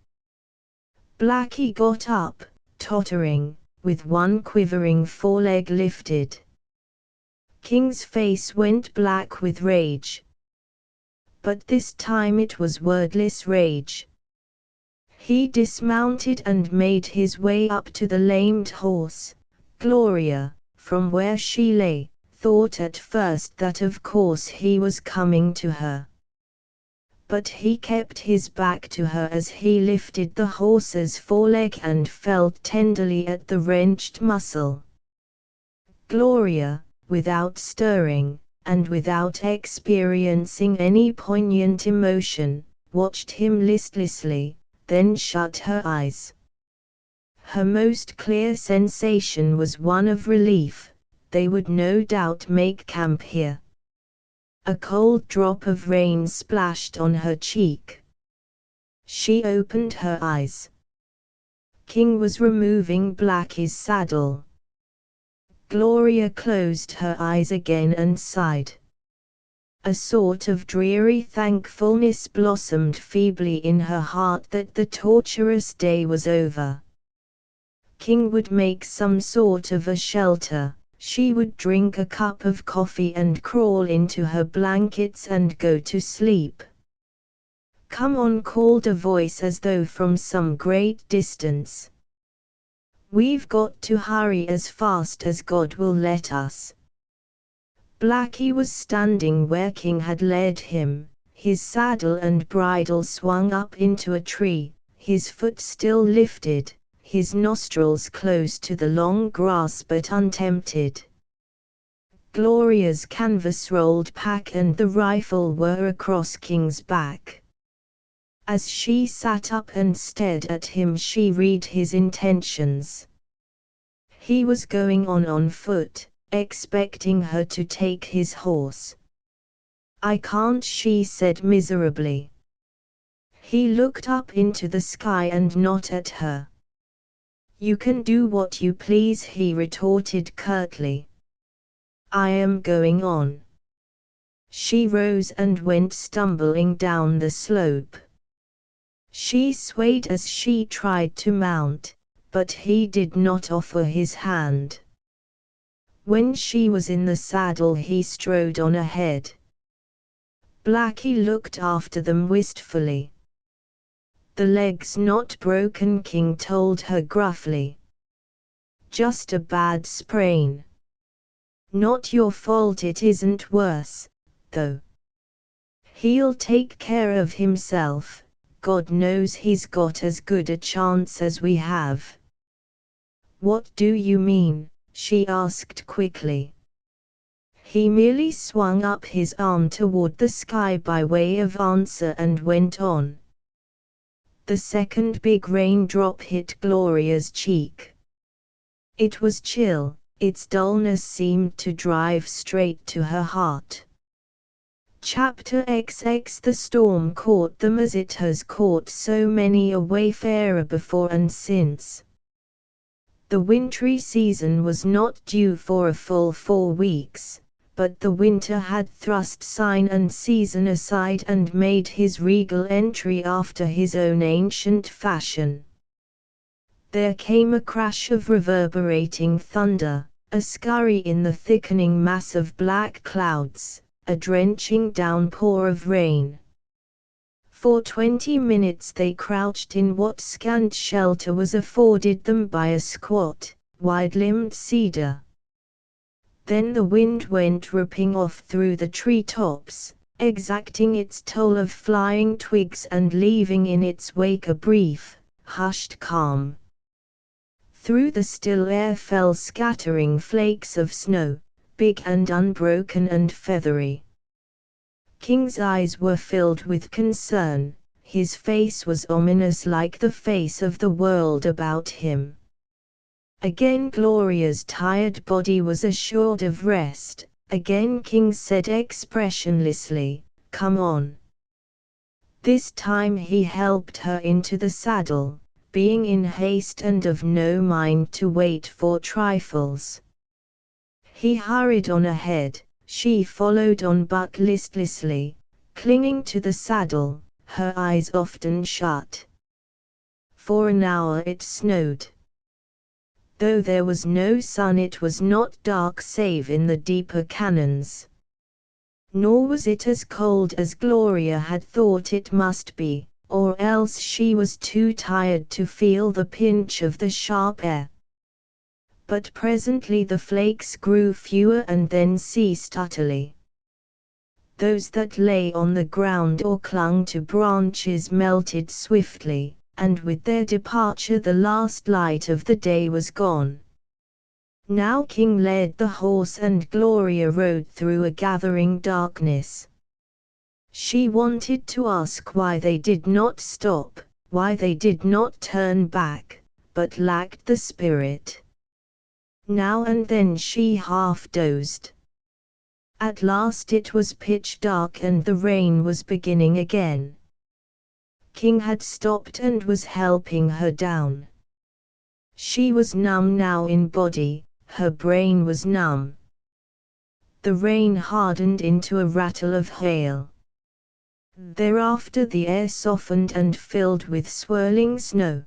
Blackie got up, tottering, with one quivering foreleg lifted. King's face went black with rage. But this time it was wordless rage. He dismounted and made his way up to the lamed horse. Gloria, from where she lay, thought at first that of course he was coming to her. But he kept his back to her as he lifted the horse's foreleg and felt tenderly at the wrenched muscle. Gloria, without stirring, and without experiencing any poignant emotion, watched him listlessly, then shut her eyes. Her most clear sensation was one of relief. They would no doubt make camp here. A cold drop of rain splashed on her cheek. She opened her eyes. King was removing Blackie's saddle. Gloria closed her eyes again and sighed. A sort of dreary thankfulness blossomed feebly in her heart that the torturous day was over. King would make some sort of a shelter. She would drink a cup of coffee and crawl into her blankets and go to sleep. "Come on," called a voice as though from some great distance. "We've got to hurry as fast as God will let us." Blackie was standing where King had led him, his saddle and bridle swung up into a tree, his foot still lifted, his nostrils close to the long grass but untempted. Gloria's canvas-rolled pack and the rifle were across King's back. As she sat up and stared at him, she read his intentions. He was going on foot, expecting her to take his horse. "I can't," she said miserably. He looked up into the sky and not at her. "You can do what you please," he retorted curtly. "I am going on." She rose and went stumbling down the slope. She swayed as she tried to mount, but he did not offer his hand. When she was in the saddle, he strode on ahead. Blackie looked after them wistfully. "The leg's not broken," King told her gruffly. "Just a bad sprain. Not your fault it isn't worse, though. He'll take care of himself. God knows he's got as good a chance as we have." "What do you mean?" she asked quickly. He merely swung up his arm toward the sky by way of answer and went on. The second big raindrop hit Gloria's cheek. It was chill, its dullness seemed to drive straight to her heart. Chapter XX. The storm caught them as it has caught so many a wayfarer before and since. The wintry season was not due for a full 4 weeks, but the winter had thrust sign and season aside and made his regal entry after his own ancient fashion. There came a crash of reverberating thunder, a scurry in the thickening mass of black clouds, a drenching downpour of rain. For 20 minutes they crouched in what scant shelter was afforded them by a squat, wide-limbed cedar. Then the wind went ripping off through the tree-tops, exacting its toll of flying twigs and leaving in its wake a brief, hushed calm. Through the still air fell scattering flakes of snow, big and unbroken and feathery. King's eyes were filled with concern, his face was ominous like the face of the world about him. Again Gloria's tired body was assured of rest. Again King said expressionlessly, "Come on." This time he helped her into the saddle, being in haste and of no mind to wait for trifles. He hurried on ahead, she followed on but listlessly, clinging to the saddle, her eyes often shut. For an hour it snowed. Though there was no sun, it was not dark save in the deeper canons. Nor was it as cold as Gloria had thought it must be, or else she was too tired to feel the pinch of the sharp air. But presently the flakes grew fewer and then ceased utterly. Those that lay on the ground or clung to branches melted swiftly, and with their departure the last light of the day was gone. Now King led the horse and Gloria rode through a gathering darkness. She wanted to ask why they did not stop, why they did not turn back, but lacked the spirit. Now and then she half dozed. At last it was pitch dark and the rain was beginning again. King had stopped and was helping her down. She was numb now in body, her brain was numb. The rain hardened into a rattle of hail. Thereafter the air softened and filled with swirling snow.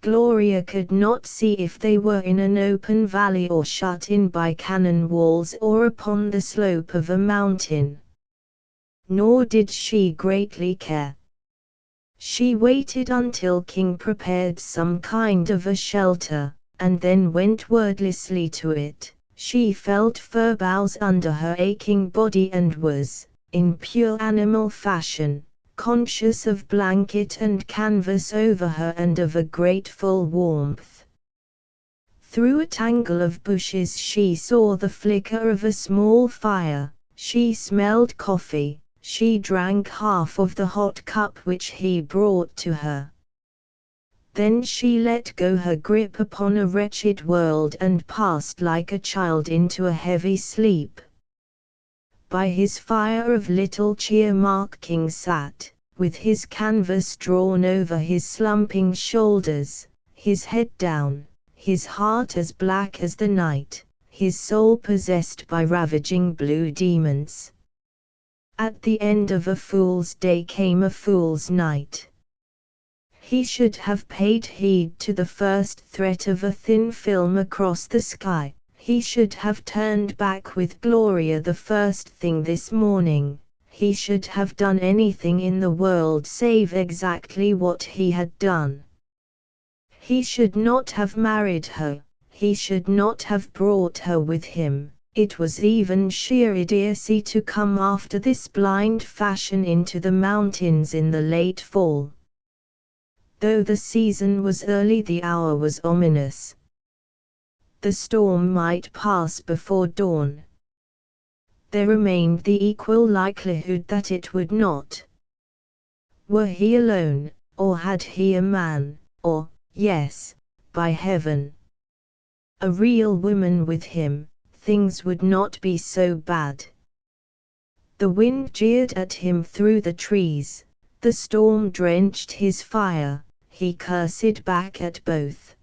Gloria could not see if they were in an open valley or shut in by cannon walls or upon the slope of a mountain. Nor did she greatly care. She waited until King prepared some kind of a shelter, and then went wordlessly to it. She felt fur boughs under her aching body and was, in pure animal fashion, conscious of blanket and canvas over her and of a grateful warmth. Through a tangle of bushes she saw the flicker of a small fire, she smelled coffee. She drank half of the hot cup which he brought to her. Then she let go her grip upon a wretched world and passed like a child into a heavy sleep. By his fire of little cheer Mark King sat, with his canvas drawn over his slumping shoulders, his head down, his heart as black as the night, his soul possessed by ravaging blue demons. At the end of a fool's day came a fool's night. He should have paid heed to the first threat of a thin film across the sky. He should have turned back with Gloria the first thing this morning. He should have done anything in the world save exactly what he had done. He should not have married her. He should not have brought her with him. It was even sheer idiocy to come after this blind fashion into the mountains in the late fall. Though the season was early, the hour was ominous. The storm might pass before dawn. There remained the equal likelihood that it would not. Were he alone, or had he a man, or, yes, by heaven, a real woman with him, things would not be so bad. The wind jeered at him through the trees, the storm drenched his fire, he cursed back at both.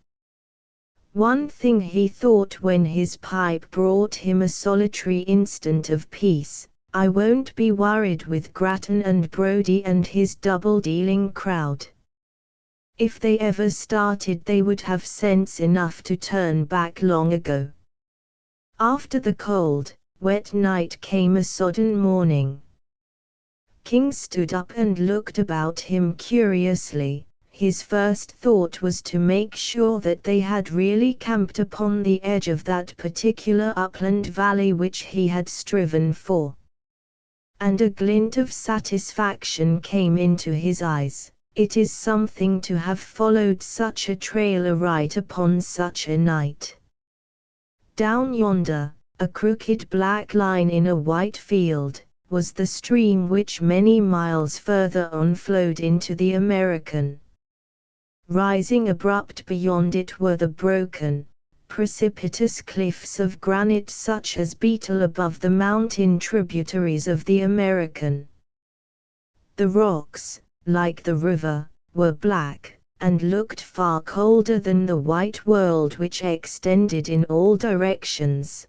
One thing he thought when his pipe brought him a solitary instant of peace: I won't be worried with Grattan and Brodie and his double-dealing crowd. If they ever started they would have sense enough to turn back long ago. After the cold, wet night came a sodden morning. King stood up and looked about him curiously. His first thought was to make sure that they had really camped upon the edge of that particular upland valley which he had striven for. And a glint of satisfaction came into his eyes. It is something to have followed such a trail aright upon such a night. Down yonder, a crooked black line in a white field, was the stream which many miles further on flowed into the American. Rising abrupt beyond it were the broken, precipitous cliffs of granite such as beetle above the mountain tributaries of the American. The rocks, like the river, were black, and looked far colder than the white world which extended in all directions.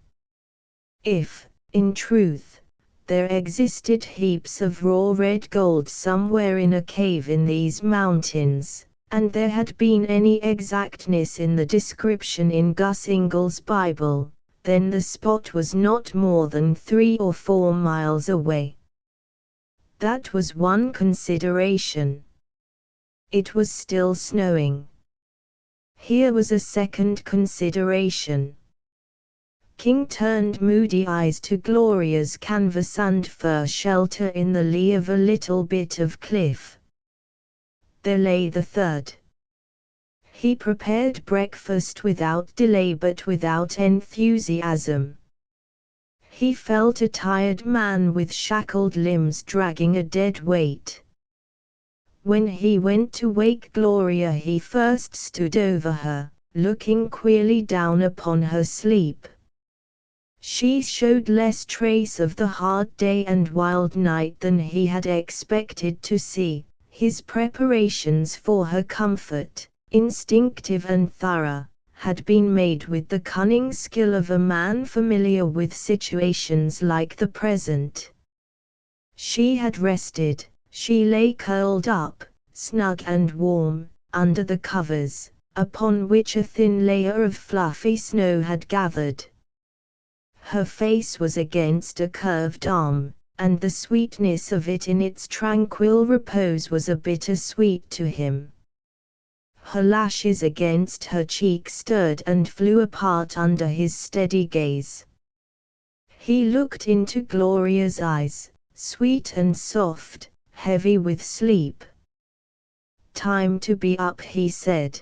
If, in truth, there existed heaps of raw red gold somewhere in a cave in these mountains, and there had been any exactness in the description in Gus Ingall's Bible, then the spot was not more than 3 or 4 miles away. That was one consideration. It was still snowing. Here was a second consideration. King turned moody eyes to Gloria's canvas and fur shelter in the lee of a little bit of cliff. There lay the third. He prepared breakfast without delay but without enthusiasm. He felt a tired man with shackled limbs dragging a dead weight. When he went to wake Gloria he first stood over her, looking queerly down upon her sleep. She showed less trace of the hard day and wild night than he had expected to see. His preparations for her comfort, instinctive and thorough, had been made with the cunning skill of a man familiar with situations like the present. She had rested. She lay curled up, snug and warm, under the covers, upon which a thin layer of fluffy snow had gathered. Her face was against a curved arm, and the sweetness of it in its tranquil repose was a bitter sweet to him. Her lashes against her cheek stirred and flew apart under his steady gaze. He looked into Gloria's eyes, sweet and soft, heavy with sleep. "Time to be up," he said.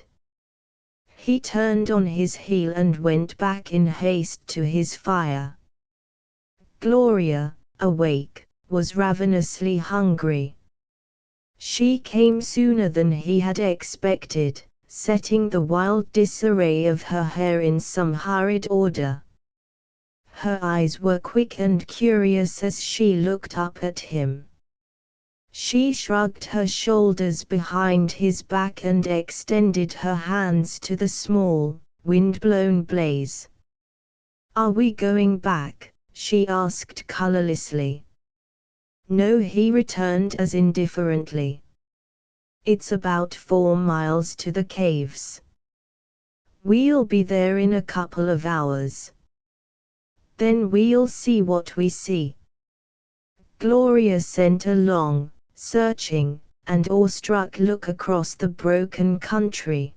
He turned on his heel and went back in haste to his fire. Gloria, awake, was ravenously hungry. She came sooner than he had expected, setting the wild disarray of her hair in some hurried order. Her eyes were quick and curious as she looked up at him. She shrugged her shoulders behind his back and extended her hands to the small, wind-blown blaze. "Are we going back?" she asked colorlessly. "No," he returned as indifferently. "It's about 4 miles to the caves. We'll be there in a couple of hours. Then we'll see what we see." Gloria sent a long, searching, and awestruck look across the broken country.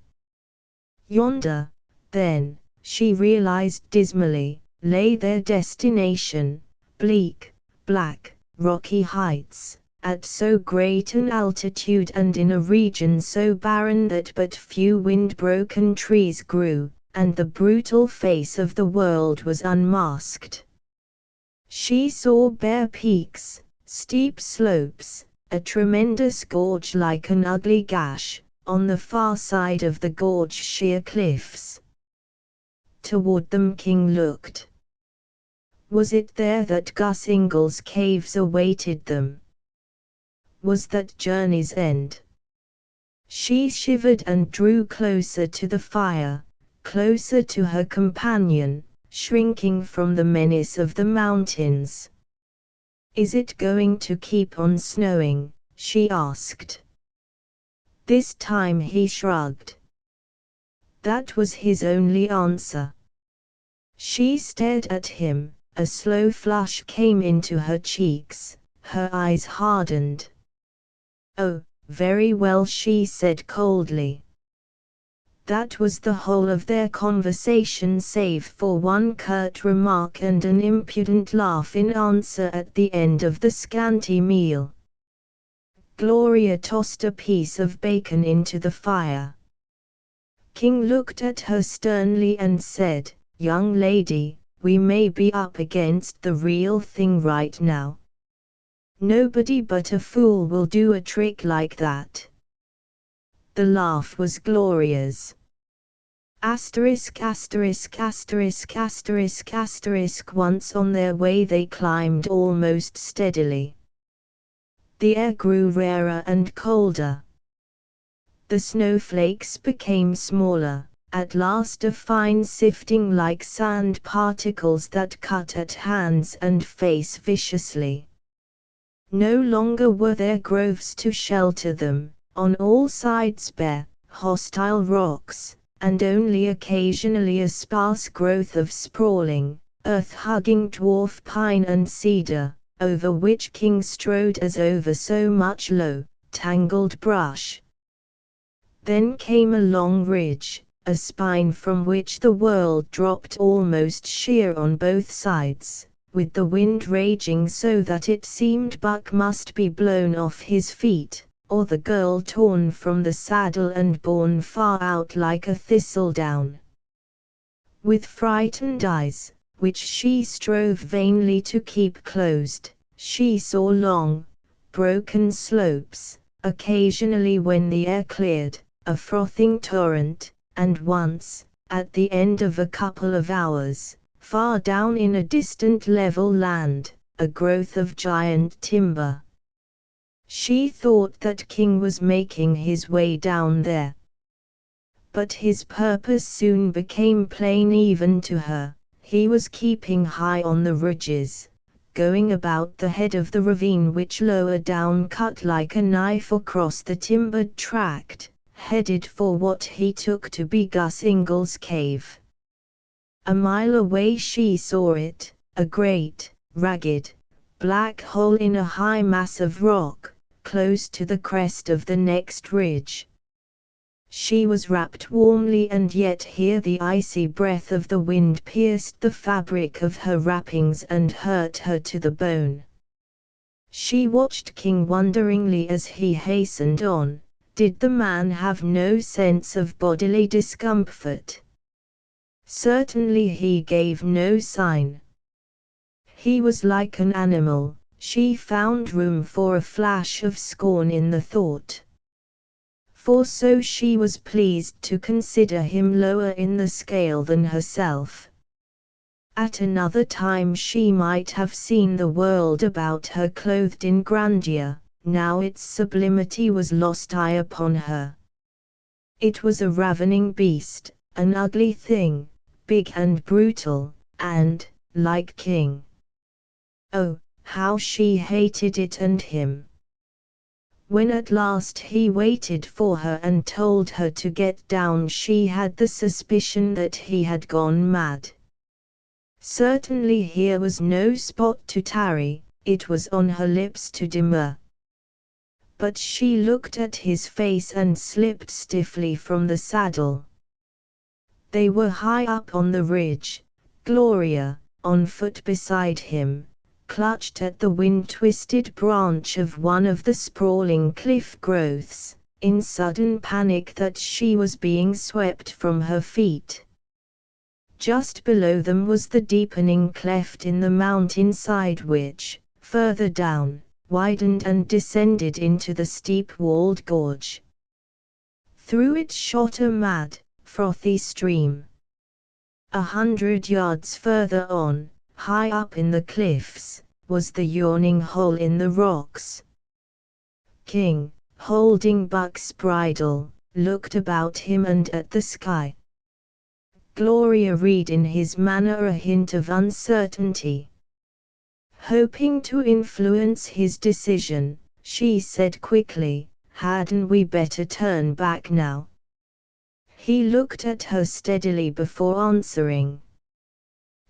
Yonder, then, she realized dismally, lay their destination, bleak, black, rocky heights, at so great an altitude and in a region so barren that but few wind-broken trees grew, and the brutal face of the world was unmasked. She saw bare peaks, steep slopes, a tremendous gorge like an ugly gash, on the far side of the gorge sheer cliffs. Toward them King looked. Was it there that Gus Ingall's caves awaited them? Was that journey's end? She shivered and drew closer to the fire, closer to her companion, shrinking from the menace of the mountains. "Is it going to keep on snowing?" she asked. This time he shrugged. That was his only answer. She stared at him, a slow flush came into her cheeks, her eyes hardened. "Oh, very well," she said coldly. That was the whole of their conversation save for one curt remark and an impudent laugh in answer at the end of the scanty meal. Gloria tossed a piece of bacon into the fire. King looked at her sternly and said, "Young lady, we may be up against the real thing right now. Nobody but a fool will do a trick like that." The laugh was Gloria's. Asterisk asterisk asterisk asterisk asterisk. Once on their way they climbed almost steadily. The air grew rarer and colder. The snowflakes became smaller, at last a fine sifting like sand particles that cut at hands and face viciously. No longer were there groves to shelter them, on all sides bare, hostile rocks, and only occasionally a sparse growth of sprawling, earth-hugging dwarf pine and cedar, over which King strode as over so much low, tangled brush. Then came a long ridge, a spine from which the world dropped almost sheer on both sides, with the wind raging so that it seemed Buck must be blown off his feet, or the girl torn from the saddle and borne far out like a thistledown. With frightened eyes, which she strove vainly to keep closed, she saw long, broken slopes, occasionally when the air cleared, a frothing torrent, and once, at the end of a couple of hours, far down in a distant level land, a growth of giant timber. She thought that King was making his way down there. But his purpose soon became plain even to her. He was keeping high on the ridges, going about the head of the ravine which lower down cut like a knife across the timbered tract, headed for what he took to be Gus Ingall's cave. A mile away she saw it, a great, ragged, black hole in a high mass of rock, close to the crest of the next ridge. She was wrapped warmly, and yet here the icy breath of the wind pierced the fabric of her wrappings and hurt her to the bone. She watched King wonderingly as he hastened on. Did the man have no sense of bodily discomfort? Certainly he gave no sign. He was like an animal. She found room for a flash of scorn in the thought. For so she was pleased to consider him lower in the scale than herself. At another time she might have seen the world about her clothed in grandeur, now its sublimity was lost eye upon her. It was a ravening beast, an ugly thing, big and brutal, and, like King. Oh, how she hated it and him! When at last he waited for her and told her to get down, she had the suspicion that he had gone mad. Certainly here was no spot to tarry, it was on her lips to demur. But she looked at his face and slipped stiffly from the saddle. They were high up on the ridge. Gloria, on foot beside him, clutched at the wind-twisted branch of one of the sprawling cliff growths, in sudden panic that she was being swept from her feet. Just below them was the deepening cleft in the mountainside which, further down, widened and descended into the steep-walled gorge. Through it shot a mad, frothy stream. 100 yards further on, high up in the cliffs, was the yawning hole in the rocks. King, holding Buck's bridle, looked about him and at the sky. Gloria read in his manner a hint of uncertainty. Hoping to influence his decision, she said quickly, "Hadn't we better turn back now?" He looked at her steadily before answering.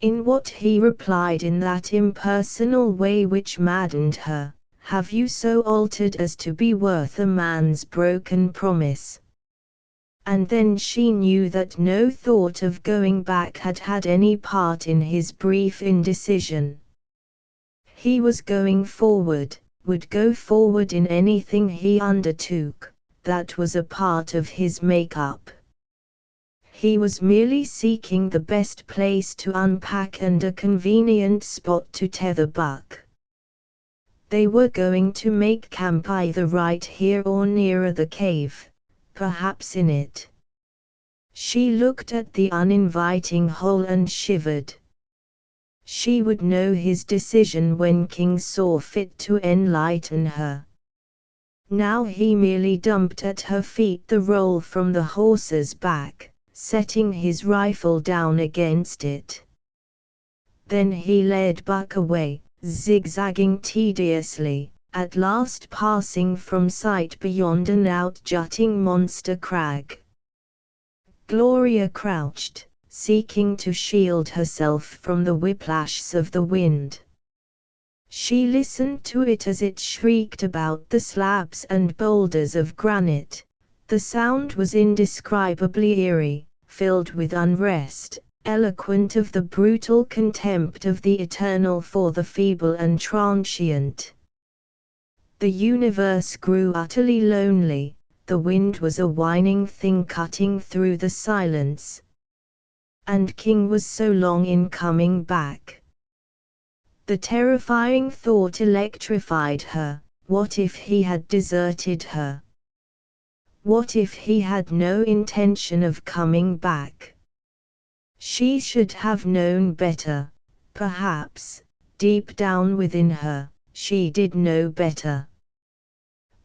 In what he replied in that impersonal way which maddened her, "Have you so altered as to be worth a man's broken promise?" And then she knew that no thought of going back had had any part in his brief indecision. He was going forward, would go forward in anything he undertook, that was a part of his make-up. He was merely seeking the best place to unpack and a convenient spot to tether Buck. They were going to make camp either right here or nearer the cave, perhaps in it. She looked at the uninviting hole and shivered. She would know his decision when King saw fit to enlighten her. Now he merely dumped at her feet the roll from the horse's back, setting his rifle down against it. Then he led Buck away, zigzagging tediously, at last passing from sight beyond an out-jutting monster crag. Gloria crouched, seeking to shield herself from the whiplashes of the wind. She listened to it as it shrieked about the slabs and boulders of granite. The sound was indescribably eerie, filled with unrest, eloquent of the brutal contempt of the eternal for the feeble and transient. The universe grew utterly lonely, the wind was a whining thing cutting through the silence. And King was so long in coming back. The terrifying thought electrified her, what if he had deserted her? What if he had no intention of coming back? She should have known better, perhaps, deep down within her, she did know better.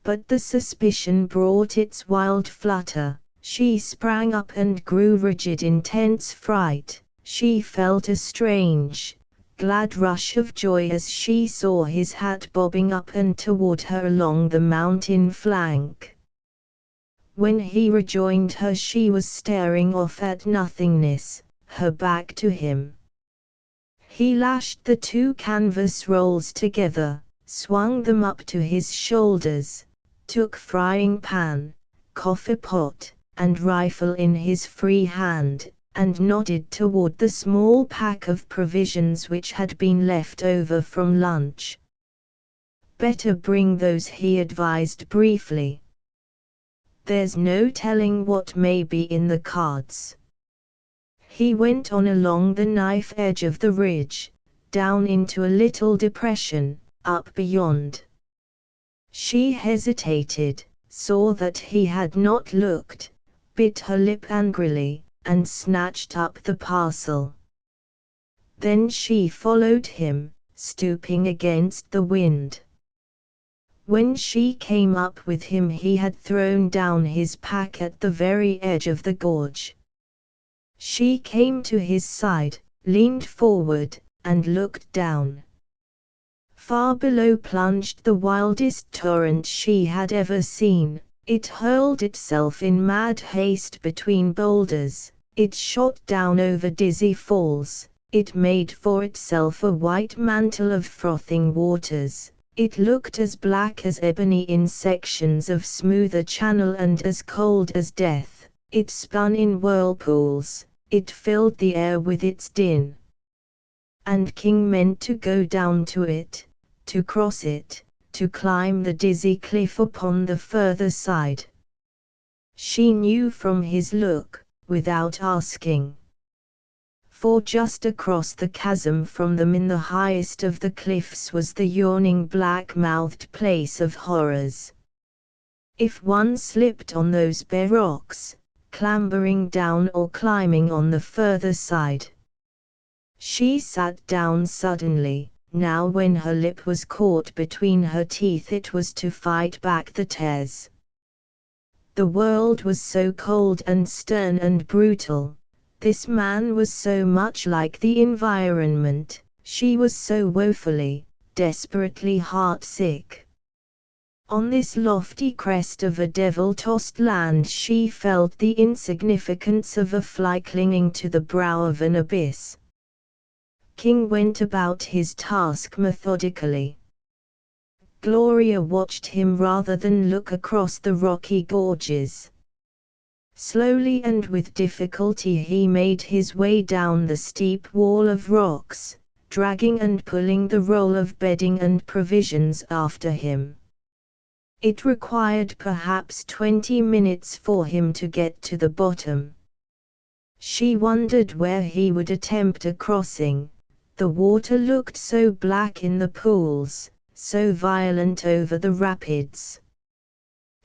But the suspicion brought its wild flutter. She sprang up and grew rigid in tense fright. She felt a strange, glad rush of joy as she saw his hat bobbing up and toward her along the mountain flank. When he rejoined her, she was staring off at nothingness, her back to him. He lashed the two canvas rolls together, swung them up to his shoulders, took frying pan, coffee pot, and rifle in his free hand, and nodded toward the small pack of provisions which had been left over from lunch. "Better bring those," he advised briefly. "There's no telling what may be in the cards." He went on along the knife edge of the ridge, down into a little depression, up beyond. She hesitated, saw that he had not looked, bit her lip angrily, and snatched up the parcel. Then she followed him, stooping against the wind. When she came up with him, he had thrown down his pack at the very edge of the gorge. She came to his side, leaned forward, and looked down. Far below plunged the wildest torrent she had ever seen. It hurled itself in mad haste between boulders, it shot down over dizzy falls, it made for itself a white mantle of frothing waters. It looked as black as ebony in sections of smoother channel and as cold as death. It spun in whirlpools, it filled the air with its din. And King meant to go down to it, to cross it, to climb the dizzy cliff upon the further side. She knew from his look, without asking. For just across the chasm from them in the highest of the cliffs was the yawning black-mouthed place of horrors. If one slipped on those bare rocks, clambering down or climbing on the further side. She sat down suddenly. Now when her lip was caught between her teeth, it was to fight back the tears. The world was so cold and stern and brutal. This man was so much like the environment. She was so woefully, desperately heartsick. On this lofty crest of a devil-tossed land she felt the insignificance of a fly clinging to the brow of an abyss. King went about his task methodically. Gloria watched him rather than look across the rocky gorges. Slowly and with difficulty he made his way down the steep wall of rocks, dragging and pulling the roll of bedding and provisions after him. It required perhaps 20 minutes for him to get to the bottom. She wondered where he would attempt a crossing. The water looked so black in the pools, so violent over the rapids.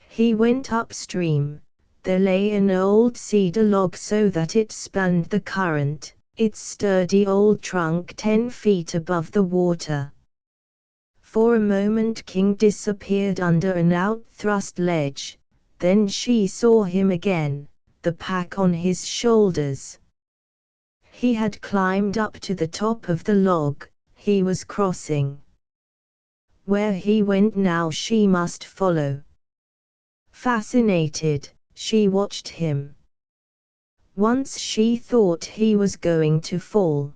He went upstream. There lay an old cedar log so that it spanned the current, its sturdy old trunk 10 feet above the water. For a moment King disappeared under an out-thrust ledge, then she saw him again, the pack on his shoulders. He had climbed up to the top of the log, he was crossing. Where he went now she must follow. Fascinated, she watched him. Once she thought he was going to fall.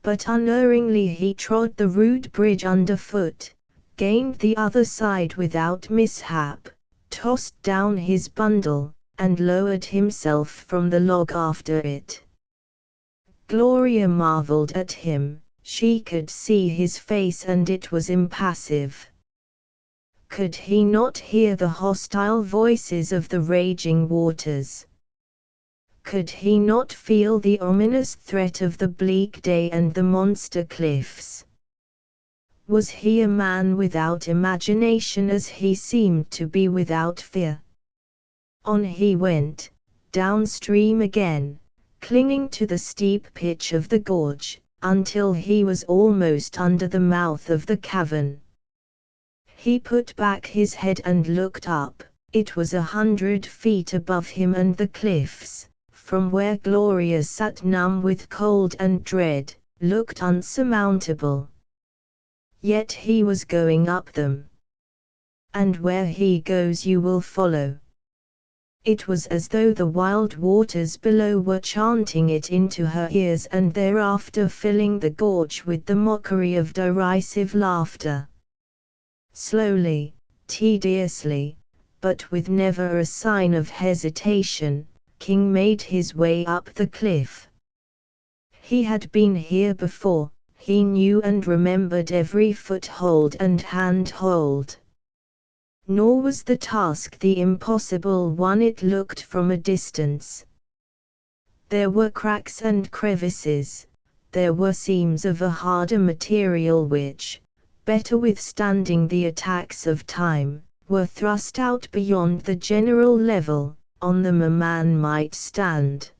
But unerringly he trod the rude bridge underfoot, gained the other side without mishap, tossed down his bundle, and lowered himself from the log after it. Gloria marveled at him. She could see his face and it was impassive. Could he not hear the hostile voices of the raging waters? Could he not feel the ominous threat of the bleak day and the monster cliffs? Was he a man without imagination as he seemed to be without fear? On he went, downstream again, clinging to the steep pitch of the gorge, until he was almost under the mouth of the cavern. He put back his head and looked up. It was 100 feet above him and the cliffs, from where Gloria sat numb with cold and dread, looked unsurmountable. Yet he was going up them. And where he goes you will follow. It was as though the wild waters below were chanting it into her ears and thereafter filling the gorge with the mockery of derisive laughter. Slowly, tediously, but with never a sign of hesitation, King made his way up the cliff. He had been here before, he knew and remembered every foothold and handhold. Nor was the task the impossible one it looked from a distance. There were cracks and crevices, there were seams of a harder material which, better withstanding the attacks of time, were thrust out beyond the general level, on them a man might stand.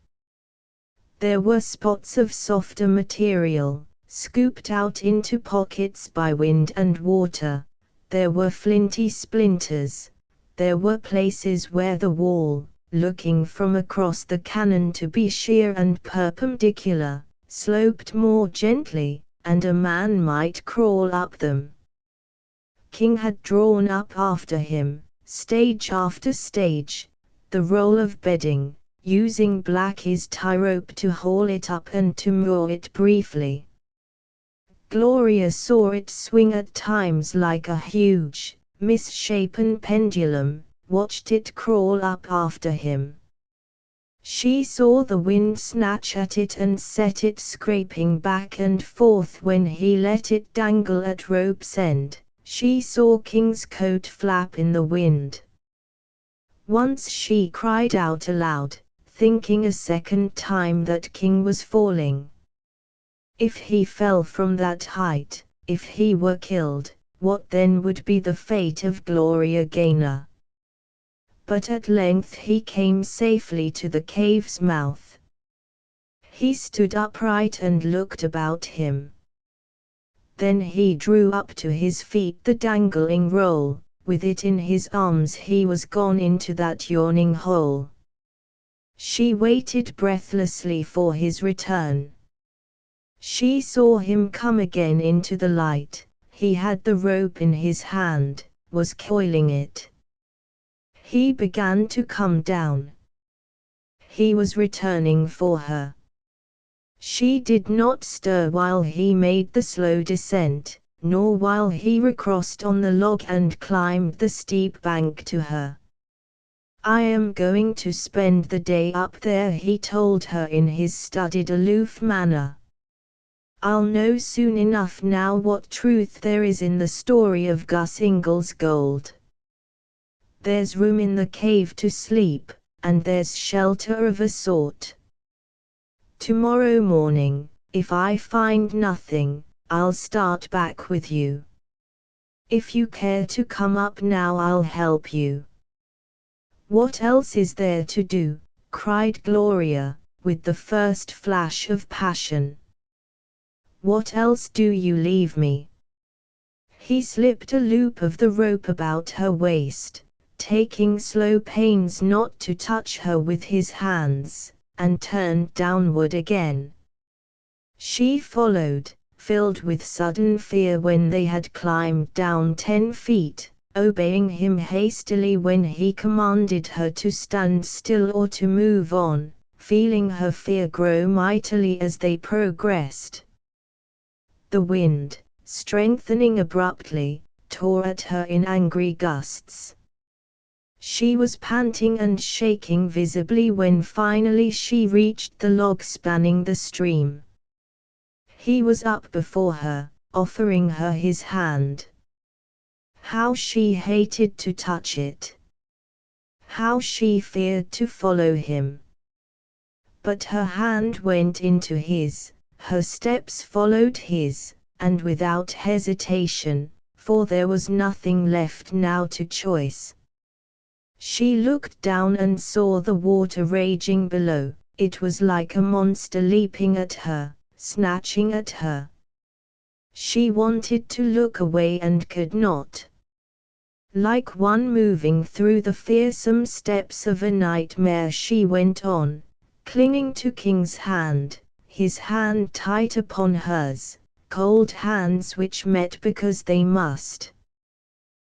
There were spots of softer material, scooped out into pockets by wind and water. There were flinty splinters, there were places where the wall, looking from across the canon to be sheer and perpendicular, sloped more gently, and a man might crawl up them. King had drawn up after him, stage after stage, the roll of bedding, using Blackie's tie rope to haul it up and to moor it briefly. Gloria saw it swing at times like a huge, misshapen pendulum, watched it crawl up after him. She saw the wind snatch at it and set it scraping back and forth when he let it dangle at rope's end. She saw King's coat flap in the wind. Once she cried out aloud, thinking a second time that King was falling. If he fell from that height, if he were killed, what then would be the fate of Gloria Gaynor? But at length he came safely to the cave's mouth. He stood upright and looked about him. Then he drew up to his feet the dangling roll, with it in his arms he was gone into that yawning hole. She waited breathlessly for his return. She saw him come again into the light, he had the rope in his hand, was coiling it. He began to come down. He was returning for her. She did not stir while he made the slow descent, nor while he recrossed on the log and climbed the steep bank to her. "I am going to spend the day up there," he told her in his studied aloof manner. "I'll know soon enough now what truth there is in the story of Gus Ingall's gold. There's room in the cave to sleep, and there's shelter of a sort. Tomorrow morning, if I find nothing, I'll start back with you. If you care to come up now, I'll help you." "What else is there to do?" cried Gloria, with the first flash of passion. "What else do you leave me?" He slipped a loop of the rope about her waist, taking slow pains not to touch her with his hands, and turned downward again. She followed, filled with sudden fear when they had climbed down 10 feet, obeying him hastily when he commanded her to stand still or to move on, feeling her fear grow mightily as they progressed. The wind, strengthening abruptly, tore at her in angry gusts. She was panting and shaking visibly when finally she reached the log spanning the stream. He was up before her, offering her his hand. How she hated to touch it! How she feared to follow him! But her hand went into his, her steps followed his, and without hesitation, for there was nothing left now to choice. She looked down and saw the water raging below. It was like a monster leaping at her, snatching at her. She wanted to look away and could not. Like one moving through the fearsome steps of a nightmare, she went on, clinging to King's hand, his hand tight upon hers, cold hands which met because they must.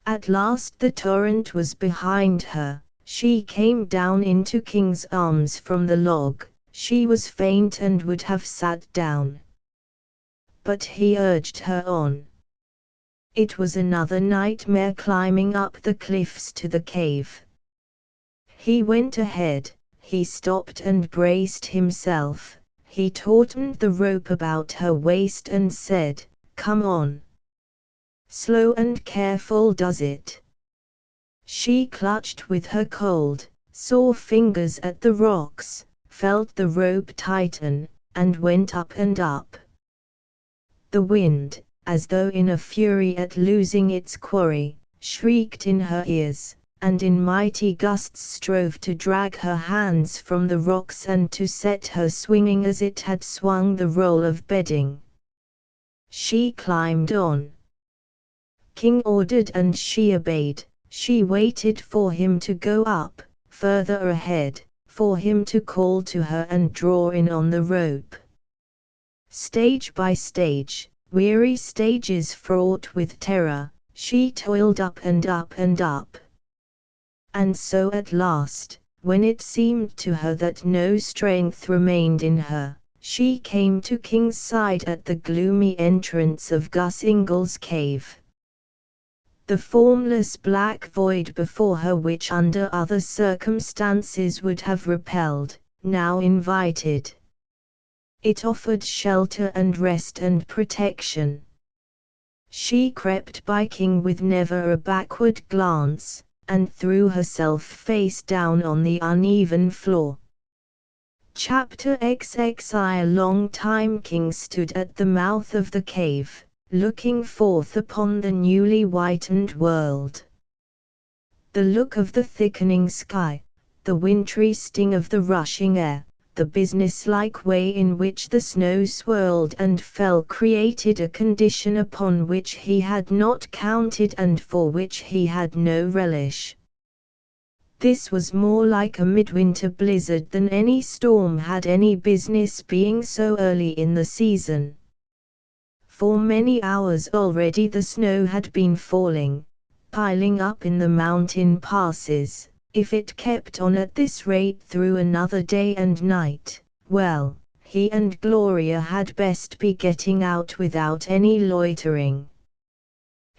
At last the torrent was behind her, She came down into King's arms from the log. She was faint and would have sat down, but he urged her on. It was another nightmare climbing up the cliffs to the cave. He went ahead, he stopped and braced himself, he tautened the rope about her waist and said, "Come on. Slow and careful does it." She clutched with her cold, sore fingers at the rocks, felt the rope tighten, and went up and up. The wind, as though in a fury at losing its quarry, shrieked in her ears, and in mighty gusts strove to drag her hands from the rocks and to set her swinging as it had swung the roll of bedding. She climbed on. King ordered and she obeyed. She waited for him to go up, further ahead, for him to call to her and draw in on the rope. Stage by stage, weary stages fraught with terror, she toiled up and up and up. And so at last, when it seemed to her that no strength remained in her, she came to King's side at the gloomy entrance of Gus Ingall's cave. The formless black void before her, which under other circumstances would have repelled, now invited. It offered shelter and rest and protection. She crept by King with never a backward glance, and threw herself face down on the uneven floor. Chapter XXI. A long time King stood at the mouth of the cave, looking forth upon the newly whitened world. The look of the thickening sky, the wintry sting of the rushing air, the businesslike way in which the snow swirled and fell created a condition upon which he had not counted and for which he had no relish. This was more like a midwinter blizzard than any storm had any business being so early in the season. For many hours already the snow had been falling, piling up in the mountain passes. If it kept on at this rate through another day and night, well, he and Gloria had best be getting out without any loitering.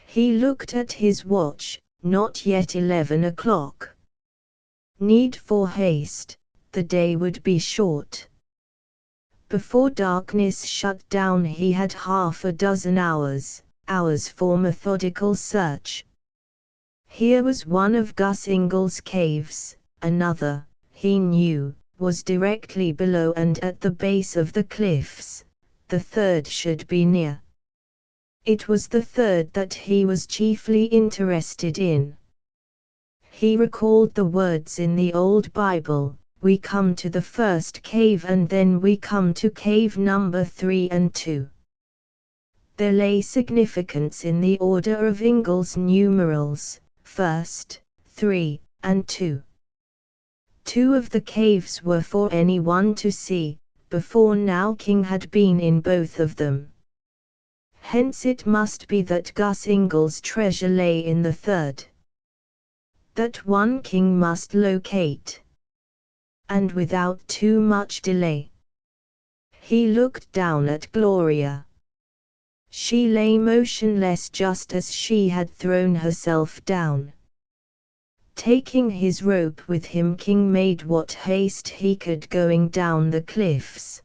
He looked at his watch, not yet 11 o'clock. Need for haste, the day would be short. Before darkness shut down he had half a dozen hours for methodical search. Here was one of Gus Ingall's caves, another, he knew, was directly below and at the base of the cliffs, the third should be near. It was the third that he was chiefly interested in. He recalled the words in the old Bible, "We come to the first cave and then we come to cave number 3 and 2. There lay significance in the order of Ingall's numerals, first, 3, and 2. 2 of the caves were for anyone to see, before now King had been in both of them. Hence it must be that Gus Ingall's treasure lay in the third. That one King must locate. And without too much delay. He looked down at Gloria. She lay motionless just as she had thrown herself down. Taking his rope with him, King made what haste he could going down the cliffs.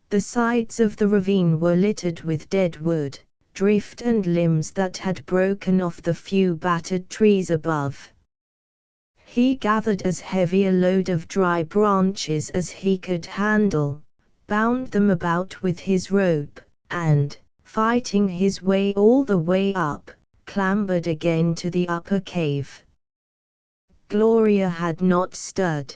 The sides of the ravine were littered with dead wood, drift and limbs that had broken off the few battered trees above. He gathered as heavy a load of dry branches as he could handle, bound them about with his rope, and, fighting his way all the way up, clambered again to the upper cave. Gloria had not stirred.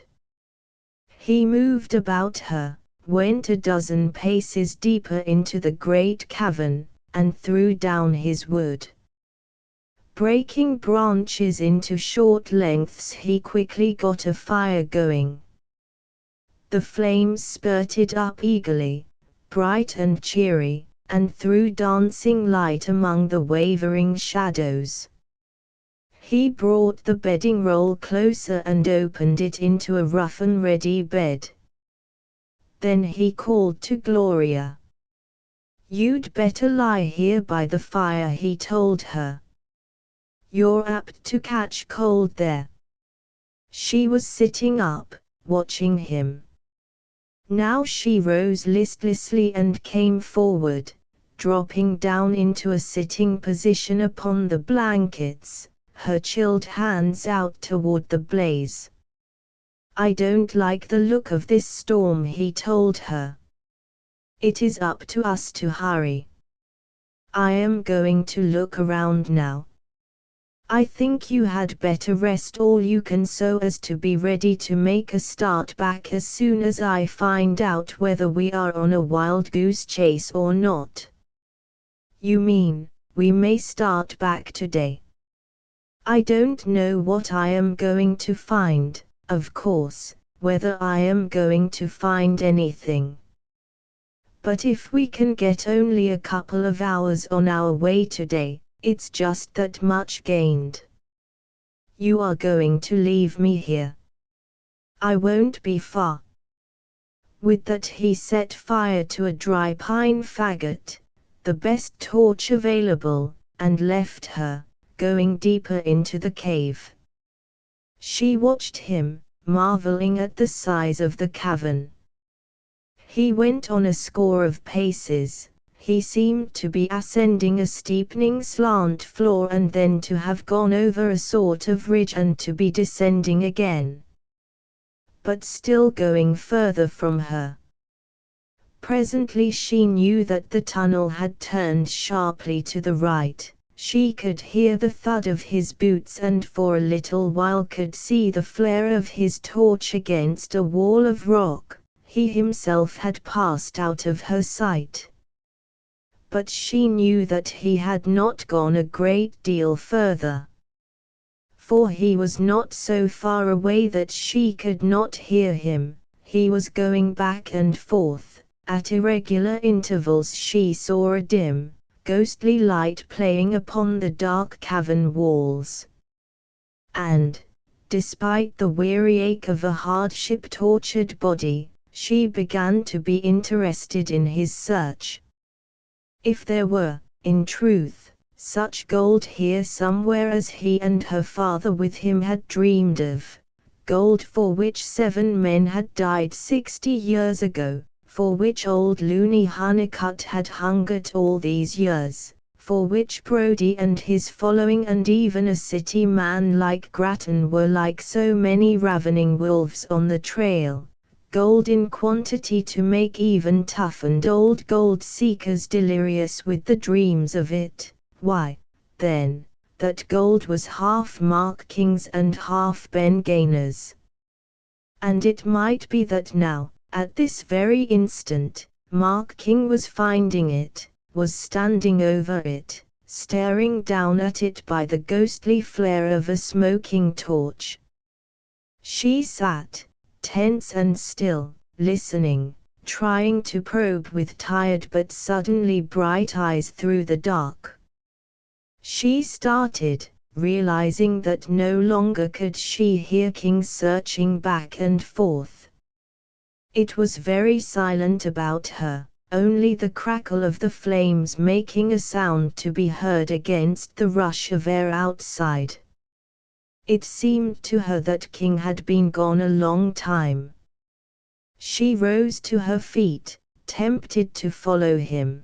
He moved about her, went a dozen paces deeper into the great cavern, and threw down his wood. Breaking branches into short lengths, he quickly got a fire going. The flames spurted up eagerly, bright and cheery, and threw dancing light among the wavering shadows. He brought the bedding roll closer and opened it into a rough and ready bed. Then he called to Gloria. "You'd better lie here by the fire," he told her. "You're apt to catch cold there." She was sitting up, watching him. Now she rose listlessly and came forward, dropping down into a sitting position upon the blankets, her chilled hands out toward the blaze. "I don't like the look of this storm," he told her. "It is up to us to hurry. I am going to look around now. I think you had better rest all you can so as to be ready to make a start back as soon as I find out whether we are on a wild goose chase or not." "You mean, we may start back today?" "I don't know what I am going to find, of course, whether I am going to find anything. But if we can get only a couple of hours on our way today, it's just that much gained." "You are going to leave me here?" "I won't be far." With that he set fire to a dry pine faggot, the best torch available, and left her, going deeper into the cave. She watched him, marveling at the size of the cavern. He went on a score of paces. He seemed to be ascending a steepening slant floor and then to have gone over a sort of ridge and to be descending again. But still going further from her. Presently she knew that the tunnel had turned sharply to the right. She could hear the thud of his boots and for a little while could see the flare of his torch against a wall of rock. He himself had passed out of her sight. But she knew that he had not gone a great deal further. For he was not so far away that she could not hear him. He was going back and forth. At irregular intervals she saw a dim, ghostly light playing upon the dark cavern walls. And, despite the weary ache of a hardship-tortured body, she began to be interested in his search. If there were, in truth, such gold here somewhere as he and her father with him had dreamed of, gold for which 7 men had died 60 years ago, for which old Looney Honeycutt had hungered all these years, for which Brodie and his following and even a city man like Grattan were like so many ravening wolves on the trail, gold in quantity to make even toughened old gold-seekers delirious with the dreams of it, why, then, that gold was half Mark King's and half Ben Gainer's. And it might be that now, at this very instant, Mark King was finding it, was standing over it, staring down at it by the ghostly flare of a smoking torch. She sat, tense and still, listening, trying to probe with tired but suddenly bright eyes through the dark. She started, realizing that no longer could she hear King searching back and forth. It was very silent about her, only the crackle of the flames making a sound to be heard against the rush of air outside. It seemed to her that King had been gone a long time. She rose to her feet, tempted to follow him.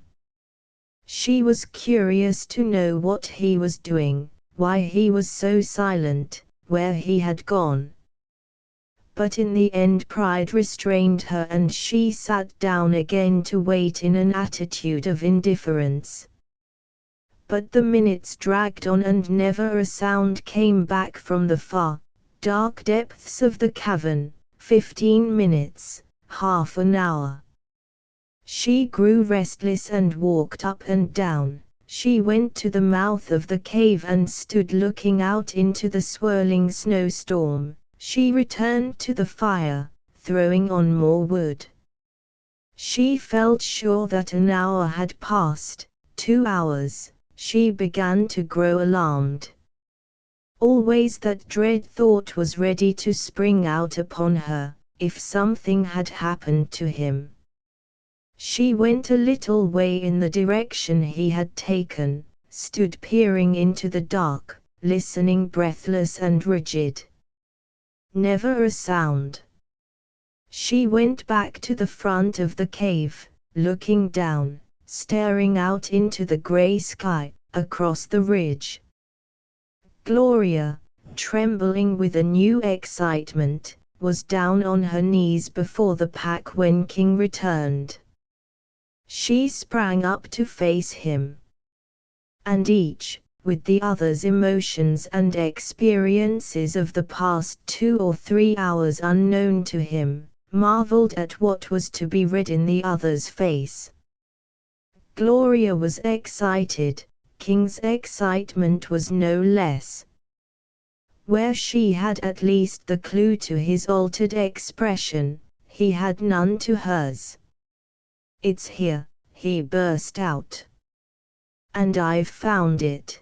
She was curious to know what he was doing, why he was so silent, where he had gone. But in the end pride restrained her and she sat down again to wait in an attitude of indifference. But the minutes dragged on and never a sound came back from the far, dark depths of the cavern. 15 minutes, half an hour. She grew restless and walked up and down. She went to the mouth of the cave and stood looking out into the swirling snowstorm. She returned to the fire, throwing on more wood. She felt sure that an hour had passed, 2 hours. She began to grow alarmed. Always that dread thought was ready to spring out upon her, if something had happened to him. She went a little way in the direction he had taken, stood peering into the dark, listening breathless and rigid. Never a sound. She went back to the front of the cave, looking down, staring out into the grey sky, across the ridge. Gloria, trembling with a new excitement, was down on her knees before the pack when King returned. She sprang up to face him. And each, with the other's emotions and experiences of the past 2 or 3 hours unknown to him, marveled at what was to be read in the other's face. Gloria was excited, King's excitement was no less. Where she had at least the clue to his altered expression, he had none to hers. "It's here," he burst out. "And I've found it.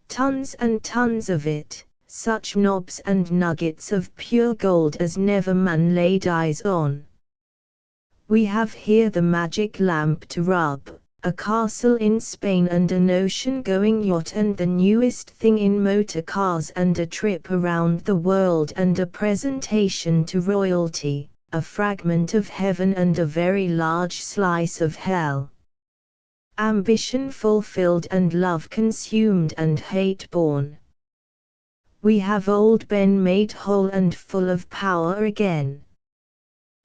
Tons and tons of it, such knobs and nuggets of pure gold as never man laid eyes on. We have here the magic lamp to rub, a castle in Spain and an ocean-going yacht and the newest thing in motor cars and a trip around the world and a presentation to royalty, a fragment of heaven and a very large slice of hell. Ambition fulfilled and love consumed and hate born. We have old Ben made whole and full of power again.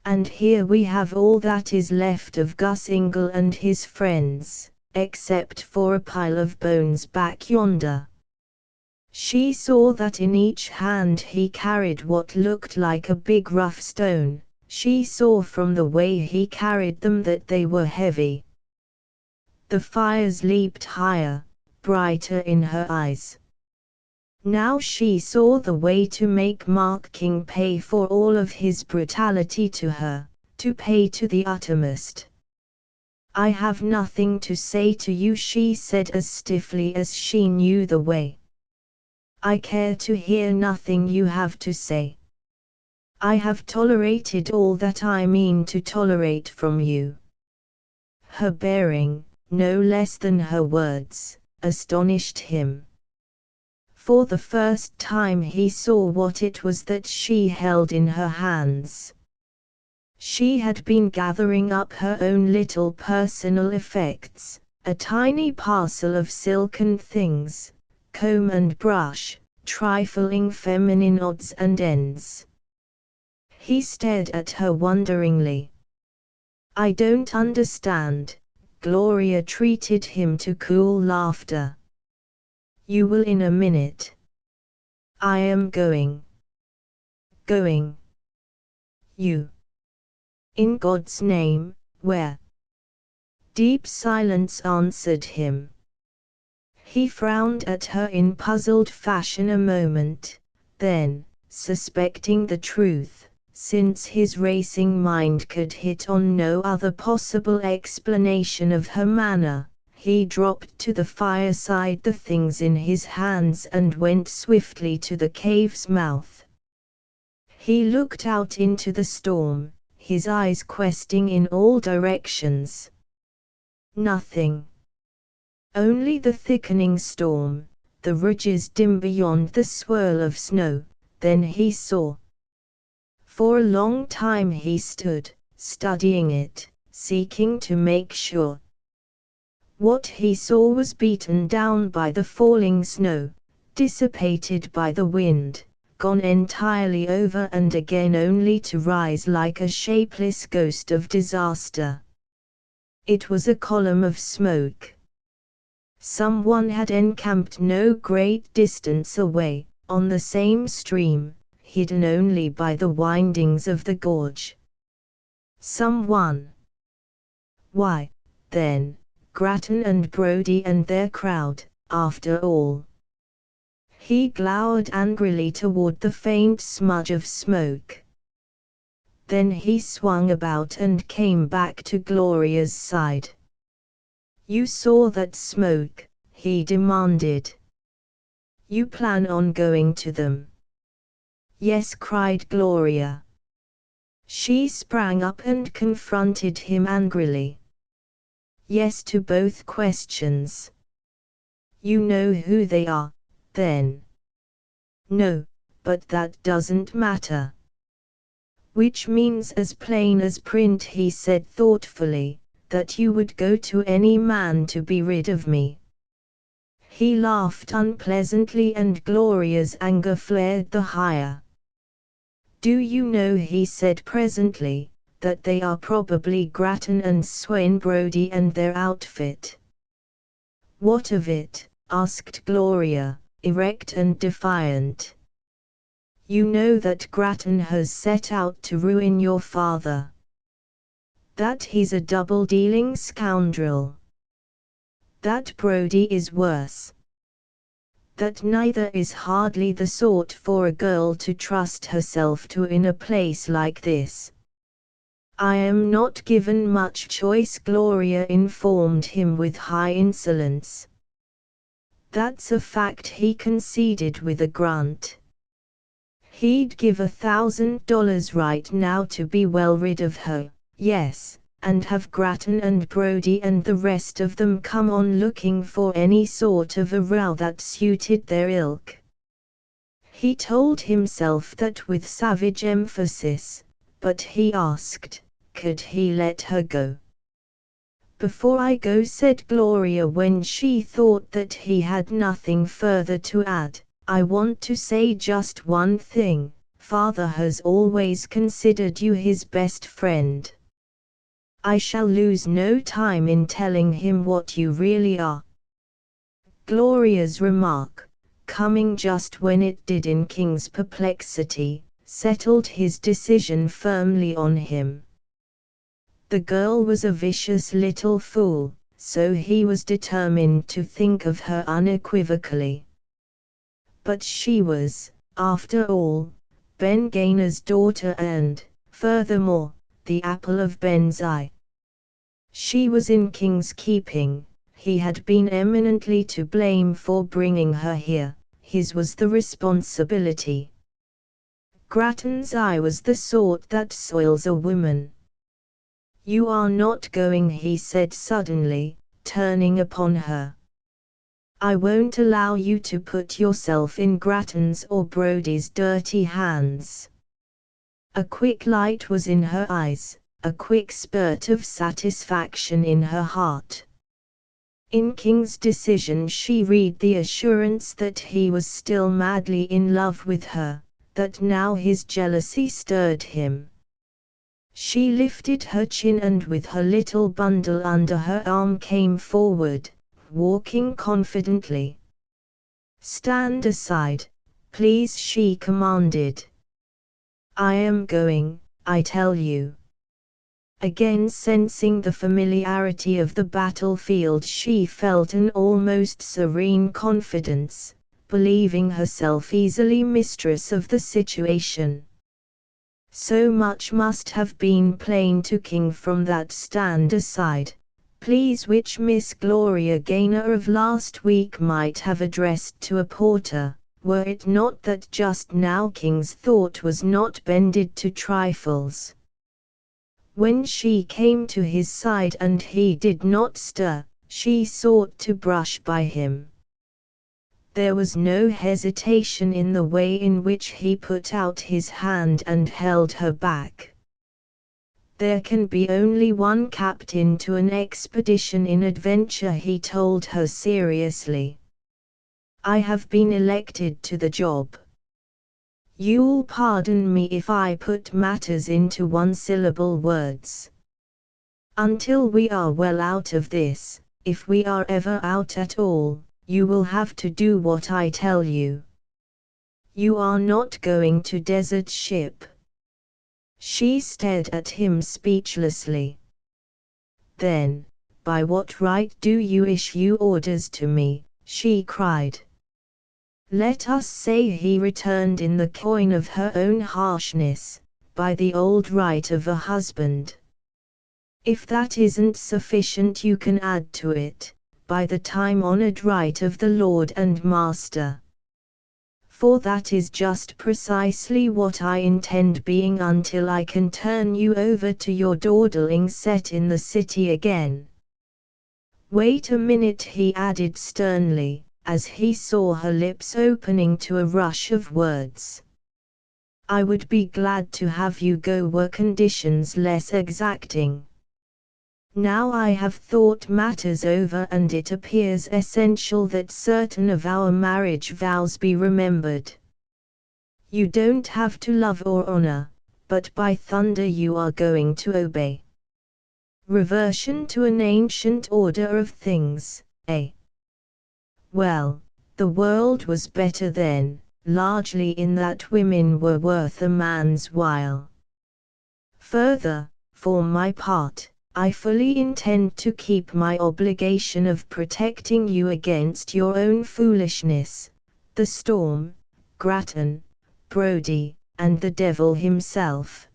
And here we have all that is left of Gus Ingle and his friends, except for a pile of bones back yonder." She saw that in each hand he carried what looked like a big rough stone. She saw from the way he carried them that they were heavy. The fires leaped higher, brighter in her eyes. Now she saw the way to make Mark King pay for all of his brutality to her, to pay to the uttermost. "I have nothing to say to you," she said as stiffly as she knew the way. "I care to hear nothing you have to say. I have tolerated all that I mean to tolerate from you." Her bearing, no less than her words, astonished him. For the first time he saw what it was that she held in her hands. She had been gathering up her own little personal effects, a tiny parcel of silken things, comb and brush, trifling feminine odds and ends. He stared at her wonderingly. "I don't understand," Gloria treated him to cool laughter. "You will in a minute. I am going." "Going? You? In God's name, where?" Deep silence answered him. He frowned at her in puzzled fashion a moment, then, suspecting the truth, since his racing mind could hit on no other possible explanation of her manner, he dropped to the fireside the things in his hands and went swiftly to the cave's mouth. He looked out into the storm, his eyes questing in all directions. Nothing. Only the thickening storm, the ridges dim beyond the swirl of snow. Then he saw. For a long time he stood, studying it, seeking to make sure. What he saw was beaten down by the falling snow, dissipated by the wind, gone entirely over and again only to rise like a shapeless ghost of disaster. It was a column of smoke. Someone had encamped no great distance away, on the same stream, hidden only by the windings of the gorge. Someone. Why, then, Grattan and Brodie and their crowd, after all. He glowered angrily toward the faint smudge of smoke. Then he swung about and came back to Gloria's side. "You saw that smoke?" he demanded. You plan on going to them? Yes, cried Gloria. She sprang up and confronted him angrily. Yes to both questions. You know who they are, then? No, but that doesn't matter. Which means as plain as print, he said thoughtfully, that you would go to any man to be rid of me. He laughed unpleasantly and Gloria's anger flared the higher. Do you know, he said presently, that they are probably Grattan and Swain Brodie and their outfit? What of it? Asked Gloria, erect and defiant. You know that Grattan has set out to ruin your father. That he's a double-dealing scoundrel. That Brodie is worse. That neither is hardly the sort for a girl to trust herself to in a place like this. I am not given much choice, Gloria informed him with high insolence. That's a fact, he conceded with a grunt. He'd give $1,000 right now to be well rid of her, yes, and have Grattan and Brodie and the rest of them come on looking for any sort of a row that suited their ilk. He told himself that with savage emphasis, but he asked, could he let her go? Before I go, said Gloria when she thought that he had nothing further to add, I want to say just one thing. Father has always considered you his best friend. I shall lose no time in telling him what you really are. Gloria's remark, coming just when it did in King's perplexity, settled his decision firmly on him. The girl was a vicious little fool, so he was determined to think of her unequivocally. But she was, after all, Ben Gaynor's daughter and, furthermore, the apple of Ben's eye. She was in King's keeping, he had been eminently to blame for bringing her here, his was the responsibility. Grattan's eye was the sort that soils a woman. You are not going, he said suddenly, turning upon her. I won't allow you to put yourself in Grattan's or Brodie's dirty hands. A quick light was in her eyes, a quick spurt of satisfaction in her heart. In King's decision she read the assurance that he was still madly in love with her, that now his jealousy stirred him. She lifted her chin and with her little bundle under her arm came forward, walking confidently. Stand aside, please, she commanded. I am going, I tell you. Again sensing the familiarity of the battlefield, she felt an almost serene confidence, believing herself easily mistress of the situation. So much must have been plain to King from that stand aside, please, which Miss Gloria Gaynor of last week might have addressed to a porter, were it not that just now King's thought was not bended to trifles. When she came to his side and he did not stir, she sought to brush by him. There was no hesitation in the way in which he put out his hand and held her back. There can be only one captain to an expedition in adventure, he told her seriously. I have been elected to the job. You'll pardon me if I put matters into one-syllable words. Until we are well out of this, if we are ever out at all, you will have to do what I tell you. You are not going to desert ship. She stared at him speechlessly. Then, by what right do you issue orders to me? She cried. Let us say, he returned in the coin of her own harshness, by the old right of a husband. If that isn't sufficient, you can add to it, by the time-honored right of the Lord and Master. for that is just precisely what I intend being until I can turn you over to your dawdling set in the city again. Wait a minute, he added sternly, as he saw her lips opening to a rush of words. I would be glad to have you go were conditions less exacting. Now I have thought matters over, and it appears essential that certain of our marriage vows be remembered. You don't have to love or honor, but by thunder you are going to obey. Reversion to an ancient order of things, eh? Well, the world was better then, largely in that women were worth a man's while. Further, for my part, I fully intend to keep my obligation of protecting you against your own foolishness, the storm, Grattan, Brodie, and the devil himself.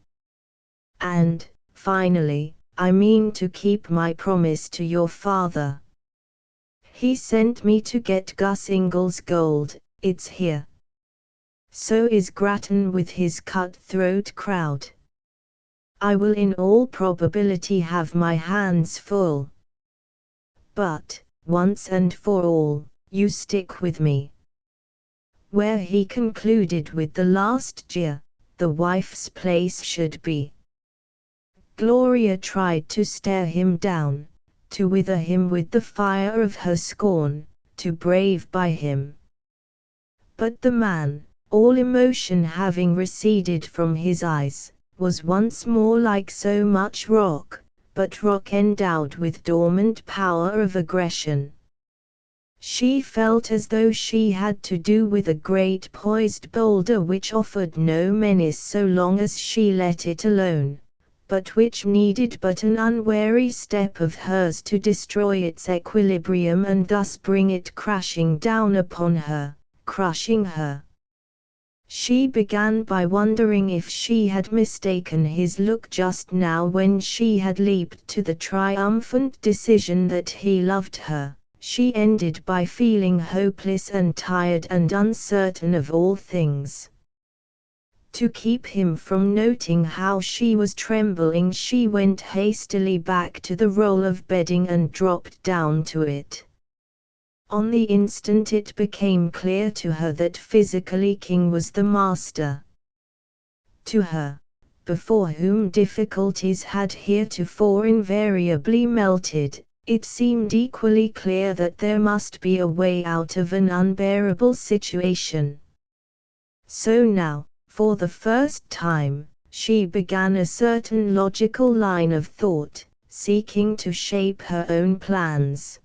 And, finally, I mean to keep my promise to your father. He sent me to get Gus Ingall's gold, it's here. So is Grattan with his cutthroat crowd. I will in all probability have my hands full. But, once and for all, you stick with me. Where he concluded with the last jeer, the wife's place should be. Gloria tried to stare him down, to wither him with the fire of her scorn, to brave by him. But the man, all emotion having receded from his eyes, was once more like so much rock, but rock endowed with dormant power of aggression. She felt as though she had to do with a great poised boulder which offered no menace so long as she let it alone, but which needed but an unwary step of hers to destroy its equilibrium and thus bring it crashing down upon her, crushing her. She began by wondering if she had mistaken his look just now when she had leaped to the triumphant decision that he loved her. She ended by feeling hopeless and tired and uncertain of all things. To keep him from noting how she was trembling, she went hastily back to the roll of bedding and dropped down to it. On the instant it became clear to her that physically King was the master. To her, before whom difficulties had heretofore invariably melted, it seemed equally clear that there must be a way out of an unbearable situation. So now, for the first time, she began a certain logical line of thought, seeking to shape her own plans.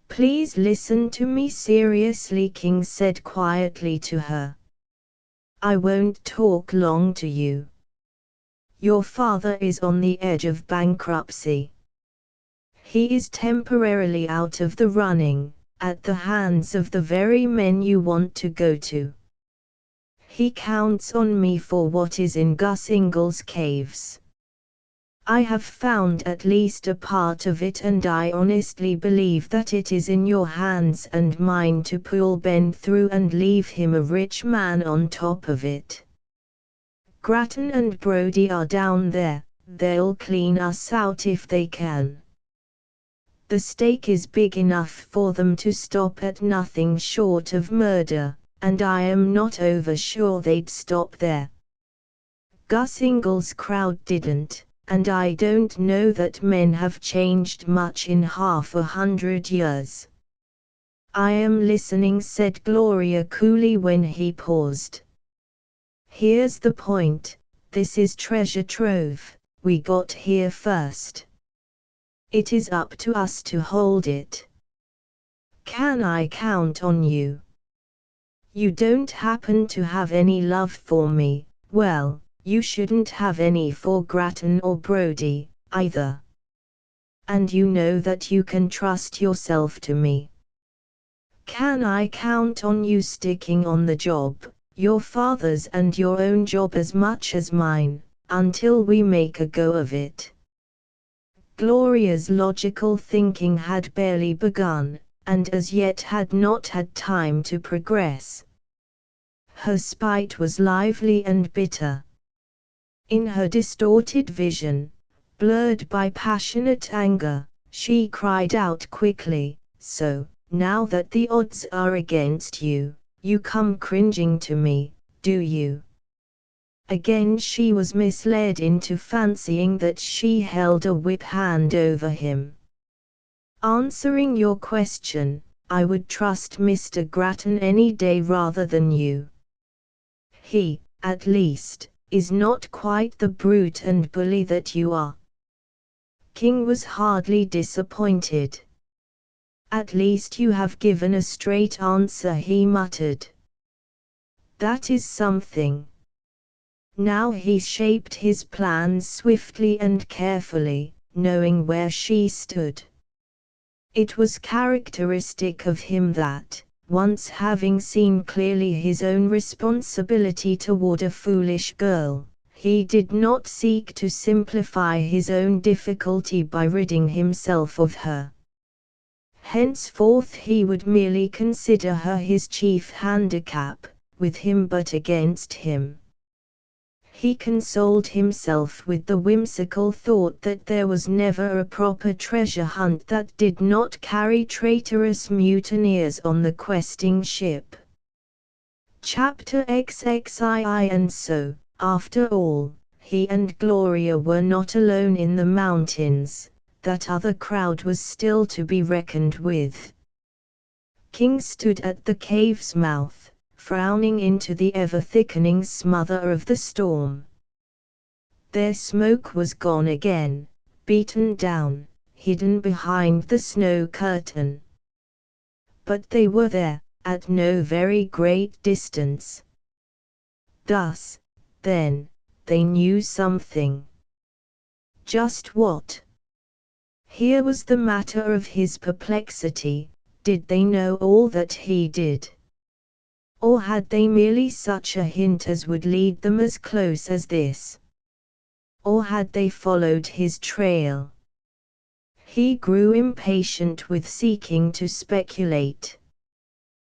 Please listen to me seriously, King said quietly to her. I won't talk long to you. Your father is on the edge of bankruptcy. He is temporarily out of the running, at the hands of the very men you want to go to. He counts on me for what is in Gus Ingall's caves. I have found at least a part of it, and I honestly believe that it is in your hands and mine to pull Ben through and leave him a rich man on top of it. Grattan and Brodie are down there, they'll clean us out if they can. The stake is big enough for them to stop at nothing short of murder, and I am not over sure they'd stop there. Gus Ingall's crowd didn't. And I don't know that men have changed much in 100 years. I am listening, said Gloria coolly when he paused. Here's the point, this is treasure trove, we got here first. It is up to us to hold it. Can I count on you? You don't happen to have any love for me, well, you shouldn't have any for Grattan or Brodie, either. And you know that you can trust yourself to me. Can I count on you sticking on the job, your father's and your own job as much as mine, until we make a go of it? Gloria's logical thinking had barely begun, and as yet had not had time to progress. Her spite was lively and bitter. In her distorted vision, blurred by passionate anger, she cried out quickly, "So, now that the odds are against you, you come cringing to me, do you?" Again she was misled into fancying that she held a whip hand over him. "Answering your question, I would trust Mr. Grattan any day rather than you. He, at least, is not quite the brute and bully that you are." King was hardly disappointed. "At least you have given a straight answer," he muttered. "That is something." Now he shaped his plans swiftly and carefully, knowing where she stood. It was characteristic of him that, once having seen clearly his own responsibility toward a foolish girl, he did not seek to simplify his own difficulty by ridding himself of her. Henceforth he would merely consider her his chief handicap, with him but against him. He consoled himself with the whimsical thought that there was never a proper treasure hunt that did not carry traitorous mutineers on the questing ship. Chapter XXII. And so, after all, he and Gloria were not alone in the mountains. That other crowd was still to be reckoned with. King stood at the cave's mouth, frowning into the ever-thickening smother of the storm. Their smoke was gone again, beaten down, hidden behind the snow curtain. But they were there, at no very great distance. Thus, then, they knew something. Just what? Here was the matter of his perplexity. Did they know all that he did? Or had they merely such a hint as would lead them as close as this? Or had they followed his trail? He grew impatient with seeking to speculate.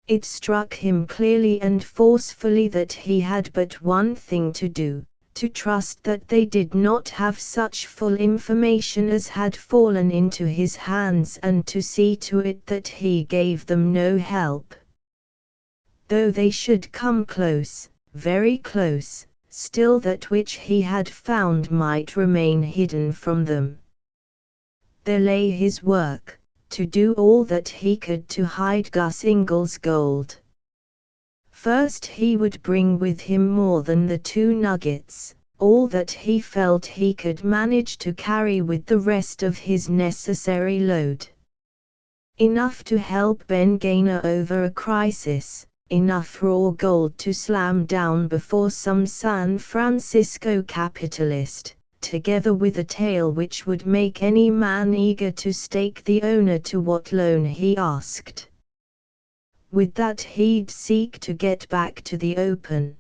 It struck him clearly and forcefully that he had but one thing to do, to trust that they did not have such full information as had fallen into his hands and to see to it that he gave them no help. Though they should come close, very close, still that which he had found might remain hidden from them. There lay his work, to do all that he could to hide Gus Ingall's gold. First he would bring with him more than the 2 nuggets, all that he felt he could manage to carry with the rest of his necessary load. Enough to help Ben Gaynor over a crisis, enough raw gold to slam down before some San Francisco capitalist, together with a tale which would make any man eager to stake the owner to what loan he asked. With that he'd seek to get back to the open.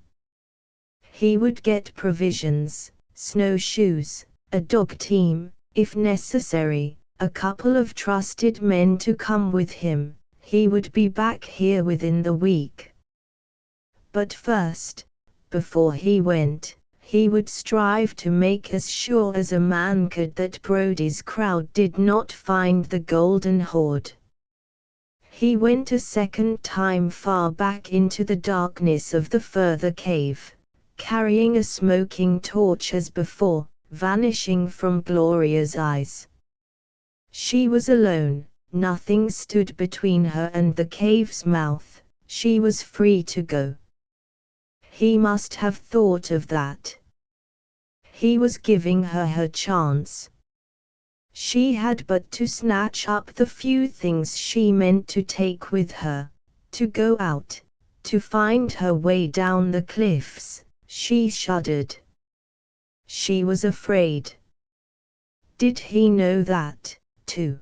He would get provisions, snowshoes, a dog team, if necessary, a couple of trusted men to come with him. He would be back here within the week. But first, before he went, he would strive to make as sure as a man could that Brody's crowd did not find the golden hoard. He went a second time far back into the darkness of the further cave, carrying a smoking torch as before, vanishing from Gloria's eyes. She was alone, nothing stood between her and the cave's mouth, she was free to go. He must have thought of that. He was giving her her chance. She had but to snatch up the few things she meant to take with her, to go out, to find her way down the cliffs. She shuddered. She was afraid. Did he know that, too?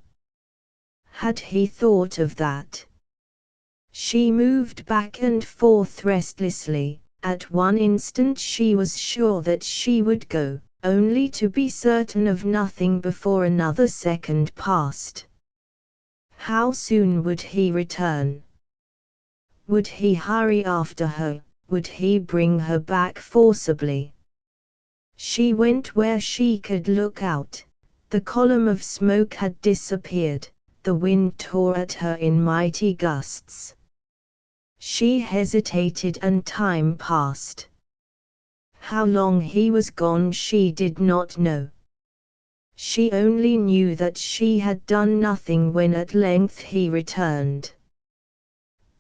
Had he thought of that? She moved back and forth restlessly. At one instant she was sure that she would go, only to be certain of nothing before another second passed. How soon would he return? Would he hurry after her, Would he bring her back forcibly? She went where she could look out. The column of smoke had disappeared. The wind tore at her in mighty gusts. She hesitated and time passed. How long he was gone she did not know. She only knew that she had done nothing when at length he returned.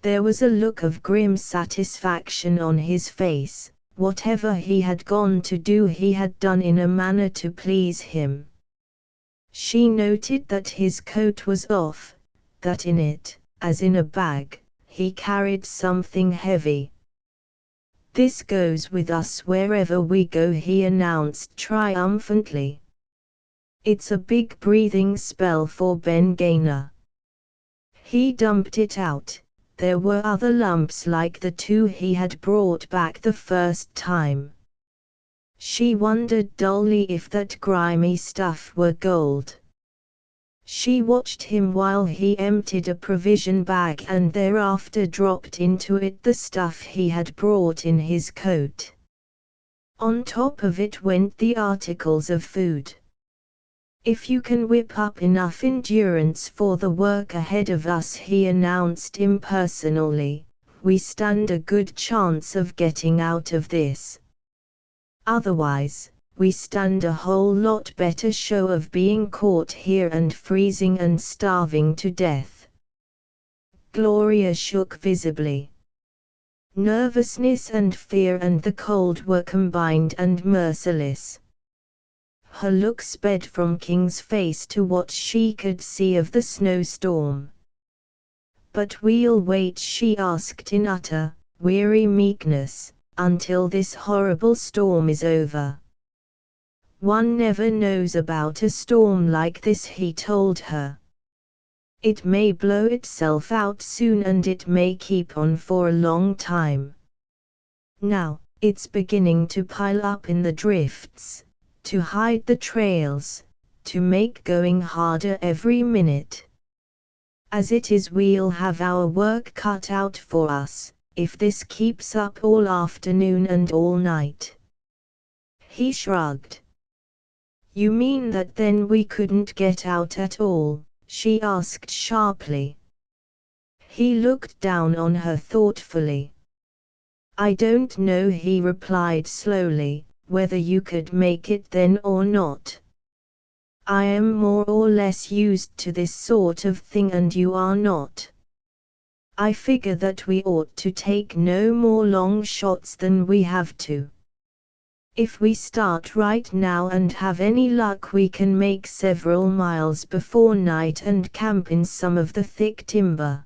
There was a look of grim satisfaction on his face. Whatever he had gone to do he had done in a manner to please him. She noted that his coat was off, that in it, as in a bag, he carried something heavy. "This goes with us wherever we go," he announced triumphantly. "It's a big breathing spell for Ben Gaynor." He dumped it out. There were other lumps like the two he had brought back the first time. She wondered dully if that grimy stuff were gold. She watched him while he emptied a provision bag and thereafter dropped into it the stuff he had brought in his coat. On top of it went the articles of food. "If you can whip up enough endurance for the work ahead of us," he announced impersonally, "we stand a good chance of getting out of this. Otherwise, we stand a whole lot better show of being caught here and freezing and starving to death." Gloria shook visibly. Nervousness and fear and the cold were combined and merciless. Her look sped from King's face to what she could see of the snowstorm. "But we'll wait," she asked in utter, weary meekness, "until this horrible storm is over." "One never knows about a storm like this," he told her. "It may blow itself out soon and it may keep on for a long time. Now, it's beginning to pile up in the drifts, to hide the trails, to make going harder every minute. As it is, we'll have our work cut out for us, if this keeps up all afternoon and all night." He shrugged. "You mean that then we couldn't get out at all?" she asked sharply. He looked down on her thoughtfully. "I don't know," he replied slowly, "whether you could make it then or not. I am more or less used to this sort of thing and you are not. I figure that we ought to take no more long shots than we have to. If we start right now and have any luck, we can make several miles before night and camp in some of the thick timber.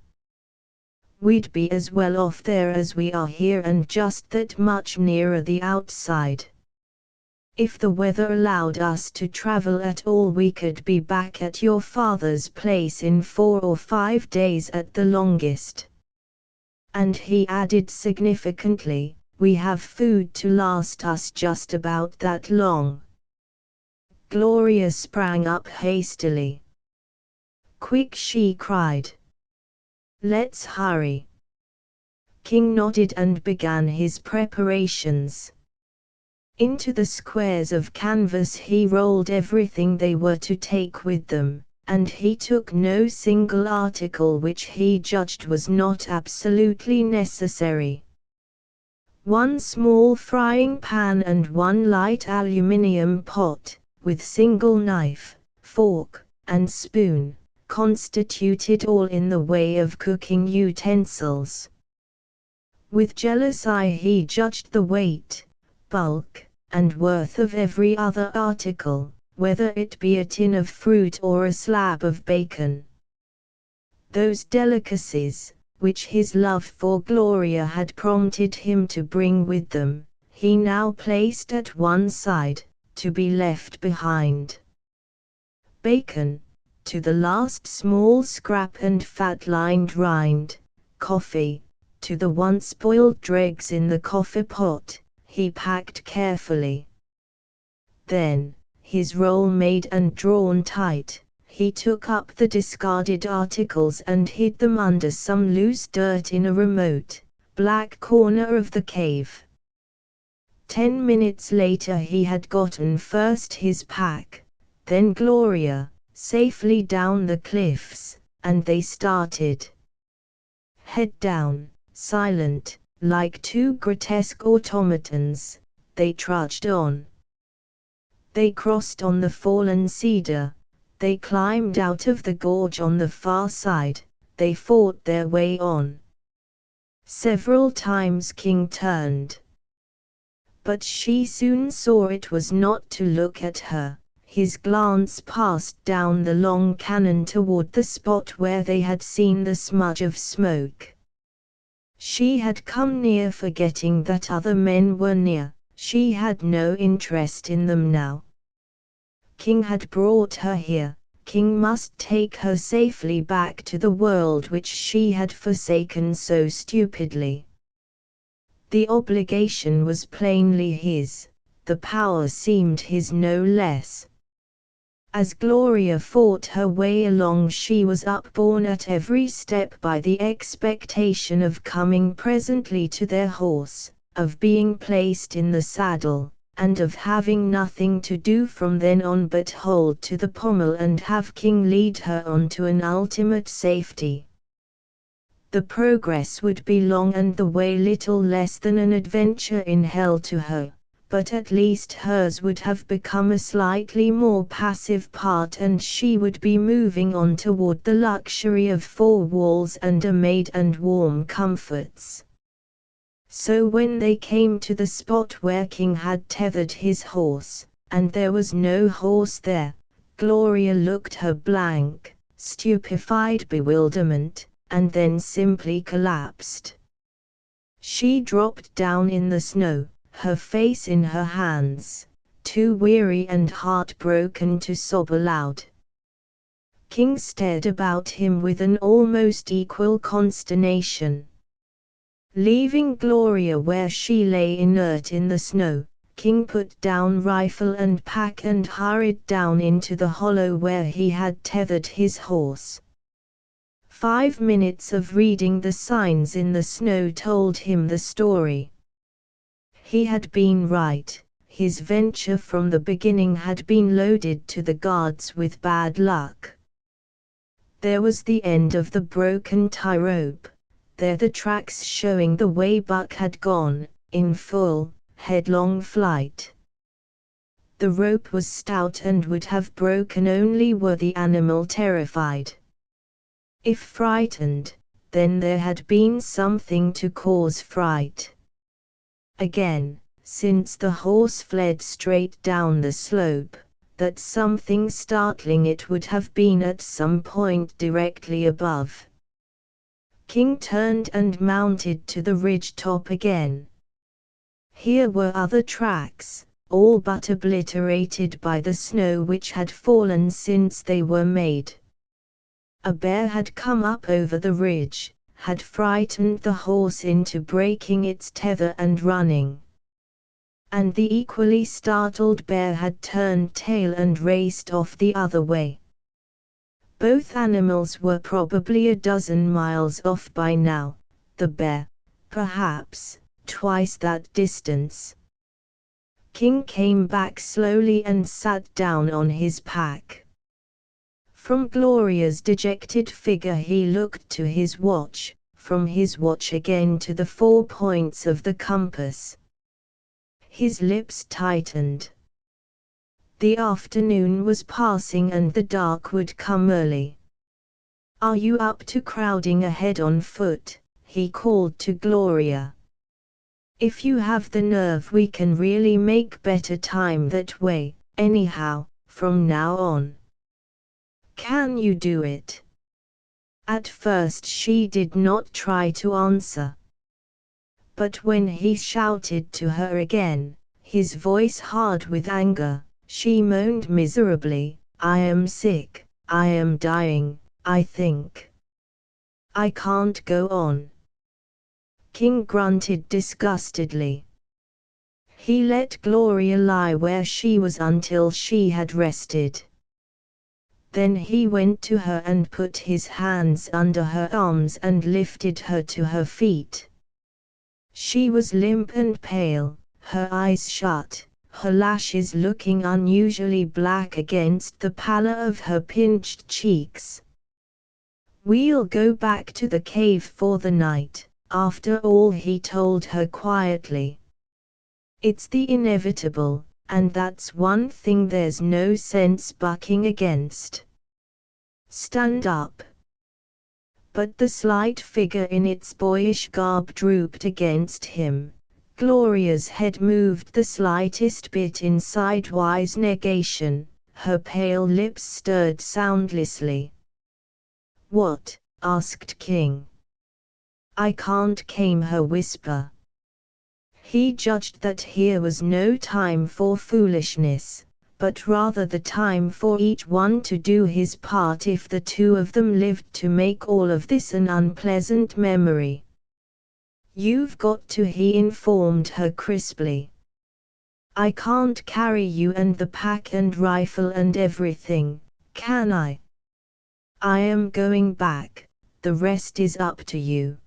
We'd be as well off there as we are here and just that much nearer the outside. If the weather allowed us to travel at all, we could be back at your father's place in 4 or 5 days at the longest." And he added significantly, "We have food to last us just about that long." Gloria sprang up hastily. "Quick!" she cried. "Let's hurry." King nodded and began his preparations. Into the squares of canvas he rolled everything they were to take with them, and he took no single article which he judged was not absolutely necessary. One small frying pan and one light aluminium pot, with single knife, fork, and spoon, constituted all in the way of cooking utensils. With jealous eye he judged the weight, bulk, and worth of every other article, whether it be a tin of fruit or a slab of bacon. Those delicacies, which his love for Gloria had prompted him to bring with them, he now placed at one side, to be left behind. Bacon, to the last small scrap and fat-lined rind, coffee, to the once boiled dregs in the coffee pot, he packed carefully. Then, his roll made and drawn tight, he took up the discarded articles and hid them under some loose dirt in a remote, black corner of the cave. 10 minutes later he had gotten first his pack, then Gloria, safely down the cliffs, and they started. Head down, silent, like two grotesque automatons, they trudged on. They crossed on the fallen cedar, they climbed out of the gorge on the far side, they fought their way on. Several times King turned. But she soon saw it was not to look at her. His glance passed down the long canon toward the spot where they had seen the smudge of smoke. She had come near forgetting that other men were near. She had no interest in them now. King had brought her here. King must take her safely back to the world which she had forsaken so stupidly. The obligation was plainly his, the power seemed his no less. As Gloria fought her way along, she was upborne at every step by the expectation of coming presently to their horse, of being placed in the saddle, and of having nothing to do from then on but hold to the pommel and have King lead her on to an ultimate safety. The progress would be long and the way little less than an adventure in hell to her, but at least hers would have become a slightly more passive part and she would be moving on toward the luxury of 4 walls and a maid and warm comforts. So when they came to the spot where King had tethered his horse, and there was no horse there, Gloria looked her blank, stupefied bewilderment, and then simply collapsed. She dropped down in the snow, her face in her hands, too weary and heartbroken to sob aloud. King stared about him with an almost equal consternation. Leaving Gloria where she lay inert in the snow, King put down rifle and pack and hurried down into the hollow where he had tethered his horse. 5 minutes of reading the signs in the snow told him the story. He had been right, his venture from the beginning had been loaded to the guards with bad luck. There was the end of the broken tie rope, there the tracks showing the way Buck had gone, in full, headlong flight. The rope was stout and would have broken only were the animal terrified. If frightened, then there had been something to cause fright. Again, since the horse fled straight down the slope, that something startling it would have been at some point directly above. King turned and mounted to the ridge top again. Here were other tracks, all but obliterated by the snow which had fallen since they were made. A bear had come up over the ridge, had frightened the horse into breaking its tether and running. And the equally startled bear had turned tail and raced off the other way. Both animals were probably a dozen miles off by now, the bear, perhaps, twice that distance. King came back slowly and sat down on his pack. From Gloria's dejected figure he looked to his watch, from his watch again to the 4 points of the compass. His lips tightened. The afternoon was passing and the dark would come early. "Are you up to crowding ahead on foot?" he called to Gloria. "If you have the nerve we can really make better time that way, anyhow, from now on. Can you do it?" At first she did not try to answer. But when he shouted to her again, his voice hard with anger, she moaned miserably, "I am sick, I am dying, I think. I can't go on." King grunted disgustedly. He let Gloria lie where she was until she had rested. Then he went to her and put his hands under her arms and lifted her to her feet. She was limp and pale, her eyes shut, her lashes looking unusually black against the pallor of her pinched cheeks. "We'll go back to the cave for the night, after all," he told her quietly. "It's the inevitable, and that's one thing there's no sense bucking against. Stand up." But the slight figure in its boyish garb drooped against him. Gloria's head moved the slightest bit in sidewise negation, her pale lips stirred soundlessly. "What?" asked King. "I can't," came her whisper. He judged that here was no time for foolishness, but rather the time for each one to do his part if the two of them lived to make all of this an unpleasant memory. "You've got to," he informed her crisply. "I can't carry you and the pack and rifle and everything, can I? I am going back, the rest is up to you.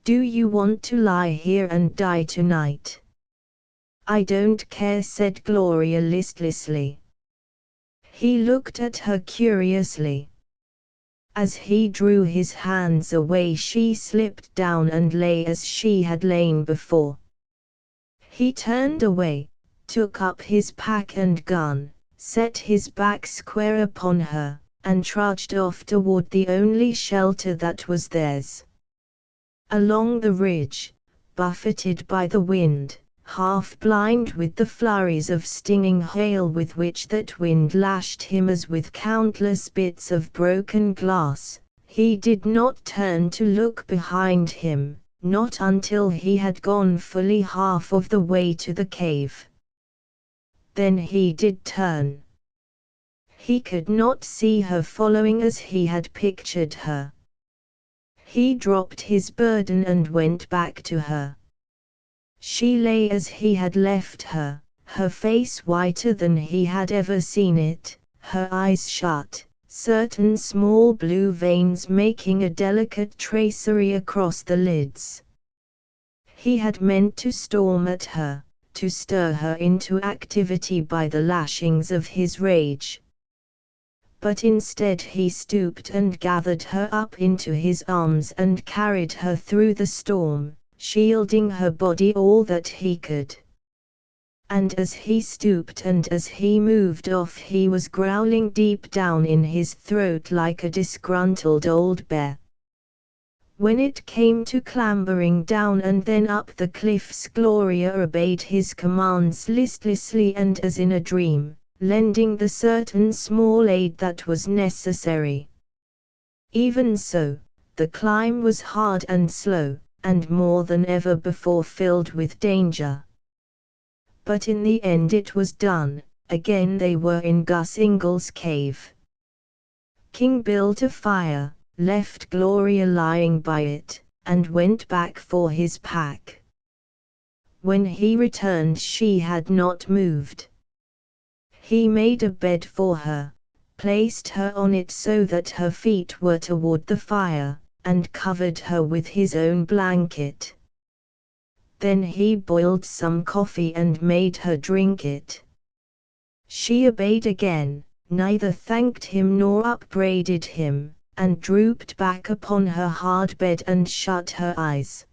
Do you want to lie here and die tonight?" "I don't care," said Gloria listlessly. He looked at her curiously. As he drew his hands away, she slipped down and lay as she had lain before. He turned away, took up his pack and gun, set his back square upon her, and trudged off toward the only shelter that was theirs. Along the ridge, buffeted by the wind, half blind with the flurries of stinging hail with which that wind lashed him as with countless bits of broken glass, he did not turn to look behind him, not until he had gone fully half of the way to the cave. Then he did turn. He could not see her following as he had pictured her. He dropped his burden and went back to her. She lay as he had left her, her face whiter than he had ever seen it, her eyes shut, certain small blue veins making a delicate tracery across the lids. He had meant to storm at her, to stir her into activity by the lashings of his rage. But instead he stooped and gathered her up into his arms and carried her through the storm, shielding her body all that he could. And as he stooped and as he moved off, he was growling deep down in his throat like a disgruntled old bear. When it came to clambering down and then up the cliffs, Gloria obeyed his commands listlessly and as in a dream, lending the certain small aid that was necessary. Even so, the climb was hard and slow, and more than ever before filled with danger. But in the end it was done. Again they were in Gus Ingall's cave. King built a fire, left Gloria lying by it, and went back for his pack. When he returned, she had not moved. He made a bed for her, placed her on it so that her feet were toward the fire, and covered her with his own blanket. Then he boiled some coffee and made her drink it. She obeyed again, neither thanked him nor upbraided him, and drooped back upon her hard bed and shut her eyes.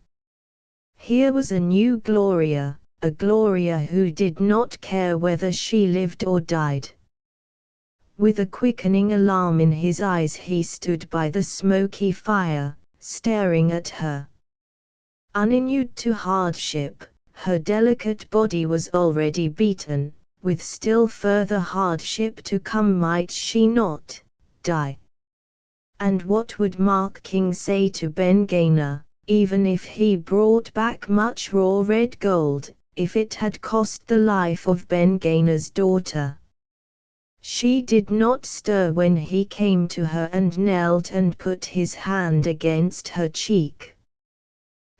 Here was a new Gloria, a Gloria who did not care whether she lived or died. With a quickening alarm in his eyes, he stood by the smoky fire, staring at her. Uninured to hardship, her delicate body was already beaten, with still further hardship to come. Might she not die? And what would Mark King say to Ben Gaynor, even if he brought back much raw red gold, if it had cost the life of Ben Gaynor's daughter? She did not stir when he came to her and knelt and put his hand against her cheek.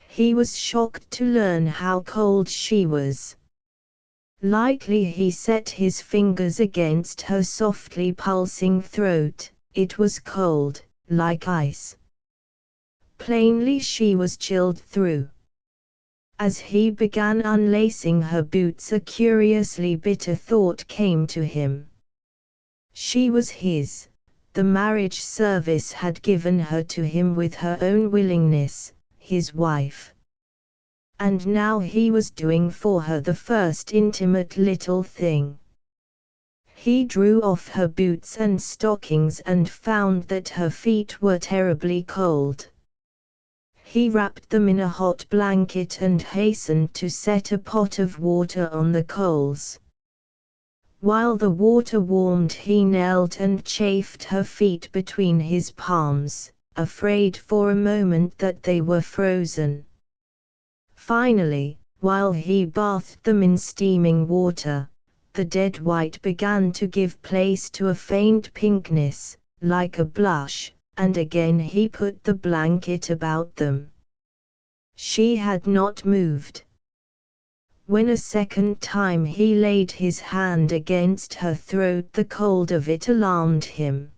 He was shocked to learn how cold she was. Lightly he set his fingers against her softly pulsing throat. It was cold, like ice. Plainly she was chilled through. As he began unlacing her boots, a curiously bitter thought came to him. She was his. The marriage service had given her to him with her own willingness, his wife. And now he was doing for her the first intimate little thing. He drew off her boots and stockings and found that her feet were terribly cold. He wrapped them in a hot blanket and hastened to set a pot of water on the coals. While the water warmed, he knelt and chafed her feet between his palms, afraid for a moment that they were frozen. Finally, while he bathed them in steaming water, the dead white began to give place to a faint pinkness, like a blush, and again he put the blanket about them. She had not moved. When a second time he laid his hand against her throat, the cold of it alarmed him.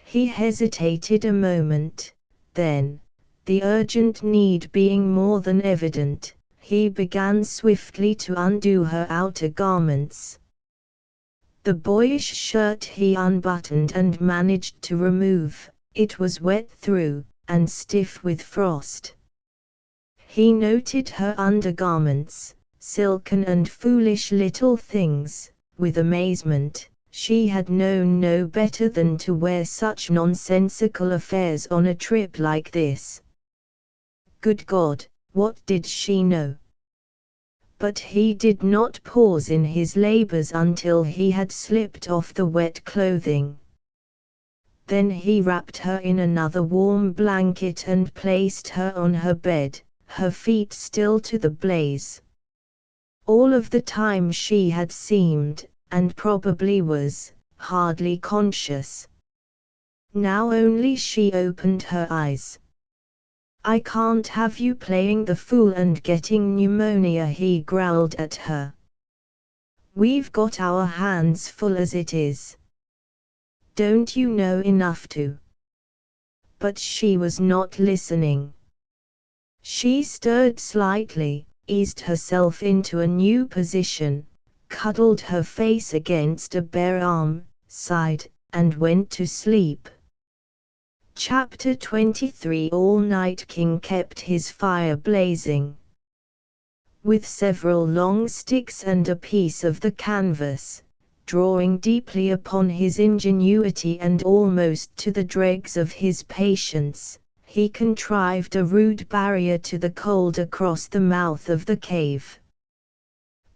He hesitated a moment, then, the urgent need being more than evident, he began swiftly to undo her outer garments. The boyish shirt he unbuttoned and managed to remove. It was wet through, and stiff with frost. He noted her undergarments, silken and foolish little things, with amazement. She had known no better than to wear such nonsensical affairs on a trip like this. Good God, what did she know? But he did not pause in his labors until he had slipped off the wet clothing. Then he wrapped her in another warm blanket and placed her on her bed, her feet still to the blaze. All of the time she had seemed, and probably was, hardly conscious. Now only she opened her eyes. "I can't have you playing the fool and getting pneumonia," he growled at her. "We've got our hands full as it is. Don't you know enough to?" But she was not listening. She stirred slightly, eased herself into a new position, cuddled her face against a bare arm, sighed, and went to sleep. Chapter 23. All night King kept his fire blazing. With several long sticks and a piece of the canvas, drawing deeply upon his ingenuity and almost to the dregs of his patience, he contrived a rude barrier to the cold across the mouth of the cave.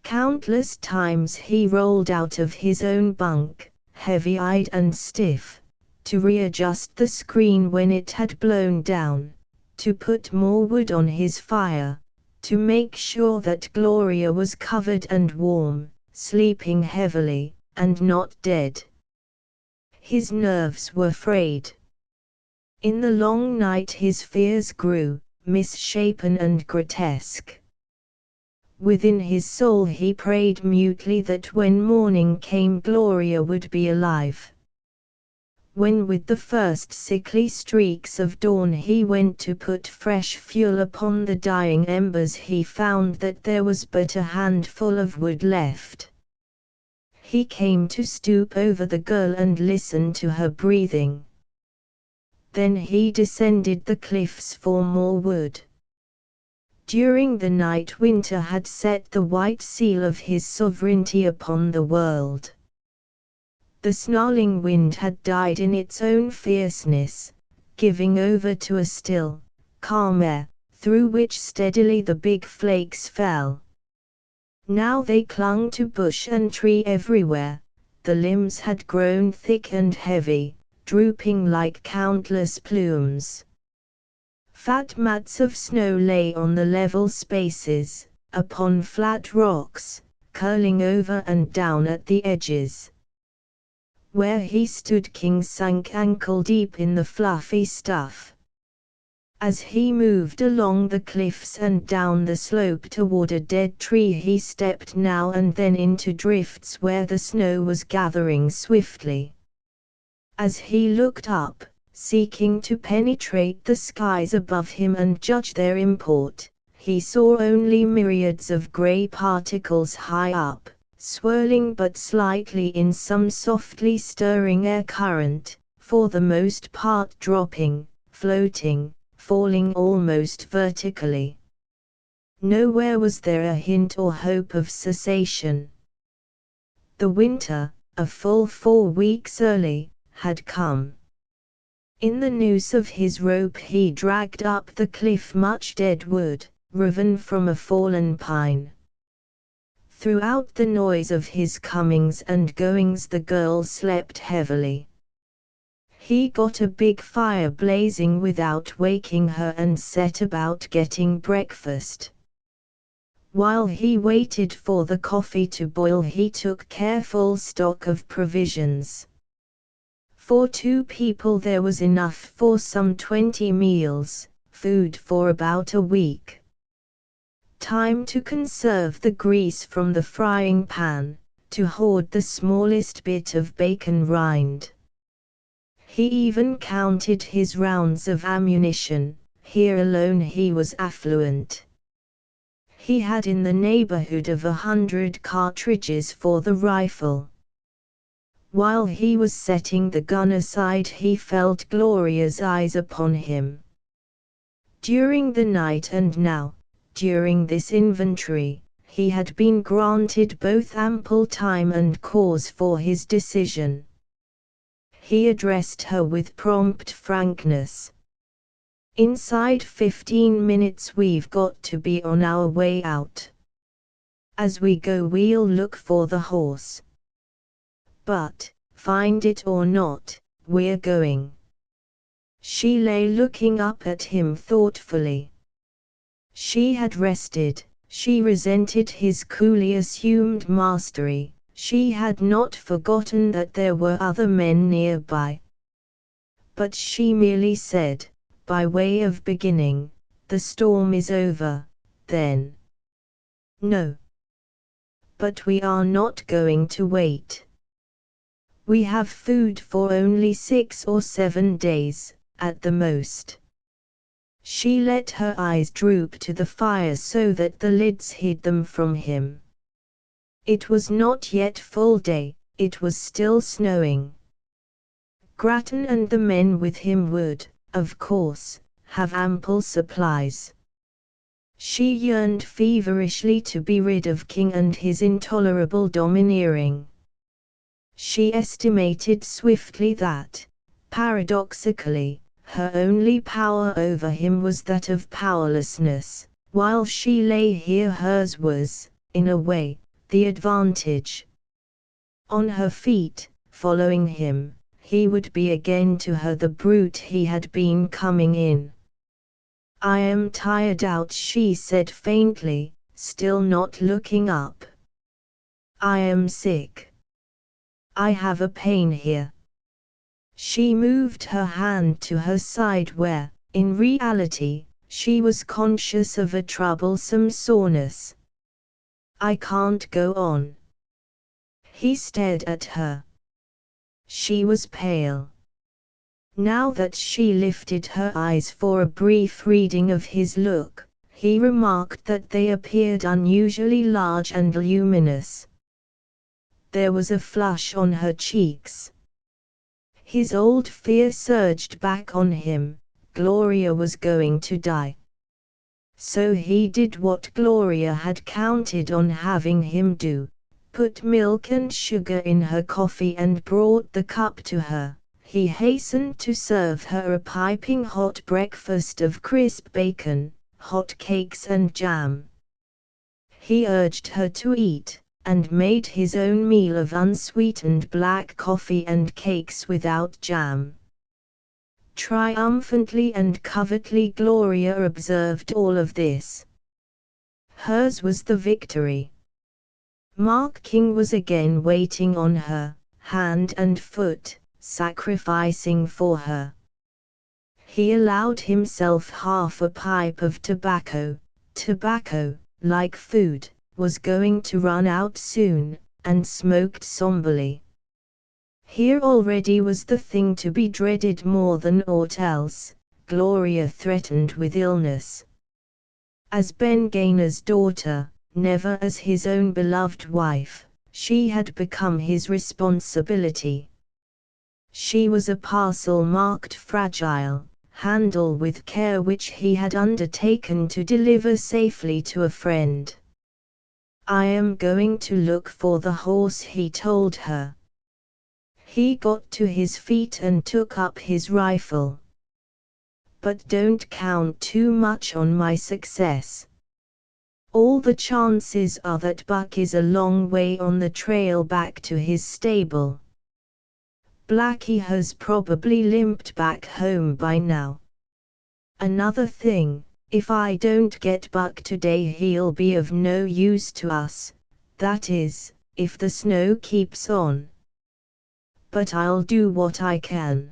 Countless times he rolled out of his own bunk, heavy-eyed and stiff, to readjust the screen when it had blown down, to put more wood on his fire, to make sure that Gloria was covered and warm, sleeping heavily, and not dead. His nerves were frayed. In the long night his fears grew, misshapen and grotesque. Within his soul he prayed mutely that when morning came Gloria would be alive. When with the first sickly streaks of dawn he went to put fresh fuel upon the dying embers, he found that there was but a handful of wood left. He came to stoop over the girl and listen to her breathing. Then he descended the cliffs for more wood. During the night winter had set the white seal of his sovereignty upon the world. The snarling wind had died in its own fierceness, giving over to a still, calm air, through which steadily the big flakes fell. Now they clung to bush and tree everywhere. The limbs had grown thick and heavy, drooping like countless plumes. Fat mats of snow lay on the level spaces, upon flat rocks, curling over and down at the edges. Where he stood, King sank ankle-deep in the fluffy stuff. As he moved along the cliffs and down the slope toward a dead tree, he stepped now and then into drifts where the snow was gathering swiftly. As he looked up, seeking to penetrate the skies above him and judge their import, he saw only myriads of grey particles high up, swirling but slightly in some softly stirring air current, for the most part dropping, floating, falling almost vertically. Nowhere was there a hint or hope of cessation. The winter, a full 4 weeks early, had come. In the noose of his rope he dragged up the cliff much dead wood, riven from a fallen pine. Throughout the noise of his comings and goings the girl slept heavily. He got a big fire blazing without waking her and set about getting breakfast. While he waited for the coffee to boil he took careful stock of provisions. For 2 people there was enough for some 20 meals, food for about a week. Time to conserve the grease from the frying pan, to hoard the smallest bit of bacon rind. He even counted his rounds of ammunition. Here alone he was affluent. He had in the neighborhood of 100 cartridges for the rifle. While he was setting the gun aside he felt Gloria's eyes upon him. During the night and now, during this inventory, he had been granted both ample time and cause for his decision. He addressed her with prompt frankness. "Inside 15 minutes we've got to be on our way out. As we go we'll look for the horse. But, find it or not, we're going." She lay looking up at him thoughtfully. She had rested, she resented his coolly assumed mastery, she had not forgotten that there were other men nearby. But she merely said, by way of beginning, "The storm is over, then." "No. But we are not going to wait. We have food for only 6 or 7 days, at the most." She let her eyes droop to the fire so that the lids hid them from him. It was not yet full day, it was still snowing. Grattan and the men with him would, of course, have ample supplies. She yearned feverishly to be rid of King and his intolerable domineering. She estimated swiftly that, paradoxically, her only power over him was that of powerlessness. While she lay here hers was, in a way, the advantage. On her feet, following him, he would be again to her the brute he had been coming in. "I am tired out," she said faintly, still not looking up. "I am sick. I have a pain here." She moved her hand to her side where, in reality, she was conscious of a troublesome soreness. "I can't go on." He stared at her. She was pale. Now that she lifted her eyes for a brief reading of his look, he remarked that they appeared unusually large and luminous. There was a flush on her cheeks. His old fear surged back on him. Gloria was going to die. So he did what Gloria had counted on having him do, put milk and sugar in her coffee and brought the cup to her. He hastened to serve her a piping hot breakfast of crisp bacon, hot cakes and jam. He urged her to eat, and made his own meal of unsweetened black coffee and cakes without jam. Triumphantly and covertly Gloria observed all of this. Hers was the victory. Mark King was again waiting on her, hand and foot, sacrificing for her. He allowed himself half a pipe of tobacco. Tobacco, like food, was going to run out soon, and smoked somberly. Here already was the thing to be dreaded more than aught else. Gloria threatened with illness. As Ben Gainer's daughter, never as his own beloved wife, she had become his responsibility. She was a parcel marked fragile, handle with care, which he had undertaken to deliver safely to a friend. "I am going to look for the horse," he told her. He got to his feet and took up his rifle. "But don't count too much on my success. All the chances are that Buck is a long way on the trail back to his stable. Blackie has probably limped back home by now. Another thing, if I don't get Buck today, he'll be of no use to us, that is, if the snow keeps on. But I'll do what I can."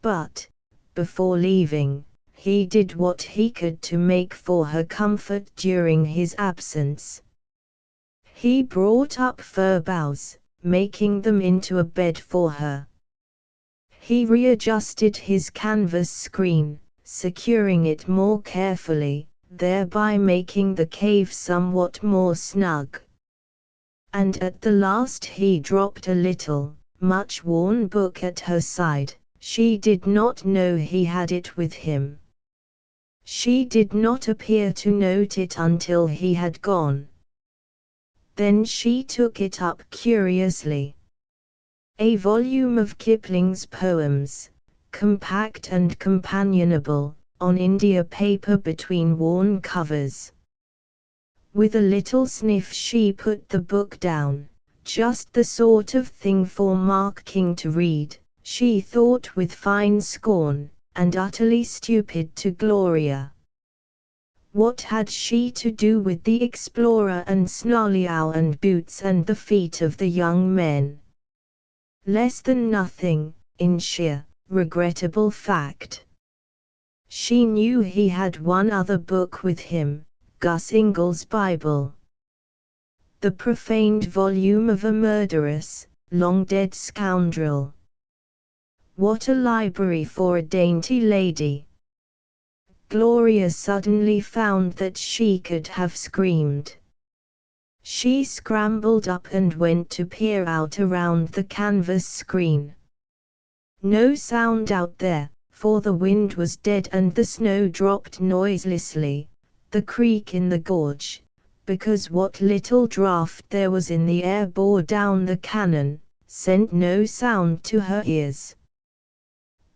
But, before leaving, he did what he could to make for her comfort during his absence. He brought up fir boughs, making them into a bed for her. He readjusted his canvas screen, securing it more carefully, thereby making the cave somewhat more snug. And at the last he dropped a little, much-worn book at her side. She did not know he had it with him. She did not appear to note it until he had gone. Then she took it up curiously. A volume of Kipling's poems, compact and companionable, on India paper between worn covers. With a little sniff she put the book down. Just the sort of thing for Mark King to read, she thought with fine scorn, and utterly stupid to Gloria. What had she to do with the explorer and Snarleyow and Boots and the feet of the young men? Less than nothing, in sheer, regrettable fact. She knew he had one other book with him, Gus Ingall's Bible. The profaned volume of a murderous, long-dead scoundrel. What a library for a dainty lady! Gloria suddenly found that she could have screamed. She scrambled up and went to peer out around the canvas screen. No sound out there, for the wind was dead and the snow dropped noiselessly. The creak in the gorge, because what little draft there was in the air bore down the canon, sent no sound to her ears.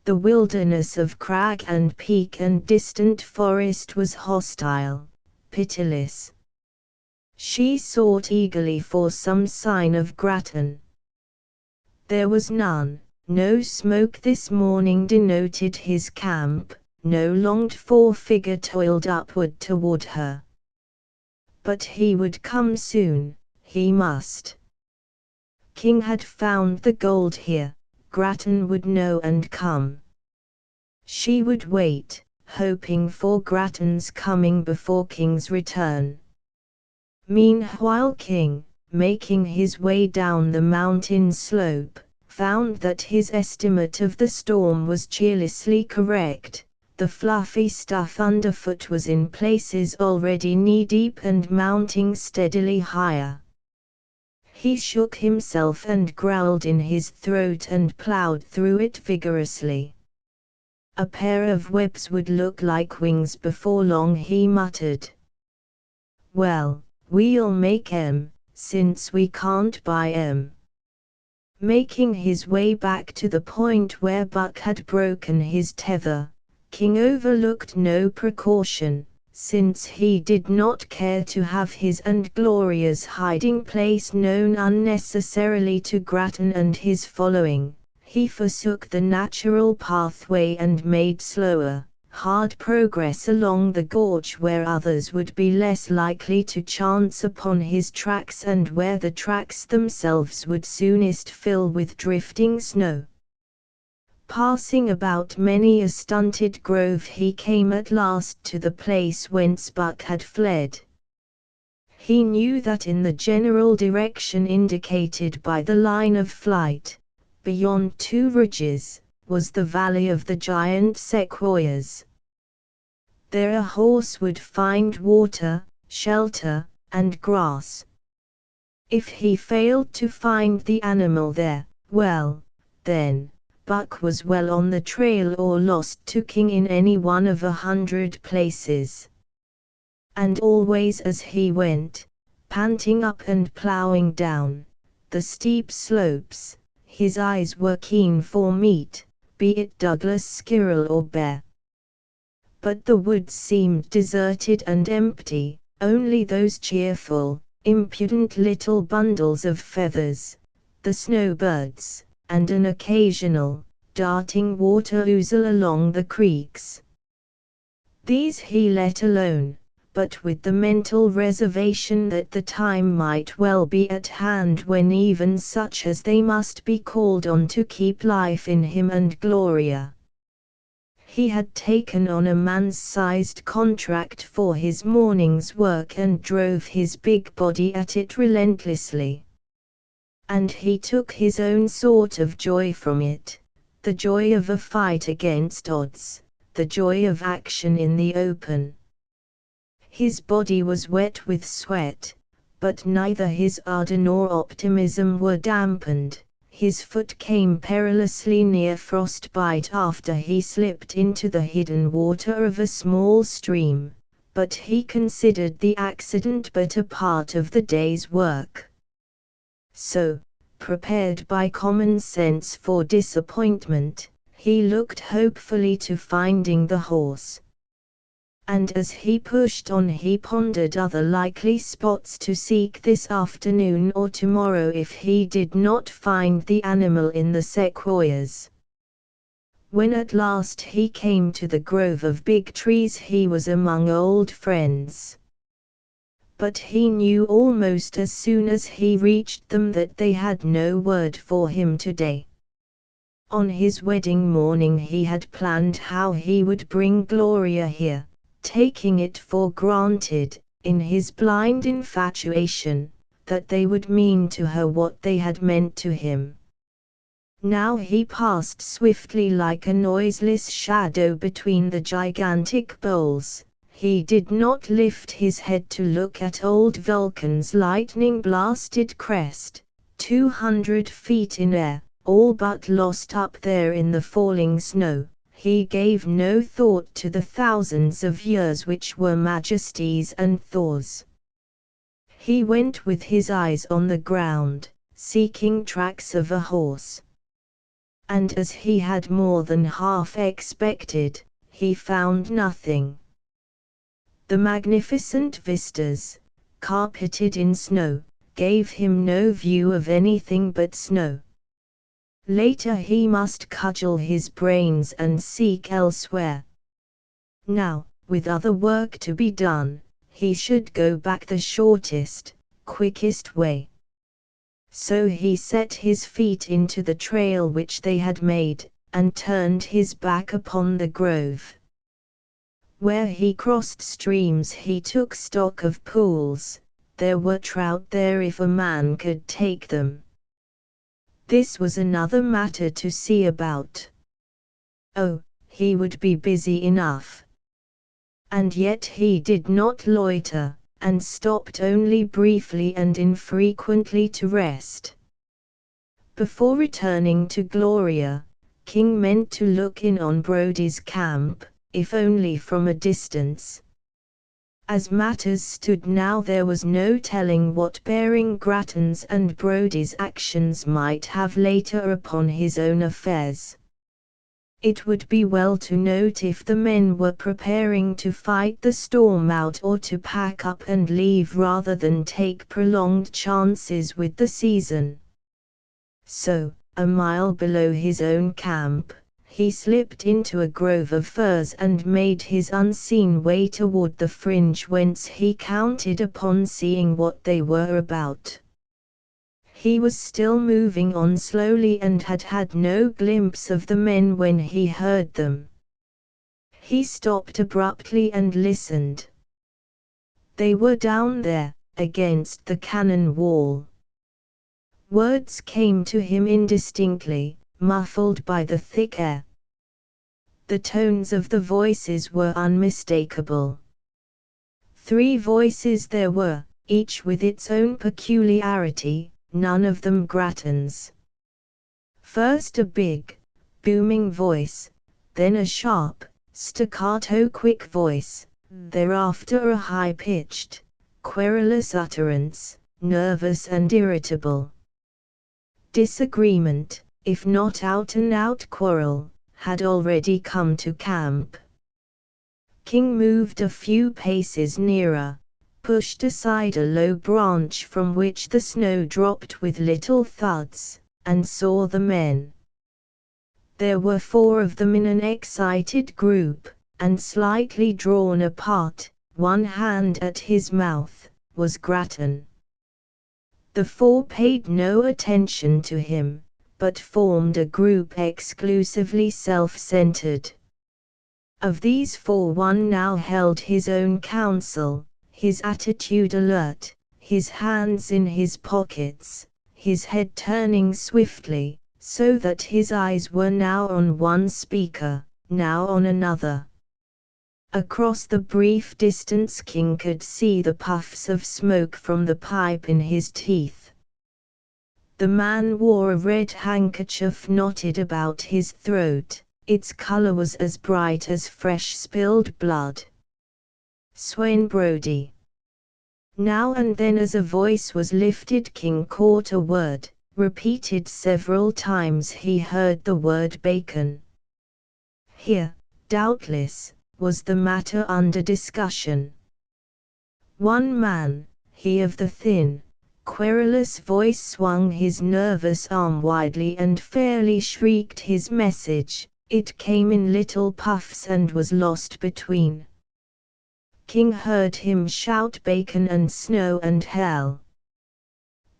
The wilderness of crag and peak and distant forest was hostile, pitiless. She sought eagerly for some sign of Grattan. There was none. No smoke this morning denoted his camp, no longed-for figure toiled upward toward her. But he would come soon, he must. King had found the gold here, Grattan would know and come. She would wait, hoping for Grattan's coming before King's return. Meanwhile King, making his way down the mountain slope, found that his estimate of the storm was cheerlessly correct. The fluffy stuff underfoot was in places already knee-deep and mounting steadily higher. He shook himself and growled in his throat and plowed through it vigorously. A pair of webs would look like wings before long, he muttered. Well, we'll make 'em, since we can't buy 'em. Making his way back to the point where Buck had broken his tether, King overlooked no precaution, since he did not care to have his and Gloria's hiding place known unnecessarily to Grattan and his following. He forsook the natural pathway and made slower, hard progress along the gorge where others would be less likely to chance upon his tracks and where the tracks themselves would soonest fill with drifting snow. Passing about many a stunted grove, he came at last to the place whence Buck had fled. He knew that in the general direction indicated by the line of flight, beyond two ridges, was the valley of the giant sequoias. there a horse would find water, shelter, and grass. If he failed to find the animal there, well, then, Buck was well on the trail or lost to King in any one of 100 places. And always as he went, panting up and plowing down the steep slopes, his eyes were keen for meat, be it Douglas squirrel or bear. But the woods seemed deserted and empty, only those cheerful, impudent little bundles of feathers, the snowbirds, and an occasional, darting water ouzel along the creeks. These he let alone, but with the mental reservation that the time might well be at hand when even such as they must be called on to keep life in him and Gloria. He had taken on a man-sized contract for his morning's work and drove his big body at it relentlessly. And he took his own sort of joy from it, the joy of a fight against odds, the joy of action in the open. His body was wet with sweat, but neither his ardor nor optimism were dampened. His foot came perilously near frostbite after he slipped into the hidden water of a small stream, but he considered the accident but a part of the day's work. So, prepared by common sense for disappointment, he looked hopefully to finding the horse. And as he pushed on he pondered other likely spots to seek this afternoon or tomorrow if he did not find the animal in the sequoias. When at last he came to the grove of big trees he was among old friends. But he knew almost as soon as he reached them that they had no word for him today. On his wedding morning he had planned how he would bring Gloria here, taking it for granted, in his blind infatuation, that they would mean to her what they had meant to him. Now he passed swiftly like a noiseless shadow between the gigantic boles. He did not lift his head to look at old Vulcan's lightning-blasted crest, 200 feet in air, all but lost up there in the falling snow. He gave no thought to the thousands of years which were Majesty's and Thor's. He went with his eyes on the ground, seeking tracks of a horse. And as he had more than half expected, he found nothing. The magnificent vistas, carpeted in snow, gave him no view of anything but snow. Later he must cudgel his brains and seek elsewhere. Now, with other work to be done, he should go back the shortest, quickest way. So he set his feet into the trail which they had made, and turned his back upon the grove. Where he crossed streams he took stock of pools. There were trout there if a man could take them. This was another matter to see about. Oh, he would be busy enough. And yet he did not loiter, and stopped only briefly and infrequently to rest. Before returning to Gloria, King meant to look in on Brody's camp, if only from a distance. As matters stood now there was no telling what bearing Grattan's and Brody's actions might have later upon his own affairs. It would be well to note if the men were preparing to fight the storm out or to pack up and leave rather than take prolonged chances with the season. So, a mile below his own camp, he slipped into a grove of firs and made his unseen way toward the fringe whence he counted upon seeing what they were about. He was still moving on slowly and had had no glimpse of the men when he heard them. He stopped abruptly and listened. They were down there, against the cannon wall. Words came to him indistinctly, muffled by the thick air. The tones of the voices were unmistakable. 3 voices there were, each with its own peculiarity, none of them Grattan's. First a big, booming voice, then a sharp, staccato quick voice, thereafter a high-pitched, querulous utterance, nervous and irritable. Disagreement, if not out-and-out quarrel, had already come to camp. King moved a few paces nearer, pushed aside a low branch from which the snow dropped with little thuds, and saw the men. There were 4 of them in an excited group, and slightly drawn apart, one hand at his mouth, was Grattan. The 4 paid no attention to him, but formed a group exclusively self-centered. Of these 4 one now held his own counsel, his attitude alert, his hands in his pockets, his head turning swiftly, so that his eyes were now on one speaker, now on another. Across the brief distance King could see the puffs of smoke from the pipe in his teeth. The man wore a red handkerchief knotted about his throat. Its color was as bright as fresh spilled blood. Swain Brodie. Now and then as a voice was lifted King caught a word, repeated several times he heard the word bacon. Here, doubtless, was the matter under discussion. One man, he of the thin, querulous voice swung his nervous arm widely and fairly shrieked his message. It came in little puffs and was lost between. King heard him shout bacon and snow and hell.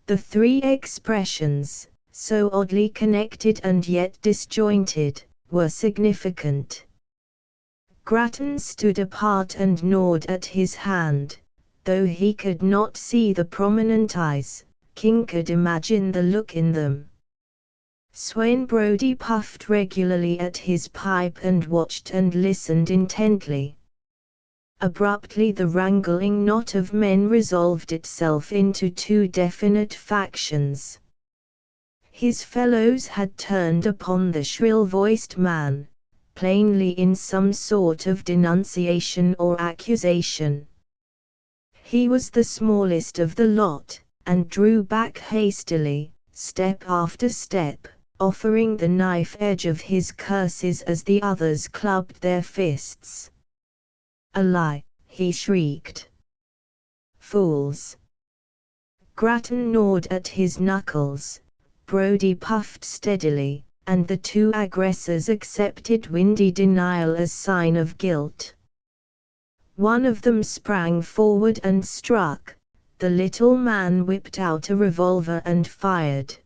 The 3 expressions, so oddly connected and yet disjointed, were significant. Grattan stood apart and gnawed at his hand. Though he could not see the prominent eyes, King could imagine the look in them. Swain Brodie puffed regularly at his pipe and watched and listened intently. Abruptly the wrangling knot of men resolved itself into 2 definite factions. His fellows had turned upon the shrill-voiced man, plainly in some sort of denunciation or accusation. He was the smallest of the lot, and drew back hastily, step after step, offering the knife edge of his curses as the others clubbed their fists. "A lie," he shrieked. "Fools!" Grattan gnawed at his knuckles, Brodie puffed steadily, and the 2 aggressors accepted windy denial as sign of guilt. One of them sprang forward and struck. The little man whipped out a revolver and fired.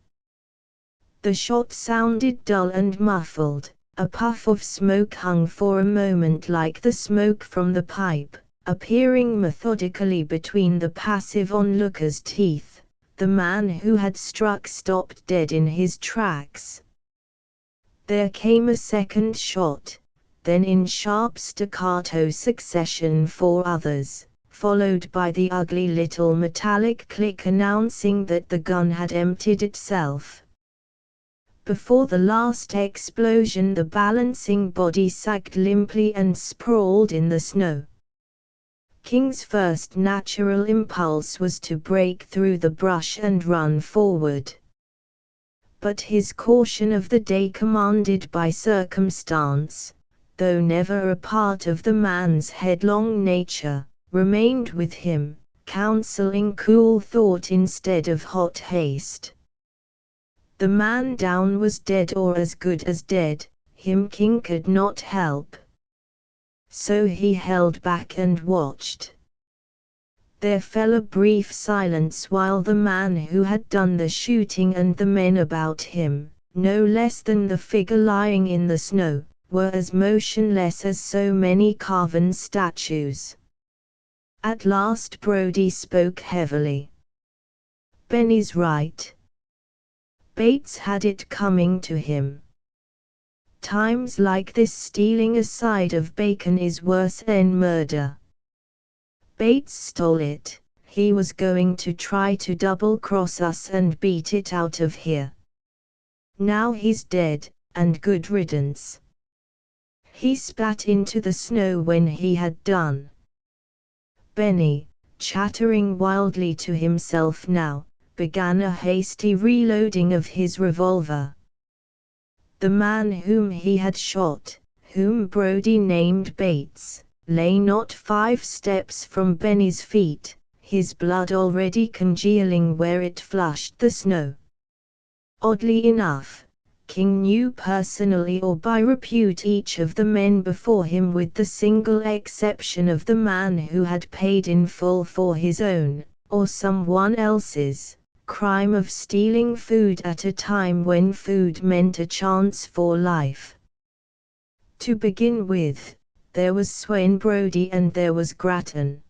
The shot sounded dull and muffled. A puff of smoke hung for a moment like the smoke from the pipe, appearing methodically between the passive onlooker's teeth. The man who had struck stopped dead in his tracks. There came a second shot, then in sharp staccato succession 4 others, followed by the ugly little metallic click announcing that the gun had emptied itself. Before the last explosion the balancing body sagged limply and sprawled in the snow. King's first natural impulse was to break through the brush and run forward. But his caution of the day commanded by circumstance, though never a part of the man's headlong nature, remained with him, counseling cool thought instead of hot haste. The man down was dead or as good as dead, him King could not help. So he held back and watched. There fell a brief silence while the man who had done the shooting and the men about him, no less than the figure lying in the snow, were as motionless as so many carven statues. At last Brodie spoke heavily. "Benny's right. Bates had it coming to him. times like this stealing a side of bacon is worse than murder. Bates stole it. He was going to try to double-cross us and beat it out of here. Now he's dead, and good riddance." He spat into the snow when he had done. Benny, chattering wildly to himself now, began a hasty reloading of his revolver. The man whom he had shot, whom Brody named Bates, lay not 5 steps from Benny's feet, his blood already congealing where it flushed the snow. Oddly enough, King knew personally or by repute each of the men before him with the single exception of the man who had paid in full for his own, or someone else's, crime of stealing food at a time when food meant a chance for life. To begin with, there was Swain Brody and there was Grattan.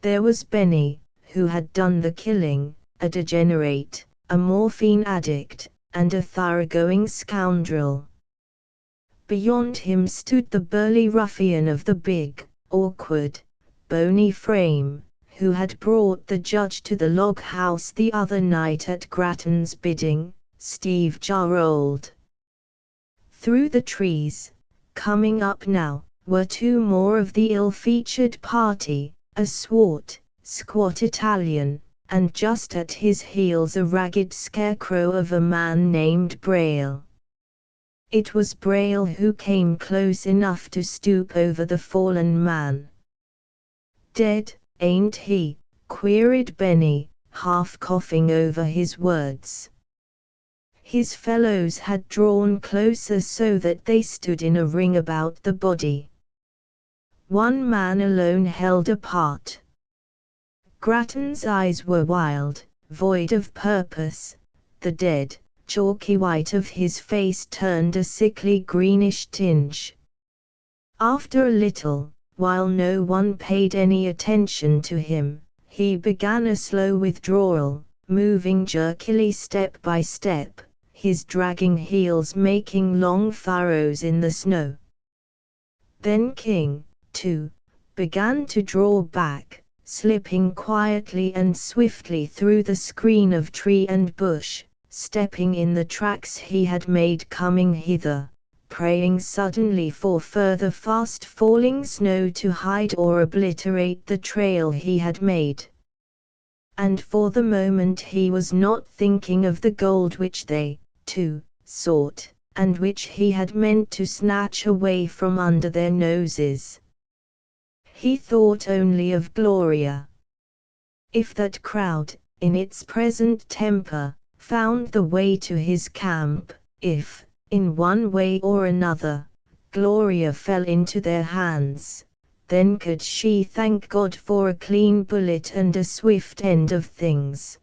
There was Benny, who had done the killing, a degenerate, a morphine addict, and a thoroughgoing scoundrel. Beyond him stood the burly ruffian of the big, awkward, bony frame, who had brought the judge to the log house the other night at Grattan's bidding, Steve Jarrold. Through the trees, coming up now, were 2 more of the ill-featured party, a squat Italian, and just at his heels a ragged scarecrow of a man named Braille. It was Braille who came close enough to stoop over the fallen man. "Dead, ain't he?" queried Benny, half coughing over his words. His fellows had drawn closer so that they stood in a ring about the body. One man alone held apart. Grattan's eyes were wild, void of purpose. The dead, chalky white of his face turned a sickly greenish tinge. After a little, while no one paid any attention to him, he began a slow withdrawal, moving jerkily step by step, his dragging heels making long furrows in the snow. Then King, too, began to draw back, slipping quietly and swiftly through the screen of tree and bush, stepping in the tracks he had made coming hither, praying suddenly for further fast-falling snow to hide or obliterate the trail he had made. And for the moment he was not thinking of the gold which they, too, sought, and which he had meant to snatch away from under their noses. He thought only of Gloria. If that crowd, in its present temper, found the way to his camp, if, in one way or another, Gloria fell into their hands, then could she thank God for a clean bullet and a swift end of things.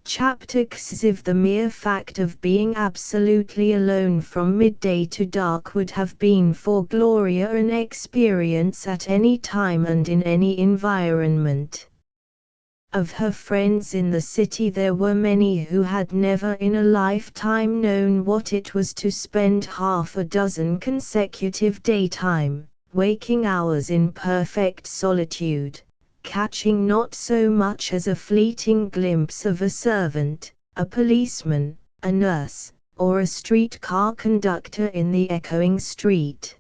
Chapter 6. The mere fact of being absolutely alone from midday to dark would have been for Gloria an experience at any time and in any environment. Of her friends in the city there were many who had never in a lifetime known what it was to spend half a dozen consecutive daytime, waking hours in perfect solitude, catching not so much as a fleeting glimpse of a servant, a policeman, a nurse, or a streetcar conductor in the echoing street.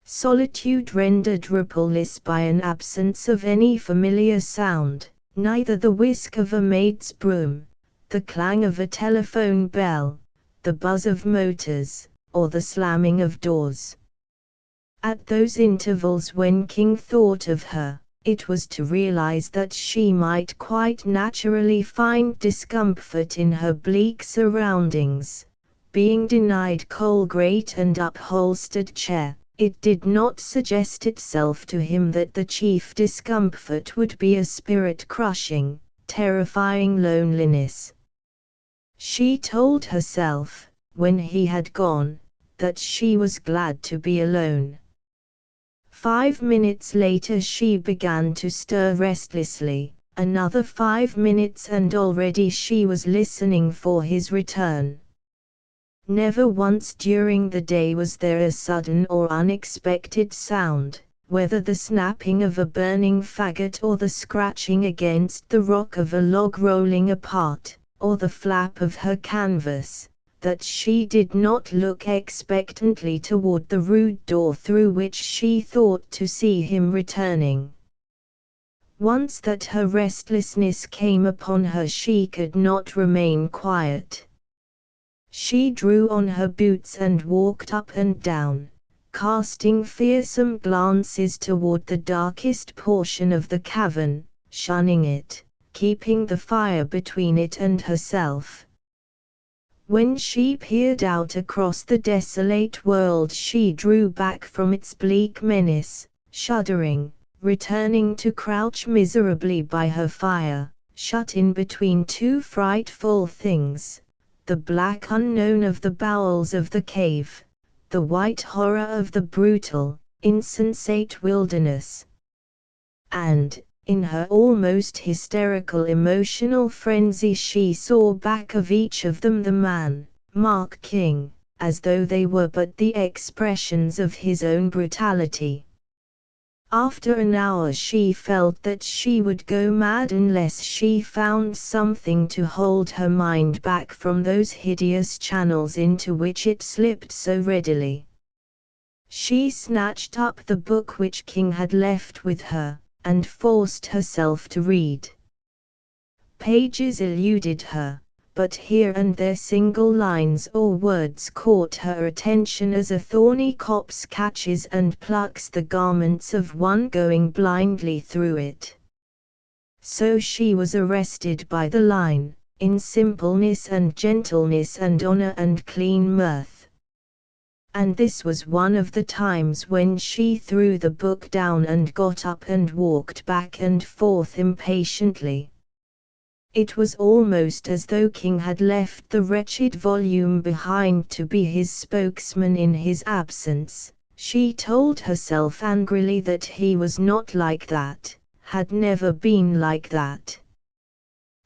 Solitude rendered repulseless by an absence of any familiar sound, neither the whisk of a maid's broom, the clang of a telephone bell, the buzz of motors, or the slamming of doors. At those intervals when King thought of her, it was to realize that she might quite naturally find discomfort in her bleak surroundings. Being denied coal grate and upholstered chair, it did not suggest itself to him that the chief discomfort would be a spirit-crushing, terrifying loneliness. She told herself, when he had gone, that she was glad to be alone. 5 minutes later she began to stir restlessly, another 5 minutes and already she was listening for his return. Never once during the day was there a sudden or unexpected sound, whether the snapping of a burning faggot or the scratching against the rock of a log rolling apart, or the flap of her canvas, that she did not look expectantly toward the rude door through which she thought to see him returning. Once that her restlessness came upon her, she could not remain quiet. She drew on her boots and walked up and down, casting fearsome glances toward the darkest portion of the cavern, shunning it, keeping the fire between it and herself. When she peered out across the desolate world, she drew back from its bleak menace, shuddering, returning to crouch miserably by her fire, shut in between two frightful things: the black unknown of the bowels of the cave, the white horror of the brutal, insensate wilderness. And, in her almost hysterical emotional frenzy, she saw back of each of them the man, Mark King, as though they were but the expressions of his own brutality. After an hour she felt that she would go mad unless she found something to hold her mind back from those hideous channels into which it slipped so readily. She snatched up the book which King had left with her, and forced herself to read. Pages eluded her, but here and there single lines or words caught her attention as a thorny copse catches and plucks the garments of one going blindly through it. So she was arrested by the line, in simpleness and gentleness and honor and clean mirth. And this was one of the times when she threw the book down and got up and walked back and forth impatiently. It was almost as though King had left the wretched volume behind to be his spokesman in his absence. She told herself angrily that he was not like that, had never been like that.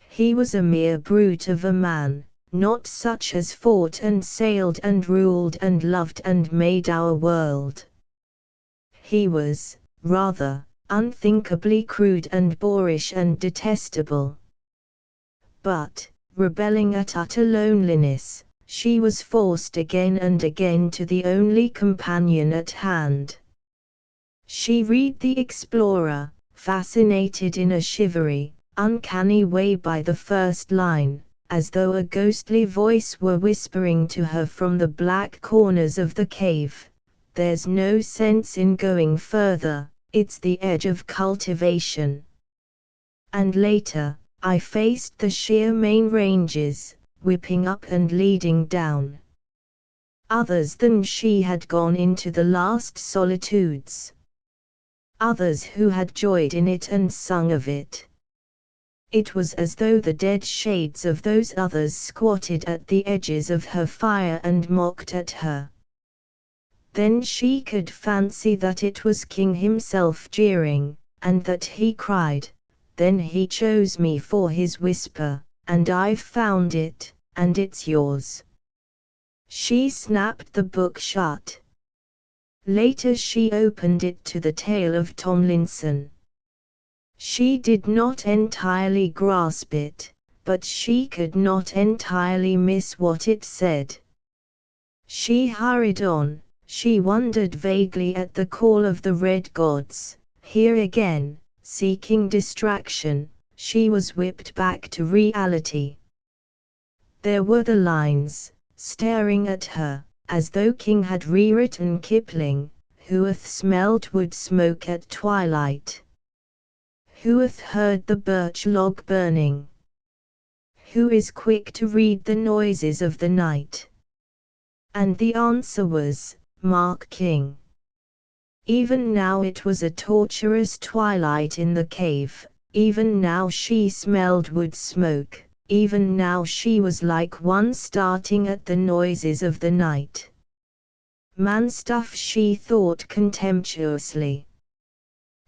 He was a mere brute of a man, not such as fought and sailed and ruled and loved and made our world. He was, rather, unthinkably crude and boorish and detestable. But, rebelling at utter loneliness, she was forced again and again to the only companion at hand. She read The Explorer, fascinated in a shivery, uncanny way by the first line, as though a ghostly voice were whispering to her from the black corners of the cave, "There's no sense in going further, it's the edge of cultivation." And later, I faced the sheer main ranges, whipping up and leading down. Others than she had gone into the last solitudes. Others who had joyed in it and sung of it. It was as though the dead shades of those others squatted at the edges of her fire and mocked at her. Then she could fancy that it was King himself jeering, and that he cried, "Then he chose me for his whisper, and I've found it, and it's yours." She snapped the book shut. Later she opened it to the tale of Tomlinson. She did not entirely grasp it, but she could not entirely miss what it said. She hurried on, she wondered vaguely at the call of the red gods. Here again, seeking distraction, she was whipped back to reality. There were the lines, staring at her, as though King had rewritten Kipling, "Who hath smelled wood smoke at twilight? Who hath heard the birch log burning? Who is quick to read the noises of the night?" And the answer was, Mark King. Even now it was a torturous twilight in the cave, even now she smelled wood smoke, even now she was like one starting at the noises of the night. Man stuff, she thought contemptuously.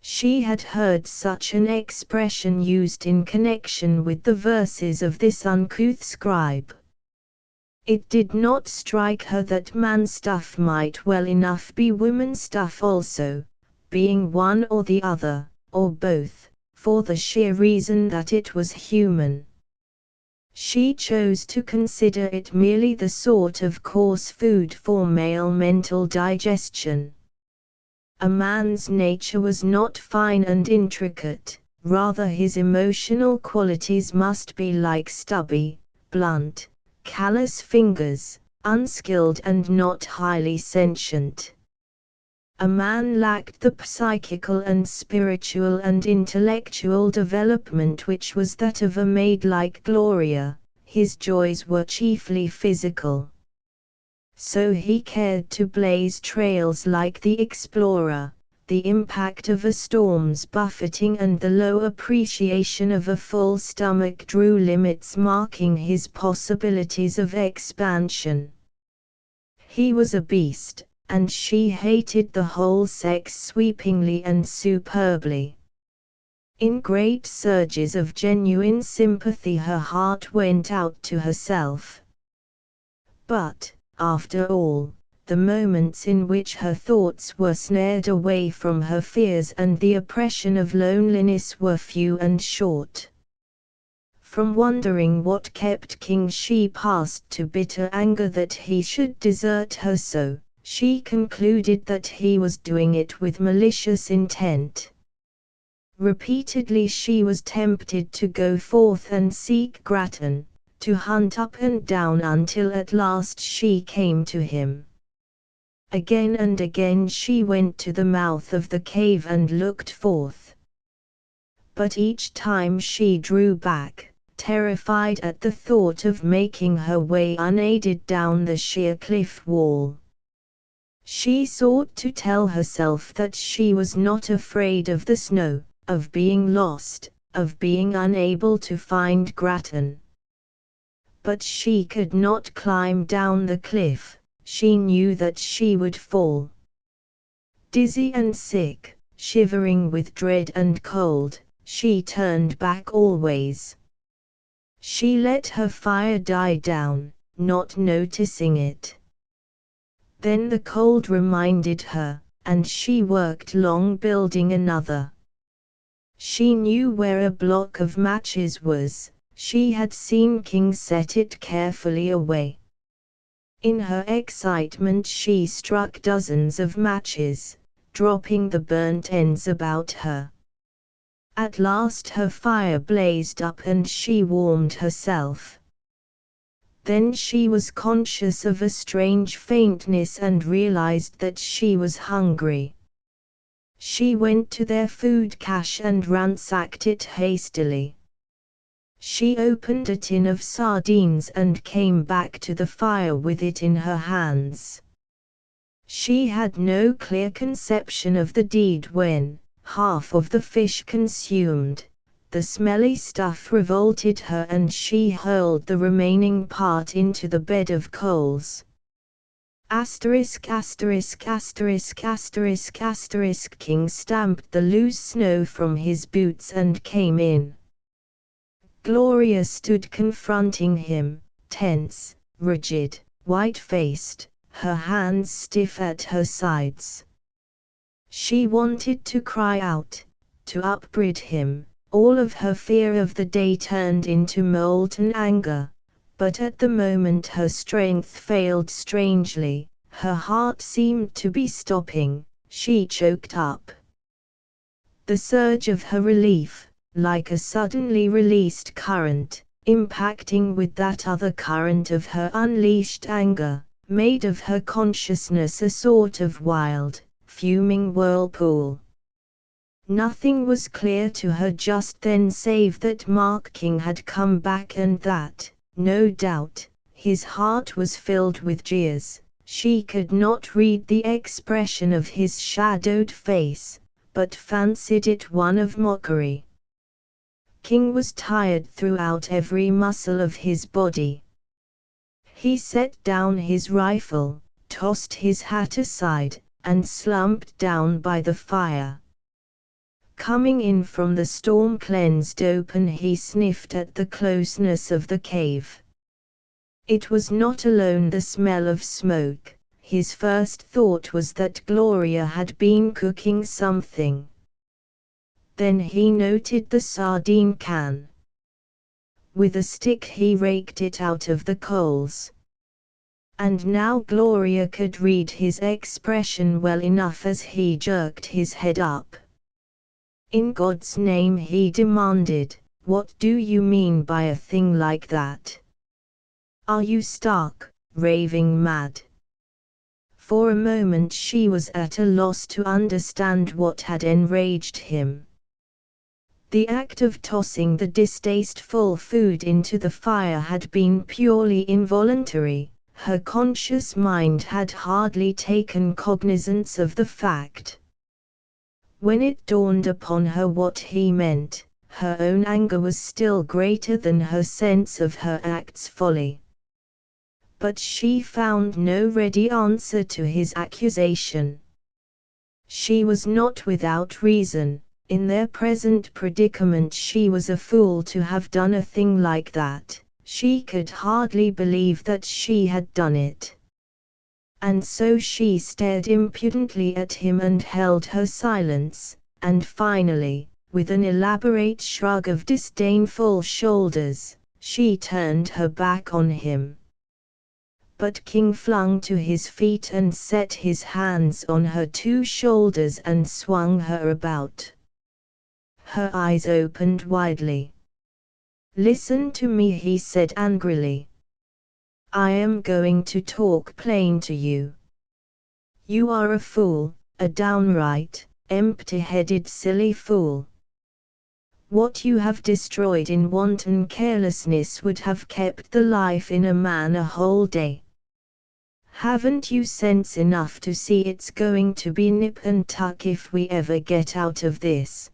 She had heard such an expression used in connection with the verses of this uncouth scribe. It did not strike her that man stuff might well enough be woman stuff also, being one or the other, or both, for the sheer reason that it was human. She chose to consider it merely the sort of coarse food for male mental digestion. A man's nature was not fine and intricate, rather his emotional qualities must be like stubby, blunt, callous fingers, unskilled and not highly sentient. A man lacked the psychical and spiritual and intellectual development which was that of a maid like Gloria. His joys were chiefly physical. So he cared to blaze trails like the explorer, the impact of a storm's buffeting and the low appreciation of a full stomach drew limits marking his possibilities of expansion. He was a beast, and she hated the whole sex sweepingly and superbly. In great surges of genuine sympathy her heart went out to herself. But, after all, the moments in which her thoughts were snared away from her fears and the oppression of loneliness were few and short. From wondering what kept King she passed to bitter anger that he should desert her so. She concluded that he was doing it with malicious intent. Repeatedly she was tempted to go forth and seek Grattan, to hunt up and down until at last she came to him. Again and again she went to the mouth of the cave and looked forth. But each time she drew back, terrified at the thought of making her way unaided down the sheer cliff wall. She sought to tell herself that she was not afraid of the snow, of being lost, of being unable to find Grattan. But she could not climb down the cliff, she knew that she would fall. Dizzy and sick, shivering with dread and cold, she turned back always. She let her fire die down, not noticing it. Then the cold reminded her, and she worked long building another. She knew where a block of matches was, she had seen King set it carefully away. In her excitement she struck dozens of matches, dropping the burnt ends about her. At last her fire blazed up and she warmed herself. Then she was conscious of a strange faintness and realized that she was hungry. She went to their food cache and ransacked it hastily. She opened a tin of sardines and came back to the fire with it in her hands. She had no clear conception of the deed when, half of the fish consumed, the smelly stuff revolted her and she hurled the remaining part into the bed of coals. Asterisk asterisk asterisk asterisk asterisk King stamped the loose snow from his boots and came in. Gloria stood confronting him, tense, rigid, white-faced, her hands stiff at her sides. She wanted to cry out, to upbraid him. All of her fear of the day turned into molten anger, but at the moment her strength failed strangely, her heart seemed to be stopping, she choked up. The surge of her relief, like a suddenly released current, impacting with that other current of her unleashed anger, made of her consciousness a sort of wild, fuming whirlpool. Nothing was clear to her just then save that Mark King had come back and that, no doubt, his heart was filled with jeers. She could not read the expression of his shadowed face, but fancied it one of mockery. King was tired throughout every muscle of his body. He set down his rifle, tossed his hat aside, and slumped down by the fire. Coming in from the storm-cleansed open he sniffed at the closeness of the cave. It was not alone the smell of smoke. His first thought was that Gloria had been cooking something. Then he noted the sardine can. With a stick he raked it out of the coals. And now Gloria could read his expression well enough as he jerked his head up. In God's name, he demanded, what do you mean by a thing like that? Are you stark, raving mad? For a moment she was at a loss to understand what had enraged him. The act of tossing the distasteful food into the fire had been purely involuntary. Her conscious mind had hardly taken cognizance of the fact. When it dawned upon her what he meant, her own anger was still greater than her sense of her act's folly. But she found no ready answer to his accusation. She was not without reason. In their present predicament she was a fool to have done a thing like that. She could hardly believe that she had done it. And so she stared impudently at him and held her silence, and finally, with an elaborate shrug of disdainful shoulders, she turned her back on him. But King flung to his feet and set his hands on her two shoulders and swung her about. Her eyes opened widely. Listen to me, he said angrily. I am going to talk plain to you. You are a fool, a downright, empty-headed silly fool. What you have destroyed in wanton carelessness would have kept the life in a man a whole day. Haven't you sense enough to see it's going to be nip and tuck if we ever get out of this?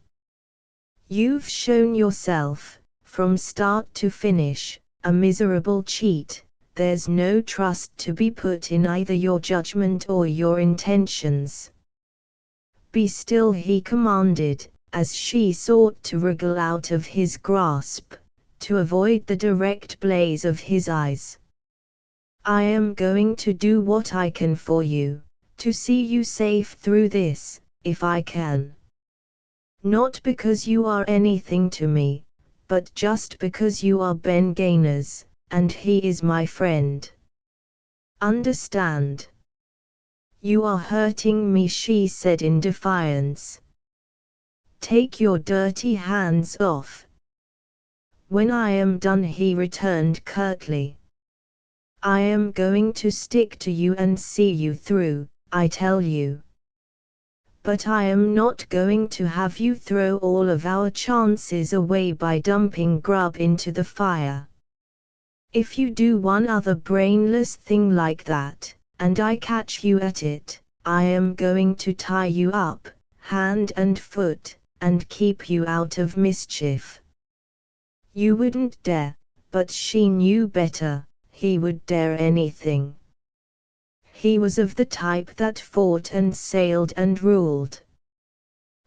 You've shown yourself, from start to finish, a miserable cheat. There's no trust to be put in either your judgment or your intentions. Be still, he commanded, as she sought to wriggle out of his grasp, to avoid the direct blaze of his eyes. I am going to do what I can for you, to see you safe through this, if I can. Not because you are anything to me, but just because you are Ben Gainer's, and he is my friend. Understand? You are hurting me, she said in defiance. Take your dirty hands off. When I am done, he returned curtly. I am going to stick to you and see you through, I tell you. But I am not going to have you throw all of our chances away by dumping grub into the fire. If you do one other brainless thing like that, and I catch you at it, I am going to tie you up, hand and foot, and keep you out of mischief. You wouldn't dare, but she knew better. He would dare anything. He was of the type that fought and sailed and ruled.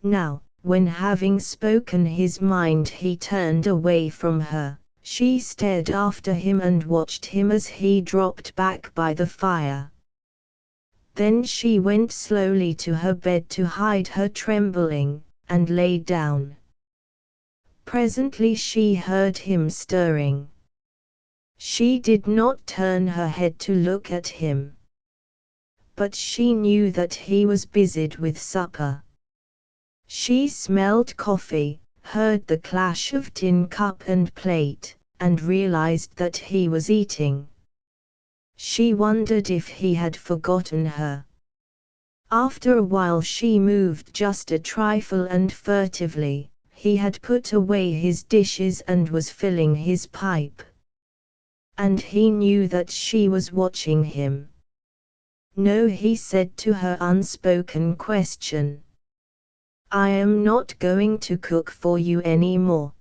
Now, when having spoken his mind he turned away from her, she stared after him and watched him as he dropped back by the fire. Then she went slowly to her bed to hide her trembling, and lay down. Presently she heard him stirring. She did not turn her head to look at him. But she knew that he was busied with supper. She smelled coffee, heard the clash of tin cup and plate, and realized that he was eating. She wondered if he had forgotten her. After a while she moved just a trifle and furtively. He had put away his dishes and was filling his pipe. And he knew that she was watching him. No, he said to her unspoken question. I am not going to cook for you anymore.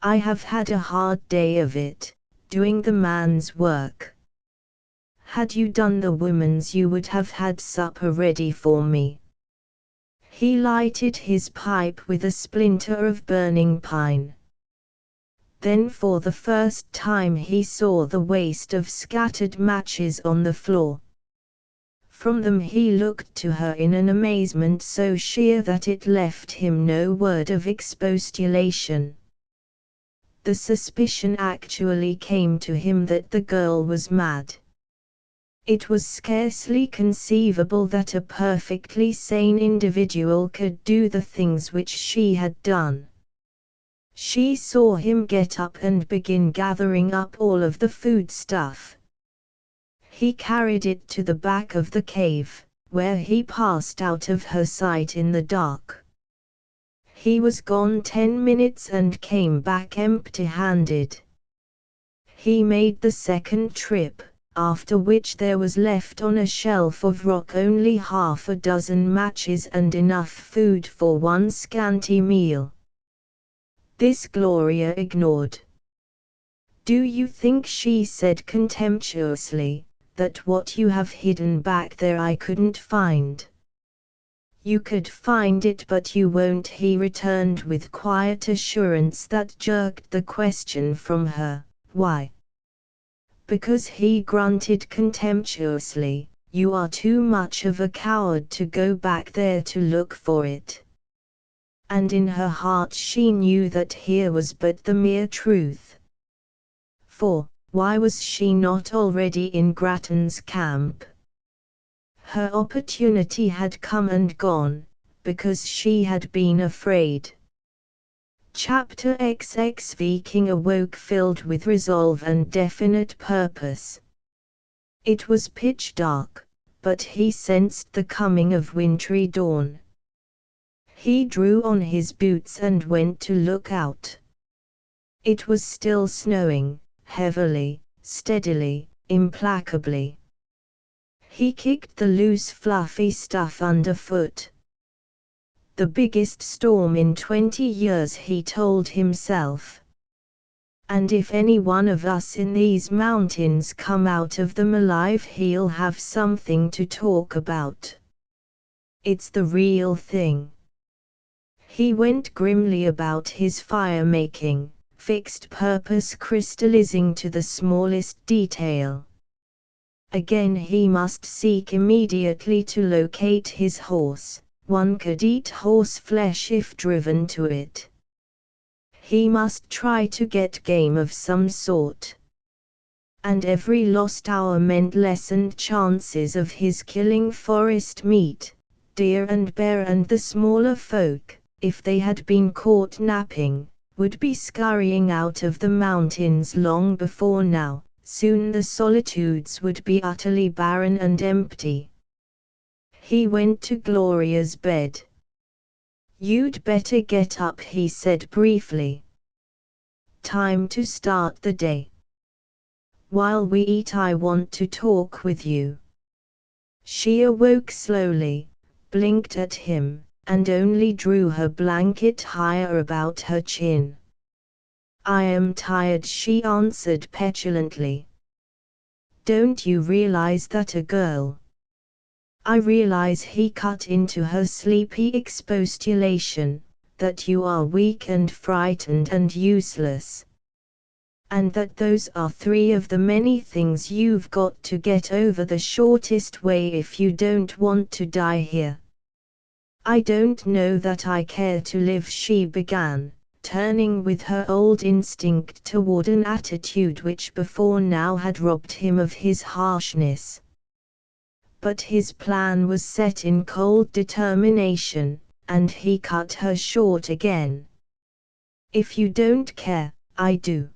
I have had a hard day of it, doing the man's work. Had you done the woman's you would have had supper ready for me. He lighted his pipe with a splinter of burning pine. Then for the first time he saw the waste of scattered matches on the floor. From them he looked to her in an amazement so sheer that it left him no word of expostulation. The suspicion actually came to him that the girl was mad. It was scarcely conceivable that a perfectly sane individual could do the things which she had done. She saw him get up and begin gathering up all of the food stuff. He carried it to the back of the cave, where he passed out of her sight in the dark. He was gone 10 minutes and came back empty-handed. He made the second trip, after which there was left on a shelf of rock only half a dozen matches and enough food for one scanty meal. This Gloria ignored. "Do you think," she said contemptuously, "that what you have hidden back there I couldn't find?" "You could find it, but you won't," he returned with quiet assurance that jerked the question from her. "Why?" "Because," he grunted contemptuously, "you are too much of a coward to go back there to look for it." And in her heart she knew that here was but the mere truth. For, why was she not already in Grattan's camp? Her opportunity had come and gone, because she had been afraid. Chapter XX. King awoke filled with resolve and definite purpose. It was pitch dark, but he sensed the coming of wintry dawn. He drew on his boots and went to look out. It was still snowing, heavily, steadily, implacably. He kicked the loose fluffy stuff underfoot. The biggest storm in 20 years, he told himself. And if any one of us in these mountains come out of them alive, he'll have something to talk about. It's the real thing. He went grimly about his fire-making, fixed purpose crystallizing to the smallest detail. Again he must seek immediately to locate his horse. One could eat horse flesh if driven to it. He must try to get game of some sort. And every lost hour meant lessened chances of his killing forest meat, deer and bear, and the smaller folk, if they had been caught napping, would be scurrying out of the mountains long before now. Soon the solitudes would be utterly barren and empty. He went to Gloria's bed. "You'd better get up," he said briefly. "Time to start the day. While we eat I want to talk with you." She awoke slowly, blinked at him, and only drew her blanket higher about her chin. "I am tired," she answered petulantly. "Don't you realize that a girl—" "I realize," he cut into her sleepy expostulation, "that you are weak and frightened and useless. And that those are 3 of the many things you've got to get over the shortest way if you don't want to die here." "I don't know that I care to live," she began, turning with her old instinct toward an attitude which before now had robbed him of his harshness. But his plan was set in cold determination, and he cut her short again. "If you don't care, I do.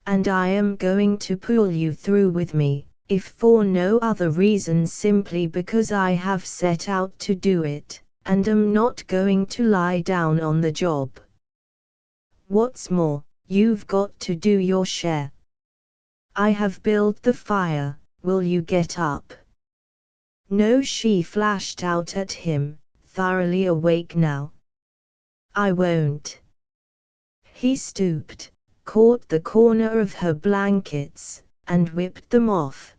And I am going to pull you through with me, if for no other reason simply because I have set out to do it, and am not going to lie down on the job. What's more, you've got to do your share. I have built the fire, will you get up?" "No," she flashed out at him, thoroughly awake now. "I won't." He stooped, caught the corner of her blankets, and whipped them off.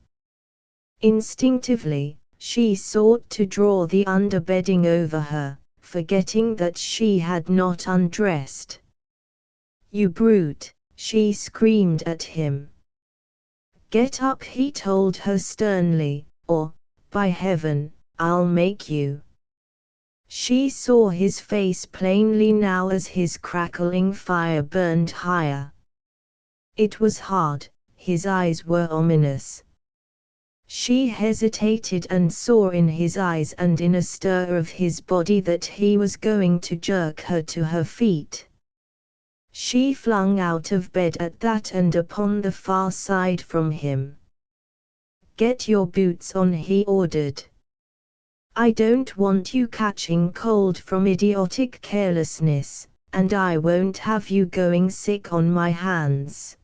Instinctively, she sought to draw the underbedding over her, forgetting that she had not undressed. "You brute," she screamed at him. "Get up," he told her sternly, "or, by heaven, I'll make you." She saw his face plainly now as his crackling fire burned higher. It was hard, his eyes were ominous. She hesitated and saw in his eyes and in a stir of his body that he was going to jerk her to her feet. She flung out of bed at that and upon the far side from him. "Get your boots on," he ordered. "I don't want you catching cold from idiotic carelessness, and I won't have you going sick on my hands.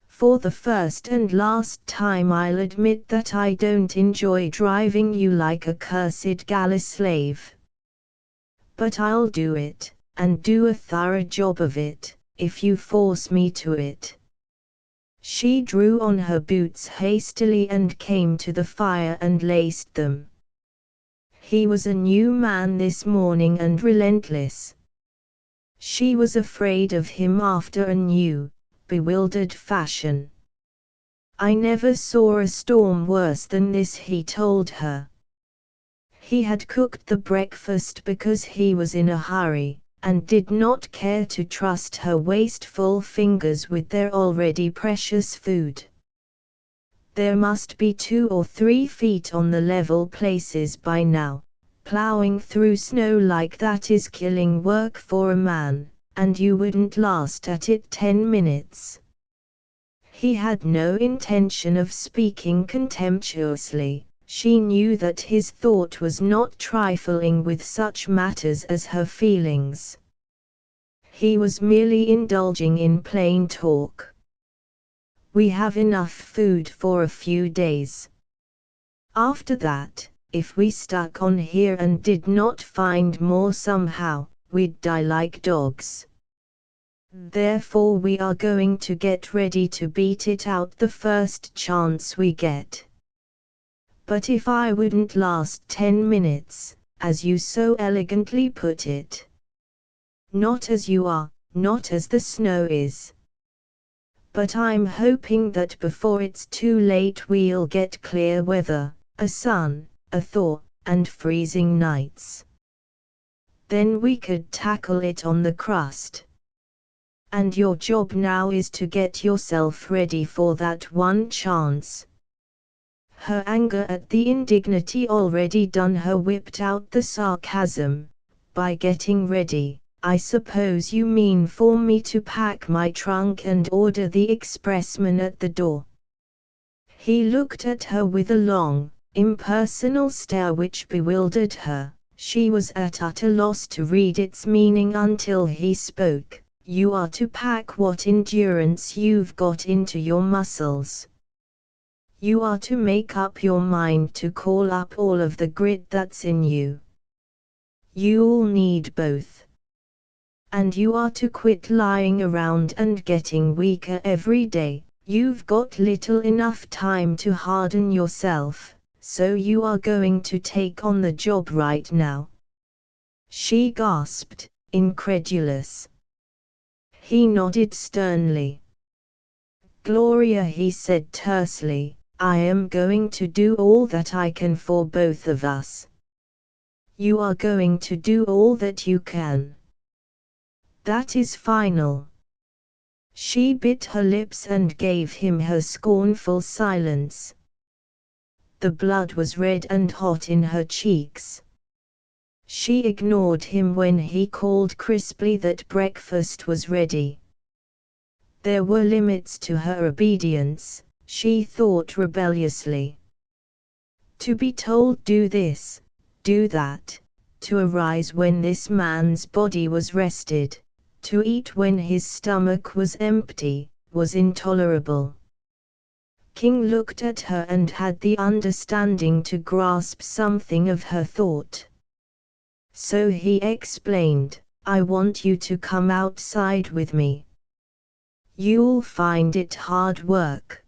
For the first and last time I'll admit that I don't enjoy driving you like a cursed galley slave. But I'll do it, and do a thorough job of it, if you force me to it." She drew on her boots hastily and came to the fire and laced them. He was a new man this morning and relentless. She was afraid of him after a new, bewildered fashion. "I never saw a storm worse than this," he told her. He had cooked the breakfast because he was in a hurry, and did not care to trust her wasteful fingers with their already precious food. There must be 2 or 3 feet on the level places by now. Plowing through snow like that is killing work for a man, and you wouldn't last at it 10 minutes. He had no intention of speaking contemptuously. She knew that his thought was not trifling with such matters as her feelings. He was merely indulging in plain talk. "We have enough food for a few days. After that, if we stuck on here and did not find more somehow, we'd die like dogs. Therefore we are going to get ready to beat it out the first chance we get. But if I wouldn't last 10 minutes, as you so elegantly put it. Not as you are, not as the snow is. But I'm hoping that before it's too late we'll get clear weather, a sun, a thaw, and freezing nights. Then we could tackle it on the crust. And your job now is to get yourself ready for that one chance." Her anger at the indignity already done her whipped out the sarcasm. "By getting ready, I suppose you mean for me to pack my trunk and order the expressman at the door." He looked at her with a long, impersonal stare which bewildered her. She was at utter loss to read its meaning until he spoke. "You are to pack what endurance you've got into your muscles. You are to make up your mind to call up all of the grit that's in you. You'll need both. And you are to quit lying around and getting weaker every day. You've got little enough time to harden yourself, so you are going to take on the job right now." She gasped, incredulous. He nodded sternly. "Gloria," he said tersely, "I am going to do all that I can for both of us. You are going to do all that you can. That is final." She bit her lips and gave him her scornful silence. The blood was red and hot in her cheeks. She ignored him when he called crisply that breakfast was ready. There were limits to her obedience, she thought rebelliously. To be told do this, do that, to arise when this man's body was rested, to eat when his stomach was empty, was intolerable. King looked at her and had the understanding to grasp something of her thought. So he explained, "I want you to come outside with me. You'll find it hard work.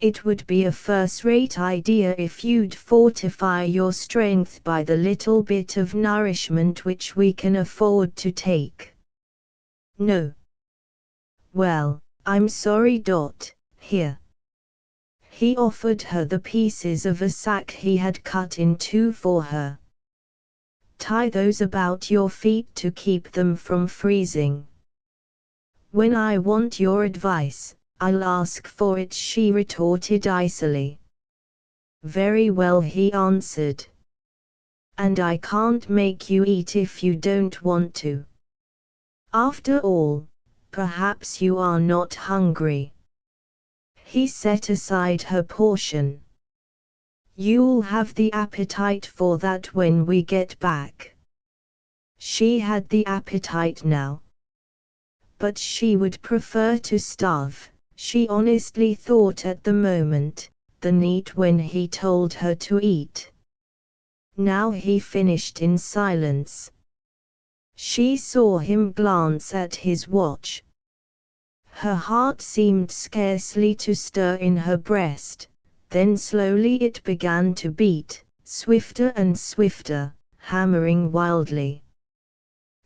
It would be a first-rate idea if you'd fortify your strength by the little bit of nourishment which we can afford to take. No. Well, I'm sorry. Here. He offered her the pieces of a sack he had cut in two for her. Tie those about your feet to keep them from freezing. When I want your advice, I'll ask for it, she retorted icily. Very well, he answered. And I can't make you eat if you don't want to. After all, perhaps you are not hungry. He set aside her portion. You'll have the appetite for that when we get back. She had the appetite now. But she would prefer to starve, she honestly thought at the moment, than eat when he told her to eat. Now he finished in silence. She saw him glance at his watch. Her heart seemed scarcely to stir in her breast, then slowly it began to beat, swifter and swifter, hammering wildly.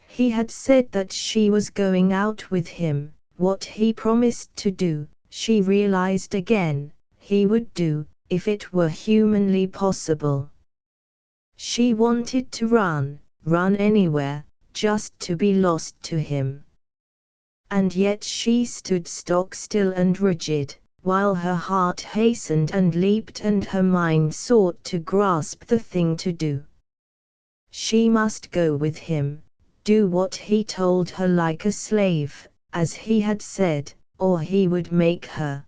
He had said that she was going out with him. What he promised to do, she realized again, he would do, if it were humanly possible. She wanted to run anywhere, just to be lost to him. And yet she stood stock still and rigid, while her heart hastened and leaped and her mind sought to grasp the thing to do. She must go with him, do what he told her like a slave, as he had said, or he would make her.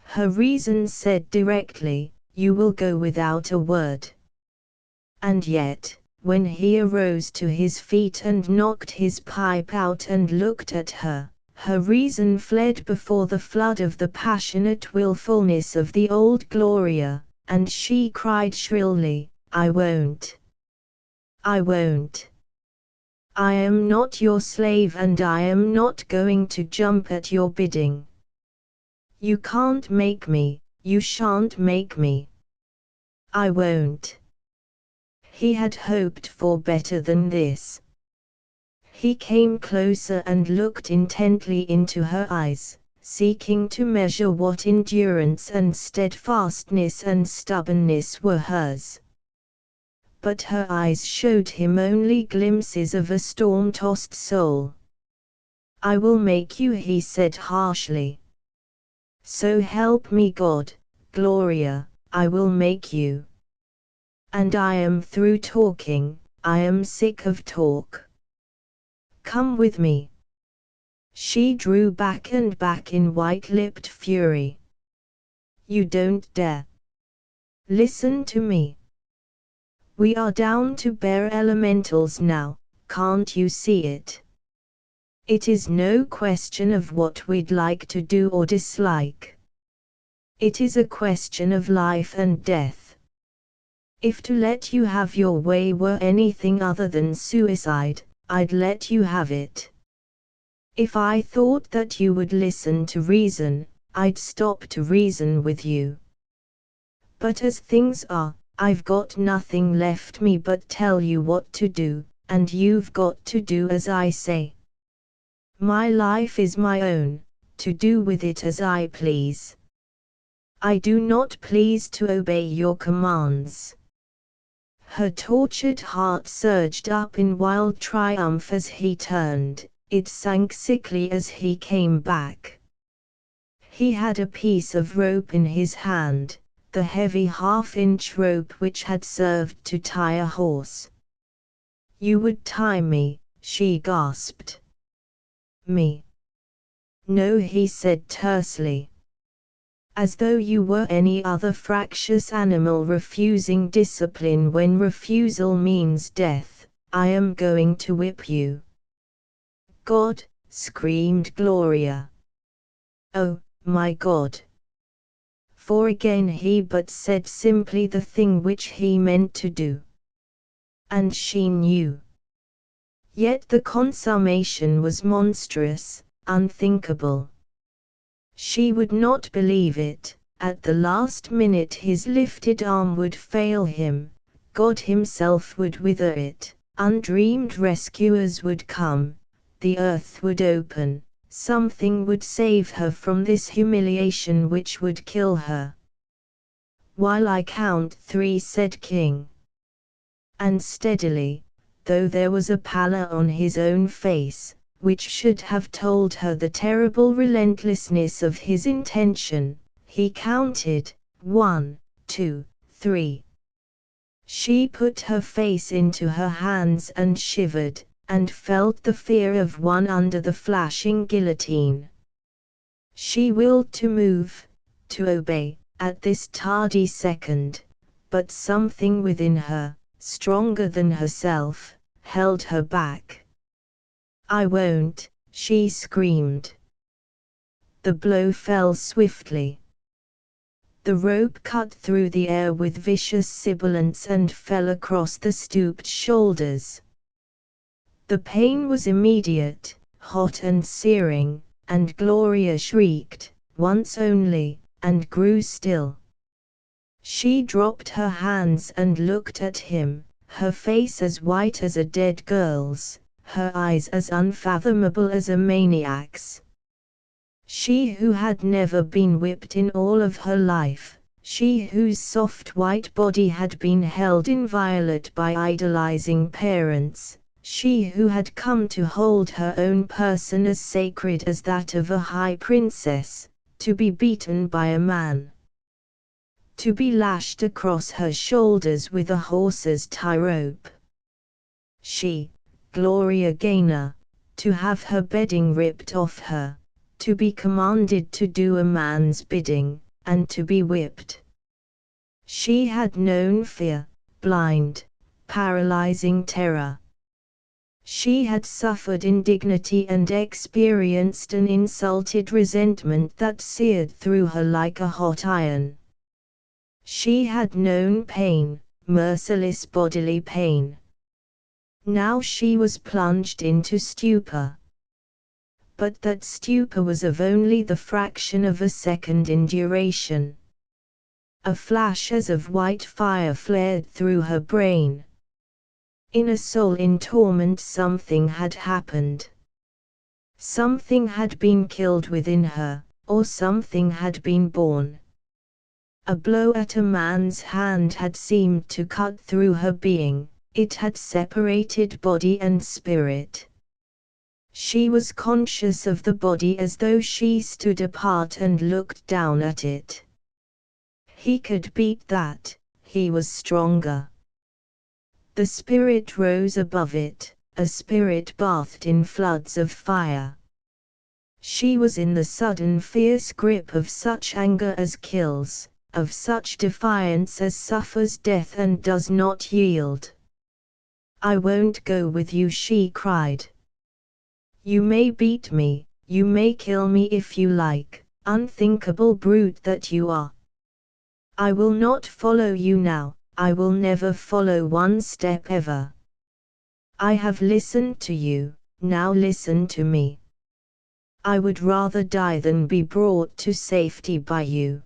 Her reason said directly, you will go without a word. And yet, when he arose to his feet and knocked his pipe out and looked at her, her reason fled before the flood of the passionate willfulness of the old Gloria, and she cried shrilly, I won't. I won't. I am not your slave and I am not going to jump at your bidding. You can't make me, you shan't make me. I won't. He had hoped for better than this. He came closer and looked intently into her eyes, seeking to measure what endurance and steadfastness and stubbornness were hers. But her eyes showed him only glimpses of a storm-tossed soul. I will make you, he said harshly. So help me God, Gloria, I will make you. And I am through talking, I am sick of talk. Come with me. She drew back and back in white-lipped fury. You don't dare. Listen to me. We are down to bare elementals now, can't you see it? It is no question of what we'd like to do or dislike. It is a question of life and death. If to let you have your way were anything other than suicide, I'd let you have it. If I thought that you would listen to reason, I'd stop to reason with you. But as things are, I've got nothing left me but tell you what to do, and you've got to do as I say. My life is my own, to do with it as I please. I do not please to obey your commands. Her tortured heart surged up in wild triumph as he turned, it sank sickly as he came back. He had a piece of rope in his hand, the heavy half-inch rope which had served to tie a horse. You would tie me, she gasped. Me? No, he said tersely. As though you were any other fractious animal refusing discipline when refusal means death, I am going to whip you. God, screamed Gloria. Oh, my God. For again he but said simply the thing which he meant to do. And she knew. Yet the consummation was monstrous, unthinkable. She would not believe it. At the last minute his lifted arm would fail him, God himself would wither it, undreamed rescuers would come, the earth would open, Something would save her from this humiliation which would kill her. "While I count 3," said King. And steadily, though there was a pallor on his own face, which should have told her the terrible relentlessness of his intention, he counted, 1, 2, 3. She put her face into her hands and shivered, and felt the fear of one under the flashing guillotine. She willed to move, to obey, at this tardy second, but something within her, stronger than herself, held her back. "I won't," she screamed. The blow fell swiftly. The rope cut through the air with vicious sibilance and fell across the stooped shoulders. The pain was immediate, hot and searing, and Gloria shrieked, once only, and grew still. She dropped her hands and looked at him, her face as white as a dead girl's, her eyes as unfathomable as a maniac's. She who had never been whipped in all of her life, she whose soft white body had been held inviolate by idolizing parents, she who had come to hold her own person as sacred as that of a high princess, to be beaten by a man. To be lashed across her shoulders with a horse's tie rope. She, Gloria Gaynor, to have her bedding ripped off her, to be commanded to do a man's bidding, and to be whipped. She had known fear, blind, paralyzing terror. She had suffered indignity and experienced an insulted resentment that seared through her like a hot iron. She had known pain, merciless bodily pain. Now she was plunged into stupor. But that stupor was of only the fraction of a second in duration. A flash as of white fire flared through her brain. In a soul in torment something had happened. Something had been killed within her, or something had been born. A blow at a man's hand had seemed to cut through her being, it had separated body and spirit. She was conscious of the body as though she stood apart and looked down at it. He could beat that, he was stronger. The spirit rose above it, a spirit bathed in floods of fire. She was in the sudden fierce grip of such anger as kills, of such defiance as suffers death and does not yield. "I won't go with you," she cried. "You may beat me, you may kill me if you like, unthinkable brute that you are. I will not follow you now, I will never follow one step ever. I have listened to you, now listen to me. I would rather die than be brought to safety by you.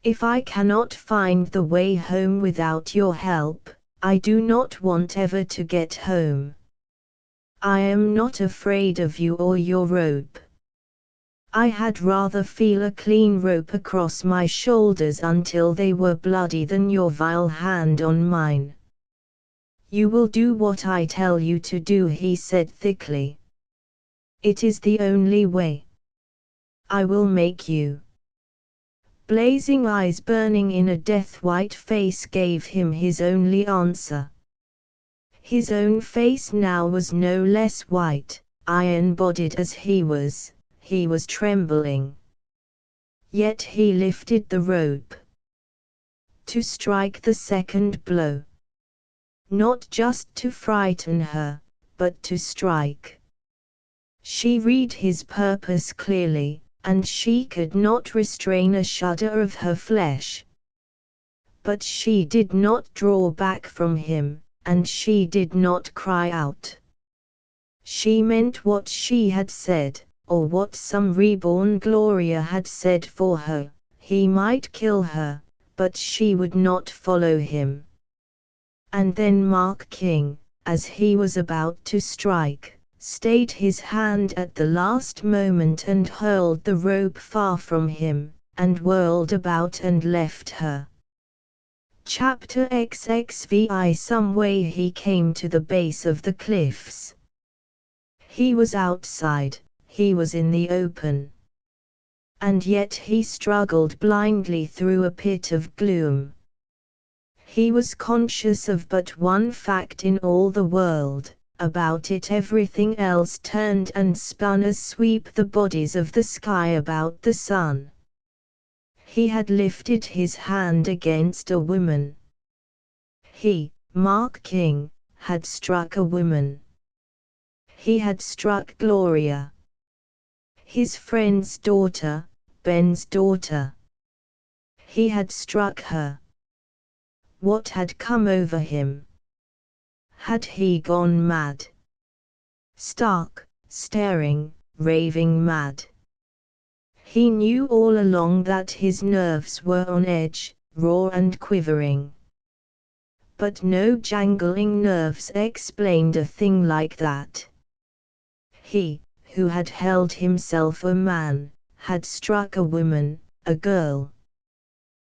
If I cannot find the way home without your help, I do not want ever to get home. I am not afraid of you or your rope. I had rather feel a clean rope across my shoulders until they were bloody than your vile hand on mine." "You will do what I tell you to do," he said thickly. "It is the only way. I will make you." Blazing eyes burning in a death-white face gave him his only answer. His own face now was no less white, iron-bodied as he was trembling. Yet he lifted the rope. To strike the second blow. Not just to frighten her, but to strike. She read his purpose clearly, and she could not restrain a shudder of her flesh. But she did not draw back from him, and she did not cry out. She meant what she had said, or what some reborn Gloria had said for her. He might kill her, but she would not follow him. And then Mark King, as he was about to strike, stayed his hand at the last moment and hurled the rope far from him, and whirled about and left her. Chapter XXVI. Some way he came to the base of the cliffs. He was outside, he was in the open. And yet he struggled blindly through a pit of gloom. He was conscious of but one fact in all the world. About it everything else turned and spun as sweep the bodies of the sky about the sun. He had lifted his hand against a woman. He, Mark King, had struck a woman. He had struck Gloria. His friend's daughter, Ben's daughter. He had struck her. What had come over him? Had he gone mad? Stark, staring, raving mad. He knew all along that his nerves were on edge, raw and quivering. But no jangling nerves explained a thing like that. He, who had held himself a man, had struck a woman, a girl.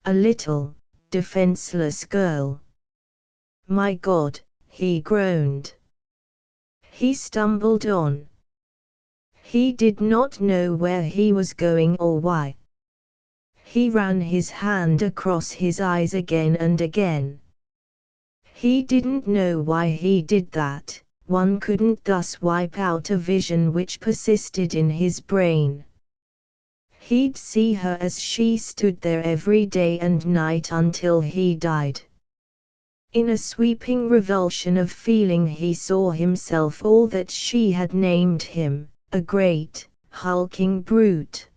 A little, defenseless girl. My God, he groaned. He stumbled on. He did not know where he was going or why. He ran his hand across his eyes again and again. He didn't know why he did that. One couldn't thus wipe out a vision which persisted in his brain. He'd see her as she stood there every day and night until he died. In a sweeping revulsion of feeling he saw himself all that she had named him, a great, hulking brute.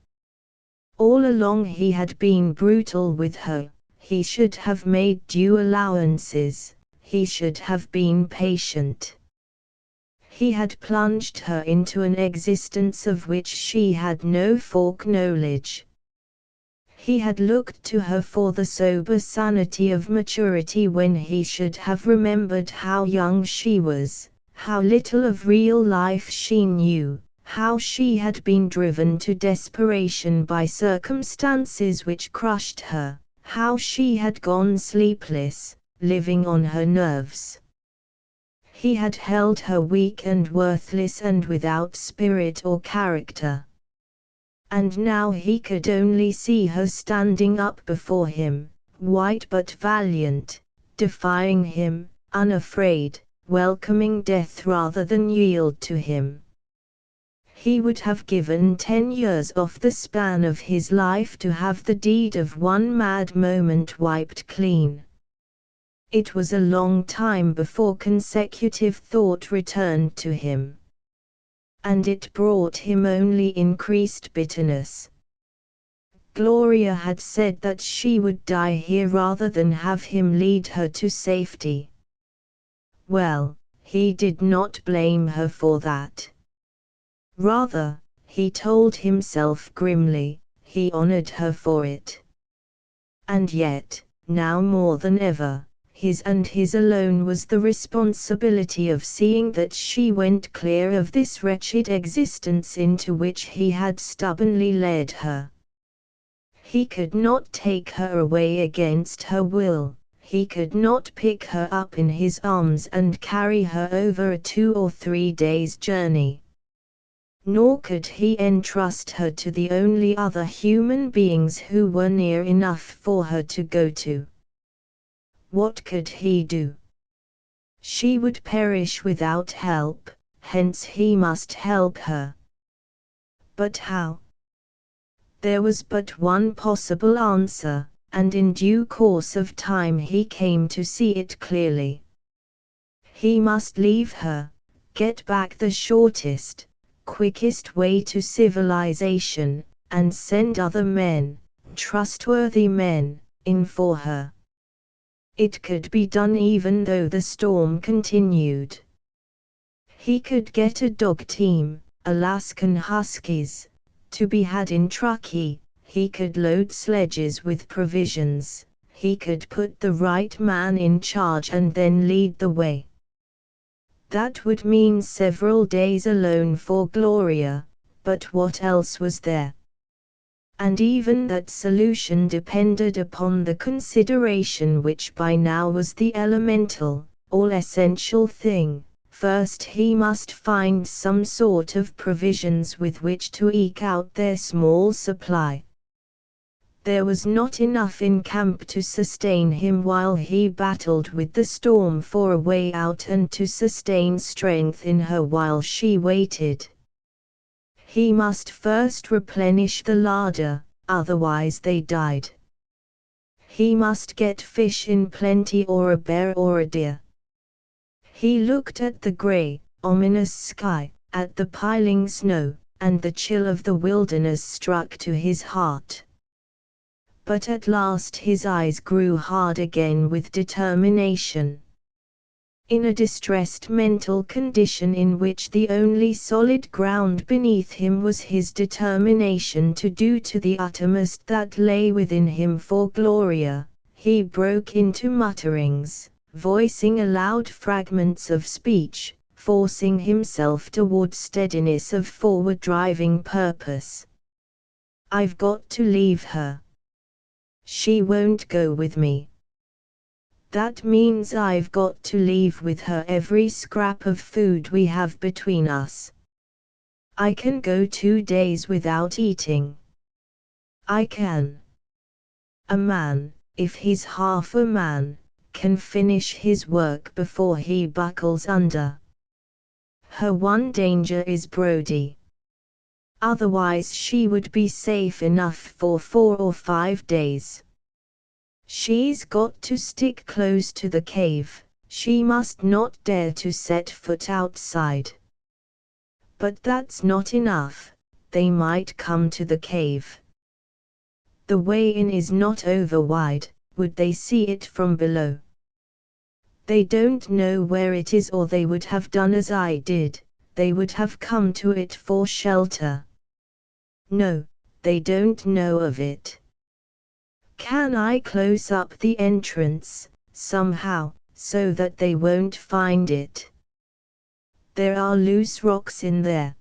All along he had been brutal with her, he should have made due allowances, he should have been patient. He had plunged her into an existence of which she had no foreknowledge. He had looked to her for the sober sanity of maturity when he should have remembered how young she was, how little of real life she knew, how she had been driven to desperation by circumstances which crushed her, how she had gone sleepless, living on her nerves. He had held her weak and worthless and without spirit or character. And now he could only see her standing up before him, white but valiant, defying him, unafraid, welcoming death rather than yield to him. He would have given 10 years off the span of his life to have the deed of one mad moment wiped clean. It was a long time before consecutive thought returned to him. And it brought him only increased bitterness. Gloria had said that she would die here rather than have him lead her to safety. Well, he did not blame her for that. Rather, he told himself grimly, he honored her for it. And yet, now more than ever, his and his alone was the responsibility of seeing that she went clear of this wretched existence into which he had stubbornly led her. He could not take her away against her will, he could not pick her up in his arms and carry her over a 2 or 3 days' journey. Nor could he entrust her to the only other human beings who were near enough for her to go to. What could he do? She would perish without help, hence he must help her. But how? There was but one possible answer, and in due course of time he came to see it clearly. He must leave her, get back the shortest, quickest way to civilization, and send other men, trustworthy men, in for her. It could be done even though the storm continued. He could get a dog team, Alaskan Huskies, to be had in Truckee, he could load sledges with provisions, he could put the right man in charge and then lead the way. That would mean several days alone for Gloria, but what else was there? And even that solution depended upon the consideration which by now was the elemental, all-essential thing. First he must find some sort of provisions with which to eke out their small supply. There was not enough in camp to sustain him while he battled with the storm for a way out and to sustain strength in her while she waited. He must first replenish the larder, otherwise they died. He must get fish in plenty or a bear or a deer. He looked at the grey, ominous sky, at the piling snow, and the chill of the wilderness struck to his heart. But at last his eyes grew hard again with determination. In a distressed mental condition in which the only solid ground beneath him was his determination to do to the uttermost that lay within him for Gloria, he broke into mutterings, voicing aloud fragments of speech, forcing himself toward steadiness of forward-driving purpose. I've got to leave her. She won't go with me. That means I've got to leave with her every scrap of food we have between us. I can go 2 days without eating. I can. A man, if he's half a man, can finish his work before he buckles under. Her one danger is Brody. Otherwise she would be safe enough for 4 or 5 days. She's got to stick close to the cave, she must not dare to set foot outside. But that's not enough, they might come to the cave. The way in is not over wide, would they see it from below? They don't know where it is or they would have done as I did, they would have come to it for shelter. No, they don't know of it. Can I close up the entrance, somehow, so that they won't find it? There are loose rocks in there.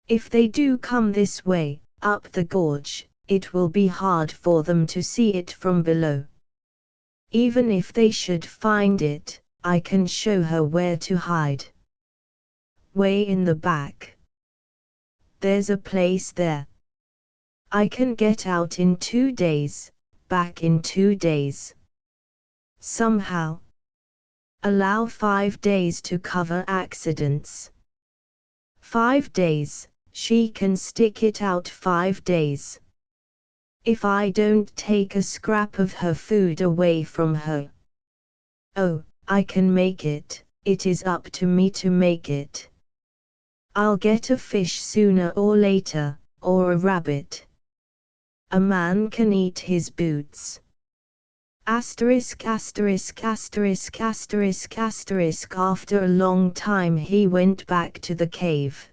If they do come this way, up the gorge, it will be hard for them to see it from below. Even if they should find it, I can show her where to hide. Way in the back. There's a place there. I can get out in 2 days, back in 2 days. Somehow. Allow 5 days to cover accidents. 5 days, she can stick it out 5 days. If I don't take a scrap of her food away from her. Oh, I can make it, it is up to me to make it. I'll get a fish sooner or later, or a rabbit. A man can eat his boots. Asterisk asterisk asterisk asterisk asterisk. After a long time he went back to the cave.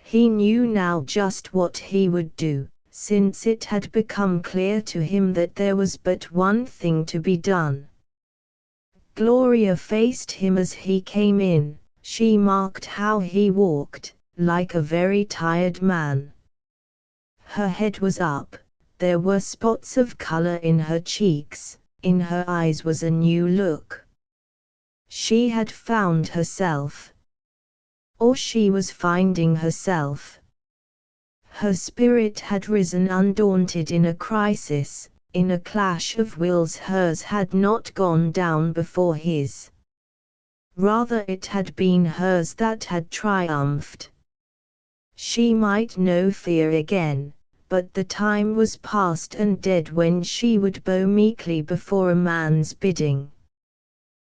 He knew now just what he would do, since it had become clear to him that there was but one thing to be done. Gloria faced him as he came in, she marked how he walked, like a very tired man. Her head was up, there were spots of color in her cheeks, in her eyes was a new look. She had found herself. Or she was finding herself. Her spirit had risen undaunted in a crisis, in a clash of wills. Hers had not gone down before his. Rather it had been hers that had triumphed. She might know fear again, but the time was past and dead when she would bow meekly before a man's bidding.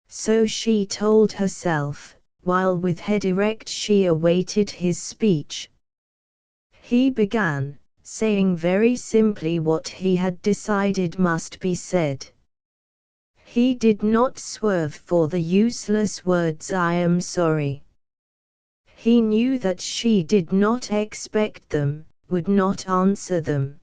So she told herself, while with head erect she awaited his speech. He began, saying very simply what he had decided must be said. He did not swerve for the useless words "I am sorry." He knew that she did not expect them, would not answer them.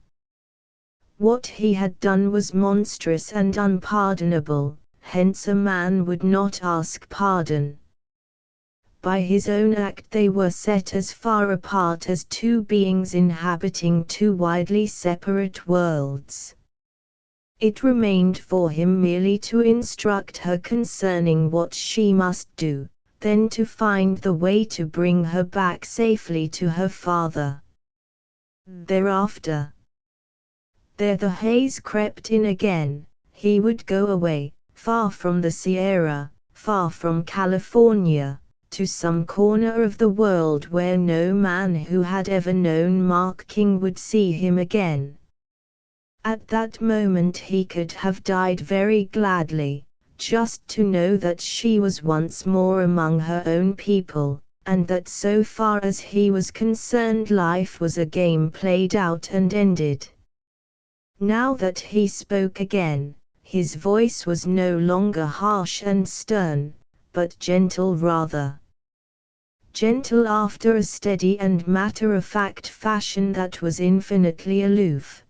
What he had done was monstrous and unpardonable, hence a man would not ask pardon. By his own act they were set as far apart as two beings inhabiting two widely separate worlds. It remained for him merely to instruct her concerning what she must do, then to find the way to bring her back safely to her father. Thereafter, there the haze crept in again. He would go away, far from the Sierra, far from California, to some corner of the world where no man who had ever known Mark King would see him again. At that moment he could have died very gladly, just to know that she was once more among her own people, and that so far as he was concerned life was a game played out and ended. Now that he spoke again, his voice was no longer harsh and stern, but gentle rather. Gentle after a steady and matter-of-fact fashion that was infinitely aloof.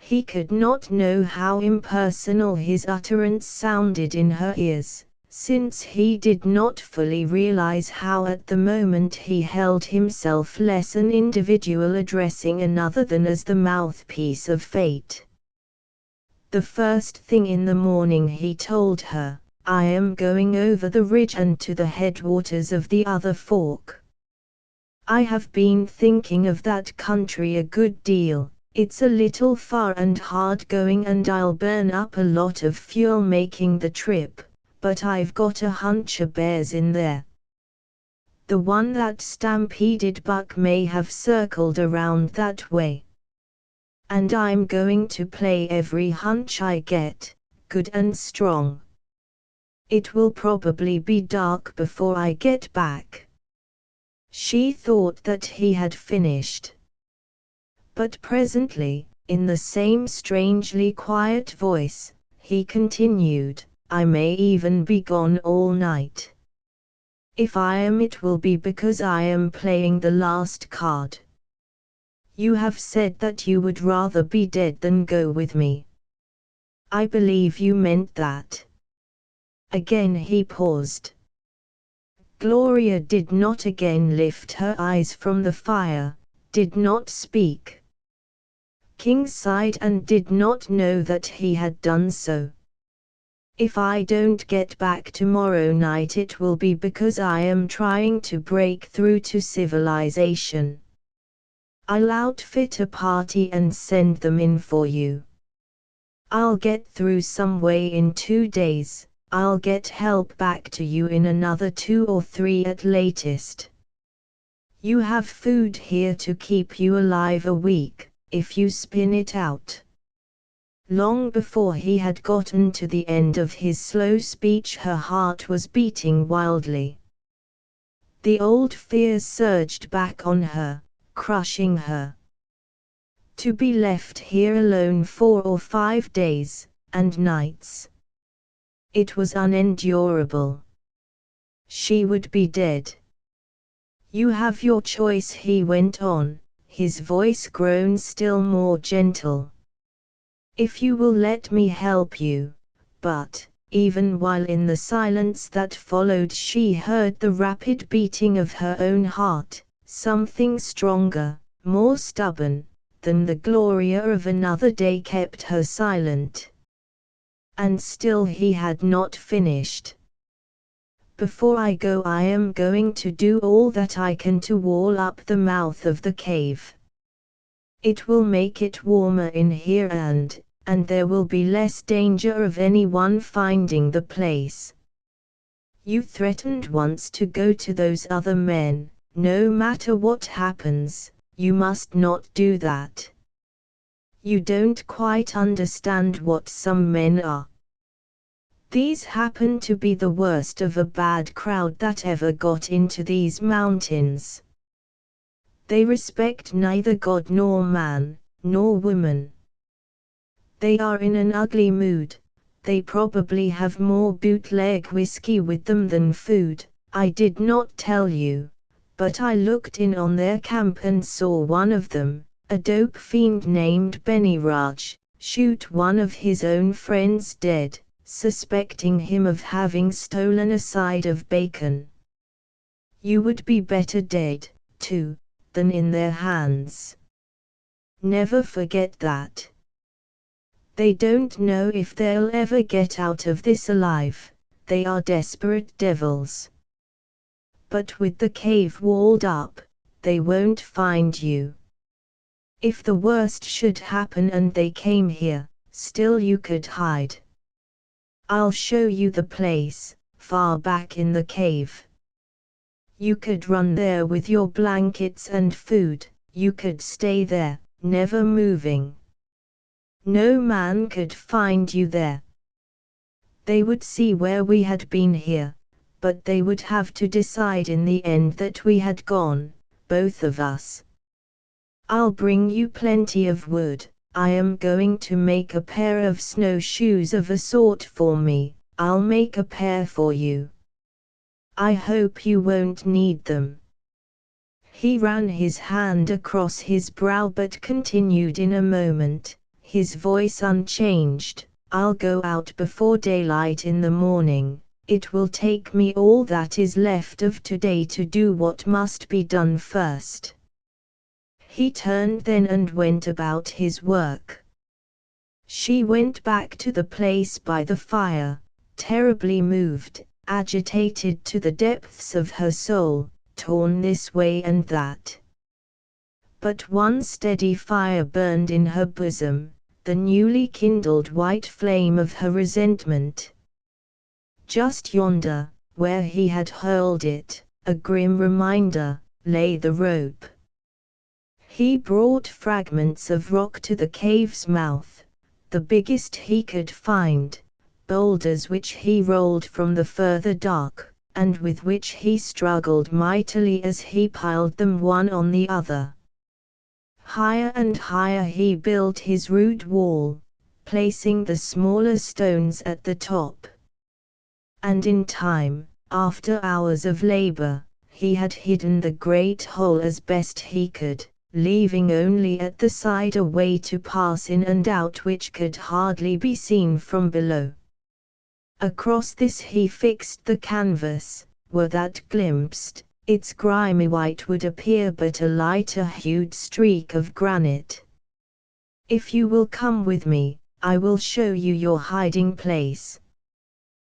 He could not know how impersonal his utterance sounded in her ears, since he did not fully realize how at the moment he held himself less an individual addressing another than as the mouthpiece of fate. The first thing in the morning he told her, "I am going over the ridge and to the headwaters of the other fork. I have been thinking of that country a good deal. It's a little far and hard going and I'll burn up a lot of fuel making the trip, but I've got a hunch a bear's in there. The one that stampeded Buck may have circled around that way. And I'm going to play every hunch I get, good and strong. It will probably be dark before I get back." She thought that he had finished. But presently, in the same strangely quiet voice, he continued, "I may even be gone all night. If I am, it will be because I am playing the last card. You have said that you would rather be dead than go with me. I believe you meant that." Again he paused. Gloria did not again lift her eyes from the fire, did not speak. King sighed and did not know that he had done so. "If I don't get back tomorrow night it will be because I am trying to break through to civilization. I'll outfit a party and send them in for you. I'll get through some way in 2 days. I'll get help back to you in another 2 or 3 at latest. You have food here to keep you alive a week, if you spin it out." Long before he had gotten to the end of his slow speech her heart was beating wildly. The old fear surged back on her, crushing her. To be left here alone 4 or 5 days, and nights. It was unendurable. She would be dead. "You have your choice," he went on, his voice grown still more gentle. "If you will let me help you." But, even while in the silence that followed she heard the rapid beating of her own heart, something stronger, more stubborn, than the Gloria of another day kept her silent. And still he had not finished. "Before I go I am going to do all that I can to wall up the mouth of the cave. It will make it warmer in here and there will be less danger of anyone finding the place. You threatened once to go to those other men. No matter what happens, you must not do that. You don't quite understand what some men are. These happen to be the worst of a bad crowd that ever got into these mountains. They respect neither God nor man, nor woman. They are in an ugly mood. They probably have more bootleg whiskey with them than food. I did not tell you, but I looked in on their camp and saw one of them, a dope fiend named Benny Raj, shoot one of his own friends dead, suspecting him of having stolen a side of bacon. You would be better dead, too, than in their hands. Never forget that. They don't know if they'll ever get out of this alive, they are desperate devils. But with the cave walled up, they won't find you. If the worst should happen and they came here, still you could hide. I'll show you the place, far back in the cave. You could run there with your blankets and food, you could stay there, never moving. No man could find you there. They would see where we had been here, but they would have to decide in the end that we had gone, both of us. I'll bring you plenty of wood. I am going to make a pair of snowshoes of a sort for me. I'll make a pair for you. I hope you won't need them. He ran his hand across his brow but continued in a moment, his voice unchanged. I'll go out before daylight in the morning. It will take me all that is left of today to do what must be done first. He turned then and went about his work. She went back to the place by the fire, terribly moved, agitated to the depths of her soul, torn this way and that. But one steady fire burned in her bosom, the newly kindled white flame of her resentment. Just yonder, where he had hurled it, a grim reminder, lay the rope. He brought fragments of rock to the cave's mouth, the biggest he could find, boulders which he rolled from the further dark, and with which he struggled mightily as he piled them one on the other. Higher and higher he built his rude wall, placing the smaller stones at the top. And in time, after hours of labor, he had hidden the great hole as best he could, leaving only at the side a way to pass in and out which could hardly be seen from below. Across this he fixed the canvas, were that glimpsed, its grimy white would appear but a lighter-hued streak of granite. If you will come with me, I will show you your hiding place.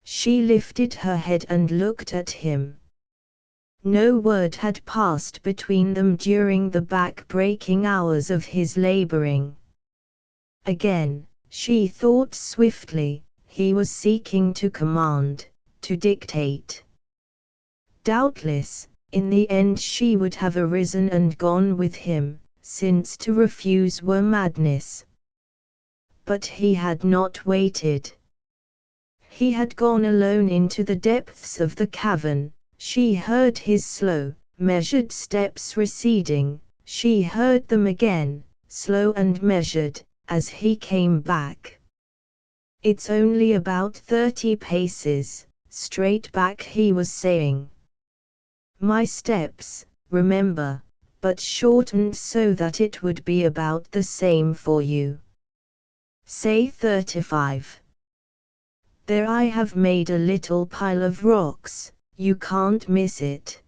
She lifted her head and looked at him. No word had passed between them during the back-breaking hours of his laboring. Again, she thought swiftly, he was seeking to command, to dictate. Doubtless, in the end she would have arisen and gone with him, since to refuse were madness. But he had not waited. He had gone alone into the depths of the cavern. She heard his slow, measured steps receding, she heard them again, slow and measured, as he came back. It's only about 30 paces, straight back he was saying. My steps, remember, but shortened so that it would be about the same for you. Say 35. There I have made a little pile of rocks. You can't miss it.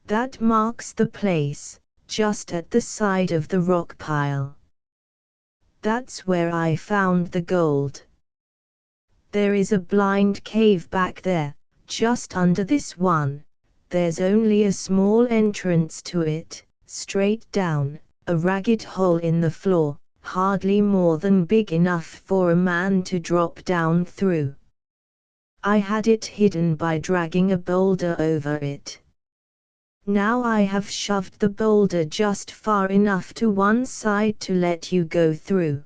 That marks the place, just at the side of the rock pile. That's where I found the gold. There is a blind cave back there, just under this one. There's only a small entrance to it, straight down, a ragged hole in the floor, hardly more than big enough for a man to drop down through. I had it hidden by dragging a boulder over it. Now I have shoved the boulder just far enough to one side to let you go through.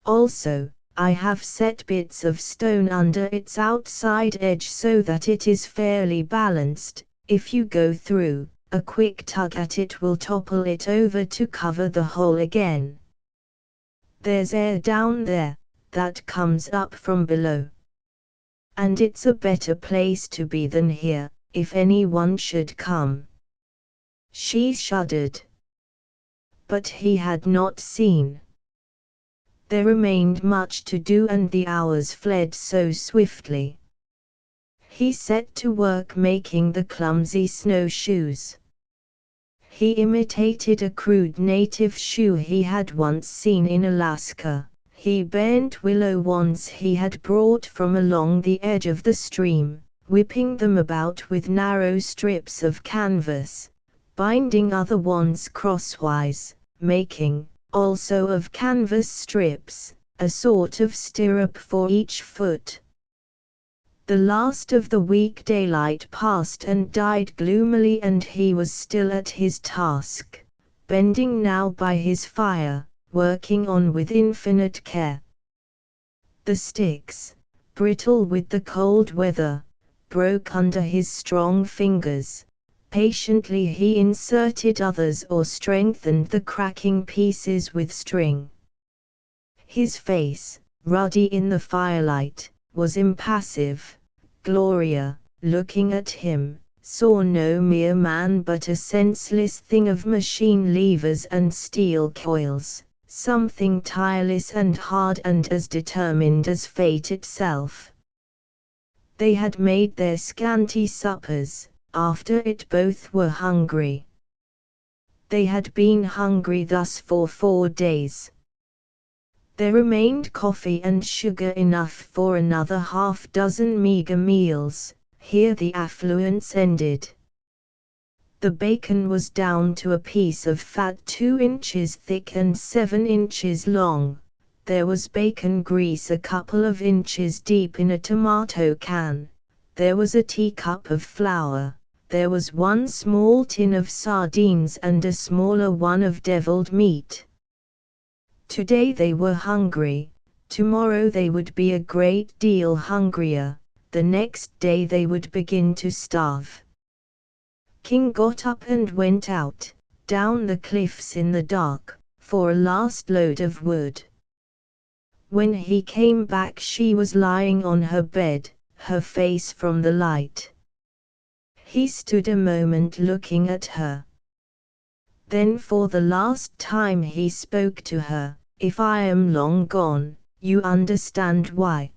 Also, I have set bits of stone under its outside edge so that it is fairly balanced. If you go through, a quick tug at it will topple it over to cover the hole again. There's air down there, that comes up from below. And it's a better place to be than here, if anyone should come. She shuddered. But he had not seen. There remained much to do and the hours fled so swiftly. He set to work making the clumsy snowshoes. He imitated a crude native shoe he had once seen in Alaska. He bent willow wands he had brought from along the edge of the stream, whipping them about with narrow strips of canvas, binding other wands crosswise, making, also of canvas strips, a sort of stirrup for each foot. The last of the week daylight passed and died gloomily, and he was still at his task, bending now by his fire, working on with infinite care. The sticks, brittle with the cold weather, broke under his strong fingers. Patiently he inserted others or strengthened the cracking pieces with string. His face, ruddy in the firelight, was impassive. Gloria, looking at him, saw no mere man but a senseless thing of machine levers and steel coils, something tireless and hard and as determined as fate itself. They had made their scanty suppers. After it both were hungry. They had been hungry thus for 4 days. There remained coffee and sugar enough for another half-dozen meager meals. Here the affluence ended. The bacon was down to a piece of fat 2 inches thick and 7 inches long. There was bacon grease a couple of inches deep in a tomato can. There was a teacup of flour. There was 1 small tin of sardines and a smaller one of deviled meat. Today they were hungry, tomorrow they would be a great deal hungrier, the next day they would begin to starve. King got up and went out, down the cliffs in the dark, for a last load of wood. When he came back she was lying on her bed, her face from the light. He stood a moment looking at her. Then for the last time he spoke to her. If I am long gone, you understand why.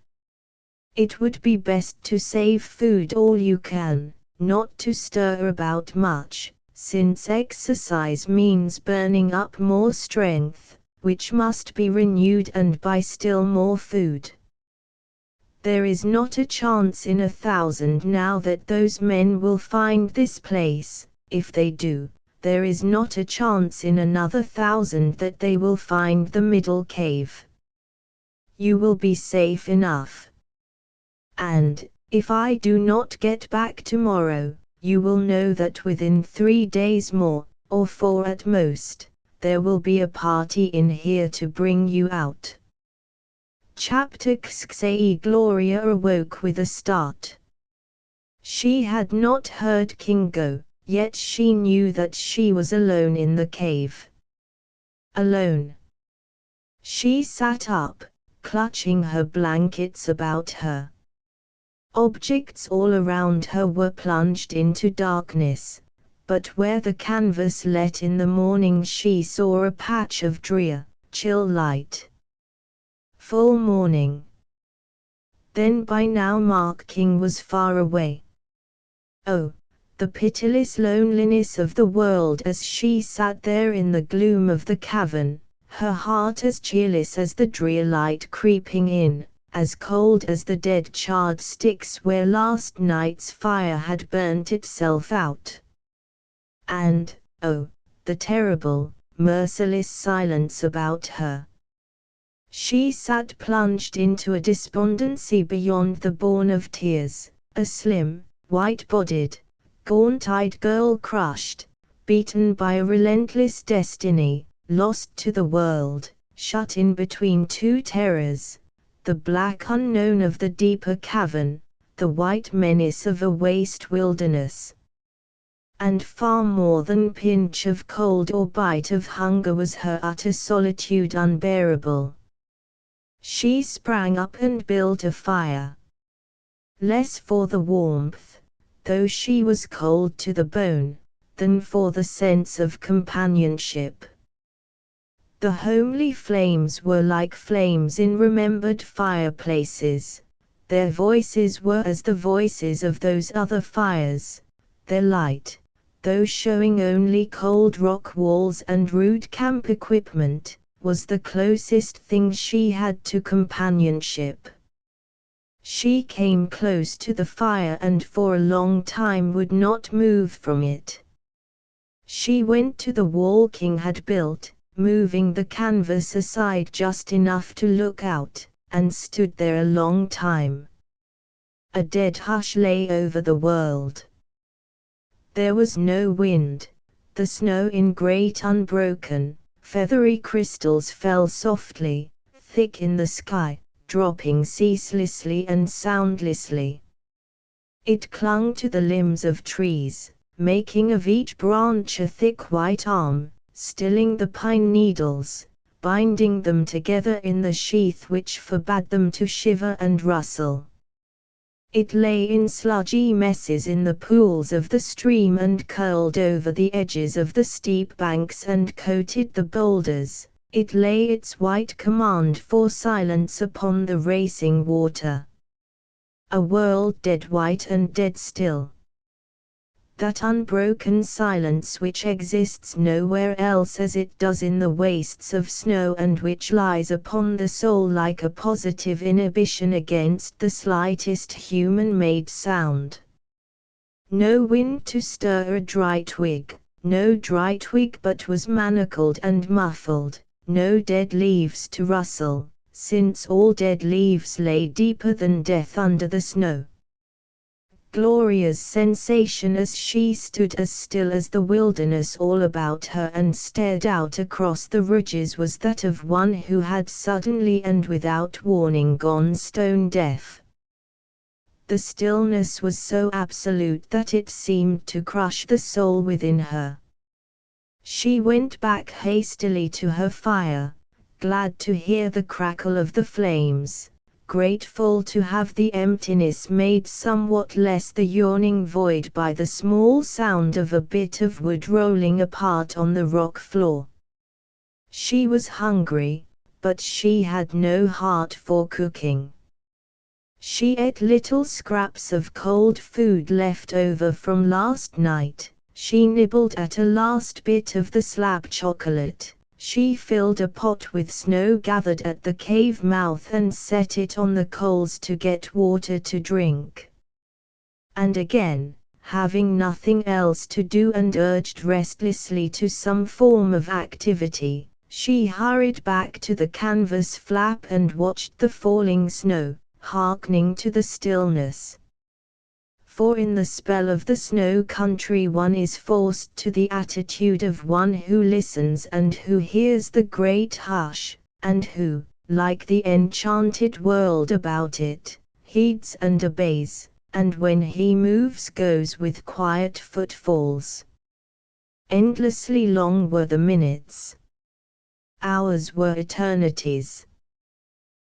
It would be best to save food all you can, not to stir about much, since exercise means burning up more strength, which must be renewed and by still more food. There is not a chance in 1,000 now that those men will find this place. If they do, there is not a chance in another 1,000 that they will find the middle cave. You will be safe enough. And, if I do not get back tomorrow, you will know that within 3 days more, or 4 at most, there will be a party in here to bring you out. Chapter XXVI. Gloria awoke with a start. She had not heard King go, yet she knew that she was alone in the cave. Alone. She sat up, clutching her blankets about her. Objects all around her were plunged into darkness, but where the canvas let in the morning she saw a patch of drear, chill light. Full morning. Then by now Mark King was far away. Oh, the pitiless loneliness of the world as she sat there in the gloom of the cavern, her heart as cheerless as the drear light creeping in, as cold as the dead charred sticks where last night's fire had burnt itself out. And, oh, the terrible, merciless silence about her. She sat plunged into a despondency beyond the bourne of tears, a slim, white-bodied, gaunt-eyed girl crushed, beaten by a relentless destiny, lost to the world, shut in between 2 terrors, the black unknown of the deeper cavern, the white menace of a waste wilderness. And far more than pinch of cold or bite of hunger was her utter solitude unbearable. She sprang up and built a fire. Less for the warmth, though she was cold to the bone, than for the sense of companionship. The homely flames were like flames in remembered fireplaces. Their voices were as the voices of those other fires. Their light, though showing only cold rock walls and rude camp equipment, was the closest thing she had to companionship. She came close to the fire and for a long time would not move from it. She went to the wall King had built, moving the canvas aside just enough to look out, and stood there a long time. A dead hush lay over the world. There was no wind. The snow in great unbroken, feathery crystals fell softly, thick in the sky, dropping ceaselessly and soundlessly. It clung to the limbs of trees, making of each branch a thick white arm, stilling the pine needles, binding them together in the sheath which forbade them to shiver and rustle. It lay in sludgy messes in the pools of the stream and curled over the edges of the steep banks and coated the boulders. It lay its white command for silence upon the racing water. A world dead white and dead still. That unbroken silence which exists nowhere else as it does in the wastes of snow and which lies upon the soul like a positive inhibition against the slightest human-made sound. No wind to stir a dry twig, no dry twig but was manacled and muffled, no dead leaves to rustle, since all dead leaves lay deeper than death under the snow. Gloria's sensation as she stood as still as the wilderness all about her and stared out across the ridges was that of one who had suddenly and without warning gone stone deaf. The stillness was so absolute that it seemed to crush the soul within her. She went back hastily to her fire, glad to hear the crackle of the flames, grateful to have the emptiness made somewhat less the yawning void by the small sound of a bit of wood rolling apart on the rock floor. She was hungry, but she had no heart for cooking. She ate little scraps of cold food left over from last night. She nibbled at a last bit of the slab chocolate. She filled a pot with snow gathered at the cave mouth and set it on the coals to get water to drink. And again, having nothing else to do and urged restlessly to some form of activity, she hurried back to the canvas flap and watched the falling snow, hearkening to the stillness. For in the spell of the snow country one is forced to the attitude of one who listens and who hears the great hush, and who, like the enchanted world about it, heeds and obeys, and when he moves goes with quiet footfalls. Endlessly long were the minutes. Hours were eternities.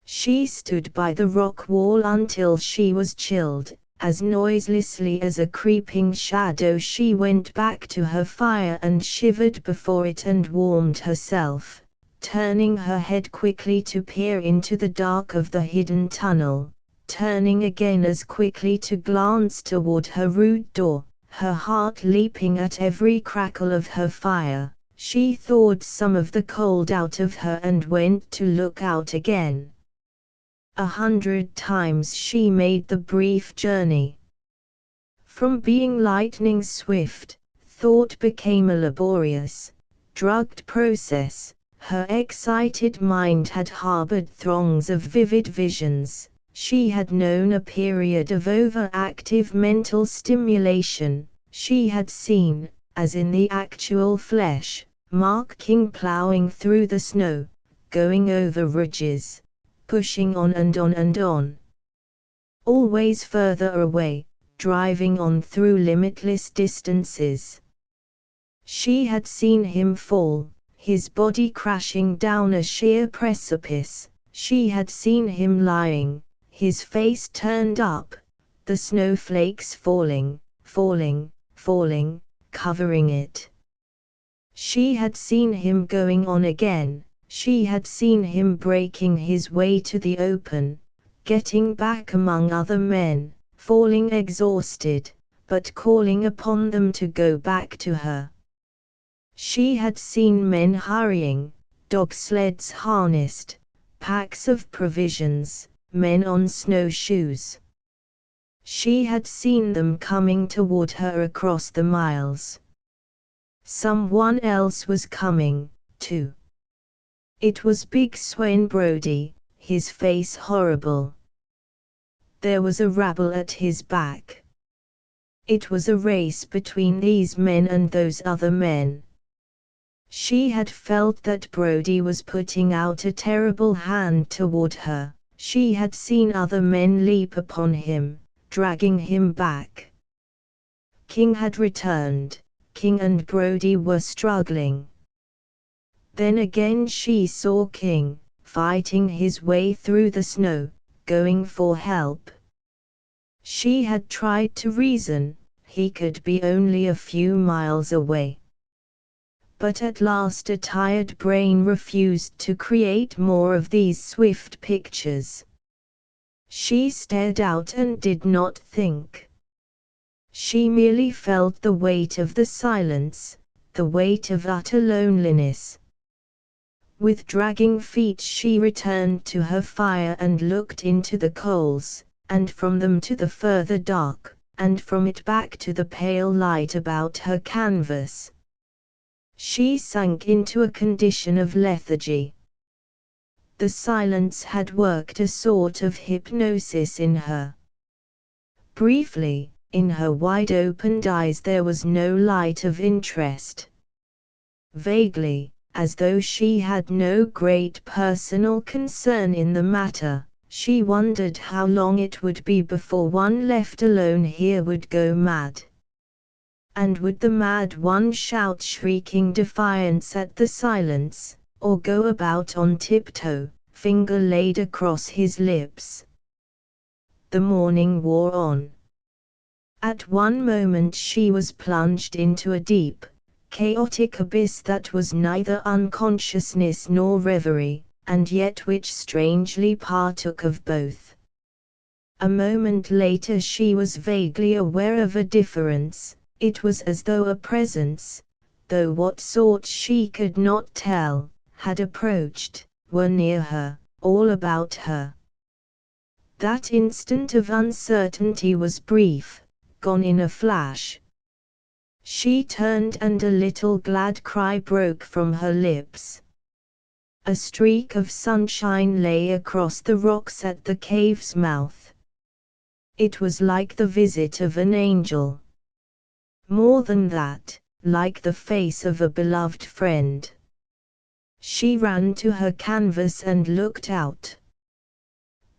She stood by the rock wall until she was chilled. As noiselessly as a creeping shadow she went back to her fire and shivered before it and warmed herself, turning her head quickly to peer into the dark of the hidden tunnel, turning again as quickly to glance toward her rude door, her heart leaping at every crackle of her fire. She thawed some of the cold out of her and went to look out again. 100 times she made the brief journey. From being lightning swift, thought became a laborious, drugged process. Her excited mind had harbored throngs of vivid visions. She had known a period of overactive mental stimulation. She had seen, as in the actual flesh, Mark King plowing through the snow, going over ridges, pushing on and on and on. Always further away, driving on through limitless distances. She had seen him fall, his body crashing down a sheer precipice. She had seen him lying, his face turned up, the snowflakes falling, falling, falling, covering it. She had seen him going on again. She had seen him breaking his way to the open, getting back among other men, falling exhausted, but calling upon them to go back to her. She had seen men hurrying, dog sleds harnessed, packs of provisions, men on snowshoes. She had seen them coming toward her across the miles. Someone else was coming, too. It was Big Swain Brody, his face horrible. There was a rabble at his back. It was a race between these men and those other men. She had felt that Brody was putting out a terrible hand toward her. She had seen other men leap upon him, dragging him back. King had returned. King and Brody were struggling. Then again she saw King, fighting his way through the snow, going for help. She had tried to reason, he could be only a few miles away. But at last a tired brain refused to create more of these swift pictures. She stared out and did not think. She merely felt the weight of the silence, the weight of utter loneliness. With dragging feet she returned to her fire and looked into the coals, and from them to the further dark, and from it back to the pale light about her canvas. She sank into a condition of lethargy. The silence had worked a sort of hypnosis in her. Briefly, in her wide-opened eyes there was no light of interest. Vaguely, as though she had no great personal concern in the matter, she wondered how long it would be before one left alone here would go mad. And would the mad one shout shrieking defiance at the silence, or go about on tiptoe, finger laid across his lips? The morning wore on. At one moment she was plunged into a deep, chaotic abyss that was neither unconsciousness nor reverie, and yet which strangely partook of both. A moment later she was vaguely aware of a difference. It was as though a presence, though what sort she could not tell, had approached, were near her, all about her. That instant of uncertainty was brief, gone in a flash. She turned and a little glad cry broke from her lips. A streak of sunshine lay across the rocks at the cave's mouth. It was like the visit of an angel. More than that, like the face of a beloved friend. She ran to her canvas and looked out.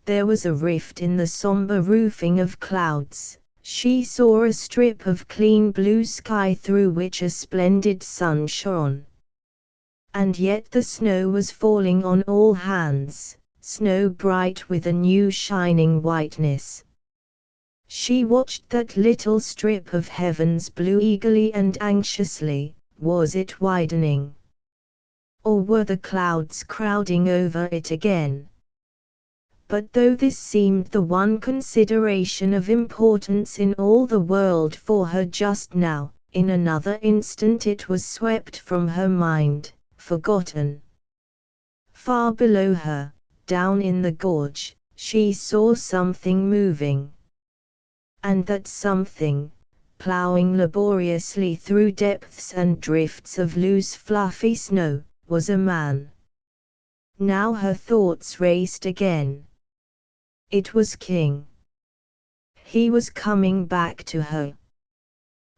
There was a rift in the somber roofing of clouds. She saw a strip of clean blue sky through which a splendid sun shone. And yet the snow was falling on all hands, snow bright with a new shining whiteness. She watched that little strip of heaven's blue eagerly and anxiously. Was it widening? Or were the clouds crowding over it again? But though this seemed the one consideration of importance in all the world for her just now, in another instant it was swept from her mind, forgotten. Far below her, down in the gorge, she saw something moving. And that something, plowing laboriously through depths and drifts of loose fluffy snow, was a man. Now her thoughts raced again. It was King. He was coming back to her.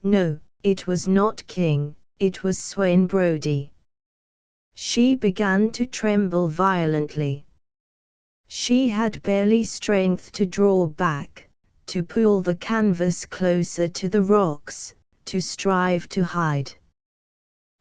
No, it was not King, it was Swain Brody. She began to tremble violently. She had barely strength to draw back, to pull the canvas closer to the rocks, to strive to hide.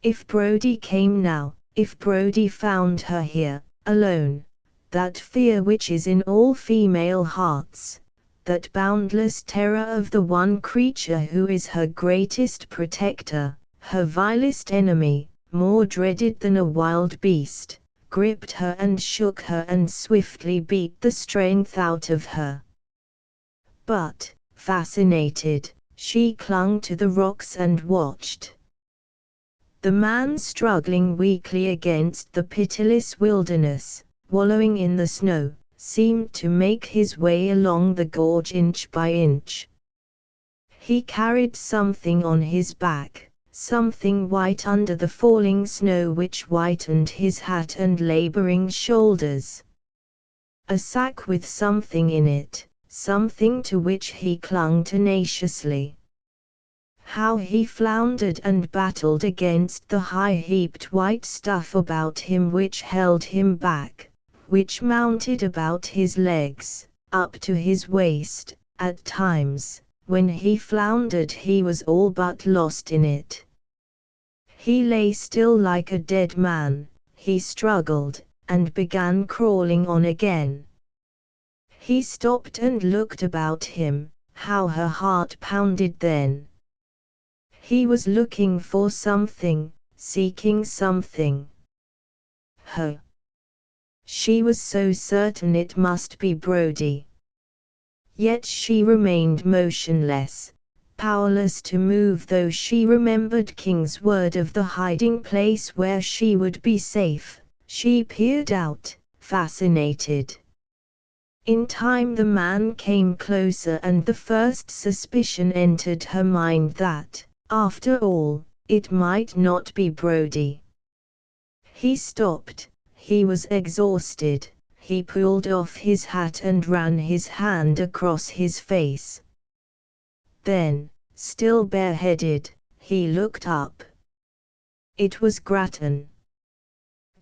If Brody came now, if Brody found her here, alone, that fear which is in all female hearts, that boundless terror of the one creature who is her greatest protector, her vilest enemy, more dreaded than a wild beast, gripped her and shook her and swiftly beat the strength out of her. But, fascinated, she clung to the rocks and watched. The man struggling weakly against the pitiless wilderness, wallowing in the snow, seemed to make his way along the gorge inch by inch. He carried something on his back, something white under the falling snow which whitened his hat and laboring shoulders. A sack with something in it, something to which he clung tenaciously. How he floundered and battled against the high-heaped white stuff about him which held him back, which mounted about his legs, up to his waist. At times, when he floundered, he was all but lost in it. He lay still like a dead man. He struggled, and began crawling on again. He stopped and looked about him. How her heart pounded then! He was looking for something, seeking something. Her. She was so certain it must be Brody. Yet she remained motionless, powerless to move, though she remembered King's word of the hiding place where she would be safe. She peered out, fascinated. In time the man came closer, and the first suspicion entered her mind that, after all, it might not be Brody. He stopped. He was exhausted. He pulled off his hat and ran his hand across his face. Then, still bareheaded, he looked up. It was Grattan.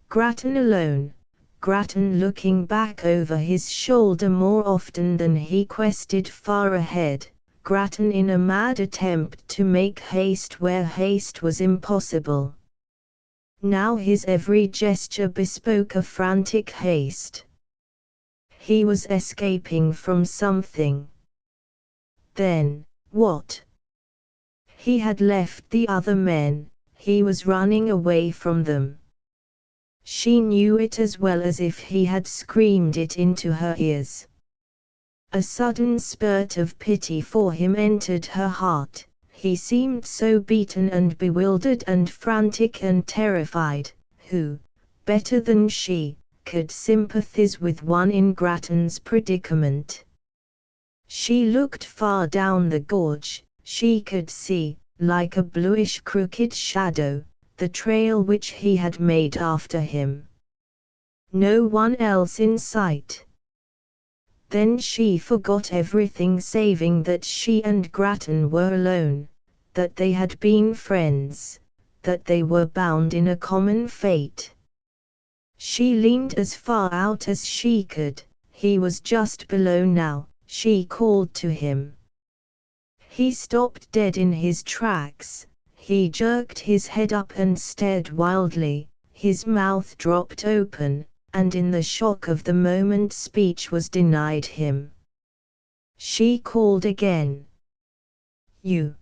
Grattan alone. Grattan looking back over his shoulder more often than he quested far ahead. Grattan in a mad attempt to make haste where haste was impossible. Now his every gesture bespoke a frantic haste. He was escaping from something. Then, what? He had left the other men. He was running away from them. She knew it as well as if he had screamed it into her ears. A sudden spurt of pity for him entered her heart. He seemed so beaten and bewildered and frantic and terrified. Who, better than she, could sympathize with one in Grattan's predicament? She looked far down the gorge. She could see, like a bluish crooked shadow, the trail which he had made after him. No one else in sight. Then she forgot everything saving that she and Grattan were alone, that they had been friends, that they were bound in a common fate. She leaned as far out as she could. He was just below now. She called to him. He stopped dead in his tracks. He jerked his head up and stared wildly. His mouth dropped open, and in the shock of the moment speech was denied him. She called again. You.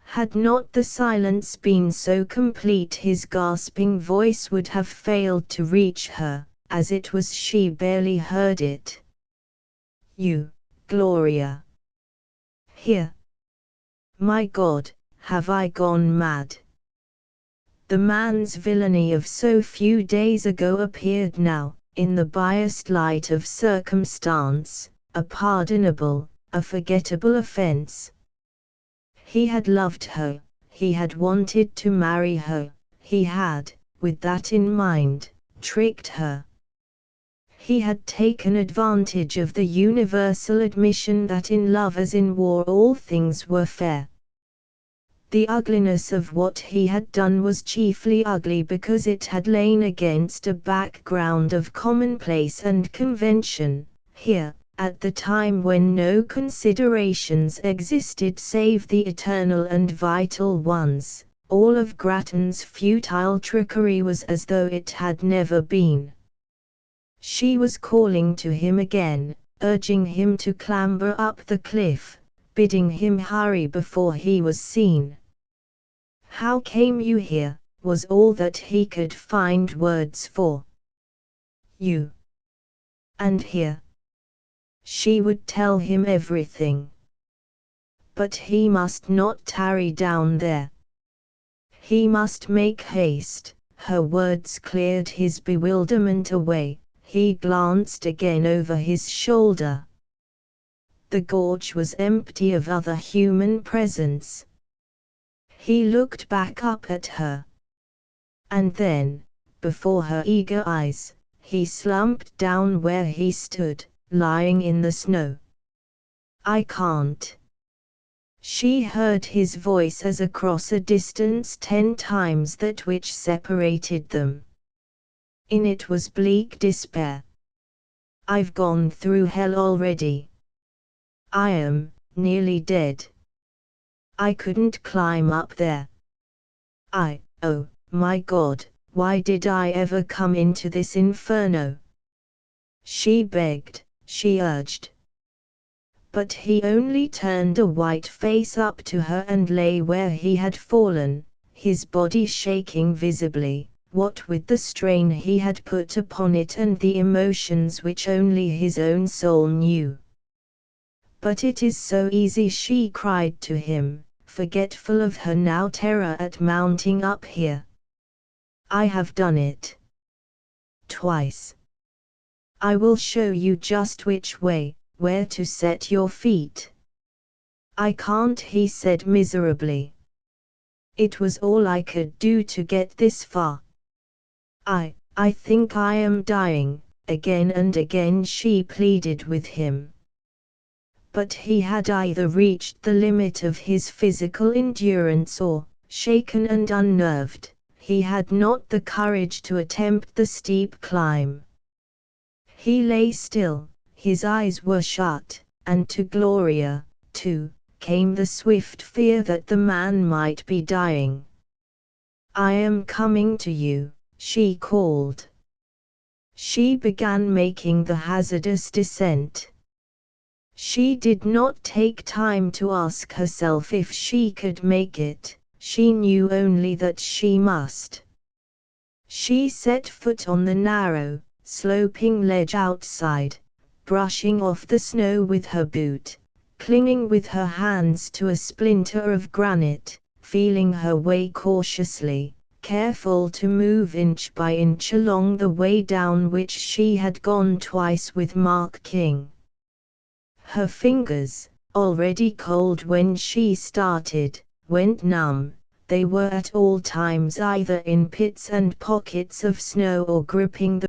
Had not the silence been so complete, his gasping voice would have failed to reach her. As it was, she barely heard it. You, Gloria. Here. My God, have I gone mad? The man's villainy of so few days ago appeared now, in the biased light of circumstance, a pardonable, a forgettable offense. He had loved her, he had wanted to marry her, he had, with that in mind, tricked her. He had taken advantage of the universal admission that in love as in war all things were fair. The ugliness of what he had done was chiefly ugly because it had lain against a background of commonplace and convention. Here, at the time when no considerations existed save the eternal and vital ones, all of Grattan's futile trickery was as though it had never been. She was calling to him again, urging him to clamber up the cliff, bidding him hurry before he was seen. "How came you here?" was all that he could find words for. you. And here. She would tell him everything. But he must not tarry down there. He must make haste. Her words cleared his bewilderment away. He glanced again over his shoulder. The gorge was empty of other human presence. He looked back up at her. And then, before her eager eyes, he slumped down where he stood, lying in the snow. I can't. She heard his voice as across a distance 10 times that which separated them. In it was bleak despair. I've gone through hell already. I am nearly dead. I couldn't climb up there. Oh my God, why did I ever come into this inferno? She begged, she urged. But he only turned a white face up to her and lay where he had fallen, his body shaking visibly, what with the strain he had put upon it and the emotions which only his own soul knew. But it is so easy, she cried to him, forgetful of her now terror at mounting up here. I have done it. Twice. I will show you just which way, where to set your feet. I can't, he said miserably. It was all I could do to get this far. I think I am dying, again and again she pleaded with him. But he had either reached the limit of his physical endurance or, shaken and unnerved, he had not the courage to attempt the steep climb. He lay still, his eyes were shut, and to Gloria, too, came the swift fear that the man might be dying. I am coming to you, she called. She began making the hazardous descent. She did not take time to ask herself if she could make it, she knew only that she must. She set foot on the narrow, sloping ledge outside, brushing off the snow with her boot, clinging with her hands to a splinter of granite, feeling her way cautiously, careful to move inch by inch along the way down which she had gone twice with Mark King. Her fingers, already cold when she started, went numb. They were at all times either in pits and pockets of snow or gripping the